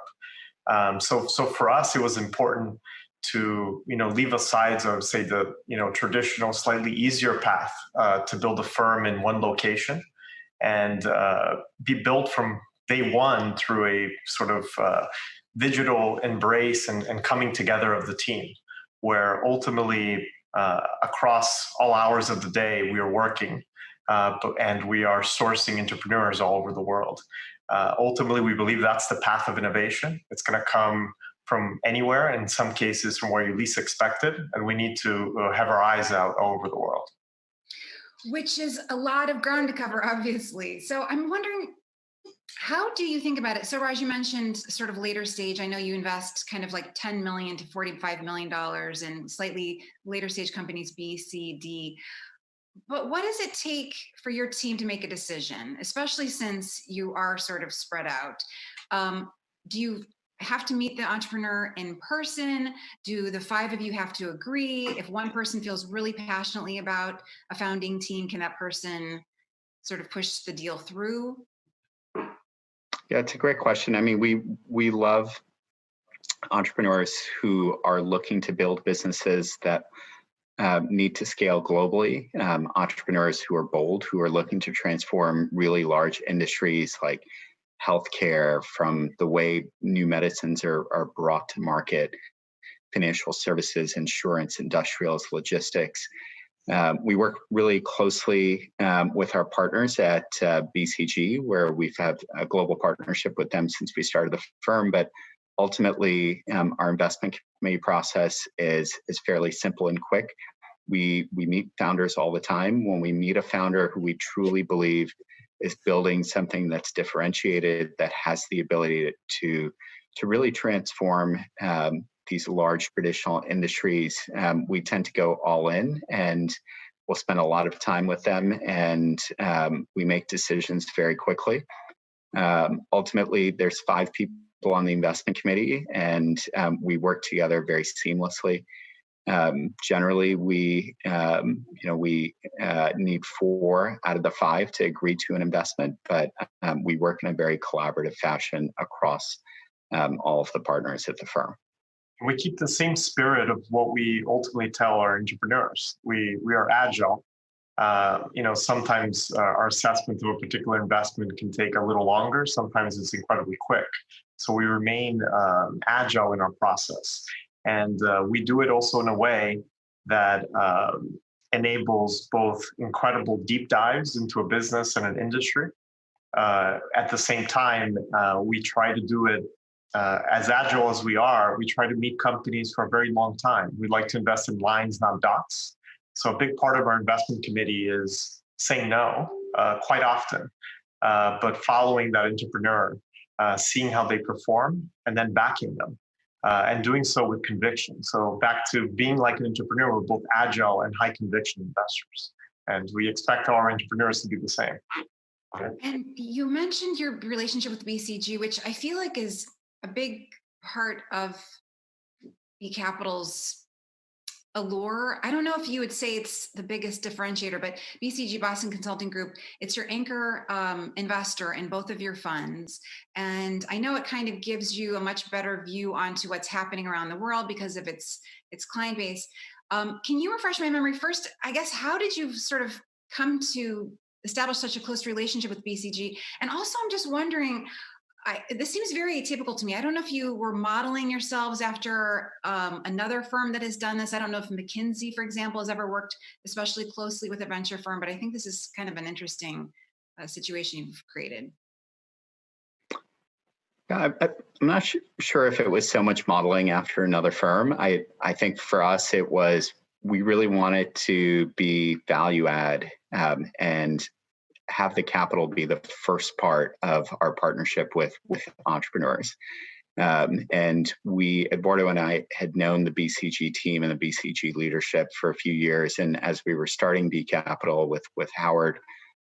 So for us, it was important to leave aside, I would say, the traditional, slightly easier path to build a firm in one location and be built from day one through a sort of digital embrace and coming together of the team, where ultimately across all hours of the day we are working and we are sourcing entrepreneurs all over the world. Ultimately, we believe that's the path of innovation. It's going to come from anywhere, in some cases from where you least expect it, and we need to have our eyes out all over the world. Which is a lot of ground to cover, obviously. So I'm wondering, how do you think about it? So Raj, you mentioned sort of later stage. I know you invest kind of like $10 million to $45 million in slightly later stage companies, B, C, D. But what does it take for your team to make a decision, especially since you are sort of spread out? Do you have to meet the entrepreneur in person? Do the 5 of you have to agree? If one person feels really passionately about a founding team, can that person sort of push the deal through? Yeah, it's a great question. I mean, we love entrepreneurs who are looking to build businesses that need to scale globally, entrepreneurs who are bold, who are looking to transform really large industries like healthcare, from the way new medicines are brought to market, financial services, insurance, industrials, logistics. We work really closely with our partners at BCG, where we've had a global partnership with them since we started the firm. But ultimately, our investment committee process is fairly simple and quick. We meet founders all the time. When we meet a founder who we truly believe is building something that's differentiated, that has the ability to really transform these large traditional industries, we tend to go all in. And we'll spend a lot of time with them, and we make decisions very quickly. Ultimately, there's 5 people on the investment committee, and we work together very seamlessly. Generally, we need 4 out of the 5 to agree to an investment, but we work in a very collaborative fashion across all of the partners at the firm. We keep the same spirit of what we ultimately tell our entrepreneurs. We are agile. Sometimes our assessment of a particular investment can take a little longer. Sometimes it's incredibly quick. So we remain agile in our process. And we do it also in a way that enables both incredible deep dives into a business and an industry. At the same time, we try to do it as agile as we are. We try to meet companies for a very long time. We like to invest in lines, not dots. So a big part of our investment committee is saying no quite often, but following that entrepreneur, seeing how they perform, and then backing them. And doing so with conviction. So back to being like an entrepreneur, we're both agile and high conviction investors. And we expect our entrepreneurs to be the same. And you mentioned your relationship with BCG, which I feel like is a big part of B Capital's allure. I don't know if you would say it's the biggest differentiator, but BCG, Boston Consulting Group, it's your anchor investor in both of your funds. And I know it kind of gives you a much better view onto what's happening around the world because of its client base. Can you refresh my memory first? I guess, how did you sort of come to establish such a close relationship with BCG? And also, I'm just wondering, this seems very atypical to me. I don't know if you were modeling yourselves after another firm that has done this. I don't know if McKinsey, for example, has ever worked especially closely with a venture firm, but I think this is kind of an interesting situation you've created. I'm not sure if it was so much modeling after another firm. I think for us, it was, we really wanted to be value add and have the capital be the first part of our partnership with entrepreneurs. And we, Eduardo and I, had known the BCG team and the BCG leadership for a few years. And as we were starting B Capital with Howard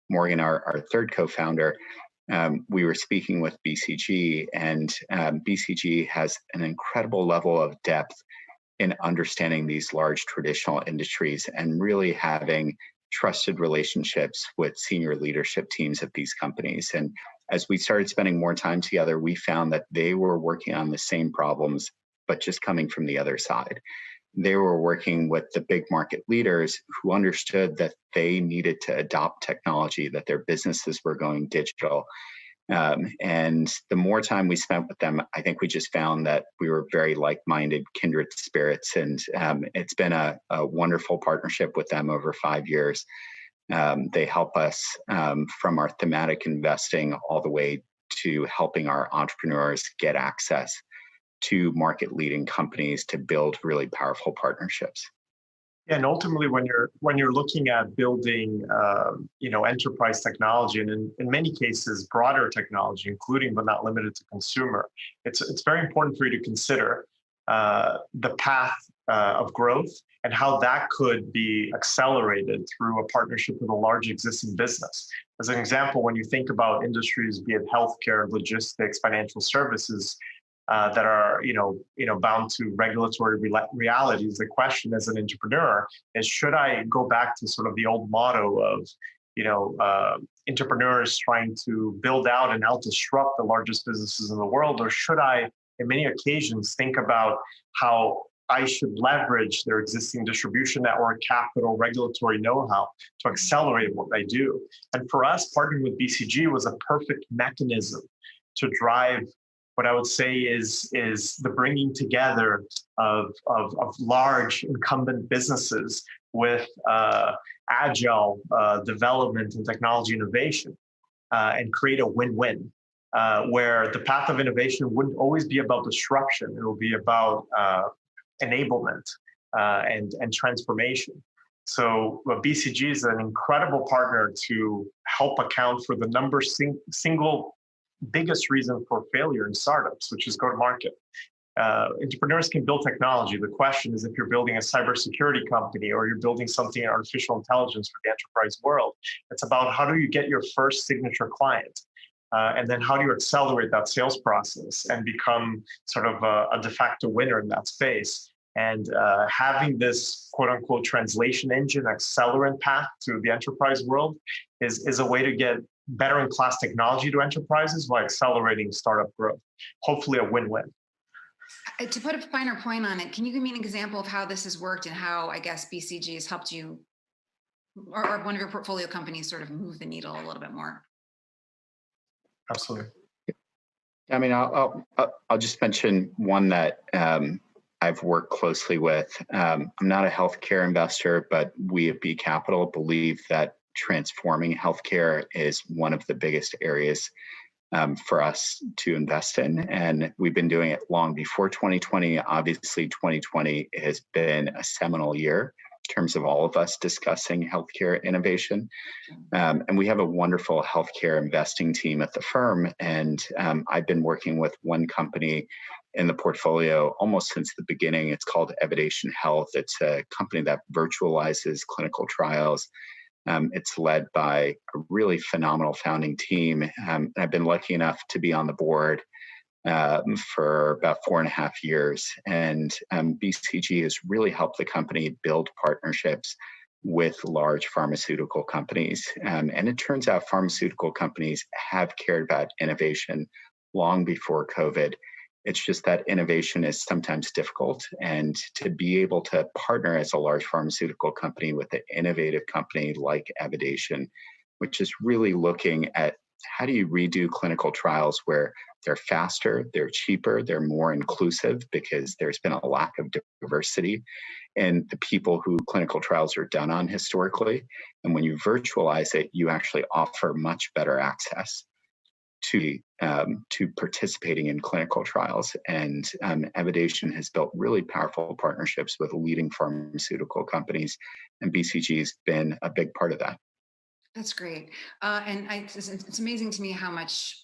Morgan, our third co-founder, we were speaking with BCG, and BCG has an incredible level of depth in understanding these large traditional industries and really having trusted relationships with senior leadership teams at these companies. And as we started spending more time together, we found that they were working on the same problems, but just coming from the other side. They were working with the big market leaders who understood that they needed to adopt technology, that their businesses were going digital. And the more time we spent with them, I think we just found that we were very like-minded, kindred spirits. And it's been a wonderful partnership with them over 5 years. They help us from our thematic investing all the way to helping our entrepreneurs get access to market-leading companies to build really powerful partnerships. And ultimately, when you're looking at building, enterprise technology, and in many cases broader technology, including but not limited to consumer, it's very important for you to consider the path of growth and how that could be accelerated through a partnership with a large existing business. As an example, when you think about industries, be it healthcare, logistics, financial services, that are bound to regulatory realities, the question as an entrepreneur is, should I go back to sort of the old motto of entrepreneurs trying to build out and out-disrupt the largest businesses in the world, or should I, in many occasions, think about how I should leverage their existing distribution network, capital, regulatory know-how to accelerate what they do? And for us, partnering with BCG was a perfect mechanism to drive what I would say is the bringing together of large incumbent businesses with agile development and technology innovation, and create a win-win, where the path of innovation wouldn't always be about disruption. It will be about enablement and transformation. So BCG is an incredible partner to help account for the single biggest reason for failure in startups, which is go to market. Entrepreneurs can build technology. The question is if you're building a cybersecurity company or you're building something in artificial intelligence for the enterprise world, it's about how do you get your first signature client? And then how do you accelerate that sales process and become sort of a de facto winner in that space? And having this quote unquote translation engine accelerant path to the enterprise world is a way to get better in class technology to enterprises while accelerating startup growth. Hopefully a win-win. To put a finer point on it, can you give me an example of how this has worked and how, I guess, BCG has helped you or one of your portfolio companies sort of move the needle a little bit more? Absolutely. I mean, I'll just mention one that I've worked closely with. I'm not a healthcare investor, but we at B Capital believe that transforming healthcare is one of the biggest areas for us to invest in. And we've been doing it long before 2020. Obviously, 2020 has been a seminal year in terms of all of us discussing healthcare innovation. And we have a wonderful healthcare investing team at the firm. And I've been working with one company in the portfolio almost since the beginning. It's called Evidation Health. It's a company that virtualizes clinical trials. It's led by a really phenomenal founding team. I've been lucky enough to be on the board for about 4.5 years. And BCG has really helped the company build partnerships with large pharmaceutical companies. And it turns out pharmaceutical companies have cared about innovation long before COVID. It's just that innovation is sometimes difficult. And to be able to partner as a large pharmaceutical company with an innovative company like Evidation, which is really looking at how do you redo clinical trials where they're faster, they're cheaper, they're more inclusive, because there's been a lack of diversity in the people who clinical trials are done on historically. And when you virtualize it, you actually offer much better access to participating in clinical trials. And Evidation has built really powerful partnerships with leading pharmaceutical companies, and BCG has been a big part of that. That's great. And it's amazing to me how much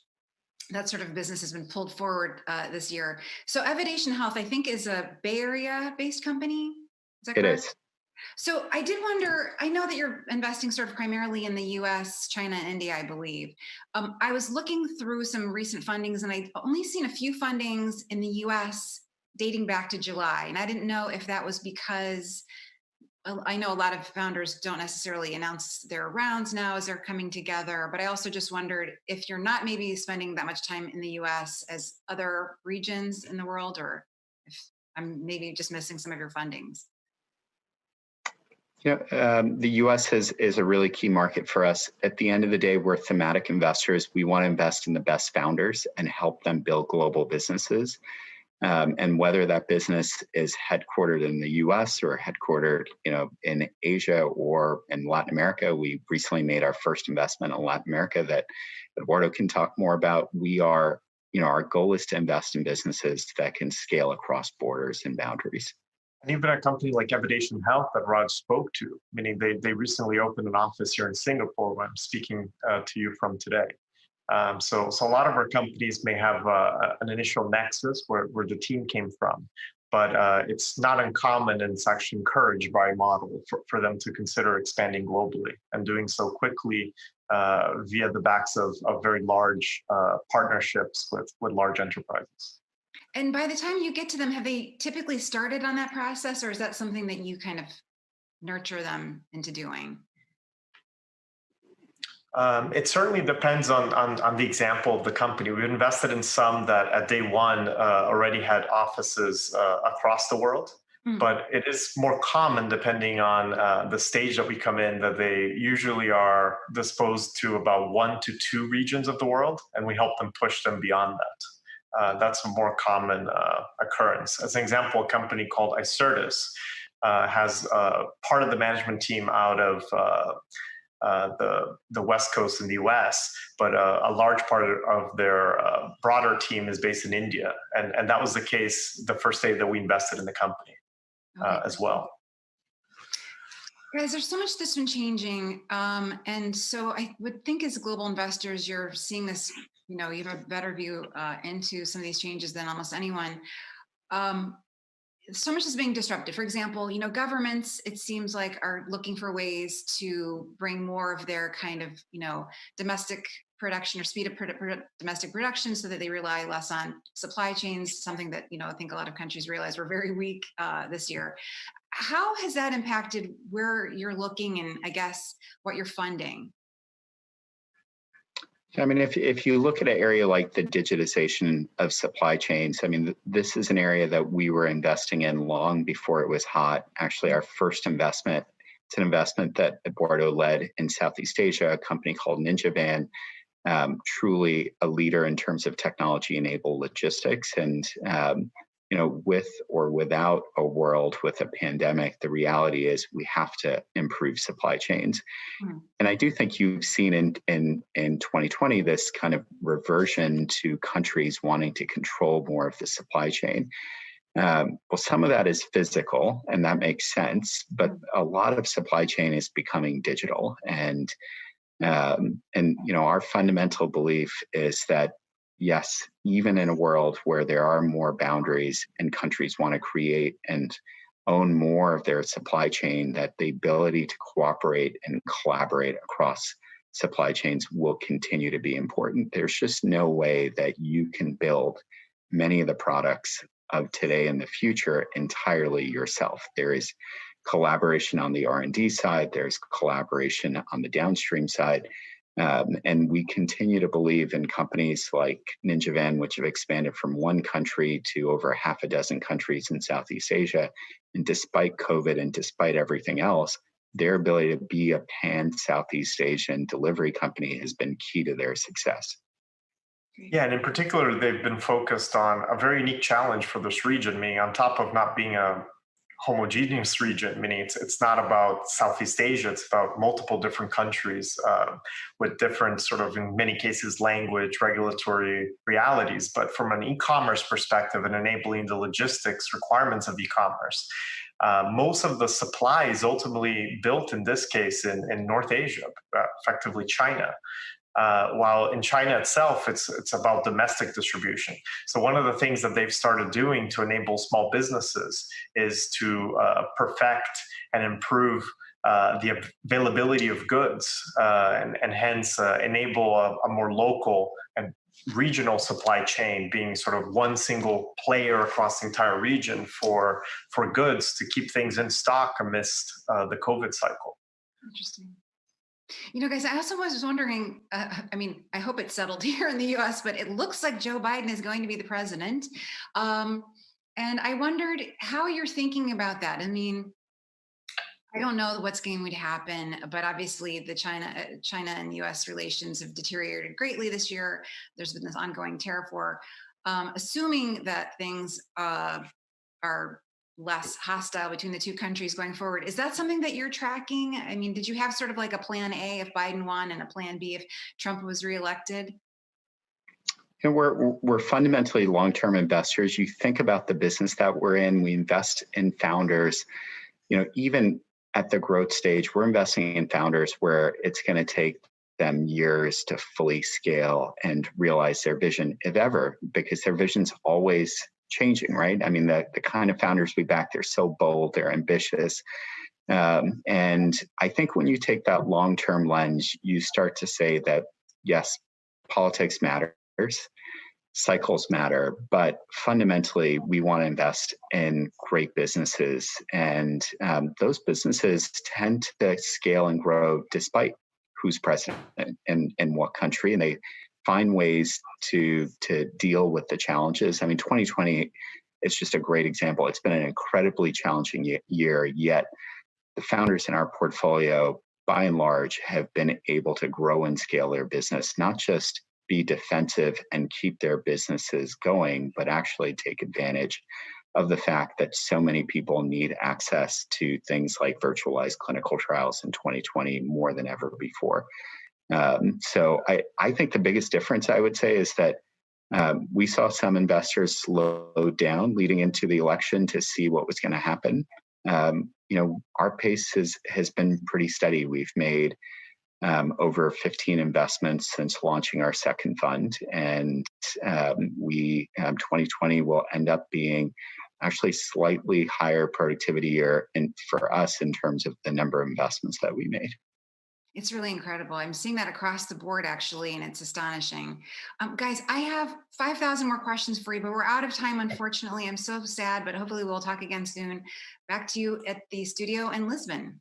that sort of business has been pulled forward this year. So Evidation Health, I think, is a Bay Area-based company. Is that correct? It is. So I did wonder, I know that you're investing sort of primarily in the US, China, and India, I believe. I was looking through some recent fundings, and I've only seen a few fundings in the US dating back to July. And I didn't know if that was because I know a lot of founders don't necessarily announce their rounds now as they're coming together, but I also just wondered if you're not maybe spending that much time in the US as other regions in the world, or if I'm maybe just missing some of your fundings. The U.S. is a really key market for us. At the end of the day, we're thematic investors. We want to invest in the best founders and help them build global businesses. And whether that business is headquartered in the U.S. or headquartered, in Asia or in Latin America, we recently made our first investment in Latin America that Eduardo can talk more about. We are, our goal is to invest in businesses that can scale across borders and boundaries. And even a company like Evidation Health that Raj spoke to, meaning they recently opened an office here in Singapore, where I'm speaking to you from today. So a lot of our companies may have an initial nexus where the team came from, but it's not uncommon, and it's actually encouraged by a model for them to consider expanding globally and doing so quickly via the backs of very large partnerships with large enterprises. And by the time you get to them, have they typically started on that process, or is that something that you kind of nurture them into doing? It certainly depends on the example of the company. We've invested in some that at day one already had offices across the world, but it is more common, depending on the stage that we come in, that they usually are disposed to about 1 to 2 regions of the world, and we help them push them beyond that. That's a more common occurrence. As an example, a company called Icertis has part of the management team out of the West Coast in the US, but a large part of their broader team is based in India. And that was the case the first day that we invested in the company as well. Guys, there's so much that's been changing. And so I would think as global investors, you're seeing this, you have a better view into some of these changes than almost anyone. so much is being disrupted. For example, governments, it seems like, are looking for ways to bring more of their kind of, domestic production or speed of domestic production so that they rely less on supply chains, something that, I think a lot of countries realize we're very weak this year. How has that impacted where you're looking and I guess what you're funding? I mean, if you look at an area like the digitization of supply chains, I mean, this is an area that we were investing in long before it was hot. Actually, our first investment, it's an investment that Eduardo led in Southeast Asia, a company called NinjaVan, truly a leader in terms of technology-enabled logistics. And with or without a world with a pandemic, the reality is we have to improve supply chains. And I do think you've seen in 2020 this kind of reversion to countries wanting to control more of the supply chain. Well, some of that is physical, and that makes sense, but a lot of supply chain is becoming digital. And our fundamental belief is that yes, even in a world where there are more boundaries and countries want to create and own more of their supply chain, that the ability to cooperate and collaborate across supply chains will continue to be important. There's just no way that you can build many of the products of today and the future entirely yourself. There is collaboration on the R&D side, there's collaboration on the downstream side. And we continue to believe in companies like NinjaVan, which have expanded from one country to over half a dozen countries in Southeast Asia. And despite COVID and despite everything else, their ability to be a pan-Southeast Asian delivery company has been key to their success. Yeah, and in particular, they've been focused on a very unique challenge for this region, meaning on top of not being a homogeneous region, meaning it's not about Southeast Asia, it's about multiple different countries with different sort of, in many cases, language, regulatory realities. But from an e-commerce perspective and enabling the logistics requirements of e-commerce, most of the supply is ultimately built, in this case, in North Asia, effectively China. While in China itself, it's about domestic distribution. So one of the things that they've started doing to enable small businesses is to perfect and improve the availability of goods and hence enable a more local and regional supply chain, being sort of one single player across the entire region for goods to keep things in stock amidst the COVID cycle. Interesting. Guys, I also was wondering, I hope it's settled here in the US, but it looks like Joe Biden is going to be the president. And I wondered how you're thinking about that. I mean, I don't know what's going to happen, but obviously the China and US relations have deteriorated greatly this year. There's been this ongoing tariff war. Assuming that things are less hostile between the two countries going forward. Is that something that you're tracking? I mean, did you have sort of like a plan A if Biden won and a plan B if Trump was reelected? We're fundamentally long-term investors. You think about the business that we're in, we invest in founders. Even at the growth stage, we're investing in founders where it's going to take them years to fully scale and realize their vision, if ever, because their vision's always changing, right? I mean, the kind of founders we back, they're so bold, they're ambitious. And I think when you take that long-term lens, you start to say that, yes, politics matters, cycles matter, but fundamentally, we want to invest in great businesses. And those businesses tend to scale and grow despite who's president and what country, and they find ways to deal with the challenges. I mean, 2020 is just a great example. It's been an incredibly challenging year, yet the founders in our portfolio, by and large, have been able to grow and scale their business, not just be defensive and keep their businesses going, but actually take advantage of the fact that so many people need access to things like virtualized clinical trials in 2020 more than ever before. So I think the biggest difference, I would say, is that we saw some investors slow down leading into the election to see what was going to happen. Our pace has been pretty steady. We've made over 15 investments since launching our second fund. And 2020 will end up being actually slightly higher productivity year for us in terms of the number of investments that we made. It's really incredible. I'm seeing that across the board, actually, and it's astonishing. Guys, I have 5,000 more questions for you, but we're out of time, unfortunately. I'm so sad, but hopefully we'll talk again soon. Back to you at the studio in Lisbon.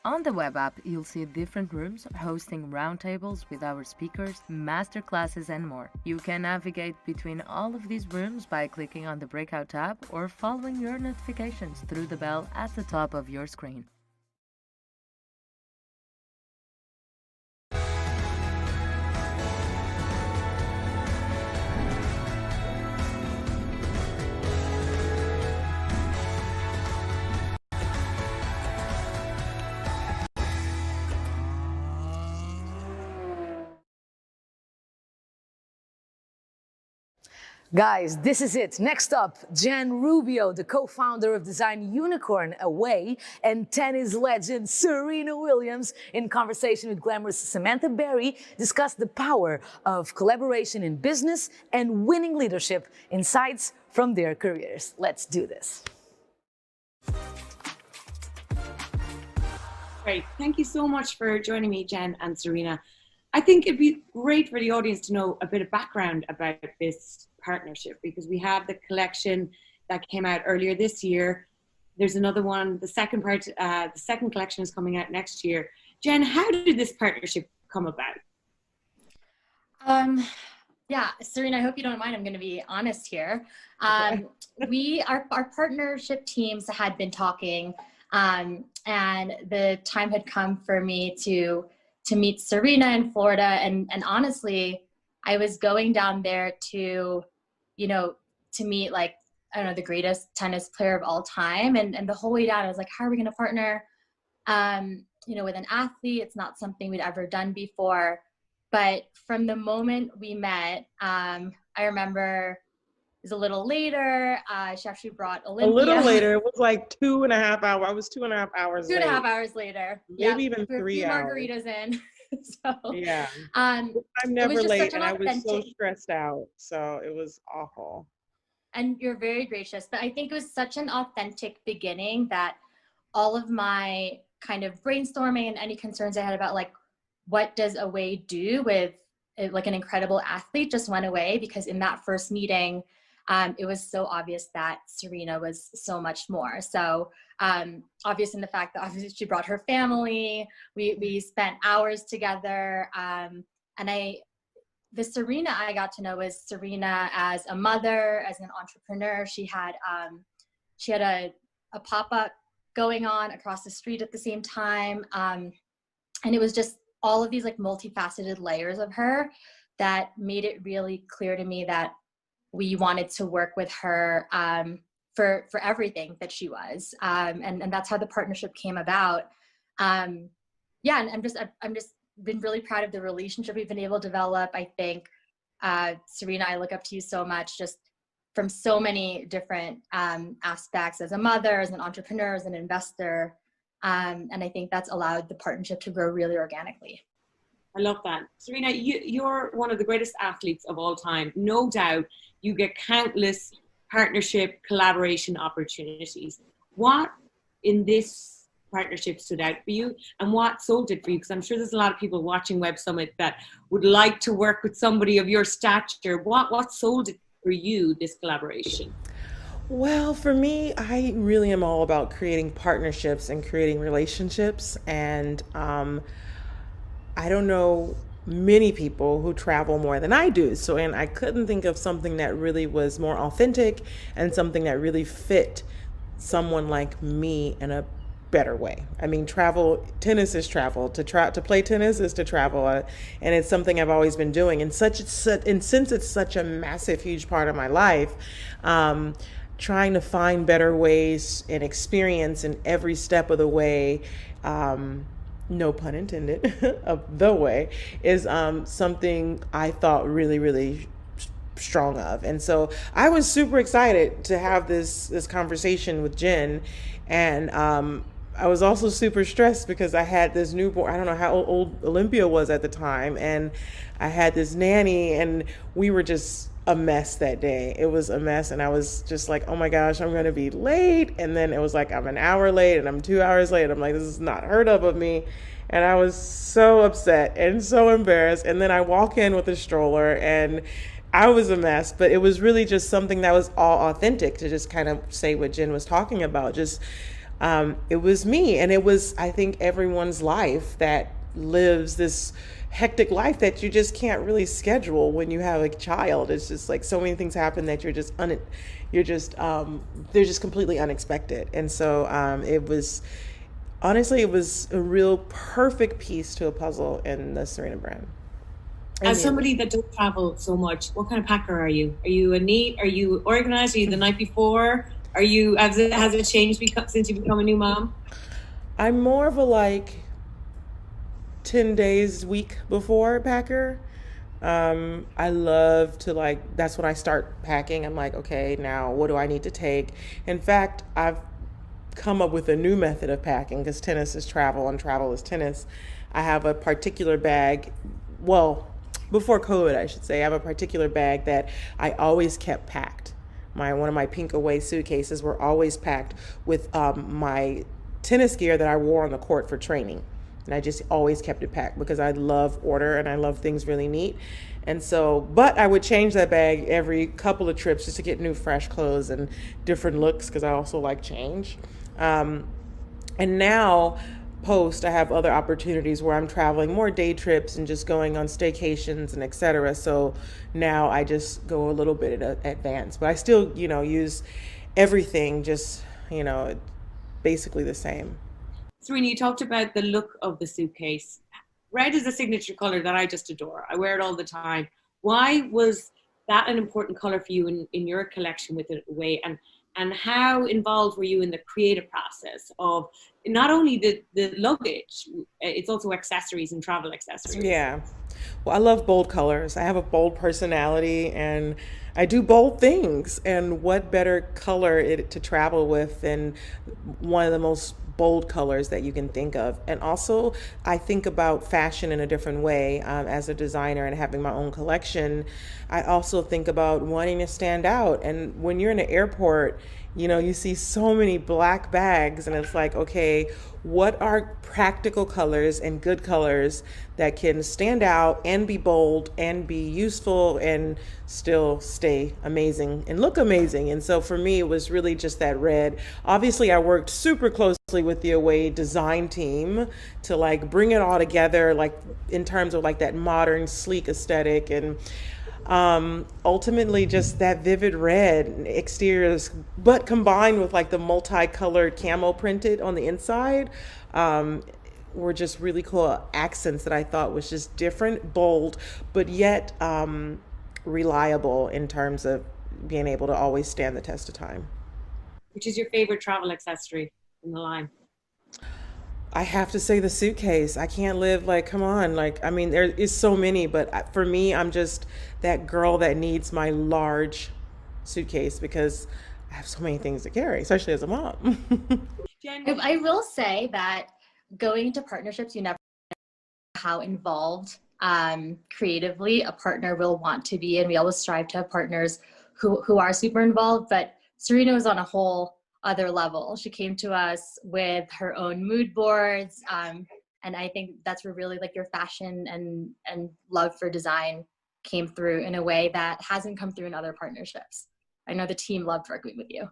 On the web app, you'll see different rooms hosting roundtables with our speakers, masterclasses, and more. You can navigate between all of these rooms by clicking on the Breakout tab or following your notifications through the bell at the top of your screen. Guys, this is it. Next up, Jen Rubio, the co-founder of Design Unicorn Away, and tennis legend Serena Williams, in conversation with glamorous Samantha Berry, discuss the power of collaboration in business and winning leadership insights from their careers. Let's do this. Great. Thank you so much for joining me, Jen and Serena. I think it'd be great for the audience to know a bit of background about this partnership, because we have the collection that came out earlier this year. There's another one, the second collection is coming out next year. Jen, how did this partnership come about? Yeah, Serena, I hope you don't mind. I'm going to be honest here. Our partnership teams had been talking, and the time had come for me to meet Serena in Florida. And honestly, I was going down there to meet, like, I don't know, the greatest tennis player of all time. And the whole way down, I was like, how are we going to partner, with an athlete? It's not something we'd ever done before. But from the moment we met, I remember it was a little later. She actually brought Olympia. A little later. It was like 2.5 hours. I was 2.5 hours late. 2.5 hours later. Maybe even 3 hours. Margaritas in. So yeah. I'm never late, and I was so stressed out. So it was awful. And you're very gracious. But I think it was such an authentic beginning that all of my kind of brainstorming and any concerns I had about, like, what does Away do with, like, an incredible athlete just went away, because in that first meeting, it was so obvious that Serena was so much more. So obvious in the fact that obviously she brought her family, we spent hours together. And the Serena I got to know was Serena as a mother, as an entrepreneur. She had a pop-up going on across the street at the same time. And it was just all of these, like, multifaceted layers of her that made it really clear to me that we wanted to work with her for everything that she was. And that's how the partnership came about. And I'm just been really proud of the relationship we've been able to develop. I think, Serena, I look up to you so much, just from so many different aspects, as a mother, as an entrepreneur, as an investor. And I think that's allowed the partnership to grow really organically. I love that. Serena, you're one of the greatest athletes of all time. No doubt you get countless partnership, collaboration opportunities. What in this partnership stood out for you, and what sold it for you? Because I'm sure there's a lot of people watching Web Summit that would like to work with somebody of your stature. What sold it for you, this collaboration? Well, for me, I really am all about creating partnerships and creating relationships. And I don't know many people who travel more than I do. So, and I couldn't think of something that really was more authentic and something that really fit someone like me in a better way. I mean, tennis is travel. To play tennis is to travel, and it's something I've always been doing. And since it's such a massive, huge part of my life, trying to find better ways and experience in every step of the way, no pun intended, of the way, is something I thought really, really strong of. And so I was super excited to have this conversation with Jen. And I was also super stressed because I had this newborn. I don't know how old Olympia was at the time. And I had this nanny, and we were just a mess that day. It was a mess. And I was just like, oh my gosh, I'm going to be late. And then it was like, I'm an hour late and I'm 2 hours late. I'm like, this is not heard of me. And I was so upset and so embarrassed. And then I walk in with a stroller, and I was a mess, but it was really just something that was all authentic, to just kind of say what Jen was talking about. Just, it was me. And it was, I think, everyone's life that lives this hectic life that you just can't really schedule when you have a child. It's just like so many things happen that they're just completely unexpected. And so it was, honestly, it was a real perfect piece to a puzzle in the Serena brand. As somebody that does travel so much, what kind of packer are you? Are you a neat? Are you organized? Are you the night before? Are you, has it changed since you've become a new mom? I'm more of a like 10 days week before packer. I love to that's when I start packing. I'm like, okay, now what do I need to take? In fact, I've come up with a new method of packing, because tennis is travel and travel is tennis. I have a particular bag, well, before COVID, I should say, I have a particular bag that I always kept packed. One of my pink away suitcases were always packed with my tennis gear that I wore on the court for training. And I just always kept it packed because I love order and I love things really neat. And so, but I would change that bag every couple of trips just to get new fresh clothes and different looks, because I also like change. And now, post, I have other opportunities where I'm traveling more day trips and just going on staycations and etc. So now I just go a little bit in advance, but I still, use everything just, basically the same. Serena, you talked about the look of the suitcase. Red is a signature color that I just adore. I wear it all the time. Why was that an important color for you in your collection with it away? And how involved were you in the creative process of not only the luggage, it's also accessories and travel accessories? Yeah. Well, I love bold colors. I have a bold personality and I do bold things. And what better color to travel with than one of the most bold colors that you can think of. And also, I think about fashion in a different way. As a designer and having my own collection, I also think about wanting to stand out. And when you're in an airport, you see so many black bags, and it's like, okay, what are practical colors and good colors that can stand out and be bold and be useful and still stay amazing and look amazing? And so for me, it was really just that red. Obviously, I worked super closely with the Away design team to bring it all together, in terms of that modern, sleek aesthetic, and ultimately just that vivid red exteriors, but combined with the multicolored camo printed on the inside, were just really cool accents that I thought was just different, bold, but yet reliable in terms of being able to always stand the test of time. Which is your favorite travel accessory in the line? I have to say the suitcase. I can't live come on. There is so many, but for me, I'm just that girl that needs my large suitcase because I have so many things to carry, especially as a mom. I will say that going into partnerships, you never know how involved creatively a partner will want to be. And we always strive to have partners who are super involved, but Serena was on a whole other level. She came to us with her own mood boards. And I think that's where really your fashion and love for design came through in a way that hasn't come through in other partnerships. I know the team loved working with you.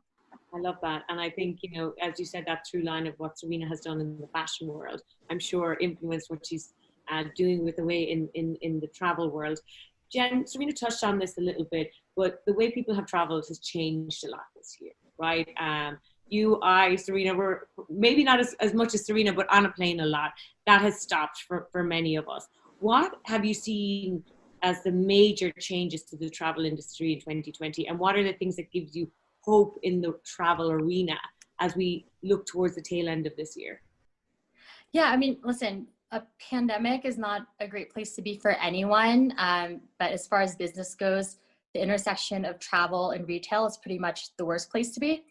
I love that. And I think, as you said, that through line of what Serena has done in the fashion world, I'm sure influenced what she's doing with the way in the travel world. Jen, Serena touched on this a little bit, but the way people have traveled has changed a lot this year, right? Serena, were maybe not as much as Serena, but on a plane a lot. That has stopped for many of us. What have you seen as the major changes to the travel industry in 2020? And what are the things that gives you hope in the travel arena as we look towards the tail end of this year? Yeah, listen, a pandemic is not a great place to be for anyone. But as far as business goes, the intersection of travel and retail is pretty much the worst place to be.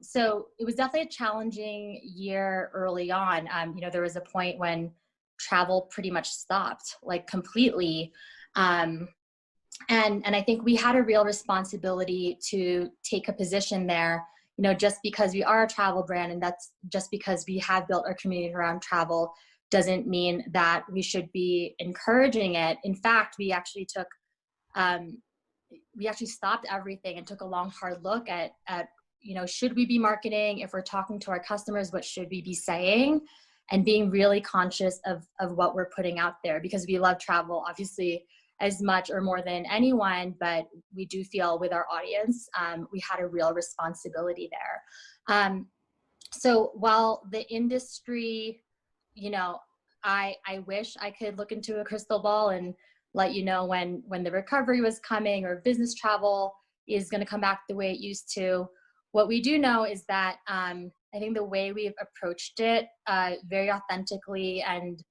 So it was definitely a challenging year early on. You know, there was a point when travel pretty much stopped, like completely. And I think we had a real responsibility to take a position there, you know, just because we are a travel brand, and that's just because we have built our community around travel doesn't mean that we should be encouraging it. In fact, we actually stopped everything and took a long, hard look at, you know, should we be marketing? If we're talking to our customers, what should we be saying? And being really conscious of what we're putting out there, because we love travel, obviously, as much or more than anyone, but we do feel with our audience, we had a real responsibility there. So while the industry, you know, I wish I could look into a crystal ball and let you know when the recovery was coming or business travel is going to come back the way it used to. What we do know is that I think the way we've approached it very authentically and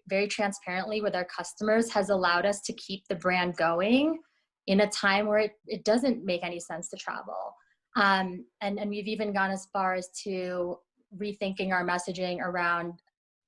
very transparently with our customers has allowed us to keep the brand going in a time where it doesn't make any sense to travel. And we've even gone as far as to rethinking our messaging around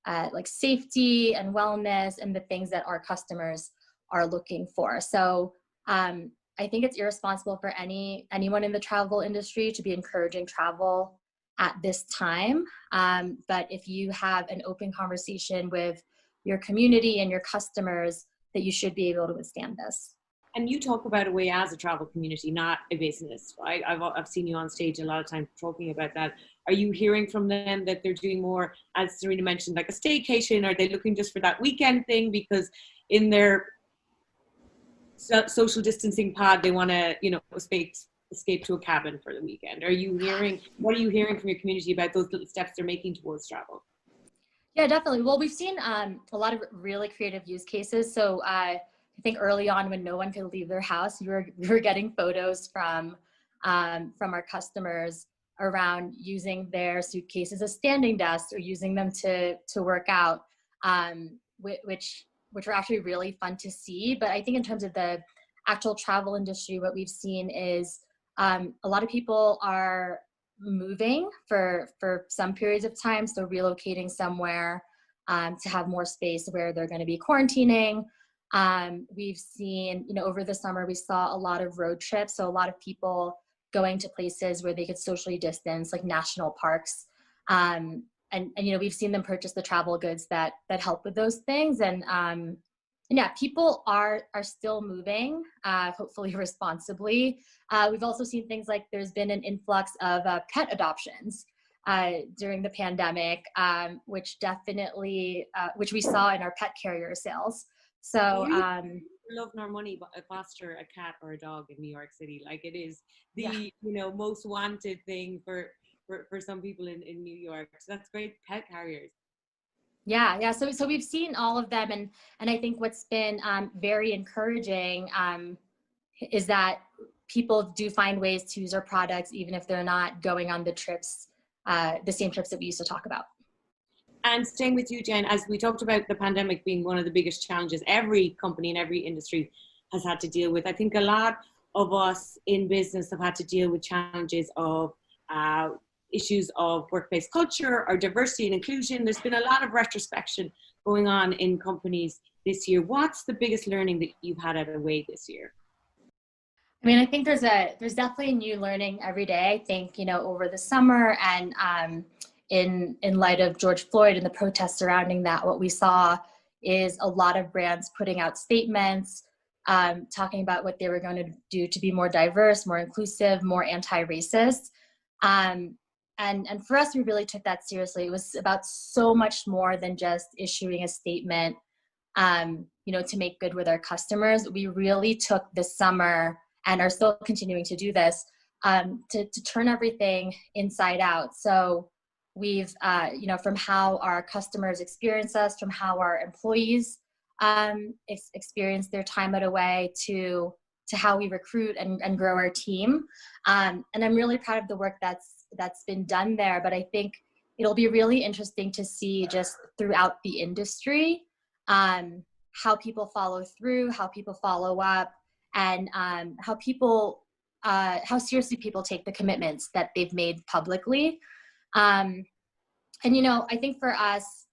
like safety and wellness and the things that our customers are looking for. So I think it's irresponsible for anyone in the travel industry to be encouraging travel at this time. But if you have an open conversation with your community and your customers, that you should be able to withstand this. And you talk about Away as a travel community, not a business, right? I've seen you on stage a lot of times talking about that. Are you hearing from them that they're doing more, as Serena mentioned, like a staycation? Are they looking just for that weekend thing because in their social distancing pod, they want to, you know, escape to a cabin for the weekend? What are you hearing from your community about those little steps they're making towards travel? Yeah, definitely. Well, we've seen a lot of really creative use cases. So I think early on, when no one could leave their house, we were getting photos from our customers around using their suitcases as standing desks or using them to work out, which were actually really fun to see. But I think in terms of the actual travel industry, what we've seen is a lot of people are moving for some periods of time, so relocating somewhere to have more space where they're going to be quarantining. We've seen, you know, over the summer, we saw a lot of road trips. So a lot of people going to places where they could socially distance, like national parks. And you know, we've seen them purchase the travel goods that help with those things. And yeah, people are still moving, hopefully responsibly. We've also seen things like there's been an influx of pet adoptions during the pandemic, which definitely, which we saw in our pet carrier sales. So love nor money but foster a cat or a dog in New York City. Like it is the you know, most wanted thing for some people in New York. So that's great. Pet carriers. Yeah. So we've seen all of them, and I think what's been very encouraging is that people do find ways to use our products even if they're not going on the trips, the same trips that we used to talk about. And staying with you, Jen, as we talked about the pandemic being one of the biggest challenges every company and every industry has had to deal with, I think a lot of us in business have had to deal with challenges of issues of workplace culture or diversity and inclusion. There's been a lot of retrospection going on in companies this year. What's the biggest learning that you've had out of Away this year? I mean, I think there's definitely new learning every day. I think, you know, over the summer and in light of George Floyd and the protests surrounding that, what we saw is a lot of brands putting out statements, talking about what they were going to do to be more diverse, more inclusive, more anti-racist. And for us, we really took that seriously. It was about so much more than just issuing a statement, you know, to make good with our customers. We really took the summer and are still continuing to do this to turn everything inside out. So we've, you know, from how our customers experience us, from how our employees experience their time at Away to how we recruit and grow our team. And I'm really proud of the work that's been done there. But I think it'll be really interesting to see just throughout the industry how people follow through, how people follow up, and how seriously people take the commitments that they've made publicly. And, I think for us,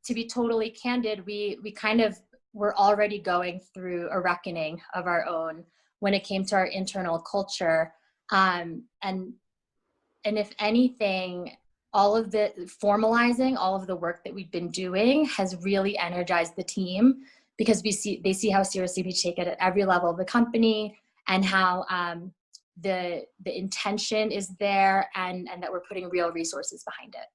to be totally candid, we kind of were already going through a reckoning of our own when it came to our internal culture. And if anything, formalizing all of the work that we've been doing has really energized the team, because they see how seriously we take it at every level of the company, and how the intention is there, and that we're putting real resources behind it.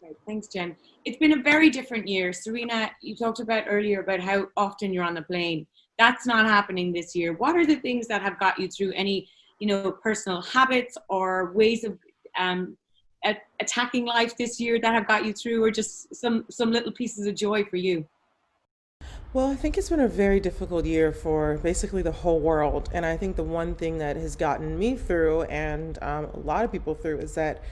Great. Thanks, Jen. It's been a very different year. Serena, you talked about earlier about how often you're on the plane. That's not happening this year. What are the things that have got you through? Any, personal habits or ways of attacking life this year that have got you through, or just some little pieces of joy for you? Well, I think it's been a very difficult year for basically the whole world. And I think the one thing that has gotten me through, and a lot of people through, is that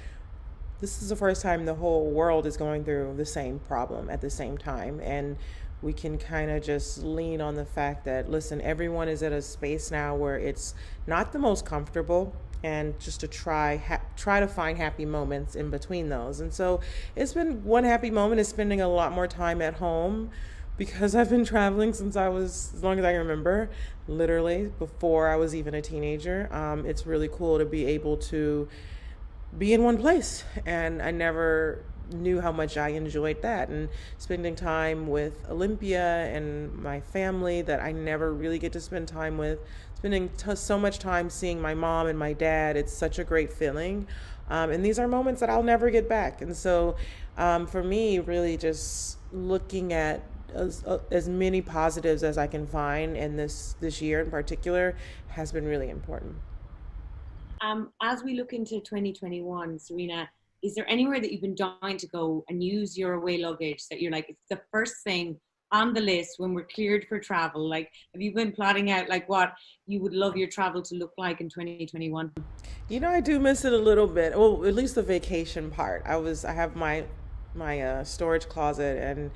this is the first time the whole world is going through the same problem at the same time. And we can kind of just lean on the fact that, listen, everyone is at a space now where it's not the most comfortable, and just to try to find happy moments in between those. And so it's been one happy moment is spending a lot more time at home, because I've been traveling since I was, as long as I remember, literally before I was even a teenager. It's really cool to be able to be in one place, and I never knew how much I enjoyed that, and spending time with Olympia and my family that I never really get to spend time with, spending so much time seeing my mom and my dad. It's such a great feeling, and these are moments that I'll never get back. And so for me, really just looking at as many positives as I can find in this year in particular has been really important. As we look into 2021, Serena, is there anywhere that you've been dying to go and use your away luggage that you're like, it's the first thing on the list when we're cleared for travel? Like, have you been plotting out like what you would love your travel to look like in 2021? I do miss it a little bit. Well, at least the vacation part. I have my storage closet, and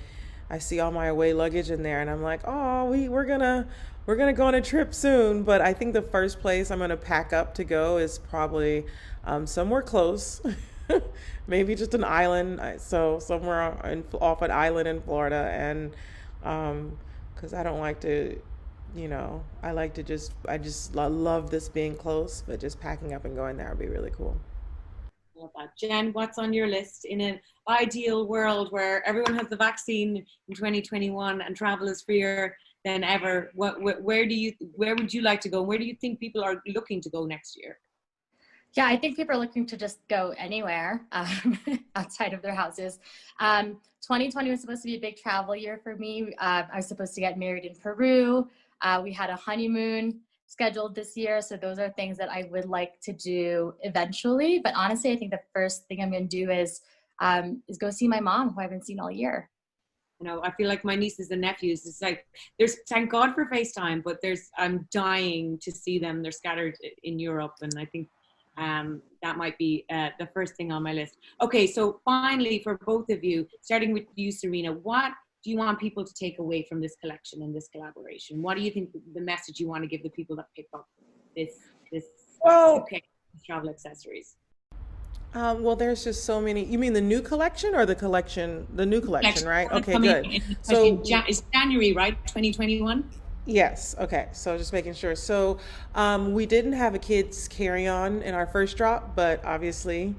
I see all my away luggage in there, and I'm like, oh, we're gonna go on a trip soon. But I think the first place I'm gonna pack up to go is probably somewhere close, maybe just an island. So somewhere off an island in Florida, and because I don't like to, I like to I love this being close, but just packing up and going there would be really cool. Love that. Jen, what's on your list in an ideal world where everyone has the vaccine in 2021 and travel is freer than ever? Where would you like to go? Where do you think people are looking to go next year? Yeah, I think people are looking to just go anywhere outside of their houses. 2020 was supposed to be a big travel year for me. I was supposed to get married in Peru. We had a honeymoon scheduled this year. So those are things that I would like to do eventually. But honestly, I think the first thing I'm going to do is go see my mom, who I haven't seen all year. I feel like my nieces and nephews, it's like, thank God for FaceTime, but I'm dying to see them. They're scattered in Europe. And I think that might be the first thing on my list. Okay, so finally, for both of you, starting with you, Serena, what do you want people to take away from this collection and this collaboration? What do you think the message you want to give the people that pick up this travel accessories? Well, there's just so many. You mean the new collection or the collection? The new collection, right? Okay, good. So it's January, right? 2021? Yes. Okay. So just making sure. So we didn't have a kids carry-on in our first drop, but obviously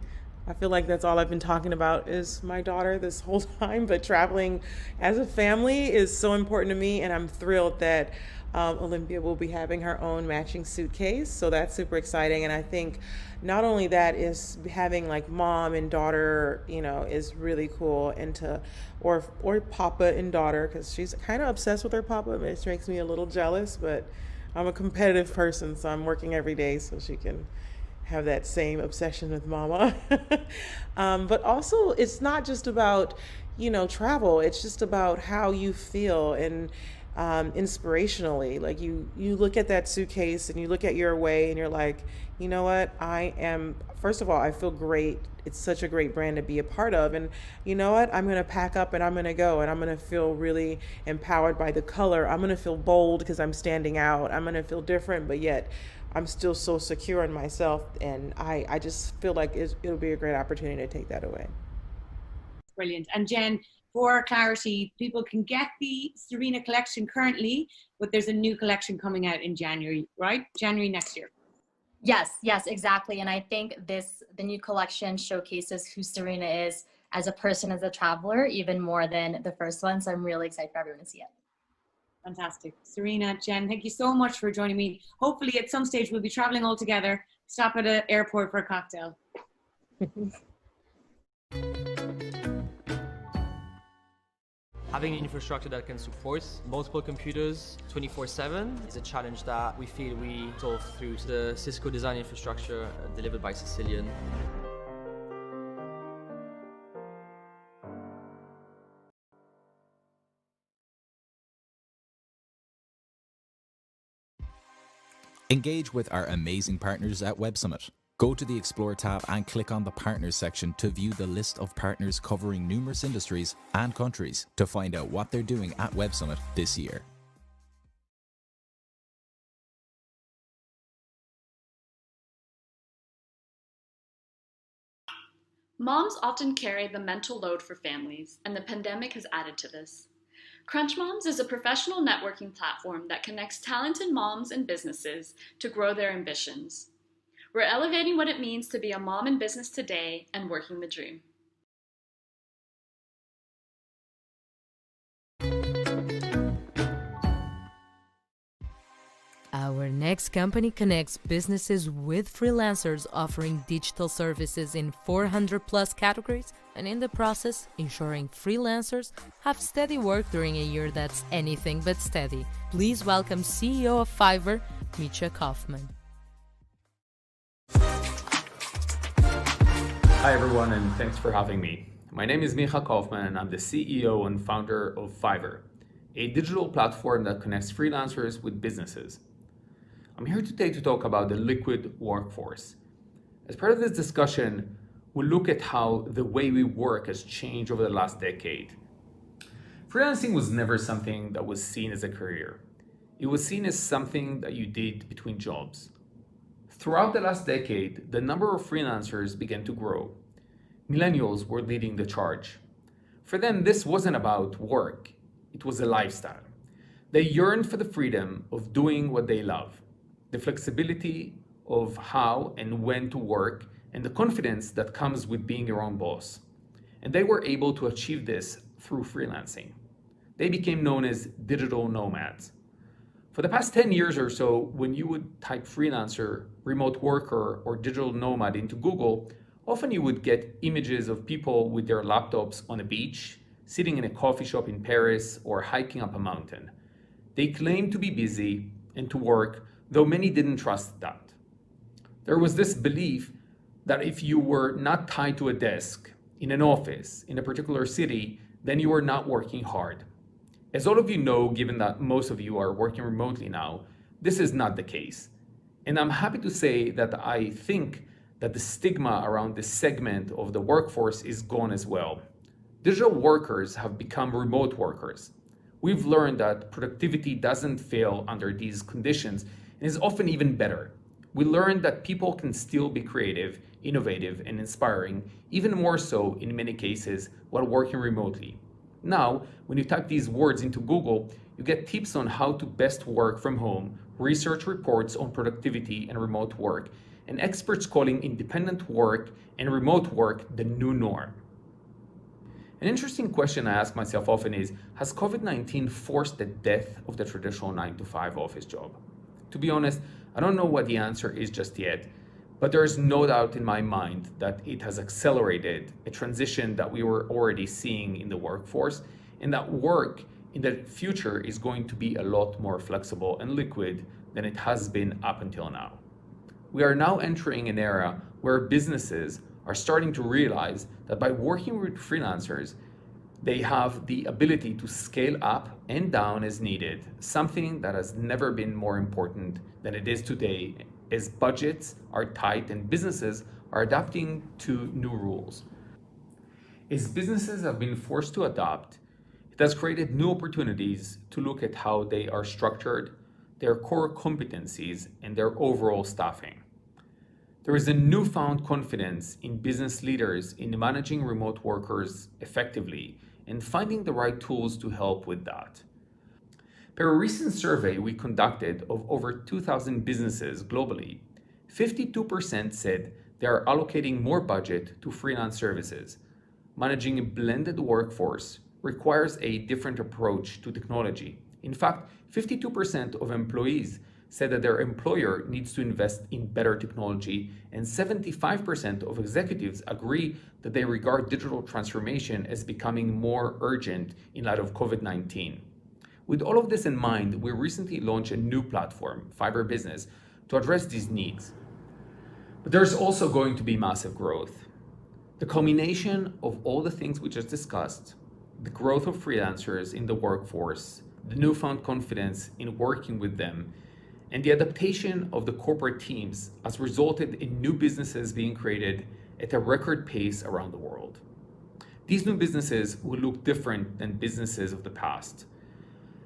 I feel like that's all I've been talking about is my daughter this whole time. But traveling as a family is so important to me, and I'm thrilled that Olympia will be having her own matching suitcase. So that's super exciting. And I think not only that is having like mom and daughter, is really cool, and or papa and daughter, because she's kind of obsessed with her papa. It makes me a little jealous, but I'm a competitive person, so I'm working every day so she can have that same obsession with mama. But also, it's not just about, travel. It's just about how you feel. And inspirationally. Like you look at that suitcase and you look at your way and you're like, you know what, first of all, I feel great. It's such a great brand to be a part of. And you know what, I'm going to pack up and I'm going to go, and I'm going to feel really empowered by the color. I'm going to feel bold because I'm standing out. I'm going to feel different, but yet I'm still so secure in myself. And I just feel like it'll be a great opportunity to take that away. Brilliant. And Jen, for clarity, people can get the Serena collection currently, but there's a new collection coming out in January, right? January next year. Yes, exactly. And I think the new collection showcases who Serena is as a person, as a traveler, even more than the first one. So I'm really excited for everyone to see it. Fantastic. Serena, Jen, thank you so much for joining me. Hopefully at some stage we'll be traveling all together, stop at an airport for a cocktail. Having an infrastructure that can support multiple computers 24/7 is a challenge that we feel we solve through the Cisco design infrastructure delivered by Sicilian. Engage with our amazing partners at Web Summit. Go to the Explore tab and click on the Partners section to view the list of partners covering numerous industries and countries to find out what they're doing at Web Summit this year. Moms often carry the mental load for families, and the pandemic has added to this. Crunch Moms is a professional networking platform that connects talented moms and businesses to grow their ambitions. We're elevating what it means to be a mom in business today and working the dream. Our next company connects businesses with freelancers, offering digital services in 400 plus categories, and in the process, ensuring freelancers have steady work during a year that's anything but steady. Please welcome CEO of Fiverr, Micha Kaufman. Hi everyone, and thanks for having me. My name is Micha Kaufman and I'm the CEO and founder of Fiverr, a digital platform that connects freelancers with businesses. I'm here today to talk about the liquid workforce. As part of this discussion, we'll look at how the way we work has changed over the last decade. Freelancing was never something that was seen as a career. It was seen as something that you did between jobs. Throughout the last decade, the number of freelancers began to grow. Millennials were leading the charge. For them, this wasn't about work, it was a lifestyle. They yearned for the freedom of doing what they love, the flexibility of how and when to work, and the confidence that comes with being your own boss. And they were able to achieve this through freelancing. They became known as digital nomads. For the past 10 years or so, when you would type freelancer, remote worker, or digital nomad into Google, often you would get images of people with their laptops on a beach, sitting in a coffee shop in Paris, or hiking up a mountain. They claimed to be busy and to work, though many didn't trust that. There was this belief that if you were not tied to a desk, in an office, in a particular city, then you were not working hard. As all of you know, given that most of you are working remotely now, this is not the case. And I'm happy to say that I think that the stigma around this segment of the workforce is gone as well. Digital workers have become remote workers. We've learned that productivity doesn't fail under these conditions and is often even better. We learned that people can still be creative, innovative, and inspiring, even more so in many cases while working remotely. Now, when you type these words into Google, you get tips on how to best work from home, research reports on productivity and remote work, and experts calling independent work and remote work the new norm. An interesting question I ask myself often is, has COVID-19 forced the death of the traditional 9-to-5 office job? To be honest, I don't know what the answer is just yet, but there is no doubt in my mind that it has accelerated a transition that we were already seeing in the workforce, and that work in the future is going to be a lot more flexible and liquid than it has been up until now. We are now entering an era where businesses are starting to realize that by working with freelancers, They have the ability to scale up and down as needed, something that has never been more important than it is today, as budgets are tight and businesses are adapting to new rules. As businesses have been forced to adapt, it has created new opportunities to look at how they are structured, their core competencies, and their overall staffing. There is a newfound confidence in business leaders in managing remote workers effectively and finding the right tools to help with that. Per a recent survey we conducted of over 2,000 businesses globally, 52% said they are allocating more budget to freelance services. Managing a blended workforce requires a different approach to technology. In fact, 52% of employees said that their employer needs to invest in better technology, and 75% of executives agree that they regard digital transformation as becoming more urgent in light of COVID-19. With all of this in mind, we recently launched a new platform, Fiverr Business, to address these needs. But there's also going to be massive growth. The culmination of all the things we just discussed, the growth of freelancers in the workforce, the newfound confidence in working with them, and the adaptation of the corporate teams has resulted in new businesses being created at a record pace around the world. These new businesses will look different than businesses of the past.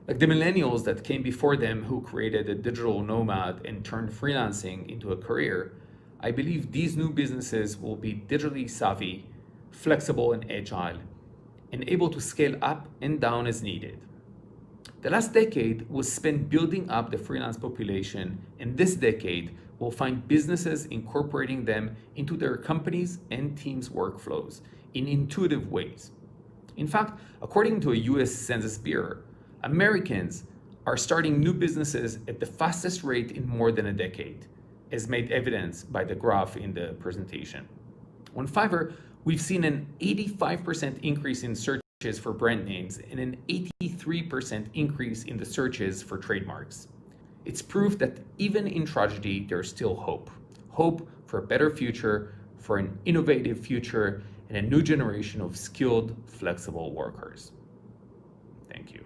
Like the millennials that came before them who created a digital nomad and turned freelancing into a career, I believe these new businesses will be digitally savvy, flexible and agile, and able to scale up and down as needed. The last decade was spent building up the freelance population, and this decade will find businesses incorporating them into their companies' and teams' workflows in intuitive ways. In fact, according to a US Census Bureau, Americans are starting new businesses at the fastest rate in more than a decade, as made evidence by the graph in the presentation. On Fiverr, we've seen an 85% increase in searches for brand names and an 83% increase in the searches for trademarks. It's proof that even in tragedy, there's still hope. Hope for a better future, for an innovative future, and a new generation of skilled, flexible workers. Thank you.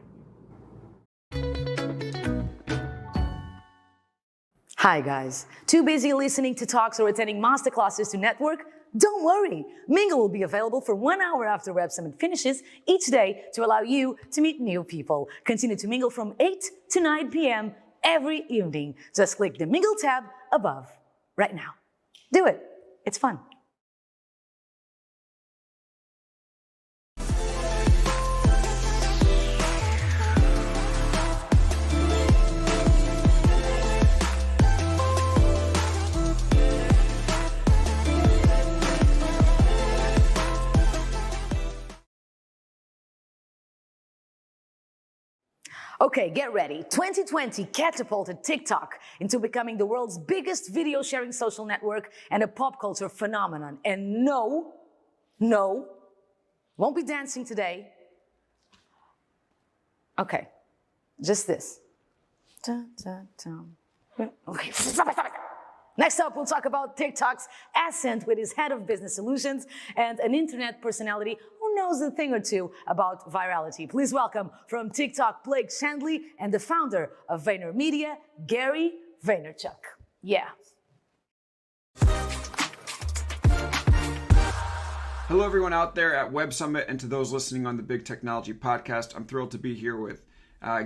Hi guys, too busy listening to talks or attending masterclasses to network? Don't worry, Mingle will be available for 1 hour after Web Summit finishes each day to allow you to meet new people. Continue to mingle from 8 to 9 p.m. every evening. Just click the Mingle tab above right now. Do it, it's fun. Okay, get ready. 2020 catapulted TikTok into becoming the world's biggest video sharing social network and a pop culture phenomenon. And no, won't be dancing today. Okay, just this. Dun, dun, dun. Okay, stop it. Next up, we'll talk about TikTok's ascent with his head of business solutions and an internet personality who knows a thing or two about virality. Please welcome from TikTok, Blake Shandley, and the founder of VaynerMedia, Gary Vaynerchuk. Yeah. Hello, everyone out there at Web Summit, and to those listening on the Big Technology Podcast. I'm thrilled to be here with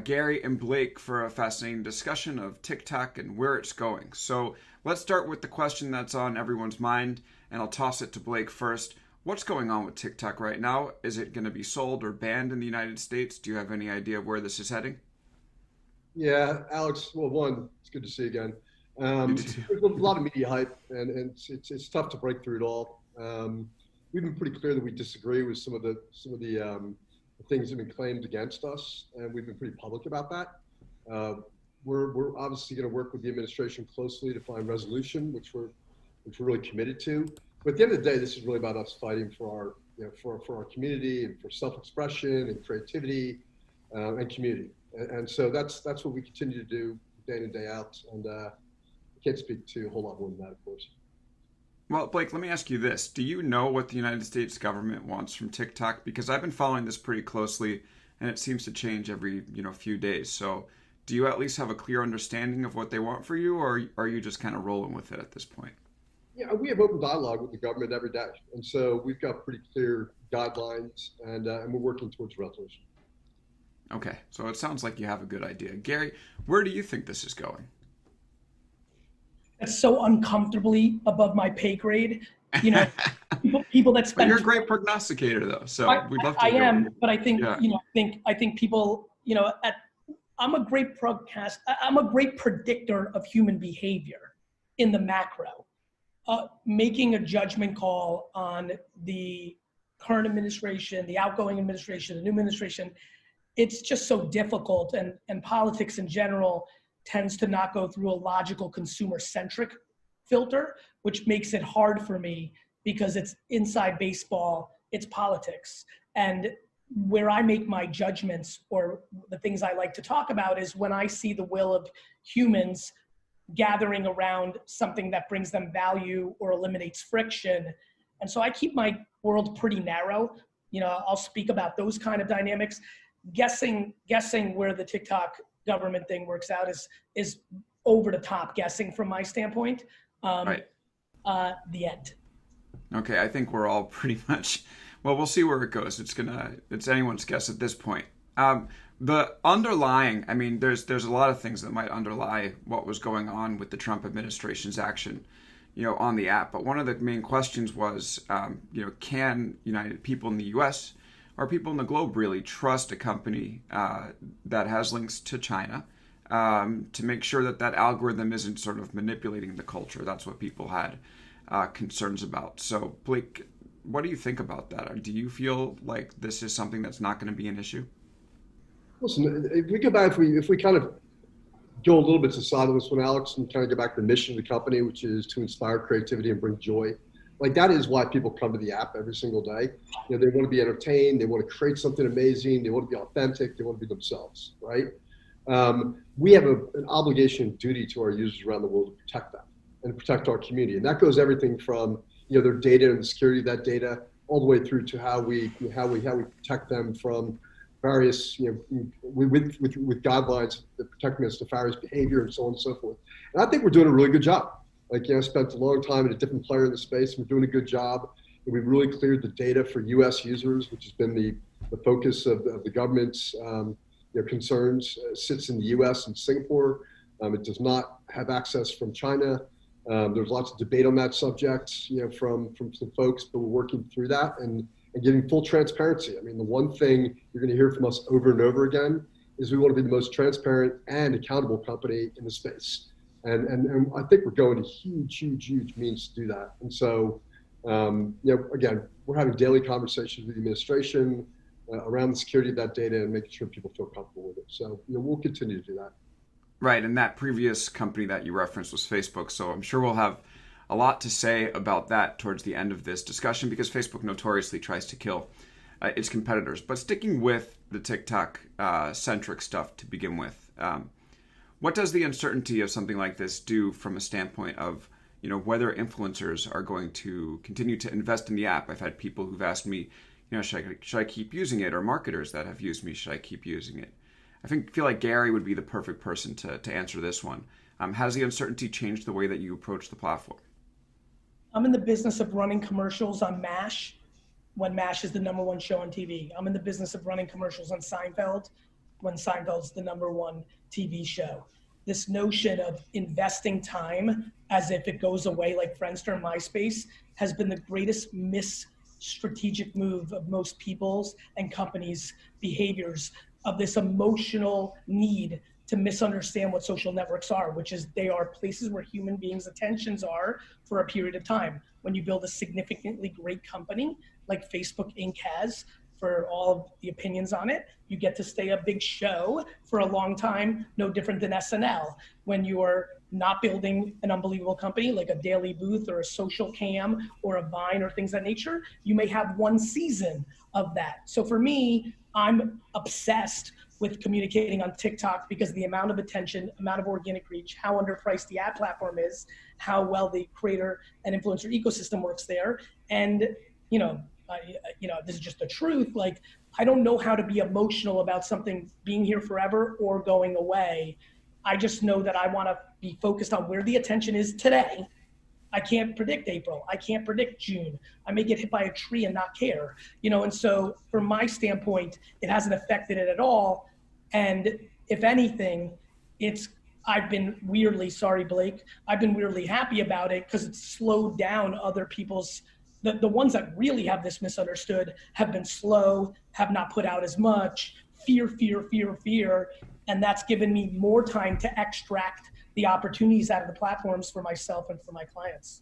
Gary and Blake for a fascinating discussion of TikTok and where it's going. So let's start with the question that's on everyone's mind, and I'll toss it to Blake first. What's going on with TikTok right now? Is it going to be sold or banned in the United States? Do you have any idea of where this is heading? Yeah, Alex, well, one, it's good to see you again. There's a lot of media hype, and it's tough to break through it all. We've been pretty clear that we disagree with some of the things that have been claimed against us, and we've been pretty public about that. We're obviously going to work with the administration closely to find resolution, which we're really committed to. But at the end of the day, this is really about us fighting for our community and for self-expression and creativity and community. And so that's what we continue to do day in and day out. And I can't speak to a whole lot more than that, of course. Well, Blake, let me ask you this. Do you know what the United States government wants from TikTok? Because I've been following this pretty closely and it seems to change every, few days. So do you at least have a clear understanding of what they want for you, or are you just kind of rolling with it at this point? Yeah, we have open dialogue with the government every day. And so we've got pretty clear guidelines and we're working towards resolution. Okay, so it sounds like you have a good idea. Gary, where do you think this is going? That's so uncomfortably above my pay grade. People that spend. But you're a great prognosticator, though. So we'd love to. I am, but I think I think people, I'm a great I'm a great predictor of human behavior in the macro. Making a judgment call on the current administration, the outgoing administration, the new administration, it's just so difficult, and politics in general tends to not go through a logical consumer-centric filter, which makes it hard for me because it's inside baseball, it's politics. And where I make my judgments, or the things I like to talk about, is when I see the will of humans gathering around something that brings them value or eliminates friction. And so I keep my world pretty narrow. I'll speak about those kind of dynamics. Guessing where the TikTok government thing works out is over the top guessing from my standpoint. Right. The end. Okay, I think we're all pretty much, well, we'll see where it goes. It's anyone's guess at this point. The underlying, there's a lot of things that might underlie what was going on with the Trump administration's action, on the app. But one of the main questions was, can people in the U.S. or people in the globe really trust a company that has links to China to make sure that algorithm isn't sort of manipulating the culture? That's what people had concerns about. So, Blake, what do you think about that? Or do you feel like this is something that's not going to be an issue? Listen, if we go back, if we kind of go a little bit to the side of this one, Alex, and kind of go back to the mission of the company, which is to inspire creativity and bring joy. Like, that is why people come to the app every single day. They want to be entertained. They want to create something amazing. They want to be authentic. They want to be themselves, right? We have an obligation and duty to our users around the world to protect them and protect our community. And that goes everything from, their data and the security of that data, all the way through to how we protect them from various, with guidelines that protect against nefarious behavior and so on and so forth. And I think we're doing a really good job. I spent a long time at a different player in the space, and we're doing a good job. And we've really cleared the data for U.S. users, which has been the focus of the government's concerns. Sits in the U.S. and Singapore. It does not have access from China. There's lots of debate on that subject, from some folks, but we're working through that and giving full transparency. The one thing you're going to hear from us over and over again is we want to be the most transparent and accountable company in the space. And I think we're going to huge means to do that. And so, again, we're having daily conversations with the administration around the security of that data and making sure people feel comfortable with it. So, we'll continue to do that. Right, and that previous company that you referenced was Facebook. So I'm sure we'll have a lot to say about that towards the end of this discussion, because Facebook notoriously tries to kill its competitors. But sticking with the TikTok centric stuff to begin with, what does the uncertainty of something like this do from a standpoint of, whether influencers are going to continue to invest in the app? I've had people who've asked me, should I keep using it? Or marketers that have used me, should I keep using it? I feel like Gary would be the perfect person to answer this one. Has the uncertainty changed the way that you approach the platform? I'm in the business of running commercials on MASH when MASH is the #1 show on TV. I'm in the business of running commercials on Seinfeld when Seinfeld's the #1 TV show. This notion of investing time as if it goes away like Friendster and MySpace has been the greatest strategic move of most people's and companies' behaviors, of this emotional need to misunderstand what social networks are, which is they are places where human beings' attentions are for a period of time. When you build a significantly great company like Facebook Inc. has, for all of the opinions on it, you get to stay a big show for a long time, no different than SNL. When you are not building an unbelievable company like a Daily Booth or a Social Cam or a Vine or things of that nature, you may have one season of that. So for me, I'm obsessed with communicating on TikTok because of the amount of attention, amount of organic reach, how underpriced the ad platform is, how well the creator and influencer ecosystem works there. And, this is just the truth. Like, I don't know how to be emotional about something being here forever or going away. I just know that I want to be focused on where the attention is today. I can't predict April. I can't predict June. I may get hit by a tree and not care, and so from my standpoint, it hasn't affected it at all. And if anything, I've been weirdly, sorry, Blake, I've been weirdly happy about it because it's slowed down other people's, the ones that really have this misunderstood have been slow, have not put out as much, fear. And that's given me more time to extract the opportunities out of the platforms for myself and for my clients.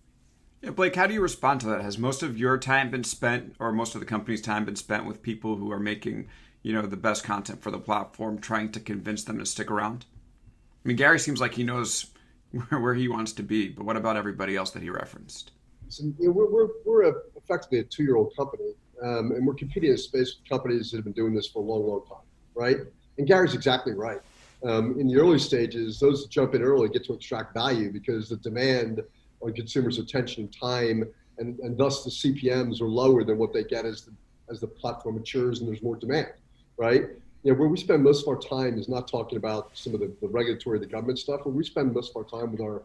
Yeah, Blake, how do you respond to that? Has most of your time been spent, or most of the company's time been spent with people who are making, the best content for the platform, trying to convince them to stick around? I mean, Gary seems like he knows where he wants to be, but what about everybody else that he referenced? So, we're effectively a 2-year-old company, and we're competing in a space with companies that have been doing this for a long, long time, right? And Gary's exactly right. In the early stages, those that jump in early get to extract value because the demand on consumers' attention and time, and thus the CPMs are lower than what they get as the platform matures and there's more demand, right? Where we spend most of our time is not talking about some of the regulatory, the government stuff. Where we spend most of our time with our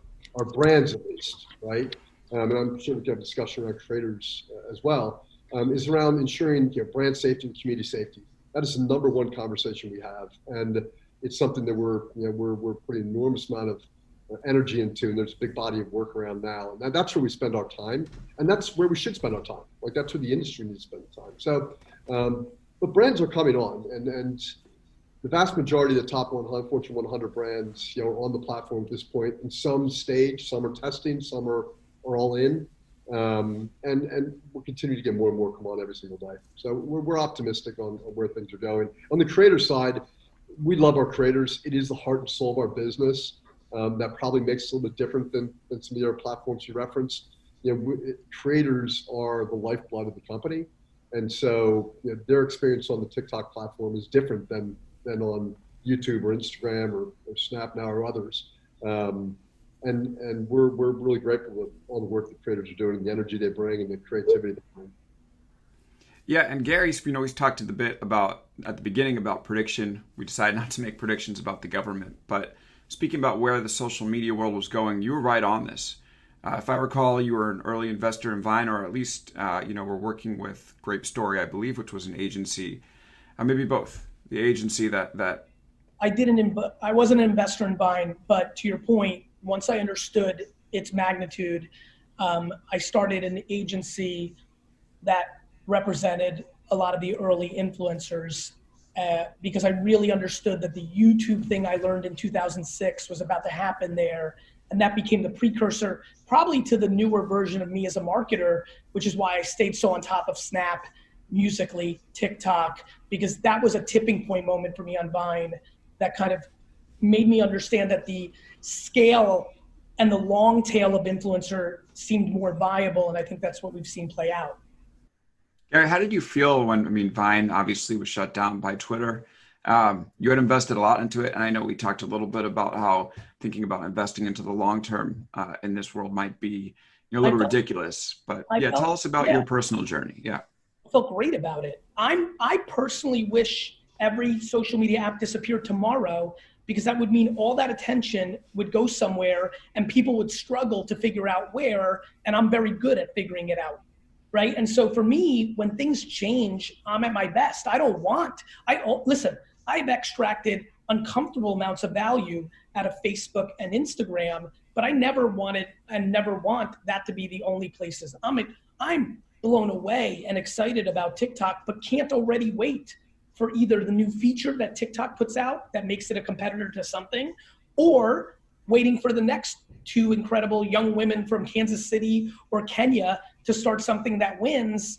brands, at least, right? And I'm sure we can have a discussion around creators as well, is around ensuring brand safety and community safety. That is the number one conversation we have, and it's something that we're putting an enormous amount of energy into, and there's a big body of work around now. And that's where we spend our time, and that's where we should spend our time. Like, that's where the industry needs to spend time. So, but brands are coming on, and the vast majority of the top 100, Fortune 100 brands, are on the platform at this point. In some stage, some are testing, some are all in, and we'll continue to get more and more come on every single day. So we're optimistic on where things are going. On the creator side, we love our creators. It is the heart and soul of our business. That probably makes it a little bit different than some of the other platforms you referenced. Creators are the lifeblood of the company, and so their experience on the TikTok platform is different than on YouTube or Instagram or Snap now or others. And we're really grateful with all the work that creators are doing and the energy they bring and the creativity they bring. Yeah, and Gary, he's talked a bit about at the beginning about prediction. We decided not to make predictions about the government, but speaking about where the social media world was going, you were right on this. If I recall, you were an early investor in Vine, or at least we're working with Grape Story, I believe, which was an agency, maybe both. The agency that I wasn't an investor in Vine, but to your point, once I understood its magnitude, I started an agency that represented a lot of the early influencers because I really understood that the YouTube thing I learned in 2006 was about to happen there. And that became the precursor probably to the newer version of me as a marketer, which is why I stayed so on top of Snap, Musical.ly, TikTok, because that was a tipping point moment for me on Vine that kind of made me understand that the scale and the long tail of influencer seemed more viable. And I think that's what we've seen play out. Gary, how did you feel when, Vine obviously was shut down by Twitter? You had invested a lot into it. And I know we talked a little bit about how thinking about investing into the long term in this world might be a little ridiculous. But tell us about your personal journey. Yeah. I felt great about it. I personally wish every social media app disappeared tomorrow, because that would mean all that attention would go somewhere and people would struggle to figure out where, and I'm very good at figuring it out, right? And so for me, when things change, I'm at my best. Listen, I've extracted uncomfortable amounts of value out of Facebook and Instagram, but I never wanted and never want that to be the only places. I'm blown away and excited about TikTok, but can't already wait for either the new feature that TikTok puts out that makes it a competitor to something, or waiting for the next 2 incredible young women from Kansas City or Kenya to start something that wins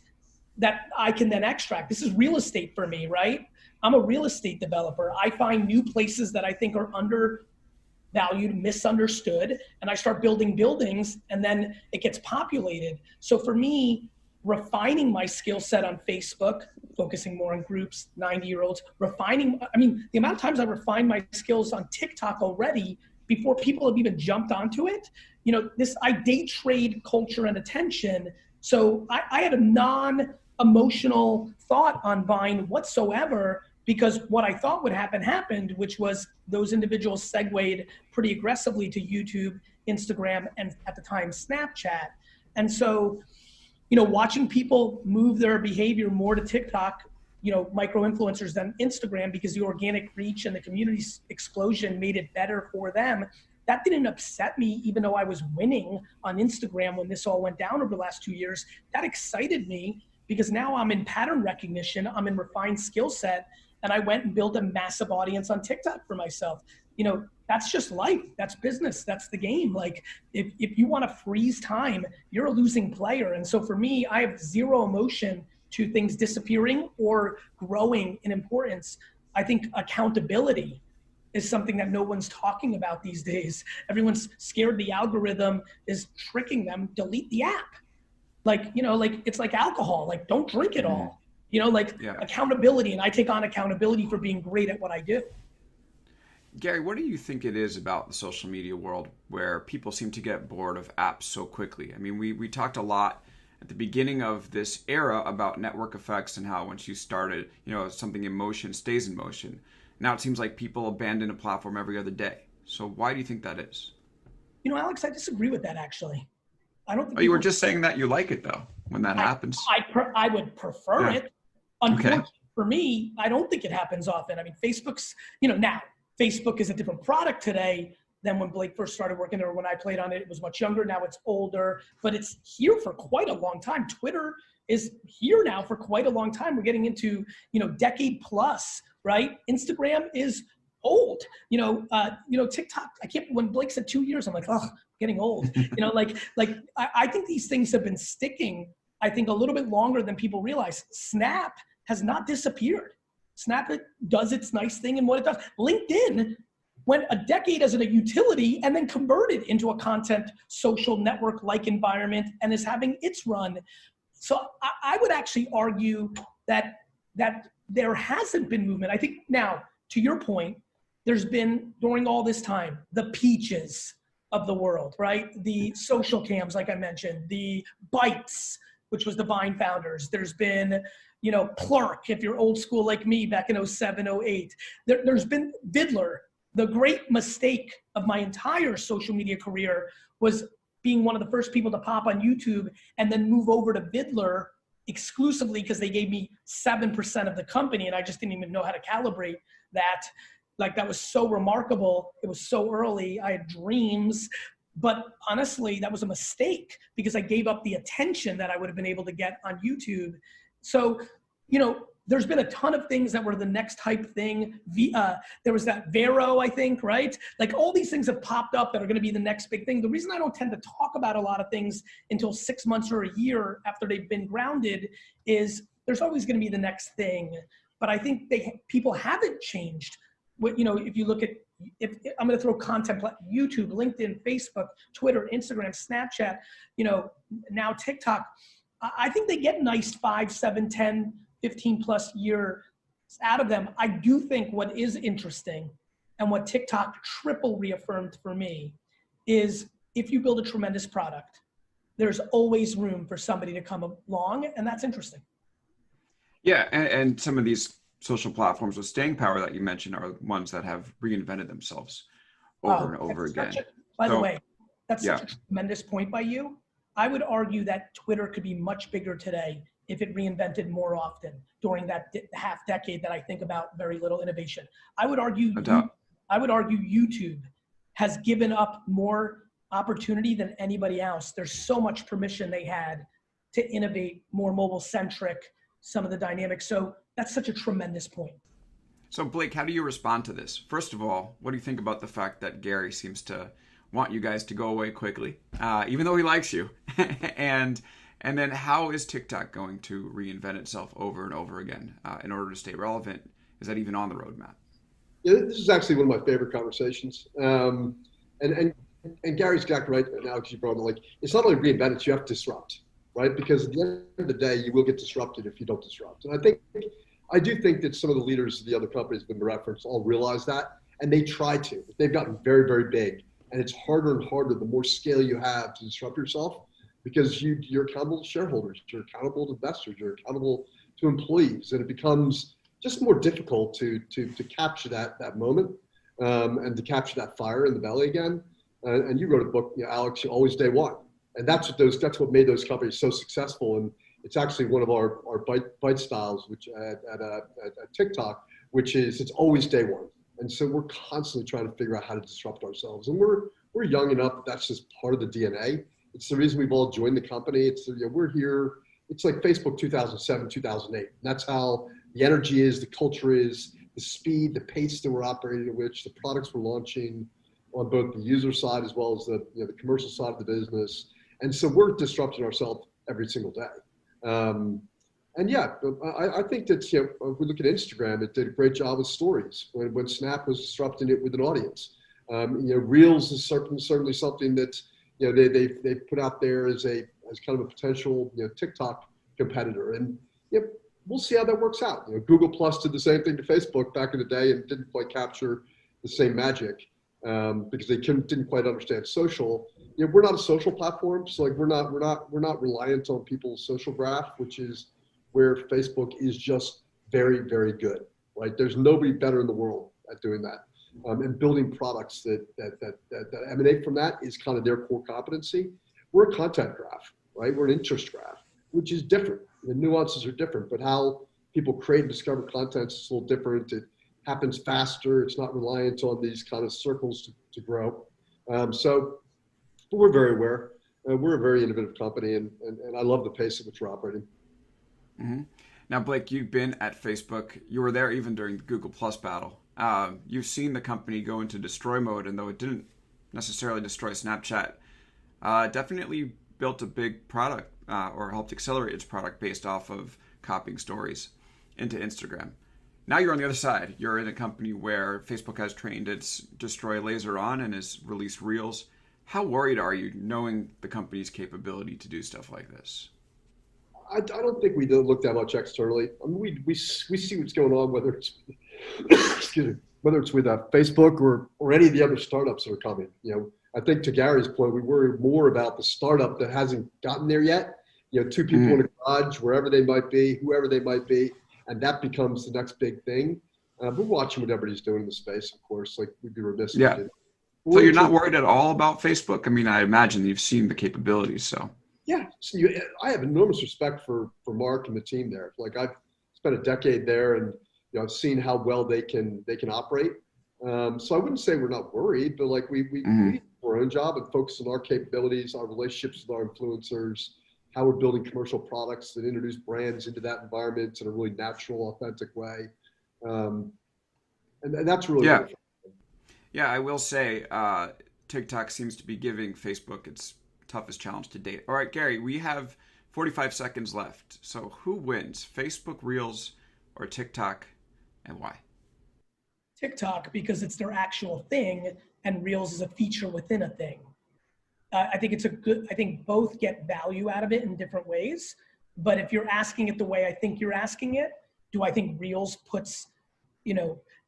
that I can then extract. This is real estate for me, right? I'm a real estate developer. I find new places that I think are undervalued, misunderstood, and I start building buildings, and then it gets populated. So for me, refining my skill set on Facebook, focusing more on groups, 90-year-olds, refining. I mean, the amount of times I refined my skills on TikTok already before people have even jumped onto it. You know, I day trade culture and attention. So I had a non-emotional thought on Vine whatsoever, because what I thought would happen happened, which was those individuals segued pretty aggressively to YouTube, Instagram, and at the time, Snapchat. And so, you know, watching people move their behavior more to TikTok, you know, micro influencers than Instagram, because the organic reach and the community explosion made it better for them. That didn't upset me, even though I was winning on Instagram when this all went down over the last 2 years. That excited me, because now I'm in pattern recognition, I'm in refined skill set, and I went and built a massive audience on TikTok for myself. You know, that's just life, that's business, that's the game. Like, if you want to freeze time, you're a losing player. And so for me, I have zero emotion to things disappearing or growing in importance. I think accountability is something that no one's talking about these days. Everyone's scared the algorithm is tricking them. Delete the app. Like, you know, like it's like alcohol, like don't drink it all. You know, like accountability, and I take on accountability for being great at what I do. Gary, what do you think it is about the social media world where people seem to get bored of apps so quickly? I mean, we talked a lot at the beginning of this era about network effects and how once you started, you know, something in motion stays in motion. Now it seems like people abandon a platform every other day. So why do you think that is? You know, Alex, I disagree with that, actually. I don't think you were just saying that you like it, though, when that happens. I would prefer it. Unfortunately, for me, I don't think it happens often. I mean, Facebook's, you know, now Facebook is a different product today than when Blake first started working there. When I played on it, it was much younger. Now it's older, but it's here for quite a long time. Twitter is here now for quite a long time. We're getting into, you know, decade plus, right? Instagram is old. You know, TikTok, when Blake said 2 years, I'm like, oh, getting old. You know, I think these things have been sticking, I think, a little bit longer than people realize. Snap has not disappeared. Snap does its nice thing and what it does. LinkedIn went a decade as a utility and then converted into a content social network-like environment and is having its run. So I would actually argue that there hasn't been movement. I think now, to your point, there's been, during all this time, the Peaches of the world, right? The social cams, like I mentioned, the Bytes, which was the Vine founders. There's been, you know, Plurk, if you're old school like me, back in 07, 08. There's been Vidler. The great mistake of my entire social media career was being one of the first people to pop on YouTube and then move over to Vidler exclusively because they gave me 7% of the company, and I just didn't even know how to calibrate that. Like, that was so remarkable. It was so early. I had dreams, but honestly, that was a mistake because I gave up the attention that I would have been able to get on YouTube. So, you know, there's been a ton of things that were the next hype thing. There was that Vero, I think, right? Like, all these things have popped up that are going to be the next big thing. The reason I don't tend to talk about a lot of things until 6 months or a year after they've been grounded is there's always going to be the next thing. But I think people haven't changed. You know, if you look at, if I'm going to throw content like YouTube, LinkedIn, Facebook, Twitter, Instagram, Snapchat, you know, now TikTok, I think they get nice 5, 7, 10, 15 plus years out of them. I do think what is interesting and what TikTok triple reaffirmed for me is if you build a tremendous product, there's always room for somebody to come along, and that's interesting. Yeah, and some of these social platforms with staying power that you mentioned are ones that have reinvented themselves over and over again. By the way, that's such a tremendous point by you. I would argue that Twitter could be much bigger today if it reinvented more often during that half decade that I think about very little innovation. I would argue YouTube has given up more opportunity than anybody else. There's so much permission they had to innovate, more mobile centric, some of the dynamics. So that's such a tremendous point. So Blake, how do you respond to this? First of all, what do you think about the fact that Gary seems to want you guys to go away quickly, even though he likes you? and then how is TikTok going to reinvent itself over and over again in order to stay relevant? Is that even on the roadmap? Yeah, this is actually one of my favorite conversations. And Gary's exactly right now, because you brought it, like, it's not only reinvent it, you have to disrupt. right? Because at the end of the day, you will get disrupted if you don't disrupt. And I do think that some of the leaders of the other companies that have been referenced all realize that, and they try to. They've gotten very, very big, and it's harder and harder the more scale you have to disrupt yourself, because you're accountable to shareholders, you're accountable to investors, you're accountable to employees, and it becomes just more difficult to capture that moment and to capture that fire in the belly again. And you wrote a book, Alex, Always Day One, and that's what made those companies so successful. And it's actually one of our bite styles, which at TikTok, which is it's always day one. And so we're constantly trying to figure out how to disrupt ourselves. And we're young enough that's just part of the DNA. It's the reason we've all joined the company. It's we're here. It's like Facebook 2007, 2008. And that's how the energy is, the culture is, the speed, the pace that we're operating at, which the products we're launching on both the user side as well as the commercial side of the business. And so we're disrupting ourselves every single day. And yeah, I think that if we look at Instagram, it did a great job with stories when Snap was disrupting it with an audience. Reels is certainly something that they put out there as kind of a potential TikTok competitor, and we'll see how that works out. Google Plus did the same thing to Facebook back in the day and didn't quite capture the same magic because they didn't quite understand social. We're not a social platform, so we're not reliant on people's social graph, which is where Facebook is just very, very good. Right? There's nobody better in the world at doing that. And building products that emanate from that is kind of their core competency. We're a content graph, right? We're an interest graph, which is different. The nuances are different, but how people create and discover content is a little different. It happens faster. It's not reliant on these kind of circles to grow. So we're very aware. We're a very innovative company, and I love the pace at which we're operating. Mm-hmm. Now, Blake, you've been at Facebook. You were there even during the Google Plus battle. You've seen the company go into destroy mode, and though it didn't necessarily destroy Snapchat, definitely built a big product or helped accelerate its product based off of copying stories into Instagram. Now you're on the other side. You're in a company where Facebook has trained its destroy laser on and has released Reels. How worried are you knowing the company's capability to do stuff like this? I don't think we look that much externally. I mean, we see what's going on, whether it's excuse me, whether it's with Facebook or any of the other startups that are coming. I think to Gary's point, we worry more about the startup that hasn't gotten there yet. Two people in a garage, wherever they might be, whoever they might be, and that becomes the next big thing. We're watching what everybody's doing in the space, of course. Like we'd be remiss. Yeah. So you're not worried at all about Facebook? I mean, I imagine you've seen the capabilities, so. Yeah, so I have enormous respect for Mark and the team there. Like I've spent a decade there, and I've seen how well they can operate. So I wouldn't say we're not worried, but like we do our own job and focus on our capabilities, our relationships with our influencers, how we're building commercial products that introduce brands into that environment in a really natural, authentic way, and that's really good. Yeah, I will say TikTok seems to be giving Facebook its toughest challenge to date. All right, Gary, we have 45 seconds left. So who wins, Facebook Reels or TikTok, and why? TikTok, because it's their actual thing, and Reels is a feature within a thing. I think both get value out of it in different ways. But if you're asking it the way I think you're asking it, do I think Reels puts,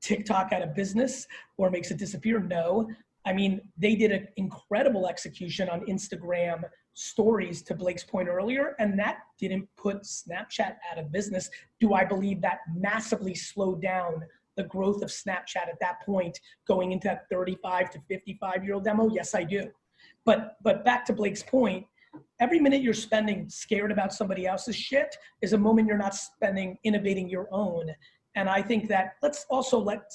TikTok out of business or makes it disappear? No. I mean, they did an incredible execution on Instagram stories, to Blake's point earlier, and that didn't put Snapchat out of business. Do I believe that massively slowed down the growth of Snapchat at that point, going into that 35 to 55-year-old demo? Yes, I do. But back to Blake's point, every minute you're spending scared about somebody else's shit is a moment you're not spending innovating your own. And I think that let's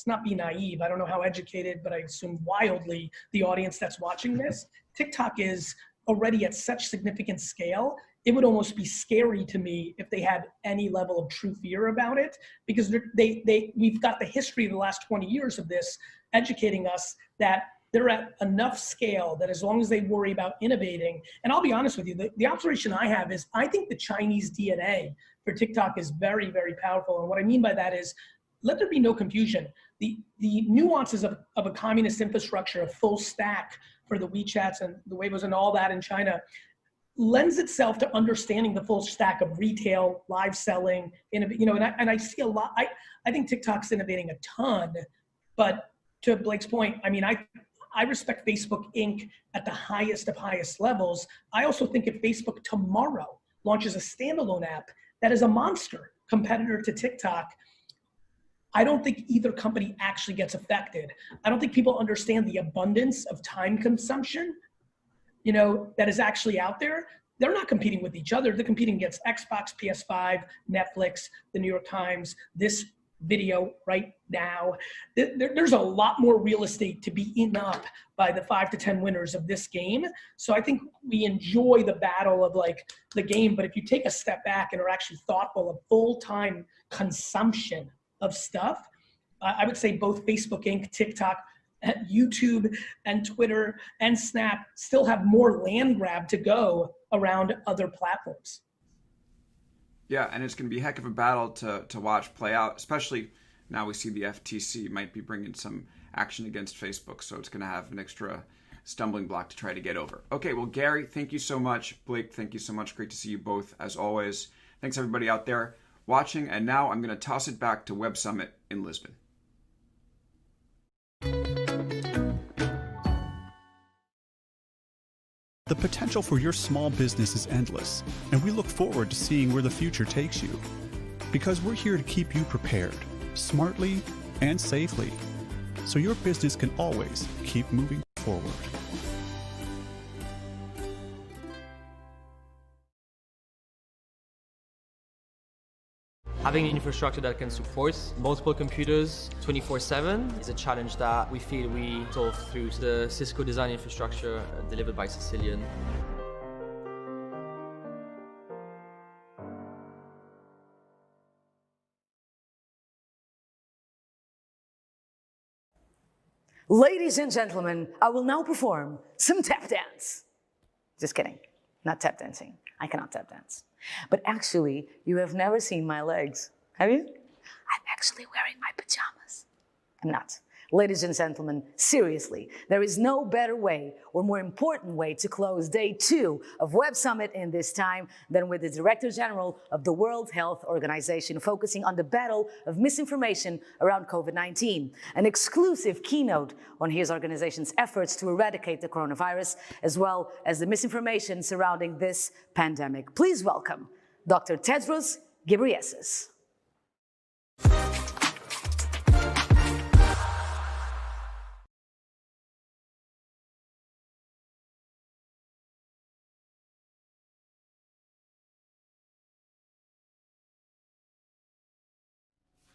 not be naive. I don't know how educated, but I assume wildly the audience that's watching this. TikTok is already at such significant scale. It would almost be scary to me if they had any level of true fear about it, because we've got the history of the last 20 years of this educating us that they're at enough scale that as long as they worry about innovating, and I'll be honest with you, the observation I have is I think the Chinese DNA for TikTok is very, very powerful. And what I mean by that is, let there be no confusion. The nuances of a communist infrastructure, a full stack for the WeChats and the Weibos and all that in China, lends itself to understanding the full stack of retail, live selling, and I see a lot. I think TikTok's innovating a ton, but to Blake's point, I mean, I respect Facebook Inc. at the highest of highest levels. I also think if Facebook tomorrow launches a standalone app that is a monster competitor to TikTok, I don't think either company actually gets affected. I don't think people understand the abundance of time consumption, that is actually out there. They're not competing with each other. They're competing against Xbox, PS5, Netflix, the New York Times, this video right now. There's a lot more real estate to be eaten up by the 5 to 10 winners of this game. So I think we enjoy the battle of like the game, but if you take a step back and are actually thoughtful of full-time consumption of stuff, I would say both Facebook Inc., TikTok, YouTube and Twitter and Snap still have more land grab to go around other platforms. Yeah, and it's going to be a heck of a battle to watch play out, especially now we see the FTC might be bringing some action against Facebook, so it's going to have an extra stumbling block to try to get over. Okay, well, Gary, thank you so much. Blake, thank you so much. Great to see you both, as always. Thanks, everybody out there watching, and now I'm going to toss it back to Web Summit in Lisbon. The potential for your small business is endless, and we look forward to seeing where the future takes you. Because we're here to keep you prepared, smartly and safely, so your business can always keep moving forward. Having an infrastructure that can support multiple computers 24/7 is a challenge that we feel we solve through the Cisco design infrastructure delivered by Sicilian. Ladies and gentlemen, I will now perform some tap dance. Just kidding, not tap dancing. I cannot tap dance. But actually, you have never seen my legs, have you? I'm actually wearing my pajamas. I'm not. Ladies and gentlemen, seriously, there is no better way or more important way to close day 2 of Web Summit in this time than with the Director General of the World Health Organization focusing on the battle of misinformation around COVID-19, an exclusive keynote on his organization's efforts to eradicate the coronavirus, as well as the misinformation surrounding this pandemic. Please welcome Dr. Tedros Ghebreyesus.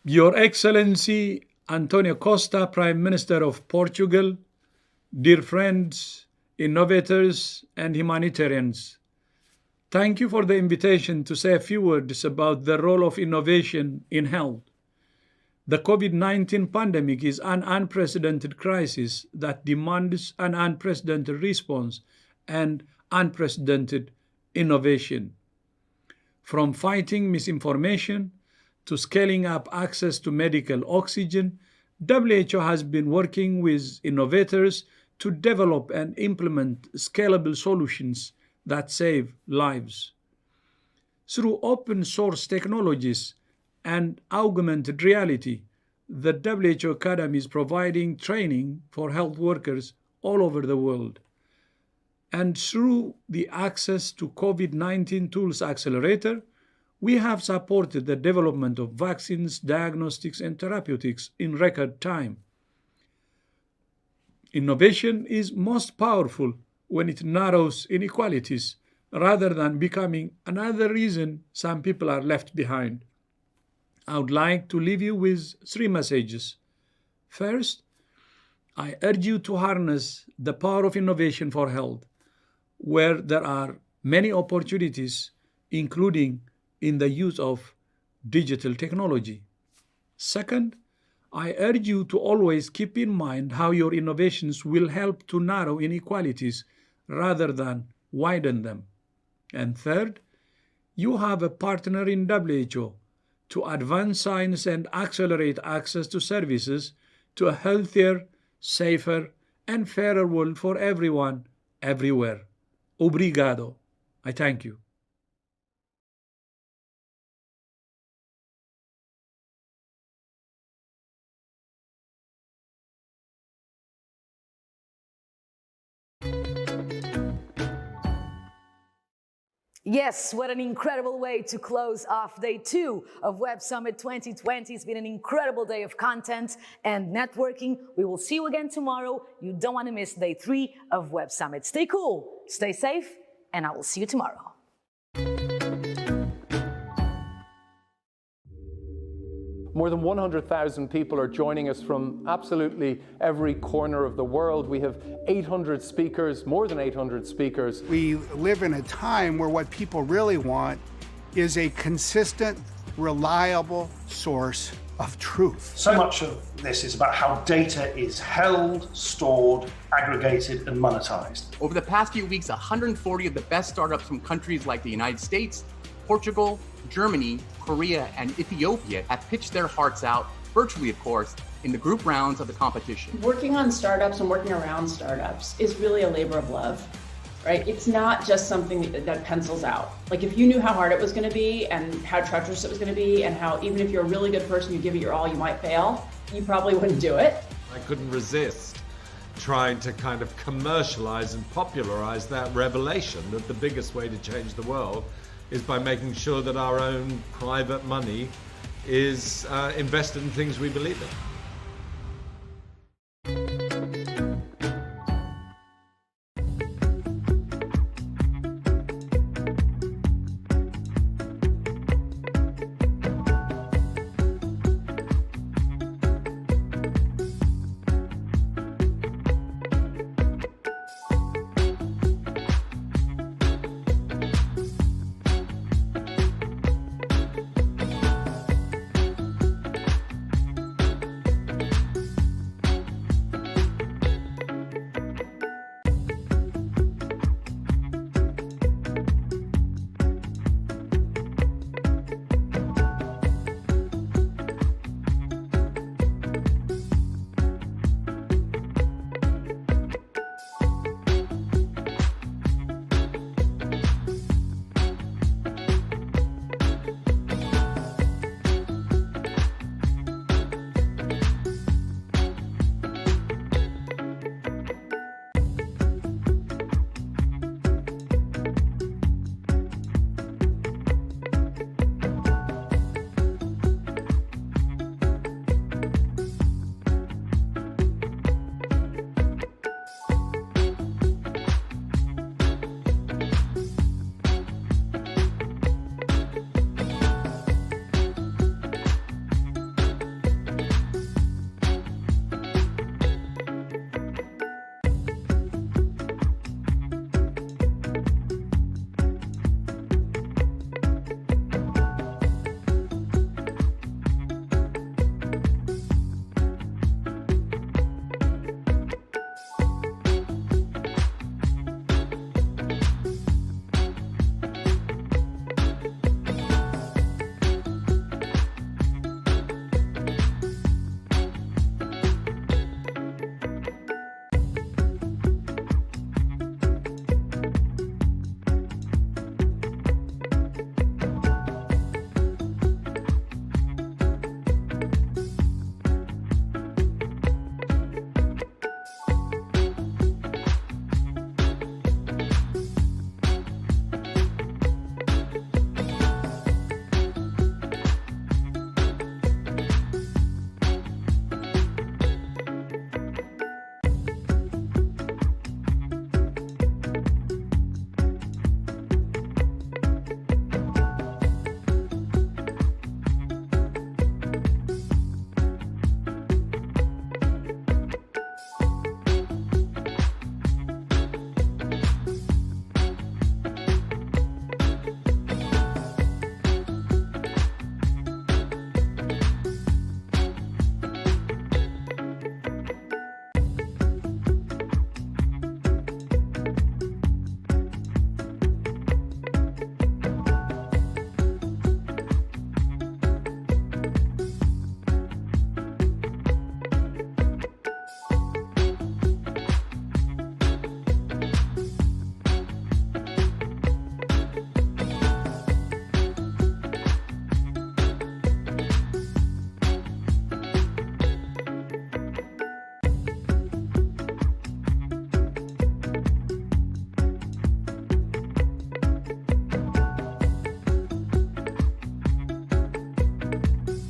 Your Excellency Antonio Costa, Prime Minister of Portugal, dear friends, innovators, and humanitarians, thank you for the invitation to say a few words about the role of innovation in health. The COVID-19 pandemic is an unprecedented crisis that demands an unprecedented response and unprecedented innovation. From fighting misinformation to scaling up access to medical oxygen, WHO has been working with innovators to develop and implement scalable solutions that save lives. Through open source technologies and augmented reality, the WHO Academy is providing training for health workers all over the world. And through the Access to COVID-19 Tools Accelerator, we have supported the development of vaccines, diagnostics, and therapeutics in record time. Innovation is most powerful when it narrows inequalities rather than becoming another reason some people are left behind. I would like to leave you with 3 messages. First, I urge you to harness the power of innovation for health, where there are many opportunities, including in the use of digital technology. Second, I urge you to always keep in mind how your innovations will help to narrow inequalities rather than widen them. And third, you have a partner in WHO to advance science and accelerate access to services to a healthier, safer, and fairer world for everyone, everywhere. Obrigado. I thank you. Yes, what an incredible way to close off day 2 of Web Summit 2020. It's been an incredible day of content and networking. We will see you again tomorrow. You don't want to miss day 3 of Web Summit. Stay cool, stay safe, and I will see you tomorrow. More than 100,000 people are joining us from absolutely every corner of the world. We have 800 speakers, more than 800 speakers. We live in a time where what people really want is a consistent, reliable source of truth. So much of this is about how data is held, stored, aggregated, and monetized. Over the past few weeks, 140 of the best startups from countries like the United States, Portugal, Germany, Korea, and Ethiopia have pitched their hearts out, virtually of course, in the group rounds of the competition. Working on startups and working around startups is really a labor of love, right? It's not just something that pencils out. Like if you knew how hard it was going to be and how treacherous it was going to be and how even if you're a really good person, you give it your all, you might fail, you probably wouldn't do it. I couldn't resist trying to kind of commercialize and popularize that revelation that the biggest way to change the world is by making sure that our own private money is invested in things we believe in.